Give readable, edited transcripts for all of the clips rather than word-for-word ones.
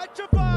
petrify.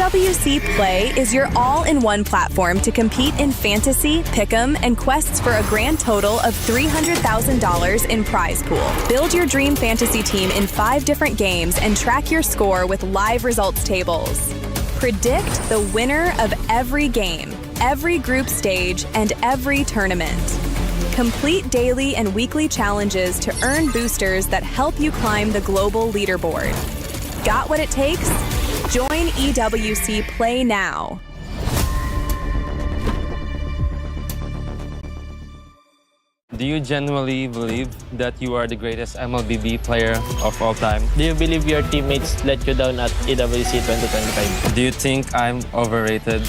EWC Play is your all-in-one platform to compete in fantasy, pick'em, and quests for a grand total of $300,000 in prize pool. Build your dream fantasy team in 5 different games and track your score with live results tables. Predict the winner of every game, every group stage, and every tournament. Complete daily and weekly challenges to earn boosters that help you climb the global leaderboard. Got what it takes? Join EWC Play now. Do you genuinely believe that you are the greatest MLBB player of all time? Do you believe your teammates let you down at EWC 2025? Do you think I'm overrated?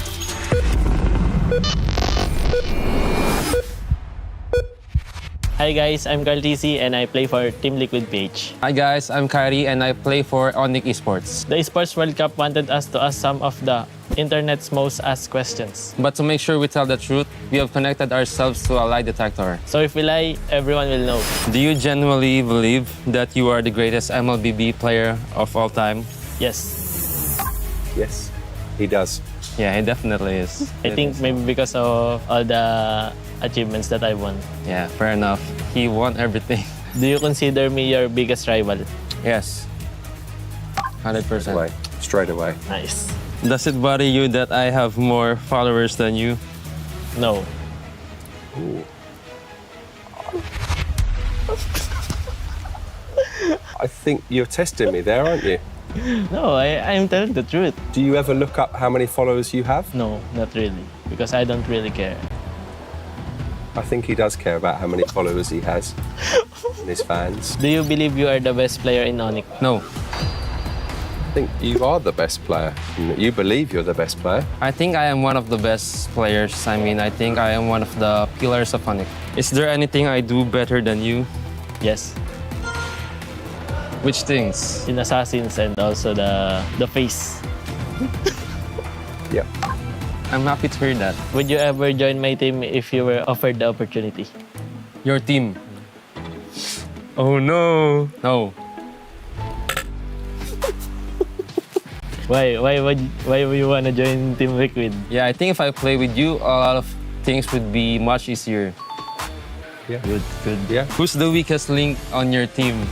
Hi guys, I'm Carl TC and I play for Team Liquid PH. Hi guys, I'm Kyrie and I play for Onyx Esports. The Esports World Cup wanted us to ask some of the internet's most asked questions. But to make sure we tell the truth, we have connected ourselves to a lie detector. So if we lie, everyone will know. Do you genuinely believe that you are the greatest MLBB player of all time? Yes. Yes, he does. Yeah, he definitely is. I think maybe because of all the achievements that I won. Yeah, fair enough. He won everything. Do you consider me your biggest rival? Yes. 100%. Straight away. Nice. Does it bother you that I have more followers than you? No. Ooh. I think you're testing me there, aren't you? No, I'm telling the truth. Do you ever look up how many followers you have? No, not really. Because I don't really care. I think he does care about how many followers he has and his fans. Do you believe you are the best player in Onyx? No. I think you are the best player. You believe you're the best player. I think I am one of the best players. I mean, I think I am one of the pillars of Onyx. Is there anything I do better than you? Yes. Which things? In Assassins and also the face. Yep. I'm happy to hear that. Would you ever join my team if you were offered the opportunity? Your team. Oh no. No. Why would you wanna join Team Liquid? Yeah, I think if I play with you, a lot of things would be much easier. Yeah. Good. Yeah. Who's the weakest link on your team?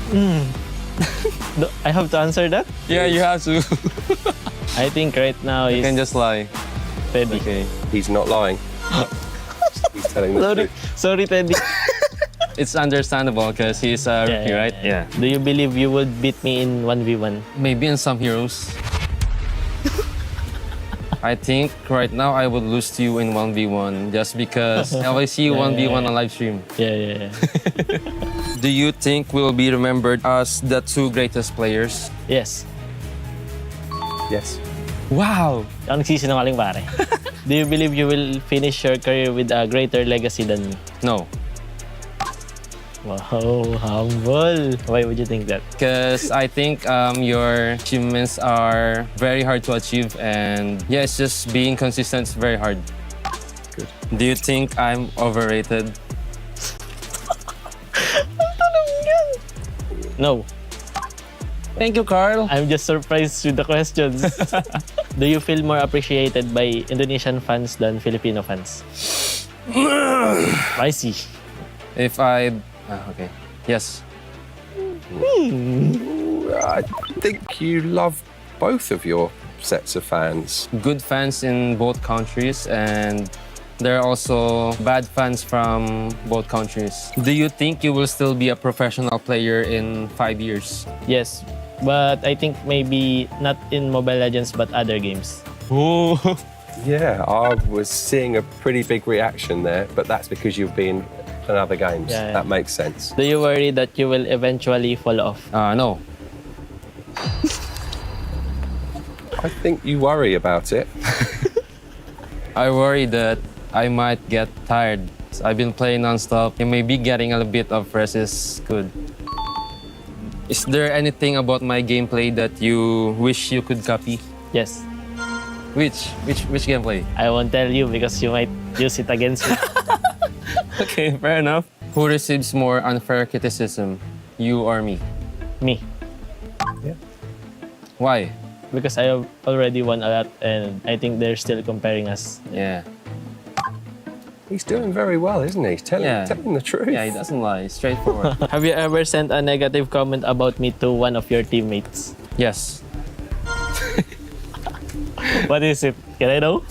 I have to answer that? Yeah, you have to. I think right now You is can just lie. Teddy. Okay. He's not lying. He's telling the truth. Sorry, Teddy. It's understandable because he's a rookie, right? Yeah. Do you believe you would beat me in 1v1? Maybe in some heroes. I think right now I would lose to you in 1v1 just because I always see you 1v1 on live stream. Yeah. Do you think we'll be remembered as the 2 greatest players? Yes. Yes. Wow! Ang nagsisinungaling pare. Do you believe you will finish your career with a greater legacy than me? No. Wow, humble. Why would you think that? Because I think your achievements are very hard to achieve and yeah, it's just being consistent is very hard. Good. Do you think I'm overrated? No. Thank you, Carl. I'm just surprised with the questions. Do you feel more appreciated by Indonesian fans than Filipino fans? I see. If I... okay. Yes. I think you love both of your sets of fans. Good fans in both countries and there are also bad fans from both countries. Do you think you will still be a professional player in 5 years? Yes, but I think maybe not in Mobile Legends but other games. Oh. Yeah, I was seeing a pretty big reaction there, but that's because you've been in other games. Yeah. That makes sense. Do you worry that you will eventually fall off? No. I think you worry about it. I worry that I might get tired. I've been playing non-stop and maybe getting a bit of rest is good. Is there anything about my gameplay that you wish you could copy? Yes. Which gameplay? I won't tell you because you might use it against me. Okay, fair enough. Who receives more unfair criticism, you or me? Me. Yeah. Why? because I have already won a lot and I think they're still comparing us. Yeah. He's doing very well, isn't he? Tell him the truth. Yeah, he doesn't lie. Straightforward. Have you ever sent a negative comment about me to one of your teammates? Yes. What is it? Can I know?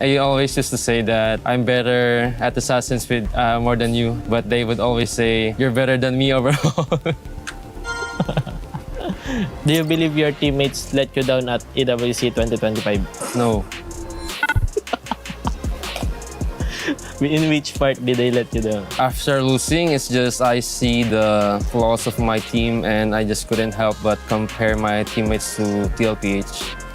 I always used to say that I'm better at Assassin's Creed more than you, but they would always say, you're better than me overall. Do you believe your teammates let you down at EWC 2025? No. In which part did they let you down? After losing, it's just I see the flaws of my team and I just couldn't help but compare my teammates to TLPH.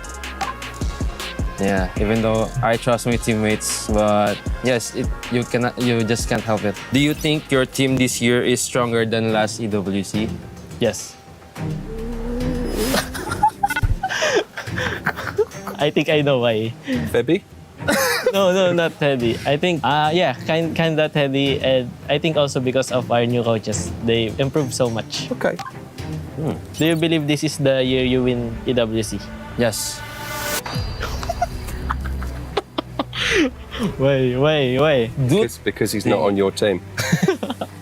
Yeah, even though I trust my teammates, but yes, you just can't help it. Do you think your team this year is stronger than last EWC? Yes. I think I know why. Febby? No, not Teddy. I think, kind of Teddy, and I think also because of our new coaches, they improved so much. Okay. Do you believe this is the year you win EWC? Yes. Why? It's because he's not on your team.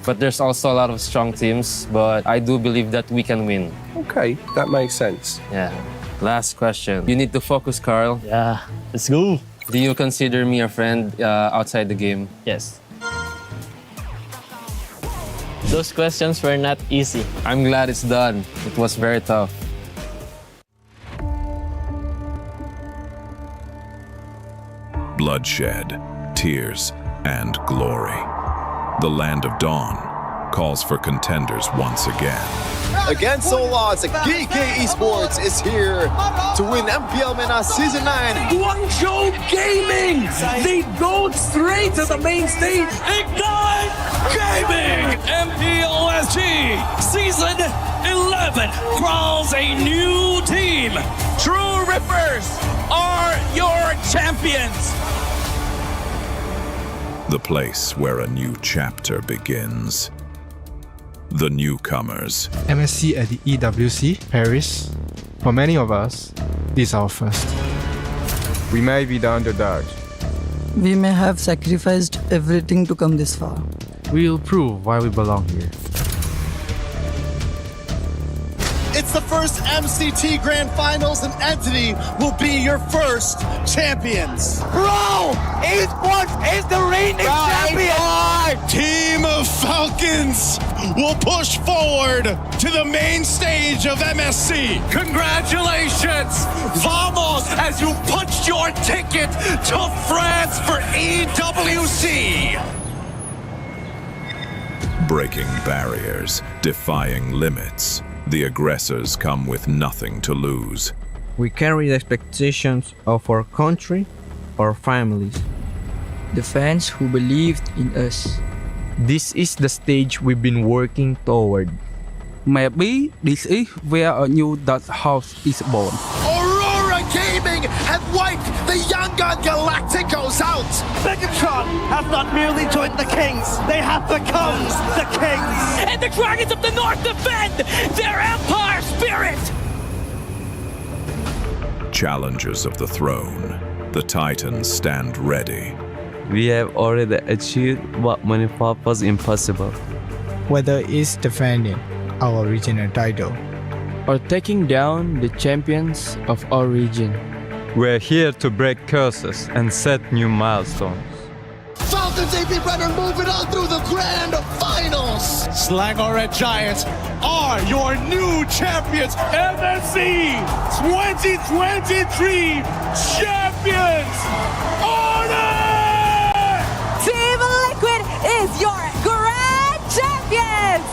But there's also a lot of strong teams, but I do believe that we can win. Okay, that makes sense. Yeah. Last question. You need to focus, Carl. Yeah, let's go. Do you consider me a friend outside the game? Yes. Those questions were not easy. I'm glad it's done. It was very tough. Bloodshed, tears, and glory. The Land of Dawn calls for contenders once again. Against all odds, GK Esports is here to win MPL MENA Season 9. Guangzhou Gaming! They go straight to the main stage. Ignite Gaming! MPLSG Season 11 crowns a new team. True Rippers are your champions. The place where a new chapter begins. The newcomers. MSC at the EWC, Paris. For many of us, this is our first. We may be the underdogs. We may have sacrificed everything to come this far. We'll prove why we belong here. It's the first MCT Grand Finals, and Entity will be your first champions. Bro! Esports is the reigning champion! Team of Falcons will push forward to the main stage of MSC. Congratulations! Vamos as you punched your ticket to France for EWC! Breaking barriers, defying limits. The aggressors come with nothing to lose. We carry the expectations of our country, our families. The fans who believed in us. This is the stage we've been working toward. Maybe this is where a new Dutch house is born. Aurora Gaming have wiped the Young Gun Galacticos out. Megatron have not merely joined the Kings, they have become the Kings! And the Dragons of the North defend their Empire spirit! Challengers of the throne, the Titans stand ready. We have already achieved what many thought was impossible. Whether it's defending our regional title or taking down the champions of our region. We're here to break curses and set new milestones. Falcons AP Runner moving on through the Grand Finals. Slangor Red Giants are your new champions, MSC 2023 champions! Honor! Team Liquid is your grand champions!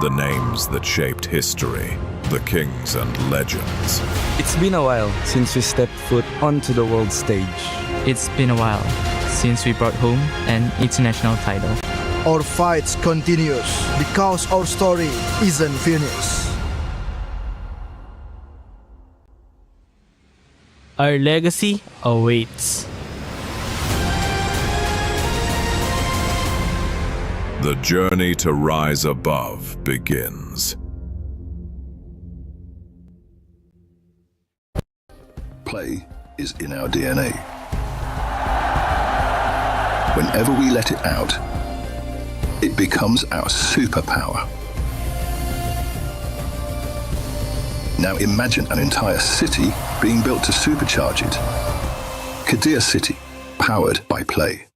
The names that shaped history, the kings and legends. It's been a while since we stepped foot onto the world stage. It's been a while since we brought home an international title. Our fight continues because our story isn't finished. Our legacy awaits. The journey to rise above begins. Play is in our DNA. Whenever we let it out, it becomes our superpower. Now imagine an entire city being built to supercharge it. Kadir City, powered by Play.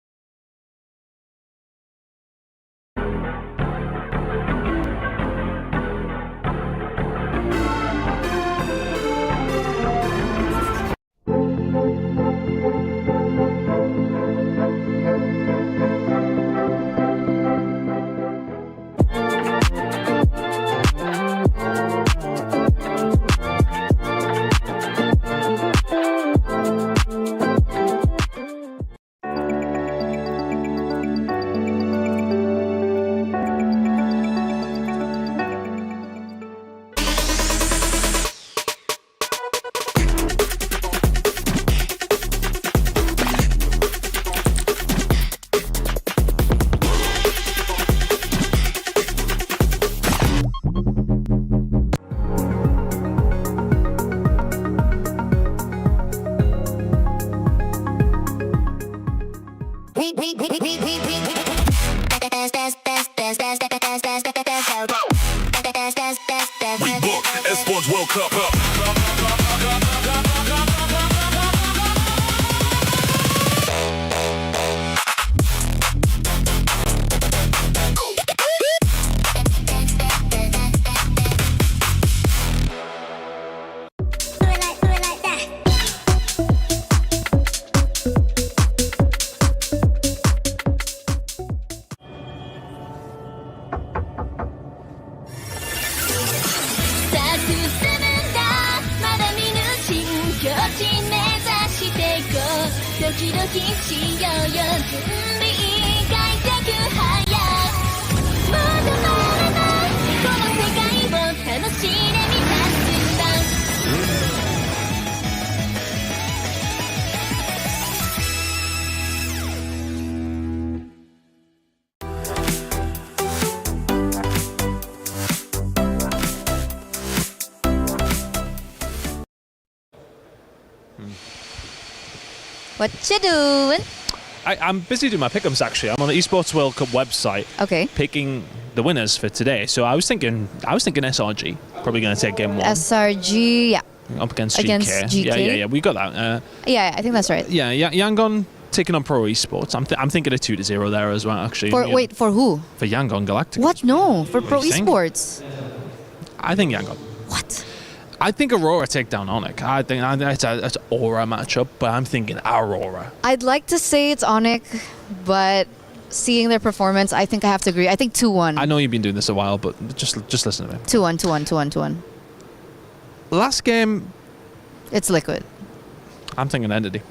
What you doing? I'm busy doing my pick'ems actually. I'm on the Esports World Cup website. Okay. Picking the winners for today. So I was thinking SRG probably going to take game one. SRG, yeah. Up against GK. Yeah. We got that. Yeah, I think that's right. Yeah. Yangon taking on Pro Esports. I'm thinking a 2-0 there as well. Actually. For who? For Yangon Galactic. What? No, for Pro Esports. I think Yangon. What? I think Aurora take down Onyx. I think it's an Aura matchup, but I'm thinking Aurora. I'd like to say it's Onyx, but seeing their performance, I think I have to agree. I think 2-1. I know you've been doing this a while, but just listen to me. 2-1. Last game, it's Liquid. I'm thinking Entity.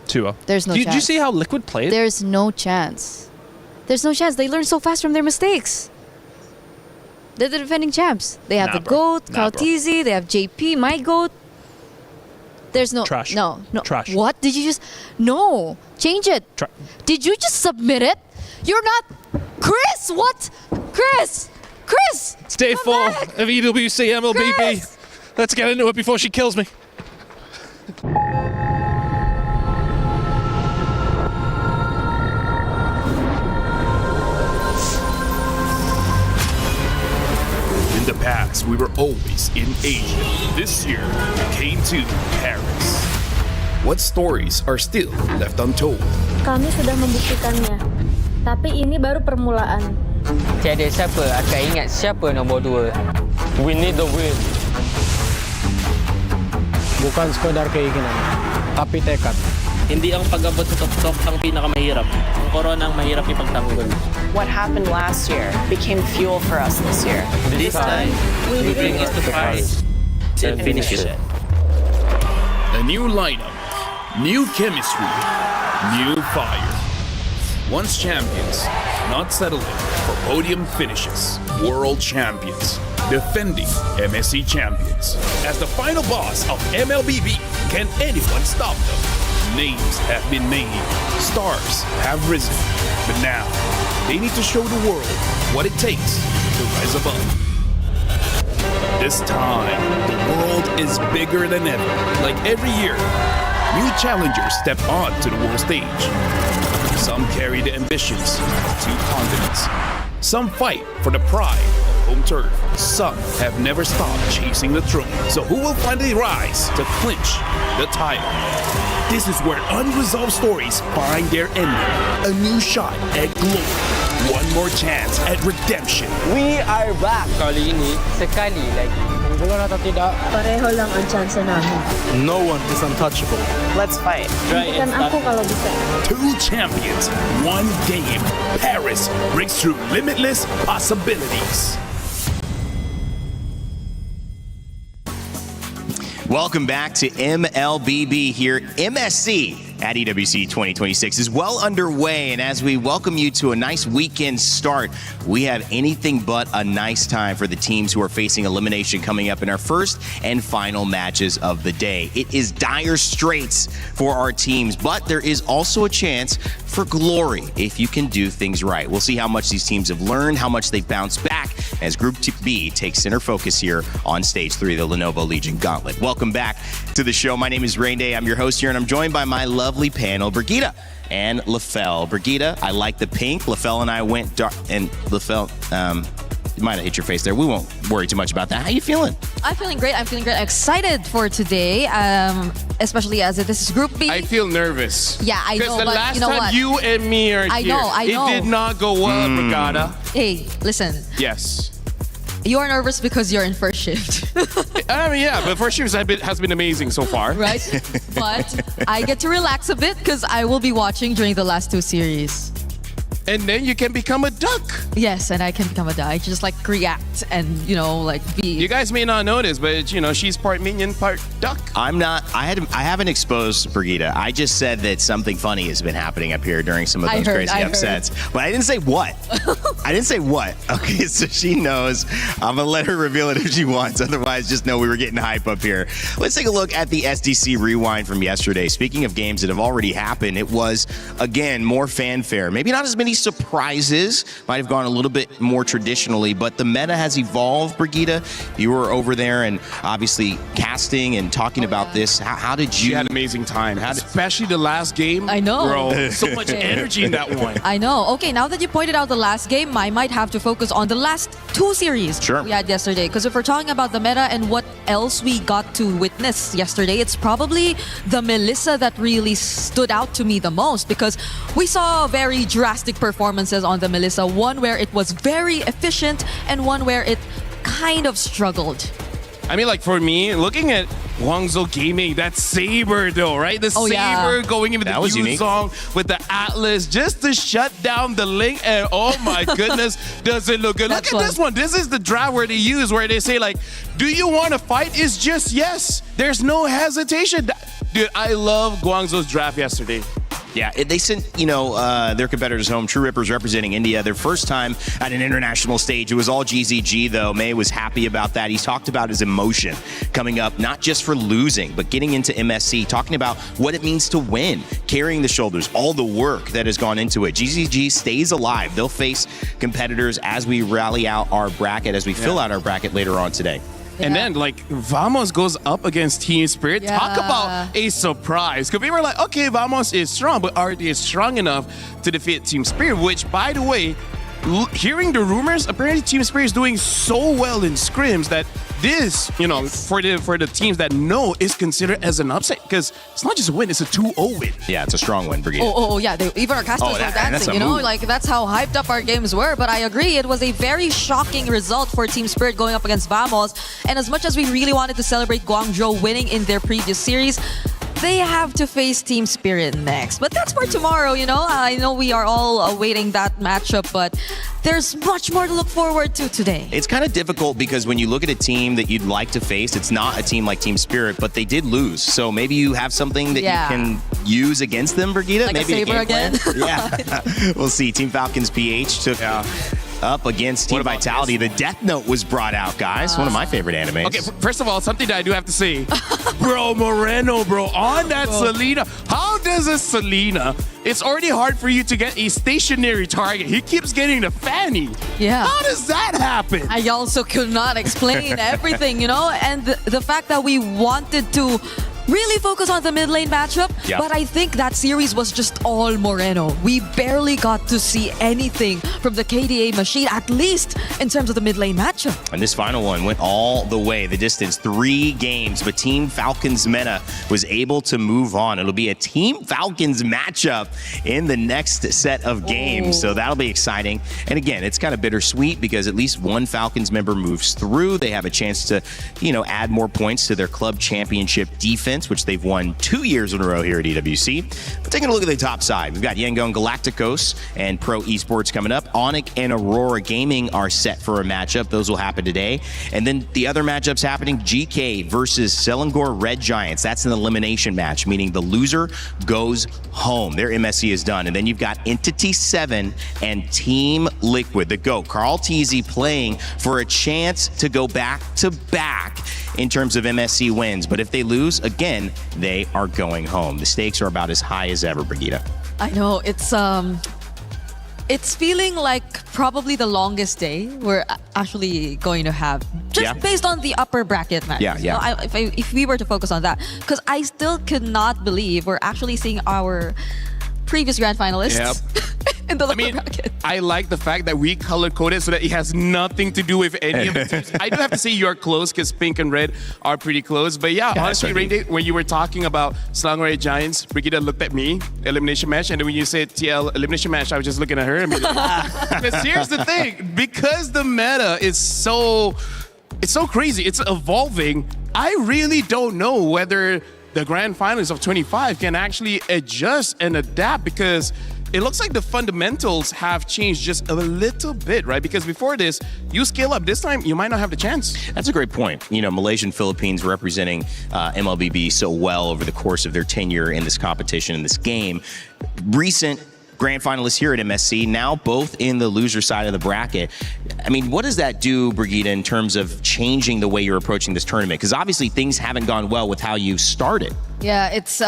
2-0. There's no chance. Did you see how Liquid played? There's no chance. They learn so fast from their mistakes. They're the defending champs. They have the GOAT, Kautizi, they have JP, my GOAT. There's no... Trash. No. Trash. What? Did you just... No. Change it. Did you just submit it? You're not... Chris, what? Chris! It's day 4 of EWC MLBB. Chris! Let's get into it before she kills me. In the past, we were always in Asia. This year, we came to Paris. What stories are still left untold? Kami sudah membuktikannya, tapi ini baru permulaan. Tiada siapa akan ingat siapa nombor 2. We need the win. Bukan sekadar keinginan, tapi tekad. Hindi ang pag-abot sa top ang pinakamahirap. Ang corona ang mahirap ipagtanggol. What happened last year became fuel for us this year. This time, we bring it to Paris and finish it. A new lineup, new chemistry, new fire. Once champions, not settling for podium finishes. World champions, defending MSC champions. As the final boss of MLBB, can anyone stop them? Names have been made, stars have risen, but now they need to show the world what it takes to rise above. This time, the world is bigger than ever. Like every year, new challengers step onto the world stage. Some carry the ambitions of 2 continents. Some fight for the pride of home turf. Some have never stopped chasing the throne. So who will finally rise to clinch the title? This is where unresolved stories find their ending. A new shot at glory. One more chance at redemption. We are back. Kali ini, sekali lagi. Bukan atau tidak, Pareho lang ang chance namin. No one is untouchable. Let's fight. Bukan ako kalau bisa. 2 champions, 1 game. Paris breaks through limitless possibilities. Welcome back to MLBB here. MSC at EWC 2026 is well underway, and as we welcome you to a nice weekend start, we have anything but a nice time for the teams who are facing elimination coming up in our first and final matches of the day. It is dire straits for our teams, but there is also a chance for glory if you can do things right. We'll see how much these teams have learned, how much they've bounced back as Group B takes center focus here on Stage 3 of the Lenovo Legion Gauntlet. Welcome back to the show. My name is Rain Day. I'm your host here, and I'm joined by my lovely panel, Brigitte and Lefel. Brigitte, I like the pink. Lefel and I went dark, and Lefel, you might have hit your face there. We won't worry too much about that. How you feeling? I'm feeling great. I'm excited for today, especially as this is Group B. I feel nervous. Yeah, I know, Because the but last you know time what? you and me are I here, know. it did not go well, Brigitte. Hey, listen. Yes. You are nervous because you're in first shift. I mean, yeah, but first shift has been amazing so far. Right? But I get to relax a bit because I will be watching during the last 2 series. And then you can become a duck. Yes, and I can become a duck. I just like react and, be. You guys may not know this, but she's part minion, part duck. I'm not. I haven't exposed Brigitte. I just said that something funny has been happening up here during some of those crazy upsets. But I didn't say what. I didn't say what. Okay, so she knows. I'm gonna let her reveal it if she wants. Otherwise, just know we were getting hype up here. Let's take a look at the SDC rewind from yesterday. Speaking of games that have already happened, it was again more fanfare. Maybe not as many surprises. Might have gone a little bit more traditionally, but the meta has evolved. Brigitte, you were over there and obviously casting and talking about this. How did you? She had an amazing time, especially the last game. I know. Bro, so much energy in that one. I know. Okay, now that you pointed out the last game, I might have to focus on the last 2 series we had yesterday. Because if we're talking about the meta and what else we got to witness yesterday, it's probably the Melissa that really stood out to me the most, because we saw very drastic performances on the Melissa. One where it was very efficient and one where it kind of struggled. I mean, like for me, looking at Guangzhou Gaming, that Saber though, right? The Saber going into the Yu Song with the Atlas just to shut down the Link, and oh my goodness, does it look good. Look at this one. This is the draft where they say like, do you want to fight? It's just yes. There's no hesitation. Dude, I love Guangzhou's draft yesterday. Yeah, they sent, their competitors home. True Rippers representing India, their first time at an international stage. It was all GZG, though. May was happy about that. He talked about his emotion coming up, not just for losing, but getting into MSC, talking about what it means to win, carrying the shoulders, all the work that has gone into it. GZG stays alive. They'll face competitors as we rally out our bracket, as we fill out our bracket later on today. And then, Vamos goes up against Team Spirit. Yeah. Talk about a surprise. Because we were like, okay, Vamos is strong, but are they strong enough to defeat Team Spirit? Which, by the way, hearing the rumors, apparently Team Spirit is doing so well in scrims that this, for the teams that know, is considered as an upset, because it's not just a win, it's a 2-0 win. Yeah, it's a strong win, Brigitte. Yeah. Even our casters were dancing, that's how hyped up our games were. But I agree, it was a very shocking result for Team Spirit going up against Vamos. And as much as we really wanted to celebrate Guangzhou winning in their previous series, they have to face Team Spirit next. But that's for tomorrow, I know we are all awaiting that matchup, but there's much more to look forward to today. It's kind of difficult because when you look at a team that you'd like to face, it's not a team like Team Spirit, but they did lose. So maybe you have something that you can use against them, Brigitte. Like maybe a Saber again? Yeah. We'll see. Team Falcons PH took up against Team Vitality. The Death Note was brought out, guys. One of my favorite animes. Okay, first of all, something that I do have to say. Bro, Moreno, bro, on that Selena. How does a Selena, it's already hard for you to get a stationary target. He keeps getting the fanny. Yeah. How does that happen? I also could not explain everything, you know, and the fact that we wanted to really focus on the mid lane matchup, but I think that series was just all Moreno. We barely got to see anything from the KDA machine, at least in terms of the mid lane matchup. And this final one went all the way, the distance, 3 games, but Team Falcons Meta was able to move on. It'll be a Team Falcons matchup in the next set of games, so that'll be exciting. And again, it's kind of bittersweet because at least one Falcons member moves through. They have a chance to, you know, add more points to their club championship defense, which they've won 2 years in a row here at EWC. But taking a look at the top side, we've got Yangon Galacticos and Pro Esports coming up. Onyx and Aurora Gaming are set for a matchup. Those will happen today. And then the other matchups happening, GK versus Selangor Red Giants. That's an elimination match, meaning the loser goes home. Their MSC is done. And then you've got Entity 7 and Team Liquid, the GOAT, Carl Teasy, playing for a chance to go back-to-back in terms of MSC wins. But if they lose, again, they are going home. The stakes are about as high as ever, Brigitte. I know, it's feeling like probably the longest day we're actually going to have, just based on the upper bracket match. Yeah. You know, if we were to focus on that, because I still could not believe we're actually seeing our previous grand finalists in the lower bracket. I like the fact that we color-coded so that it has nothing to do with any of the teams. I do have to say you are close because pink and red are pretty close. But yeah, honestly, Rainy, when you were talking about Selangor Red Giants, Brigitte looked at me, elimination match, and then when you said TL elimination match, I was just looking at her and be like, because here's the thing, because the meta is so crazy, it's evolving, I really don't know whether the grand finals of 25 can actually adjust and adapt, because it looks like the fundamentals have changed just a little bit, right? Because before this, you scale up. This time, you might not have the chance. That's a great point. You know, Malaysia and Philippines representing MLBB so well over the course of their tenure in this competition, in this game. Recent grand finalists here at MSC, now both in the loser side of the bracket. I mean, what does that do, Brigitte, in terms of changing the way you're approaching this tournament? Because obviously things haven't gone well with how you started. Yeah, it's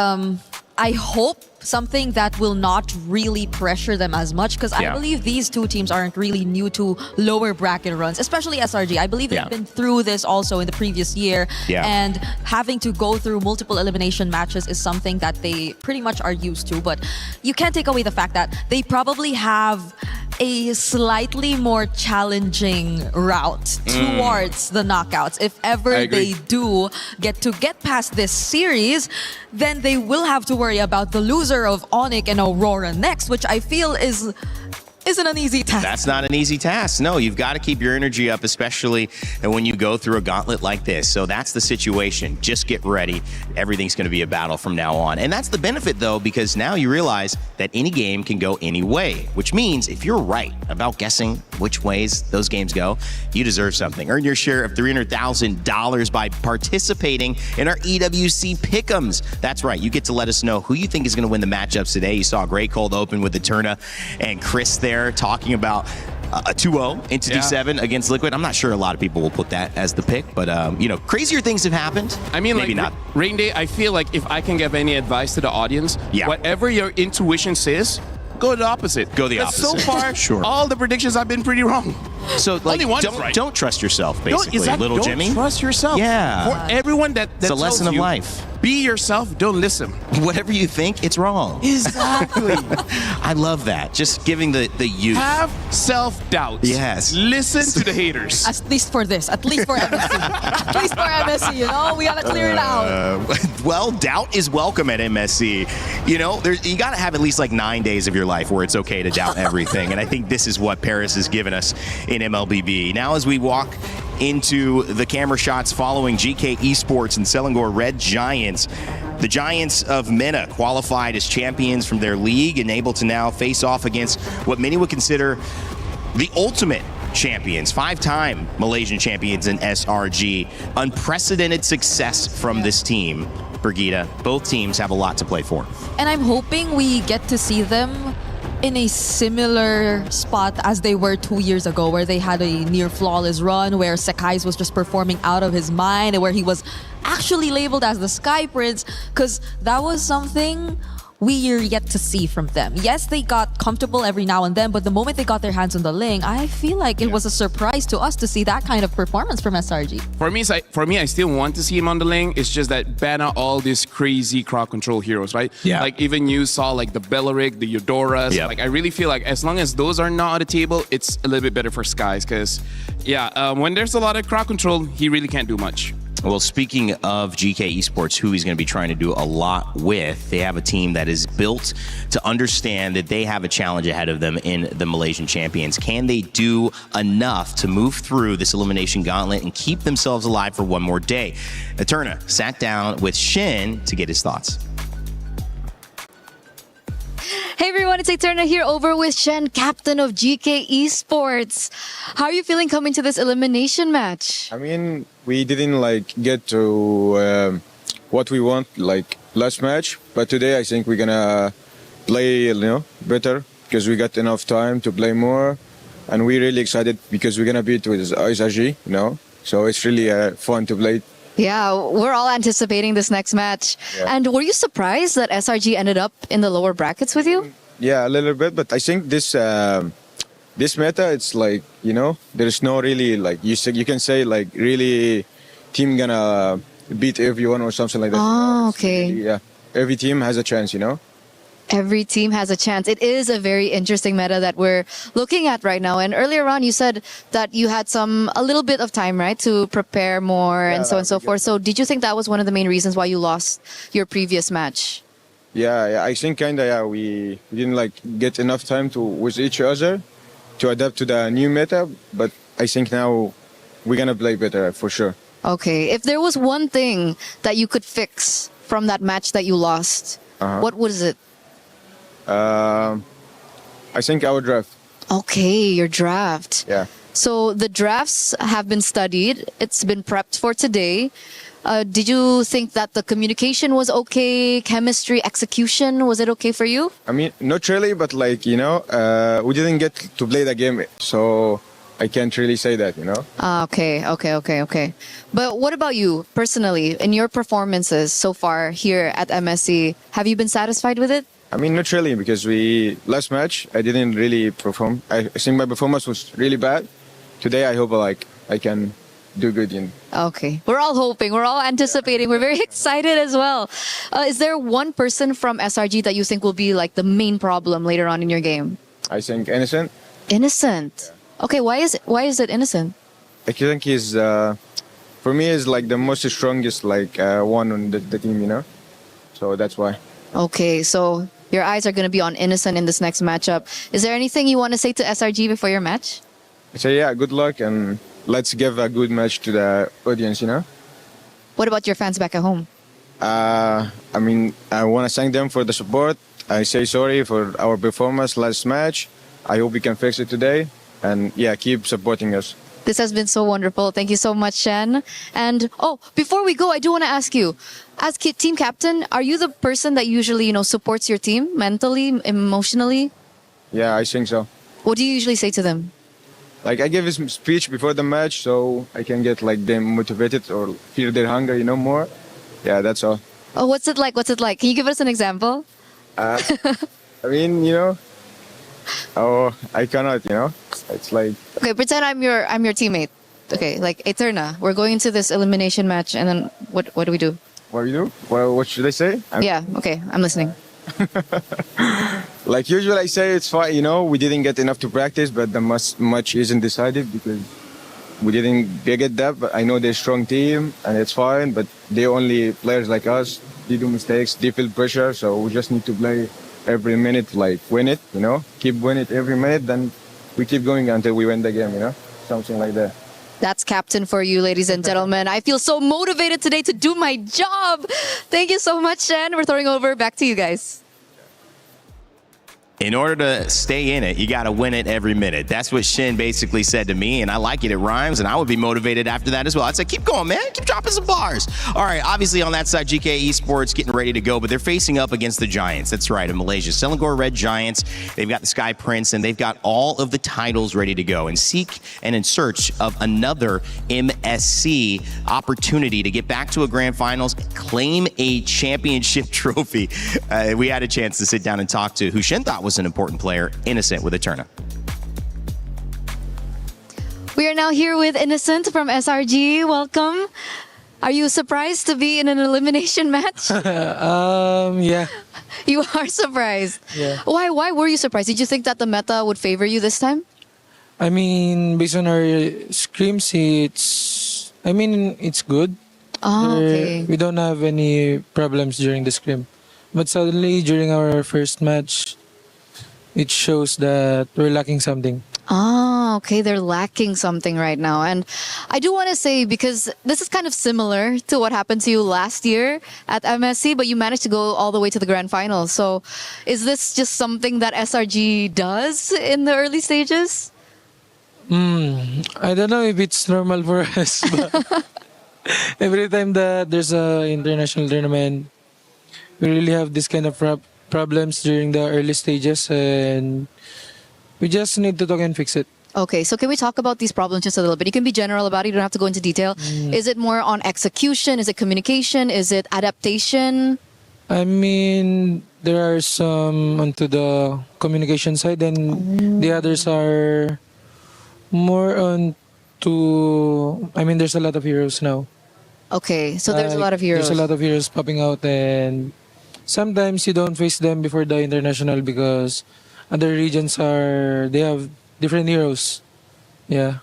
I hope something that will not really pressure them as much, because I believe these two teams aren't really new to lower bracket runs, especially SRG. I believe they've been through this also in the previous year, and having to go through multiple elimination matches is something that they pretty much are used to. But you can't take away the fact that they probably have a slightly more challenging route towards the knockouts. If ever they do get past this series, then they will have to worry about the loser of Onyx and Aurora next, which I feel isn't an easy task. That's not an easy task. No, you've got to keep your energy up, especially when you go through a gauntlet like this. So that's the situation. Just get ready. Everything's going to be a battle from now on. And that's the benefit, though, because now you realize that any game can go any way, which means if you're right about guessing which ways those games go, you deserve something. Earn your share of $300,000 by participating in our EWC Pick'ems. That's right. You get to let us know who you think is going to win the matchups today. You saw a great cold open with the Turna and Chris there talking about a 2-0 Entity 7 against Liquid. I'm not sure a lot of people will put that as the pick, but you know, crazier things have happened. I mean, maybe like, not. Rain Day, I feel like if I can give any advice to the audience, whatever your intuition says, go the opposite. Go the opposite. So far, all the predictions have been pretty wrong. So, like, don't trust yourself, basically, little Jimmy. Don't trust yourself. Yeah. For everyone that it's a lesson of life. Be yourself. Don't listen. Whatever you think, it's wrong. Exactly. I love that. Just giving the youth. Have self-doubt. Yes. Listen to the haters. At least for this. At least for MSC. At least for MSC, you know? We gotta clear it out. Well, doubt is welcome at MSC. You know, you gotta have at least like 9 days of your life where it's okay to doubt everything. And I think this is what Paris has given us in MLBB. Now, as we walk into the camera shots following GK Esports and Selangor Red Giants, the Giants of MENA qualified as champions from their league and able to now face off against what many would consider the ultimate champions, 5-time Malaysian champions in SRG. Unprecedented success from this team. Brigitte, both teams have a lot to play for. And I'm hoping we get to see them in a similar spot as they were 2 years ago, where they had a near flawless run, where Sekai's was just performing out of his mind, and where he was actually labeled as the Sky Prince? Because that was something we are yet to see from them. Yes, they got comfortable every now and then, but the moment they got their hands on the Ling, I feel like it was a surprise to us to see that kind of performance from SRG. For me, I still want to see him on the Ling. It's just that ban out all these crazy crowd control heroes, right? Yeah. Like even you saw like the Belleric, the Eudoras. Yep. Like I really feel like as long as those are not on the table, it's a little bit better for Skies. Because when there's a lot of crowd control, he really can't do much. Well, speaking of GK Esports, who he's going to be trying to do a lot with, they have a team that is built to understand that they have a challenge ahead of them in the Malaysian Champions. Can they do enough to move through this elimination gauntlet and keep themselves alive for one more day? Eterna sat down with Shin to get his thoughts. Hey everyone, it's Eterna here over with Shen, captain of GK Esports. How are you feeling coming to this elimination match? I mean, we didn't get to what we want last match, but today I think we're gonna play better because we got enough time to play more, and we're really excited because we're gonna beat with SRG, so it's really fun to play. Yeah, we're all anticipating this next match. Yeah. And were you surprised that SRG ended up in the lower brackets with you? Yeah, a little bit, but I think this meta, it's there's no really you can say really team gonna beat everyone or something like that. Oh, okay. Really, yeah, every team has a chance, Every team has a chance. It is a very interesting meta that we're looking at right now. And earlier on, you said that you had a little bit of time, right, to prepare more and so on and so forth. So did you think that was one of the main reasons why you lost your previous match? Yeah, I think we didn't get enough time with each other to adapt to the new meta. But I think now we're gonna play better for sure. Okay, if there was one thing that you could fix from that match that you lost, what was it? I think our draft. Okay, your draft. Yeah. So the drafts have been studied. It's been prepped for today. Did you think that the communication was okay? Chemistry, execution, was it okay for you? I mean, not really, but we didn't get to play the game, so I can't really say that, Okay. But what about you personally? In your performances so far here at MSC, have you been satisfied with it? I mean, not really, because last match I didn't really perform. I think my performance was really bad. Today I hope I can do good. Okay, we're all hoping, we're all anticipating, we're very excited as well. Is there one person from SRG that you think will be the main problem later on in your game? I think Innocent. Innocent. Yeah. Okay, why is it Innocent? I think he's for me is the most strongest one on the team, so that's why. Okay, so your eyes are going to be on Innocent in this next matchup. Is there anything you want to say to SRG before your match? So yeah, good luck, and let's give a good match to the audience, What about your fans back at home? I mean, I want to thank them for the support. I say sorry for our performance last match. I hope we can fix it today, and yeah, keep supporting us. This has been so wonderful. Thank you so much, Shen. And before we go, I do want to ask you, as team captain, are you the person that usually, supports your team mentally, emotionally? Yeah, I think so. What do you usually say to them? I give a speech before the match so I can get them motivated or feel their hunger, more. Yeah, that's all. Oh, what's it like? Can you give us an example? I mean, I cannot, It's Okay, pretend I'm your teammate. Okay, Eterna, we're going into this elimination match, and then what do we do? What do we do? Well, what should I say? Yeah, okay, I'm listening. Usually I say it's fine, we didn't get enough to practice, but the match isn't decided because we didn't get that. But I know they're a strong team and it's fine, but they're only players like us. They do mistakes, they feel pressure, so we just need to play every minute, win it, keep winning it every minute, then we keep going until we win the game, something like that. That's captain for you, ladies and gentlemen. I feel so motivated today to do my job. Thank you so much, Shen. We're throwing over back to you guys. In order to stay in it, you got to win it every minute. That's what Shin basically said to me, and I like it. It rhymes, and I would be motivated after that as well. I'd say, keep going, man. Keep dropping some bars. All right, obviously on that side, GK Esports getting ready to go, but they're facing up against the Giants. That's right, in Malaysia. Selangor Red Giants. They've got the Sky Prince, and they've got all of the titles ready to go and seek and in search of another MSC opportunity to get back to a grand finals, claim a championship trophy. We had a chance to sit down and talk to who Shin thought was an important player, Innocent with Eterna. We are now here with Innocent from SRG. Welcome. Are you surprised to be in an elimination match? Yeah. You are surprised. Yeah. Why were you surprised? Did you think that the meta would favor you this time? I mean, based on our scrims, it's good. Okay. We don't have any problems during the scrim. But suddenly, during our first match, it shows that we're lacking something. Okay, they're lacking something right now. And I do want to say, because this is kind of similar to what happened to you last year at MSC, but you managed to go all the way to the grand finals. So is this just something that SRG does in the early stages? I don't know if it's normal for us, but every time that there's an international tournament, we really have this kind of problems during the early stages, and we just need to talk and fix it. Okay, so can we talk about these problems just a little bit? You can be general about it. You don't have to go into detail. Is it more on execution? Is it communication? Is it adaptation? I mean, there are some onto the communication side, and the others are more on to... I mean, there's a lot of heroes now. Okay, so there's a lot of heroes. There's a lot of heroes popping out, and sometimes you don't face them before the international because other regions they have different heroes. Yeah.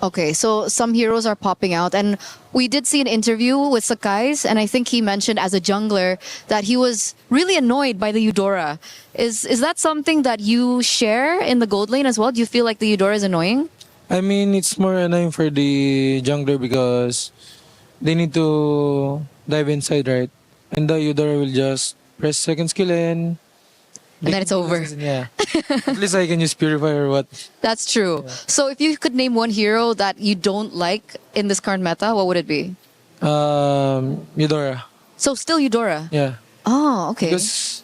Okay, so some heroes are popping out, and we did see an interview with Sakai's, and I think he mentioned as a jungler that he was really annoyed by the Eudora. Is that something that you share in the gold lane as well? Do you feel like the Eudora is annoying? I mean, it's more annoying for the jungler because they need to dive inside, right? And the Eudora will just press second skill and then it's over. Yeah. At least I can use Purify or what. That's true. Yeah. So if you could name one hero that you don't like in this current meta, what would it be? Eudora. So still Eudora? Yeah. Oh, okay. Because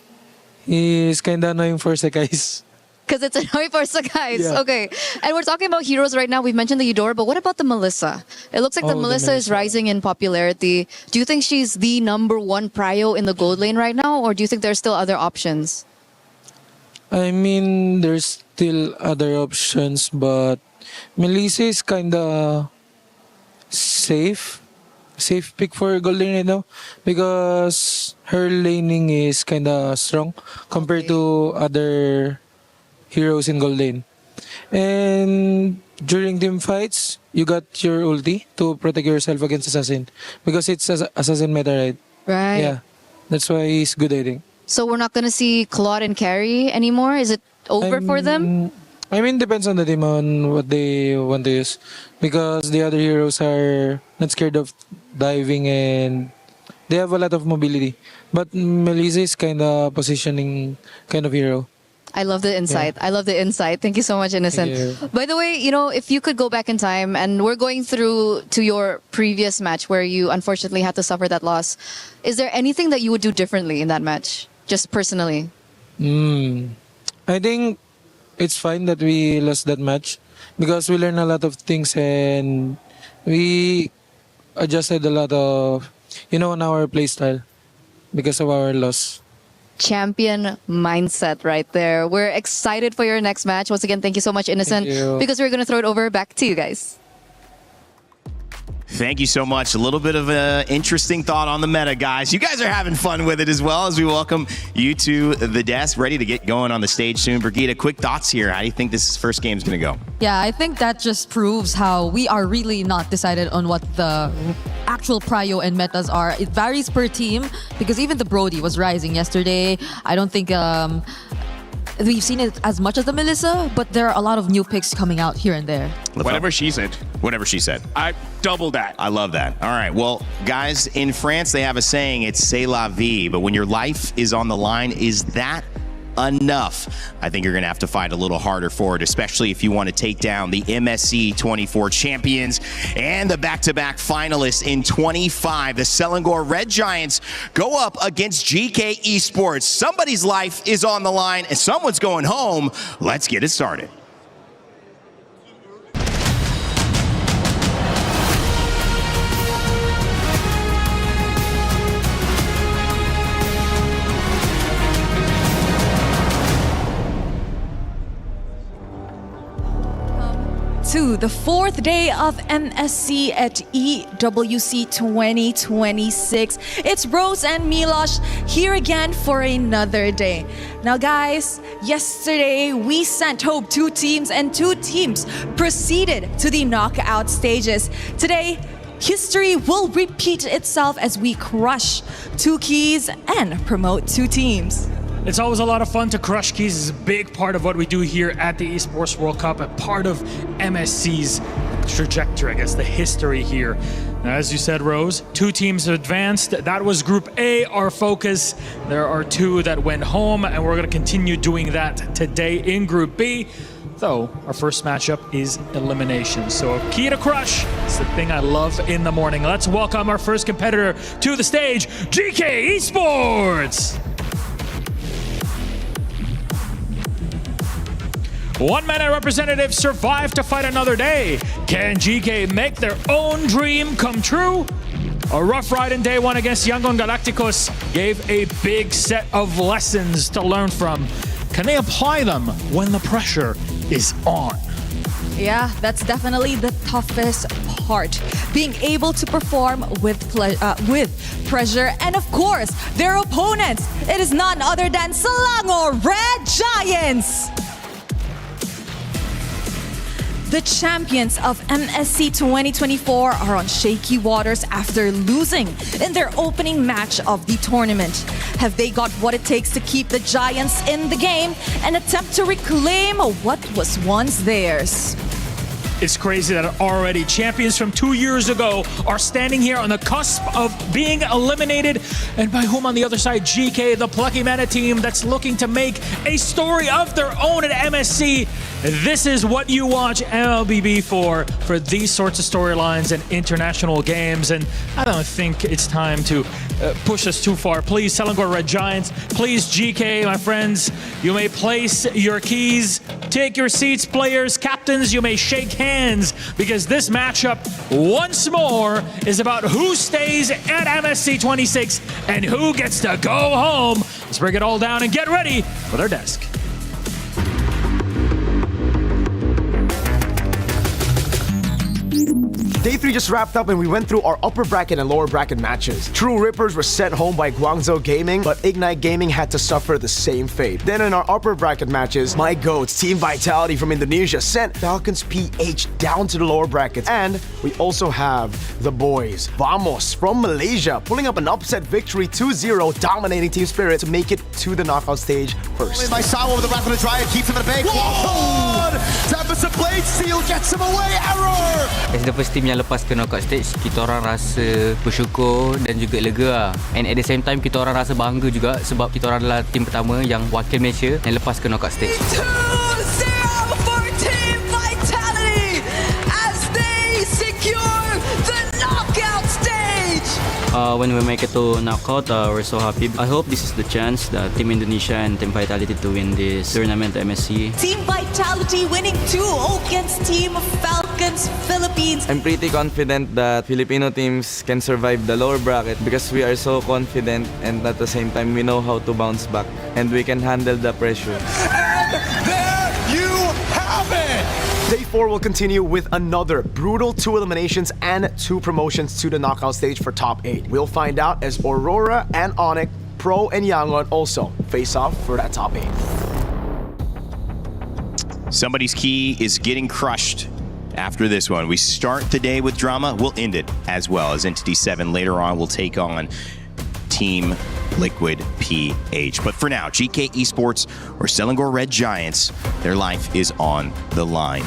he's kind of annoying for Sakai's. Because it's annoying for Sakai's. Yeah. Okay. And we're talking about heroes right now. We've mentioned the Eudora, but what about the Melissa? It looks like the Melissa is rising in popularity. Do you think she's the #1 prio in the gold lane right now, or do you think there's still other options? I mean, there's still other options, but Melissa is kind of safe pick for gold lane right now because her laning is kind of strong compared to other heroes in gold lane. And during team fights, you got your ulti to protect yourself against assassin because it's assassin meta, right? Right. Yeah, that's why he's good, I think. So we're not going to see Claude and Carry anymore? Is it over for them? I mean, depends on the team on what they want to use. Because the other heroes are not scared of diving and they have a lot of mobility. But Melissa is kind of positioning kind of hero. I love the insight. Yeah. I love the insight. Thank you so much, Innocent. By the way, if you could go back in time, and we're going through to your previous match where you unfortunately had to suffer that loss, is there anything that you would do differently in that match? Just personally? I think it's fine that we lost that match because we learned a lot of things and we adjusted a lot of, on our play style because of our loss. Champion mindset right there. We're excited for your next match. Once again, thank you so much, Innocent, because we're going to throw it over back to you guys. Thank you so much. A little bit of an interesting thought on the meta, guys. You guys are having fun with it as well as we welcome you to the desk, ready to get going on the stage soon. Brigitte, quick thoughts here. How do you think this first game is going to go? Yeah, I think that just proves how we are really not decided on what the actual prio and metas are. It varies per team because even the Brody was rising yesterday. I don't think we've seen it as much as the Melissa, but there are a lot of new picks coming out here and there. Whatever she said. Whatever she said. I double that. I love that. All right. Well, guys, in France, they have a saying, it's c'est la vie. But when your life is on the line, is that enough. I think you're going to have to fight a little harder for it, especially if you want to take down the MSC 24 champions and the back-to-back finalists in 25. The Selangor Red Giants go up against GK Esports. Somebody's life is on the line and someone's going home. Let's get it started. To the fourth day of MSC at EWC 2026. It's Rose and Milosh here again for another day. Now guys, yesterday we sent home 2 teams and 2 teams proceeded to the knockout stages. Today, history will repeat itself as we crush 2 keys and promote 2 teams. It's always a lot of fun to crush keys. It's a big part of what we do here at the Esports World Cup, a part of MSC's trajectory, I guess, the history here. Now, as you said, Rose, 2 teams advanced. That was Group A, our focus. There are 2 that went home, and we're going to continue doing that today in Group B. Though, our first matchup is elimination. So a key to crush. It's the thing I love in the morning. Let's welcome our first competitor to the stage, GK Esports! 1-minute representatives survive to fight another day. Can GK make their own dream come true? A rough ride in day 1 against Yangon Galacticos gave a big set of lessons to learn from. Can they apply them when the pressure is on? Yeah, that's definitely the toughest part. Being able to perform with pressure and of course, their opponents. It is none other than Selangor Red Giants. The champions of MSC 2024 are on shaky waters after losing in their opening match of the tournament. Have they got what it takes to keep the Giants in the game and attempt to reclaim what was once theirs? It's crazy that already champions from 2 years ago are standing here on the cusp of being eliminated. And by whom on the other side? GK, the Plucky Mana team that's looking to make a story of their own at MSC. This is what you watch MLBB for these sorts of storylines and international games. And I don't think it's time to push us too far. Please, Selangor Red Giants. Please, GK, my friends, you may place your keys. Take your seats, players, captains. You may shake hands because this matchup, once more, is about who stays at MSC 26 and who gets to go home. Let's break it all down and get ready for their desk. Day 3 just wrapped up and we went through our upper bracket and lower bracket matches. True Rippers were sent home by Guangzhou Gaming, but Ignite Gaming had to suffer the same fate. Then in our upper bracket matches, My Goats, Team Vitality from Indonesia sent Falcons PH down to the lower brackets. And we also have the boys, Vamos from Malaysia, pulling up an upset victory 2-0, dominating Team Spirit to make it to the knockout stage first. By Sawa with the wrap on the dryer, keeps him at the bank. Deficit Blade Steel gets him away, error! As the first team yang lepas ke knockout stage, kita orang rasa bersyukur dan juga lega lah. And at the same time, kita orang rasa bangga juga sebab kita orang adalah tim pertama yang wakil Malaysia yang lepas ke knockout stage. 2-0 for Team Vitality as they secure the knockout stage! When we make it to knockout, we're so happy. I hope this is the chance that Team Indonesia and Team Vitality to win this tournament at MSC. Team Vitality winning 2 against Team Falcons Philippines. I'm pretty confident that Filipino teams can survive the lower bracket because we are so confident and at the same time we know how to bounce back and we can handle the pressure. And there you have it! Day 4 will continue with another brutal 2 eliminations and 2 promotions to the knockout stage for top 8. We'll find out as Aurora and Onyx, Pro and Yangon also face off for that top 8. Somebody's key is getting crushed after this one. We start the day with drama. We'll end it as well as Entity 7 later on will take on Team Liquid PH. But for now, GK Esports or Selangor Red Giants, their life is on the line.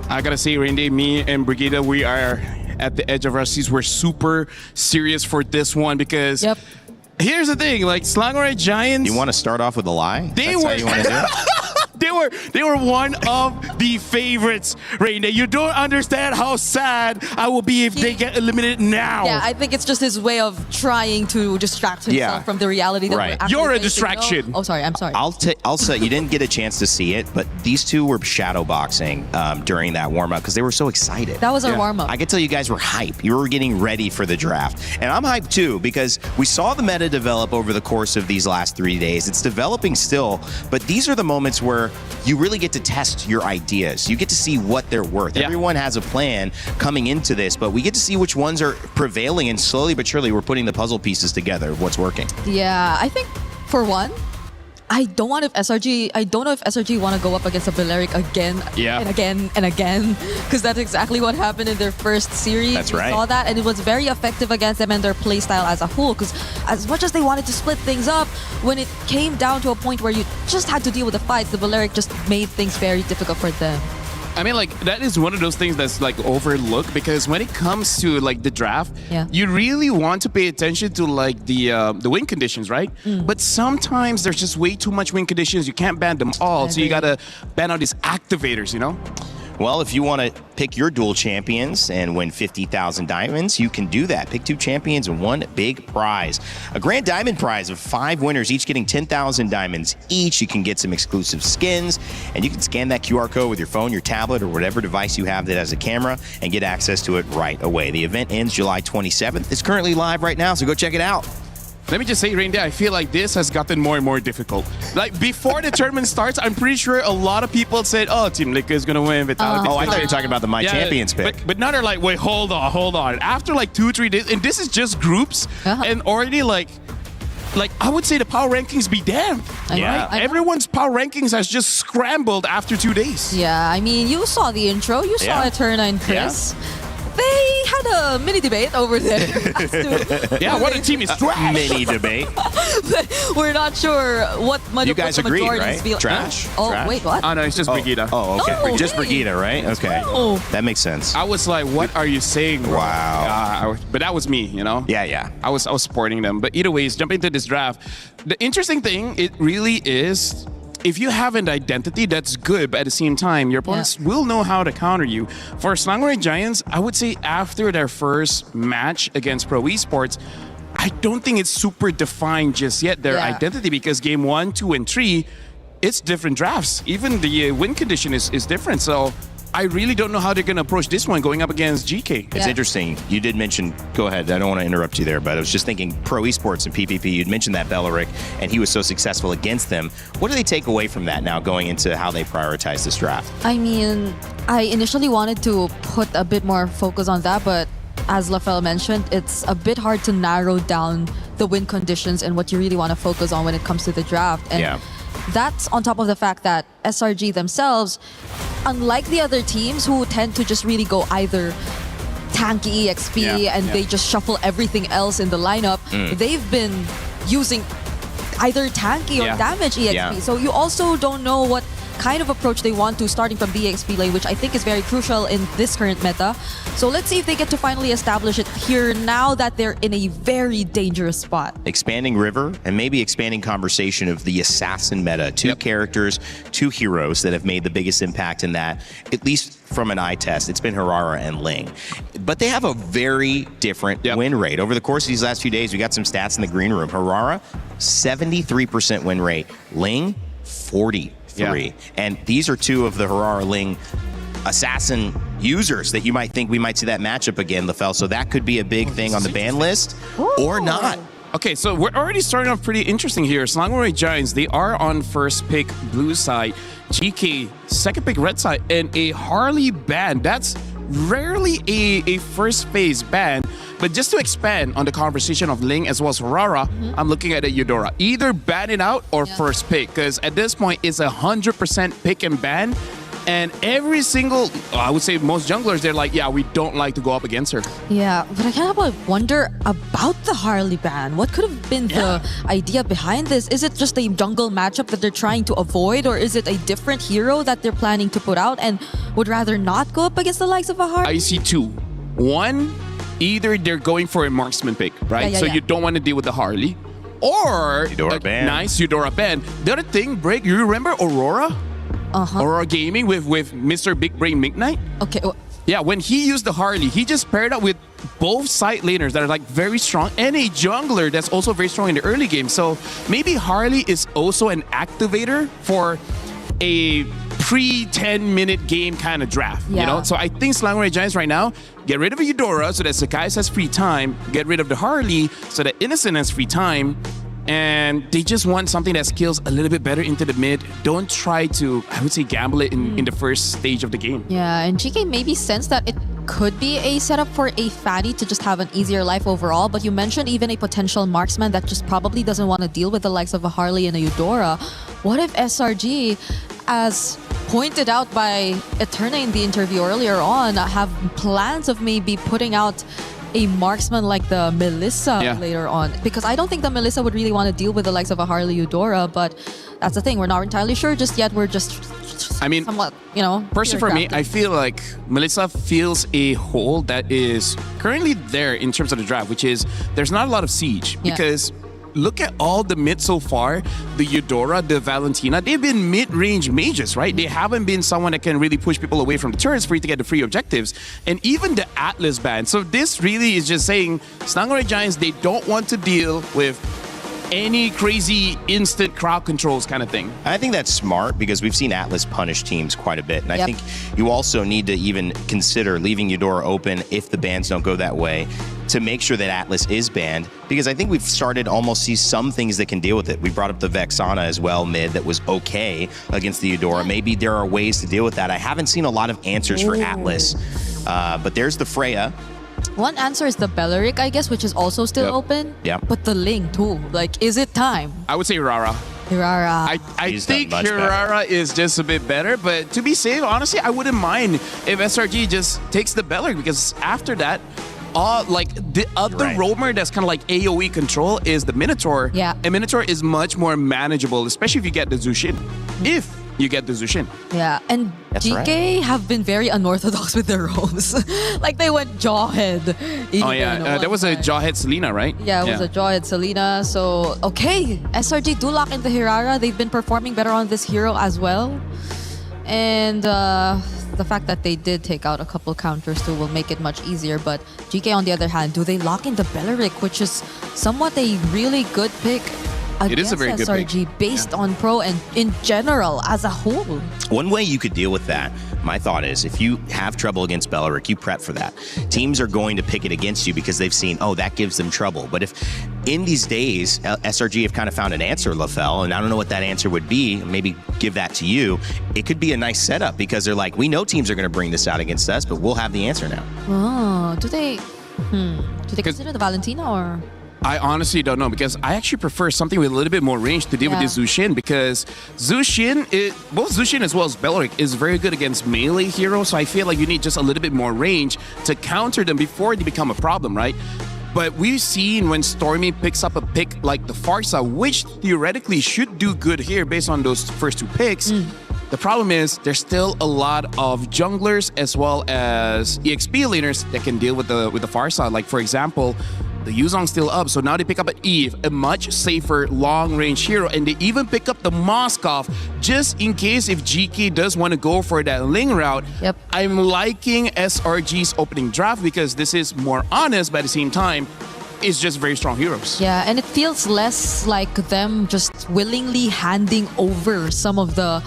I gotta say, Randy, me and Brigida, we are at the edge of our seats. We're super serious for this one because here's the thing, like Slangway Giants. You want to start off with a lie? They That's were. how you want to do it? They were one of the favorites, Raina. You don't understand how sad I will be if they get eliminated now. Yeah, I think it's just his way of trying to distract himself from the reality that we're actually You're a facing. distraction. Oh, sorry. I'm sorry. I'll say you didn't get a chance to see it, but these two were shadow boxing during that warm up because they were so excited. That was our warm up. I could tell you guys were hype. You were getting ready for the draft, and I'm hyped too because we saw the meta develop over the course of these last 3 days. It's developing still, but these are the moments where you really get to test your ideas. You get to see what they're worth. Everyone has a plan coming into this, but we get to see which ones are prevailing, and slowly but surely we're putting the puzzle pieces together of what's working. Yeah, I think for one, I don't know if SRG want to go up against a Balearic again and again and again, because that's exactly what happened in their first series. That's we right. saw that, and it was very effective against them and their playstyle as a whole, because as much as they wanted to split things up, when it came down to a point where you just had to deal with the fights, the Balearic just made things very difficult for them. I mean, like, that is one of those things that's like overlooked, because when it comes to like the draft, you really want to pay attention to like the win conditions, right? But sometimes there's just way too much win conditions. You can't ban them all, so you gotta ban out these activators, you know? Well, if you want to pick your dual champions and win 50,000 diamonds, you can do that. Pick 2 champions and 1 big prize. A grand diamond prize of 5 winners, each getting 10,000 diamonds each. You can get some exclusive skins, and you can scan that QR code with your phone, your tablet, or whatever device you have that has a camera and get access to it right away. The event ends July 27th. It's currently live right now, so go check it out. Let me just say, Rainda, I feel like this has gotten more and more difficult. Like, before the tournament starts, I'm pretty sure a lot of people said, oh, Team Liquid is going to win. Vitality. Oh, I thought you were talking about the My Champions pick. But now they're like, wait, hold on. After like 2-3 days, and this is just groups, and already like I would say the power rankings be damned. Yeah. Right? Everyone's power rankings has just scrambled after 2 days. Yeah, I mean, you saw the intro. You saw Eterna and Chris. They had a mini debate over there. Yeah, what a team is trash. Mini debate. We're not sure what You guys agreed, right? Feel. Trash? Oh, Trash? wait, what? Oh, no, it's just Brigida. Oh, okay. Oh, Just hey. Brigida, right? Okay. Oh. That makes sense. I was like, what are you saying, bro? Wow. But that was me, you know? Yeah. I was supporting them. But either ways, jumping into this draft, the interesting thing, it really is, if you have an identity, that's good, but at the same time, your opponents will know how to counter you. For Slangway Giants, I would say after their first match against Pro Esports, I don't think it's super defined just yet, their identity, because game 1, 2, and 3, it's different drafts. Even the win condition is different. So I really don't know how they're going to approach this one going up against GK. It's interesting. You did mention, go ahead, I don't want to interrupt you there, but I was just thinking Pro Esports and PPP, you'd mentioned that Belleric, and he was so successful against them. What do they take away from that now going into how they prioritize this draft? I mean, I initially wanted to put a bit more focus on that, but as Lafel mentioned, it's a bit hard to narrow down the win conditions and what you really want to focus on when it comes to the draft. And that's on top of the fact that SRG themselves, unlike the other teams who tend to just really go either tanky EXP and they just shuffle everything else in the lineup, they've been using either tanky or damage EXP. So you also don't know what kind of approach they want to starting from the EXP lane, which I think is very crucial in this current meta. So let's see if they get to finally establish it here now that they're in a very dangerous spot. Expanding River and maybe expanding conversation of the assassin meta. 2 characters, 2 heroes that have made the biggest impact in that, at least from an eye test. It's been Harara and Ling. But they have a very different win rate. Over the course of these last few days, we got some stats in the green room. Harara, 73% win rate. Ling, 43. And these are 2 of the Harara Ling assassin users that you might think we might see that matchup again, Lafel. So that could be a big thing on the ban list or not. Okay, so we're already starting off pretty interesting here. Slangway Giants, they are on first pick blue side, GK second pick red side, and a Harley ban. That's rarely a first phase ban. But just to expand on the conversation of Ling as well as Harara, I'm looking at a Eudora. Either ban it out or first pick, because at this point it's 100% pick and ban. And every single, I would say most junglers, they're like, yeah, we don't like to go up against her. Yeah, but I kind of wonder about the Harley ban. What could have been the idea behind this? Is it just a jungle matchup that they're trying to avoid, or is it a different hero that they're planning to put out and would rather not go up against the likes of a Harley? I see 2. One, either they're going for a marksman pick, right? So you don't want to deal with the Harley. or Eudora a ban. nice Eudora ban. The other thing, Break, you remember Aurora? Aurora Gaming with Mr. Big Brain Midnight? Okay. Yeah, when he used the Harley, he just paired up with both side laners that are like very strong and a jungler that's also very strong in the early game. So maybe Harley is also an activator for a pre-10-minute game kind of draft, you know? So I think Slangoray Giants right now, get rid of Eudora so that Sakai's has free time, get rid of the Harley so that Innocent has free time, and they just want something that skills a little bit better into the mid. Don't try to, I would say, gamble it in the first stage of the game. Yeah, and GK maybe sense that it could be a setup for a Fatty to just have an easier life overall, but you mentioned even a potential marksman that just probably doesn't want to deal with the likes of a Harley and a Eudora. What if SRG, as pointed out by Eterna in the interview earlier on, have plans of maybe putting out a marksman like the Melissa later on? Because I don't think the Melissa would really want to deal with the likes of a Harley Eudora, but that's the thing. We're not entirely sure just yet. We're just somewhat, personally for me, I feel like Melissa fills a hole that is currently there in terms of the draft, which is there's not a lot of siege because look at all the mid so far. The Eudora, the Valentina, they've been mid-range mages, right? They haven't been someone that can really push people away from the turrets for you to get the free objectives. And even the Atlas ban. So this really is just saying Slangoray Giants, they don't want to deal with any crazy instant crowd controls kind of thing. I think that's smart because we've seen Atlas punish teams quite a bit. And I think you also need to even consider leaving Eudora open if the bans don't go that way to make sure that Atlas is banned, because I think we've started to almost see some things that can deal with it. We brought up the Vexana as well mid that was okay against the Eudora. Maybe there are ways to deal with that. I haven't seen a lot of answers for Atlas, but there's the Freya. One answer is the Belleric, I guess, which is also still open. Yeah. But the Ling too. Like, is it time? I would say Hirara. Hirara. I think Hirara is just a bit better, but to be safe, honestly, I wouldn't mind if SRG just takes the Belleric, because after that, the other roamer that's kind of like AoE control is the Minotaur. Yeah. And Minotaur is much more manageable, especially if you get the Zushin. If you get the Zushin. Yeah, and GK have been very unorthodox with their roams. Like they went Jawhead. That was a Jawhead Selena, right? Yeah, it was a Jawhead Selena. So, okay, SRG do lock into Hirara. They've been performing better on this hero as well. And the fact that they did take out a couple counters too will make it much easier. But GK, on the other hand, do they lock in the Belleric, which is somewhat a really good pick It is a very good pick. SRG based on pro and in general as a whole. One way you could deal with that, my thought is, if you have trouble against Belleric, you prep for that. Teams are going to pick it against you because they've seen, oh, that gives them trouble. But if in these days, SRG have kind of found an answer, LaFell, and I don't know what that answer would be, maybe give that to you, it could be a nice setup because they're like, we know teams are going to bring this out against us, but we'll have the answer now. Oh, do they consider the Valentina or... I honestly don't know, because I actually prefer something with a little bit more range to deal with this Zushin, because Zushin, both Zushin as well as Belleric is very good against melee heroes, so I feel like you need just a little bit more range to counter them before they become a problem, right? But we've seen when Stormy picks up a pick like the Farsa, which theoretically should do good here based on those first two picks. The problem is there's still a lot of junglers as well as EXP laners that can deal with the Farsa. Like, for example, the Yuzong's still up, so now they pick up an Eve, a much safer long-range hero, and they even pick up the Moskov just in case if GK does want to go for that Ling route. Yep. I'm liking SRG's opening draft because this is more honest, but at the same time, it's just very strong heroes. Yeah, and it feels less like them just willingly handing over some of the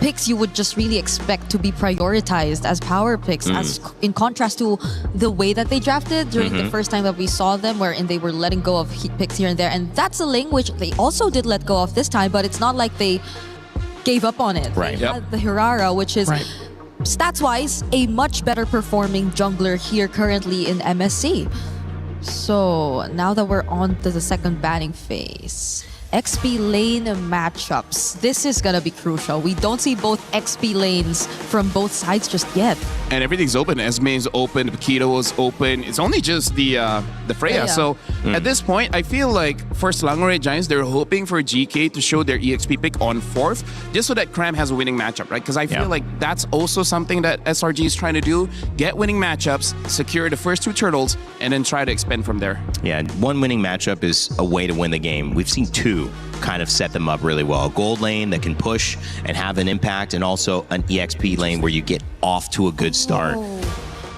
picks you would just really expect to be prioritized as power picks, as in contrast to the way that they drafted during the first time that we saw them, wherein they were letting go of heat picks here and there. And that's a Ling which they also did let go of this time, but it's not like they gave up on it. Right. They had the Hirara, which is stats-wise a much better performing jungler here currently in MSC. So now that we're on to the second banning phase, XP lane matchups. This is gonna be crucial. We don't see both XP lanes from both sides just yet. And everything's open. Esme's open, Paquito is open. It's only just the Freya. So at this point, I feel like for Selangor Giants, they're hoping for GK to show their EXP pick on 4th, just so that Cram has a winning matchup, right? Because I feel like that's also something that SRG is trying to do. Get winning matchups, secure the first 2 turtles, and then try to expand from there. Yeah, one winning matchup is a way to win the game. We've seen 2 kind of set them up really well. A gold lane that can push and have an impact, and also an EXP lane where you get off to a good start.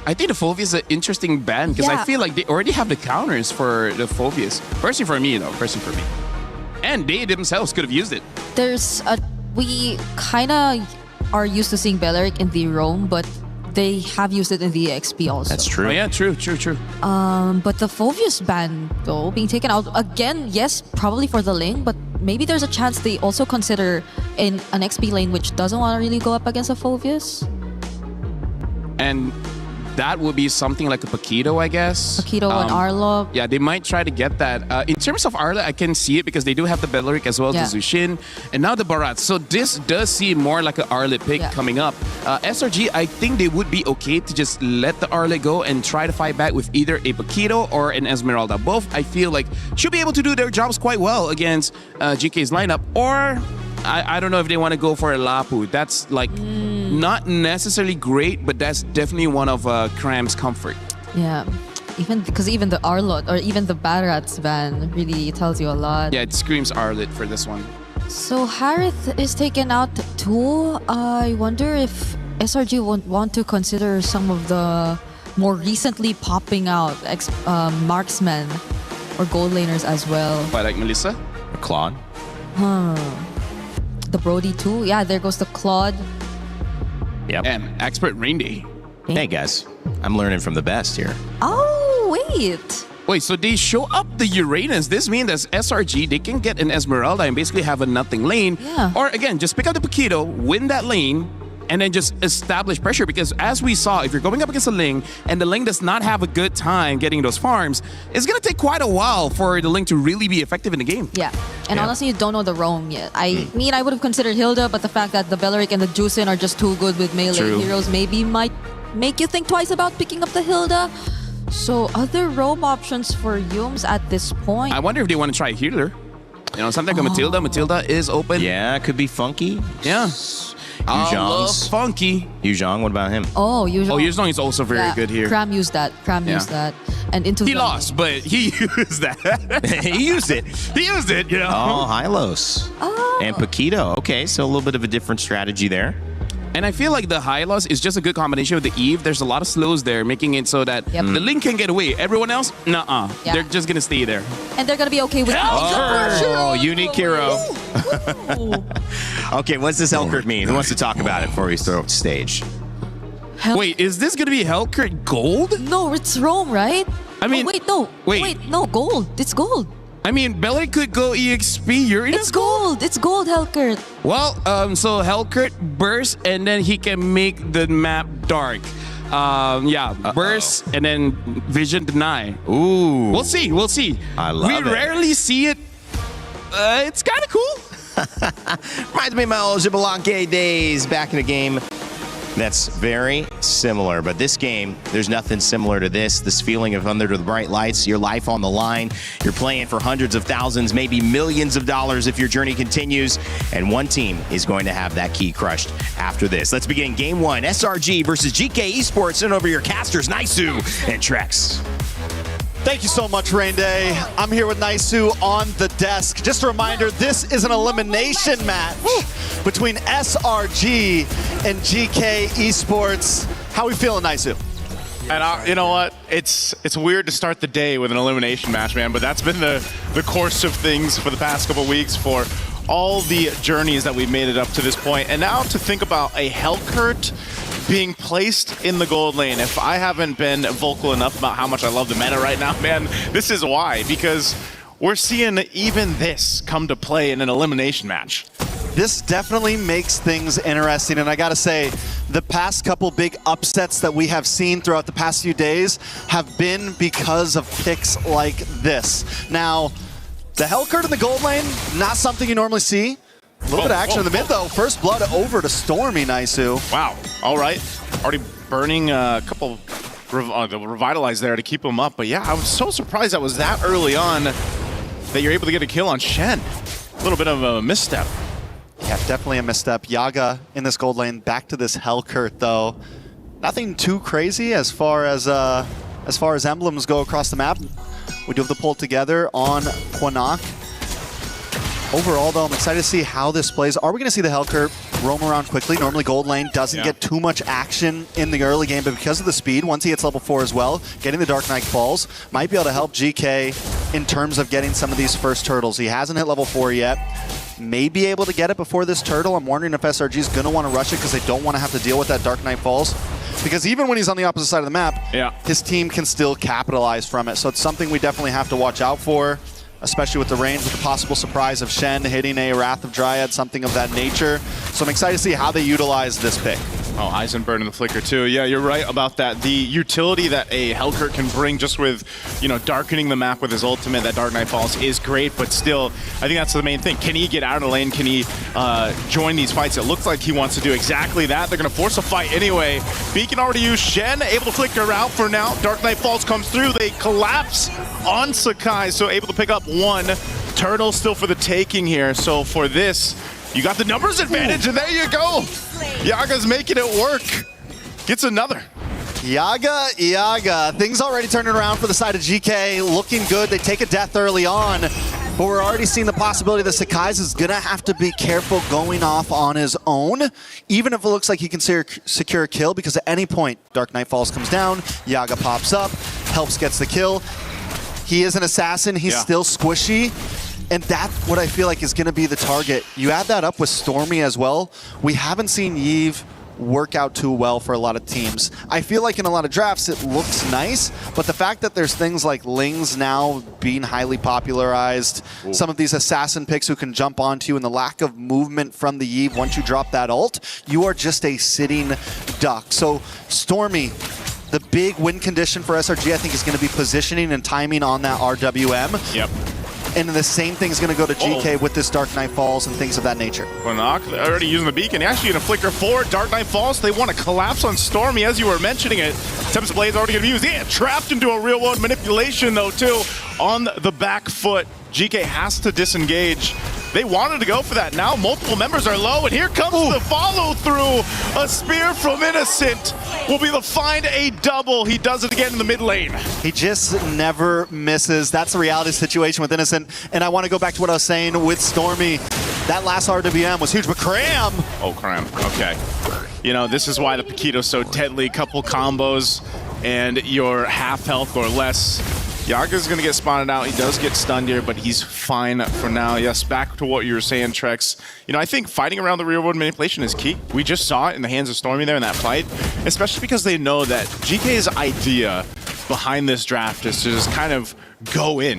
I think the Phobius is an interesting ban because I feel like they already have the counters for the Phobius. Personally for me, though. Personally for me. And they themselves could have used it. We kind of are used to seeing Belleric in the roam, but they have used it in the XP also. That's true. Oh, yeah, true. But the Phobius ban, though, being taken out, again, yes, probably for the lane, but maybe there's a chance they also consider in an XP lane which doesn't want to really go up against a Phobius. And that would be something like a Paquito, I guess. Paquito and Arlo. Yeah, they might try to get that. In terms of Arlo, I can see it because they do have the Belleric as well as the Zushin. And now the Barat. So this does seem more like an Arlo pick coming up. SRG, I think they would be okay to just let the Arlo go and try to fight back with either a Paquito or an Esmeralda. Both, I feel like, should be able to do their jobs quite well against GK's lineup. Or I don't know if they want to go for a Lapu. That's like not necessarily great, but that's definitely one of Cram's comfort. Yeah, because even the Arlot or even the Barat's ban really tells you a lot. Yeah, it screams Arlet for this one. So Harith is taken out too. I wonder if SRG won't want to consider some of the more recently popping out marksmen or gold laners as well. Like Melissa? Or Claude? The Brody too. Yeah, there goes the Claude. Yep. And expert Rain Day. Hey guys, I'm learning from the best here. Oh, wait. Wait, so they show up the Uranus. This means that SRG, they can get an Esmeralda and basically have a nothing lane. Yeah. Or again, just pick up the Paquito, win that lane, and then just establish pressure. Because as we saw, if you're going up against a Ling and the Ling does not have a good time getting those farms, it's going to take quite a while for the Ling to really be effective in the game. Yeah. And honestly, you don't know the roam yet. I mean, I would have considered Hilda, but the fact that the Belleric and the Juicin are just too good with melee heroes maybe might make you think twice about picking up the Hilda. So other roam options for Yums at this point. I wonder if they want to try a healer. You know, something like Matilda. Matilda is open. Yeah, it could be Funky. Yeah. I love Funky. Yuzhong, what about him? Oh, Yuzhong. Oh, Yuzhong is also very good here. Cram used that. Used that. And into he lost, but he used that. He used it. He used it, you know. Oh, Hylos. Oh. And Paquito. Okay, so a little bit of a different strategy there. And I feel like the Hylos is just a good combination with the Eve. There's a lot of slows there, making it so that the Link can get away. Everyone else, nuh-uh. Yeah. They're just going to stay there. And they're going to be okay with unique hero. Okay, what's this Hellkurt mean? Who wants to talk about it before we throw it to stage? Wait, is this going to be Hellkurt Gold? No, it's Rome, right? I mean... Wait, no, gold. It's gold. I mean, Belly could go EXP Uranus. It's gold. It's gold, Hellkurt. Well, so Hellkurt burst, and then he can make the map dark. Burst, and then Vision Deny. Ooh. We'll see. I love it. We rarely see it. It's kind of cool. Reminds me of my old Xbalanque days back in the game. That's very similar, but this game, there's nothing similar to this feeling of under the bright lights, your life on the line. You're playing for hundreds of thousands, maybe millions of dollars if your journey continues, and one team is going to have that key crushed after this. Let's begin game one, SRG versus GK Esports, and over your casters, Naisu and Trex. Thank you so much, Rain Day. I'm here with Naisu on the desk. Just a reminder, this is an elimination match between SRG and GK Esports. How are we feeling, Naisu? And you know what? It's weird to start the day with an elimination match, man, but that's been the course of things for the past couple weeks for all the journeys that we've made it up to this point. And now to think about a Hellkurt being placed in the gold lane. If I haven't been vocal enough about how much I love the meta right now, man, this is why. Because we're seeing even this come to play in an elimination match. This definitely makes things interesting, and I gotta say, the past couple big upsets that we have seen throughout the past few days have been because of picks like this. Now, The Hellcurt in the gold lane, not something you normally see. A little bit of action in the mid, though. First blood over to Stormy, Naisu. Wow. All right. Already burning a couple revitalize there to keep him up. But yeah, I was so surprised that was that early on that you're able to get a kill on Shen. A little bit of a misstep. Yeah, definitely a misstep. Yaga in this gold lane. Back to this Hellcurt, though. Nothing too crazy as far as emblems go across the map. We do have the pull together on Quanok. Overall, though, I'm excited to see how this plays. Are we going to see the Hellcurt roam around quickly? Normally, gold lane doesn't get too much action in the early game, but because of the speed, once he hits level 4 as well, getting the Dark Knight Falls might be able to help GK in terms of getting some of these first turtles. He hasn't hit level 4 yet. May be able to get it before this turtle. I'm wondering if SRG is going to want to rush it because they don't want to have to deal with that Dark Knight Falls. Because even when he's on the opposite side of the map, his team can still capitalize from it. So it's something we definitely have to watch out for, especially with the range, with the possible surprise of Shen hitting a Wrath of Dryad, something of that nature. So I'm excited to see how they utilize this pick. Oh, Eisenburn in the flicker too. Yeah, you're right about that. The utility that a Hellcurt can bring just with, you know, darkening the map with his ultimate, that Dark Knight Falls, is great, but still, I think that's the main thing. Can he get out of the lane? Can he join these fights? It looks like he wants to do exactly that. They're going to force a fight anyway. Beacon already used Shen, able to flicker out for now. Dark Knight Falls comes through. They collapse on Sakai, so able to pick up one. Turtle still for the taking here. So for this, you got the numbers advantage, and there you go. Yaga's making it work. Gets another. Yaga. Things already turning around for the side of GK. Looking good. They take a death early on. But we're already seeing the possibility that Sakai's is going to have to be careful going off on his own, even if it looks like he can secure a kill, because at any point, Dark Knight Falls comes down, Yaga pops up, helps gets the kill. He is an assassin. He's still squishy. And that's what I feel like is going to be the target. You add that up with Stormy as well. We haven't seen Yve work out too well for a lot of teams. I feel like in a lot of drafts it looks nice, but the fact that there's things like Lings now being highly popularized, some of these assassin picks who can jump onto you, and the lack of movement from the Yve once you drop that ult, you are just a sitting duck. So Stormy, the big win condition for SRG, I think, is going to be positioning and timing on that RWM. Yep. And the same thing is going to go to GK with this Dark Knight Falls and things of that nature. Quanok already using the beacon. Actually going to flicker forward. Dark Knight Falls. They want to collapse on Stormy, as you were mentioning it. Tempest Blade's already going to be used. Yeah, trapped into a real-world manipulation, though, too. On the back foot, GK has to disengage. They wanted to go for that. Now multiple members are low, and here comes the follow-through. A spear from Innocent will be the find a double. He does it again in the mid lane. He just never misses. That's the reality situation with Innocent. And I want to go back to what I was saying with Stormy. That last RWM was huge, but Cram. Oh, Cram. Okay. You know, this is why the Paquito's so deadly. Couple combos, and you're half health or less. Yaga's going to get spotted out. He does get stunned here, but he's fine for now. Yes, back to what you were saying, Trex. You know, I think fighting around the real-world manipulation is key. We just saw it in the hands of Stormy there in that fight, especially because they know that GK's idea behind this draft is to just kind of go in,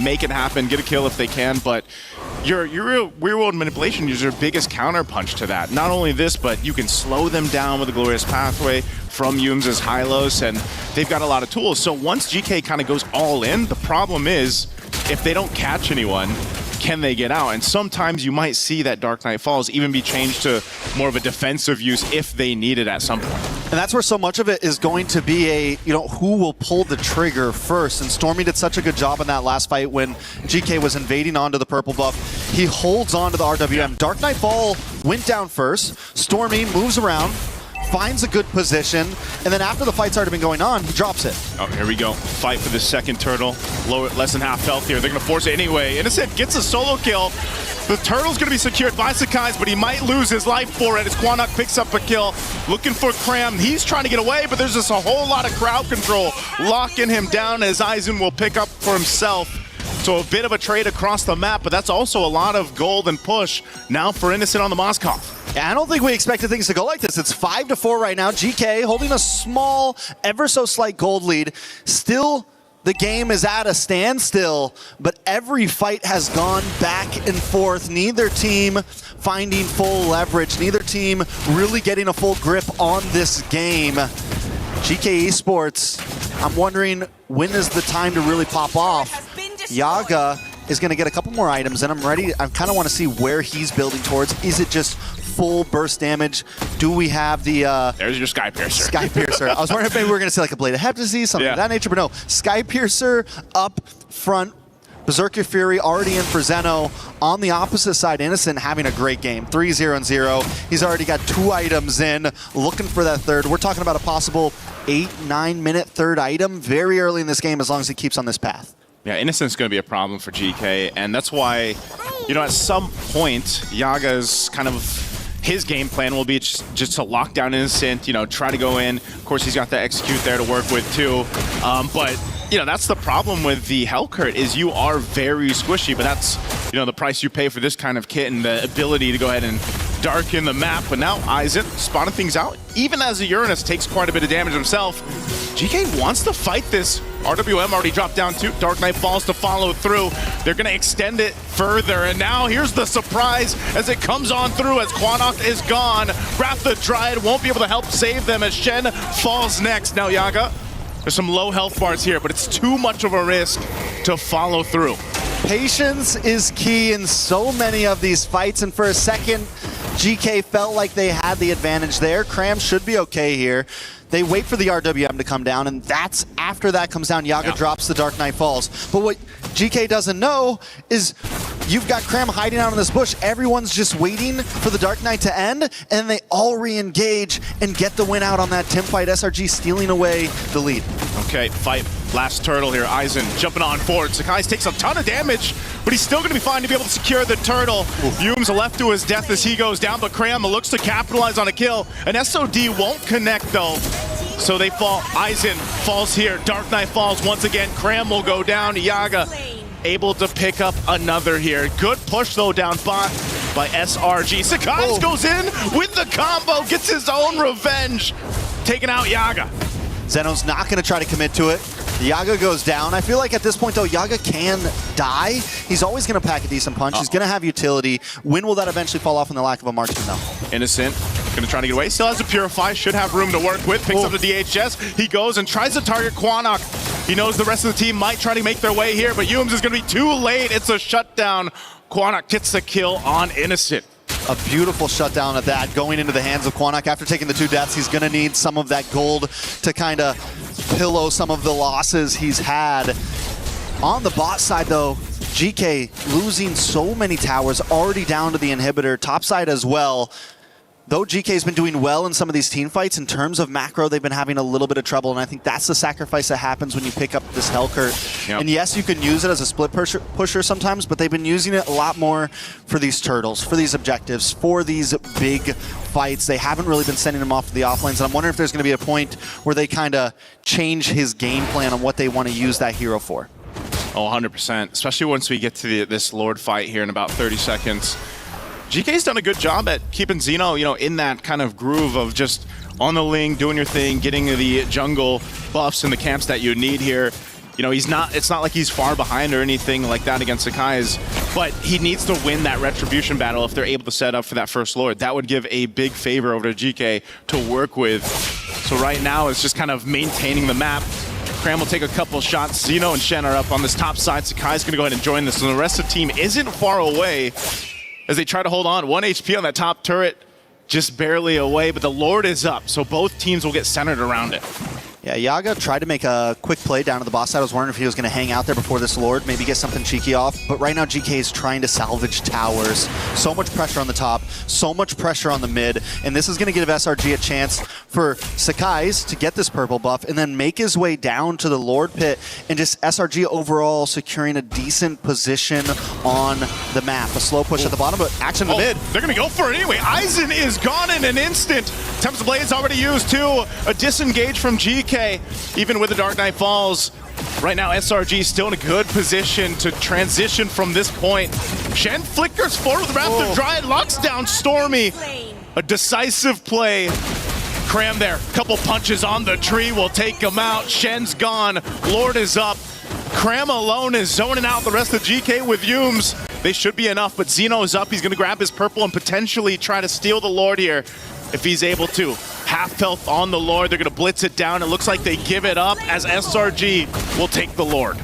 make it happen, get a kill if they can, but your real-world manipulation is your biggest counterpunch to that. Not only this, but you can slow them down with a glorious pathway from Yum's Hylos, and they've got a lot of tools. So once GK kind of goes all in, the problem is if they don't catch anyone, can they get out? And sometimes you might see that Dark Knight Falls even be changed to more of a defensive use if they need it at some point. And that's where so much of it is going to be who will pull the trigger first. And Stormy did such a good job in that last fight when GK was invading onto the purple buff. He holds on to the RWM. Dark Knight Fall went down first. Stormy moves around, finds a good position, and then after the fight's already been going on, he drops it. Oh, here we go. Fight for the second turtle. Less than half health here. They're going to force it anyway. Innocent gets a solo kill. The turtle's going to be secured by Sakai's, but he might lose his life for it as Quanok picks up a kill. Looking for Cram. He's trying to get away, but there's just a whole lot of crowd control locking him down as Aizen will pick up for himself. So a bit of a trade across the map, but that's also a lot of gold and push now for Innocent on the Moskov. Yeah, I don't think we expected things to go like this. It's 5-4 right now. GK holding a small, ever so slight gold lead. Still, the game is at a standstill, but every fight has gone back and forth. Neither team finding full leverage. Neither team really getting a full grip on this game. GK Esports, I'm wondering when is the time to really pop off? Yaga is going to get a couple more items, and I kind of want to see where he's building towards. Is it just full burst damage? Do we have the... There's your Sky Piercer. Sky Piercer. I was wondering if maybe we were going to see like a Blade of Hep disease, something of that nature, but no. Sky Piercer up front. Berserker Fury already in for Zeno. On the opposite side, Innocent having a great game. 3-0 and 0. He's already got 2 items in, looking for that third. We're talking about a possible 8-9 minute third item very early in this game as long as he keeps on this path. Yeah, Innocent's going to be a problem for GK, and that's why, you know, at some point, Yaga's kind of his game plan will be just to lock down Innocent, you know, try to go in. Of course, he's got the execute there to work with too, but you know, that's the problem with the Hellcurt is you are very squishy, but that's, you know, the price you pay for this kind of kit and the ability to go ahead and darken the map. But now Aizen spotting things out. Even as a Uranus takes quite a bit of damage himself, GK wants to fight this. RWM already dropped down too. Dark Knight falls to follow through. They're going to extend it further. And now here's the surprise as it comes on through as Quanok is gone. Wrath the Dryad won't be able to help save them as Shen falls next. Now Yaga, there's some low health bars here, but it's too much of a risk to follow through. Patience is key in so many of these fights, and for a second, GK felt like they had the advantage there. Cram should be okay here. They wait for the RWM to come down, and that's after that comes down, Yaga drops the Dark Knight Falls. But what GK doesn't know is you've got Cram hiding out in this bush. Everyone's just waiting for the Dark Knight to end, and they all re-engage and get the win out on that Tim fight. SRG stealing away the lead. Okay, fight. Last turtle here. Aizen jumping on forward. Sakai takes a ton of damage, but he's still going to be fine to be able to secure the turtle. Yume's left to his death as he goes down, but Cram looks to capitalize on a kill. An SOD won't connect though, so they fall. Aizen falls here. Dark Knight falls once again. Cram will go down. Yaga able to pick up another here. Good push though down bot by SRG. Sakai goes in with the combo, gets his own revenge, taking out Yaga. Zeno's not going to try to commit to it. Yaga goes down. I feel like at this point, though, Yaga can die. He's always going to pack a decent punch. He's going to have utility. When will that eventually fall off in the lack of a marksman, though? Innocent going to try to get away. Still has a Purify. Should have room to work with. Picks up the DHS. He goes and tries to target Quanok. He knows the rest of the team might try to make their way here, but Yumes is going to be too late. It's a shutdown. Quanok gets the kill on Innocent. A beautiful shutdown at that, going into the hands of Quanok. After taking the 2 deaths, he's going to need some of that gold to kind of pillow some of the losses he's had. On the bot side, though, GK losing so many towers, already down to the inhibitor, top side as well. Though GK's been doing well in some of these team fights, in terms of macro, they've been having a little bit of trouble, and I think that's the sacrifice that happens when you pick up this Hellcurt. And yes, you can use it as a split pusher sometimes, but they've been using it a lot more for these turtles, for these objectives, for these big fights. They haven't really been sending him off to the offlanes, and I'm wondering if there's going to be a point where they kind of change his game plan on what they want to use that hero for. Oh, 100%, especially once we get to this Lord fight here in about 30 seconds. GK's done a good job at keeping Xeno, you know, in that kind of groove of just on the ling, doing your thing, getting the jungle buffs and the camps that you need here. You know, it's not like he's far behind or anything like that against Sakai's, but he needs to win that retribution battle if they're able to set up for that first Lord. That would give a big favor over to GK to work with. So right now it's just kind of maintaining the map. Cram will take a couple shots. Xeno and Shen are up on this top side. Sakai's going to go ahead and join this, and the rest of the team isn't far away as they try to hold on. 1 HP on that top turret, just barely away, but the Lord is up, so both teams will get centered around it. Yeah, Yaga tried to make a quick play down to the boss side. I was wondering if he was going to hang out there before this Lord, maybe get something cheeky off. But right now, GK is trying to salvage towers. So much pressure on the top, so much pressure on the mid. And this is going to give SRG a chance for Sakai's to get this purple buff and then make his way down to the Lord pit. And just SRG overall securing a decent position on the map. A slow push at the bottom, but action in the mid. They're going to go for it anyway. Aizen is gone in an instant. Tempest Blade's already used too. A disengage from GK. Even with the Dark Knight Falls, right now SRG is still in a good position to transition from this point. Shen flickers forward with Wrath the Dryad, locks down Stormy. A decisive play. Cram there, couple punches on the tree will take him out. Shen's gone, Lord is up. Cram alone is zoning out the rest of GK with Yumes. They should be enough, but Xeno is up. He's gonna grab his purple and potentially try to steal the Lord here if he's able to. Half health on the Lord. They're going to blitz it down. It looks like they give it up as SRG will take the Lord.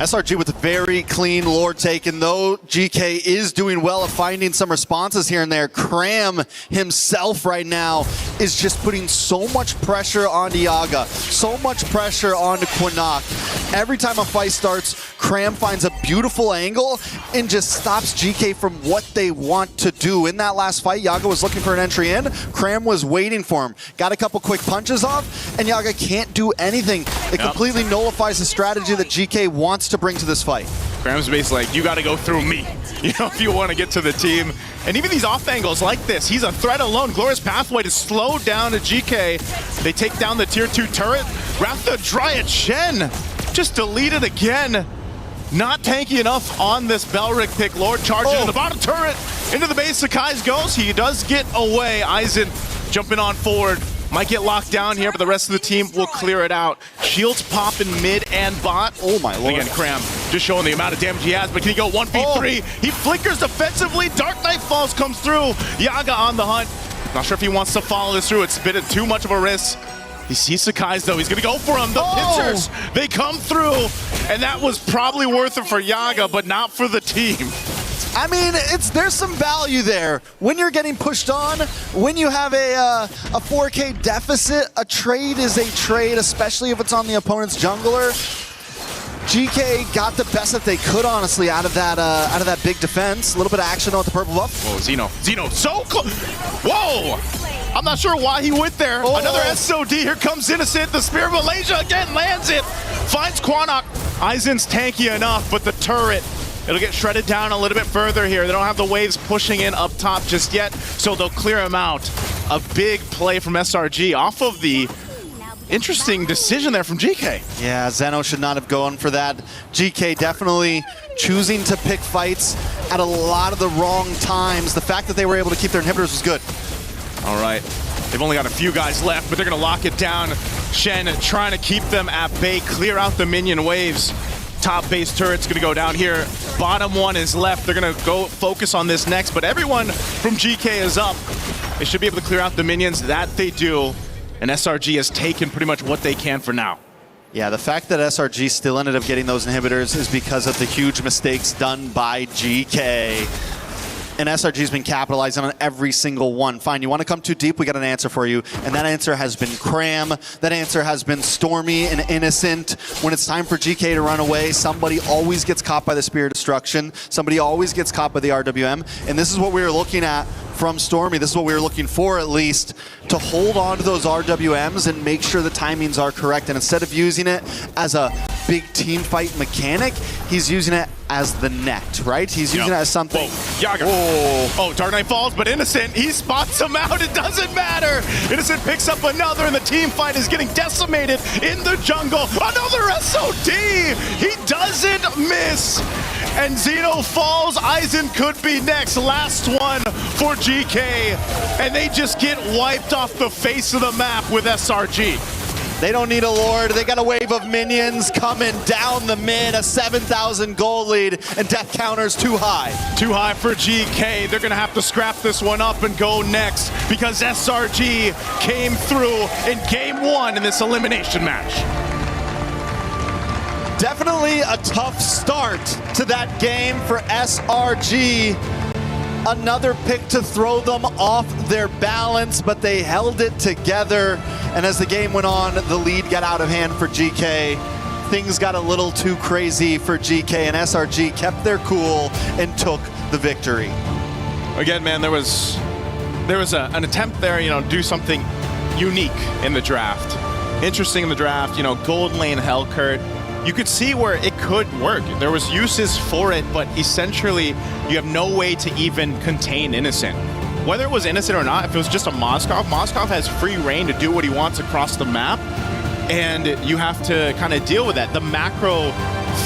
SRG with a very clean lore taken, though GK is doing well at finding some responses here and there. Cram himself right now is just putting so much pressure onto Yaga, so much pressure onto Quinnock. Every time a fight starts, Cram finds a beautiful angle and just stops GK from what they want to do. In that last fight, Yaga was looking for an entry in. Cram was waiting for him. Got a couple quick punches off, and Yaga can't do anything. It completely nullifies the strategy that GK wants to bring to this fight. Cram's basically like, you got to go through me, if you want to get to the team. And even these off angles like this, he's a threat alone. Glorious pathway to slow down to GK. They take down the tier 2 turret. Ratha Dryad Shen just deleted again. Not tanky enough on this Belric pick. Lord charges in the bottom turret. Into the base, Sakai's goes. He does get away. Aizen jumping on forward. Might get locked down here, but the rest of the team will clear it out. Shields pop in mid and bot. Oh my lord. Again, Cram just showing the amount of damage he has, but can he go 1v3? He flickers defensively. Dark Knight Falls comes through. Yaga on the hunt. Not sure if he wants to follow this through. It's a bit too much of a risk. He sees Sakai's though. He's gonna go for him. The pitchers, they come through. And that was probably worth it for Yaga, but not for the team. I mean, there's some value there. When you're getting pushed on, when you have a 4K deficit, a trade is a trade, especially if it's on the opponent's jungler. GK got the best that they could, honestly, out of that big defense. A little bit of action with the purple buff. Whoa, Zeno so close. Whoa! I'm not sure why he went there. Another SOD. Here comes Innocent. The Spear of Malaysia again lands it. Finds Quinnock. Aizen's tanky enough, but the turret, it'll get shredded down a little bit further here. They don't have the waves pushing in up top just yet, so they'll clear him out. A big play from SRG off of the interesting decision there from GK. Yeah, Zeno should not have gone for that. GK definitely choosing to pick fights at a lot of the wrong times. The fact that they were able to keep their inhibitors was good. All right, they've only got a few guys left, but they're gonna lock it down. Shen trying to keep them at bay, clear out the minion waves. Top base turret's gonna go down here. Bottom one is left. They're gonna go focus on this next, but everyone from GK is up. They should be able to clear out the minions. That they do, and SRG has taken pretty much what they can for now. Yeah, the fact that SRG still ended up getting those inhibitors is because of the huge mistakes done by GK. And SRG's been capitalizing on every single one. Fine, you want to come too deep? We got an answer for you. And that answer has been Cram. That answer has been Stormy and Innocent. When it's time for GK to run away, somebody always gets caught by the Spear of Destruction. Somebody always gets caught by the RWM. And this is what we were looking at from Stormy. This is what we were looking for, at least, to hold on to those RWMs and make sure the timings are correct. And instead of using it as a big team fight mechanic, he's using it as the net, right? He's using it as something. Yaga. Oh, Dark Knight Falls, but Innocent, he spots him out. It doesn't matter. Innocent picks up another, and the team fight is getting decimated in the jungle. Another SOD. He doesn't miss. And Zeno falls. Aizen could be next. Last one for GK. And they just get wiped off the face of the map with SRG. They don't need a Lord. They got a wave of minions coming down the mid, a 7,000 gold lead, and death counter's too high. Too high for GK. They're going to have to scrap this one up and go next because SRG came through in game 1 in this elimination match. Definitely a tough start to that game for SRG. Another pick to throw them off their balance, but they held it together. And as the game went on, the lead got out of hand for GK. Things got a little too crazy for GK, and SRG kept their cool and took the victory. Again, man, there was an attempt there, do something unique in the draft. Interesting in the draft, gold lane Hellcurt. You could see where it could work. There was uses for it, but essentially you have no way to even contain Innocent. Whether it was Innocent or not, if it was just a Moskov has free reign to do what he wants across the map, and you have to kind of deal with that. The macro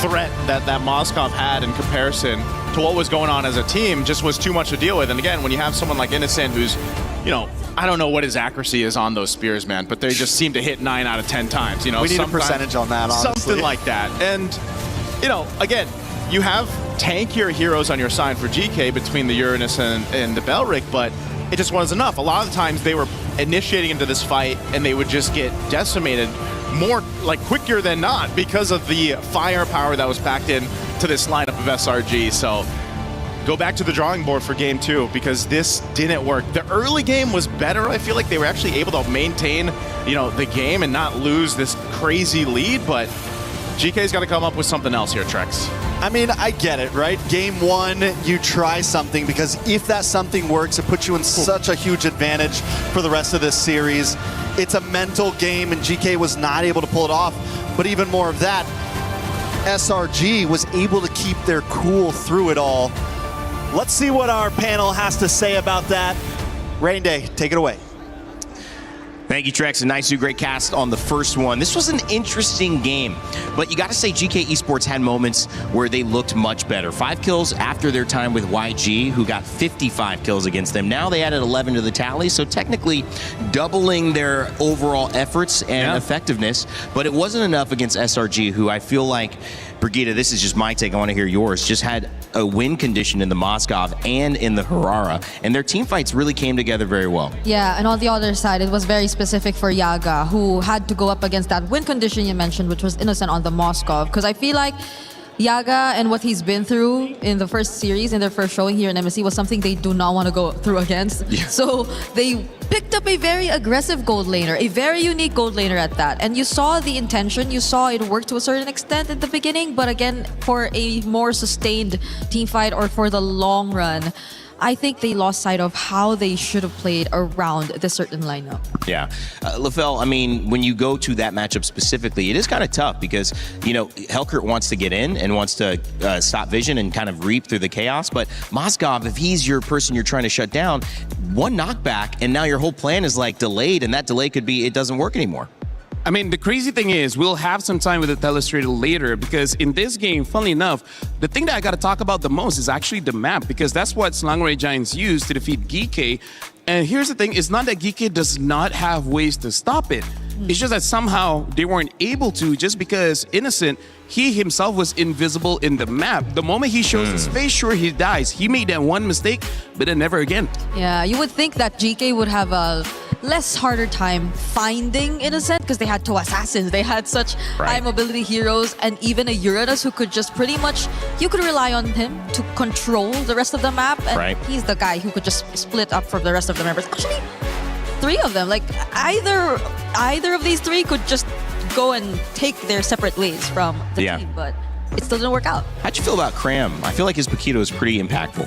threat that Moskov had in comparison to what was going on as a team just was too much to deal with. And again, when you have someone like Innocent who's, I don't know what his accuracy is on those spears, man, but they just seem to hit 9 out of 10 times. We need a percentage on that, honestly. Something like that. And, again, you have tankier heroes on your side for GK between the Uranus and the Belric, but it just wasn't enough. A lot of the times they were initiating into this fight and they would just get decimated more like quicker than not because of the firepower that was packed in to this lineup of SRG. So go back to the drawing board for game 2 because this didn't work. The early game was better. I feel like they were actually able to maintain, the game and not lose this crazy lead, but GK's got to come up with something else here, Trex. I mean, I get it, right? Game 1, you try something because if that something works, it puts you in such a huge advantage for the rest of this series. It's a mental game, and GK was not able to pull it off. But even more of that, SRG was able to keep their cool through it all. Let's see what our panel has to say about that. Rain Day, take it away. Thank you, Trex, and nice, great cast on the first one. This was an interesting game, but you got to say GK Esports had moments where they looked much better. 5 kills after their time with YG, who got 55 kills against them. Now they added 11 to the tally, so technically doubling their overall efforts and effectiveness, but it wasn't enough against SRG, who I feel like, Brigitte, this is just my take, I want to hear yours, just had a win condition in the Moskov and in the Harara, and their team fights really came together very well. Yeah, and on the other side, it was very specific for Yaga, who had to go up against that win condition you mentioned, which was Innocent on the Moskov, because I feel like Yaga and what he's been through in the first series, in their first showing here in MSC, was something they do not want to go through against. Yeah. So they picked up a very aggressive gold laner, a very unique gold laner at that. And you saw the intention, you saw it work to a certain extent at the beginning, but again, for a more sustained team fight or for the long run, I think they lost sight of how they should have played around this certain lineup. Yeah. LaFell, I mean, when you go to that matchup specifically, it is kind of tough because, Helkert wants to get in and wants to stop Vision and kind of reap through the chaos. But Moskov, if he's your person you're trying to shut down, one knockback and now your whole plan is like delayed, and that delay could be it doesn't work anymore. I mean, the crazy thing is we'll have some time with the Telestrator later because in this game, funnily enough, the thing that I got to talk about the most is actually the map because that's what Selangor Giants used to defeat GK. And here's the thing, it's not that GK does not have ways to stop it. It's just that somehow they weren't able to just because Innocent, he himself was invisible in the map. The moment he shows his face, sure, he dies. He made that one mistake, but then never again. Yeah, you would think that GK would have a less harder time finding Innocent because they had 2 assassins. They had such high mobility heroes and even a Uranus who could just pretty much, you could rely on him to control the rest of the map. And he's the guy who could just split up from the rest of the members. Actually, 3 of them, like either of these 3 could just go and take their separate ways from the team, but it still didn't work out. How'd you feel about Cram? I feel like his Paquito is pretty impactful.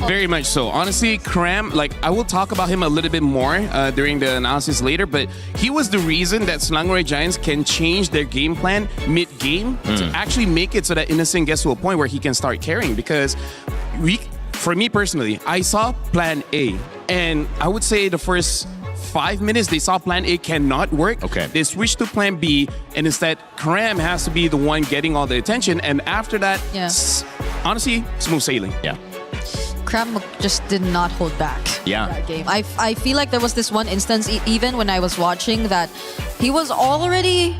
Very much so. Honestly, Cram, I will talk about him a little bit more during the analysis later, but he was the reason that Selangor Giants can change their game plan mid-game to actually make it so that Innocent gets to a point where he can start carrying because for me personally, I saw plan A, and I would say the first 5 minutes, they saw plan A cannot work. Okay. They switched to plan B, and instead, Cram has to be the one getting all the attention, and after that, honestly, smooth sailing. Yeah. Cram just did not hold back that game. I feel like there was this one instance, even when I was watching, that he was already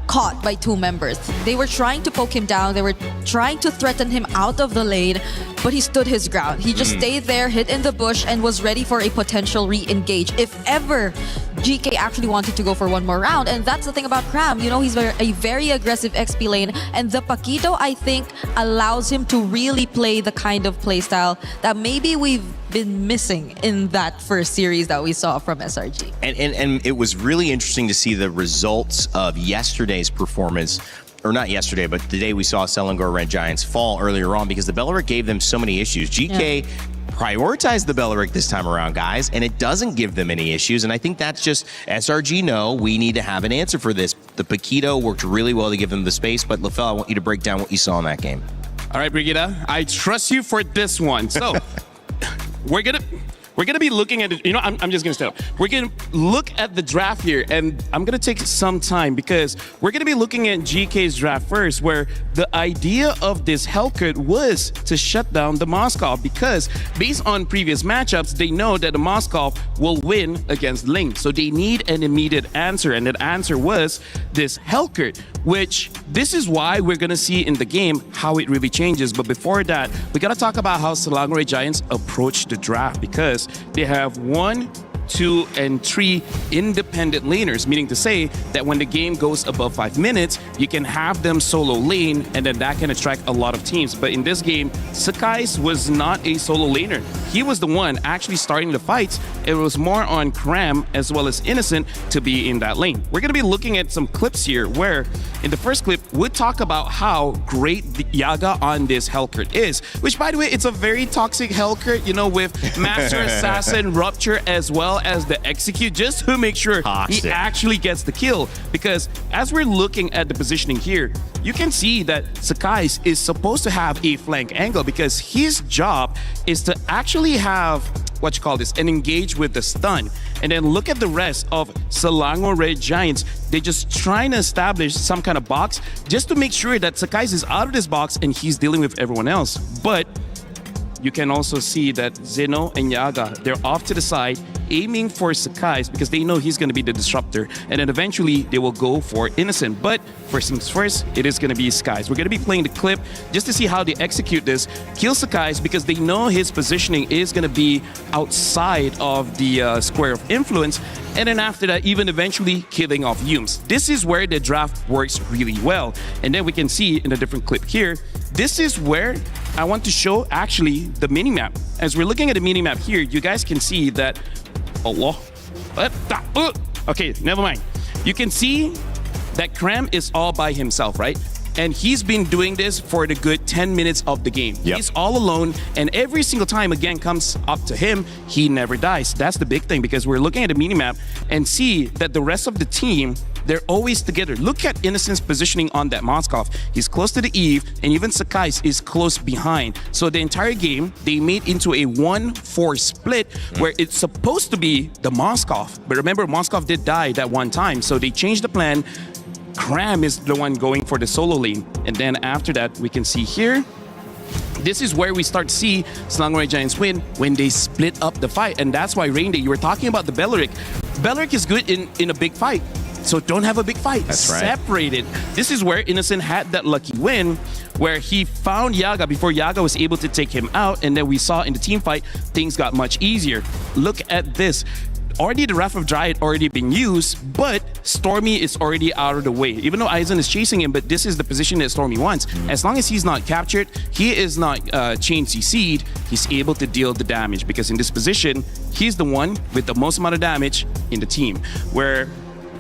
caught by 2 members. They were trying to poke him down. They were trying to threaten him out of the lane, but he stood his ground. He just stayed there, hid in the bush, and was ready for a potential re-engage if ever GK actually wanted to go for one more round. And that's the thing about Cram. He's a very aggressive XP lane, and the Paquito, I think, allows him to really play the kind of playstyle that maybe we've been missing in that first series that we saw from SRG. And it was really interesting to see the results of yesterday's performance, or not yesterday, but the day we saw Selangor Red Giants fall earlier on because the Beleric gave them so many issues. GK prioritized the Beleric this time around, guys, and it doesn't give them any issues. And I think that's just SRG know we need to have an answer for this. The Paquito worked really well to give them the space, but LaFell, I want you to break down what you saw in that game. All right, Brigitte, I trust you for this one. So we're gonna be looking at it. I'm just gonna stop. We're gonna look at the draft here, and I'm gonna take some time because we're gonna be looking at GK's draft first, where the idea of this Helkert was to shut down the Moskov because based on previous matchups, they know that the Moskov will win against Ling. So they need an immediate answer, and that answer was this Helkert, which this is why we're gonna see in the game how it really changes. But before that, we gotta talk about how Selangor Giants approach the draft because they have 1, 2, and 3 independent laners, meaning to say that when the game goes above 5 minutes, you can have them solo lane, and then that can attract a lot of teams. But in this game, Sakai's was not a solo laner. He was the one actually starting the fights. It was more on Cram as well as Innocent to be in that lane. We're going to be looking at some clips here where in the first clip, we'll talk about how great the Yaga on this Hellcurt is, which by the way, it's a very toxic Hellcurt, you know, with Master Assassin, Rupture, as well as the Execute, just to make sure he actually gets the kill. Because as we're looking at the positioning here, you can see that Sakai's is supposed to have a flank angle because his job is to actually have and engage with the stun. And then look at the rest of Selangor Red Giants. They're just trying to establish some kind of box just to make sure that Sakai's is out of this box and he's dealing with everyone else. But you can also see that Zeno and Yaga, they're off to the side, aiming for Sakai's because they know he's going to be the disruptor. And then eventually, they will go for Innocent. But first things first, it is going to be Sakai's. We're going to be playing the clip just to see how they execute this. Kill Sakai's because they know his positioning is going to be outside of the square of influence. And then after that, even eventually killing off Yumes. This is where the draft works really well. And then we can see in a different clip here, this is where I want to show actually the minimap. As we're looking at the minimap here, you guys can see that okay, never mind. You can see that Cram is all by himself, right? And he's been doing this for the good 10 minutes of the game. Yep. He's all alone, and every single time again comes up to him, he never dies. That's the big thing because we're looking at the minimap and see that the rest of the team, they're always together. Look at Innocent's positioning on that Moskov. He's close to the Eve, and even Sakai's is close behind. So the entire game, they made into a 1-4 split where it's supposed to be the Moskov. But remember, Moskov did die that one time, so they changed the plan. Cram is the one going for the solo lane. And then after that, we can see here, this is where we start to see Selangor Red Giants win when they split up the fight. And that's why, Rain Day, you were talking about the Belleric. Belleric is good in a big fight. So don't have a big fight. That's right. Separate it. This is where Innocent had that lucky win where he found Yaga before Yaga was able to take him out. And then we saw in the team fight, things got much easier. Look at this. Already the Wrath of Dryad already been used, but Stormy is already out of the way. Even though Aizen is chasing him, but this is the position that Stormy wants. As long as he's not captured, he is not chain CC'd, he's able to deal the damage because in this position, he's the one with the most amount of damage in the team. Where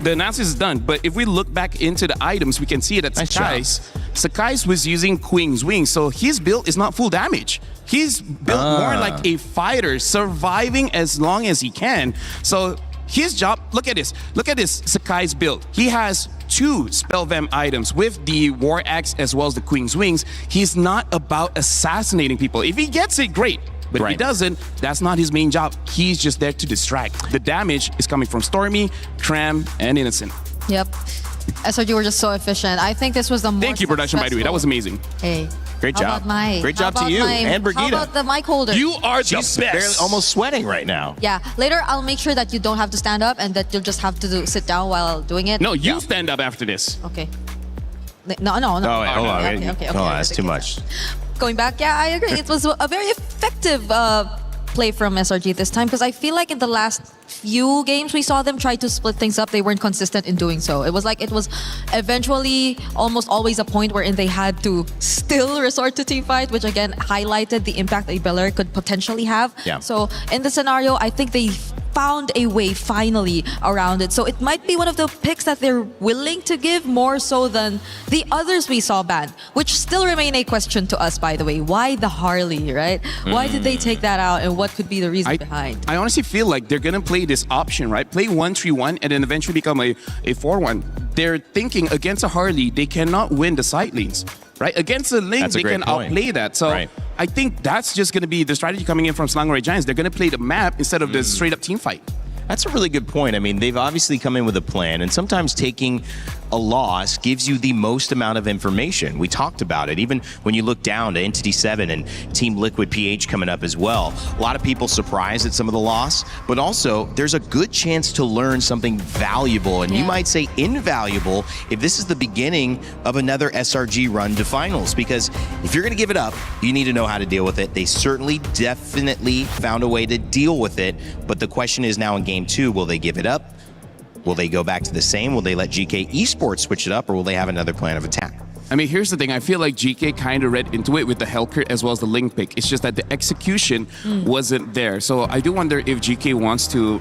the analysis is done, but if we look back into the items, we can see that Sakai's was using Queen's Wings, so his build is not full damage. He's built more like a fighter, surviving as long as he can. So his job, look at this Sakai's build. He has 2 Spell Vamp items with the War Axe as well as the Queen's Wings. He's not about assassinating people. If he gets it, great. But if he doesn't, that's not his main job. He's just there to distract. The damage is coming from Stormy, Cram, and Innocent. Yep. SRG were just so efficient. I think this was the most Thank you, production, by the way. That was amazing. Hey. Great How job. about Mike? Great job to you and Brigida. How about the mic holder? You are the She's best. barely almost sweating right now. Yeah. Later, I'll make sure that you don't have to stand up and that you'll just have to sit down while doing it. No, you stand up after this. Okay. No. Oh, wait, hold on. Okay, Hold on, that's too much. Going back, yeah, I agree. It was a very effective play from SRG this time because I feel like in the last few games we saw them try to split things up. They weren't consistent in doing so. It was eventually almost always a point wherein they had to still resort to team fight, which again highlighted the impact a Belleric could potentially have. Yeah. So in the scenario, I think they found a way finally around it. So it might be one of the picks that they're willing to give more so than the others we saw banned, which still remain a question to us, by the way. Why the Harley, right? Why did they take that out and what could be the reason behind? I honestly feel like they're going to play this option, right? Play 1-3-1 and then eventually become a 4-1. They're thinking against a Harley, they cannot win the side lanes. Right? Against a lane, they can outplay that. So I think that's just going to be the strategy coming in from Selangor Red Giants. They're going to play the map instead of the straight up team fight. That's a really good point. I mean, they've obviously come in with a plan, and sometimes taking a loss gives you the most amount of information. We talked about it. Even when you look down to Entity 7 and Team Liquid PH coming up as well, a lot of people surprised at some of the loss, but also there's a good chance to learn something valuable, and you might say invaluable, if this is the beginning of another SRG run to finals. Because if you're going to give it up, you need to know how to deal with it. They certainly definitely found a way to deal with it, but the question is now in Game 2, will they give it up? Will they go back to the same? Will they let GK Esports switch it up, or will they have another plan of attack? I mean, here's the thing. I feel like GK kind of read into it with the Hellcurt as well as the Link pick. It's just that the execution wasn't there. So I do wonder if GK wants to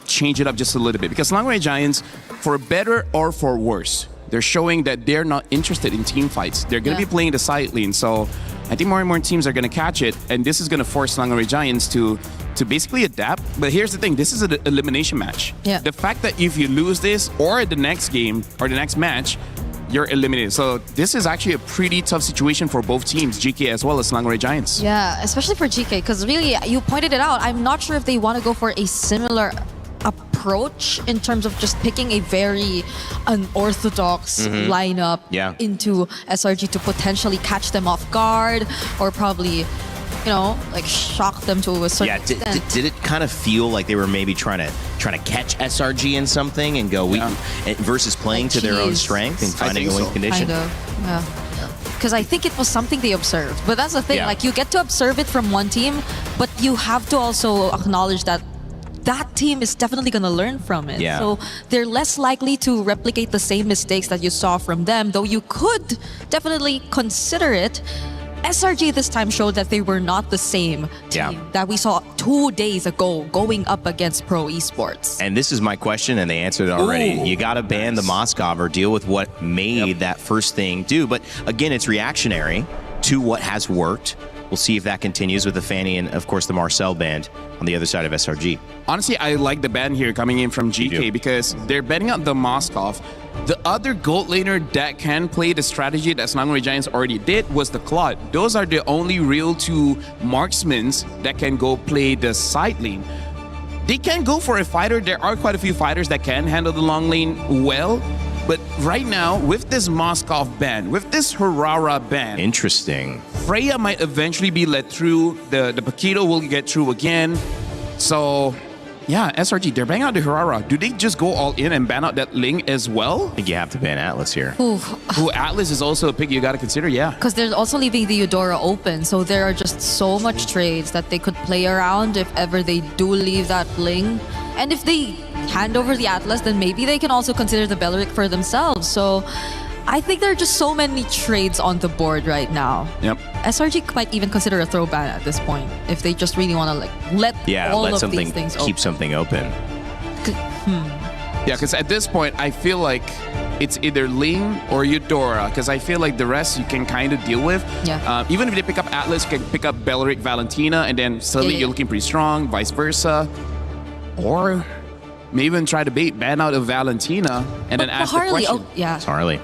change it up just a little bit. Because Langway Giants, for better or for worse, they're showing that they're not interested in team fights. They're going to be playing the side lane. So I think more and more teams are going to catch it. And this is going to force Langway Giants to basically adapt. But here's the thing. This is an elimination match. Yeah. The fact that if you lose this or the next game or the next match, you're eliminated. So this is actually a pretty tough situation for both teams, GK as well as Langway Giants. Yeah, especially for GK, because really, you pointed it out. I'm not sure if they want to go for a similar approach in terms of just picking a very unorthodox lineup into SRG to potentially catch them off guard, or probably, you know, like shock them to a certain extent. Did it kind of feel like they were maybe trying to catch SRG in something and go versus playing to their own strength and finding a win condition? Kind of, yeah. Because I think it was something they observed. But that's the thing, like you get to observe it from one team, but you have to also acknowledge that that team is definitely going to learn from it. Yeah. So they're less likely to replicate the same mistakes that you saw from them, though you could definitely consider it. SRG this time showed that they were not the same team that we saw 2 days ago going up against Pro Esports. And this is my question, and they answered it already. You got to ban the Moskov or deal with what made that first thing do. But again, it's reactionary to what has worked. We'll see if that continues with the Fanny and, of course, the Marcel band on the other side of SRG. Honestly, I like the ban here coming in from GK because they're betting out the Moskov. The other gold laner that can play the strategy that Langway Giants already did was the Claude. Those are the only real two marksmen that can go play the side lane. They can go for a fighter. There are quite a few fighters that can handle the long lane well. But right now, with this Moskov ban, with this Harara ban... Interesting. Freya might eventually be let through. The Paquito will get through again. So, yeah, SRG, they're banning out the Harara. Do they just go all in and ban out that Ling as well? I think you have to ban Atlas here. Who Atlas is also a pick you got to consider, yeah. Because they're also leaving the Eudora open, so there are just so much trades that they could play around if ever they do leave that Ling. And if they hand over the Atlas, then maybe they can also consider the Beleric for themselves. So I think there are just so many trades on the board right now. Yep. SRG might even consider a throw ban at this point if they just really want to like let all of these things keep open. something open. Yeah, because at this point, I feel like it's either Ling or Eudora, because I feel like the rest you can kind of deal with. Yeah. Even if they pick up Atlas, you can pick up Beleric, Valentina, and then suddenly you're looking pretty strong, vice versa. Or maybe even try to ban out of Valentina and then ask Harley, the question. It's Harley.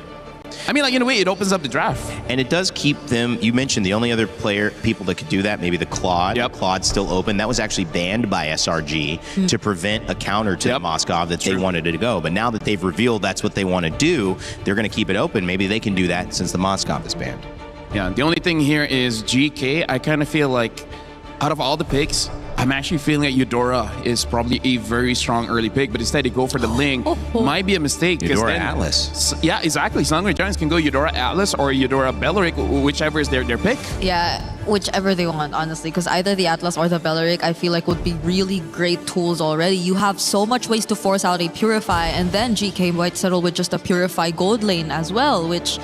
I mean, like, in a way, it opens up the draft. And it does keep them, you mentioned the only other people that could do that, maybe the Claude. Yep. Claude's still open. That was actually banned by SRG to prevent a counter to Moskov that they wanted to go. But now that they've revealed that's what they want to do, they're going to keep it open. Maybe they can do that since the Moskov is banned. Yeah, the only thing here is GK. I kind of feel like out of all the picks, I'm actually feeling that Eudora is probably a very strong early pick, but instead they go for the Ling. Might be a mistake. Eudora then, Atlas. Yeah, exactly. Langway Giants can go Eudora Atlas or Eudora Beleric, whichever is their pick. Yeah, whichever they want, honestly, because either the Atlas or the Beleric, I feel like would be really great tools already. You have so much ways to force out a Purify, and then GK might settle with just a Purify gold lane as well, which...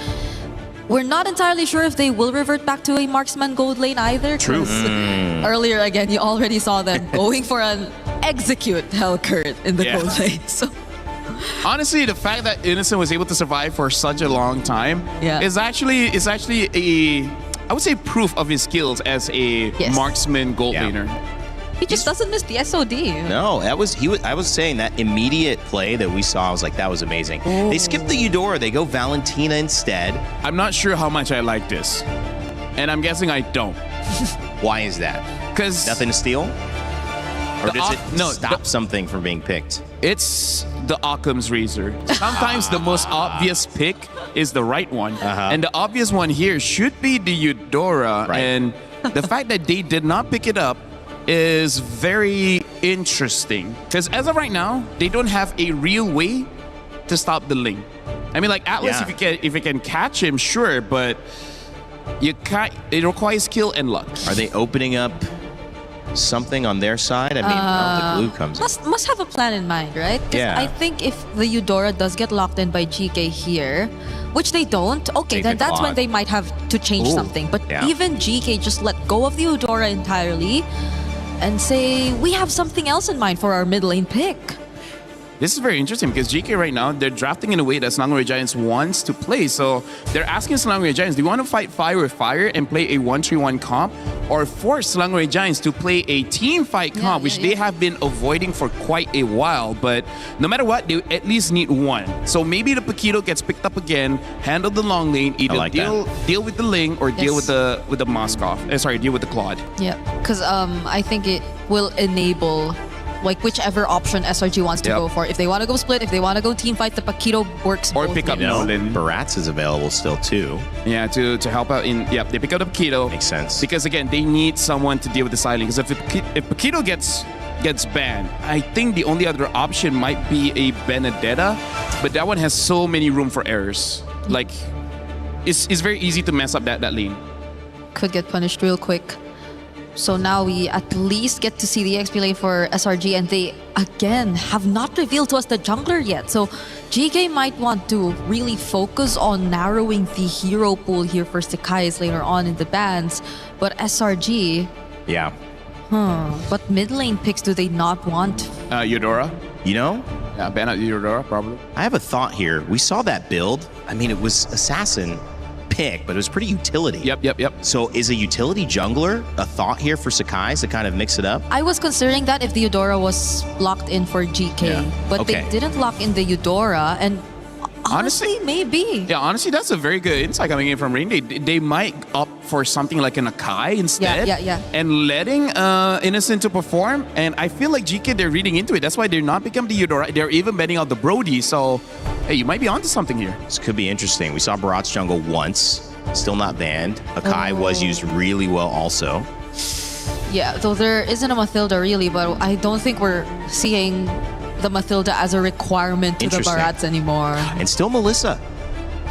We're not entirely sure if they will revert back to a marksman gold lane either. True. Earlier, again, you already saw them going for an execute Hellcurt in the gold lane. So. Honestly, the fact that Innocent was able to survive for such a long time is actually a, I would say, proof of his skills as a marksman gold laner. He just doesn't miss the SOD. No, I was saying that immediate play that we saw, I was like, that was amazing. They skipped the Eudora. They go Valentina instead. I'm not sure how much I like this. And I'm guessing I don't. Why is that? Because nothing to steal? Or does it stop something from being picked? It's the Occam's razor. Sometimes the most obvious pick is the right one. And the obvious one here should be the Eudora. And the fact that they did not pick it up is very interesting. Because as of right now, they don't have a real way to stop the Ling. I mean, like Atlas, if you can catch him, sure, but you can't. It requires skill and luck. Are they opening up something on their side? I mean, how the glue comes in. Must have a plan in mind, right? 'Cause Yeah. I think if the Eudora does get locked in by GK here, which they don't, okay, Take then the that's when clock. they might have to change something. But even GK just let go of the Eudora entirely and say, we have something else in mind for our mid lane pick. This is very interesting because GK right now, they're drafting in a way that Selangor Giants wants to play. So they're asking Selangor Giants, do you want to fight fire with fire and play a 1-3-1 comp? Or force Selangor Giants to play a team fight comp, which they have been avoiding for quite a while. But no matter what, they at least need one. So maybe the Paquito gets picked up again, handle the long lane, either deal with the Ling or deal with the Moskov. Deal with the Claude. Yeah, because I think it will enable whichever option SRG wants to go for. If they want to go split, if they want to go team fight, the Paquito works. Or pick up Nolan. Barats is available still too. Yeah, to help out in. They pick up the Paquito. Makes sense. Because again, they need someone to deal with the silent. Because if Paquito gets banned, I think the only other option might be a Benedetta, but that one has so many room for errors. Like, it's very easy to mess up that lane. Could get punished real quick. So now we at least get to see the XP lane for SRG, and they again have not revealed to us the jungler yet. So GK might want to really focus on narrowing the hero pool here for Sakai's later on in the bans. But SRG, what mid lane picks do they not want? Eudora. You know? Yeah, ban out Eudora probably. I have a thought here. We saw that build. I mean, it was Assassin pick, but it was pretty utility. Yep. So is a utility jungler a thought here for Sakai to kind of mix it up? I was considering that if the Eudora was locked in for GK, but they didn't lock in the Eudora, and honestly, maybe. Yeah, honestly, that's a very good insight coming in from Rain. They might opt for something like an Akai instead. Yeah. And letting Innocent to perform. And I feel like GK, they're reading into it. That's why they're not becoming the Eudora. They're even betting out the Brody. So, hey, you might be onto something here. This could be interesting. We saw Barat's jungle once, still not banned. Akai was used really well also. Yeah, though there isn't a Mathilda really, but I don't think we're seeing the Mathilda as a requirement to the Barats anymore. And still Melissa.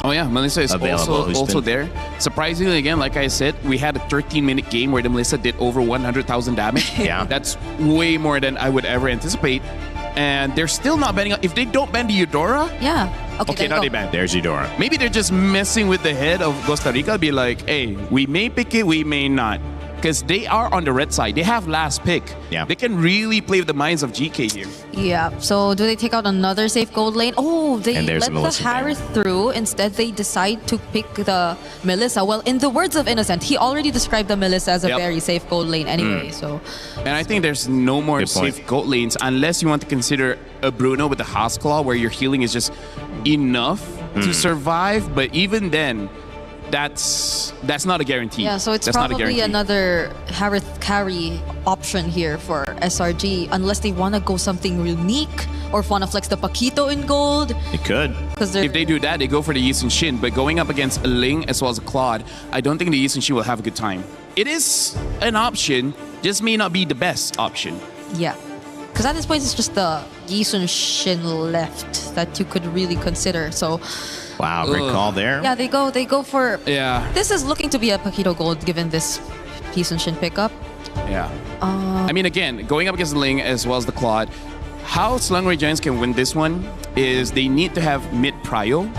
Oh yeah, Melissa is also there. Surprisingly, again, like I said, we had a 13-minute game where the Melissa did over 100,000 damage. Yeah. That's way more than I would ever anticipate. And they're still not banning. If they don't ban the Eudora, Okay, now they ban. There's Eudora. Maybe they're just messing with the head of Costa Rica. Be like, hey, we may pick it, we may not. Because they are on the red side. They have last pick. Yeah. They can really play with the minds of GK here. Yeah, so do they take out another safe gold lane? Oh, they let the Melissa Harith through. Instead, they decide to pick the Melissa. Well, in the words of Innocent, he already described the Melissa as a very safe gold lane anyway. So, and I think there's no more safe gold lanes unless you want to consider a Bruno with the House Claw where your healing is just enough to survive. But even then, that's not a guarantee. yeah, so it's that's probably another Harith carry option here for SRG unless they want to go something unique or want to flex the Paquito in gold. It could. If they do that, they go for the Yi Sun Shin. But going up against a Ling as well as a Claude, I don't think the Yi Sun Shin will have a good time. It is an option, just may not be the best option. Yeah. Because at this point, it's just the Yi Sun Shin left that you could really consider. So, wow, great call there. Yeah, they go for. Yeah. This is looking to be a Paquito gold given this Yi Sun Shin pickup. Yeah. I mean, again, going up against the Ling as well as the Claude, how Selangor Giants can win this one is they need to have mid prio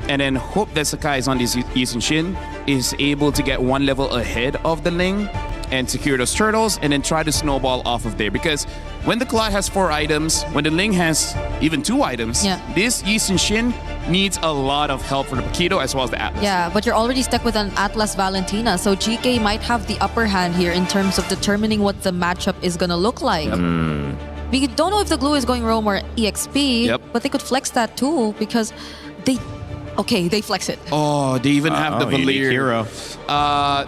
and then hope that Sakai is on this Yi Sun Shin is able to get one level ahead of the Ling and secure those turtles and then try to snowball off of there. Because when the Claude has 4 items, when the Ling has even 2 items, this Yi Sun Shin needs a lot of help for the Paquito as well as the Atlas. Yeah, but you're already stuck with an Atlas Valentina, so GK might have the upper hand here in terms of determining what the matchup is going to look like. We don't know if the glue is going roam or EXP, but they could flex that too because they Okay, they flex it. Oh, they even have the Valier. Hero.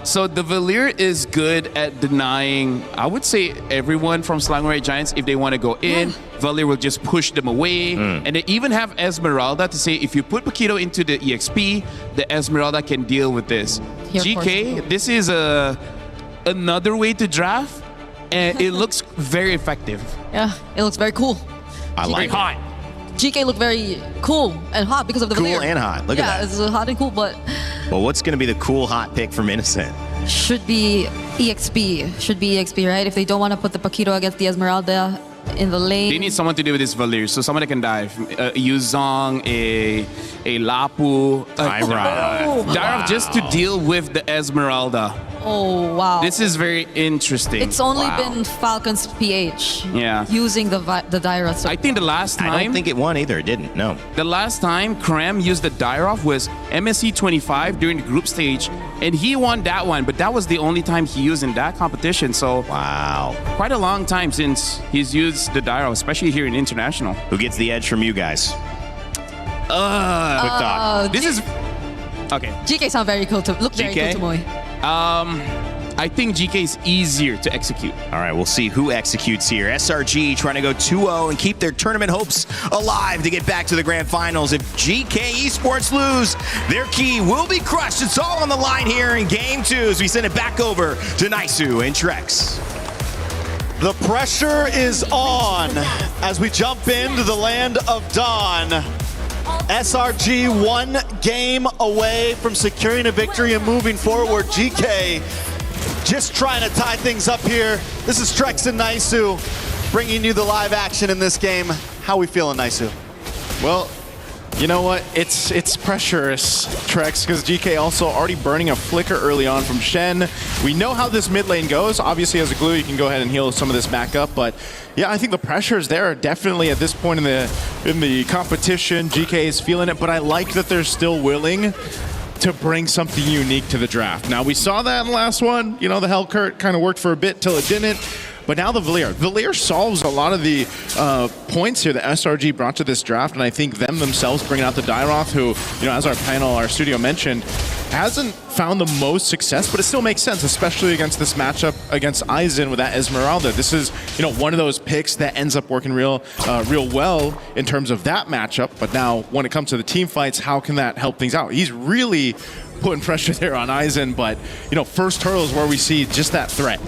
So the Valier is good at denying, I would say, everyone from Slangway Giants. If they want to go in, Valier will just push them away. And they even have Esmeralda to say, if you put Paquito into the EXP, the Esmeralda can deal with this. Here, GK, this is another way to draft, and it looks very effective. Yeah, it looks very cool. I like it. Hot. GK looked very cool and hot because of the Cool Valier. and hot. Look at that. Yeah, it's hot and cool, but Well, what's going to be the cool hot pick from Innocent? should be EXP. Should be EXP, right? If they don't want to put the Paquito against the Esmeralda in the lane. They need someone to deal with this Valier, so someone that can dive. Yuzong, a Lapu, Dairav just to deal with the Esmeralda. Oh, wow. This is very interesting. It's only been Falcon's PH using the Dairav. So I think the last time... I don't think it won either. It didn't, no. The last time Kram used the Dairav was MSC 25 during the group stage, and he won that one, but that was the only time he used in that competition, so... Wow. Quite a long time since he's used the Dairav, especially here in International. Who gets the edge from you guys? Quick thought. This is... Okay. GK sound very cool to look very cool to Moy. I think GK is easier to execute. All right, we'll see who executes here. SRG trying to go 2-0 and keep their tournament hopes alive to get back to the grand finals. If GK Esports lose, their key will be crushed. It's all on the line here in game 2 as we send it back over to Naisu and Trex. The pressure is on as we jump into the land of Dawn. SRG 1 game away from securing a victory and moving forward. GK just trying to tie things up here. This is Trex and Naisu bringing you the live action in this game. How we feeling, Naisu? Well, you know what? It's pressurous, Trex, because GK also already burning a flicker early on from Shen. We know how this mid lane goes. Obviously, as a glue, you can go ahead and heal some of this back up, but yeah, I think the pressure is there definitely at this point in the competition. GK is feeling it, but I like that they're still willing to bring something unique to the draft. Now, we saw that in the last one. You know, the Hellcurt kind of worked for a bit till it didn't. But now the Valier. Valier solves a lot of the points here that SRG brought to this draft, and I think them themselves bringing out the Dairav, who, you know, as our panel, our studio mentioned, hasn't found the most success, but it still makes sense, especially against this matchup against Aizen with that Esmeralda. This is, you know, one of those picks that ends up working real well in terms of that matchup. But now, when it comes to the team fights, how can that help things out? He's really putting pressure there on Aizen, but, you know, first turtle is where we see just that threat.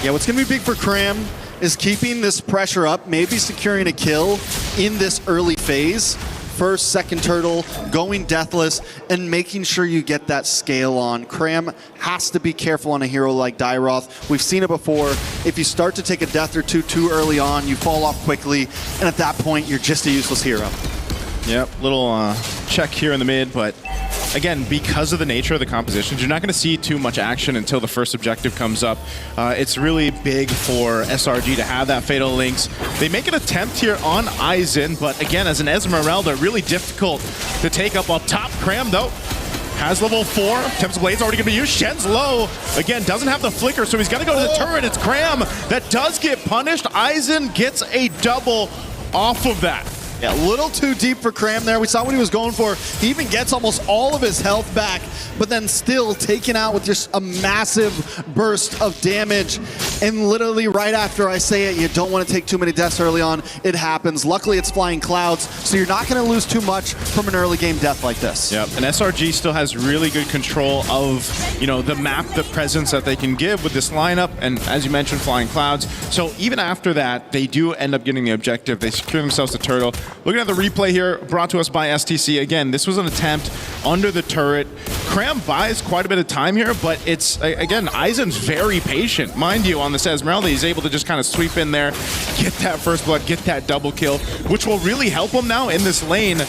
Yeah, what's going to be big for Kram is keeping this pressure up, maybe securing a kill in this early phase. First, second turtle, going deathless, and making sure you get that scale on. Kram has to be careful on a hero like Dairav. We've seen it before. If you start to take a death or two too early on, you fall off quickly, and at that point, you're just a useless hero. Yep, little check here in the mid, but again, because of the nature of the compositions, you're not going to see too much action until the first objective comes up. It's really big for SRG to have that Fatal Links. They make an attempt here on Aizen, but again, as an Esmeralda, really difficult to take up top. Kram, though, has level 4. Tempest Blade's already going to be used. Shen's low. Again, doesn't have the flicker, so he's got to go to the turret. It's Kram that does get punished. Aizen gets a double off of that. Yeah, a little too deep for Kram there. We saw what he was going for. He even gets almost all of his health back, but then still taken out with just a massive burst of damage. And literally right after I say it, you don't want to take too many deaths early on. It happens. Luckily, it's flying clouds, so you're not going to lose too much from an early game death like this. Yep, and SRG still has really good control of, you know, the map, the presence that they can give with this lineup, and as you mentioned, flying clouds. So even after that, they do end up getting the objective. They secure themselves the turtle. Looking at the replay here, brought to us by STC. Again, this was an attempt under the turret. Kram buys quite a bit of time here, but it's, again, Aizen's very patient. Mind you, on this Esmeralda, he's able to just kind of sweep in there, get that first blood, get that double kill, which will really help him now in this lane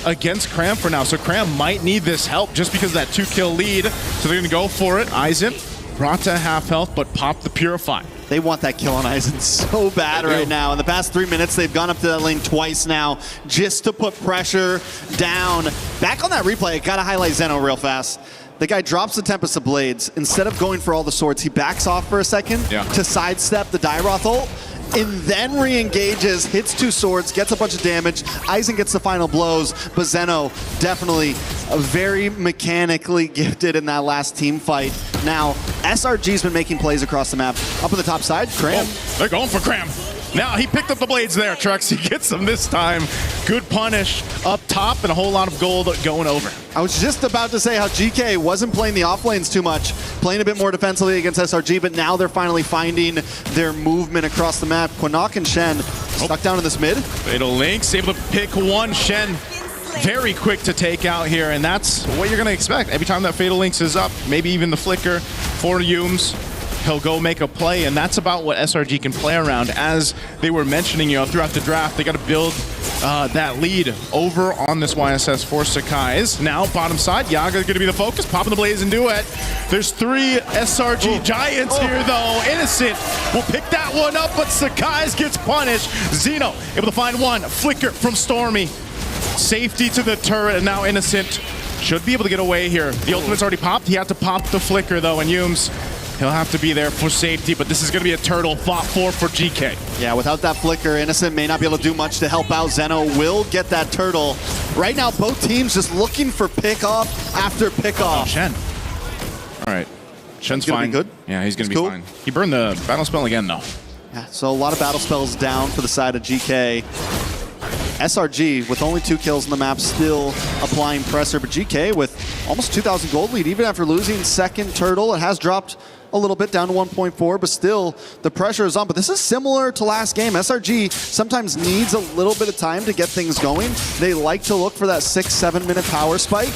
against Kram for now. So Kram might need this help just because of that 2-kill lead. So they're going to go for it. Aizen brought to half health, but popped the Purify. They want that kill on Aizen so bad right now. In the past 3 minutes, they've gone up to that lane twice now just to put pressure down. Back on that replay, I gotta highlight Zeno real fast. The guy drops the Tempest of Blades. Instead of going for all the swords, he backs off for a second to sidestep the Dairav ult. and then re-engages, hits 2 swords, gets a bunch of damage. Aizen gets the final blows, but Zeno definitely very mechanically gifted in that last team fight. Now, SRG's been making plays across the map. Up on the top side, Cram. Oh, they're going for Cram. Now he picked up the blades there, Trucks. He gets them this time. Good punish up top and a whole lot of gold going over. I was just about to say how GK wasn't playing the off lanes too much, playing a bit more defensively against SRG, but now they're finally finding their movement across the map. Quinnock and Shen stuck down in this mid. Fatal Links able to pick one. Shen very quick to take out here, and that's what you're going to expect. Every time that Fatal Links is up, maybe even the flicker for Yumes, he'll go make a play, and that's about what SRG can play around. As they were mentioning, throughout the draft, they got to build that lead over on this YSS for Sakai's. Now, bottom side, Yaga's going to be the focus, popping the blaze and duet. There's 3 SRG Giants here, though. Innocent will pick that one up, but Sakai's gets punished. Zeno able to find one. Flicker from Stormy. Safety to the turret, and now Innocent should be able to get away here. The ultimate's already popped. He had to pop the flicker, though, and Yumes, he'll have to be there for safety, but this is going to be a turtle fought for GK. Yeah, without that flicker, Innocent may not be able to do much to help out. Zeno will get that turtle. Right now, both teams just looking for pick-off after pick-off. Shen. All right. Shen's fine. Good? Yeah, he's going to be fine. He burned the battle spell again, though. Yeah, so a lot of battle spells down for the side of GK. SRG, with only 2 kills on the map, still applying pressure, but GK with almost 2,000 gold lead, even after losing second turtle. It has dropped a little bit down to 1.4, but still the pressure is on. But this is similar to last game. SRG sometimes needs a little bit of time to get things going. They like to look for that 6-7 minute power spike.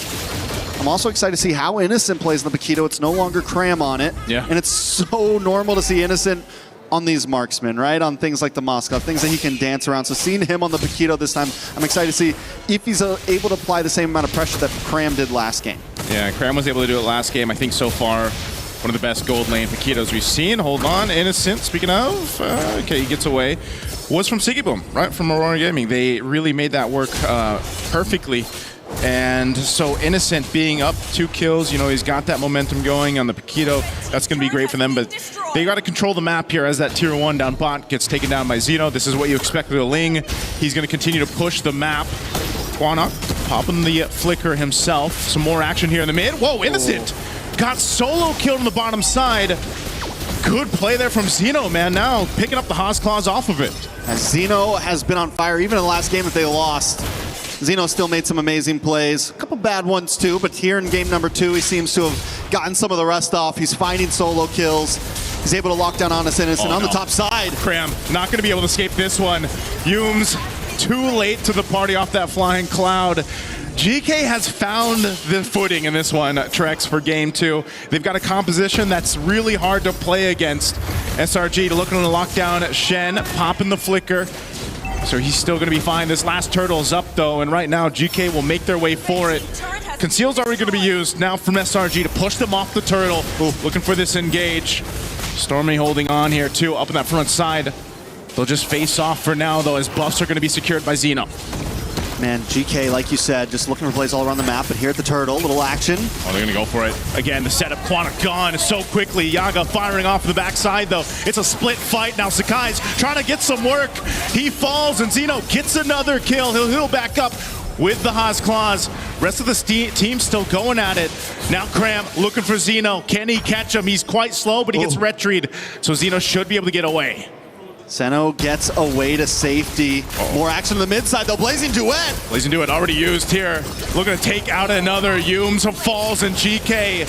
I'm also excited to see how Innocent plays in the Paquito. It's no longer Cram on it. Yeah. And it's so normal to see Innocent on these marksmen, right? On things like the Moskov, things that he can dance around. So seeing him on the Paquito this time, I'm excited to see if he's able to apply the same amount of pressure that Cram did last game. Yeah, Cram was able to do it last game. I think so far, one of the best gold lane Paquitos we've seen. Hold on, Innocent, speaking of, okay, he gets away. Was from Siggy Boom, right? From Aurora Gaming. They really made that work perfectly. And so Innocent being up 2 kills, he's got that momentum going on the Paquito. That's going to be great for them, but they got to control the map here as that tier 1 down bot gets taken down by Zeno. This is what you expect of the Ling. He's going to continue to push the map. Quinnock popping the flicker himself. Some more action here in the mid. Whoa, Innocent got solo killed on the bottom side. Good play there from Zeno, man. Now picking up the Haas Claws off of it. As Zeno has been on fire, even in the last game that they lost. Zeno still made some amazing plays. A couple bad ones too, but here in game number 2, he seems to have gotten some of the rest off. He's finding solo kills. He's able to lock down Honest Innocent on the top side. Cram, not going to be able to escape this one. Yumes, too late to the party off that flying cloud. GK has found the footing in this one, Trex, for game 2. They've got a composition that's really hard to play against. SRG looking to lock down Shen, popping the flicker. So he's still going to be fine. This last turtle's up, though, and right now GK will make their way for it. Conceal's already going to be used now from SRG to push them off the turtle. Looking for this engage. Stormy holding on here, too, up on that front side. They'll just face off for now, though, as buffs are going to be secured by Zeno. Man, GK, like you said, just looking for plays all around the map, but here at the turtle, little action. Oh, they're gonna go for it. Again, the setup, Quinnock gone so quickly. Yaga firing off the backside, though. It's a split fight. Now Sakai's trying to get some work. He falls, and Zeno gets another kill. He'll heal back up with the Haas Claws. Rest of the team still going at it. Now Cram looking for Zeno. Can he catch him? He's quite slow, but he gets retried. So Zeno should be able to get away. Zeno gets away to safety. More action on the mid side, though. Blazing Duet. Blazing Duet already used here. Looking to take out another. Yumes falls, and GK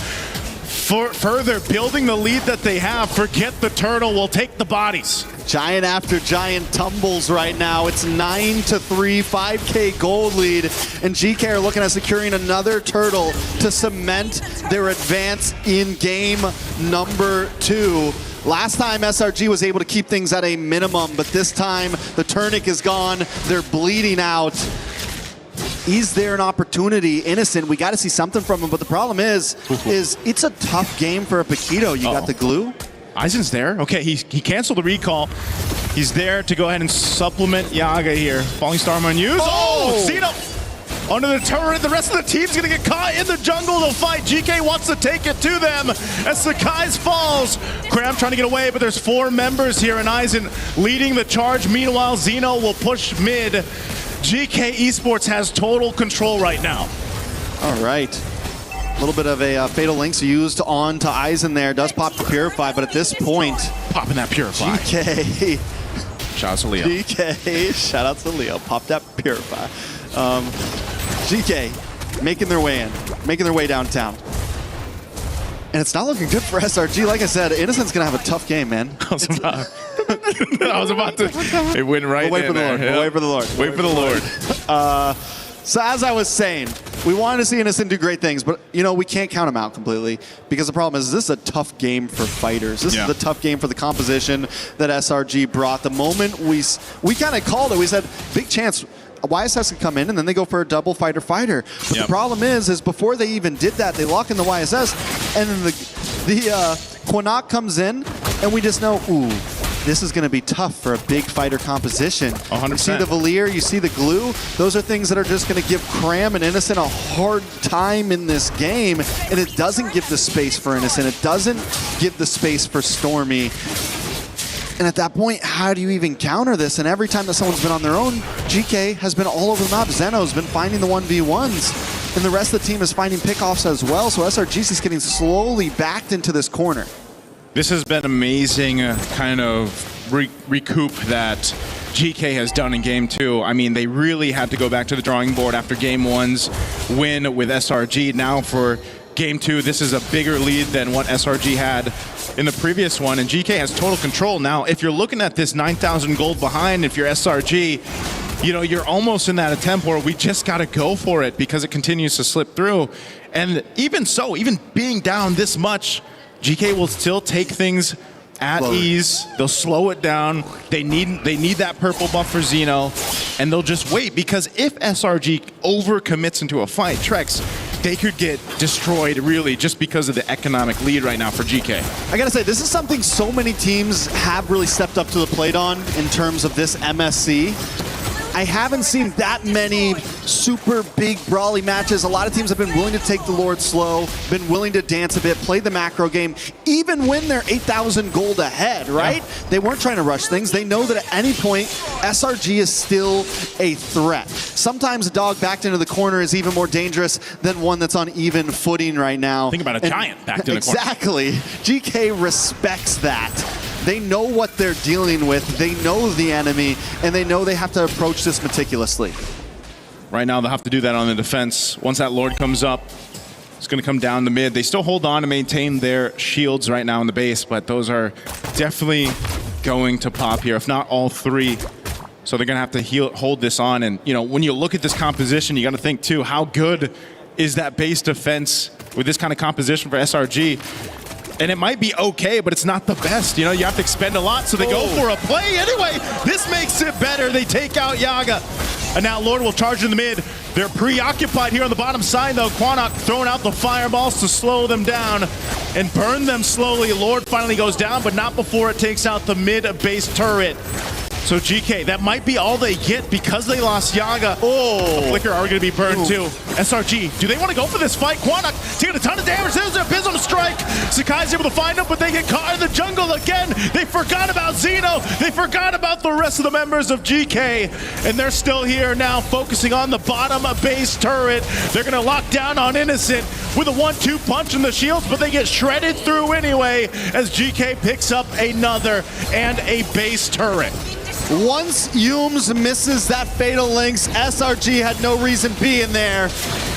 further building the lead that they have. Forget the turtle. We'll take the bodies. Giant after giant tumbles right now. It's 9-3, 5K gold lead, and GK are looking at securing another turtle to cement their advance in game number 2. Last time SRG was able to keep things at a minimum, but this time the tourniquet is gone. They're bleeding out. Is there an opportunity? Innocent, we got to see something from him, but the problem is it's a tough game for a Paquito. You got the glue. Aizen's there. Okay, he canceled the recall. He's there to go ahead and supplement Yaga here. Falling Star unused. Oh, Zeno! under the turret. The rest of the team's gonna get caught in the jungle to fight. GK wants to take it to them as Sakai's falls. Cram trying to get away, but there's 4 members here, and Aizen leading the charge. Meanwhile, Zeno will push mid. GK Esports has total control right now. All right. A little bit of a Fatal Links used on to Aizen there. Does pop the Purify, but at this point... Popping that Purify. GK. Shout out to Leo. GK. Shout out to Leo. Pop that Purify. GK making their way in. Making their way downtown. And it's not looking good for SRG. Like I said, Innocent's going to have a tough game, man. I was about to... It went right Wait for the Lord. Yep. Wait for the Lord. Wait for the Lord. So as I was saying, we wanted to see Innocent do great things, but you know, we can't count him out completely because the problem is this is a tough game for fighters. This is a tough game for the composition that SRG brought. The moment we kind of called it, we said, big chance YSS can come in and then they go for a double fighter-fighter. But the problem is before they even did that, they lock in the YSS and then the Quinnock comes in and we just know, ooh, this is going to be tough for a big fighter composition. 100%. You see the Valier, you see the glue. Those are things that are just going to give Cram and Innocent a hard time in this game. And it doesn't give the space for Innocent. It doesn't give the space for Stormy. And at that point, how do you even counter this? And every time that someone's been on their own, GK has been all over the map. Zeno's been finding the 1v1s. And the rest of the team is finding pickoffs as well. So SRGC is getting slowly backed into this corner. This has been amazing kind of recoup that GK has done in Game 2. I mean, they really had to go back to the drawing board after Game 1's win with SRG. Now for Game 2, this is a bigger lead than what SRG had in the previous one, and GK has total control. Now, if you're looking at this 9,000 gold behind, if you're SRG, you know, you're almost in that attempt where we just got to go for it because it continues to slip through. And even so, even being down this much, GK will still take things at ease. They'll slow it down. They need that purple buff for Zeno, and they'll just wait because if SRG overcommits into a fight, Trex, they could get destroyed really just because of the economic lead right now for GK. I gotta say, this is something so many teams have really stepped up to the plate on in terms of this MSC. I haven't seen that many super big brawly matches. A lot of teams have been willing to take the Lord slow, been willing to dance a bit, play the macro game, even when they're 8,000 gold ahead, right? Yeah. They weren't trying to rush things. They know that at any point, SRG is still a threat. Sometimes a dog backed into the corner is even more dangerous than one that's on even footing right now. Think about a giant backed in the corner. Exactly. GK respects that. They know what they're dealing with, they know the enemy, and they know they have to approach this meticulously. Right now, they'll have to do that on the defense. Once that Lord comes up, it's going to come down the mid. They still hold on to maintain their shields right now in the base, but those are definitely going to pop here, if not all three. So they're going to have to hold this on. And, you know, when you look at this composition, you got to think, too, how good is that base defense with this kind of composition for SRG? And it might be okay, but it's not the best. You know, you have to expend a lot, so they go for a play. Anyway, this makes it better. They take out Yaga. And now Lord will charge in the mid. They're preoccupied here on the bottom side, though. Quinnock throwing out the fireballs to slow them down and burn them slowly. Lord finally goes down, but not before it takes out the mid base turret. So GK, that might be all they get because they lost Yaga. The Flicker are going to be burned too. SRG, do they want to go for this fight? Quinnock taking a ton of damage. There's their Bism strike. Sakai's able to find him, but they get caught in the jungle again. They forgot about Zeno. They forgot about the rest of the members of GK. And they're still here now, focusing on the bottom base turret. They're going to lock down on Innocent with a 1-2 punch in the shields, but they get shredded through anyway as GK picks up another and a base turret. Once Yums misses that Fatal Links, SRG had no reason being there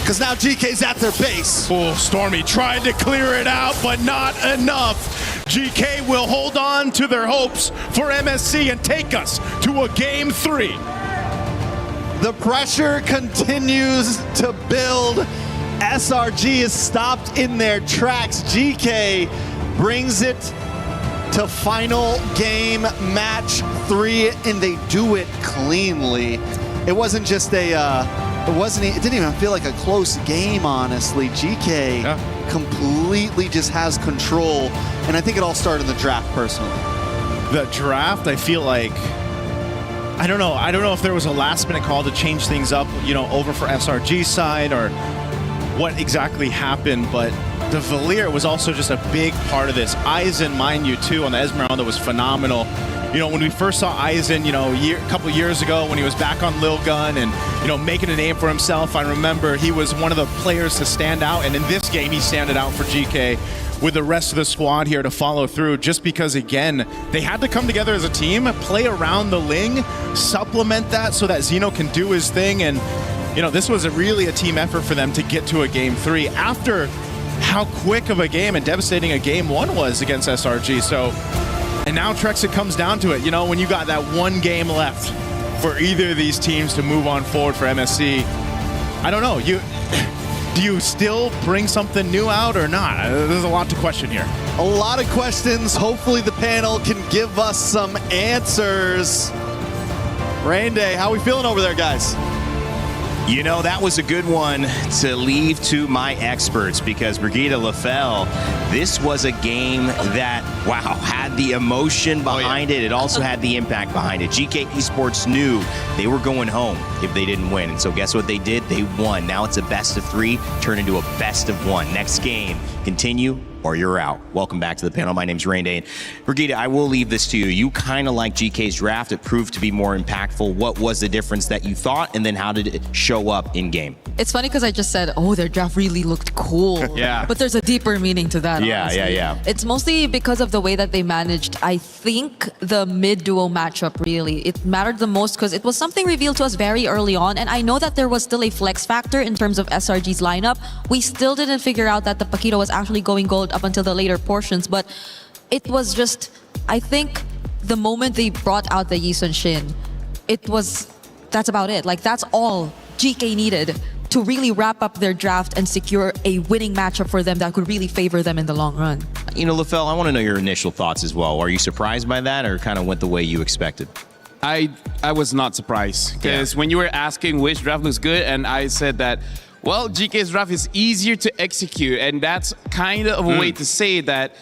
because now GK's at their base. Stormy tried to clear it out, but not enough. GK will hold on to their hopes for MSC and take us to a Game 3. The pressure continues to build. SRG is stopped in their tracks. GK brings it to final game match 3, and they do it cleanly. It wasn't just a, it didn't even feel like a close game, honestly. GK completely just has control, and I think it all started in the draft, personally. The draft, I feel like I don't know. I don't know if there was a last-minute call to change things up, over for SRG's side or what exactly happened, but the Valier was also just a big part of this. Aizen, mind you, too, on the Esmeralda was phenomenal. When we first saw Aizen, a couple years ago when he was back on Lil Gun and, making a name for himself, I remember he was one of the players to stand out, and in this game, he standed out for GK with the rest of the squad here to follow through, just because, again, they had to come together as a team, play around the Ling, supplement that so that Xeno can do his thing, and this was really a team effort for them to get to a Game 3 after how quick of a game and devastating a Game 1 was against SRG. So, and now Trex, it comes down to it. When you got that one game left for either of these teams to move on forward for MSC, I don't know. Do you still bring something new out or not? There's a lot to question here. A lot of questions. Hopefully the panel can give us some answers. Rain Day, how we feeling over there, guys? That was a good one to leave to my experts, because Brigitte Lafell, this was a game that, wow, had the emotion behind it. It also had the impact behind it. GK Esports knew they were going home if they didn't win. And so guess what they did? They won. Now it's a best of 3, turned into a best of 1. Next game, continue or you're out. Welcome back to the panel. My name's Rain Day. Brigitte, I will leave this to you. You kind of like GK's draft. It proved to be more impactful. What was the difference that you thought, and then how did it show up in game? It's funny because I just said, their draft really looked cool. Yeah. But there's a deeper meaning to that. Yeah, honestly. yeah. It's mostly because of the way that they managed, I think, the mid-duo matchup, really. It mattered the most because it was something revealed to us very early on, and I know that there was still a flex factor in terms of SRG's lineup. We still didn't figure out that the Paquito was actually going gold up until the later portions, but it was just, I think, the moment they brought out the Yi Sun Shin, that's about it. Like, that's all GK needed to really wrap up their draft and secure a winning matchup for them that could really favor them in the long run. Lafell, I want to know your initial thoughts as well. Are you surprised by that, or kind of went the way you expected? I was not surprised, because when you were asking which draft looks good, and I said that, well, GK's draft is easier to execute, and that's kind of a way to say that.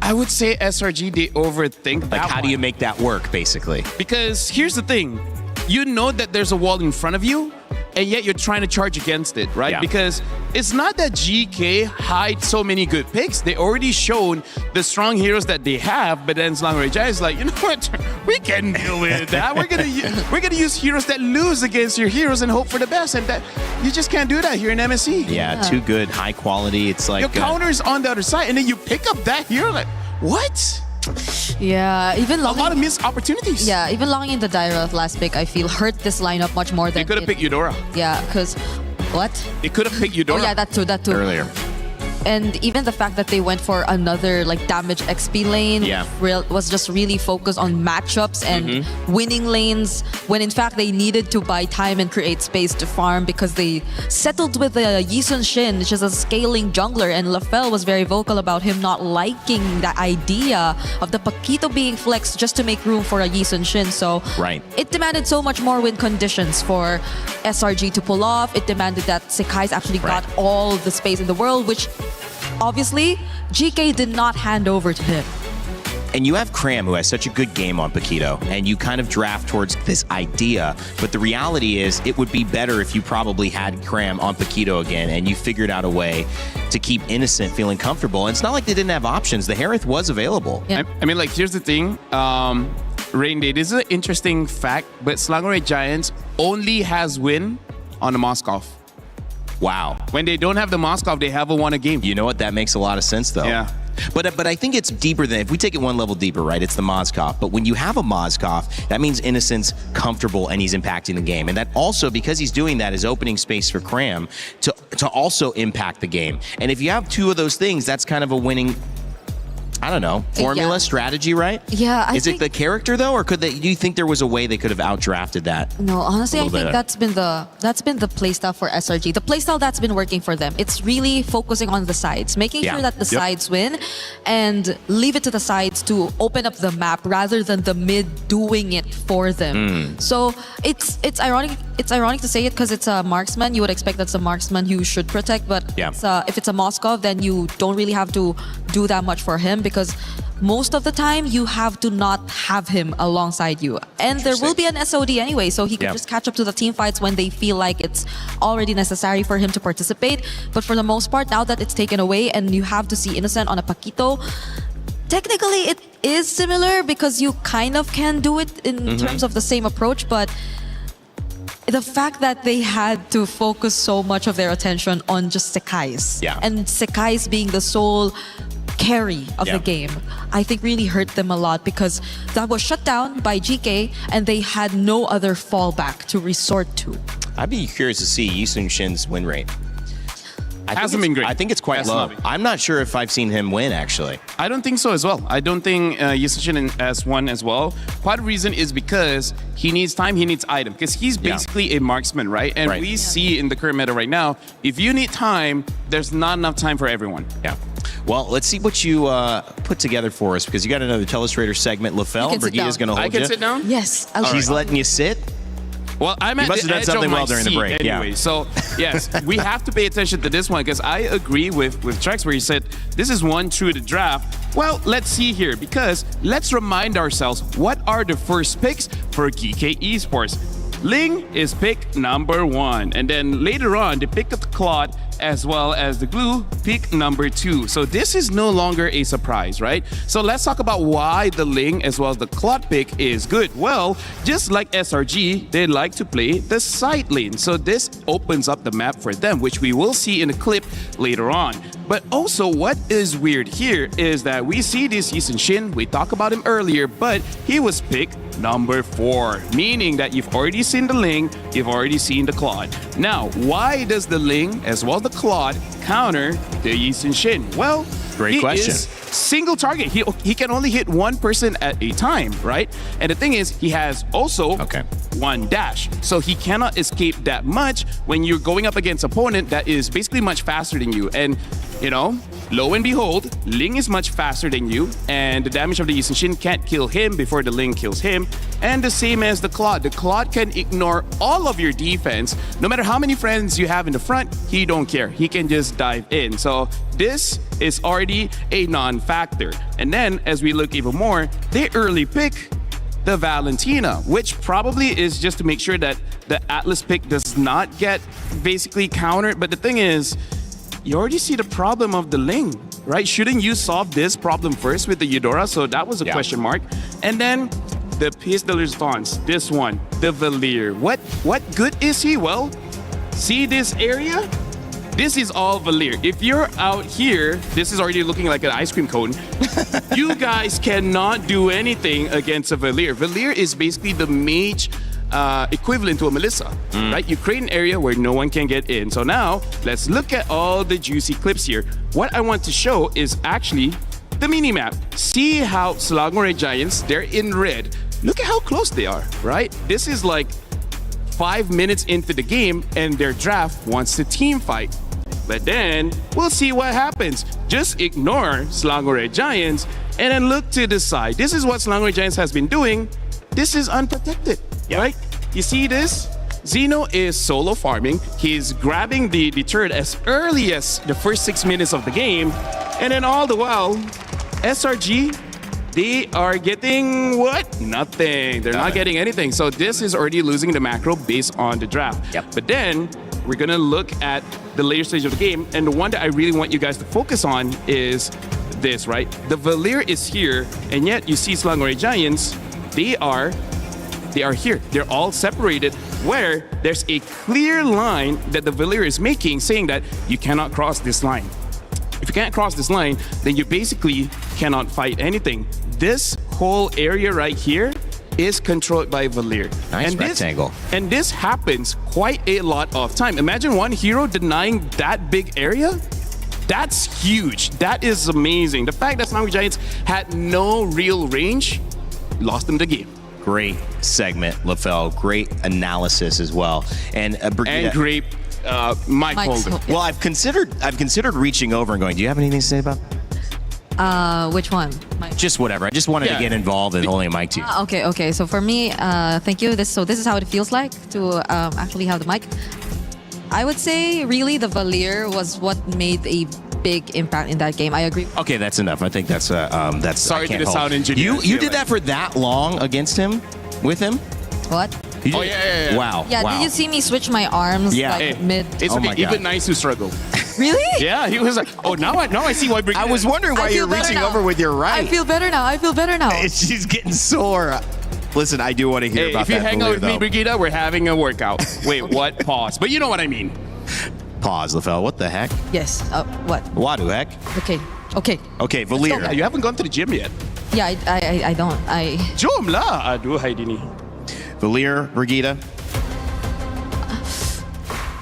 I would say SRG, they overthink that. Like, how do you make that work, basically? Because here's the thing. You know that there's a wall in front of you, and yet you're trying to charge against it, right? Yeah. Because it's not that GK hides so many good picks. They already shown the strong heroes that they have, but then Slang Rejai is like, you know what? We can deal with that. We're gonna use heroes that lose against your heroes and hope for the best, and that you just can't do that here in MSC. Yeah, too good, high quality. It's like your counter is on the other side, and then you pick up that hero. Like, what? Yeah, even a lot of missed opportunities. Yeah, even logging in the Daira last pick, I feel, hurt this lineup much more than they could have picked Eudora. Yeah, because what? They could have picked Eudora. Oh yeah, that too. Earlier. And even the fact that they went for another damage XP lane was just really focused on matchups and winning lanes, when in fact they needed to buy time and create space to farm, because they settled with the Yi Sun Shin, which is a scaling jungler, and Lafell was very vocal about him not liking the idea of the Paquito being flexed just to make room for a Yi Sun Shin. So it demanded so much more win conditions for SRG to pull off. It demanded that Sekai's actually got all the space in the world, which obviously GK did not hand over to him. And you have Cram, who has such a good game on Paquito, and you kind of draft towards this idea, but the reality is it would be better if you probably had Cram on Paquito again, and you figured out a way to keep Innocent feeling comfortable. And it's not like they didn't have options. The Harith was available. Yeah. I mean, like, here's the thing. Rain Day, this is an interesting fact, but Slangoray Giants only has win on the Moskov. Wow. When they don't have the Moskov, they haven't won a game. You know what? That makes a lot of sense, though. Yeah. But I think it's deeper than, if we take it one level deeper, right? It's the Moskov. But when you have a Moskov, that means Innocent's comfortable and he's impacting the game. And that also, because he's doing that, is opening space for Cram to also impact the game. And if you have two of those things, that's kind of a winning, I don't know, formula, strategy, right? Yeah. Is it the character, though, or do you think there was a way they could have outdrafted that? No, honestly, I think that's been the playstyle for SRG. The playstyle that's been working for them. It's really focusing on the sides, making sure that the sides win, and leave it to the sides to open up the map rather than the mid doing it for them. So it's ironic. It's ironic to say it because it's a marksman. You would expect that's a marksman you should protect, but if it's a Moskov, then you don't really have to do that much for him because most of the time you have to not have him alongside you. And there will be an SOD anyway, so he can just catch up to the team fights when they feel like it's already necessary for him to participate. But for the most part, now that it's taken away and you have to see Innocent on a Paquito, technically it is similar because you kind of can do it in terms of the same approach, but the fact that they had to focus so much of their attention on just Sekais, and Sekais being the sole carry of the game, I think really hurt them a lot because that was shut down by GK and they had no other fallback to resort to. I'd be curious to see Yi Sun-shin's win rate. Hasn't been great. I think it's quite low. I'm not sure if I've seen him win, actually. I don't think so as well. I don't think Yi Sun-shin has won as well. Part of the reason is because he needs time, he needs item. Because he's basically a marksman, right? And we see in the current meta right now, if you need time, there's not enough time for everyone. Yeah. Well, let's see what you put together for us, because you got another Telestrator segment. LaFell, Brigida's going to hold you. I can sit down? Yes. She's letting you sit? Well, I'm at the edge of my seat anyway. So, yes, we have to pay attention to this one because I agree with Trex where he said, this is one true to draft. Well, let's see here because let's remind ourselves, what are the first picks for GK Esports? Ling is pick number 1. And then later on, they picked up the Claude as well as the Glue, pick number 2. So this is no longer a surprise, right? So let's talk about why the Ling as well as the Claude pick is good. Well, just like SRG, they like to play the side lane. So this opens up the map for them, which we will see in a clip later on. But also what is weird here is that we see this Yi Sun-shin, we talked about him earlier, but he was picked number 4, meaning that you've already seen the Ling, you've already seen the Claude. Now, why does the Ling as well as the Claude counter the Yi Sun-shin? Well, great question. Is single target. He can only hit one person at a time, right? And the thing is, he has also one dash. So he cannot escape that much when you're going up against an opponent that is basically much faster than you. And, you know, lo and behold, Ling is much faster than you, and the damage of the Yi Sun-shin can't kill him before the Ling kills him. And the same as the Claude. The Claude can ignore all of your defense. No matter how many friends you have in the front, he don't care. He can just dive in. So this is already a non-factor. And then, as we look even more, they early pick the Valentina, which probably is just to make sure that the Atlas pick does not get basically countered. But the thing is, you already see the problem of the Ling, right? Shouldn't you solve this problem first with the Eudora? So that was a question mark. And then the piece de resistance, this one, the Valier. What good is he? Well, see this area? This is all Valier. If you're out here, this is already looking like an ice cream cone. You guys cannot do anything against a Valier. Valier is basically the mage equivalent to a Melissa, right? You create an area where no one can get in. So now, let's look at all the juicy clips here. What I want to show is actually the mini-map. See how Selangor Giants, they're in red. Look at how close they are, right? This is like 5 minutes into the game and their draft wants to team fight. But then, we'll see what happens. Just ignore Selangor Giants and then look to the side. This is what Selangor Giants has been doing. This is unprotected, right? You see this? Zeno is solo farming. He's grabbing the turret as early as the first 6 minutes of the game. And then all the while, SRG, they are getting what? Nothing. They're not getting anything. So this is already losing the macro based on the draft. But then we're going to look at the later stage of the game. And the one that I really want you guys to focus on is this, right? The Valier is here. And yet you see Selangor Giants, they are here. They're all separated where there's a clear line that the Valier is making saying that you cannot cross this line. If you can't cross this line, then you basically cannot fight anything. This whole area right here is controlled by Valier. Nice rectangle. And this happens quite a lot of time. Imagine one hero denying that big area. That's huge. That is amazing. The fact that Selangor Giants had no real range lost them the game. Great segment, LaFell. Great analysis as well. And Brigida, and great mic holder. Well, I've considered reaching over and going, do you have anything to say about that? Which one? Just whatever. I just wanted to get involved in holding a mic to you. Okay. So for me, thank you. This is how it feels like to actually have the mic. I would say really the Valier was what made a big impact in that game. I agree. Okay, that's enough. I think that's Sorry I to can't the hold. sound engineer. You did that for that long against him, with him? What? You did? Oh, yeah. Wow. Yeah, wow. did you see me switch my arms Yeah. like mid? It's Oh okay. my God. Even nice to struggle. Really? Yeah, he was like, oh, now I see why Brigida. I was wondering why I feel you're better reaching now. over with your right. I feel better now. She's getting sore. Listen, I do want to hear Hey, about if you that. hang out with me, though. Brigida, we're having a workout. Wait, what? Pause. But you know what I mean. Pause, LaFell. What the heck? Yes. What? What the heck? Okay. Okay, Valir. You haven't gone to the gym yet. Yeah, I don't. Jom lah. Aduh, hai dini. Valir, Brigida.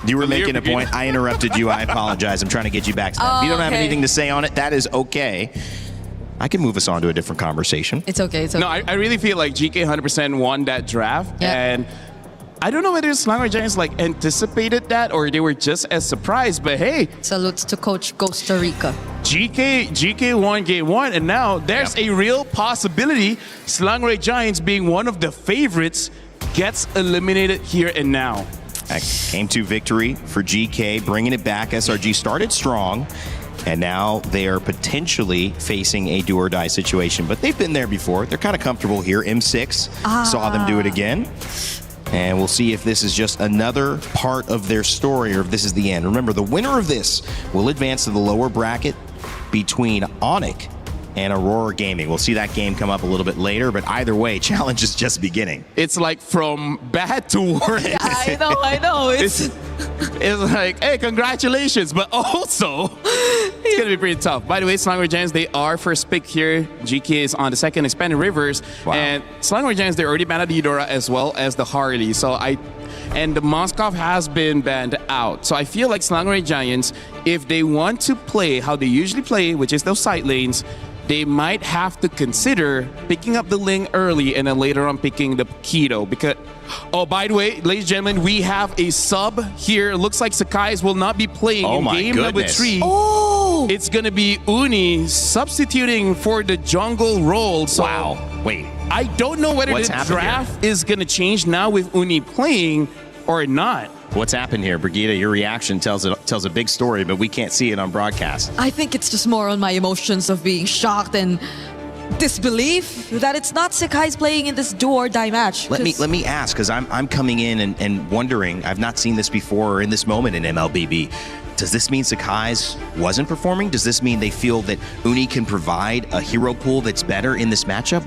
You were making a Brigida. point. I interrupted you. I apologize. I'm trying to get you back to that. If you don't have okay. anything to say on it, that is okay. I can move us on to a different conversation. It's okay. No, I really feel like GK 100% won that draft. Yeah. And I don't know whether Selangor Giants like anticipated that or they were just as surprised. But hey, Salutes to Coach Costa Rica. GK won game one, and now there's a real possibility Selangor Giants, being one of the favorites, gets eliminated here and now. Game 2 victory for GK, bringing it back. SRG started strong, and now they are potentially facing a do-or-die situation. But they've been there before. They're kind of comfortable here. M6 saw them do it again. And we'll see if this is just another part of their story or if this is the end. Remember, the winner of this will advance to the lower bracket between Onyx and Aurora Gaming. We'll see that game come up a little bit later, but either way, challenge is just beginning. It's like from bad to worse. Yeah, I know. It's like, hey, congratulations, but also it's gonna be pretty tough. By the way, Selangor Giants, they are first pick here. GK is on the second, Expanded Rivers, and Selangor Giants, they're already banned at the Eudora as well as the Harley. And the Moskov has been banned out. So I feel like Selangor Giants, if they want to play how they usually play, which is those side lanes, they might have to consider picking up the Ling early and then later on picking the Keto. Because, oh, by the way, ladies and gentlemen, we have a sub here. Looks like Sakai's will not be playing in game number 3. Oh! It's going to be Uni substituting for the jungle role. So wow. Wait. I don't know whether the draft is going to change now with Uni playing or not. What's happened here, Brigida? Your reaction tells a big story, but we can't see it on broadcast. I think it's just more on my emotions of being shocked and disbelief that it's not Sakai's playing in this do-or-die match. Let me ask, because I'm coming in and wondering, I've not seen this before or in this moment in MLBB. Does this mean Sakai's wasn't performing? Does this mean they feel that Uni can provide a hero pool that's better in this matchup?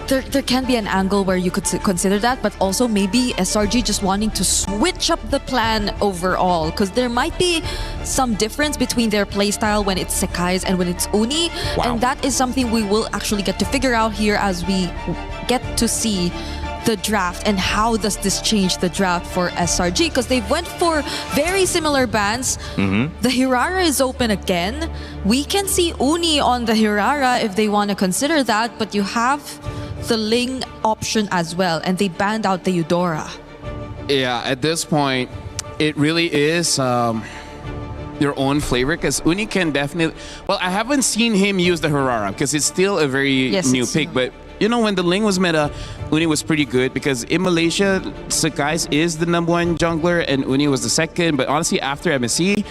There can be an angle where you could consider that, but also maybe SRG just wanting to switch up the plan overall, because there might be some difference between their playstyle when it's Sakai's and when it's Uni, and that is something we will actually get to figure out here as we get to see the draft and how does this change the draft for SRG, because they went for very similar bans. The Hirara is open again. We can see Uni on the Hirara if they want to consider that, but you have the Ling option as well, and they banned out the Eudora. Yeah, at this point, it really is your own flavor, because Uni can definitely... Well, I haven't seen him use the Hirara because it's still a very new pick, but you know, when the Ling was meta, Uni was pretty good because in Malaysia, Sakai's is the #1 jungler and Uni was the second. But honestly, after MSC,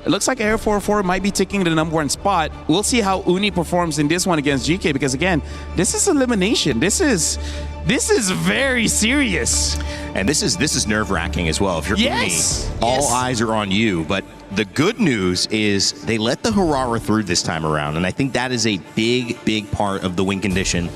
it looks like Air 44 might be taking the #1 spot. We'll see how Uni performs in this one against GK, because again, this is elimination. This is very serious. And this is nerve-wracking as well. If you're Uni, all eyes are on you. But the good news is they let the Hirara through this time around. And I think that is a big part of the win condition.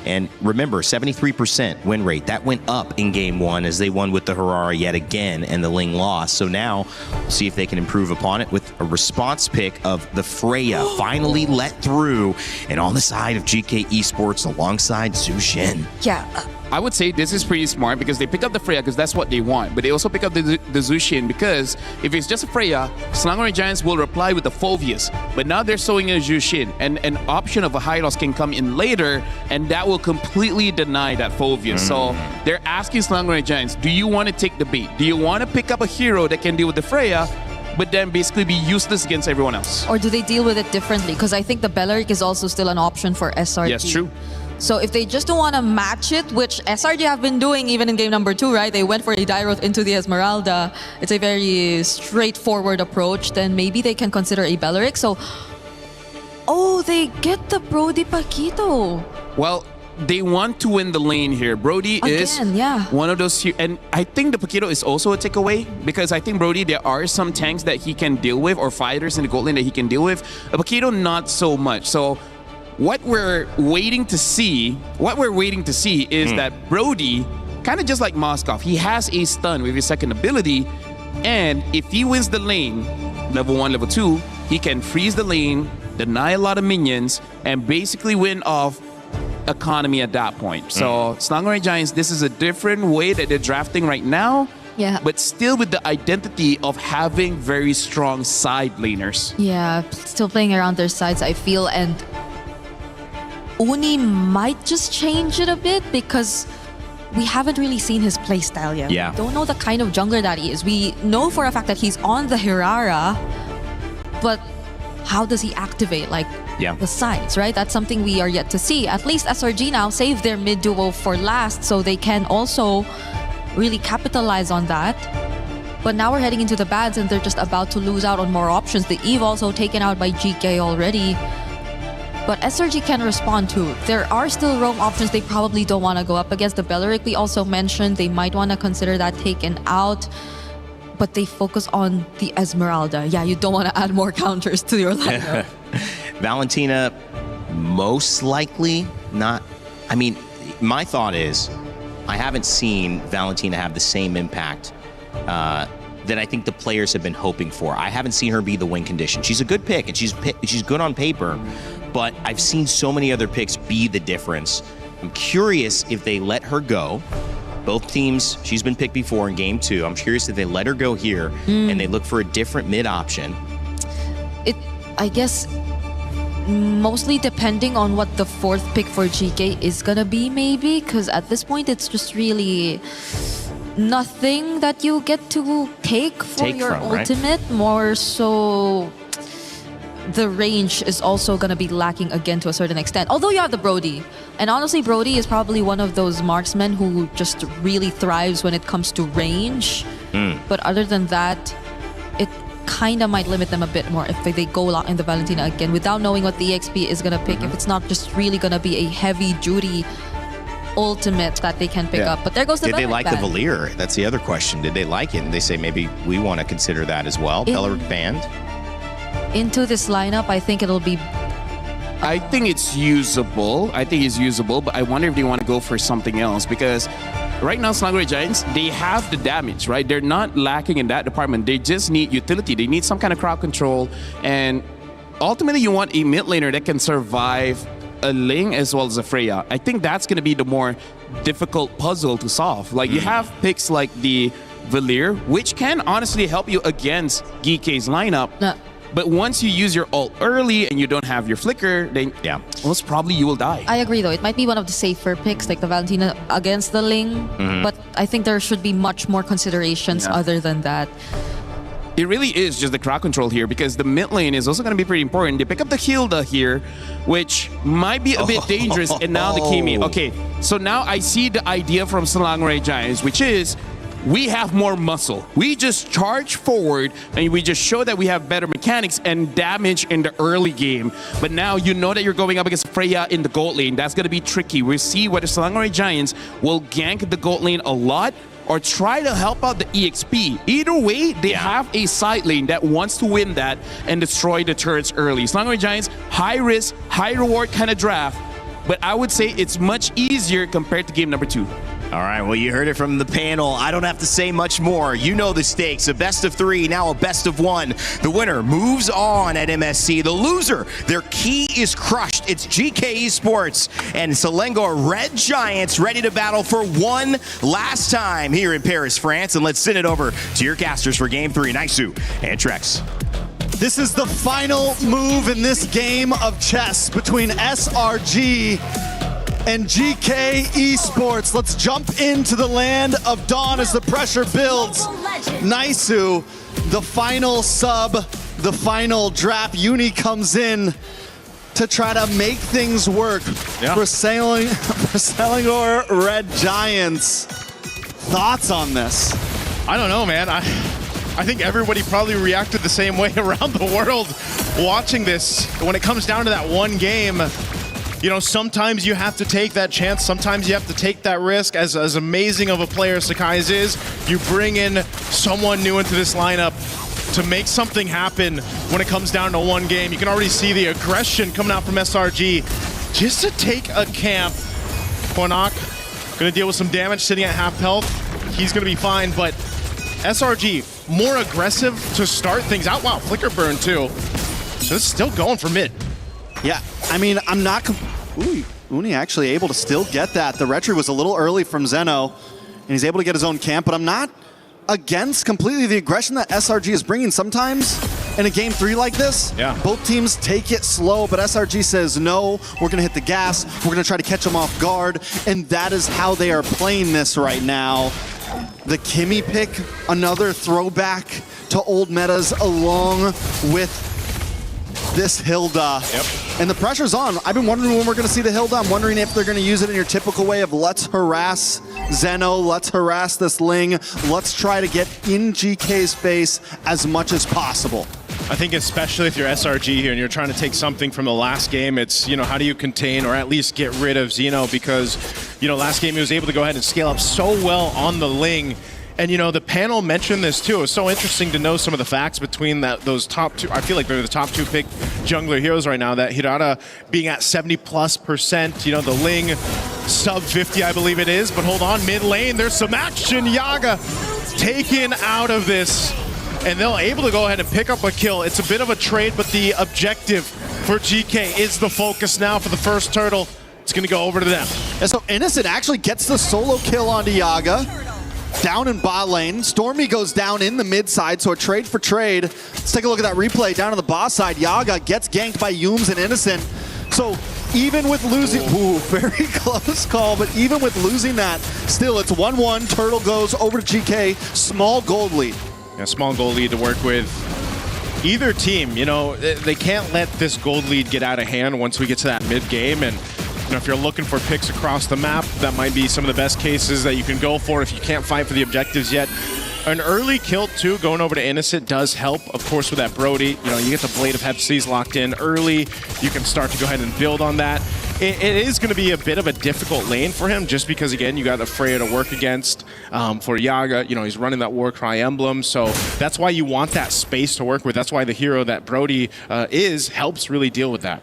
And remember, 73% win rate. That went up in game 1 as they won with the Hirara yet again, and the Ling lost. So now, we'll see if they can improve upon it with a response pick of the Freya finally let through, and on the side of GK Esports alongside Zhu Shen. Yeah. I would say this is pretty smart because they pick up the Freya because that's what they want. But they also pick up the Zhu Shen because if it's just a Freya, Selangor Giants will reply with the Phoveus. But now they're sowing a Zhu Shen, and an option of a Hylos can come in later, and that will completely deny that Phoveus. So they're asking Selangor Giants, do you want to take the bait? Do you want to pick up a hero that can deal with the Freya, but then basically be useless against everyone else? Or do they deal with it differently? Because I think the Belleric is also still an option for SRG. Yes, true. So if they just don't want to match it, which SRG have been doing even in game number 2, right? They went for a Dairoth into the Esmeralda. It's a very straightforward approach. Then maybe they can consider a Belleric. So Oh, they get the Brody Paquito. Well, they want to win the lane here. Brody is one of those, and I think the Paquito is also a takeaway because I think Brody, there are some tanks that he can deal with or fighters in the gold lane that he can deal with. A Paquito, not so much. So what we're waiting to see is that Brody, kind of just like Moskov, he has a stun with his second ability, and if he wins the lane, level 1, level 2, he can freeze the lane, deny a lot of minions, and basically win off economy at that point. So Slangoray Giants, this is a different way that they're drafting right now. Yeah. But still with the identity of having very strong side laners. Yeah, still playing around their sides, I feel, and Uni might just change it a bit because we haven't really seen his playstyle yet. Yeah. We don't know the kind of jungler that he is. We know for a fact that he's on the Hirara, but how does he activate the sides, right? That's something we are yet to see. At least SRG now saved their mid duo for last, so they can also really capitalize on that. But now we're heading into the bads and they're just about to lose out on more options. The Eve also taken out by GK already. But SRG can respond too. There are still roam options they probably don't want to go up against. The Belleric we also mentioned, they might want to consider that taken out. But they focus on the Esmeralda. Yeah, you don't want to add more counters to your lineup. Valentina, most likely not. I mean, my thought is, I haven't seen Valentina have the same impact that I think the players have been hoping for. I haven't seen her be the win condition. She's a good pick, and she's good on paper, but I've seen so many other picks be the difference. I'm curious if they let her go. Both teams, she's been picked before in game 2. I'm curious if they let her go here and they look for a different mid option. I guess, mostly depending on what the 4th pick for GK is gonna be, maybe, because at this point it's just really nothing that you get to take your ultimate. Right? More so, the range is also going to be lacking again to a certain extent. Although you have the Brody. And honestly, Brody is probably one of those marksmen who just really thrives when it comes to range. But other than that, it kind of might limit them a bit more if they go out in the Valentina again without knowing what the EXP is going to pick. If it's not just really going to be a heavy-duty ultimate that they can pick up. But there goes the Did they like band. the Valir? That's the other question. Did they like it? And they say maybe we want to consider that as well. Belleric banned? Into this lineup, I think it'll be... I think it's usable. But I wonder if they want to go for something else because right now, Slangoray Giants, they have the damage, right? They're not lacking in that department. They just need utility. They need some kind of crowd control. And ultimately, you want a mid laner that can survive a Ling as well as a Freya. I think that's going to be the more difficult puzzle to solve. Like, you have picks like the Valir, which can honestly help you against GK's lineup. But once you use your ult early and you don't have your flicker, then most probably you will die. I agree though. It might be one of the safer picks like the Valentina against the Ling. But I think there should be much more considerations other than that. It really is just the crowd control here because the mid lane is also going to be pretty important. They pick up the Hilda here, which might be a bit dangerous. And now the Kimi. Okay, so now I see the idea from Slangoray Giants, which is we have more muscle. We just charge forward and we just show that we have better mechanics and damage in the early game. But now you know that you're going up against Freya in the gold lane. That's going to be tricky. We'll see whether Slangoray Giants will gank the gold lane a lot or try to help out the EXP. Either way, they have a side lane that wants to win that and destroy the turrets early. Slangoray Giants, high risk, high reward kind of draft, but I would say it's much easier compared to game number 2. All right, well, you heard it from the panel. I don't have to say much more. You know the stakes. A best of 3, now a best of 1. The winner moves on at MSC. The loser, their key is crushed. It's GK Esports and Selangor Red Giants ready to battle for one last time here in Paris, France. And let's send it over to your casters for game 3, Naisu and Trex. This is the final move in this game of chess between SRG and GK Esports. Let's jump into the land of Dawn as the pressure builds. Naisu, the final sub, the final draft. Uni comes in to try to make things work for Selangor Red Giants. Thoughts on this? I don't know, man. I think everybody probably reacted the same way around the world watching this. When it comes down to that one game, you know, sometimes you have to take that chance. Sometimes you have to take that risk. As amazing of a player Sakai's is, you bring in someone new into this lineup to make something happen when it comes down to one game. You can already see the aggression coming out from SRG just to take a camp. Quanok gonna deal with some damage sitting at half health. He's gonna be fine, but SRG more aggressive to start things out. Wow, flicker burn too. So it's still going for mid. Yeah, I mean, I'm not... Ooh, Uni actually able to still get that. The retry was a little early from Zeno, and he's able to get his own camp, but I'm not against completely the aggression that SRG is bringing. Sometimes in a game 3 like this, both teams take it slow, but SRG says, no, we're gonna hit the gas, we're gonna try to catch them off guard, and that is how they are playing this right now. The Kimmy pick, another throwback to old metas along with this Hilda. And the pressure's on. I've been wondering when we're gonna see the Hilda. I'm wondering if they're gonna use it in your typical way of let's harass Zeno, let's harass this Ling, let's try to get in GK's face as much as possible. I think especially if you're SRG here and you're trying to take something from the last game, it's, you know, how do you contain or at least get rid of Zeno? Because, you know, last game he was able to go ahead and scale up so well on the Ling. And, you know, the panel mentioned this too. It was so interesting to know some of the facts between those top two. I feel like they're the top 2 pick jungler heroes right now. That Hirata being at 70+%, you know, the Ling sub 50, I believe it is. But hold on, mid lane, there's some action. Yaga taken out of this. And they're able to go ahead and pick up a kill. It's a bit of a trade, but the objective for GK is the focus now for the first turtle. It's going to go over to them. And so Innocent actually gets the solo kill onto Yaga. Down in bot lane. Stormy goes down in the mid side, so a trade for trade. Let's take a look at that replay down on the boss side. Yaga gets ganked by Yums and Innocent. So even with losing, ooh, very close call, but even with losing that, still it's 1-1. Turtle goes over to GK. Small gold lead. Yeah, small gold lead to work with either team. You know, they can't let this gold lead get out of hand once we get to that mid game. And you know, if you're looking for picks across the map, that might be some of the best cases that you can go for if you can't fight for the objectives yet. An early kill too, going over to Innocent does help, of course, with that Brody. You know, you get the Blade of Hepsies locked in early. You can start to go ahead and build on that. It is going to be a bit of a difficult lane for him, just because, again, you got the Freya to work against. For Yaga, you know, he's running that Warcry emblem, so that's why you want that space to work with. That's why the hero that Brody helps really deal with that.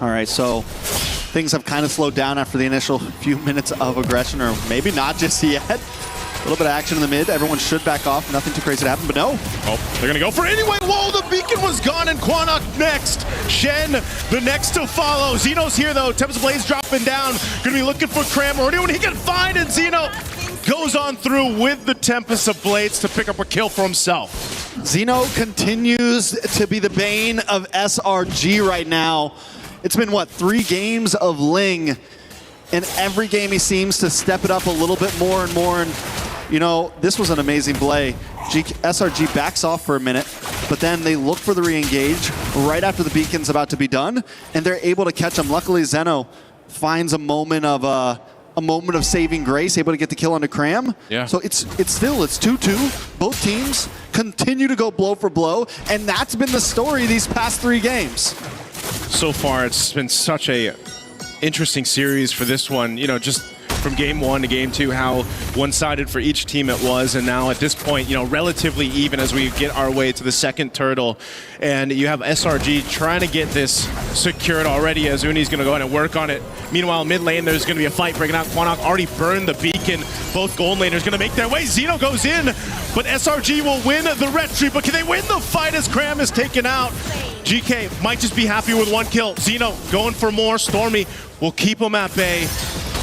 All right, so things have kind of slowed down after the initial few minutes of aggression, or maybe not just yet. A little bit of action in the mid. Everyone should back off. Nothing too crazy to happen, but no. Oh, they're going to go for it anyway. Whoa, the beacon was gone, and Quanok next. Shen, the next to follow. Zeno's here, though. Tempest Blaze dropping down. Going to be looking for Cram or anyone he can find, and Zeno goes on through with the Tempest of Blades to pick up a kill for himself. Zeno continues to be the bane of SRG right now. It's been, what, 3 games of Ling, and every game he seems to step it up a little bit more and more. And you know, this was an amazing play. SRG backs off for a minute, but then they look for the re-engage right after the beacon's about to be done, and they're able to catch him. Luckily, Zeno finds a moment of saving grace, able to get the kill onto Cram. Yeah. So it's still 2-2. Both teams continue to go blow for blow, and that's been the story these past 3 games. So far, it's been such a interesting series for this one. You know, just from game 1 to game 2, how one-sided for each team it was, and now at this point, you know, relatively even as we get our way to the second turtle. And you have SRG trying to get this secured already, as Uni's going to go ahead and work on it. Meanwhile, mid lane, there's going to be a fight breaking out. Quanok already burned the beacon. Both gold laners going to make their way. Zeno goes in, but SRG will win the retry. But can they win the fight as Cram is taken out? GK might just be happy with 1 kill. Zeno going for more. Stormy will keep him at bay.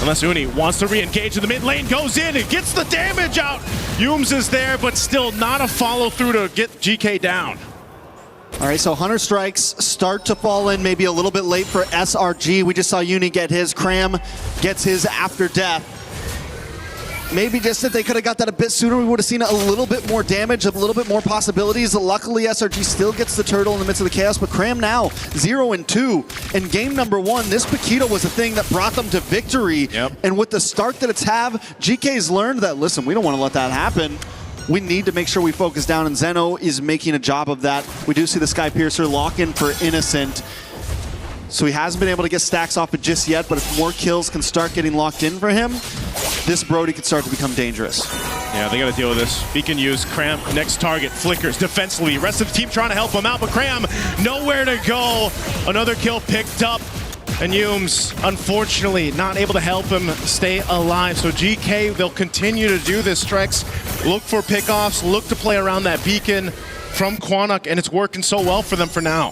Unless Uni wants to re-engage in the mid lane, goes in and gets the damage out. Yums is there, but still not a follow-through to get GK down. All right, so Hunter Strikes start to fall in maybe a little bit late for SRG. We just saw Uni get his. Cram gets his after death. Maybe just if they could have got that a bit sooner, we would have seen a little bit more damage, a little bit more possibilities. Luckily, SRG still gets the turtle in the midst of the chaos, but Cram now 0-2. In game number 1, this Paquito was the thing that brought them to victory. Yep. And with the start that it's have, GK's learned that, listen, we don't want to let that happen. we need to make sure we focus down, and Zeno is making a job of that. We do see the Sky Piercer lock in for Innocent. So he hasn't been able to get stacks off it just yet, but if more kills can start getting locked in for him, this Brody could start to become dangerous. Yeah, they got to deal with this. Beacon used, Cram, next target, flickers defensively. Rest of the team trying to help him out, but Cram, nowhere to go. Another kill picked up, and Humes, unfortunately, not able to help him stay alive. So GK, they'll continue to do this, Strex. Look for pickoffs, look to play around that Beacon from Quanok, and it's working so well for them for now.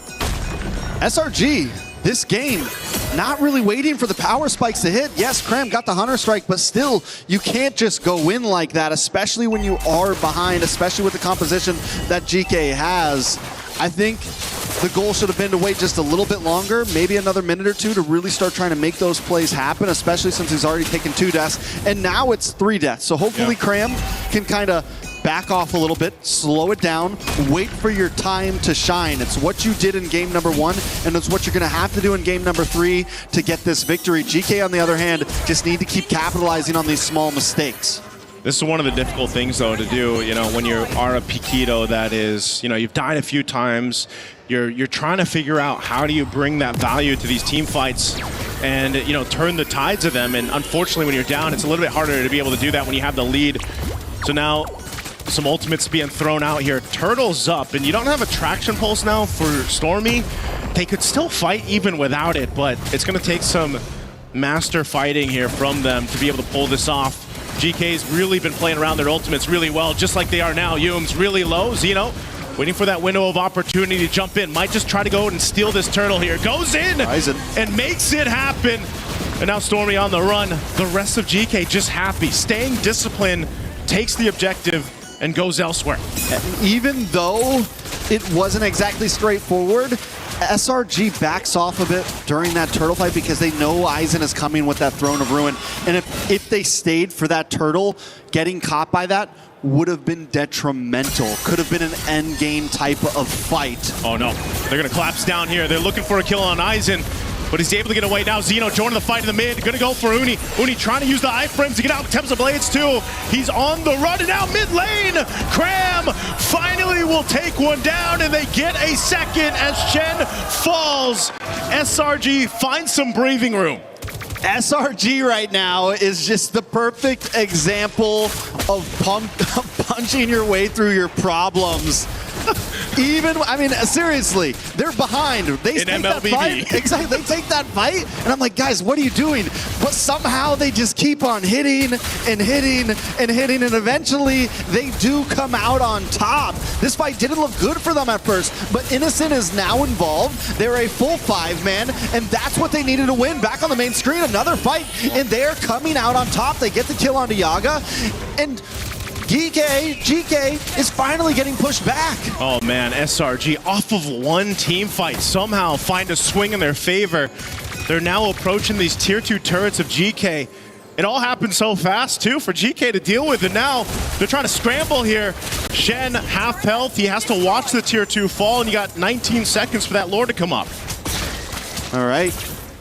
SRG, this game, not really waiting for the power spikes to hit. Yes, Cram got the Hunter Strike, but still, you can't just go in like that, especially when you are behind, especially with the composition that GK has. I think the goal should have been to wait just a little bit longer, maybe another minute or two to really start trying to make those plays happen, especially since he's already taken 2 deaths, and now it's 3 deaths. So hopefully Cram can kind of back off a little bit, slow it down, wait for your time to shine. It's what you did in game number 1, and it's what you're going to have to do in game number 3 to get this victory. GK, on the other hand, just need to keep capitalizing on these small mistakes. This is one of the difficult things, though, to do, you know, when you are a Piquito that is, you know, you've died a few times, you're trying to figure out how do you bring that value to these team fights and, you know, turn the tides of them. And unfortunately, when you're down, it's a little bit harder to be able to do that when you have the lead. So now, some ultimates being thrown out here. Turtle's up, and you don't have a traction pulse now for Stormy. They could still fight even without it, but it's going to take some master fighting here from them to be able to pull this off. GK's really been playing around their ultimates really well, just like they are now. Hume's really low. Zeno waiting for that window of opportunity to jump in. Might just try to go and steal this turtle here. Goes in and makes it happen. And now Stormy on the run. The rest of GK just happy, staying disciplined, takes the objective, and goes elsewhere. Even though it wasn't exactly straightforward, SRG backs off a bit during that turtle fight because they know Aizen is coming with that Throne of Ruin. And if they stayed for that turtle, getting caught by that would have been detrimental. Could have been an end game type of fight. Oh no, they're gonna collapse down here. They're looking for a kill on Aizen, but he's able to get away now. Zeno joining the fight in the mid, gonna go for Uni. Uni trying to use the iframes to get out Temps of Blades too. He's on the run, and now mid lane, Cram finally will take one down, and they get a second as Shen falls. SRG finds some breathing room. SRG right now is just the perfect example of punching your way through your problems. Even, I mean, seriously, they're behind. They take that fight. Exactly, they take that fight, and I'm like, guys, what are you doing? But somehow they just keep on hitting and hitting and hitting, and eventually they do come out on top. This fight didn't look good for them at first, but Innocent is now involved. They're a full 5-man, and that's what they needed to win. Back on the main screen, another fight, and they're coming out on top. They get the kill onto Yaga, and GK is finally getting pushed back. Oh man, SRG off of one team fight somehow find a swing in their favor. They're now approaching these tier 2 turrets of GK. It all happened so fast too for GK to deal with, and now they're trying to scramble here. Shen, half health, he has to watch the tier 2 fall, and you got 19 seconds for that lord to come up. All right,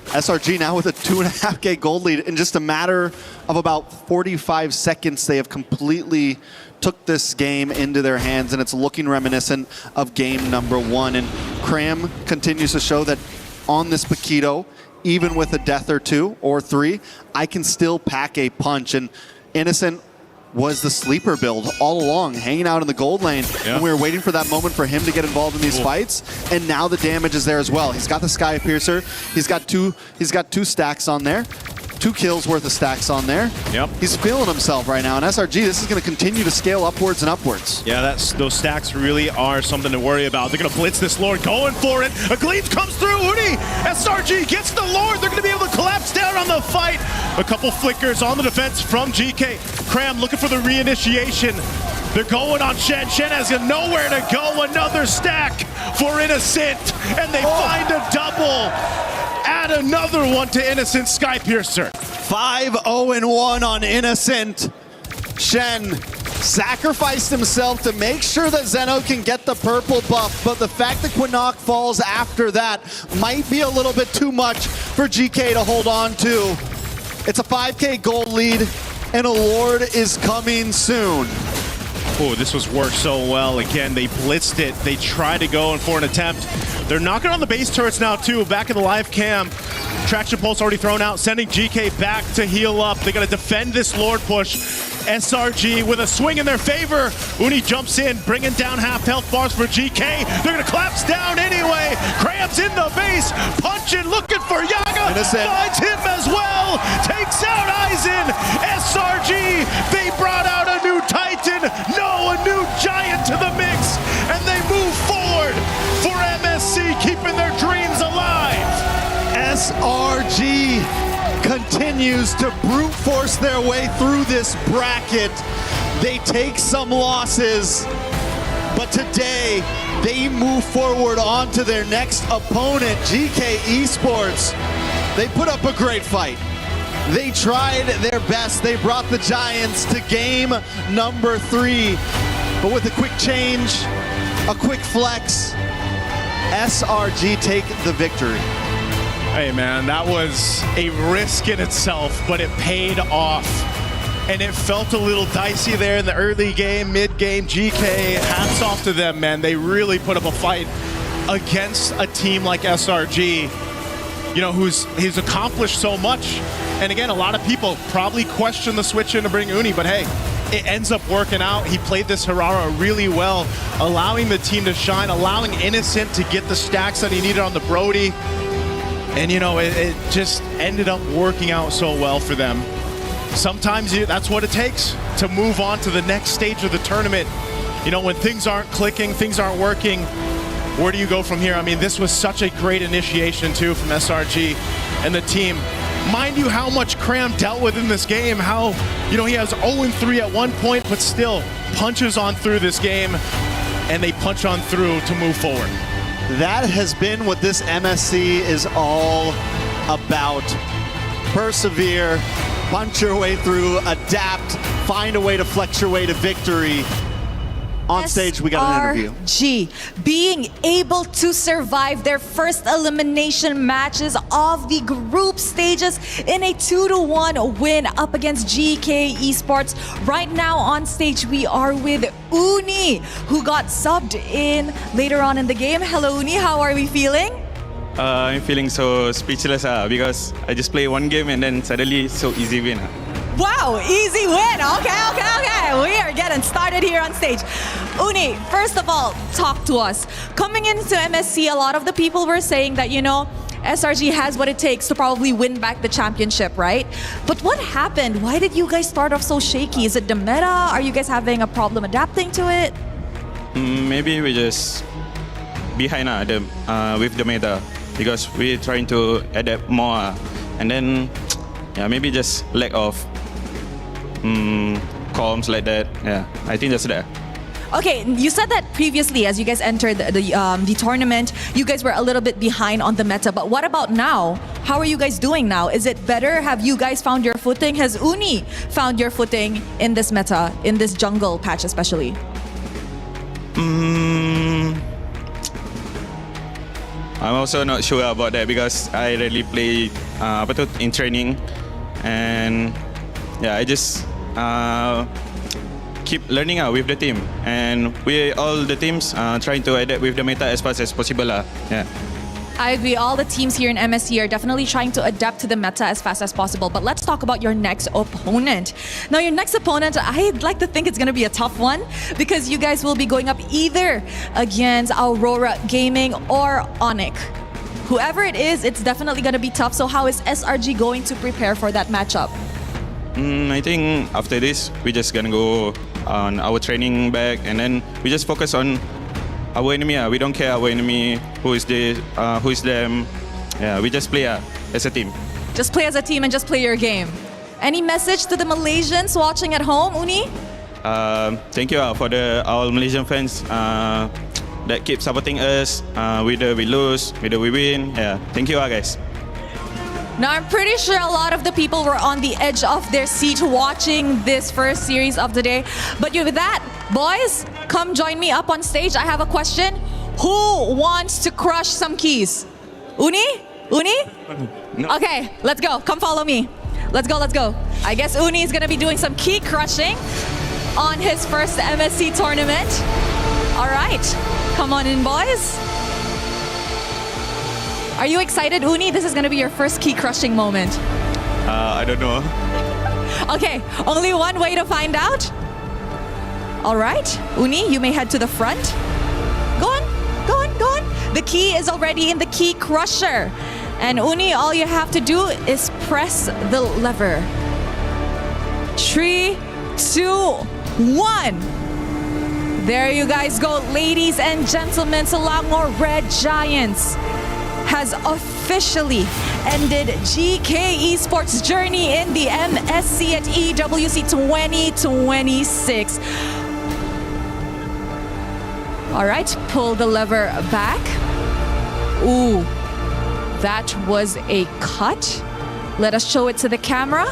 SRG now with a 2.5K gold lead in just a matter of about 45 seconds. They have completely took this game into their hands, and it's looking reminiscent of game number 1. And Cram continues to show that on this Paquito, even with a death or 2 or 3, I can still pack a punch. And Innocent was the sleeper build all along, hanging out in the gold lane, and we were waiting for that moment for him to get involved in these fights, and now the damage is there as well. He's got the Sky Piercer, he's got two stacks on there, 2 kills worth of stacks on there. Yep. He's feeling himself right now, and SRG, this is going to continue to scale upwards and upwards. Yeah, those stacks really are something to worry about. They're going to blitz this Lord, going for it. A Gleams comes through, Uni! SRG gets the Lord. They're going to be able to collapse down on the fight. A couple flickers on the defense from GK. Cram looking for the reinitiation. They're going on Shen. Shen has nowhere to go. Another stack for Innocent, and they find a double. Add another one to Innocent, Sky Piercer. 5-0-1 on Innocent. Shen sacrificed himself to make sure that Zeno can get the purple buff, but the fact that Quinnock falls after that might be a little bit too much for GK to hold on to. It's a 5K gold lead, and a Lord is coming soon. Oh, this was worked so well. Again, they blitzed it. They tried to go in for an attempt. They're knocking on the base turrets now, too. Back in the live cam. Traction pulse already thrown out, sending GK back to heal up. They're going to defend this Lord push. SRG with a swing in their favor. Uni jumps in, bringing down half health bars for GK. They're going to collapse down anyway. Krabs in the base, punching, looking for Yaga. Finds him as well. Takes out Aizen. SRG, they brought out a new Titan. No, a new Giant to the mix. And they move forward for MSC, keeping their dreams alive. SRG continues to brute force their way through this bracket. They take some losses, but today they move forward on to their next opponent, GK Esports. They put up a great fight. They tried their best. They brought the Giants to game number 3, but with a quick change, a quick flex, SRG take the victory. Hey man, that was a risk in itself, but it paid off. And it felt a little dicey there in the early game, mid-game. GK, hats off to them, man. They really put up a fight against a team like SRG, you know, who's accomplished so much. And again, a lot of people probably question the switch in to bring Uni, but hey, it ends up working out. He played this Harara really well, allowing the team to shine, allowing Innocent to get the stacks that he needed on the Brody. And you know, it just ended up working out so well for them. Sometimes that's what it takes to move on to the next stage of the tournament. You know, when things aren't clicking, things aren't working, where do you go from here? I mean, this was such a great initiation too from SRG and the team. Mind you how much Cram dealt with in this game, how, you know, he has 0-3 at one point, but still punches on through this game, and they punch on through to move forward. That has been what this MSC is all about. Persevere, punch your way through, adapt, find a way to flex your way to victory. On stage, we got an interview. SRG being able to survive their first elimination matches of the group stages in a 2-1 win up against GK Esports. Right now on stage, we are with Uni, who got subbed in later on in the game. Hello, Uni. How are we feeling? I'm feeling so speechless because I just play one game and then suddenly so easy win. Wow, easy win. Okay. We are getting started here on stage. Uni, first of all, talk to us. Coming into MSC, a lot of the people were saying that, you know, SRG has what it takes to probably win back the championship, right? But what happened? Why did you guys start off so shaky? Is it the meta? Are you guys having a problem adapting to it? Maybe we just behind with the meta because we're trying to adapt more. And then, yeah, maybe just lack of comms like that. Yeah, I think that's that. Okay, you said that previously as you guys entered the tournament, you guys were a little bit behind on the meta. But what about now? How are you guys doing now? Is it better? Have you guys found your footing? Has Uni found your footing in this meta, in this jungle patch especially? I'm also not sure about that because I really play in training, and yeah, I just keep learning with the team, and we all the teams trying to adapt with the meta as fast as possible. Yeah. I agree. All the teams here in MSC are definitely trying to adapt to the meta as fast as possible. But let's talk about your next opponent. Now, your next opponent, I'd like to think it's going to be a tough one because you guys will be going up either against Aurora Gaming or Onyx. Whoever it is, it's definitely going to be tough. So how is SRG going to prepare for that matchup? I think after this, we're just going to go on our training back, and then we just focus on our enemy. We don't care our enemy, who is them. Yeah, we just play as a team. Just play as a team and just play your game. Any message to the Malaysians watching at home, Uni? Thank you for our Malaysian fans that keep supporting us. Whether we lose, whether we win. Yeah, thank you guys. Now, I'm pretty sure a lot of the people were on the edge of their seat watching this first series of the day. But with that, boys, come join me up on stage. I have a question. Who wants to crush some keys? Uni? No. Okay, let's go. Come follow me. Let's go. I guess Uni is going to be doing some key crushing. on his first MSC tournament. All right, come on in, boys. Are you excited, Uni? This is going to be your first key crushing moment. I don't know. Okay, only one way to find out. All right, Uni, you may head to the front. Go on, go on, go on. The key is already in the key crusher. And Uni, all you have to do is press the lever. 3, 2, 1. There you guys go, ladies and gentlemen. Selangor Red Giants has officially ended GK Esports' journey in the MSC at EWC 2026. All right, pull the lever back. Ooh, that was a cut. Let us show it to the camera.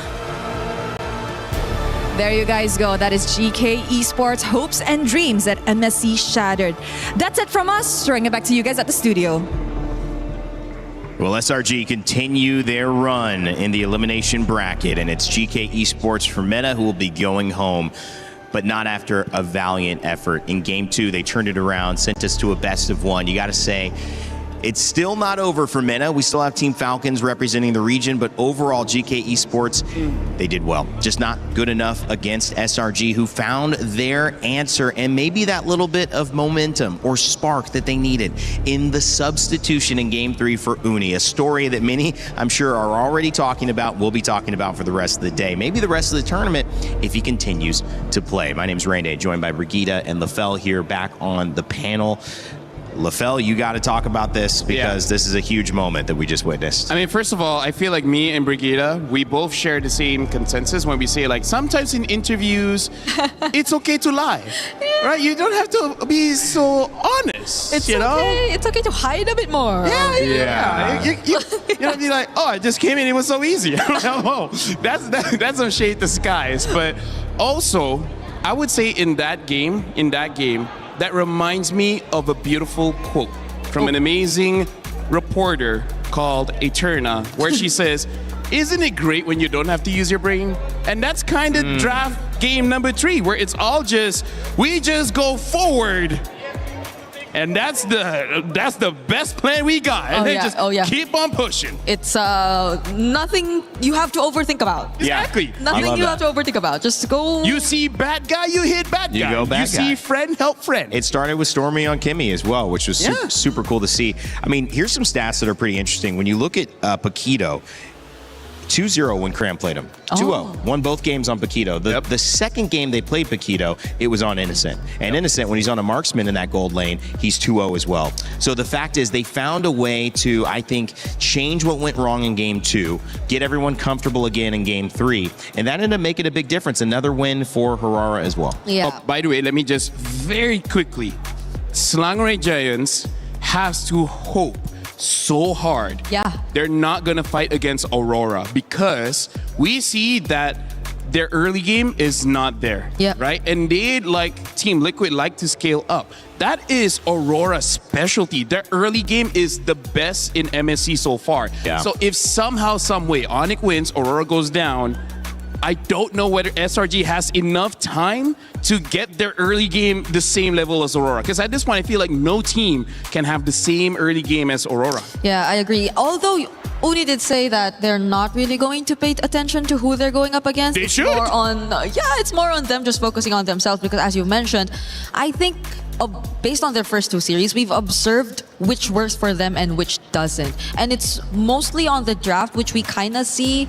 There you guys go. That is GK Esports hopes and dreams at MSC shattered. That's it from us. Throwing it back to you guys at the studio. Well, SRG continue their run in the elimination bracket, and it's GK Esports for Meta who will be going home, but not after a valiant effort. In Game 2, they turned it around, sent us to a best of 1. You got to say, it's still not over for Meta. We still have Team Falcons representing the region, but overall, GK Esports, they did well. Just not good enough against SRG, who found their answer and maybe that little bit of momentum or spark that they needed in the substitution in Game 3 for Uni, a story that many, I'm sure, are already talking about, will be talking about for the rest of the day, maybe the rest of the tournament if he continues to play. My name is Rainday, joined by Brigitte and Lefel here back on the panel. Lefel, you got to talk about this because this is a huge moment that we just witnessed. I mean, first of all, I feel like me and Brigitte, we both share the same consensus when we say, like, sometimes in interviews, it's okay to lie, right? You don't have to be so honest. It's you know? okay. It's okay to hide a bit more. Yeah. You know, be like, oh, I just came in, it was so easy. Oh, that's some shade disguise. But also, I would say in that game, that reminds me of a beautiful quote from an amazing reporter called Eterna, where she says, isn't it great when you don't have to use your brain? And that's kind of draft game number 3, where it's all we just go forward. And that's the best plan we got. And just keep on pushing. It's nothing you have to overthink about. Exactly. Nothing you have to overthink about. Just go. You see bad guy, you hit bad guy. You go bad guy. See friend, help friend. It started with Stormy on Kimmy as well, which was super cool to see. I mean, here's some stats that are pretty interesting. When you look at Paquito, 2-0 when Cram played him. 2-0. Won both games on Paquito. The second game they played Paquito, it was on Innocent. And Innocent, when he's on a marksman in that gold lane, he's 2-0 as well. So the fact is they found a way to, I think, change what went wrong in Game 2, get everyone comfortable again in Game 3, and that ended up making a big difference. Another win for Harara as well. Yeah. Oh, by the way, let me just very quickly, Selangor Giants has to hope so hard. Yeah. They're not going to fight against Aurora because we see that their early game is not there. Yeah. Right? And they, like Team Liquid, like to scale up. That is Aurora's specialty. Their early game is the best in MSC so far. Yeah. So if somehow, some way, Onyx wins, Aurora goes down, I don't know whether SRG has enough time to get their early game the same level as Aurora. Because at this point, I feel like no team can have the same early game as Aurora. Yeah, I agree. Although Uni did say that they're not really going to pay attention to who they're going up against. They should. More on, it's more on them just focusing on themselves. Because as you mentioned, I think based on their first 2 series, we've observed which works for them and which doesn't. And it's mostly on the draft, which we kind of see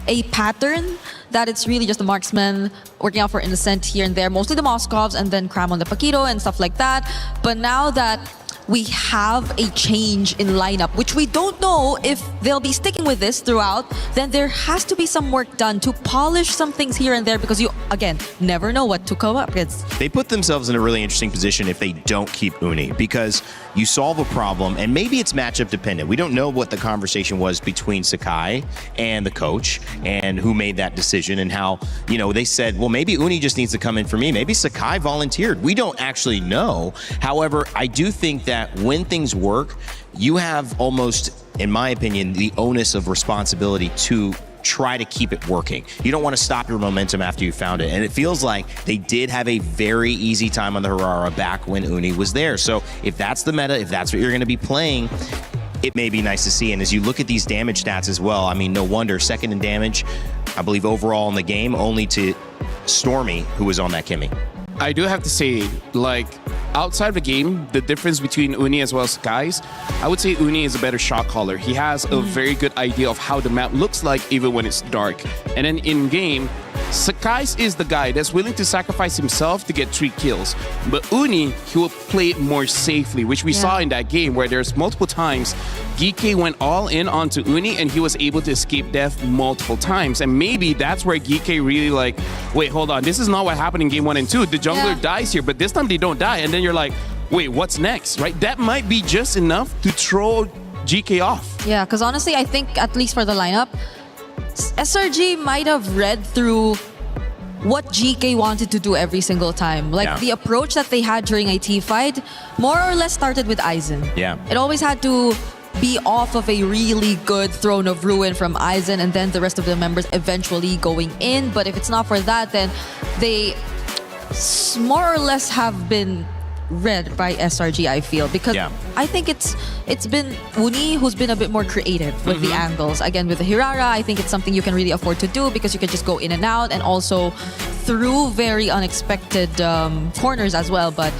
a pattern that it's really just the marksman working out for Innocent here and there, mostly the Moscovs, and then Cram on the Paquito and stuff like that. But now that we have a change in lineup, which we don't know if they'll be sticking with this throughout, then there has to be some work done to polish some things here and there because you, again, never know what to come up against. They put themselves in a really interesting position if they don't keep Uni, because you solve a problem, and maybe it's matchup dependent. We don't know what the conversation was between Sakai and the coach and who made that decision and how, they said, well, maybe Uni just needs to come in for me. Maybe Sakai volunteered. We don't actually know. However, I do think that when things work, you have almost, in my opinion, the onus of responsibility to try to keep it working. You don't want to stop your momentum after you found it. And it feels like they did have a very easy time on the Harara back when Uni was there. So if that's the meta, if that's what you're going to be playing, it may be nice to see. And as you look at these damage stats as well, I mean, no wonder, second in damage, I believe overall in the game, only to Stormy, who was on that Kimmy. I do have to say, like, outside of the game, the difference between Uni as well as Skies, I would say Uni is a better shot caller. He has a very good idea of how the map looks like even when it's dark. And then in game, Skies is the guy that's willing to sacrifice himself to get 3 kills. But Uni, he will play it more safely, which we saw in that game where there's multiple times GK went all in onto Uni and he was able to escape death multiple times. And maybe that's where GK really like, wait, hold on, this is not what happened in game 1 and 2. The jungler dies here, but this time they don't die. And then you're like, wait, what's next, right? That might be just enough to throw GK off. Yeah, because honestly, I think at least for the lineup, SRG might have read through what GK wanted to do every single time. Like the approach that they had during a team fight more or less started with Aizen. Yeah. It always had to be off of a really good Throne of Ruin from Aizen and then the rest of the members eventually going in. But if it's not for that, then they more or less have been read by SRG, I feel, because I think it's been Uni who's been a bit more creative with the angles. Again, with the Hirara, I think it's something you can really afford to do because you can just go in and out and also through very unexpected corners as well. But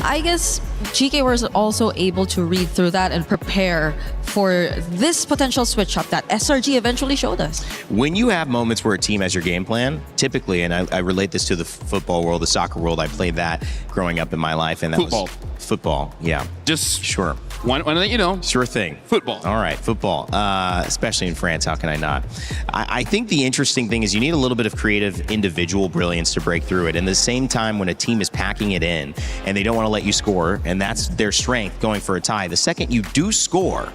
I guess GK was also able to read through that and prepare for this potential switch up that SRG eventually showed us. When you have moments where a team has your game plan, typically, and I relate this to the football world, the soccer world, I played that growing up in my life, and that was football. Yeah, just sure. Want to let you know. Sure thing. Football. All right, football. Especially in France, how can I not? I think the interesting thing is you need a little bit of creative individual brilliance to break through it. And at the same time, when a team is packing it in and they don't want to let you score, and that's their strength going for a tie, the second you do score,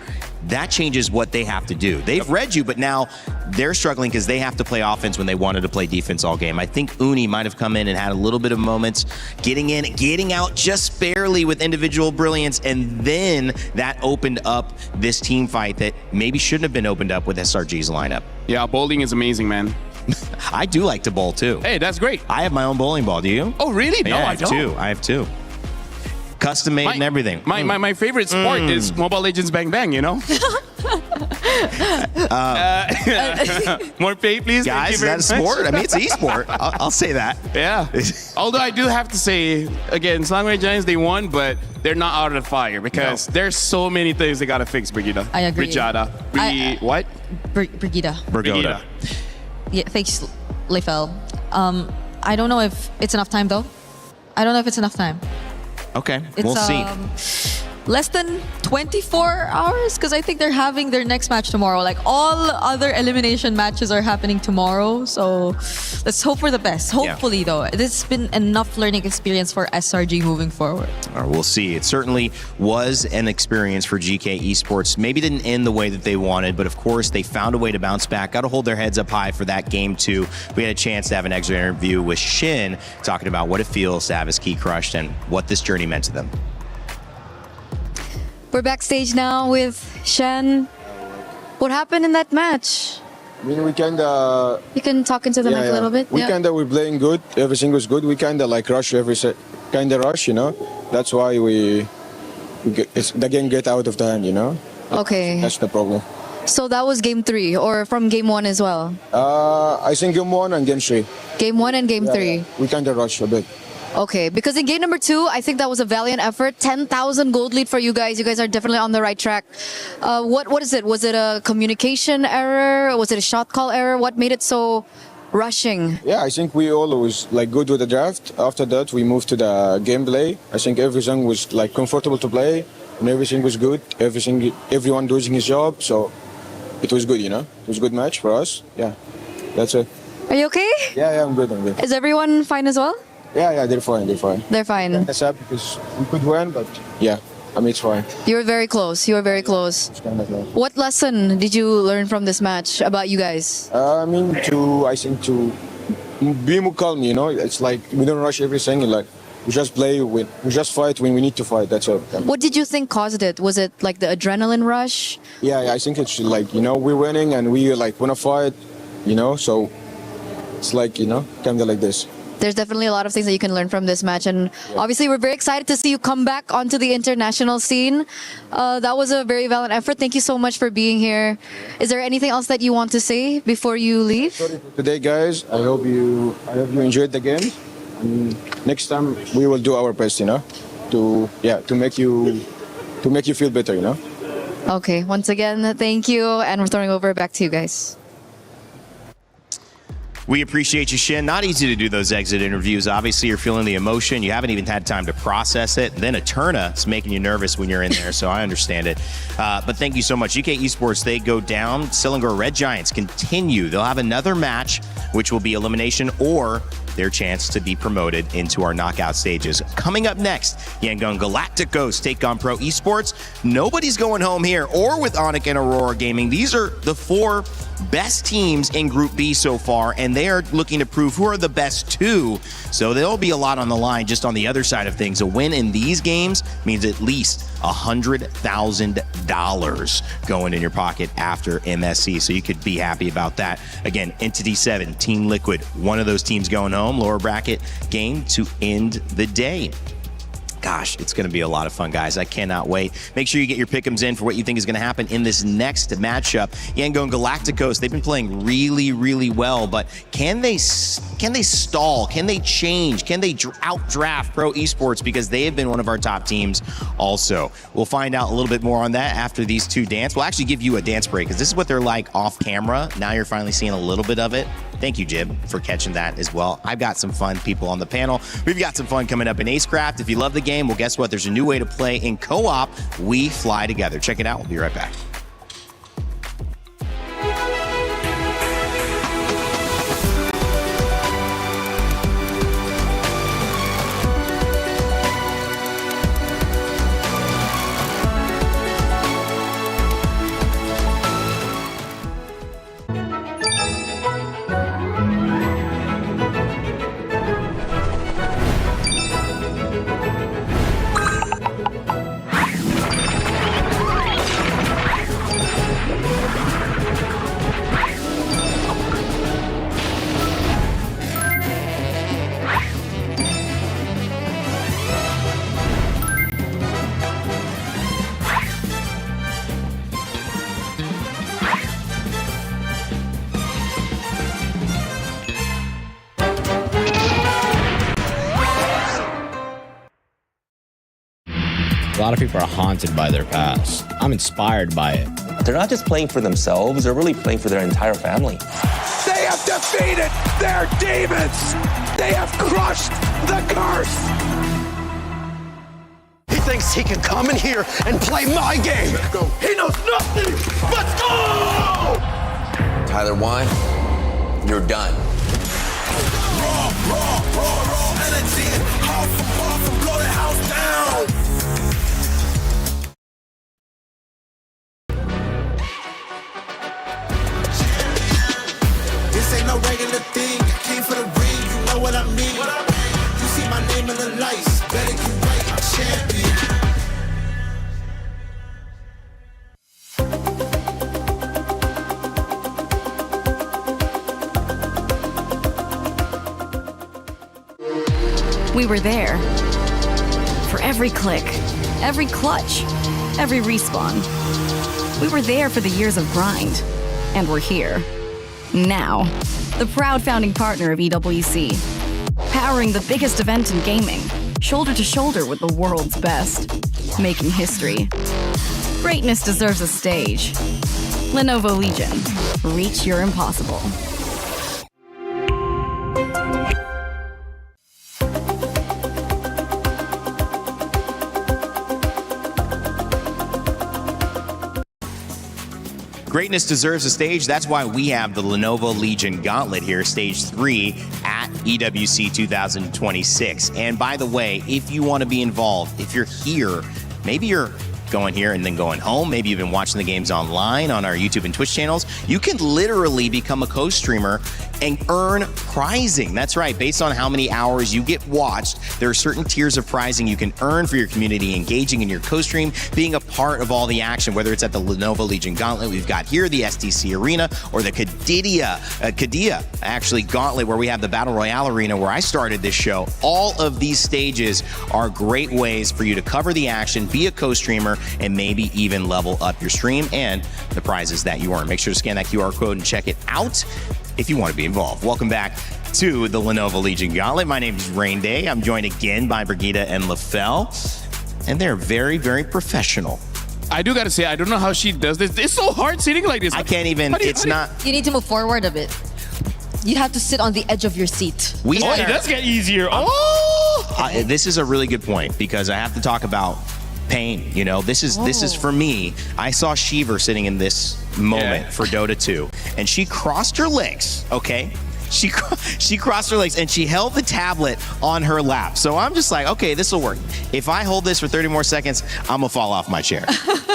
that changes what they have to do. They've read you, but now they're struggling because they have to play offense when they wanted to play defense all game. I think Uni might have come in and had a little bit of moments getting in, getting out just barely with individual brilliance, and then that opened up this team fight that maybe shouldn't have been opened up with SRG's lineup. Yeah, bowling is amazing, man. I do like to bowl too. Hey, that's great. I have my own bowling ball. Do you? Oh, really? Yeah, No, I don't. I have two. Custom made and everything. My favorite sport is Mobile Legends Bang Bang, you know? More pay, please. Guys, is that a sport? I mean, it's e-sport. I'll say that. Yeah. Although I do have to say, again, Slangway Giants, they won, but they're not out of the fire because there's so many things they got to fix, Brigida. I agree. Brigida. What? Brigida. Brigida. Yeah, thanks, Leifel. I don't know if it's enough time, though. I don't know if it's enough time. Okay, It's, we'll see. Less than 24 hours because I think they're having their next match tomorrow. Like all other elimination matches are happening tomorrow. So let's hope for the best. Hopefully, though, this has been enough learning experience for SRG moving forward. We'll see. It certainly was an experience for GK Esports. Maybe didn't end the way that they wanted, but of course they found a way to bounce back. Got to hold their heads up high for that game too. We had a chance to have an extra interview with Shin talking about what it feels to have his key crushed and what this journey meant to them. We're backstage now with Shen. What happened in that match? I mean, we kind of... You can talk into the mic a little bit. We kind of were playing good. Everything was good. We kind of like rush every set. Kind of rush, you know. That's why the game get out of the hand, you know. Okay. That's the problem. So that was game 3 or from game 1 as well? I think game 1 and game 3. Game 1 and game 3. We kind of rush a bit. Okay, because in game number 2, I think that was a valiant effort. 10,000 gold lead for you guys. You guys are definitely on the right track. What is it? Was it a communication error? Was it a shot call error? What made it so rushing? Yeah, I think we all was like good with the draft. After that, we moved to the gameplay. I think everything was like comfortable to play, and everything was good. Everyone doing his job, so it was good. You know, it was a good match for us. Yeah, that's it. Are you okay? Yeah, I'm good. I'm good. Is everyone fine as well? Yeah, they're fine. They're fine. They're fine. That's sad because we could win, but yeah, I mean, it's fine. You were very close. You were very close. What lesson did you learn from this match about you guys? I think to be more calm, you know. It's like we don't rush everything. Like we just we just fight when we need to fight. That's all. What did you think caused it? Was it like the adrenaline rush? Yeah, I think it's like, you know, we're winning and we like want to fight. you know. So it's like, you know, kind of like this. There's definitely a lot of things that you can learn from this match, and obviously we're very excited to see you come back onto the international scene. That was a very valiant effort. Thank you so much for being here. Is there anything else that you want to say before you leave? Today, guys, I hope you enjoyed the game. And next time we will do our best, you know, to make you feel better, you know. Okay, once again, thank you, and we're throwing over back to you guys. We appreciate you, Shin. Not easy to do those exit interviews. Obviously, you're feeling the emotion. You haven't even had time to process it. Then Eterna is making you nervous when you're in there, so I understand it. But thank you so much. GK Esports, they go down. Sillinger Red Giants continue. They'll have another match, which will be elimination or their chance to be promoted into our knockout stages. Coming up next, Yangon Galacticos take on Pro Esports. Nobody's going home here or with Onic and Aurora Gaming. These are the 4 best teams in Group B so far, and they are looking to prove who are the best 2. So there'll be a lot on the line just on the other side of things. A win in these games means at least $100,000 going in your pocket after MSC. So you could be happy about that. Again, Entity 7, Team Liquid, one of those teams going home. Lower bracket game to end the day. Gosh, it's going to be a lot of fun, guys. I cannot wait. Make sure you get your pick'ems in for what you think is going to happen in this next matchup. Yangon Galacticos, they've been playing really, really well, but can they stall? Can they change? Can they outdraft Pro Esports? Because they have been one of our top teams also. We'll find out a little bit more on that after these 2 dance. We'll actually give you a dance break because this is what they're like off camera. Now you're finally seeing a little bit of it. Thank you, Jib, for catching that as well. I've got some fun people on the panel. We've got some fun coming up in Acecraft. If you love the game, well, guess what? There's a new way to play in co-op. We fly together. Check it out. We'll be right back. A lot of people are haunted by their past. I'm inspired by it. They're not just playing for themselves, they're really playing for their entire family. They have defeated their demons! They have crushed the curse! He thinks he can come in here and play my game! Let's go. He knows nothing! Let's go! Tyler Wine, you're done. Raw energy, half and blow the house down! Ain't no regular thing. I came for the ring, you know what I mean. You see my name in the lights, better get right, I'm champion. We were there. For every click, every clutch, every respawn. We were there for the years of grind. And we're here. Now, the proud founding partner of EWC, powering the biggest event in gaming, shoulder to shoulder with the world's best, making history. Greatness deserves a stage. Lenovo Legion, reach your impossible. Greatness deserves a stage. That's why we have the Lenovo Legion Gauntlet here, Stage 3 at EWC 2026. And by the way, if you want to be involved, if you're here, maybe you're going here and then going home. Maybe you've been watching the games online on our YouTube and Twitch channels. You can literally become a co-streamer and earn prizing. That's right. Based on how many hours you get watched, there are certain tiers of prizing you can earn for your community, engaging in your co-stream, being a part of all the action, whether it's at the Lenovo Legion Gauntlet we've got here, the STC Arena, or the Kadia actually Gauntlet, where we have the Battle Royale Arena where I started this show. All of these stages are great ways for you to cover the action, be a co-streamer, and maybe even level up your stream and the prizes that you earn. Make sure to scan that QR code and check it out if you want to be involved. Welcome back to the Lenovo Legion Gauntlet. My name is Rain Day. I'm joined again by Brigitte and LaFell, and they're very, very professional. I do gotta say, I don't know how she does this. It's so hard sitting like this. I can't even, You need to move forward a bit. You have to sit on the edge of your seat. It does get easier. This is a really good point because I have to talk about pain. You know, this is for me. I saw Shiver sitting in this moment for Dota 2, and she crossed her legs. Okay. She crossed her legs and she held the tablet on her lap. So I'm just like, okay, this will work. If I hold this for 30 more seconds, I'm gonna fall off my chair.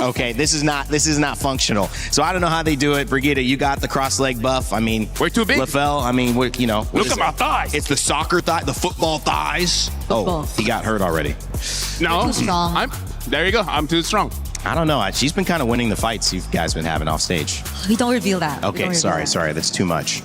Okay, this is not functional. So I don't know how they do it. Brigitte, you got the cross leg buff. I mean, we're too big. LaFell, I mean, look at my thighs. It's the soccer thigh, the football thighs. Oh, he got hurt already. No, You're too strong. There you go. I'm too strong. I don't know. She's been kind of winning the fights you guys been having off stage. We don't reveal that. Okay, sorry. That's too much.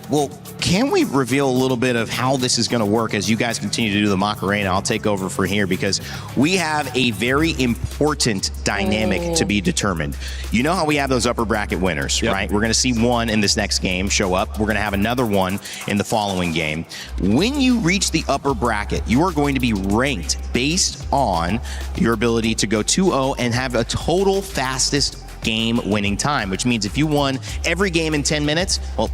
Well, can we reveal a little bit of how this is going to work as you guys continue to do the Macarena? I'll take over from here because we have a very important dynamic to be determined. You know how we have those upper bracket winners, right? We're going to see one in this next game show up. We're going to have another one in the following game. When you reach the upper bracket, you are going to be ranked based on your ability to go 2-0 and have a total fastest game winning time, which means if you won every game in 10 minutes, well,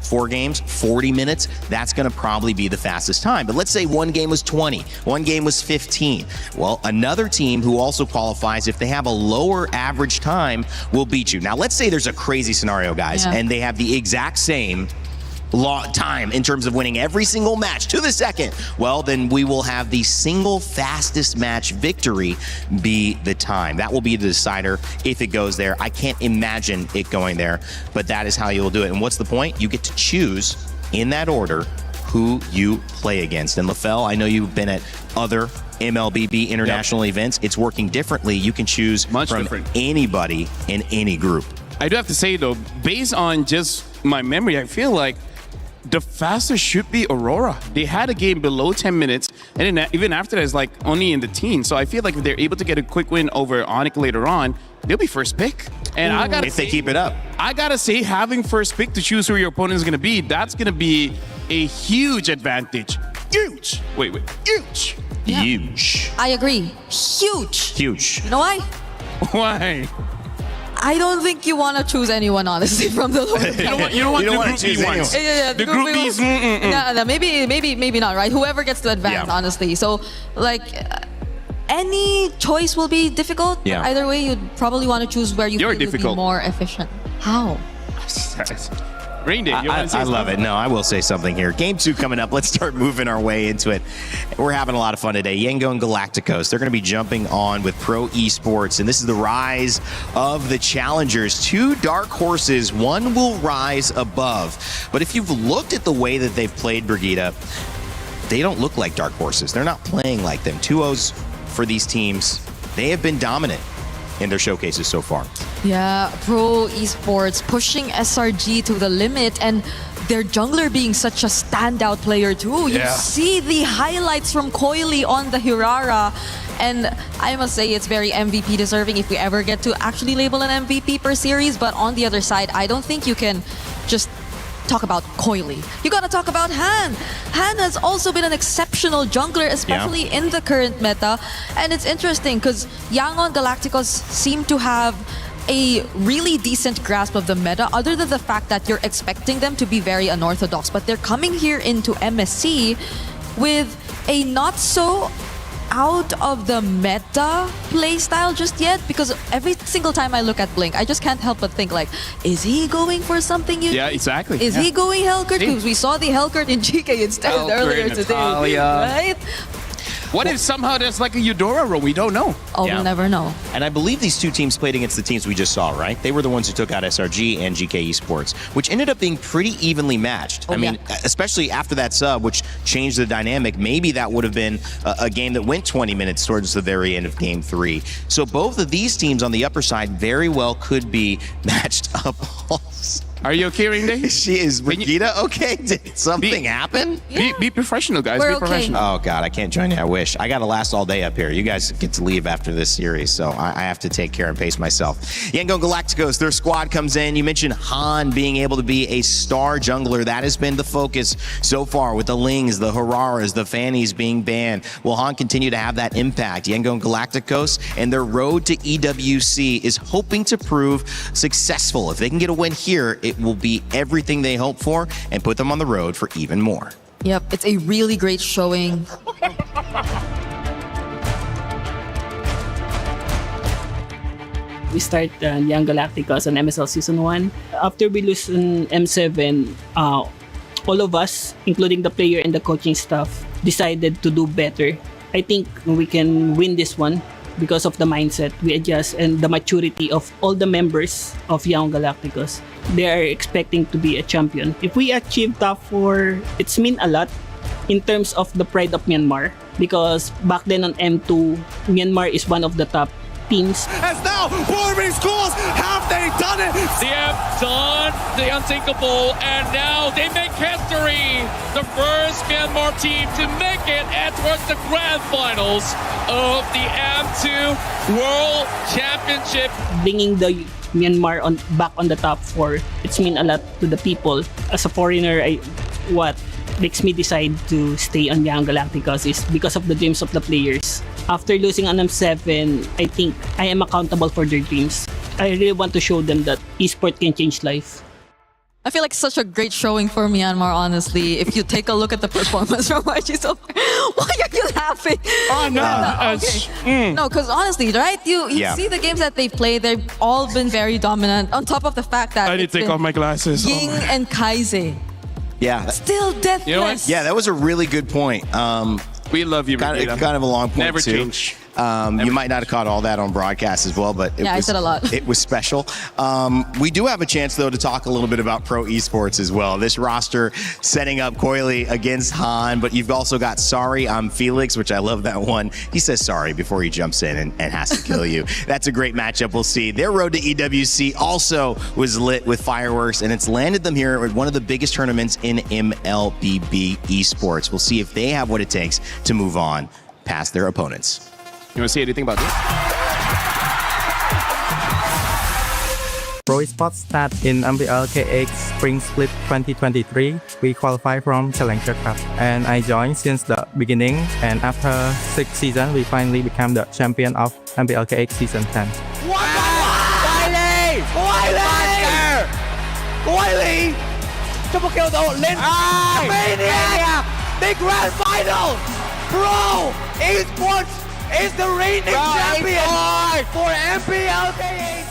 4 games, 40 minutes, that's going to probably be the fastest time. But let's say one game was 20, one game was 15. Well, another team who also qualifies, if they have a lower average time, will beat you. Now, let's say there's a crazy scenario, guys, and they have the exact same time in terms of winning every single match to the second. Well, then we will have the single fastest match victory be the time. That will be the decider if it goes there. I can't imagine it going there, but that is how you'll do it. And what's the point? You get to choose in that order who you play against. And LaFell, I know you've been at other MLBB international events. It's working differently. You can choose from anybody in any group. I do have to say though, based on just my memory, I feel like the fastest should be Aurora. They had a game below 10 minutes, and then even after that, it's like only in the teens. So I feel like if they're able to get a quick win over Onyx later on, they'll be first pick. And I gotta say, they keep it up. I gotta say, having first pick to choose who your opponent is gonna be, that's gonna be a huge advantage. Huge. Wait. Huge. Yeah. Huge. I agree. Huge. Huge. You know why? Why? I don't think you want to choose anyone, honestly, from the lower bracket. You don't want the Group B ones. Yeah, the Group B's. No, maybe not, right? Whoever gets to advance, honestly. So, like, any choice will be difficult. Yeah. Either way, you'd probably want to choose where you feel you'll be more efficient. How? Rain Day, I love it. No, I will say something here. Game 2 coming up. Let's start moving our way into it. We're having a lot of fun today. Yengo and Galacticos, they're going to be jumping on with Pro Esports, and this is the rise of the challengers. 2 dark horses, one will rise above. But if you've looked at the way that they've played, Brigitte, they don't look like dark horses. They're not playing like them. 2-0s for these teams. They have been dominant in their showcases so far. Yeah, Pro Esports pushing SRG to the limit, and their jungler being such a standout player too. You see the highlights from Coily on the Hirara, and I must say it's very MVP deserving if we ever get to actually label an MVP per series. But on the other side, I don't think you can just talk about Coily. You gotta talk about Han. Han has also been an exceptional jungler, especially in the current meta. And it's interesting because Yangon Galacticos seem to have a really decent grasp of the meta, other than the fact that you're expecting them to be very unorthodox. But they're coming here into MSC with a not so out of the meta playstyle just yet, because every single time I look at Blink, I just can't help but think, like, is he going for something unique? Yeah, exactly. Is he going Hellcurt? Because we saw the Hellcurt in GK instead earlier today, right? What if somehow there's like a Eudora row? We don't know. Oh, we'll never know. And I believe these two teams played against the teams we just saw, right? They were the ones who took out SRG and GK Esports, which ended up being pretty evenly matched. I mean, especially after that sub, which changed the dynamic, maybe that would have been a game that went 20 minutes towards the very end of game 3. So both of these teams on the upper side very well could be matched up. Are you okay, Ring? She is. Brigitte okay? Did something happen? Be professional, guys. We're be professional. Oh, God, I can't join you. I wish. I got to last all day up here. You guys get to leave after this series, so I have to take care and pace myself. Yangon Galacticos, their squad comes in. You mentioned Han being able to be a star jungler. That has been the focus so far with the Lings, the Hararas, the Fannies being banned. Will Han continue to have that impact? Yangon Galacticos and their road to EWC is hoping to prove successful. If they can get a win here, it will be everything they hope for and put them on the road for even more. Yep, it's a really great showing. We start Young Galacticos on MSL Season 1. After we lose in M7, all of us, including the player and the coaching staff, decided to do better. I think we can win this one because of the mindset we adjust and the maturity of all the members of Young Galacticos. They are expecting to be a champion. If we achieve top 4, it's mean a lot in terms of the pride of Myanmar, because back then on M2, Myanmar is one of the top teams. As now, Borbing scores, have they done it? They have done the unthinkable, and now they make history. The first Myanmar team to make it towards the grand finals of the M2 World Championship. Bringing the Myanmar back on the top 4, it's mean a lot to the people. As a foreigner, what makes me decide to stay on Young Galacticos is because of the dreams of the players. After losing on M7, I think I am accountable for their dreams. I really want to show them that esport can change life. I feel like such a great showing for Myanmar, honestly. If you take a look at the performance from YG so far, why are you laughing? Oh, no. Okay. No, because honestly, right? You see the games that they play, they've all been very dominant. On top of the fact that I need to take off my glasses. Ying and Kaize. Yeah. Still deathless. You know what? Yeah, that was a really good point. We love you, kind of a long point, Never too. change. You might not have caught all that on broadcast as well, but I said a lot. It was special. We do have a chance, though, to talk a little bit about pro esports as well. This roster setting up Coily against Han, but you've also got Sorry, I'm Felix, which I love that one. He says sorry before he jumps in and has to kill you. That's a great matchup. We'll see. Their road to EWC also was lit with fireworks, and it's landed them here at one of the biggest tournaments in MLBB esports. We'll see if they have what it takes to move on past their opponents. You want to say anything about this? Pro Esports start in MPL KX Spring Split 2023. We qualify from Challenger Cup, and I joined since the beginning. And after 6 seasons, we finally became the champion of MPL KX Season 10. Coily! Coily! Triple kill though, Lin! Maniac! The grand final! Pro Esports is the reigning champion for MPL KX!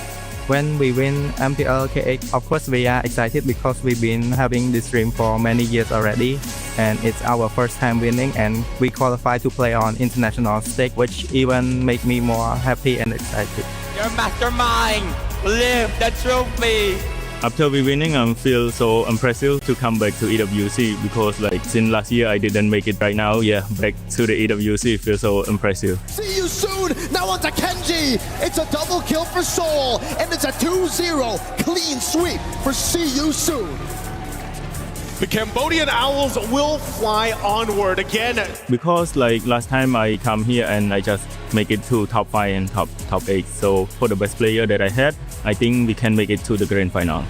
When we win MPL KX, of course we are excited because we've been having this dream for many years already, and it's our first time winning, and we qualify to play on international stage, which even make me more happy and excited. Your mastermind, lift the trophy! After we winning, I feel so impressive to come back to EWC because since last year I didn't make it. Right now, back to the EWC feels so impressive. See you soon! Now on to Kenji! It's a double kill for Seoul, and it's a 2-0 clean sweep for See You Soon! The Cambodian Owls will fly onward again. Because last time I come here and I just make it to top 5 and top 8. So for the best player that I had, I think we can make it to the grand final.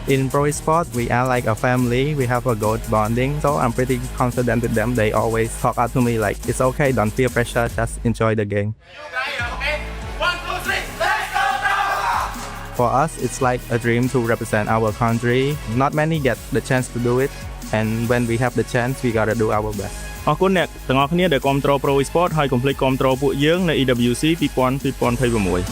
In Pro Esports, we are like a family. We have a good bonding, so I'm pretty confident with them. They always talk out to me like, it's okay, don't feel pressure, just enjoy the game. For us, it's like a dream to represent our country. Not many get the chance to do it, and when we have the chance, we gotta do our best. អរគុណអ្នកទាំងអស់គ្នាដែលគាំទ្រ Pro Esports ហើយកុំភ្លេចគាំទ្រពួកយើងនៅ EWC 2026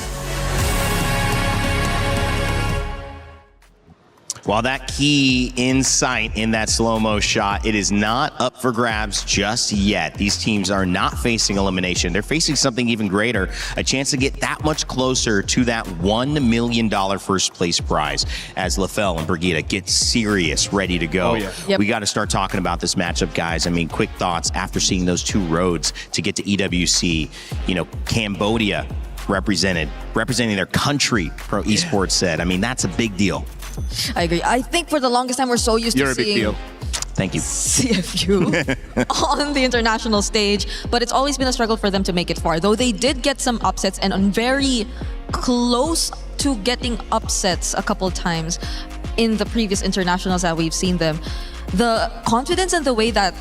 While that key insight in that slow-mo shot, it is not up for grabs just yet. These teams are not facing elimination. They're facing something even greater, a chance to get that much closer to that $1 million first place prize as LaFell and Brigitte get serious, ready to go. Oh, yeah. Yep. We got to start talking about this matchup, guys. I mean, quick thoughts after seeing those two roads to get to EWC. You know, Cambodia representing their country, Pro Esports said. I mean, that's a big deal. I agree. I think for the longest time, we're so used You're to a big seeing deal. Thank you. CFU on the international stage, but it's always been a struggle for them to make it far. Though they did get some upsets and on very close to getting upsets a couple times in the previous internationals that we've seen them. The confidence and the way that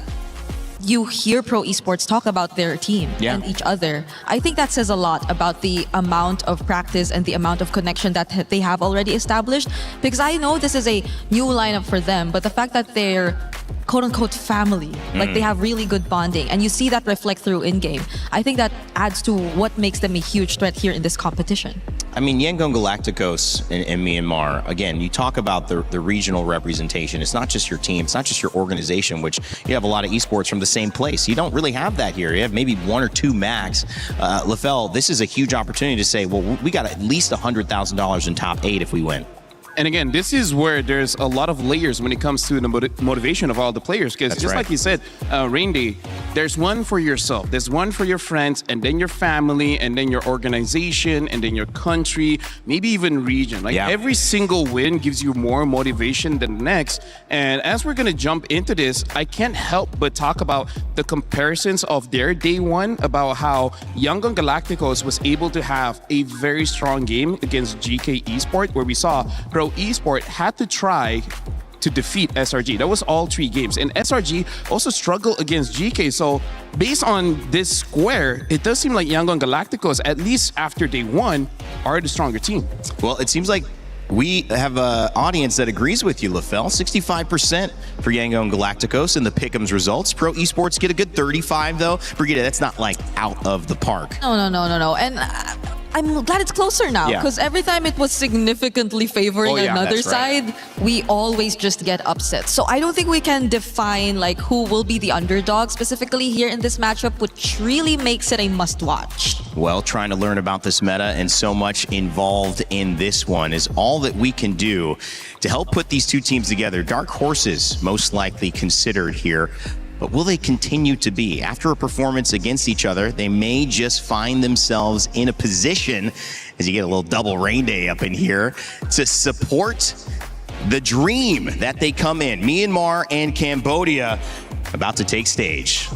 you hear Pro Esports talk about their team and each other, I think that says a lot about the amount of practice and the amount of connection that they have already established. Because I know this is a new lineup for them, but the fact that they're quote-unquote family, like they have really good bonding, and you see that reflect through in-game, I think that adds to what makes them a huge threat here in this competition. I mean, Yangon Galacticos in Myanmar, again, you talk about the regional representation. It's not just your team, it's not just your organization, which you have a lot of esports from the same place. You don't really have that here. You have maybe one or two max. LaFell, this is a huge opportunity to say, well, we got at least $100,000 in top 8 if we win. And again, this is where there's a lot of layers when it comes to the motivation of all the players. Because just like you said, Rain Day, there's one for yourself, there's one for your friends, and then your family, and then your organization, and then your country, maybe even region. Like every single win gives you more motivation than the next. And as we're gonna jump into this, I can't help but talk about the comparisons of their day one, about how Yangon Galacticos was able to have a very strong game against GK Esport, where we saw Pro Esport had to try to defeat SRG. That was all 3 games. And SRG also struggled against GK. So based on this square, it does seem like Yangon Galacticos, at least after day 1, are the stronger team. Well, it seems like we have an audience that agrees with you, LaFell. 65% for Yangon Galacticos in the Pick'ems results. Pro Esports get a good 35, though. Brigitte, that's not like out of the park. No. And I'm glad it's closer now, because every time it was significantly favoring another side, we always just get upset. So I don't think we can define like who will be the underdog specifically here in this matchup, which really makes it a must-watch. Well, trying to learn about this meta and so much involved in this one is all that we can do to help put these two teams together. Dark horses most likely considered here. But will they continue to be? After a performance against each other, they may just find themselves in a position, as you get a little double Rain Day up in here, to support the dream that they come in. Myanmar and Cambodia about to take stage.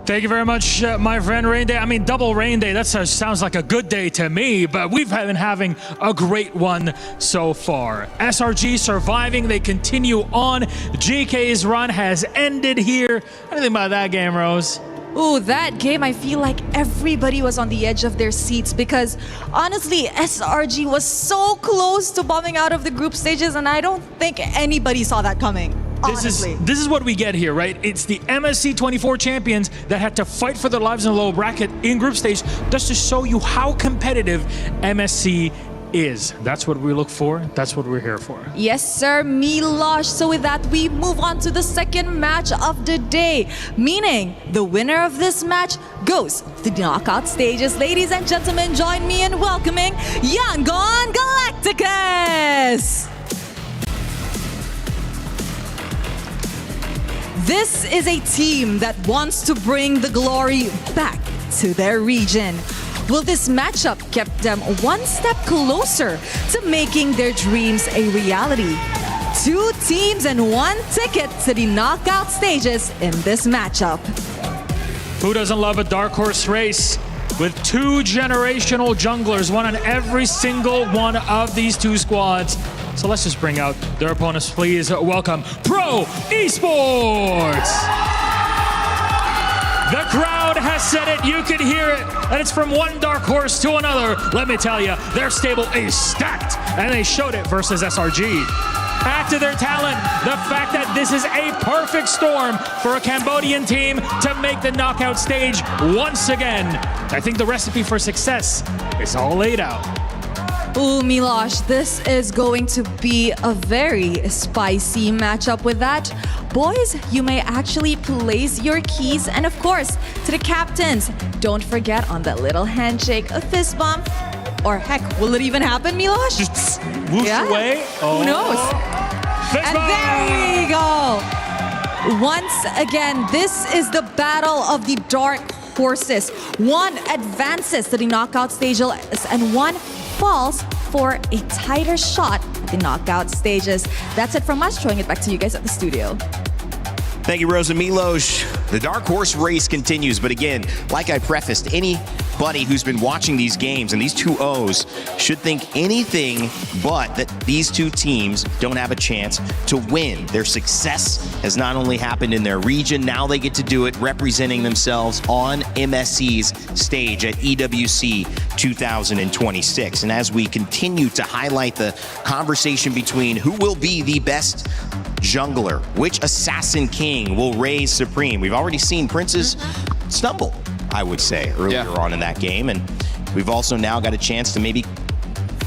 Thank you very much, my friend Rain Day. I mean, double Rain Day, that sounds like a good day to me, but we've been having a great one so far. SRG surviving, they continue on. GK's run has ended here. What do you think about that game, Rose? Ooh, that game, I feel like everybody was on the edge of their seats because honestly, SRG was so close to bombing out of the group stages, and I don't think anybody saw that coming. This is what we get here, right? It's the MSC 24 champions that had to fight for their lives in the low bracket in group stage just to show you how competitive MSC is. That's what we look for. That's what we're here for. Yes, sir, Milosh. So with that, we move on to the second match of the day, meaning the winner of this match goes to the knockout stages. Ladies and gentlemen, join me in welcoming Yangon Galacticos. This is a team that wants to bring the glory back to their region. Will this matchup keep them one step closer to making their dreams a reality? 2 teams and 1 ticket to the knockout stages in this matchup. Who doesn't love a dark horse race? With 2 generational junglers, one on every single one of these 2 squads. So let's just bring out their opponents, please. Welcome, Pro Esports! The crowd has said it, you can hear it, and it's from one dark horse to another. Let me tell you, their stable is stacked, and they showed it versus SRG. Add to their talent the fact that this is a perfect storm for a Cambodian team to make the knockout stage once again. I think the recipe for success is all laid out. Ooh, Milosh, this is going to be a very spicy matchup with that. Boys, you may actually place your keys. And of course, to the captains, don't forget on that little handshake, a fist bump. Or heck, will it even happen, Milosh? Just whoosh away. Who knows? Fist bump. There we go. Once again, this is the battle of the dark horses. One advances to the knockout stages and one falls for a tighter shot at the knockout stages. That's it from us. Throwing it back to you guys at the studio. Thank you, Rosa Milosh. The dark horse race continues, but again, like I prefaced, anybody who's been watching these games and these 2-0s should think anything but that these two teams don't have a chance to win. Their success has not only happened in their region, now they get to do it representing themselves on MSC's stage at EWC 2026. And as we continue to highlight the conversation between who will be the best jungler, which assassin king will reign supreme. We've already seen Princes stumble, I would say, earlier on in that game. And we've also now got a chance to maybe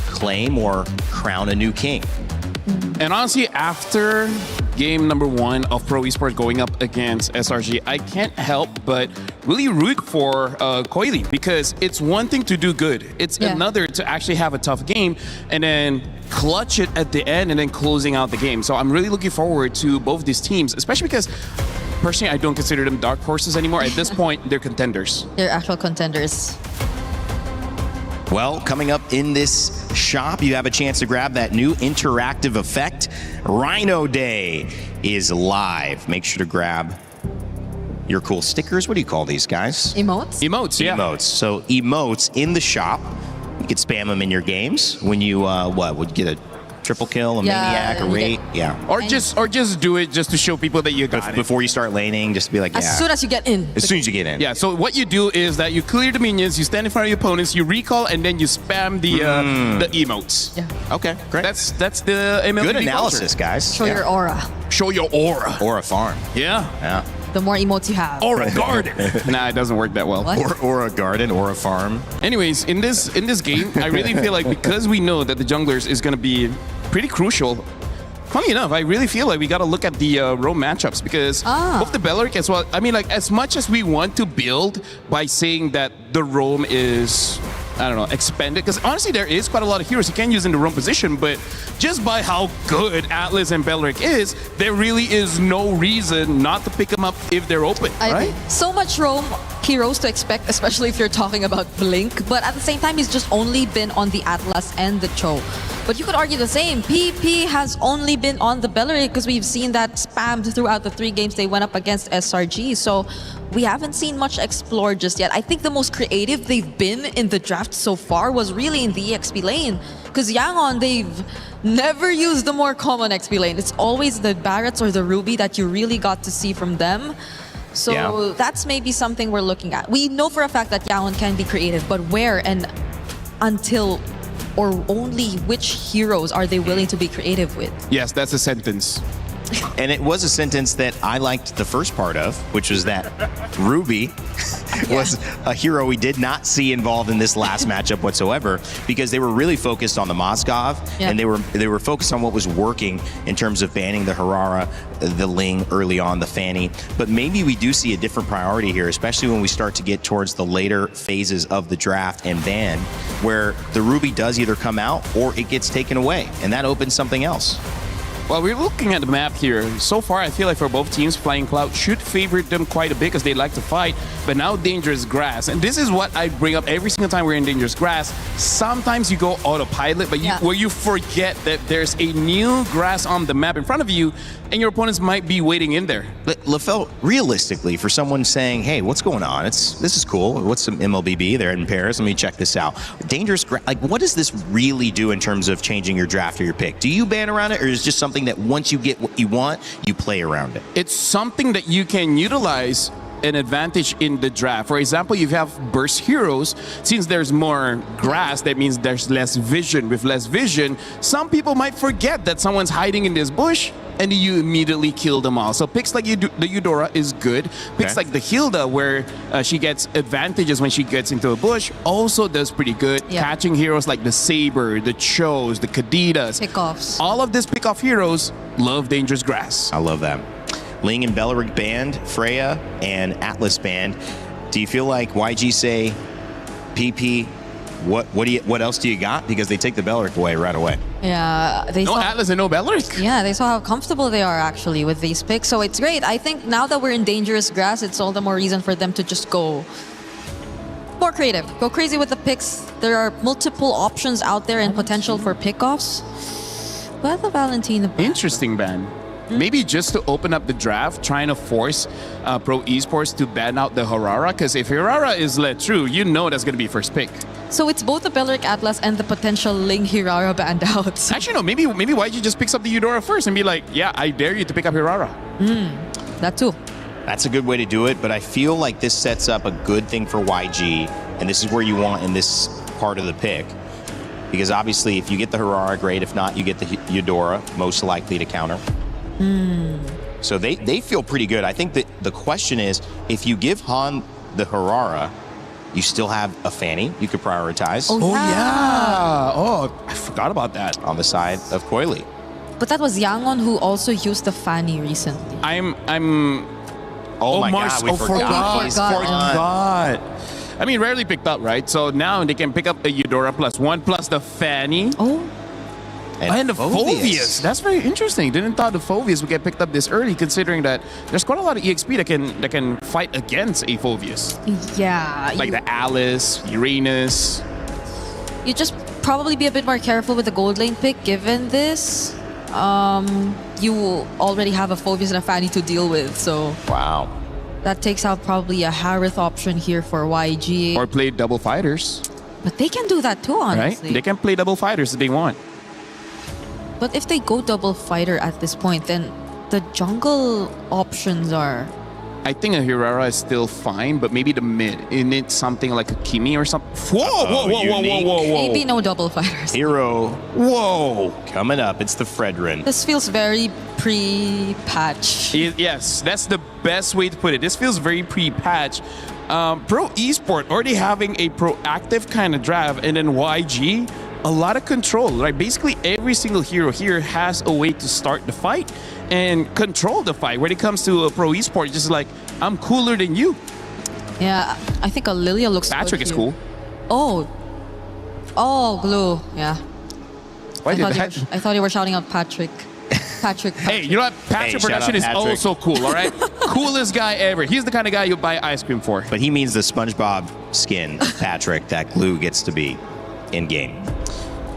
claim or crown a new king. And honestly, after game number 1 of Pro Esports going up against SRG, I can't help but really root for Coily, because it's one thing to do good. It's another to actually have a tough game and then clutch it at the end and then closing out the game. So I'm really looking forward to both these teams, especially because personally, I don't consider them dark horses anymore. At this point, they're contenders. They're actual contenders. Well, coming up in this shop, you have a chance to grab that new interactive effect. Rhino Day is live. Make sure to grab your cool stickers. What do you call these guys? Emotes? Emotes, yeah. Emotes. So emotes in the shop. You could spam them in your games when you, would get a triple kill, a maniac, a raid. Or just do it just to show people that you got it. Before you start laning, just to be like, As soon as you get in. As soon as you get in. Yeah, so what you do is that you clear the minions, you stand in front of your opponents, you recall, and then you spam the emotes. Yeah. Okay, great. That's the MLBB Good analysis, culture. guys. Show your aura. Show your aura. Aura farm. Yeah. The more emotes you have. Aura garden. Nah, it doesn't work that well. Or a garden, or a farm. Anyways, in this game, I really feel like because we know that the junglers is going to be pretty crucial. Funny enough, I really feel like we got to look at the roam matchups, because both the Beleric as well. I mean, like, as much as we want to build by saying that the roam is, I don't know, expanded, because honestly, there is quite a lot of heroes you can use in the roam position, but just by how good Atlas and Beleric is, there really is no reason not to pick them up if they're open, right? So much roam heroes to expect, especially if you're talking about Blink, but at the same time, he's just only been on the Atlas and the Cho. But you could argue the same. PP has only been on the Beleric, because we've seen that spammed throughout the 3 games they went up against SRG. So we haven't seen much explored just yet. I think the most creative they've been in the draft so far was really in the EXP lane. Because Yangon, they've never used the more common XP lane. It's always the Barretts or the Ruby that you really got to see from them. So that's maybe something we're looking at. We know for a fact that Yangon can be creative, but where and until or only which heroes are they willing to be creative with? Yes, that's a sentence. And it was a sentence that I liked the first part of, which was that Ruby was a hero we did not see involved in this last matchup whatsoever, because they were really focused on the Mozgov, and they were focused on what was working in terms of banning the Harara, the Ling early on, the Fanny. But maybe we do see a different priority here, especially when we start to get towards the later phases of the draft and ban, where the Ruby does either come out or it gets taken away, and that opens something else. Well, we're looking at the map here. So far, I feel like for both teams, Flying Cloud should favor them quite a bit because they like to fight. But now Dangerous Grass. And this is what I bring up every single time we're in Dangerous Grass. Sometimes you go autopilot, but where you forget that there's a new grass on the map in front of you, and your opponents might be waiting in there. But LaFell, realistically, for someone saying, hey, what's going on? This is cool. What's some MLBB? They're in Paris. Let me check this out. Dangerous Grass, like, what does this really do in terms of changing your draft or your pick? Do you ban around it, or is it just something that once you get what you want, you play around it? It's something that you can utilize an advantage in the draft. For example, you have burst heroes. Since there's more grass, that means there's less vision. With less vision, some people might forget that someone's hiding in this bush, and you immediately kill them all. So picks like the Eudora is good. Picks like the Hilda, where she gets advantages when she gets into a bush, also does pretty good. Catching heroes like the Saber, the Chos, the Kadidas. Pickoffs. All of these pickoff heroes love dangerous grass. I love that. Ling and Belleric banned, Freya and Atlas banned. Do you feel like YG say, PP, what else do you got? Because they take the Belleric away right away. Yeah, they no saw, Atlas and no Belleric. Yeah, they saw how comfortable they are actually with these picks. So it's great. I think now that we're in dangerous grass, it's all the more reason for them to just go more creative. Go crazy with the picks. There are multiple options out there and potential for pickoffs. But the Valentina... Interesting ban. Maybe just to open up the draft, trying to force Pro Esports to ban out the Harara. Because if Harara is let through, you know that's going to be first pick. So it's both the Belleric Atlas and the potential Ling Hirara banned out. Actually, no. Maybe YG just picks up the Eudora first and be like, yeah, I dare you to pick up Hirara. That too. That's a good way to do it, but I feel like this sets up a good thing for YG, and this is where you want in this part of the pick. Because obviously, if you get the Harara, great. If not, you get the Eudora, most likely to counter. So they feel pretty good. I think that the question is, if you give Han the Harara, you still have a Fanny you could prioritize. Oh, yeah. Oh, I forgot about that. On the side of Coily. But that was Yangon who also used the Fanny recently. Oh my Mars, God, we forgot. I mean, rarely picked up, right? So now they can pick up a Eudora +1 plus the Fanny. Oh. And the Phoveus. That's very interesting. Didn't thought the Phoveus would get picked up this early, considering that there's quite a lot of EXP that can fight against a Phoveus. Yeah. Like the Alice, Uranus. You just probably be a bit more careful with the gold lane pick, given this. You already have a Phoveus and a Fanny to deal with, so... Wow. That takes out probably a Harith option here for YG. Or play double fighters. But they can do that too, honestly. Right? They can play double fighters if they want. But if they go double fighter at this point, then the jungle options are... I think a Hirara is still fine, but maybe the mid. It needs something like a Kimi or something. Whoa. Maybe no double fighters. Hero. Whoa. Coming up, it's the Fredrin. This feels very pre-patch. Yes, that's the best way to put it. This feels very pre-patch. Pro Esport already having a proactive kind of draft, and then YG, a lot of control. Like basically every single hero here has a way to start the fight and control the fight. When it comes to a Pro Esport, just like, I'm cooler than you. Yeah, I think a Lilia looks Patrick good is here. cool. Oh, Glue, yeah. Why did that? I thought you were shouting out Patrick. Patrick. Hey, you know what? Patrick Production is also cool, all right? Coolest guy ever. He's the kind of guy you'll buy ice cream for. But he means the SpongeBob skin, Patrick, that Glue gets to be in-game.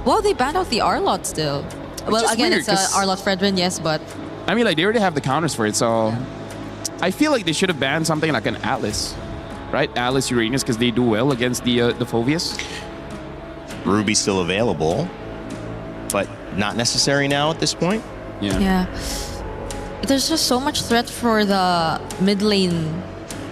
Well, they banned out the Arlot still. Well, again, weird, it's Arlot Fredrin, yes, but... I mean, like, they already have the counters for it, so... Yeah. I feel like they should have banned something like an Atlas, right? Atlas, Uranus, because they do well against the Phoveus. Ruby's still available, but not necessary now at this point. Yeah. There's just so much threat for the mid lane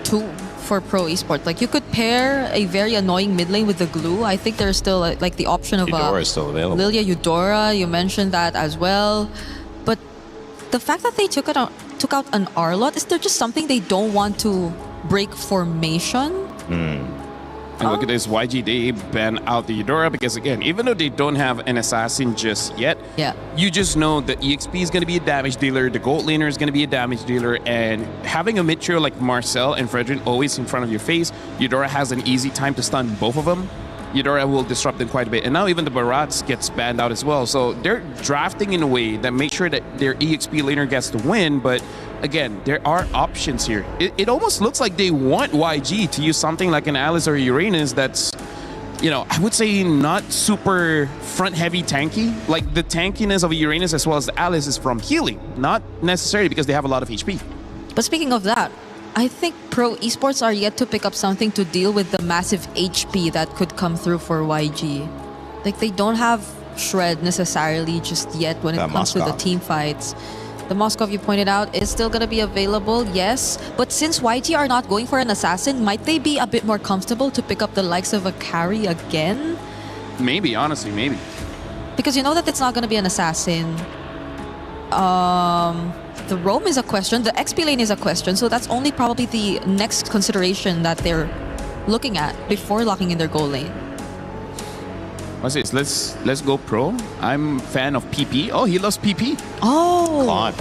too for Pro Esport. Like you could pair a very annoying mid lane with the Glue. I think there's still like the option of Eudora is still available. Lilia Eudora. You mentioned that as well, but the fact that they took out an Arlot, is there just something they don't want to break formation? And look at this, YG, they ban out the Eudora because, again, even though they don't have an assassin just yet, you just know the EXP is going to be a damage dealer, the gold laner is going to be a damage dealer, and having a mid-trio like Marcel and Fredrin always in front of your face, Eudora has an easy time to stun both of them. Eudora will disrupt them quite a bit. And now even the Barats gets banned out as well. So they're drafting in a way that makes sure that their EXP laner gets to win, but again, there are options here. It almost looks like they want YG to use something like an Alice or Uranus that's, you know, I would say not super front-heavy tanky. Like the tankiness of a Uranus as well as the Alice is from healing, not necessarily because they have a lot of HP. But speaking of that, I think Pro Esports are yet to pick up something to deal with the massive HP that could come through for YG. Like they don't have Shred necessarily just yet when it comes to the team fights. The Moskov, you pointed out, is still going to be available, yes. But since YG are not going for an assassin, might they be a bit more comfortable to pick up the likes of a carry again? Maybe, honestly, maybe. Because you know that it's not going to be an assassin. The roam is a question, the XP lane is a question, so that's only probably the next consideration that they're looking at before locking in their goal lane. What's this? Let's go pro. I'm fan of PP. Oh, he loves PP. Oh. Claude.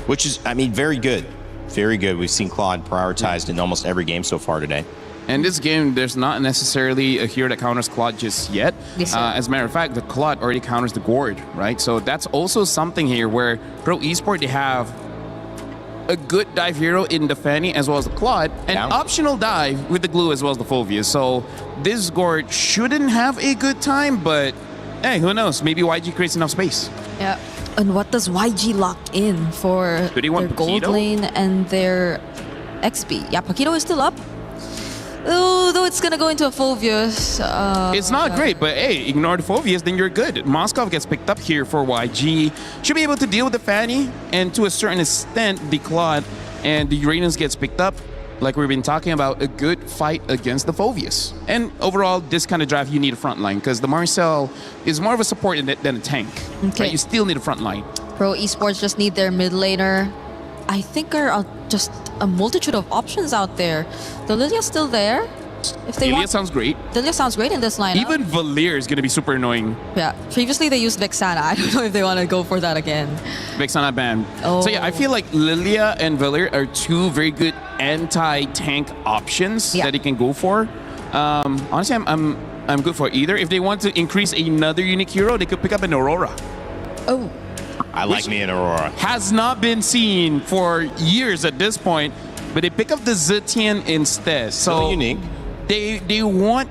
Which is, I mean, very good. Very good. We've seen Claude prioritized in almost every game so far today. And this game, there's not necessarily a hero that counters Claude just yet. Yes, as a matter of fact, the Claude already counters the Gourd, right? So that's also something here where Pro Esports, they have a good dive hero in the Fanny as well as the Claude, and optional dive with the Glue as well as the Fulvius. So this Gourd shouldn't have a good time, but hey, who knows? Maybe YG creates enough space. Yeah. And what does YG lock in for their gold lane and their XP? Yeah, Paquito is still up. Oh, though it's gonna go into a Fulvius. It's not great, but hey, ignore the Fulvius, then you're good. Moskov gets picked up here for YG. Should be able to deal with the Fanny, and to a certain extent, the Claude and the Uranus gets picked up. Like we've been talking about, a good fight against the Fulvius. And overall, this kind of draft, you need a front line, because the Marcel is more of a support than a tank. Okay. Right? You still need a front line. Pro Esports just need their mid laner. I think there are just a multitude of options out there. The Lilia still there. If they Lilia sounds great. Lilia sounds great in this lineup. Even Valir is going to be super annoying. Yeah. Previously they used Vexana. I don't know if they want to go for that again. Vexana ban. Oh. So yeah, I feel like Lilia and Valir are two very good anti-tank options that they can go for. Honestly, I'm good for either. If they want to increase another unique hero, they could pick up an Aurora. Oh. I like me an Aurora. Has not been seen for years at this point, but they pick up the Zetian instead. So unique. They want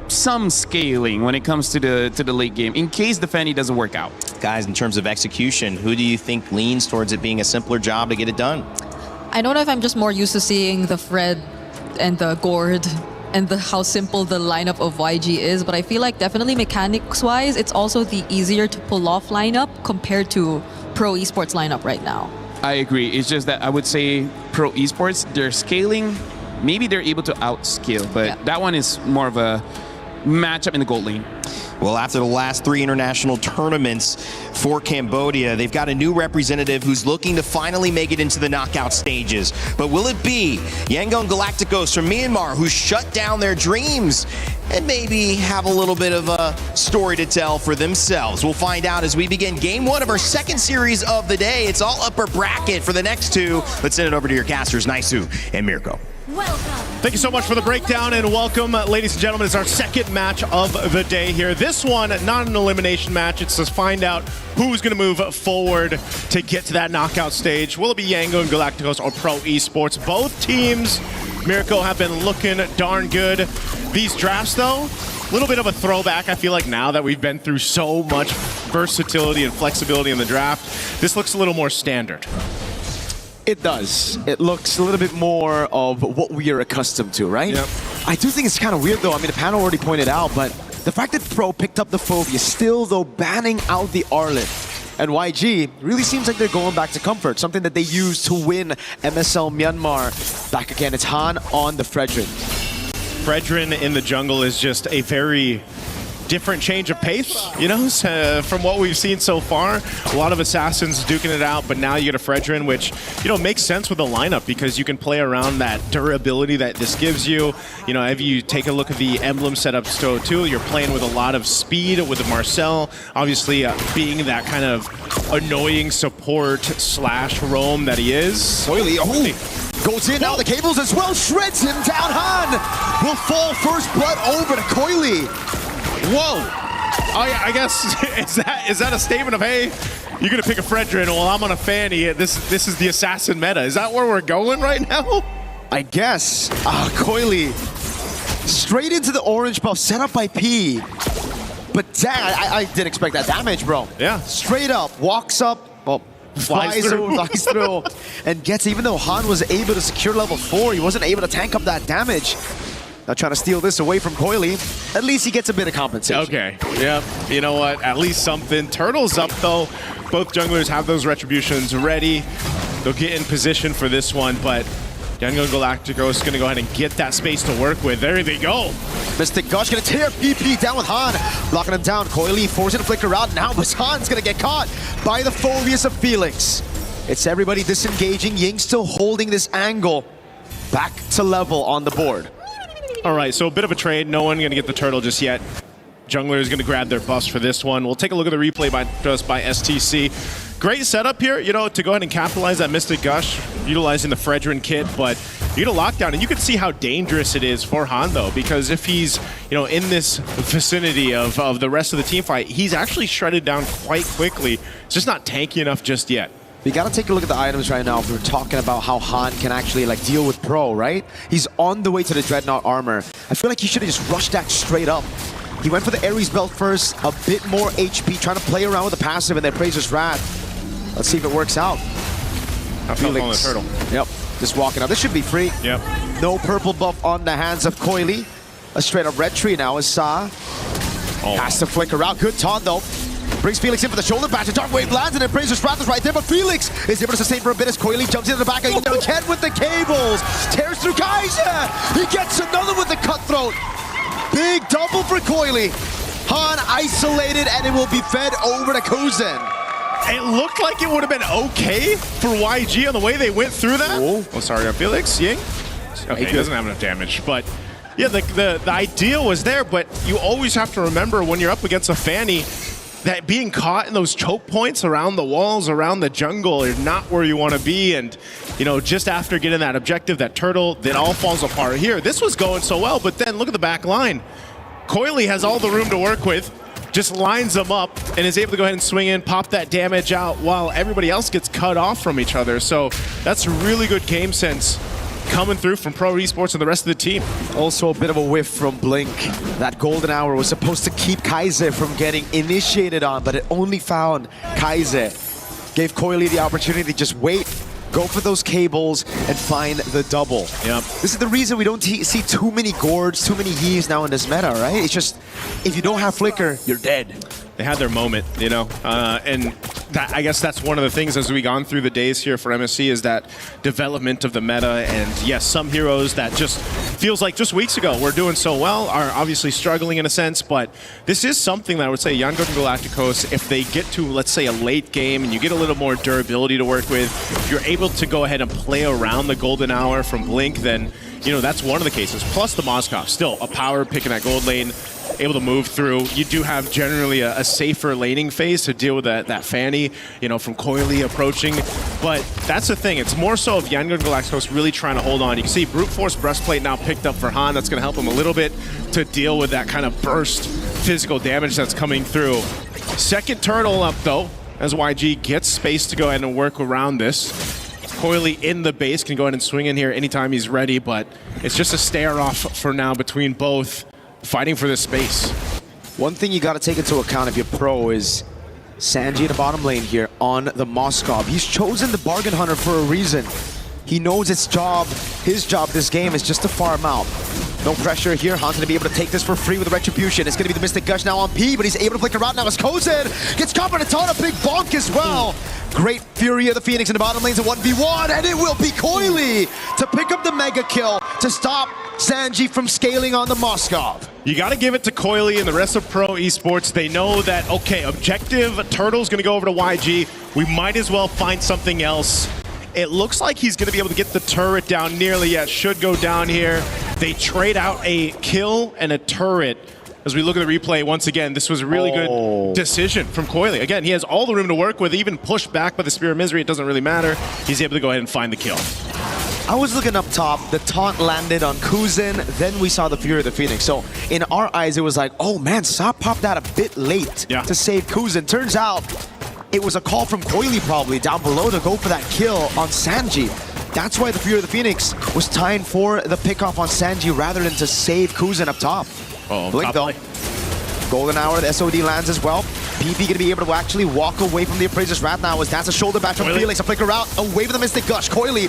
some scaling when it comes to the late game in case the Fanny doesn't work out. Guys, in terms of execution, who do you think leans towards it being a simpler job to get it done? I don't know if I'm just more used to seeing the Fred and the Gourd and how simple the lineup of YG is, but I feel like definitely mechanics-wise, it's also the easier to pull off lineup compared to Pro Esports lineup right now. I agree. It's just that I would say Pro Esports, they're scaling. Maybe they're able to outscale, but that one is more of a matchup in the gold lane. Well, after the last 3 international tournaments for Cambodia, they've got a new representative who's looking to finally make it into the knockout stages. But will it be Yangon Galacticos from Myanmar, who shut down their dreams and maybe have a little bit of a story to tell for themselves? We'll find out as we begin game 1 of our second series of the day. It's all upper bracket for the next 2. Let's send it over to your casters, Naisu and Mirko. Thank you so much for the breakdown and welcome, ladies and gentlemen. It's our second match of the day here. This one, not an elimination match. It's to find out who's going to move forward to get to that knockout stage. Will it be Yangon Galacticos or Pro Esports? Both teams, Mirko, have been looking darn good. These drafts, though, a little bit of a throwback, I feel like, now that we've been through so much versatility and flexibility in the draft. This looks a little more standard. It does. It looks a little bit more of what we are accustomed to, right? Yep. I do think it's kind of weird, though. I mean, the panel already pointed out, but the fact that Pro picked up the Phobia, still, though, banning out the Arlet. And YG really seems like they're going back to comfort, something that they used to win MSL Myanmar. Back again, it's Han on the Fredrin. Fredrin in the jungle is just a very different change of pace, you know, from what we've seen so far. A lot of assassins duking it out, but now you get a Fredrin, which, you know, makes sense with the lineup because you can play around that durability that this gives you. You know, if you take a look at the emblem setup too, you're playing with a lot of speed with the Marcel, obviously being that kind of annoying support slash roam that he is. Coily, goes in now, the cables as well, shreds him down. Han will fall first blood over to Coily. Whoa! I guess, is that a statement of, hey, you're going to pick a Fredrin, well, I'm on a Fanny, this is the assassin meta. Is that where we're going right now? I guess. Coily straight into the orange buff set up by P. But dang, I didn't expect that damage, bro. Yeah. Straight up, walks up, well, flies through, and gets, even though Han was able to secure level 4, he wasn't able to tank up that damage. Now trying to steal this away from Coily. At least he gets a bit of compensation. Okay, yeah, you know what? At least something. Turtle's up though. Both junglers have those retributions ready. They'll get in position for this one, but Young Galacticos is going to go ahead and get that space to work with. There they go. Mystic Gush going to tear PP down with Han. Blocking him down. Coily forcing to flicker out. Now Han's going to get caught by the Phobius of Felix. It's everybody disengaging. Ying still holding this angle. Back to level on the board. All right, so a bit of a trade. No one going to get the turtle just yet. Jungler is going to grab their buffs for this one. We'll take a look at the replay by STC. Great setup here, you know, to go ahead and capitalize that Mystic Gush, utilizing the Fredrin kit, but you get a lockdown, and you can see how dangerous it is for Han, though, because if he's, you know, in this vicinity of the rest of the team fight, he's actually shredded down quite quickly. It's just not tanky enough just yet. We gotta take a look at the items right now. We're talking about how Han can actually like deal with Pro, right? He's on the way to the Dreadnought armor. I feel like he should have just rushed that straight up. He went for the Ares belt first, a bit more HP, trying to play around with the passive and then Praiser's Wrath. Let's see if it works out. Felix on the turtle. Yep, just walking out. This should be free. Yep. No purple buff on the hands of Coily. A straight up red tree now is Sa. Has to flicker out. Good taunt though. Brings Felix in for the shoulder bash. A dark wave lands and then Praiser's Wrath is right there, but Felix is able to sustain for a bit as Coily jumps into the back again with the cables. Tears through Kaiser. He gets another with the cutthroat. Big double for Coily. Han isolated and it will be fed over to Kuzin. It looked like it would have been okay for YG on the way they went through that. Oh, sorry, Felix. Ying? Okay, he doesn't have enough damage, but yeah, the idea was there, but you always have to remember when you're up against a Fanny that being caught in those choke points around the walls, around the jungle, is not where you want to be. And, you know, just after getting that objective, that turtle, it all falls apart here. This was going so well, but then look at the back line. Coily has all the room to work with, just lines them up, and is able to go ahead and swing in, pop that damage out, while everybody else gets cut off from each other. So that's really good game sense coming through from Pro Esports and the rest of the team. Also a bit of a whiff from Blink. That golden hour was supposed to keep Kaiser from getting initiated on, but it only found Kaiser. Gave Coily the opportunity to just wait, go for those cables, and find the double. Yep. This is the reason we don't see too many Gords, too many Yees now in this meta, right? It's just, if you don't have Flicker, you're dead. They had their moment, you know, and that, I guess that's one of the things as we gone through the days here for MSC is that development of the meta. And yes, some heroes that just feels like just weeks ago were doing so well are obviously struggling in a sense, but this is something that I would say Young Galacticos, if they get to, let's say, a late game and you get a little more durability to work with, if you're able to go ahead and play around the golden hour from Blink, then, you know, that's one of the cases. Plus the Moskov, still a power pick in that gold lane, able to move through. You do have generally a safer laning phase to deal with that Fanny, you know, from Coily approaching. But that's the thing. It's more so of Young Galacticos really trying to hold on. You can see Brute Force Breastplate now picked up for Han. That's going to help him a little bit to deal with that kind of burst physical damage that's coming through. Second turtle up, though, as YG gets space to go ahead and work around this. Coily in the base can go ahead and swing in here anytime he's ready, but it's just a stare-off for now between both, fighting for this space. One thing you got to take into account if you're Pro is Sanji in the bottom lane here on the Moskov. He's chosen the Bargain Hunter for a reason. He knows his job this game is just to farm out. No pressure here. Han's going to be able to take this for free with Retribution. It's going to be the Mystic Gush now on P, but he's able to flicker out now as Kozin gets caught by the ton, a big bonk as well. Great Fury of the Phoenix in the bottom lanes, a 1v1, and it will be Coily to pick up the mega kill to stop Sanji from scaling on the Moskov. You got to give it to Coily and the rest of Pro Esports. They know that, okay, objective, Turtle's going to go over to YG. We might as well find something else. It looks like he's going to be able to get the turret down nearly. Yeah, should go down here. They trade out a kill and a turret. As we look at the replay, once again, this was a really good decision from Coily. Again, he has all the room to work with, even pushed back by the Spear of Misery. It doesn't really matter. He's able to go ahead and find the kill. I was looking up top, the taunt landed on Kuzin, then we saw the Fury of the Phoenix. So in our eyes, it was like, oh man, Sa popped that a bit late to save Kuzin. Turns out it was a call from Coily probably down below to go for that kill on Sanji. That's why the Fury of the Phoenix was tying for the pickoff on Sanji rather than to save Kuzin up top. Blink though. Golden Hour, the SOD lands as well. PP gonna be able to actually walk away from the Appraiser's Wrath now as that's a shoulder back from Felix. A flicker out, away from the Mystic Gush. Coily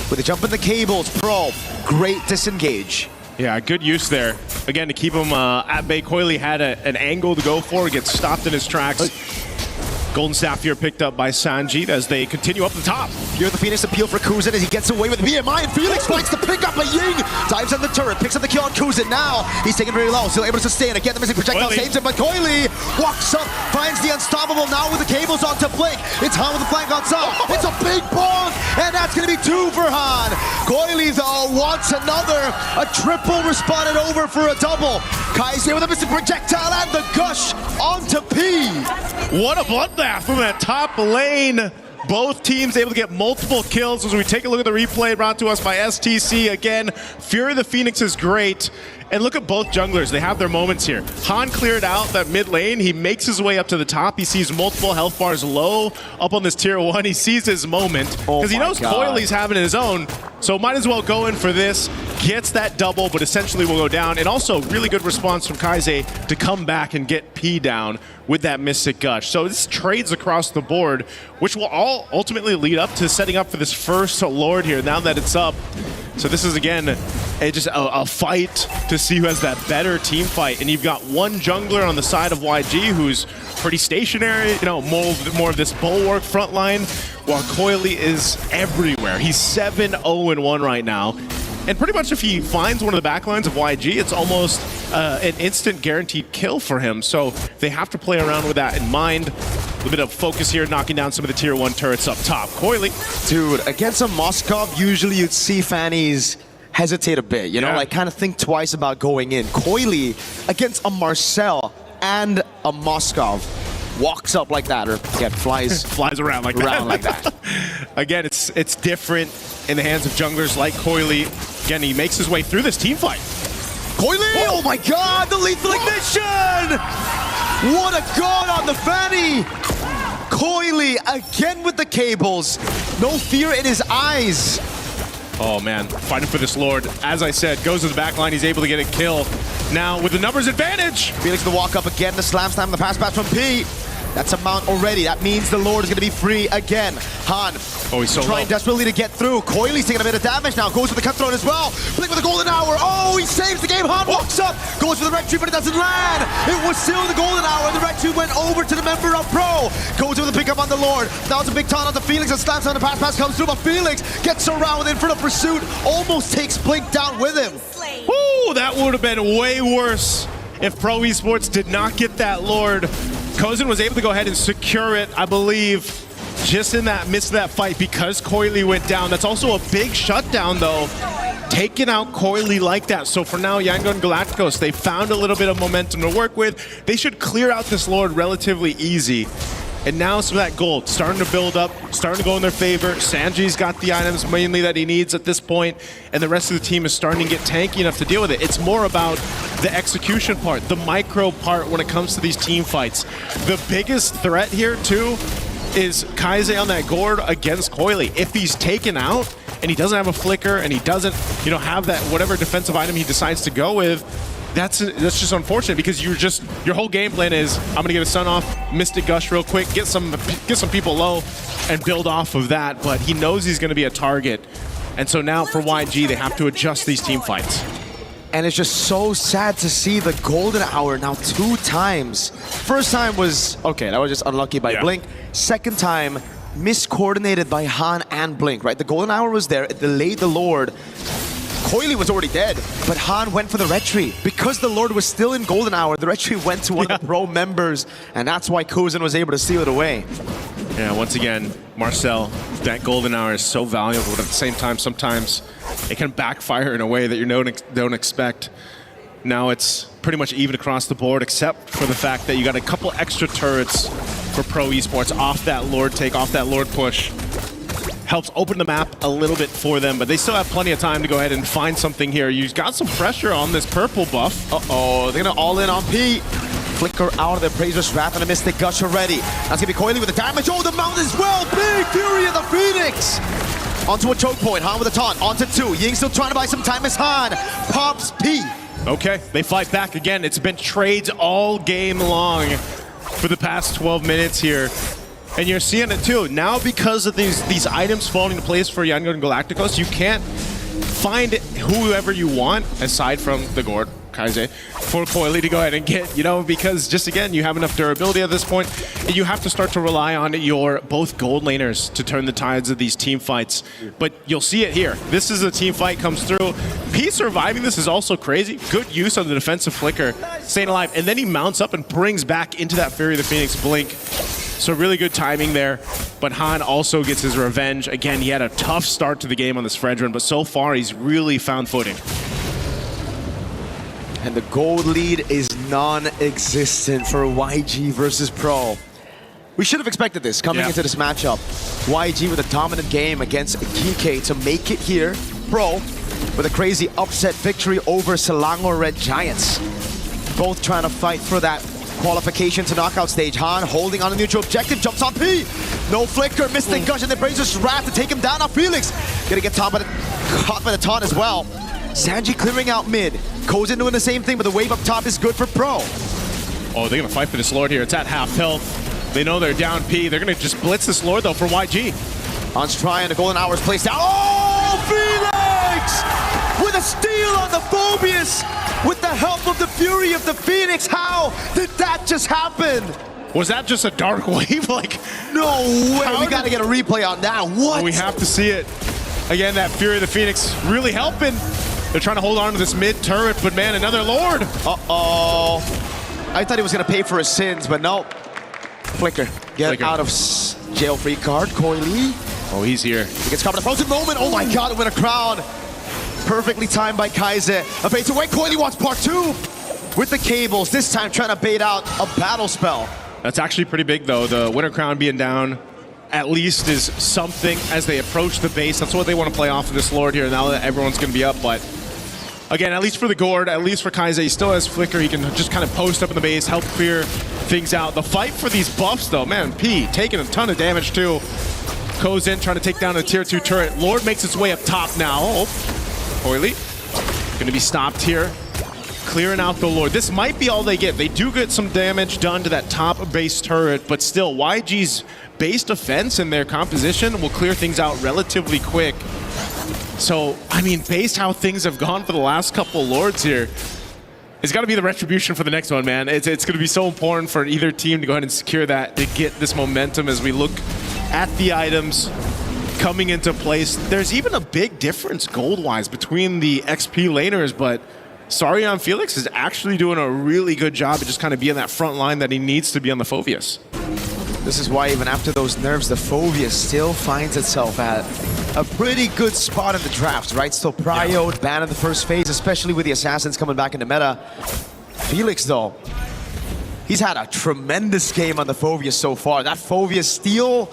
with a jump in the cables. Pro, great disengage. Yeah, good use there. Again, to keep him at bay. Coily had an angle to go for, gets stopped in his tracks. Golden Staff here picked up by Sanjeet as they continue up the top. Here the Phoenix appeal for Kuzin as he gets away with BMI, and Felix finds the pick up by Ying. Dives on the turret, picks up the kill on Kuzin. Now he's taken very low, still able to sustain. Again, the missing projectile saves him, but Coily walks up, finds the unstoppable now with the cables onto Blink. It's Han with the flank on top. It's a big bonk, and that's going to be 2 for Han. Coily, though, wants another. A triple responded over for a double. Kai's with a missing projectile and the gush onto P. What a bloodbath from that top lane. Both teams able to get multiple kills as we take a look at the replay brought to us by STC. Again, Fury of the Phoenix is great. And look at both junglers. They have their moments here. Han cleared out that mid lane. He makes his way up to the top. He sees multiple health bars low up on this tier 1. He sees his moment because he knows Coily's having his own. So might as well go in for this. Gets that double, but essentially will go down. And also really good response from Kaize to come back and get P down with that Mystic Gush. So this trades across the board, which will all ultimately lead up to setting up for this first Lord here now that it's up. So this is, again, just a fight to see who has that better team fight. And you've got one jungler on the side of YG who's pretty stationary, you know, more of this bulwark front line, while Coily is everywhere. He's 7-0-1 right now. And pretty much if he finds one of the backlines of YG, it's almost an instant guaranteed kill for him. So they have to play around with that in mind. A little bit of focus here, knocking down some of the tier 1 turrets up top. Coily. Dude, against a Moskov, usually you'd see Fannies hesitate a bit, you know, like kind of think twice about going in. Coily against a Marcel and a Moskov walks up like that, or again, flies around like that. Again, it's different in the hands of junglers like Coily. Again, he makes his way through this team fight. Coily! Oh my god, the lethal ignition! What a god on the Fanny! Coily again with the cables. No fear in his eyes. Oh man, fighting for this Lord. As I said, goes to the back line, he's able to get a kill. Now with the numbers advantage. Felix the walk up again, the slam slam, the pass from P. That's a mount already. That means the Lord is going to be free again. Han he's so trying desperately to get through. Coily's taking a bit of damage now. Goes for the cutthroat as well. Blink with the golden hour. Oh, he saves the game. Han walks up. Goes for the red tree, but it doesn't land. It was still the golden hour. The red tree went over to the member of Pro. Goes with the pickup on the Lord. Now it's a big taunt on the Felix and slams on the pass comes through, but Felix gets around with Inferno Pursuit. Almost takes Blink down with him. Woo, that would have been way worse if Pro Esports did not get that Lord. Kozin was able to go ahead and secure it, I believe, just in that midst of that fight because Coily went down. That's also a big shutdown, though, taking out Coily like that. So for now, Yangon Galacticos, they found a little bit of momentum to work with. They should clear out this Lord relatively easy. And now some of that gold starting to build up, starting to go in their favor. Sanji's got the items mainly that he needs at this point, and the rest of the team is starting to get tanky enough to deal with it. It's more about the execution part, the micro part when it comes to these team fights. The biggest threat here, too, is Kaize on that gourd against Coily. If he's taken out and he doesn't have a flicker and he doesn't, you know, have that whatever defensive item he decides to go with, that's just unfortunate because your whole game plan is I'm gonna get a stun off, Mystic Gush real quick, get some people low, and build off of that. But he knows he's gonna be a target, and so now for YG they have to adjust these team fights. And it's just so sad to see the golden hour now 2 times. First time was okay, that was just unlucky by Blink. Second time, miscoordinated by Han and Blink. Right, the golden hour was there, it delayed the Lord. Coily was already dead, but Han went for the red tree. Because the Lord was still in golden hour, the red tree went to one of the Pro members, and that's why Kozin was able to steal it away. Yeah, once again, Marcel, that golden hour is so valuable, but at the same time, sometimes it can backfire in a way that you don't expect. Now it's pretty much even across the board, except for the fact that you got a couple extra turrets for Pro Esports off that Lord take, off that Lord push. Helps open the map a little bit for them, but they still have plenty of time to go ahead and find something here. You've got some pressure on this purple buff. Uh-oh, they're gonna all in on P. Flicker out of their Praisers Wrath and a Mystic Gush already. That's gonna be Coily with the damage. Oh, the mount as well. Big Fury of the Phoenix. Onto a choke point. Han with a taunt. Onto 2. Ying still trying to buy some time as Han pops P. Okay, they fight back again. It's been trades all game long for the past 12 minutes here. And you're seeing it too. Now because of these items falling into place for Yangon Galacticos, you can't find whoever you want, aside from the Gord, Kaize, for Coily to go ahead and get, because just again, you have enough durability at this point, and you have to start to rely on your both gold laners to turn the tides of these team fights. But you'll see it here. This is a team fight comes through. P surviving this is also crazy. Good use of the defensive flicker, staying alive, and then he mounts up and brings back into that Fury of the Phoenix blink. So really good timing there, but Han also gets his revenge. Again, he had a tough start to the game on this Fredrin, but so far he's really found footing. And the gold lead is non-existent for YG versus Pro. We should have expected this coming into this matchup. YG with a dominant game against GK to make it here. Pro with a crazy upset victory over Selangor Red Giants. Both trying to fight for that qualification to knockout stage. Han holding on a neutral objective, jumps on P. No flicker, Mystic Gush, and then Brazer's Wrath to take him down. Now Felix gonna get caught by the taunt as well. Sanji clearing out mid. Kozin doing the same thing, but the wave up top is good for Pro. Oh, they're gonna fight for this Lord here. It's at half health. They know they're down P. They're gonna just blitz this Lord though for YG. Han's trying, the golden hour's placed down. Oh, Felix! With a steal on the Phobius! With the help of the Fury of the Phoenix, how did that just happen? Was that just a dark wave? Like, no way, we gotta get a replay on that. What? We have to see it. Again, that Fury of the Phoenix really helping. They're trying to hold on to this mid turret, but man, another Lord. Uh-oh. I thought he was gonna pay for his sins, but no. Flicker, get out of jail-free card, Coily. Oh, he's here. He gets caught in a frozen moment. Oh my God, it went a crown. Perfectly timed by Kaize. A fade away. Coily wants part 2 with the cables. This time trying to bait out a battle spell. That's actually pretty big though. The Winter Crown being down at least is something as they approach the base. That's what they want to play off of this Lord here now that everyone's going to be up. But again, at least for the Gord, at least for Kaize, he still has Flicker. He can just kind of post up in the base, help clear things out. The fight for these buffs though, man, P taking a ton of damage too. Kozin trying to take down a tier 2 turret. Lord makes its way up top now. Oh. Coily gonna be stopped here, clearing out the Lord. This might be all they get. They do get some damage done to that top base turret, but still, YG's base defense and their composition will clear things out relatively quick. So, I mean, based how things have gone for the last couple Lords here, it's got to be the retribution for the next one, man. It's going to be so important for either team to go ahead and secure that, to get this momentum as we look at the items coming into place. There's even a big difference gold-wise between the XP laners, but Sarion Felix is actually doing a really good job of just kind of being that front line that he needs to be on the Phobius. This is why even after those nerfs, the Phobius still finds itself at a pretty good spot in the draft, right? Still prioed, banned in the first phase, especially with the Assassins coming back into meta. Felix, though, he's had a tremendous game on the Phobius so far. That Phobius steal,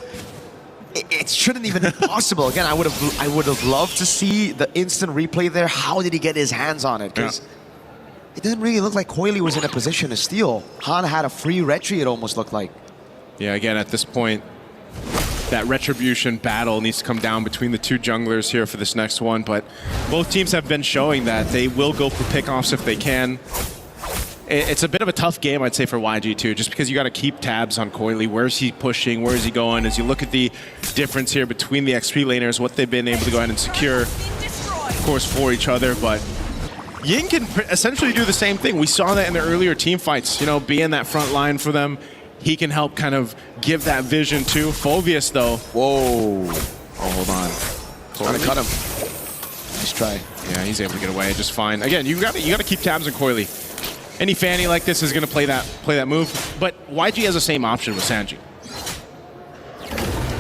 it shouldn't even be possible. Again, I would have loved to see the instant replay there. How did he get his hands on it? Because it didn't really look like Coily was in a position to steal. Han had a free retry, it almost looked like. Yeah, again, at this point, that retribution battle needs to come down between the two junglers here for this next one. But both teams have been showing that they will go for pickoffs if they can. It's a bit of a tough game, I'd say, for YG too, just because you got to keep tabs on Coily. Where's he pushing? Where is he going? As you look at the difference here between the XP laners, what they've been able to go ahead and secure, of course, for each other. But Ying can essentially do the same thing. We saw that in the earlier team fights, you know, being that front line for them. He can help kind of give that vision too. Phobius, though. Whoa. Oh, hold on. Trying to cut him. Nice try. Yeah, he's able to get away just fine. Again, you got to keep tabs on Coily. Any Fanny like this is going to play that move, but YG has the same option with Sanji.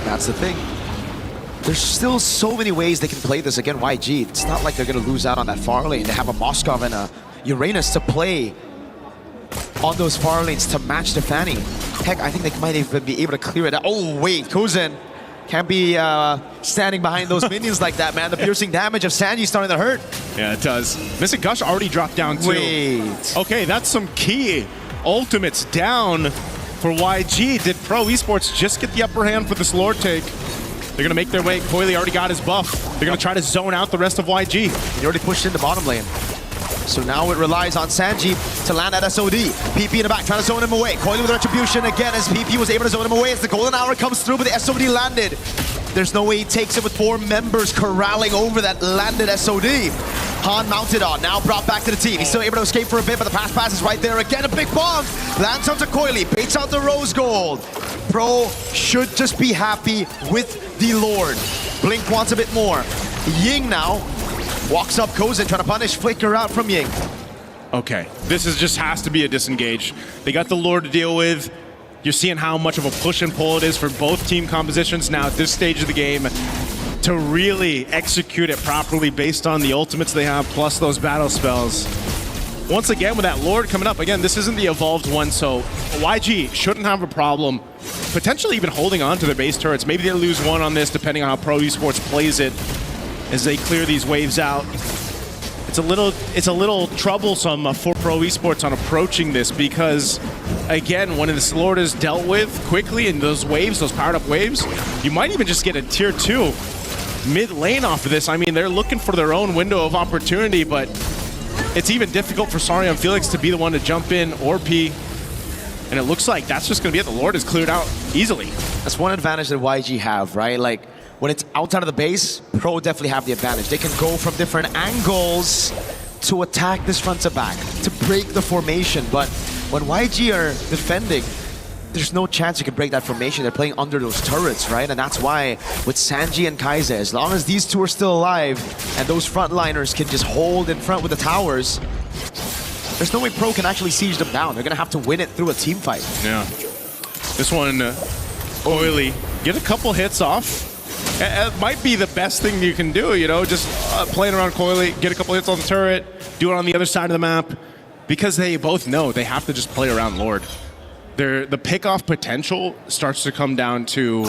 That's the thing. There's still so many ways they can play this against YG. It's not like they're going to lose out on that far lane. They have a Moskov and a Uranus to play on those far lanes to match the Fanny. Heck, I think they might even be able to clear it out. Oh, wait, Kozin can't be standing behind those minions like that, man. The piercing damage of Sanji starting to hurt. Yeah, it does. Mystic Gush already dropped down too. Wait. Okay, that's some key ultimates down for YG. Did Pro Esports just get the upper hand for this Lord take? They're going to make their way. Coily already got his buff. They're going to try to zone out the rest of YG. He already pushed in the bottom lane. So now it relies on Sanji to land that SOD. PP in the back, trying to zone him away. Coily with retribution again as PP was able to zone him away as the golden hour comes through, but the SOD landed. There's no way he takes it with 4 members corralling over that landed SOD. Han mounted on, now brought back to the team. He's still able to escape for a bit, but the pass is right there again. A big bomb lands onto Coily, baits out the rose gold. Pro should just be happy with the Lord. Blink wants a bit more. Ying now walks up, goes in, trying to punish Flicker out from Ying. Okay, this just has to be a disengage. They got the Lord to deal with. You're seeing how much of a push and pull it is for both team compositions now at this stage of the game to really execute it properly based on the ultimates they have, plus those battle spells. Once again, with that Lord coming up, again, this isn't the evolved one, so YG shouldn't have a problem potentially even holding on to their base turrets. Maybe they lose one on this, depending on how Pro Esports plays it as they clear these waves out. It's a little troublesome for Pro Esports on approaching this because, again, when this Lord is dealt with quickly in those waves, those powered up waves, you might even just get a tier 2 mid lane off of this. I mean, they're looking for their own window of opportunity, but it's even difficult for Saria and Felix to be the one to jump in or P. And it looks like that's just going to be it. The Lord is cleared out easily. That's one advantage that YG have, right? Like, when it's outside of the base, Pro definitely have the advantage. They can go from different angles to attack this front to back, to break the formation. But when YG are defending, there's no chance you can break that formation. They're playing under those turrets, right? And that's why with Sanji and Kaize, as long as these two are still alive and those frontliners can just hold in front with the towers, there's no way Pro can actually siege them down. They're going to have to win it through a team fight. Yeah. This one, Oily, get a couple hits off. It might be the best thing you can do, you know, just playing around Coily, get a couple hits on the turret, do it on the other side of the map, because they both know they have to just play around Lord. The pick-off potential starts to come down to,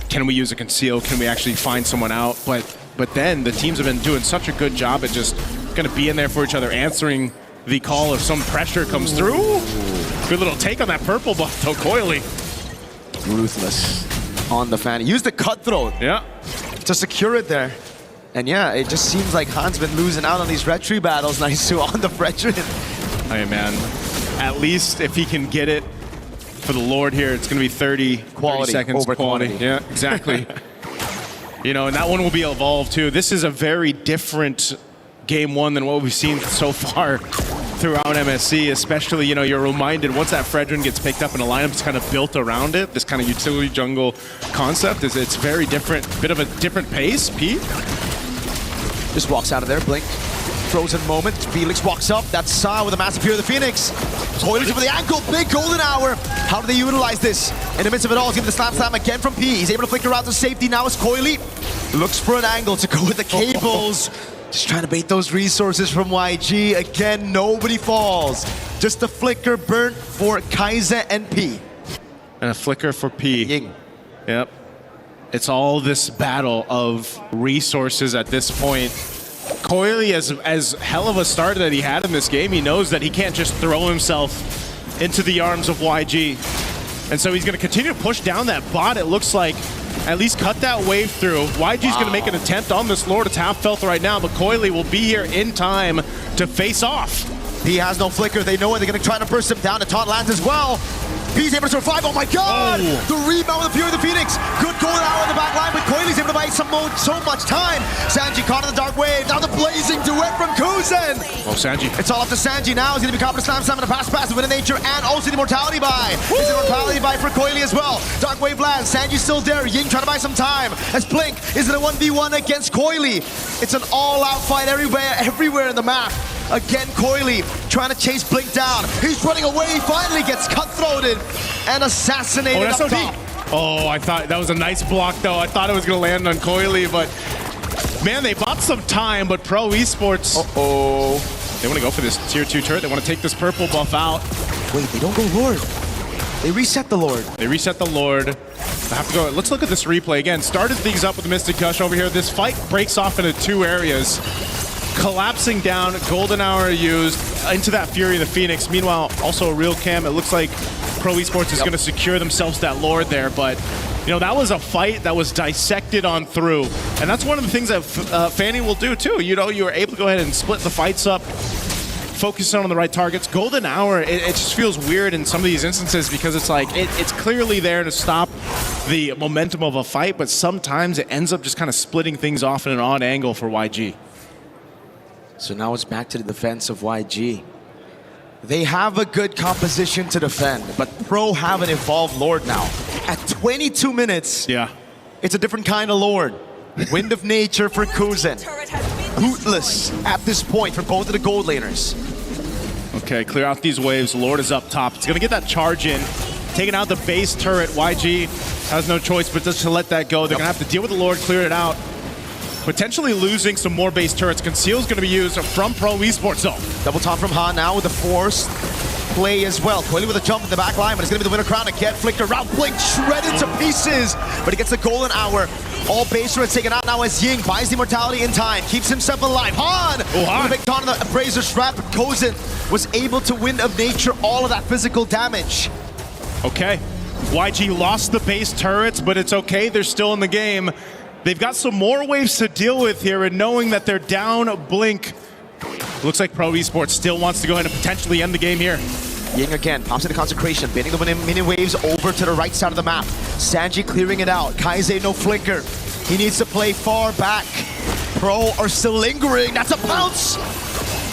can we use a conceal, can we actually find someone out, but then the teams have been doing such a good job at just going to be in there for each other, answering the call if some pressure comes through. Good little take on that purple buff though, Coily. Ruthless on the fan. Use the cutthroat to secure it there. And yeah, it just seems like Han's been losing out on these red tree battles. Nice to on the veteran. Hey man, at least if he can get it for the Lord here, it's going to be 30 seconds over quality. Yeah, exactly. You know, and that one will be evolved too. This is a very different game one than what we've seen so far throughout MSC, especially, you know, you're reminded once that Fredrin gets picked up and a lineup's kind of built around it, this kind of utility jungle concept, it's very different, bit of a different pace. Pete just walks out of there, blink. Frozen moment, Felix walks up, that's Sa with a massive Fear of the Phoenix. Coily's over the ankle, big golden hour. How do they utilize this? In the midst of it all, he's getting the slam again from P. He's able to flicker out to safety now as Coily looks for an angle to go with the cables. Just trying to bait those resources from YG. Again, nobody falls. Just a flicker burnt for Kaize and P. And a flicker for P. Ying. Yep. It's all this battle of resources at this point. Coily, as hell of a start that he had in this game, he knows that he can't just throw himself into the arms of YG. And so he's going to continue to push down that bot, it looks like. At least cut that wave through. YG's going to make an attempt on this Lord. It's half felt right now, but Coily will be here in time to face off. He has no flicker. They know it. They're going to try to burst him down. The taunt lands as well. He's able to survive. Oh my god! Oh. The rebound with the Fury of the Phoenix. Good golden hour in the back line, but Coily's able to buy so much time. Sanji caught in the dark wave. Now the blazing duet from Kuzen. Oh, Sanji. It's all up to Sanji now. He's going to be caught with a slam and a pass with a nature and also the immortality buy. It's an immortality buy for Coily as well. Dark wave lands. Sanji's still there. Ying trying to buy some time. As Blink is in a 1v1 against Coily. It's an all-out fight everywhere in the map. Again, Coily trying to chase Blink down. He's running away. He finally gets cutthroated and assassinated up top. Oh, I thought that was a nice block, though. I thought it was going to land on Coily, but man, they bought some time, but Pro Esports, they want to go for this tier 2 turret. They want to take this purple buff out. Wait, they don't go Lord. They reset the Lord. They reset the Lord. I have to go. Let's look at this replay again. Started things up with the Mystic Gush over here. This fight breaks off into 2 areas. Collapsing down, golden hour used into that Fury of the Phoenix. Meanwhile, also a real cam. It looks like Pro Esports is going to secure themselves that Lord there, but you know, that was a fight that was dissected on through. And that's one of the things that Fanny will do too. You know, you were able to go ahead and split the fights up, focus on the right targets. Golden hour, it just feels weird in some of these instances because it's like, it's clearly there to stop the momentum of a fight, but sometimes it ends up just kind of splitting things off in an odd angle for YG. So now it's back to the defense of YG. They have a good composition to defend, but Pro have an evolved Lord now. At 22 minutes, it's a different kind of Lord. Wind of Nature for Kuzen. Bootless at this point for both of the gold laners. Okay, clear out these waves. Lord is up top. It's going to get that charge in. Taking out the base turret. YG has no choice but just to let that go. They're going to have to deal with the Lord, clear it out. Potentially losing some more base turrets. Conceal is going to be used from Pro Esports though. Double top from Han now with the force play as well. Coily with a jump in the back line, but it's going to be the winner crown again. Flicked around, Blink shredded to pieces, but he gets the golden hour. All base turrets taken out now as Ying buys the immortality in time, keeps himself alive. Han! With a big taunt on the Appraiser Strap, but Kozen was able to Wind of Nature all of that physical damage. Okay, YG lost the base turrets, but it's okay, they're still in the game. They've got some more waves to deal with here, and knowing that they're down Blink, looks like Pro Esports still wants to go ahead and potentially end the game here. Ying again, pops into Consecration, baiting the mini waves over to the right side of the map. Sanji clearing it out, Kaise no flicker. He needs to play far back. Pro are still lingering, that's a pounce!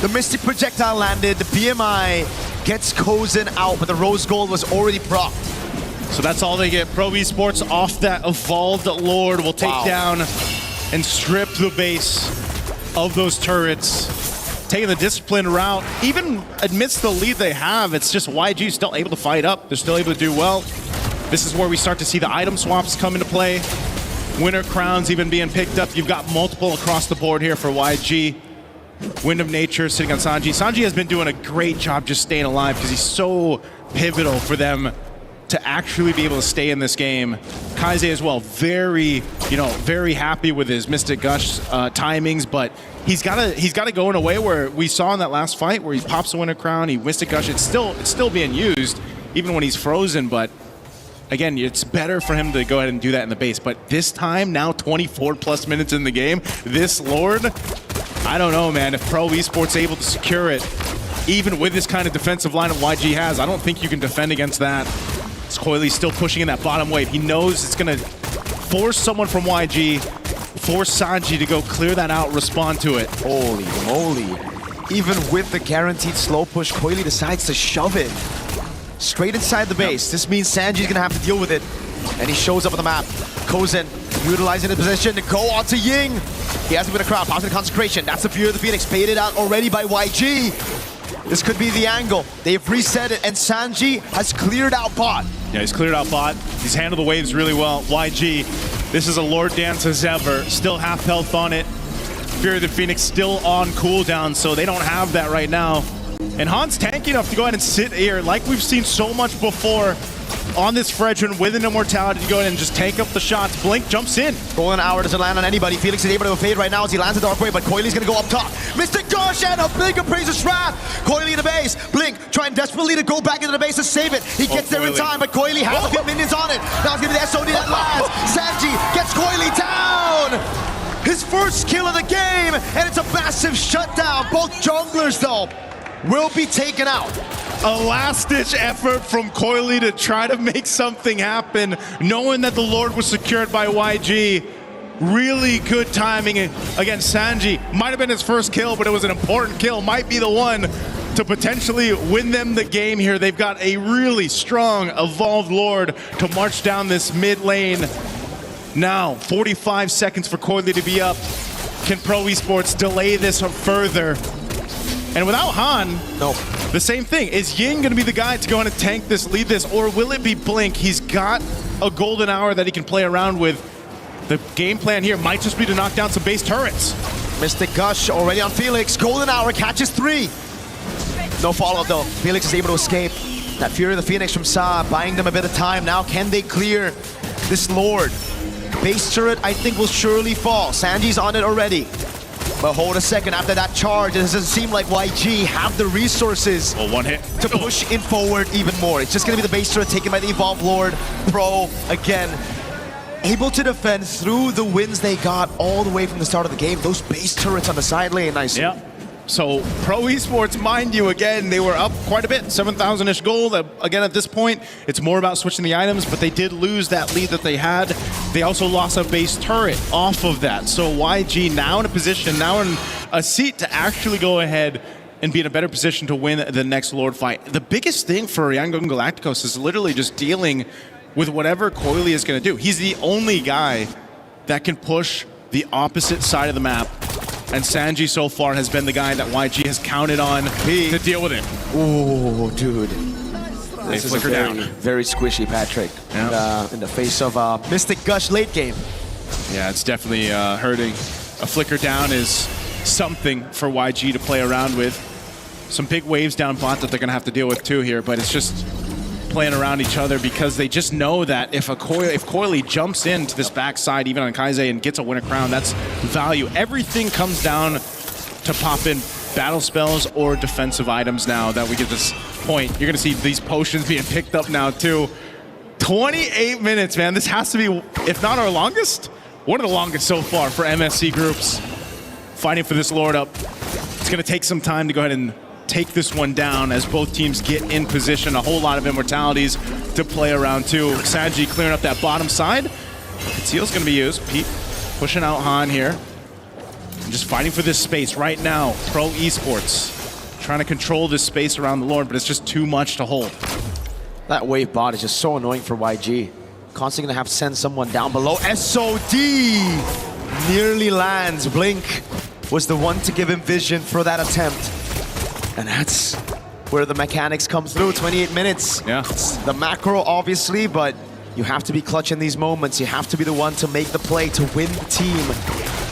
The Mystic Projectile landed, the BMI gets Kozen out, but the Rose Gold was already propped. So that's all they get. Pro Esports off that evolved Lord will take down and strip the base of those turrets. Taking the disciplined route, even amidst the lead they have, it's just YG still able to fight up. They're still able to do well. This is where we start to see the item swaps come into play. Winner crowns even being picked up. You've got multiple across the board here for YG. Wind of Nature sitting on Sanji. Sanji has been doing a great job just staying alive because he's so pivotal for them to actually be able to stay in this game. Kaise as well, very happy with his Mystic Gush timings, but he's got to go in a way where we saw in that last fight where he pops the Winter Crown, he Mystic Gush. It's still being used even when he's frozen, but again, it's better for him to go ahead and do that in the base. But this time, now 24 plus minutes in the game, this Lord, I don't know, man. If Pro Esports able to secure it, even with this kind of defensive lineup YG has, I don't think you can defend against that. Coily still pushing in that bottom wave. He knows it's going to force someone from YG, force Sanji to go clear that out, respond to it. Holy moly. Even with the guaranteed slow push, Coily decides to shove it straight inside the base. This means Sanji's going to have to deal with it. And he shows up on the map. Kozen utilizing the position to go on to Ying. He has to win a crowd, pops in Consecration. That's the Fury of the Phoenix, baited out already by YG. This could be the angle. They've reset it, and Sanji has cleared out bot. Yeah, he's cleared out bot. He's handled the waves really well. YG, this is a Lord dance as ever. Still half health on it. Fury of the Phoenix still on cooldown, so they don't have that right now. And Han's tanky enough to go ahead and sit here, like we've seen so much before, on this Fredrin with an immortality to go ahead and just take up the shots. Blink jumps in. Golden hour doesn't land on anybody. Felix is able to evade right now as he lands the dark wave, but Coily's gonna go up top. Mystic Gush and a big Appraiser's Wrath. Coily in the base. Blink trying desperately to go back into the base to save it. He gets there in time, but Coily has a few minions on it. Now it's gonna be the SOD that lands. Sanji gets Coily down. His first kill of the game, and it's a massive shutdown. Both junglers though will be taken out. A last-ditch effort from Coily to try to make something happen, knowing that the Lord was secured by YG. Really good timing against Sanji. Might have been his first kill, but it was an important kill. Might be the one to potentially win them the game here. They've got a really strong, evolved Lord to march down this mid lane. Now, 45 seconds for Coily to be up. Can Pro Esports delay this further? And without Han, the same thing. Is Ying going to be the guy to go in and tank this, lead this, or will it be Blink? He's got a golden hour that he can play around with. The game plan here might just be to knock down some base turrets. Mystic Gush already on Felix. Golden hour catches 3. No follow-up though. Felix is able to escape. That Fury of the Phoenix from Sa buying them a bit of time. Now can they clear this Lord? Base turret I think will surely fall. Sanji's on it already. But hold a second, after that charge, it doesn't seem like YG have the resources one hit to push in forward even more. It's just going to be the base turret taken by the Evolved Lord. Pro, again, able to defend through the wins they got all the way from the start of the game. Those base turrets on the side lane, nice. Yeah. So Pro Esports, mind you, again, they were up quite a bit, 7,000-ish gold. Again, at this point, it's more about switching the items, but they did lose that lead that they had. They also lost a base turret off of that. So YG now in a position, now in a seat to actually go ahead and be in a better position to win the next Lord fight. The biggest thing for Yangon Galacticos is literally just dealing with whatever Coily is going to do. He's the only guy that can push the opposite side of the map. And Sanji so far has been the guy that YG has counted on to deal with it. Ooh, dude. They This is flicker down. very squishy Patrick in the face of Mystic Gush late game. Yeah, it's definitely hurting. A flicker down is something for YG to play around with. Some big waves down bot that they're going to have to deal with too here, but it's just playing around each other because they just know that if Coily jumps into this backside, even on Kaise, and gets a winner crown, that's value. Everything comes down to pop in battle spells or defensive items now that we get this point. You're going to see these potions being picked up now too. 28 minutes, man. This has to be, if not our longest, one of the longest so far for MSC groups. Fighting for this Lord up. It's going to take some time to go ahead and take this one down as both teams get in position. A whole lot of immortalities to play around too. Sanji clearing up that bottom side. Conceal's going to be used. Pete pushing out Han here. And just fighting for this space right now. Pro Esports trying to control this space around the Lord, but it's just too much to hold. That wave bot is just so annoying for YG. Constantly gonna have to send someone down below. SOD nearly lands. Blink was the one to give him vision for that attempt. And that's where the mechanics come through. 28 minutes. Yeah. It's the macro, obviously, but you have to be clutch in these moments. You have to be the one to make the play to win the team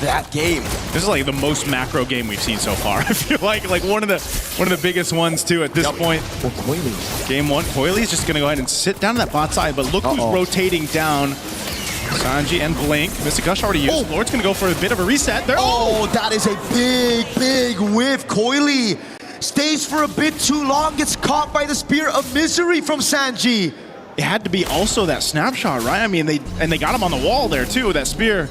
that game. This is like the most macro game we've seen so far. I feel like one of the biggest ones too at this point. Well, Coily. Game one, Coily's just gonna go ahead and sit down to that bot side, but look who's rotating down. Sanji and Blink. Mystic Gush already used. Lord's gonna go for a bit of a reset there. Oh, that is a big whiff. Coily stays for a bit too long, gets caught by the Spear of Misery from Sanji. It had to be also that snapshot, right? I mean, they got him on the wall there too, that spear.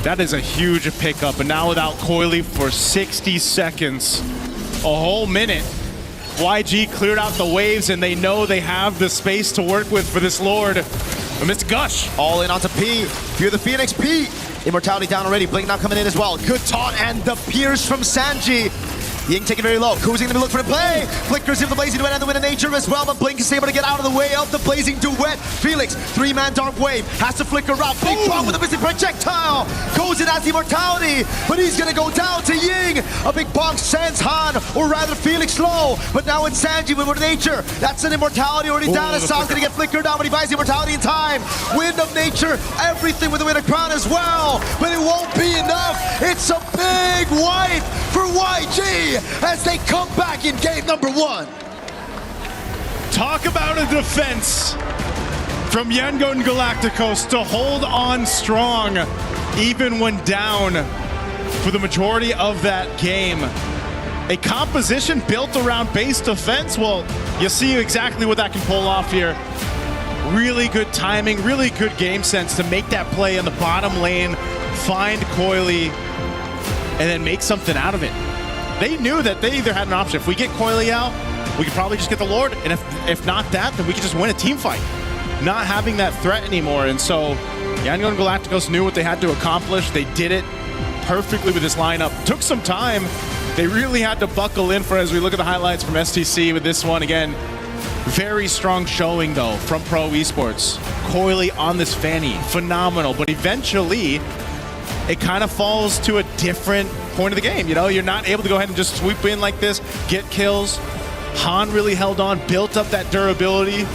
That is a huge pickup, and now without Coily for 60 seconds, a whole minute. YG cleared out the waves, and they know they have the space to work with for this Lord. But Mr. Gush. All in onto P. Fear the Phoenix. P. Immortality down already. Blink now coming in as well. Good taunt and the pierce from Sanji. Ying taking very low. Ku's gonna be looking for the play. Flickers in the Blazing Duet and the Wind of Nature as well, but Blink is able to get out of the way of the Blazing Duet. Felix, 3-man Dark Wave, has to flicker out. Big Bong with a missing projectile. Goes in as the Immortality, but he's gonna go down to Ying. A Big Bong sends Han, or rather Felix low, but now it's Sanji with Wind of Nature. That's an Immortality already down. Assad's gonna get flickered down, but he buys the Immortality in time. Wind of Nature, everything with the Wind of Crown as well, but it won't be enough. It's a big wipe for YG as they come back in game number one. Talk about a defense from Yangon Galacticos to hold on strong even when down for the majority of that game. A composition built around base defense. Well, you see exactly what that can pull off here. Really good timing, really good game sense to make that play in the bottom lane, find Coily, and then make something out of it. They knew that they either had an option. If we get Coily out, we could probably just get the Lord, and if not that, then we could just win a team fight. Not having that threat anymore, and so Yangon Galacticos knew what they had to accomplish. They did it perfectly with this lineup. Took some time. They really had to buckle in for as we look at the highlights from STC with this one. Again, very strong showing though from Pro Esports. Coily on this Fanny, phenomenal, but eventually it kind of falls to a different point of the game. You know, you're not able to go ahead and just swoop in like this, get kills. Han really held on, built up that durability,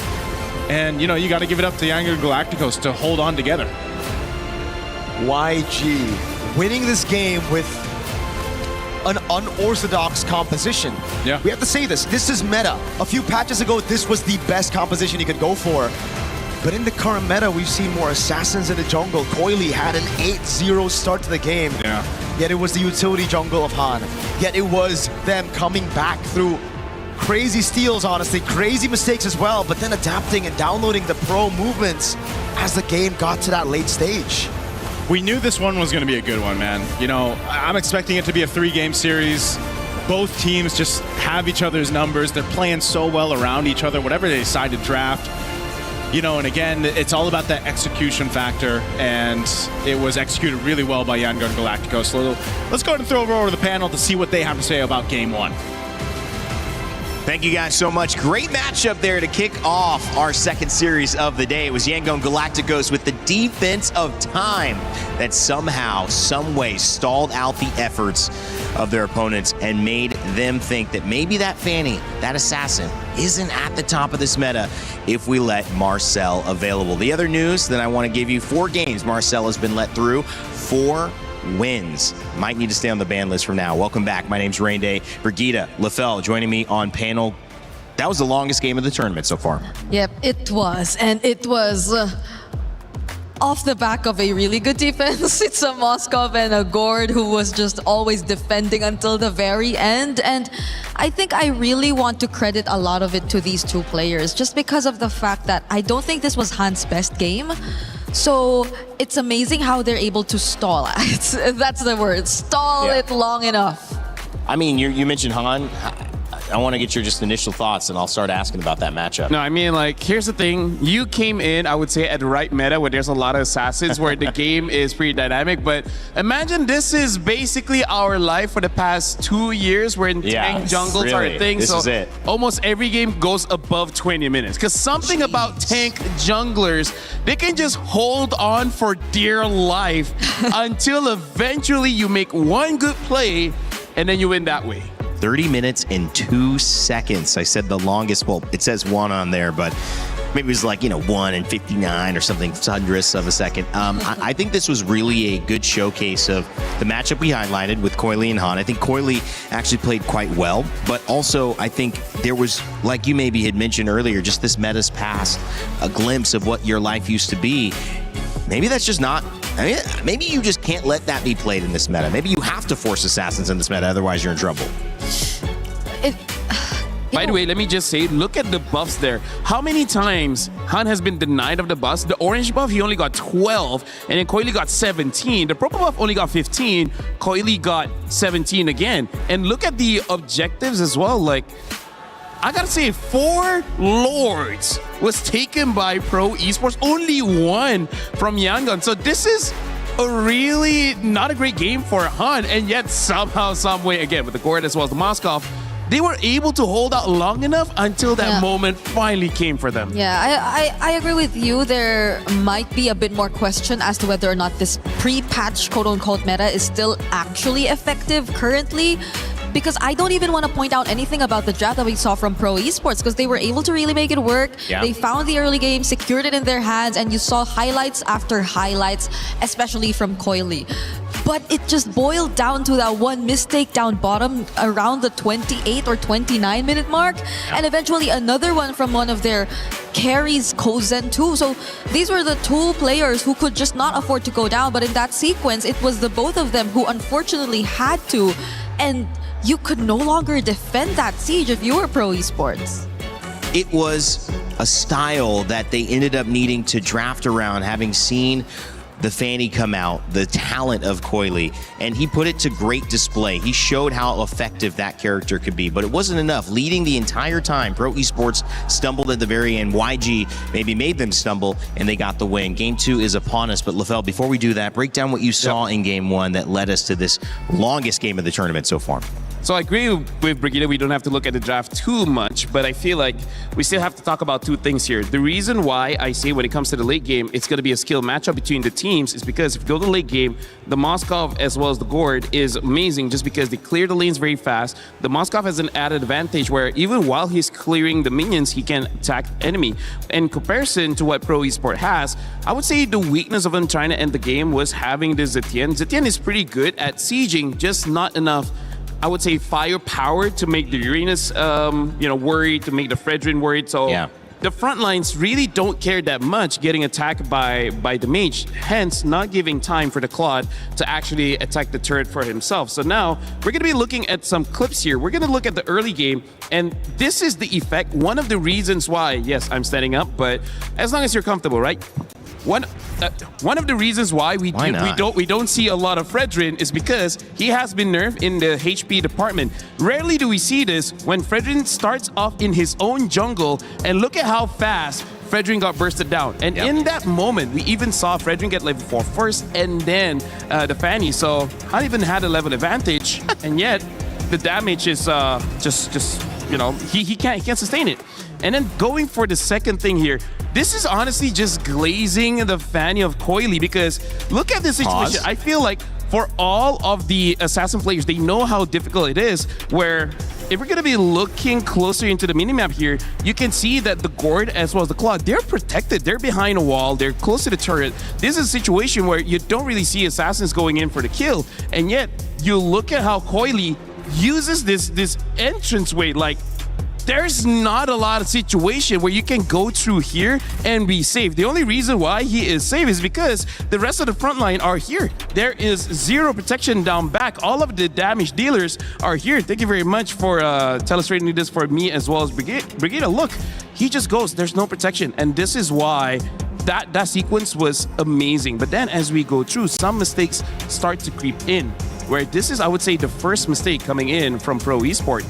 and you know, you got to give it up to Yangon Galacticos to hold on together. YG winning this game with an unorthodox composition. Yeah. We have to say this. This is meta. A few patches ago, this was the best composition you could go for. But in the current meta, we've seen more assassins in the jungle. Coily had an 8-0 start to the game. Yeah. Yet it was the utility jungle of Han. Yet it was them coming back through crazy steals, honestly, crazy mistakes as well, but then adapting and downloading the pro movements as the game got to that late stage. We knew this one was going to be a good one, man. You know, I'm expecting it to be a 3-game series. Both teams just have each other's numbers. They're playing so well around each other, whatever they decide to draft. You know, and again, it's all about that execution factor, and it was executed really well by Yangon Galacticos. So let's go ahead and throw it over to the panel to see what they have to say about Game 1. Thank you guys so much. Great matchup there to kick off our second series of the day. It was Yangon Galacticos with the defense of time that somehow, some way stalled out the efforts of their opponents and made them think that maybe that Fanny, that assassin, isn't at the top of this meta if we let Marcel available. The other news that I want to give you, 4 games Marcel has been let through, 4 wins. Might need to stay on the ban list for now. Welcome back. My name's Rain Day. Brigitte Lefel joining me on panel. That was the longest game of the tournament so far. Yep, it was. And it was off the back of a really good defense. It's a Moskov and a Gord who was just always defending until the very end. And I think I really want to credit a lot of it to these 2 players just because of the fact that I don't think this was Han's best game. So it's amazing how they're able to stall. That's the word. Stall it long enough. I mean, you mentioned Han. I want to get your just initial thoughts, and I'll start asking about that matchup. No, I mean, like, here's the thing. You came in, I would say, at the right meta where there's a lot of assassins, where the game is pretty dynamic. But imagine this is basically our life for the past 2 years, where tank jungles are a thing. This is it. Almost every game goes above 20 minutes. Because something about tank junglers, they can just hold on for dear life until eventually you make one good play, and then you win that way. 30 minutes and 2 seconds. I said the longest. Well, it says 1 on there, but maybe it was like, 1 and 59 or something, hundredths of a second. I think this was really a good showcase of the matchup we highlighted with Coily and Han. I think Coily actually played quite well, but also I think there was, like you maybe had mentioned earlier, just this meta's past, a glimpse of what your life used to be. Maybe that's just not, maybe you just can't let that be played in this meta. Maybe you have to force assassins in this meta, otherwise you're in trouble. By the way, let me just say, look at the buffs there. How many times Han has been denied of the buffs? The orange buff, he only got 12, and then Coily got 17. The purple buff only got 15. Coily got 17 again. And look at the objectives as well. Like, I gotta say, 4 Lords was taken by Pro Esports. Only 1 from Yangon. So this is a really not a great game for Han, and yet somehow, some way, again, with the Gord as well as the Moskov, they were able to hold out long enough until that moment finally came for them. Yeah, I agree with you. There might be a bit more question as to whether or not this pre-patch quote-unquote meta is still actually effective currently. Because I don't even want to point out anything about the draft that we saw from Pro Esports, because they were able to really make it work. Yeah. They found the early game, secured it in their hands, and you saw highlights after highlights, especially from Coily. But it just boiled down to that one mistake down bottom around the 28 or 29 minute mark, and eventually another one from one of their carries, Kozen too. So these were the 2 players who could just not afford to go down, but in that sequence, it was the both of them who unfortunately had to. And you could no longer defend that siege if you were Pro Esports. It was a style that they ended up needing to draft around, having seen the Fanny come out, the talent of Coily, and he put it to great display. He showed how effective that character could be, but it wasn't enough. Leading the entire time, Pro Esports stumbled at the very end. YG maybe made them stumble, and they got the win. Game 2 is upon us, but Lefel, before we do that, break down what you saw in Game 1 that led us to this longest game of the tournament so far. So I agree with Brigitte, we don't have to look at the draft too much, but I feel like we still have to talk about 2 things here. The reason why I say when it comes to the late game, it's going to be a skill matchup between the teams is because if you go to the late game, the Moskov as well as the Gord is amazing just because they clear the lanes very fast. The Moskov has an added advantage where even while he's clearing the minions, he can attack enemy. In comparison to what Pro Esport has, I would say the weakness of him trying to end the game was having this Zetienne. Zetienne is pretty good at sieging, just not enough, I would say, firepower to make the Uranus, worried, to make the Fredrin worried. So the front lines really don't care that much getting attacked by the mage, hence not giving time for the Claude to actually attack the turret for himself. So now we're going to be looking at some clips here. We're going to look at the early game, and this is the effect. One of the reasons why, yes, I'm standing up, but as long as you're comfortable, right? one of the reasons why we don't see a lot of Fredrin is because he has been nerfed in the HP department. Rarely do we see this when Fredrin starts off in his own jungle, and look at how fast Fredrin got bursted down. And in that moment, we even saw Fredrin get level 4 first and then the Fanny. So I even had a level advantage, and yet the damage is just you know, he can't sustain it. And then going for the second thing here, this is honestly just glazing the Fanny of Coily, because look at this situation. I feel like for all of the Assassin players, they know how difficult it is, where if we're going to be looking closer into the minimap here, you can see that the Gourd as well as the Claw, they're protected. They're behind a wall. They're close to the turret. This is a situation where you don't really see Assassins going in for the kill. And yet, you look at how Coily uses this entranceway. Like, there's not a lot of situation where you can go through here and be safe. The only reason why he is safe is because the rest of the front line are here. There is zero protection down back. All of the damage dealers are here. Thank you very much for illustrating this for me as well as Brigida. Look, he just goes. There's no protection. And this is why that sequence was amazing. But then as we go through, some mistakes start to creep in, where this is, I would say, the first mistake coming in from Pro Esport.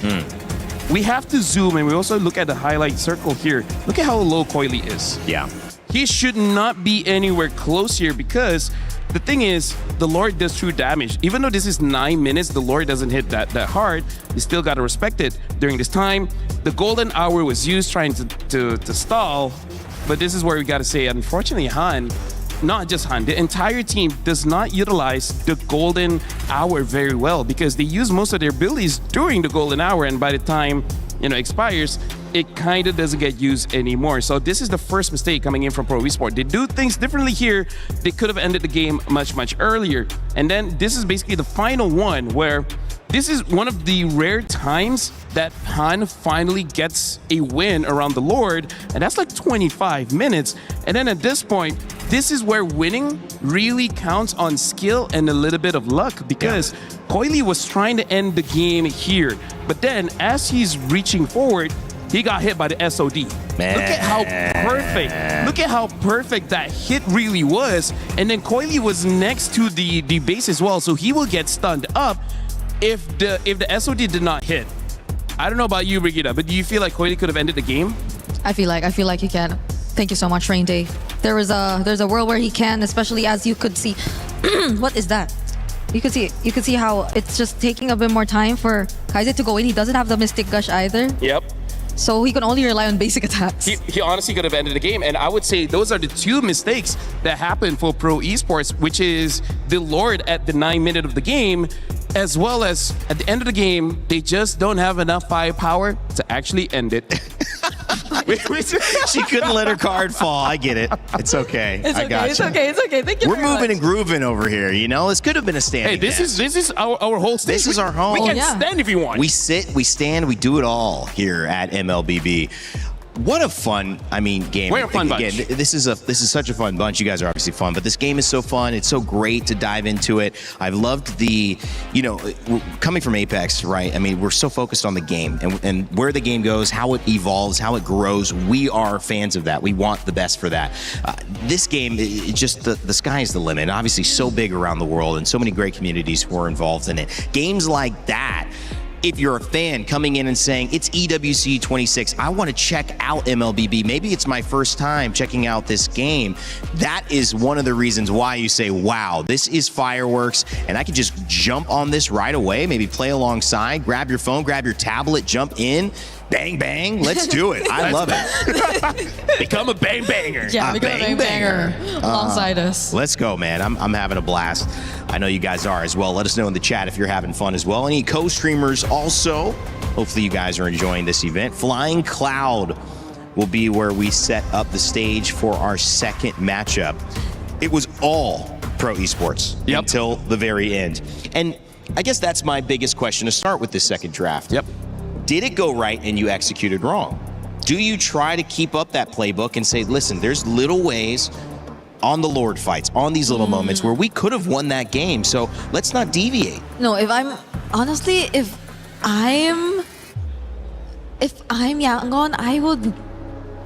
We have to zoom, and we also look at the highlight circle here. Look at how low Coily is. Yeah. He should not be anywhere close here, because the thing is, the Lord does true damage. Even though this is 9 minutes, the Lord doesn't hit that hard. You still got to respect it. During this time, the golden hour was used trying to stall, but this is where we got to say, unfortunately, Han, not just Han, the entire team does not utilize the golden hour very well, because they use most of their abilities during the golden hour, and by the time, you know, expires, it kind of doesn't get used anymore. So this is the first mistake coming in from Pro Esport. They do things differently here. They could have ended the game much earlier. And then this is basically the final one, where this is one of the rare times that Han finally gets a win around the Lord, and that's like 25 minutes. And then at this point, this is where winning really counts on skill and a little bit of luck, because Coily was trying to end the game here. But then as he's reaching forward, he got hit by the SOD. Man. Look at how perfect that hit really was. And then Coily was next to the base as well, so he will get stunned up if the SOD did not hit. I don't know about you, Brigida, but do you feel like Coily could have ended the game? I feel like he can. Thank you so much, Rain Day. There's a world where he can, especially as you could see. What is that? You could see how it's just taking a bit more time for Kaiser to go in. He doesn't have the Mystic Gush either. Yep. So he can only rely on basic attacks. He honestly could have ended the game, and I would say those are the two mistakes that happened for Pro Esports, which is the Lord at the 9 minute of the game, as well as at the end of the game, they just don't have enough firepower to actually end it. She couldn't let her card fall. I get it. It's okay. I got It's okay. Thank you. We're moving and grooving over here. You know, this could have been a standing. Hey, this is our whole stage. This is our home. We can stand if you want. We sit, we stand, we do it all here at MLBB. What a fun, game. We're a fun bunch. Again, this is such a fun bunch. You guys are obviously fun, but this game is so fun. It's so great to dive into it. I've loved coming from Apex, right? We're so focused on the game and where the game goes, how it evolves, how it grows. We are fans of that. We want the best for that. This game, the sky is the limit. Obviously, so big around the world and so many great communities who are involved in it. Games like that, if you're a fan coming in and saying, it's EWC 26, I want to check out MLBB. Maybe it's my first time checking out this game. That is one of the reasons why you say, wow, this is fireworks, and I can just jump on this right away, maybe play alongside, grab your phone, grab your tablet, jump in, bang, bang, let's do it. I love it. Become a bang banger. Yeah, become a bang banger alongside us. Let's go, man. I'm having a blast. I know you guys are as well. Let us know in the chat if you're having fun as well. Any co-streamers also. Hopefully you guys are enjoying this event. Flying Cloud will be where we set up the stage for our second matchup. It was all Pro Esports until the very end. And I guess that's my biggest question to start with this second draft. Yep. Did it go right and you executed wrong? Do you try to keep up that playbook and say, listen, there's little ways on the Lord fights, on these little moments where we could have won that game, so let's not deviate. No, if I'm Yangon, I would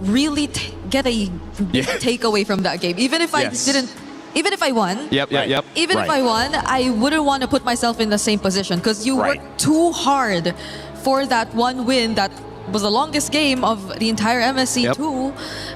really get a big takeaway from that game. Even if I didn't, even if I won. Yep. Even if I won, I wouldn't want to put myself in the same position because you worked too hard for that one win that was the longest game of the entire MSC too.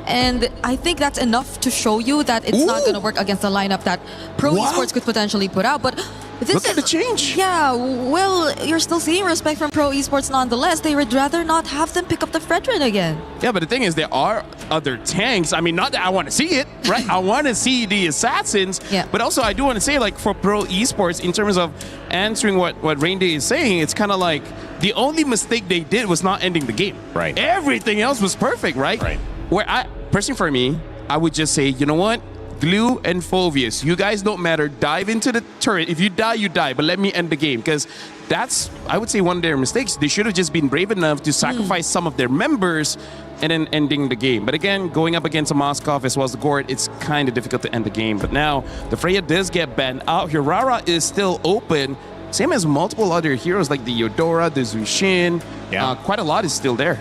And I think that's enough to show you that it's not going to work against the lineup that Pro Esports could potentially put out. But this Look at the change. Yeah, well, you're still seeing respect from Pro Esports nonetheless. They would rather not have them pick up the Fredrin again. Yeah, but the thing is, there are other tanks. I mean, not that I want to see it, right? I want to see the assassins. Yeah. But also, I do want to say, like, for Pro Esports, in terms of answering what Rainday is saying, it's kind of like the only mistake they did was not ending the game. Right. Everything else was perfect, right? Right. Where personally for me, I would just say, you know what? Glue and Phoveus, you guys don't matter. Dive into the turret. If you die, you die. But let me end the game. Because that's, I would say, one of their mistakes. They should have just been brave enough to sacrifice some of their members and then ending the game. But again, going up against a Moskov as well as the Gord, it's kind of difficult to end the game. But now, the Freya does get banned out. Hirara is still open. Same as multiple other heroes like the Eudora, the Zushin. Yeah. Quite a lot is still there.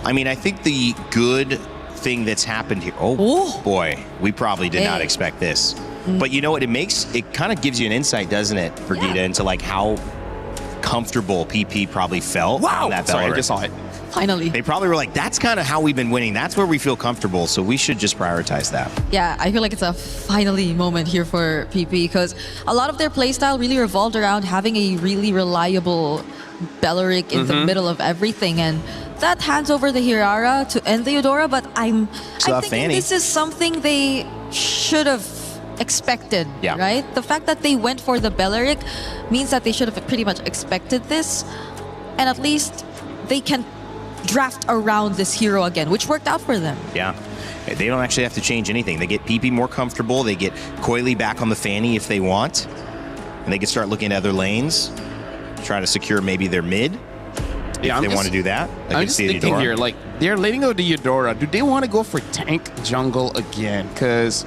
I mean, I think the good thing that's happened here. Oh boy, we probably did not expect this. But you know what? It kind of gives you an insight, doesn't it, Verdita, into like how comfortable PP probably felt. Wow. That Sorry, I Bellerin. just saw it. Finally. They probably were like, that's kind of how we've been winning. That's where we feel comfortable. So we should just prioritize that. Yeah, I feel like it's a finally moment here for PP because a lot of their playstyle really revolved around having a really reliable Belleric in the middle of everything, and that hands over the Hirara to end the Eudora. But I'm thinking Fanny. this is something they should have expected, right? The fact that they went for the Belleric means that they should have pretty much expected this, and at least they can draft around this hero again, which worked out for them. Yeah. They don't actually have to change anything. They get PP more comfortable. They get Coily back on the Fanny if they want. And they can start looking at other lanes, try to secure maybe their mid. Yeah, if they want to do that. I'm just thinking here, like, they're letting go the Eudora. Do they want to go for tank jungle again? Because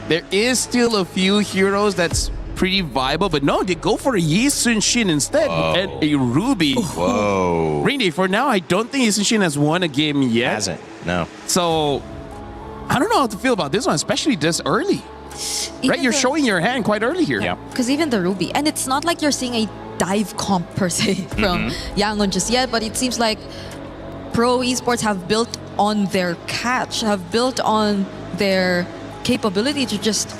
there is still a few heroes that's pretty viable, but no, they go for a Yi Sun Shin instead and a Ruby. Whoa. Randy, for now, I don't think Yi Sun Shin has won a game yet. Hasn't, no. So, I don't know how to feel about this one, especially this early. Right? You're showing your hand quite early here. Yeah. Because even the Ruby, and it's not like you're seeing a dive comp per se from Yangon just yet, but it seems like Pro Esports have built on their catch, have built on their capability to just...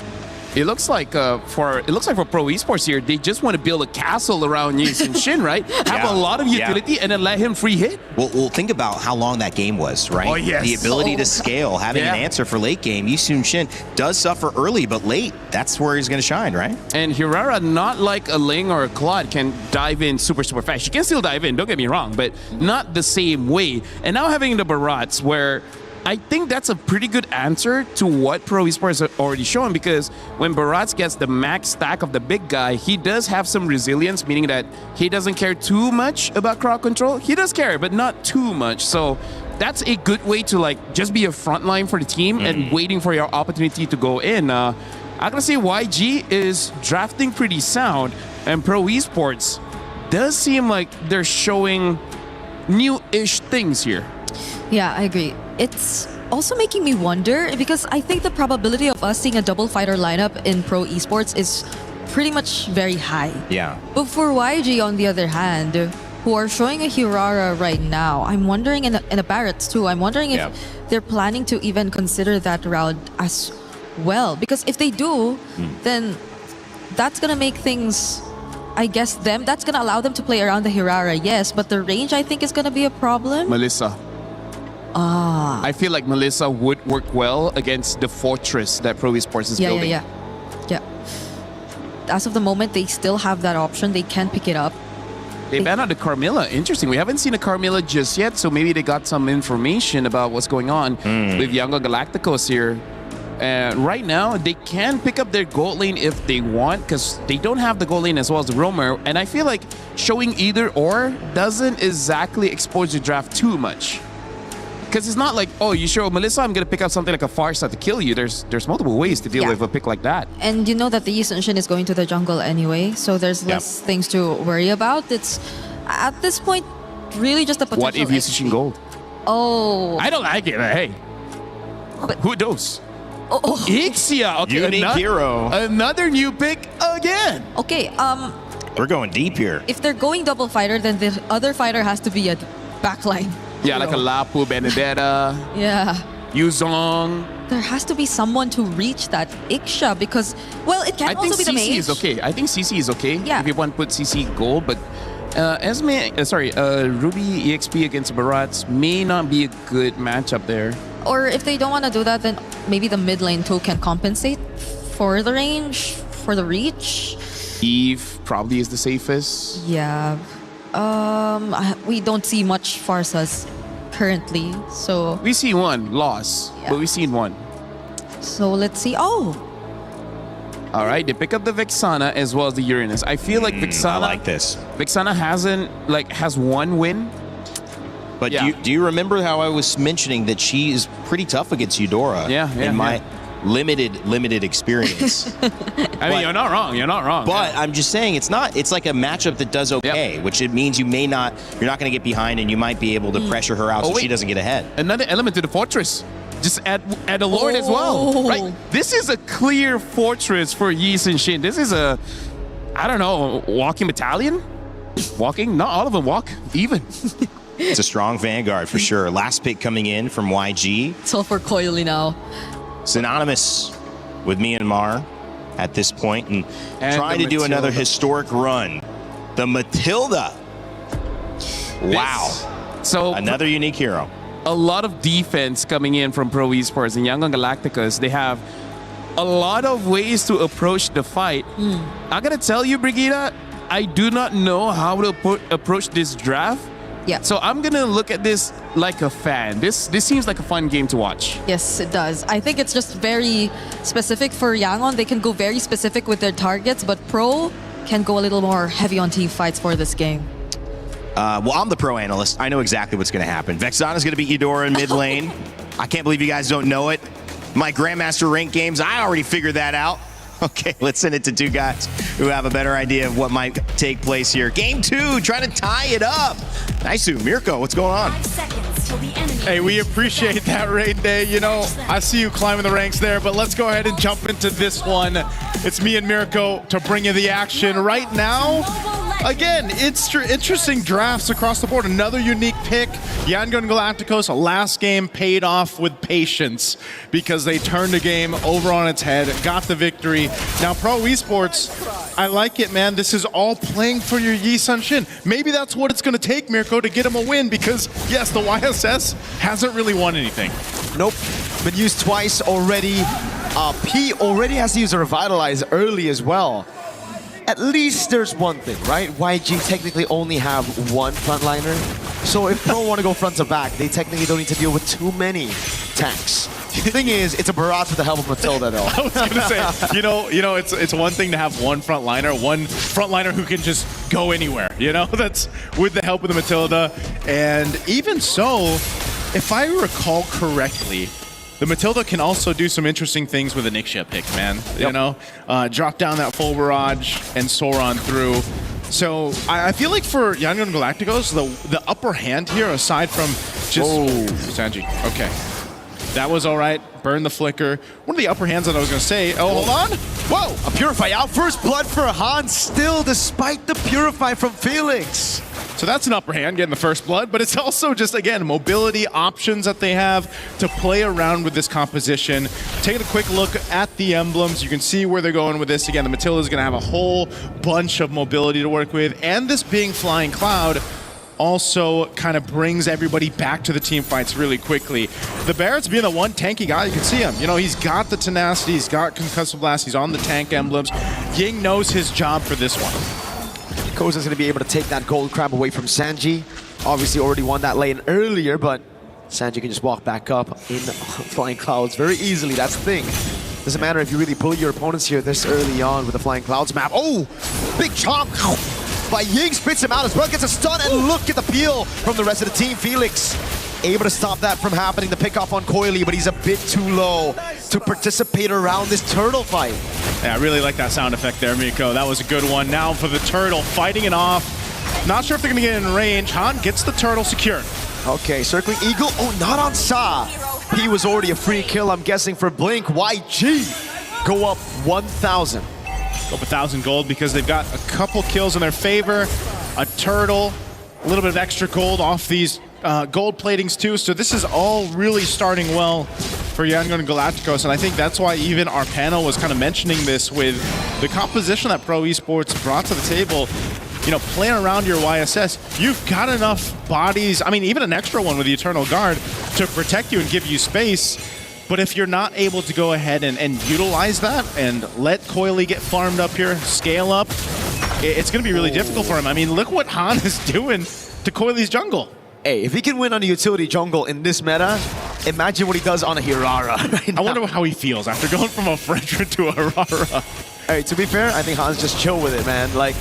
It looks like for Pro Esports here, they just want to build a castle around Yi Sun Shin, right? Have a lot of utility and then let him free hit. Well, think about how long that game was, right? Oh, yes. The ability to scale, having an answer for late game. Yi Sun Shin does suffer early, but late, that's where he's going to shine, right? And Hirara, not like a Ling or a Claude, can dive in super fast. She can still dive in, don't get me wrong, but not the same way. And now having the Barats, where I think that's a pretty good answer to what Pro Esports are already showing, because when Barats gets the max stack of the big guy, he does have some resilience, meaning that he doesn't care too much about crowd control. He does care, but not too much. So that's a good way to like just be a front line for the team and waiting for your opportunity to go in. I gotta say YG is drafting pretty sound, and Pro Esports does seem like they're showing new-ish things here. Yeah, I agree. It's also making me wonder, because I think the probability of us seeing a double fighter lineup in Pro Esports is pretty much very high. Yeah. But for YG, on the other hand, who are showing a Hirara right now, I'm wondering, and a Barretts too, I'm wondering if they're planning to even consider that route as well. Because if they do, then that's going to make things... I guess that's going to allow them to play around the Hirara, yes, but the range, I think, is going to be a problem. Melissa. I feel like Melissa would work well against the fortress that Pro Esports is building. Yeah. As of the moment, they still have that option. They can pick it up. They banned out the Carmilla. Interesting. We haven't seen a Carmilla just yet, so maybe they got some information about what's going on with Younger Galacticos here. Right now, they can pick up their gold lane if they want, because they don't have the gold lane as well as the roamer. And I feel like showing either or doesn't exactly expose your draft too much. Because it's not like, oh, you show Melissa, I'm going to pick up something like a Farsa to kill you. There's multiple ways to deal with a pick like that. And you know that the Yi Sun Shin is going to the jungle anyway, so there's less things to worry about. It's, at this point, really just a potential... What if Yi Sun Shin gold? Oh. I don't like it, but hey. Who knows? Oh. Ixia. Okay, Unique hero. Another new pick again. Okay, We're going deep here. if they're going double fighter, then the other fighter has to be a backline. Yeah, like a Lapu, Benedetta, Yeah. Yuzong. There has to be someone to reach that Ixia because, well, it can I also think be the CC mage. is okay. I think CC is okay. Yeah. If you want to put CC gold, but Ruby EXP against Barats may not be a good matchup there. Or if they don't want to do that, then maybe the mid lane too can compensate for the range, for the reach. Eve probably is the safest. Yeah. We don't see much Farsas currently, so. We see one loss, but we've seen one. So let's see. Oh. All right, they pick up the Vexana as well as the Uranus. I feel like Vexana. I like this. Vexana has one win. But do you remember how I was mentioning that she is pretty tough against Eudora? In my limited experience. I mean, you're not wrong. You're not wrong. But I'm just saying it's like a matchup that does okay, which it means you're not going to get behind and you might be able to pressure her out so she doesn't get ahead. Another element to the fortress. Just add a Lord as well. Right? This is a clear fortress for Yi and Shin. This is a, I don't know, walking battalion? Walking? Not all of them walk even. It's a strong vanguard for sure. Last pick coming in from YG. It's all for Coily now. Synonymous with Myanmar at this point and trying to do another historic run. The Matilda. Wow. So another unique hero. A lot of defense coming in from Pro Esports and Yangon Galacticos. They have a lot of ways to approach the fight. I gotta tell you, Brigida, I do not know how to approach this draft. Yeah. So I'm gonna look at this like a fan. This seems like a fun game to watch. Yes, it does. I think it's just very specific for Yangon. They can go very specific with their targets, but Pro can go a little more heavy on team fights for this game. Well, I'm the pro analyst. I know exactly what's going to happen. Vexana's going to beat Eudora in mid lane. I can't believe you guys don't know it. My Grandmaster rank games, I already figured that out. Okay, let's send it to two guys who have a better idea of what might take place here. Game 2, trying to tie it up. Nice, Mirko, what's going on? Hey, we appreciate that, Rain Day. You know, I see you climbing the ranks there, but let's go ahead and jump into this one. It's me and Mirko to bring you the action right now. Again, it's interesting drafts across the board. Another unique pick. Yangon Galacticos, last game paid off with patience because they turned the game over on its head, got the victory. Now, Pro Esports, I like it, man. This is all playing for your Yi Sun-Shin. Maybe that's what it's going to take, Mirko, to get him a win because, yes, the YSS hasn't really won anything. Nope. Been used twice already. P already has to use a Revitalize early as well. At least there's one thing, right? YG technically only have one frontliner. So if Pro want to go front to back, they technically don't need to deal with too many tanks. The thing is, it's a barrage with the help of Matilda, though. I was gonna say, you know, it's one thing to have one frontliner who can just go anywhere. You know, that's with the help of the Matilda. And even so, if I recall correctly, the Matilda can also do some interesting things with a Nixia pick, man. You know, drop down that full barrage and Sauron through. So I feel like for Yangon Galacticos, the upper hand here, aside from just Sanji. Okay, that was all right. Burn the flicker. One of the upper hands that I was gonna say. Oh, hold on. Whoa, a Purify out. First blood for Hans still, despite the Purify from Felix. So that's an upper hand, getting the first blood, but it's also just, again, mobility options that they have to play around with this composition. Taking a quick look at the emblems, you can see where they're going with this. Again, the Matilda is going to have a whole bunch of mobility to work with, and this being Flying Cloud also kind of brings everybody back to the team fights really quickly. The Barrett's being the one tanky guy, you can see him. You know, he's got the tenacity, he's got concussive blast, he's on the tank emblems. Ying knows his job for this one. Koza's going to be able to take that gold crab away from Sanji. Obviously already won that lane earlier, but Sanji can just walk back up in Flying Clouds very easily. That's the thing. Doesn't matter if you really bully your opponents here this early on with the Flying Clouds map. Oh, big chomp by Ying, spits him out as well, gets a stun, and look at the peel from the rest of the team. Felix able to stop that from happening, the pick off on Coily, but he's a bit too low to participate around this turtle fight. Yeah, I really like that sound effect there, Miko. That was a good one. Now for the turtle, fighting it off. Not sure if they're going to get in range. Han gets the turtle secured. Okay, circling Eagle. Oh, not on Sa. He was already a free kill, I'm guessing, for Blink. YG go up 1,000. Go up 1,000 gold because they've got a couple kills in their favor. A turtle, a little bit of extra gold off these gold platings too. So this is all really starting well for Yangon Galacticos, and I think that's why even our panel was kind of mentioning this with the composition that Pro Esports brought to the table. You know, playing around your YSS, you've got enough bodies, I mean, even an extra one with the Eternal Guard to protect you and give you space. But if you're not able to go ahead and utilize that and let Coily get farmed up here, scale up, it's going to be really difficult for him. I mean, look what Han is doing to Coily's jungle. Hey, if he can win on a utility jungle in this meta, imagine what he does on a Hirara right now. I wonder how he feels after going from a Fredra to a Hirara. Hey, to be fair, I think Han's just chill with it, man. Like,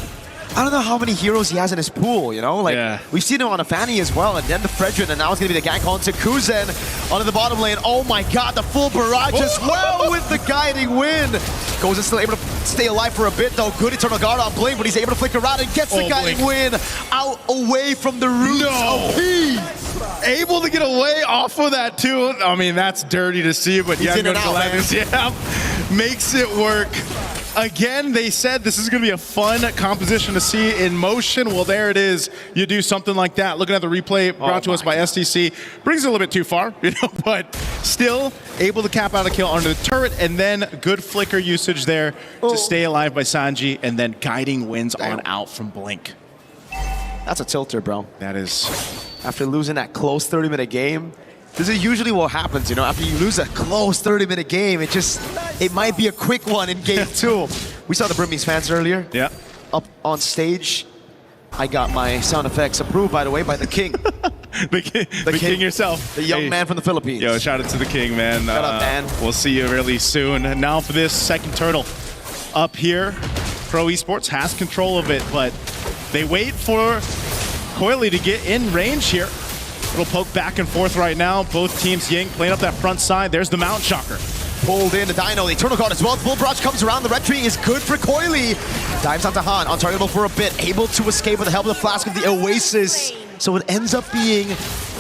I don't know how many heroes he has in his pool, you know? Like, we've seen him on a Fanny as well, and then the Fredrin, and now it's going to be the gank onto Kuzen onto the bottom lane. Oh my god, the full barrage as well with the guiding win. Kuzen's still able to stay alive for a bit, though. Good Eternal Guard on Blink, but he's able to flick around and gets the guiding win out away from the roots. Able to get away off of that, too. I mean, that's dirty to see, but yeah, makes it work. Again, they said this is going to be a fun composition to see in motion. Well, there it is. You do something like that. Looking at the replay brought to us by STC. Brings it a little bit too far, you know, but still able to cap out a kill under the turret, and then good flicker usage there to stay alive by Sanji, and then guiding wins on out from Blink. That's a tilter, bro. That is. After losing that close 30-minute game, this is usually what happens, you know, after you lose a close 30-minute game, it might be a quick one in game 2. We saw the Burmese fans earlier. Yeah. Up on stage. I got my sound effects approved, by the way, by the king. the king yourself. The young man from the Philippines. Yo, shout out to the king, man. Shout out, man. We'll see you really soon. And now for this second turtle up here. Pro Esports has control of it, but they wait for Coily to get in range here. Little poke back and forth right now. Both teams, Ying playing up that front side. There's the Mount Shocker. Pulled in the Dino, the Eternal Guard as well. The Bull Barrage comes around. The red tree is good for Coily. Dives onto Han, untargetable for a bit. Able to escape with the help of the Flask of the Oasis. So it ends up being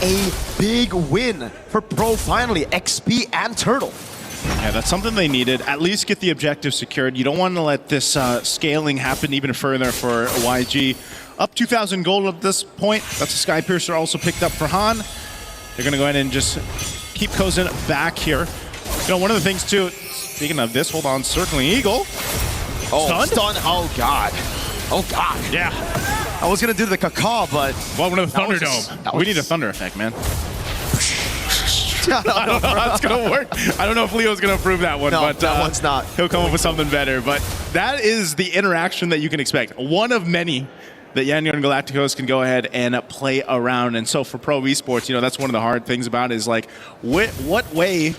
a big win for Pro finally. XP and Turtle. Yeah, that's something they needed. At least get the objective secured. You don't want to let this scaling happen even further for YG. Up 2,000 gold at this point. That's a Sky Piercer also picked up for Han. They're going to go ahead and just keep Kozen back here. You know, one of the things too, speaking of this, hold on, circling Eagle. Oh, stun. Oh, God. Oh, God. Yeah. I was going to do the caca, but... Welcome to the Thunderdome. We need a Thunder effect, man. I don't know how it's going to work. I don't know if Leo's going to approve that one, but that one's not. He'll come up with something better. But that is the interaction that you can expect. One of many that Yangon Galacticos can go ahead and play around. And so for Pro Esports, you know, that's one of the hard things about it is like, what way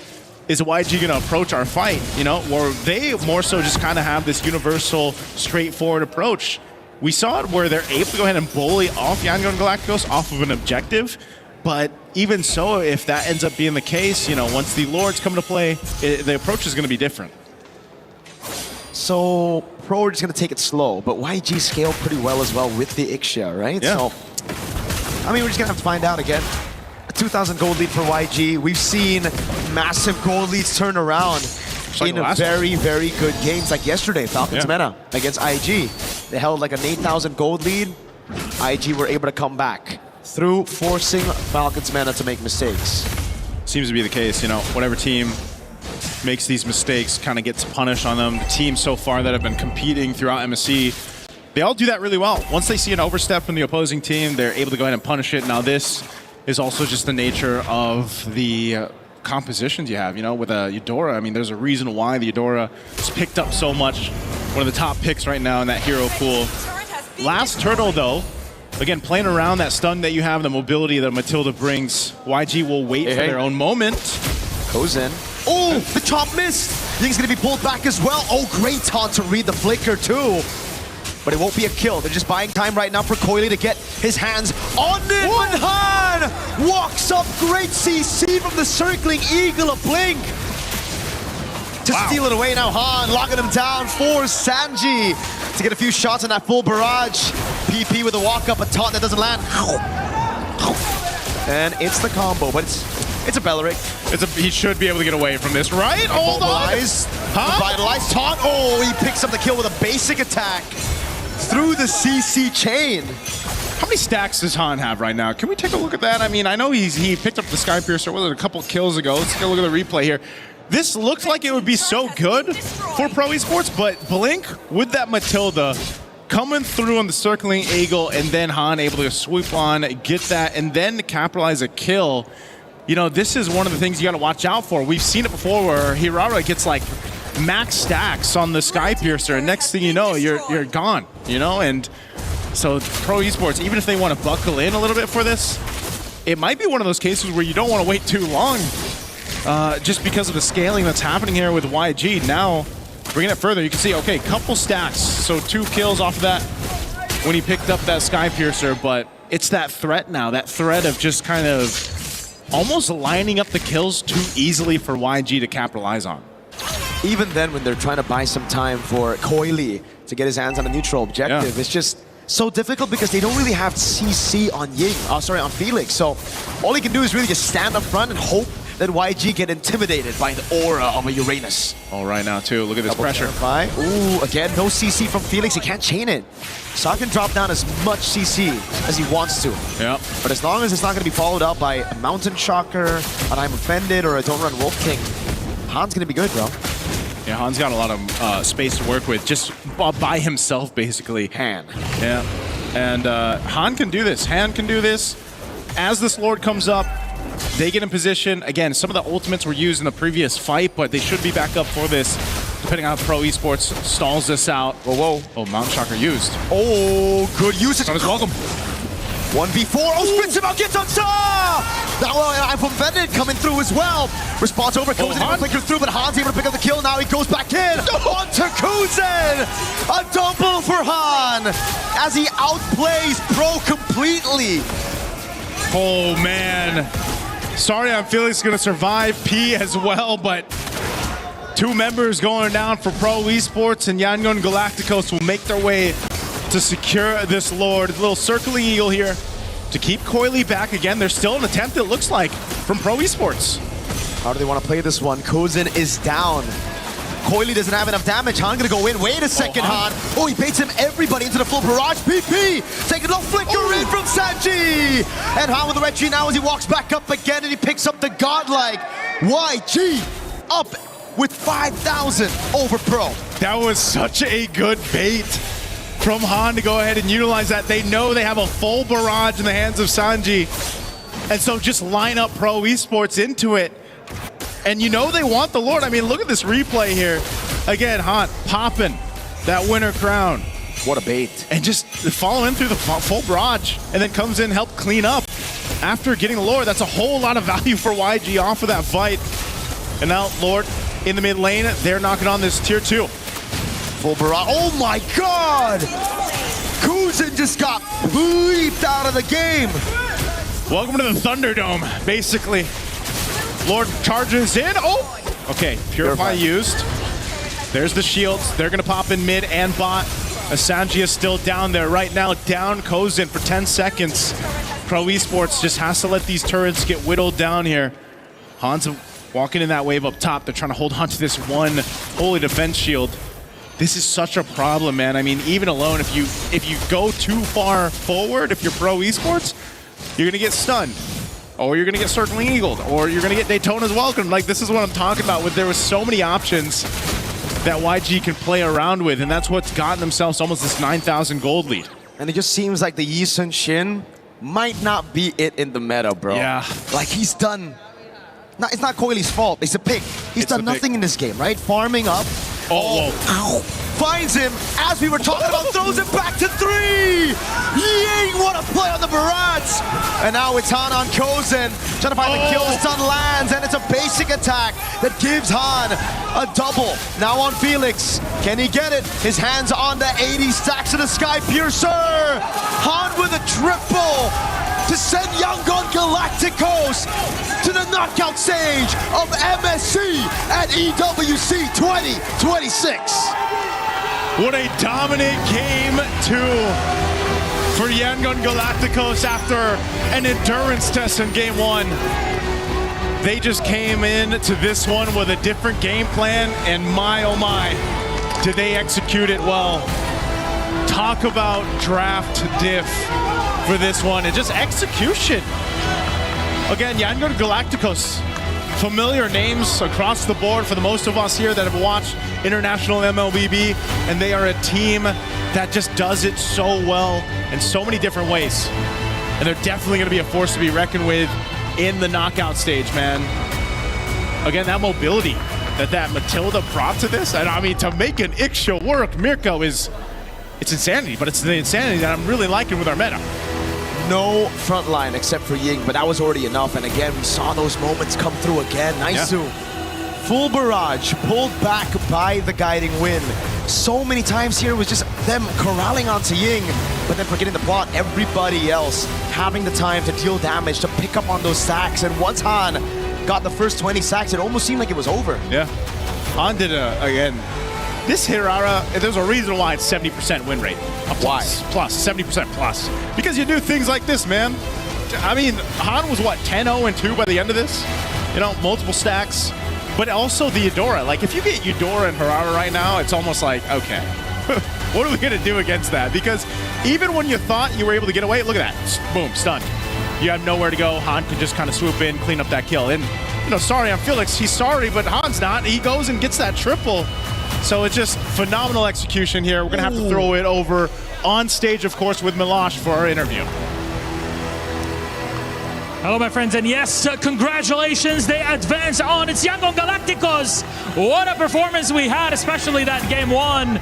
is YG going to approach our fight? You know, or they more so just kind of have this universal, straightforward approach. We saw it where they're able to go ahead and bully off Yangon Galacticos off of an objective. But even so, if that ends up being the case, you know, once the Lords come to play, the approach is going to be different. So Pro are just going to take it slow, but YG scaled pretty well as well with the Ixia, right? Yeah. So, I mean, we're just going to have to find out again. A 2,000 gold lead for YG. We've seen massive gold leads turn around in very, very good games like yesterday, Falcons Meta against IG. They held like an 8,000 gold lead. IG were able to come back through forcing Falcons Meta to make mistakes. Seems to be the case, you know, whatever team makes these mistakes kind of gets punished on them. The teams so far that have been competing throughout MSC, they all do that really well. Once they see an overstep from the opposing team, they're able to go ahead and punish it. Now this is also just the nature of the compositions you have, you know, with a Eudora. I mean, there's a reason why the Eudora is picked up so much. One of the top picks right now in that hero pool. Last turtle though, again, playing around that stun that you have, the mobility that Matilda brings, YG will wait for their own moment. Goes in. Oh, the chop missed. I think he's going to be pulled back as well. Oh, great taunt to read the flicker too. But it won't be a kill. They're just buying time right now for Coily to get his hands on it. But Han walks up. Great CC from the circling Eagle of Blink. To steal it away now, Han locking him down for Sanji to get a few shots on that full barrage. PP with a walk up, a taunt that doesn't land. And it's the combo, but it's a Belleric. He should be able to get away from this, right? Hold on. Vitalize taunt. Oh, he picks up the kill with a basic attack through the CC chain. How many stacks does Han have right now? Can we take a look at that? I mean, I know he picked up the Skypiercer, was it a couple kills ago? Let's take a look at the replay here. This looked like it would be so good for Pro Esports, but Blink with that Matilda coming through on the circling eagle, and then Han able to swoop on, get that, and then capitalize a kill. You know, this is one of the things you got to watch out for. We've seen it before where Hirara gets like max stacks on the Skypiercer, and next thing you know, you're gone, you know? And so Pro Esports, even if they want to buckle in a little bit for this, it might be one of those cases where you don't want to wait too long just because of the scaling that's happening here with YG. Now, bringing it further, you can see, okay, couple stacks. So 2 kills off of that when he picked up that Skypiercer, but it's that threat now, that threat of just kind of almost lining up the kills too easily for YG to capitalize on. Even then, when they're trying to buy some time for Coily to get his hands on a neutral objective, it's just so difficult because they don't really have CC on on Felix. So all he can do is really just stand up front and hope that YG get intimidated by the aura of a Uranus. Oh, right now too, look at this pressure. Ooh, again, no CC from Felix, he can't chain it. So I can drop down as much CC as he wants to. Yeah. But as long as it's not going to be followed up by a Mountain Shocker, an I'm Offended, or a Don't Run Wolf King, Han's going to be good, bro. Yeah, Han's got a lot of space to work with, just by himself, basically. Han. Yeah. And Han can do this. Han can do this. As this Lord comes up, they get in position. Again, some of the ultimates were used in the previous fight, but they should be back up for this, depending on how Pro Esports stalls this out. Whoa. Oh, Mountain Shocker used. Oh, good usage. Not as welcome. 1v4. Oh, spins him out, gets on Saw! Now, I'm offended coming through as well. Response over, goes in, flicker through, but Han's able to pick up the kill. Now he goes back in. Onto Kuzen! A double for Han as he outplays Pro completely. Oh, man. Sorry, I'm feeling it's going to survive P as well, but 2 members going down for Pro Esports, and Yangon Galacticos will make their way to secure this Lord. A little circling eagle here to keep Coily back again. There's still an attempt, it looks like, from Pro Esports. How do they want to play this one? Kuzen is down. Coily doesn't have enough damage. Han gonna go in. Wait a second, Han. Oh, he baits him everybody into the full barrage. PP taking a little flicker in from Sanji. And Han with the red tree now as he walks back up again and he picks up the godlike YG up with 5,000 over Pro. That was such a good bait from Han to go ahead and utilize that. They know they have a full barrage in the hands of Sanji. And so just line up Pro Esports into it. And you know they want the Lord. I mean, look at this replay here. Again, Han popping that winner crown. What a bait. And just following through the full barrage and then comes in, help clean up. After getting the Lord, that's a whole lot of value for YG off of that fight. And now Lord in the mid lane, they're knocking on this tier 2. Full barrage. Oh my God! Kuzen just got bleeped out of the game. Welcome to the Thunderdome, basically. Lord charges in. Oh! Okay, Purify used. There's the shields. They're going to pop in mid and bot. Asanji is still down there right now. Down Kozin for 10 seconds. Pro Esports just has to let these turrets get whittled down here. Han's walking in that wave up top. They're trying to hold on to this one holy defense shield. This is such a problem, man. I mean, even alone, if you go too far forward, if you're Pro Esports, you're going to get stunned. Or you're going to get Circling Eagled, or you're going to get Daytona's Welcome. Like, this is what I'm talking about. There was so many options that YG can play around with, and that's what's gotten themselves almost this 9,000 gold lead. And it just seems like the Yi Sun Shin might not be it in the meta, bro. Yeah. Like, he's done... it's not Coily's fault. It's a pick. He's done nothing in this game, right? Farming up. Oh, whoa. Ow. Finds him, as we were talking about, throws him back to 3! Ying, what a play on the barrage! And now it's Han on Kozin, trying to find the kill, the stun lands, and it's a basic attack that gives Han a double. Now on Felix, can he get it? His hands on the 80 stacks of the Skypiercer! Han with a triple to send Yangon Galacticos to the knockout stage of MSC at EWC 2026. What a dominant game 2 for Yangon Galacticos after an endurance test in game one. They just came in to this one with a different game plan, and my oh my, did they execute it well. Talk about draft diff for this one, and just execution. Again, Yangon Galacticos, familiar names across the board for the most of us here that have watched international MLBB, and they are a team that just does it so well in so many different ways. And they're definitely going to be a force to be reckoned with in the knockout stage, man. Again, that mobility that Matilda brought to this, and I mean, to make an Ixia work, Mirko it's insanity, but it's the insanity that I'm really liking with our meta. No front line except for Ying, but that was already enough. And again, we saw those moments come through again. Naisu, full barrage, pulled back by the guiding wind. So many times here was just them corralling onto Ying, but then forgetting the plot. Everybody else having the time to deal damage, to pick up on those sacks. And once Han got the first 20 sacks, it almost seemed like it was over. Yeah, Han did again. This Hirara, there's a reason why it's 70% win rate. Plus, 70% plus. Because you do things like this, man. I mean, Han was what, 10-0-2 by the end of this? You know, multiple stacks. But also the Eudora. Like, if you get Eudora and Hirara right now, it's almost like, okay, what are we going to do against that? Because even when you thought you were able to get away, look at that. Boom, stunned. You have nowhere to go. Han can just kind of swoop in, clean up that kill. And, you know, sorry, I'm Felix. He's sorry, but Han's not. He goes and gets that triple. So it's just phenomenal execution here. We're going to have to throw it over on stage, of course, with Milosh for our interview. Hello, my friends, and yes, congratulations, they advance on. It's Yangon Galacticos. What a performance we had, especially that game one.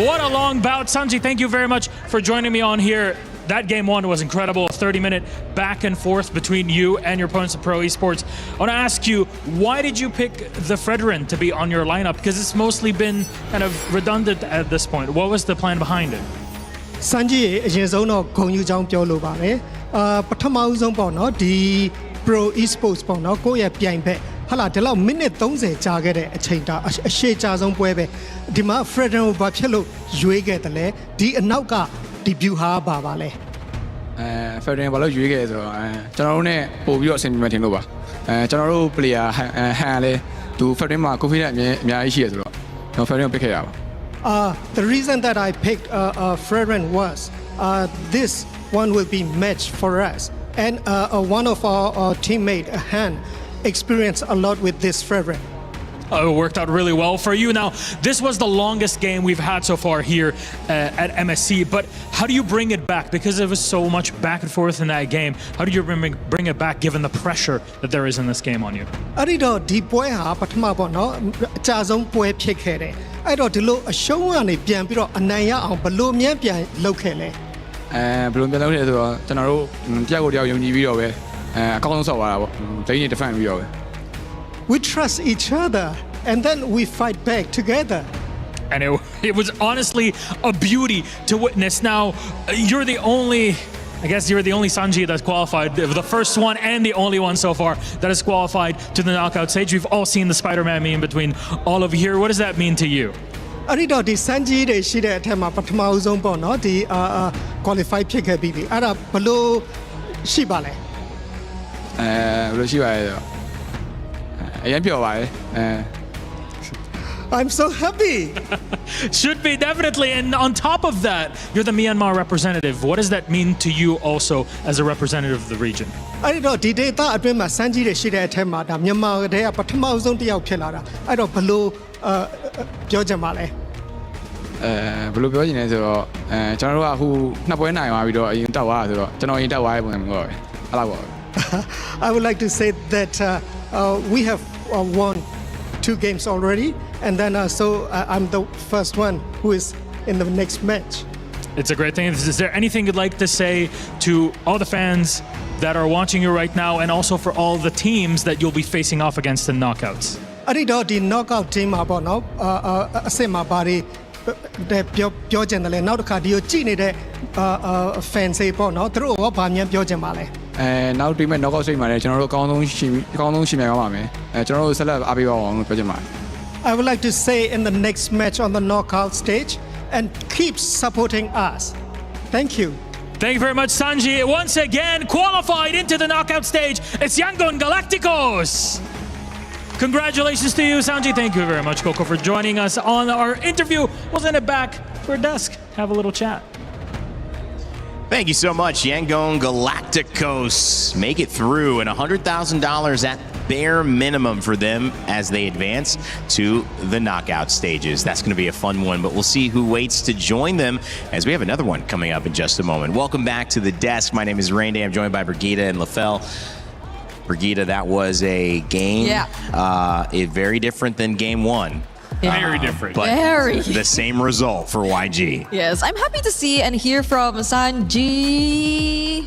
What a long bout. Sanji, thank you very much for joining me on here. That game one was incredible, 30-minute back and forth between you and your opponents at Pro Esports. I want to ask you, why did you pick the Fredrin to be on your lineup? Because it's mostly been kind of redundant at this point. What was the plan behind it? Sanji အရင်ဆုံးတော့ဂုဏ်ယူကြောင်းပြောလိုပါတယ်ပထမဦးဆုံးပေါ့နော်ဒီ Pro Esports ပေါ့နော်ကိုယ့်ရဲ့ပြိုင်ဘက်ဟာလာဒီလောက်မိနစ်30ကြာခဲ့တဲ့အချိန်တာအရှေ့ကြာဆုံးပွဲပဲဒီမှာ Fredrin ကိုဘာဖြစ်လို့ရွေးခဲ့တယ်လဲဒီအနောက်က debut ဟာပါလဲFredrin ဘာလို့ရွေးခဲ့ဆိုတော့ကျွန်တော်တို့ ਨੇ ပို့ပြီးတော့အဆင်ပြေမှထင်လို့ပါကျွန်တော်တို့ player ဟန်လဲသူ Fredrin မှာ confidence အများကြီးရှိရဆိုတော့ကျွန်တော် Fredrin ကို pick ခဲ့ရပါ The reason that I picked Fredrin was this one will be match for us, and one of our teammate Han experienced a lot with this Fredrin. It worked out really well for you. Now, this was the longest game we've had so far here at MSC, but how do you bring it back? Because there was so much back and forth in that game. How do you bring it back given the pressure that there is in this game on you? အဲ့ဒီတော့ဒီပွဲဟာပထမပေါ့နော်အကြဆုံးပွဲဖြစ်ခဲ့တယ်အဲ့တော့ဒီလိုအရှုံးကနေပြန်ပြီးတော့အနိုင်ရအောင်ဘယ်လိုမြန်ပြန်လုပ်ခဲ့လဲဘယ်လိုပြန်လုပ်လဲဆိုတော့ကျွန်တော်တို့တယောက်ကိုတယောက်ယုံကြည်ပြီးတော့ပဲအကောင်းဆုံးဆော့သွားတာပေါ့ဒိန်းနေ defend ပြီးတော့ပဲ We trust each other and then we fight back together. And it was honestly a beauty to witness. Now, you're the only Sanji that's qualified, the first one and the only one so far that has qualified to the knockout stage. We've all seen the Spider-Man meme between all of you here. What does that mean to you? အဲ့ဒီတော့ဒီ Sanji တွေရှိတဲ့အထက်မှာပထမအဆုံးပေါ့နော်ဒီ qualify ဖြစ်ခဲ့ပြီးပြီအဲ့ဒါဘလို့ရှိပါလဲဘလို့ရှိပါလဲအရင်ပြောပါလေ I'm so happy. Should be, definitely. And on top of that, you're the Myanmar representative. What does that mean to you also as a representative of the region? အဲ့တော့ဒီ data အတွင်းမှာ Sanji တွေရှိတဲ့အထက်မှာဒါမြန်မာတွေကပထမဆုံးတစ်ယောက်ဖြစ်လာတာအဲ့တော့ဘလို့ပြောချင်ပါလဲဘယ်လိုပြောချင်လဲဆိုတော့ကျွန်တော်တို့ကအခုနှစ်ပွဲနိုင်သွားပြီးတော့အရင်တက်သွားတာဆိုတော့ကျွန်တော်အရင်တက်သွားတဲ့ပုံစံမျိုးပဲအဲ့လောက်ပါပဲ I would like to say that we have won 2 games already and then so I'm the first one who is in the next match. It's a great thing. Is there anything you'd like to say to all the fans that are watching you right now and also for all the teams that you'll be facing off against in knockouts? အဲ့ဒီတော့ဒီ knockout team မှာပေါ့နော်အစစ်မှာဘာတွေပြောချင်တယ်လဲနောက်တစ်ခါဒီကိုကြည့်နေတဲ့ fans တွေပေါ့နော်သူတို့ကဘာများပြောချင်ပါလဲနောက် team ရဲ့ knockout stage မှာလည်းကျွန်တော်တို့အကောင်းဆုံးရှင်ပြိုင်ပါမယ်ကျွန်တော်တို့ဆက်လက်အားပေးပါအောင်လို့ပြောချင်ပါတယ် I would like to say in the next match on the knockout stage and keep supporting us. Thank you. Thank you very much, Sanji. Once again, qualified into the knockout stage, it's Yangon Galacticos. Congratulations to you, Sanji. Thank you very much, Coco, for joining us on our interview. We'll send it back to our desk. Have a little chat. Thank you so much, Yangon Galacticos. Make it through, and $100,000 at bare minimum for them as they advance to the knockout stages. That's going to be a fun one, but we'll see who waits to join them as we have another one coming up in just a moment. Welcome back to the desk. My name is Rainday. I'm joined by Brigitte and Lafell. Brigitte, that was a game very different than game one. Yeah. Very different. But Very. the same result for YG. Yes, I'm happy to see and hear from Sanji.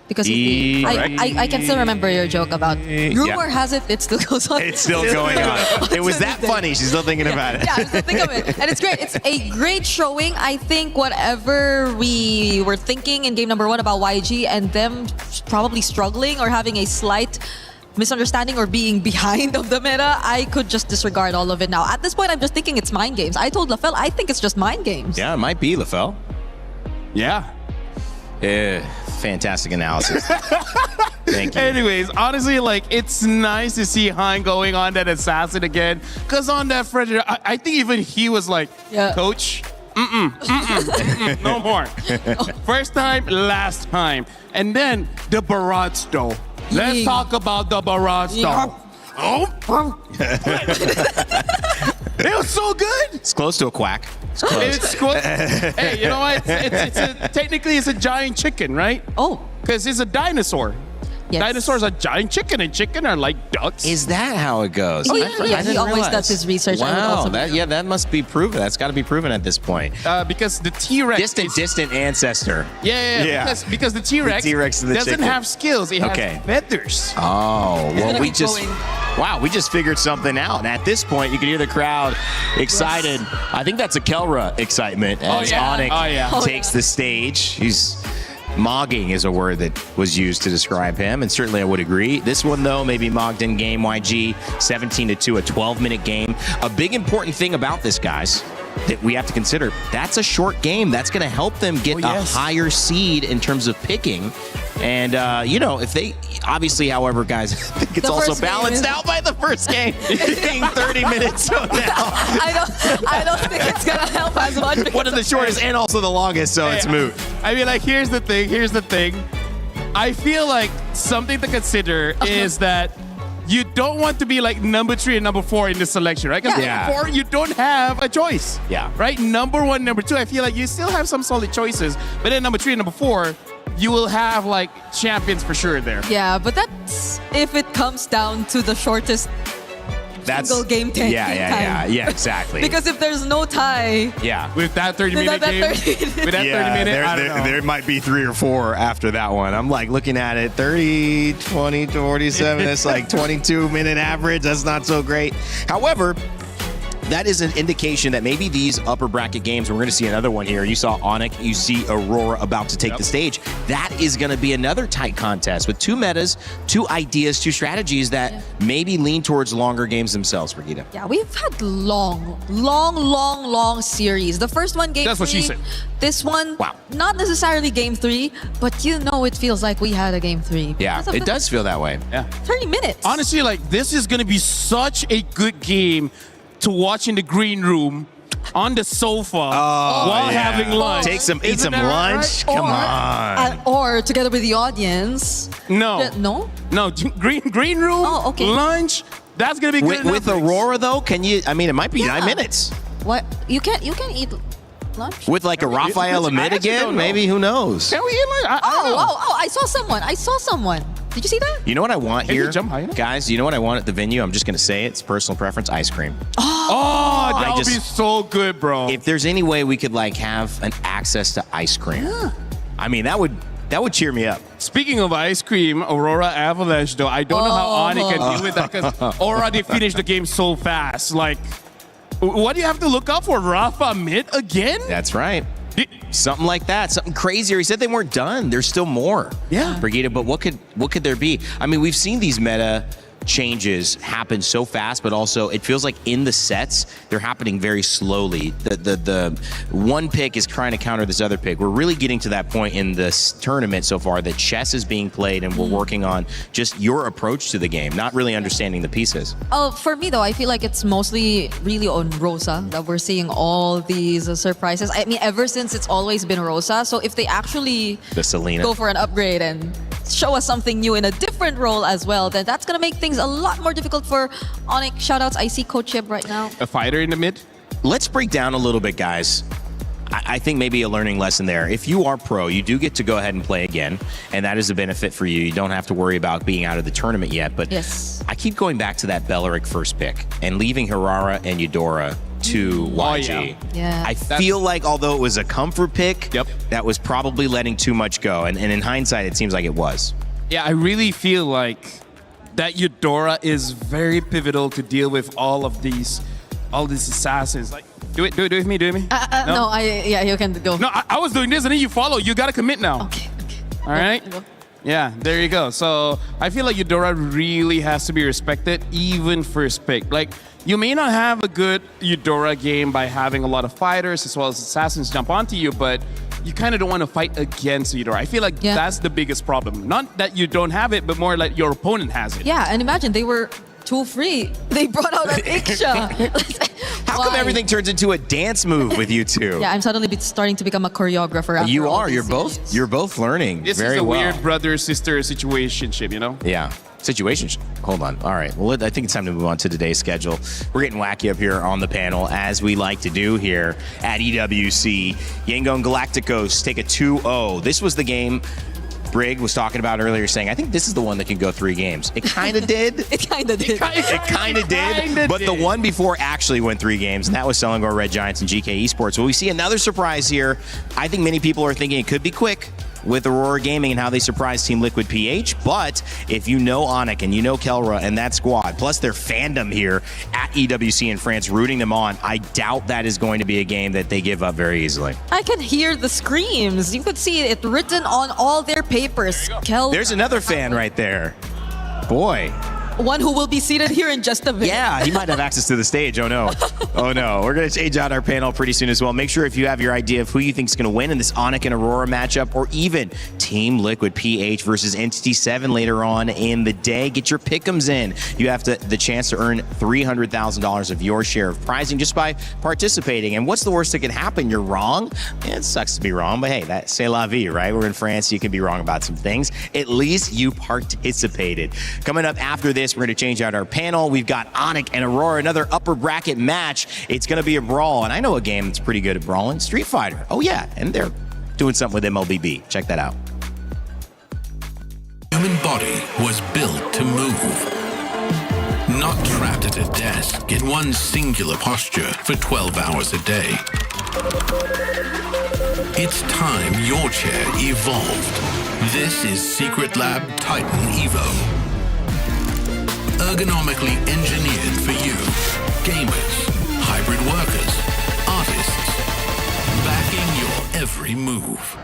Because I can still remember your joke about rumor has it still goes on. It's still going on. It was that funny. She's still thinking about it. Yeah, I still think of it. And it's great. It's a great showing. I think whatever we were thinking in game number 1 about YG and them probably struggling or having a slight misunderstanding or being behind of the meta, I could just disregard all of it now. At this point, I'm just thinking it's mind games. I told Lafell, I think it's just mind games. Yeah, it might be, Lafell. Yeah. Fantastic analysis. Thank you. Anyways, honestly, like, it's nice to see Hein going on that assassin again. Because on that Predator, I think even he was like, Coach, no more. First time, last time. And then the barrage though. Let's talk about the barrage though. It was so good. It's close to a quack. It's close. It's close. Hey, you know what? Technically, it's a giant chicken, right? Oh. Because it's a dinosaur. Yes. Dinosaurs are giant chicken, and chicken are like ducks. Is that how it goes? He always does his research. Wow, that must be proven. That's got to be proven at this point. Because the T-Rex... Distant ancestor. Yeah. Because the T-Rex doesn't have skills. It has feathers. Oh, well, we just figured something out. And at this point, you can hear the crowd excited. Yes. I think that's a Kelra excitement as Onyx takes the stage. He's... Mogging is a word that was used to describe him, and certainly I would agree. This one, though, maybe mogged in game. YG 17-2, a 12-minute game. A big important thing about this, guys, that we have to consider, that's a short game. That's going to help them get a higher seed in terms of picking. And, if they, obviously, however, guys, I think it's also balanced out by the first game being 30 minutes from now. I don't think it's going to help as much. One of the shortest and also the longest, so it's moot. I mean, like, here's the thing. I feel like something to consider is that you don't want to be like number 3 and number 4 in this selection, right? Because number 4, you don't have a choice. Yeah. Right? Number 1, number 2, I feel like you still have some solid choices. But then number 3 and number 4, you will have like champions for sure there. Yeah, but that's if it comes down to the shortest single game time. Yeah, exactly. Because if there's no tie, with that 30-minute game, with that 30-minute, I don't know. There might be 3 or 4 after that one. I'm like looking at it, 30, 20, 47. That's like 22-minute average. That's not so great. However, that is an indication that maybe these upper bracket games, we're going to see another one here. You saw Onyx, you see Aurora about to take the stage. That is going to be another tight contest with 2 metas, 2 ideas, 2 strategies that maybe lean towards longer games themselves, Brigitte. Yeah, we've had long series. The first one, game 3. That's what she said. This one, not necessarily game 3, but it feels like we had a game 3. Yeah, it does feel that way. Yeah. 30 minutes. Honestly, like, this is going to be such a good game to watch in the green room on the sofa while having lunch. Eat some lunch. Right? Come on. Or together with the audience. No. No, green room, lunch. That's going to be good with Aurora, though, can you, I mean, it might be 9 minutes. What? You can eat lunch? With like a Raphael Amid again? Maybe, who knows? Can we eat lunch? I saw someone. Did you see that? You know what I want here? Guys, you know what I want at the venue? I'm just going to say it. It's personal preference, ice cream. Oh, that would be so good, bro. If there's any way we could like have an access to ice cream. Yeah. I mean, that would cheer me up. Speaking of ice cream, Aurora Avalanche, though, I don't know how Ani can deal with that because Aurora, they finished the game so fast. Like, what do you have to look out for? Rafa mid again? That's right. Something like that, something crazier. He said they weren't done. There's still more. Yeah. Brigitte, but what could there be? I mean, we've seen these meta changes happen so fast, but also it feels like in the sets, they're happening very slowly. The one pick is trying to counter this other pick. We're really getting to that point in this tournament so far that chess is being played and we're working on just your approach to the game, not really understanding the pieces. For me though, I feel like it's mostly really on Rosa that we're seeing all these surprises. I mean, ever since it's always been Rosa. So if they actually The Selena. go for an upgrade and show us something new in a different role as well, then that's going to make things a lot more difficult for Onyx. Shoutouts, I see Coach Yeb right now. A fighter in the mid? Let's break down a little bit, guys. I think maybe a learning lesson there. If you are pro, you do get to go ahead and play again, and that is a benefit for you. You don't have to worry about being out of the tournament yet, but yes. I keep going back to that Belleric first pick and leaving Hirara and Eudora to YG. Yeah. I feel like although it was a comfort pick, that was probably letting too much go, and in hindsight, it seems like it was. Yeah, I really feel like that Eudora is very pivotal to deal with all these assassins. Like, do it with me, do it with me. No, yeah, you can go. No, I was doing this and then you follow. You gotta commit now. Okay. All right? Yeah, there you go. So I feel like Eudora really has to be respected, even first pick. Like, you may not have a good Eudora game by having a lot of fighters as well as assassins jump onto you, but you kind of don't want to fight against Eudora. I feel like that's the biggest problem. Not that you don't have it, but more like your opponent has it. Yeah, and imagine they were too free. They brought out an Iksha. How come everything turns into a dance move with you two? Yeah, I'm suddenly starting to become a choreographer. After You all are. these You're both learning This very is a well. weird brother-sister situationship, you know? Yeah. Situation. Hold on. All right. Well, I think it's time to move on to today's schedule. We're getting wacky up here on the panel, as we like to do here at EWC. Yangon Galacticos take a 2-0. This was the game Brig was talking about earlier, saying, I think this is the one that can go 3 games. It kind of did. It kind of did. It kind of did. But the one before actually went 3 games, and that was Selangor Red Giants and GK Esports. Well, we see another surprise here. I think many people are thinking it could be quick with Aurora Gaming and how they surprised Team Liquid PH. But if you know Onyx and you know Kelra and that squad, plus their fandom here at EWC in France rooting them on, I doubt that is going to be a game that they give up very easily. I can hear the screams. You could see it written on all their papers. There's another fan right there. Boy. One who will be seated here in just a bit. Yeah, he might have access to the stage. Oh, no. Oh, no. We're going to change out our panel pretty soon as well. Make sure if you have your idea of who you think is going to win in this Onyx and Aurora matchup, or even Team Liquid PH versus Entity 7 later on in the day, get your pick'ems in. You have the chance to earn $300,000 of your share of prizing just by participating. And what's the worst that can happen? You're wrong. It sucks to be wrong, but hey, that's c'est la vie, right? We're in France. You can be wrong about some things. At least you participated. Coming up after this, we're going to change out our panel. We've got Onyx and Aurora, another upper bracket match. It's going to be a brawl, and I know a game that's pretty good at brawling, Street Fighter. Oh yeah, and they're doing something with MLBB. Check that out. Human body was built to move, not trapped at a desk in one singular posture for 12 hours a day. It's time your chair evolved. This is Secret Lab Titan Evo. Ergonomically engineered for you, gamers, hybrid workers, artists, backing your every move.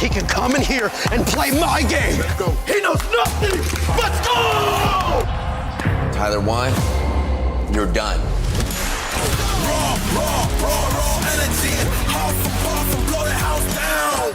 he can come in here and play my game. Let's go. He knows nothing. Let's go! Tyler 1, you're done. Raw energy. Half for puff and blow the house down.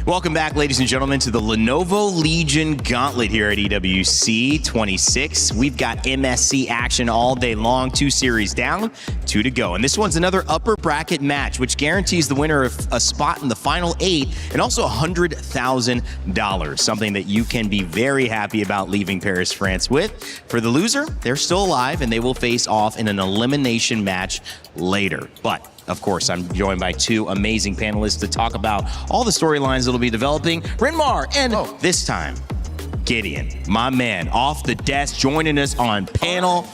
Welcome back, ladies and gentlemen, to the Lenovo Legion Gauntlet here at EWC 26. We've got MSC action all day long. 2 series down, 2 to go. And this one's another upper bracket match, which guarantees the winner of a spot in the final 8 and also $100,000. Something that you can be very happy about leaving Paris, France with. For the loser, they're still alive and they will face off in an elimination match later. But of course, I'm joined by 2 amazing panelists to talk about all the storylines that'll be developing. Renmar and this time, Gideon, my man, off the desk, joining us on panel.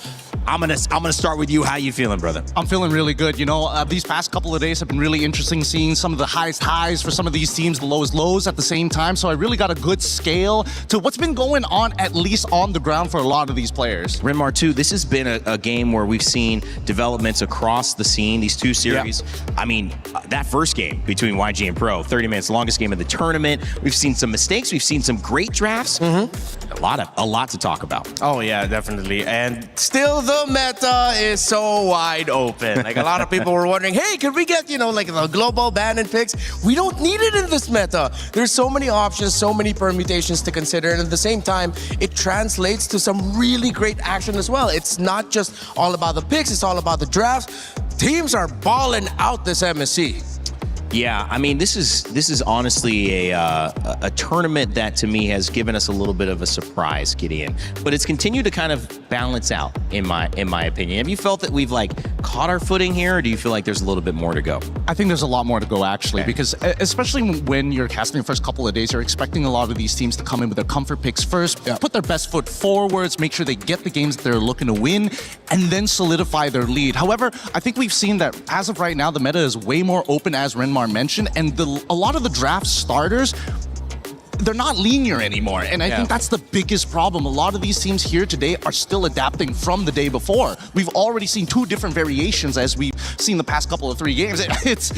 I'm gonna start with you. How you feeling, brother? I'm feeling really good. You know, these past couple of days have been really interesting, seeing some of the highest highs for some of these teams, the lowest lows at the same time. So I really got a good scale to what's been going on, at least on the ground, for a lot of these players. Renmar, too, this has been a game where we've seen developments across the scene, these 2 series. Yeah. I mean, that first game between YG and Pro, 30 minutes, longest game of the tournament. We've seen some mistakes. We've seen some great drafts. A lot to talk about. Oh, yeah, definitely. And still the meta is so wide open. Like, a lot of people were wondering, hey, could we get, you know, like the global ban and picks? We don't need it in this meta. There's so many options, so many permutations to consider. And at the same time, it translates to some really great action as well. It's not just all about the picks, it's all about the drafts. Teams are balling out this MSC. Yeah, I mean, this is honestly a tournament that to me has given us a little bit of a surprise, Gideon. But it's continued to kind of balance out, in my opinion. Have you felt that we've like caught our footing here, or do you feel like there's a little bit more to go? I think there's a lot more to go, actually, because especially when you're casting the first couple of days, you're expecting a lot of these teams to come in with their comfort picks first, put their best foot forwards, make sure they get the games that they're looking to win, and then solidify their lead. However, I think we've seen that as of right now, the meta is way more open, as Renmar mentioned, and a lot of the draft starters, they're not linear anymore. And I think that's the biggest problem. A lot of these teams here today are still adapting from the day before. We've already seen 2 different variations as we've seen the past couple of 3 games. It's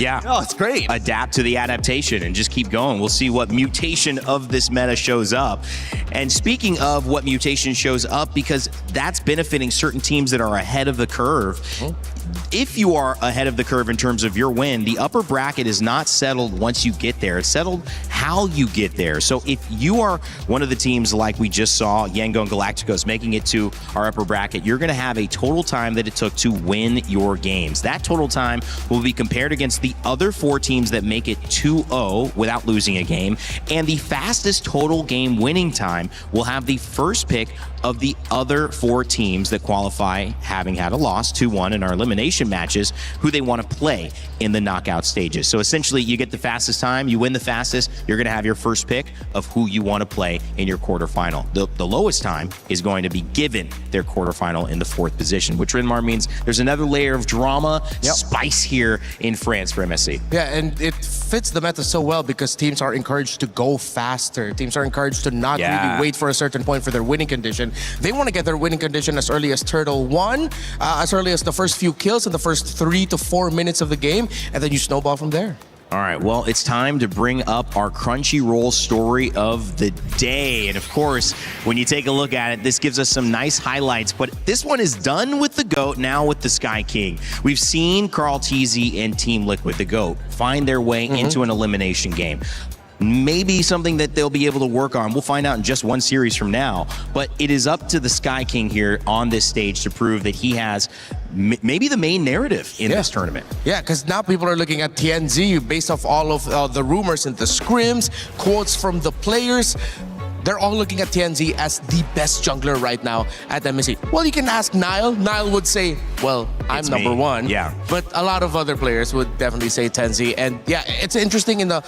great. Adapt to the adaptation and just keep going. We'll see what mutation of this meta shows up. And speaking of what mutation shows up, because that's benefiting certain teams that are ahead of the curve. If you are ahead of the curve in terms of your win, the upper bracket is not settled once you get there. It's settled how you get there. So if you are one of the teams like we just saw, Yango and Galacticos making it to our upper bracket, you're going to have a total time that it took to win your games. That total time will be compared against the other 4 teams that make it 2-0 without losing a game. And the fastest total game winning time will have the first pick of the other 4 teams that qualify, having had a loss, 2-1 in our elimination matches, who they want to play in the knockout stages. So essentially, you get the fastest time, you win the fastest, you're going to have your first pick of who you want to play in your quarterfinal. The lowest time is going to be given their quarterfinal in the 4th position, which Renmar means there's another layer of drama, spice here in France for MSC. Yeah, and it fits the meta so well because teams are encouraged to go faster. Teams are encouraged to not really wait for a certain point for their winning condition. They want to get their winning condition as early as Turtle 1, as early as the first few kills in the first 3 to 4 minutes of the game, and then you snowball from there. All right, well, it's time to bring up our Crunchyroll story of the day. And of course, when you take a look at it, this gives us some nice highlights, but this one is done with the GOAT, now with the Sky King. We've seen Carl Teasy and Team Liquid, the GOAT, find their way into an elimination game. Maybe something that they'll be able to work on. We'll find out in just 1 series from now. But it is up to the Sky King here on this stage to prove that he has maybe the main narrative in this tournament. Yeah, because now people are looking at TNZ based off all of the rumors and the scrims, quotes from the players. They're all looking at TNZ as the best jungler right now at MSC. Well, you can ask Niall. Niall would say, well, I'm number 1. Yeah. But a lot of other players would definitely say TNZ. And yeah, it's interesting in the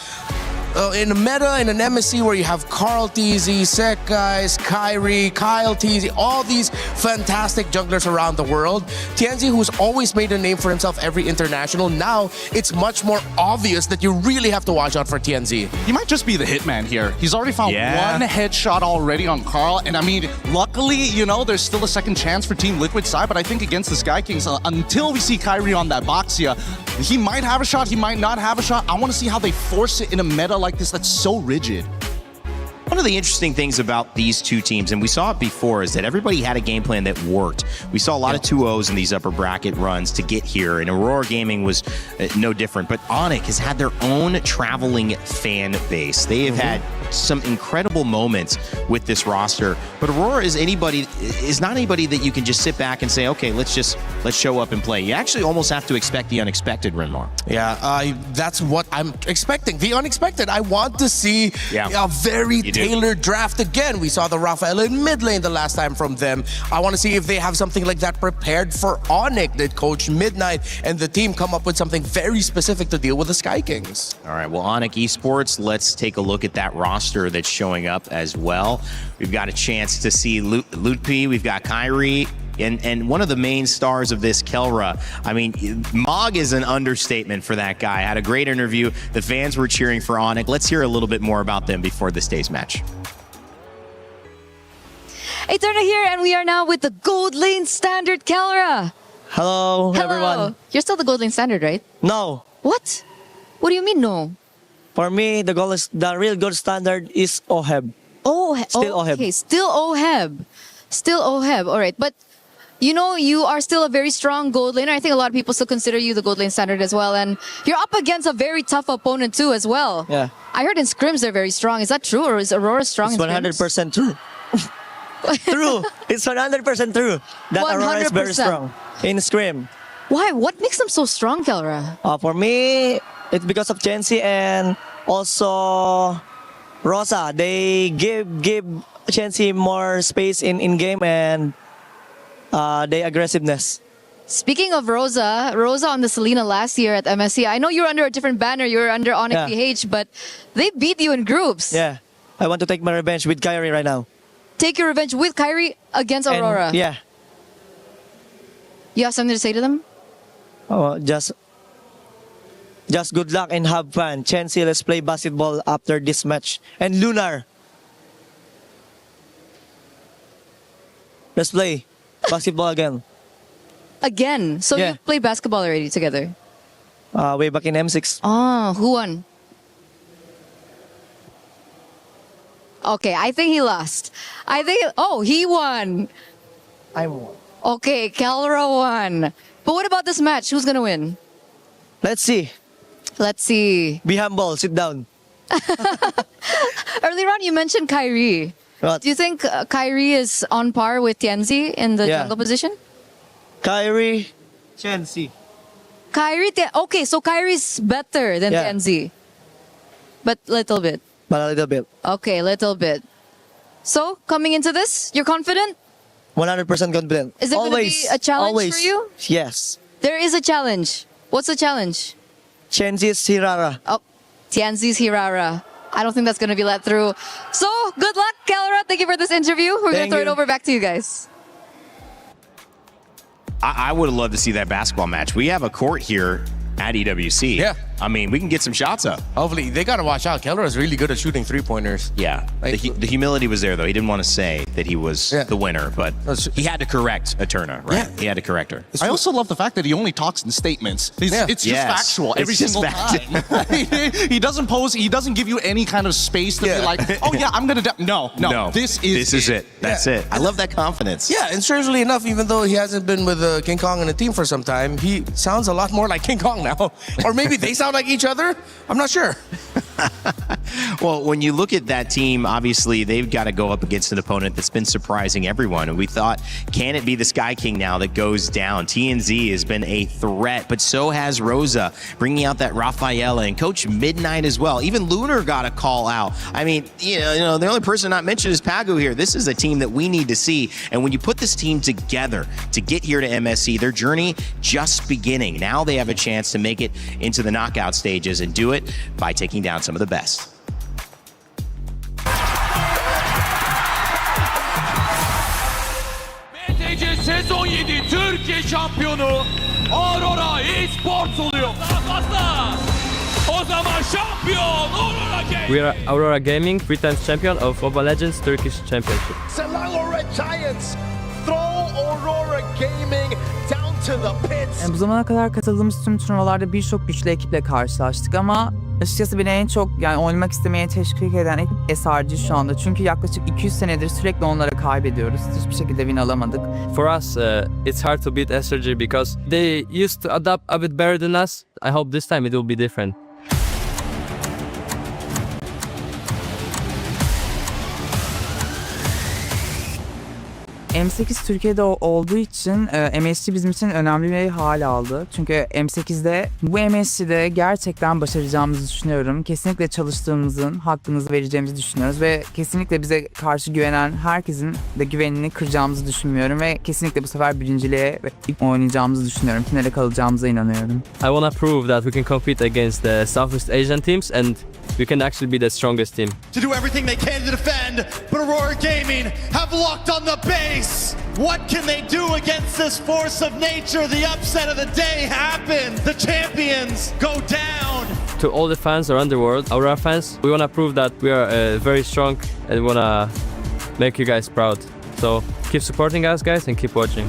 in a meta in an MSC where you have Carl TZ, Sekais, Kyrie, Kyle TZ, all these fantastic junglers around the world. TNZ, who's always made a name for himself every international, now it's much more obvious that you really have to watch out for TNZ. He might just be the hitman here. He's already found one headshot already on Carl, and I mean, luckily, you know, there's still a second chance for Team Liquid side, but I think against the Sky Kings, until we see Kyrie on that Boxia, he might have a shot, he might not have a shot. I want to see how they force it in a meta like this that's so rigid. One of the interesting things about these two teams, and we saw it before, is that everybody had a game plan that worked. We saw a lot of 2-0s in these upper bracket runs to get here, and Aurora Gaming was no different. But Onyx has had their own traveling fan base. They have had some incredible moments with this roster. But Aurora is not anybody that you can just sit back and say, okay, let's show up and play. You actually almost have to expect the unexpected, Renmar. Yeah, that's what I'm expecting. The unexpected. I want to see a very tailored draft again. We saw the Raphael in mid lane the last time from them. I want to see if they have something like that prepared for Onyx. Did Coach Midnight and the team come up with something very specific to deal with the Sky Kings? All right, well, Onyx Esports, let's take a look at that roster that's showing up as well. We've got a chance to see Lutpi, we've got Kyrie, and one of the main stars of this, Kelra. I mean, Mog is an understatement for that guy. Had a great interview. The fans were cheering for Onyx. Let's hear a little bit more about them before this day's match. Eterna here, and we are now with the Gold Lane Standard, Kelra. Hello, everyone. You're still the Gold Lane Standard, right? No. What? What do you mean, no? For me, the real gold standard is OHEB. Still OHEB. Okay, still OHEB. Still OHEB, all right. But you know, you are still a very strong gold laner. I think a lot of people still consider you the gold lane standard as well. And you're up against a very tough opponent too as well. Yeah. I heard in scrims they're very strong. Is that true, or is Aurora strong it's in scrims? 100% true. True. It's 100% true that 100%. Aurora is very strong in scrim. Why? What makes them so strong, Kelra? For me, it's because of Chensi and also Rosa. They give Chensi more space in game and their aggressiveness. Speaking of Rosa on the Selena last year at MSC, I know you're under a different banner, you're under Onyx PH, but they beat you in groups. Yeah, I want to take my revenge with Kyrie right now. Take your revenge with Kyrie against Aurora. And, yeah. You have something to say to them? Oh, just good luck and have fun. Chensi, let's play basketball after this match. And Lunar, let's play basketball again. Again? So you played basketball already together? Way back in M6. Oh, who won? Okay, I think he lost. He won. I won. Okay, Kelra won. But what about this match? Who's gonna win? Let's see. Let's see. Be humble. Sit down. Earlier on, you mentioned Kyrie. What? Do you think Kyrie is on par with Tianzi in the jungle position? Kyrie, Chensi. Okay, so Kyrie's better than Tianzi. But little bit. But a little bit. Okay, little bit. So, coming into this, you're confident? 100% confident. Is there going to be a challenge for you? Yes. There is a challenge. What's the challenge? Chensi's Hirara. Oh, Tianzi's Hirara. I don't think that's going to be let through. So, good luck, Kelra. Thank you for this interview. We're going to throw it over back to you guys. I would have loved to see that basketball match. We have a court here at EWC. Yeah. I mean, we can get some shots up. Hopefully, they got to watch out. Kelra is really good at shooting three-pointers. Yeah. Like, the humility was there, though. He didn't want to say that he was the winner, but he had to correct Eterna, right? Yeah. He had to correct her. I also love the fact that he only talks in statements. It's just factual every single time. He doesn't pose, he doesn't give you any kind of space to be like, oh yeah, I'm going to... No, this is it. That's it. I love that confidence. Yeah, and strangely enough, even though he hasn't been with King Kong and the team for some time, he sounds a lot more like King Kong now. Or maybe they sound like each other. I'm not sure. Well, when you look at that team, obviously they've got to go up against an opponent that's been surprising everyone. And we thought, can it be the Sky King now that goes down? TNZ has been a threat, but so has Rosa, bringing out that Raphaela and Coach Midnight as well. Even Lunar got a call out. I mean, you know, the only person not mentioned is Pagu here. This is a team that we need to see. And when you put this team together to get here to MSC, their journey just beginning. Now they have a chance to make it into the knockout stages and do it by taking down some of the best. Sezon 7 Türkiye şampiyonu Aurora Esports oluyor. Daha fazla. O zaman şampiyon Aurora Gaming. We are Aurora Gaming, 3 times champion of Mobile Legends Turkish Championship. Selangor Red Giants throw Aurora Gaming down to the pits. Bu zamana kadar katıldığımız tüm turnuvalarda birçok güçlü ekiple karşılaştık ama açıkçası beni en çok oynamak istemeye teşvik eden ekip SRG şu anda. Çünkü yaklaşık 200 senedir sürekli onlara kaybediyoruz. Hiçbir şekilde win alamadık. For us, it's hard to beat SRG because they used to adapt a bit better than us. I hope this time it will be different. M8 Türkiye'de olduğu için MSC bizim için önemli bir hal aldı. Çünkü M8'de bu MSC'de gerçekten başaracağımızı düşünüyorum. Kesinlikle çalıştığımızın hakkımızı vereceğimizi düşünüyoruz ve kesinlikle bize karşı güvenen herkesin de güvenini kıracağımızı düşünmüyorum ve kesinlikle bu sefer birinciliğe oynayacağımızı düşünüyorum. Finale kalacağımıza inanıyorum. I want to prove that we can compete against the Southeast Asian teams and we can actually be the strongest team. To do everything they can to defend, but Aurora Gaming have locked on the base. What can they do against this force of nature? The upset of the day happened. The champions go down. To all the fans around the world, Aurora fans, we want to prove that we are very strong and we want to make you guys proud. So keep supporting us, guys, and keep watching.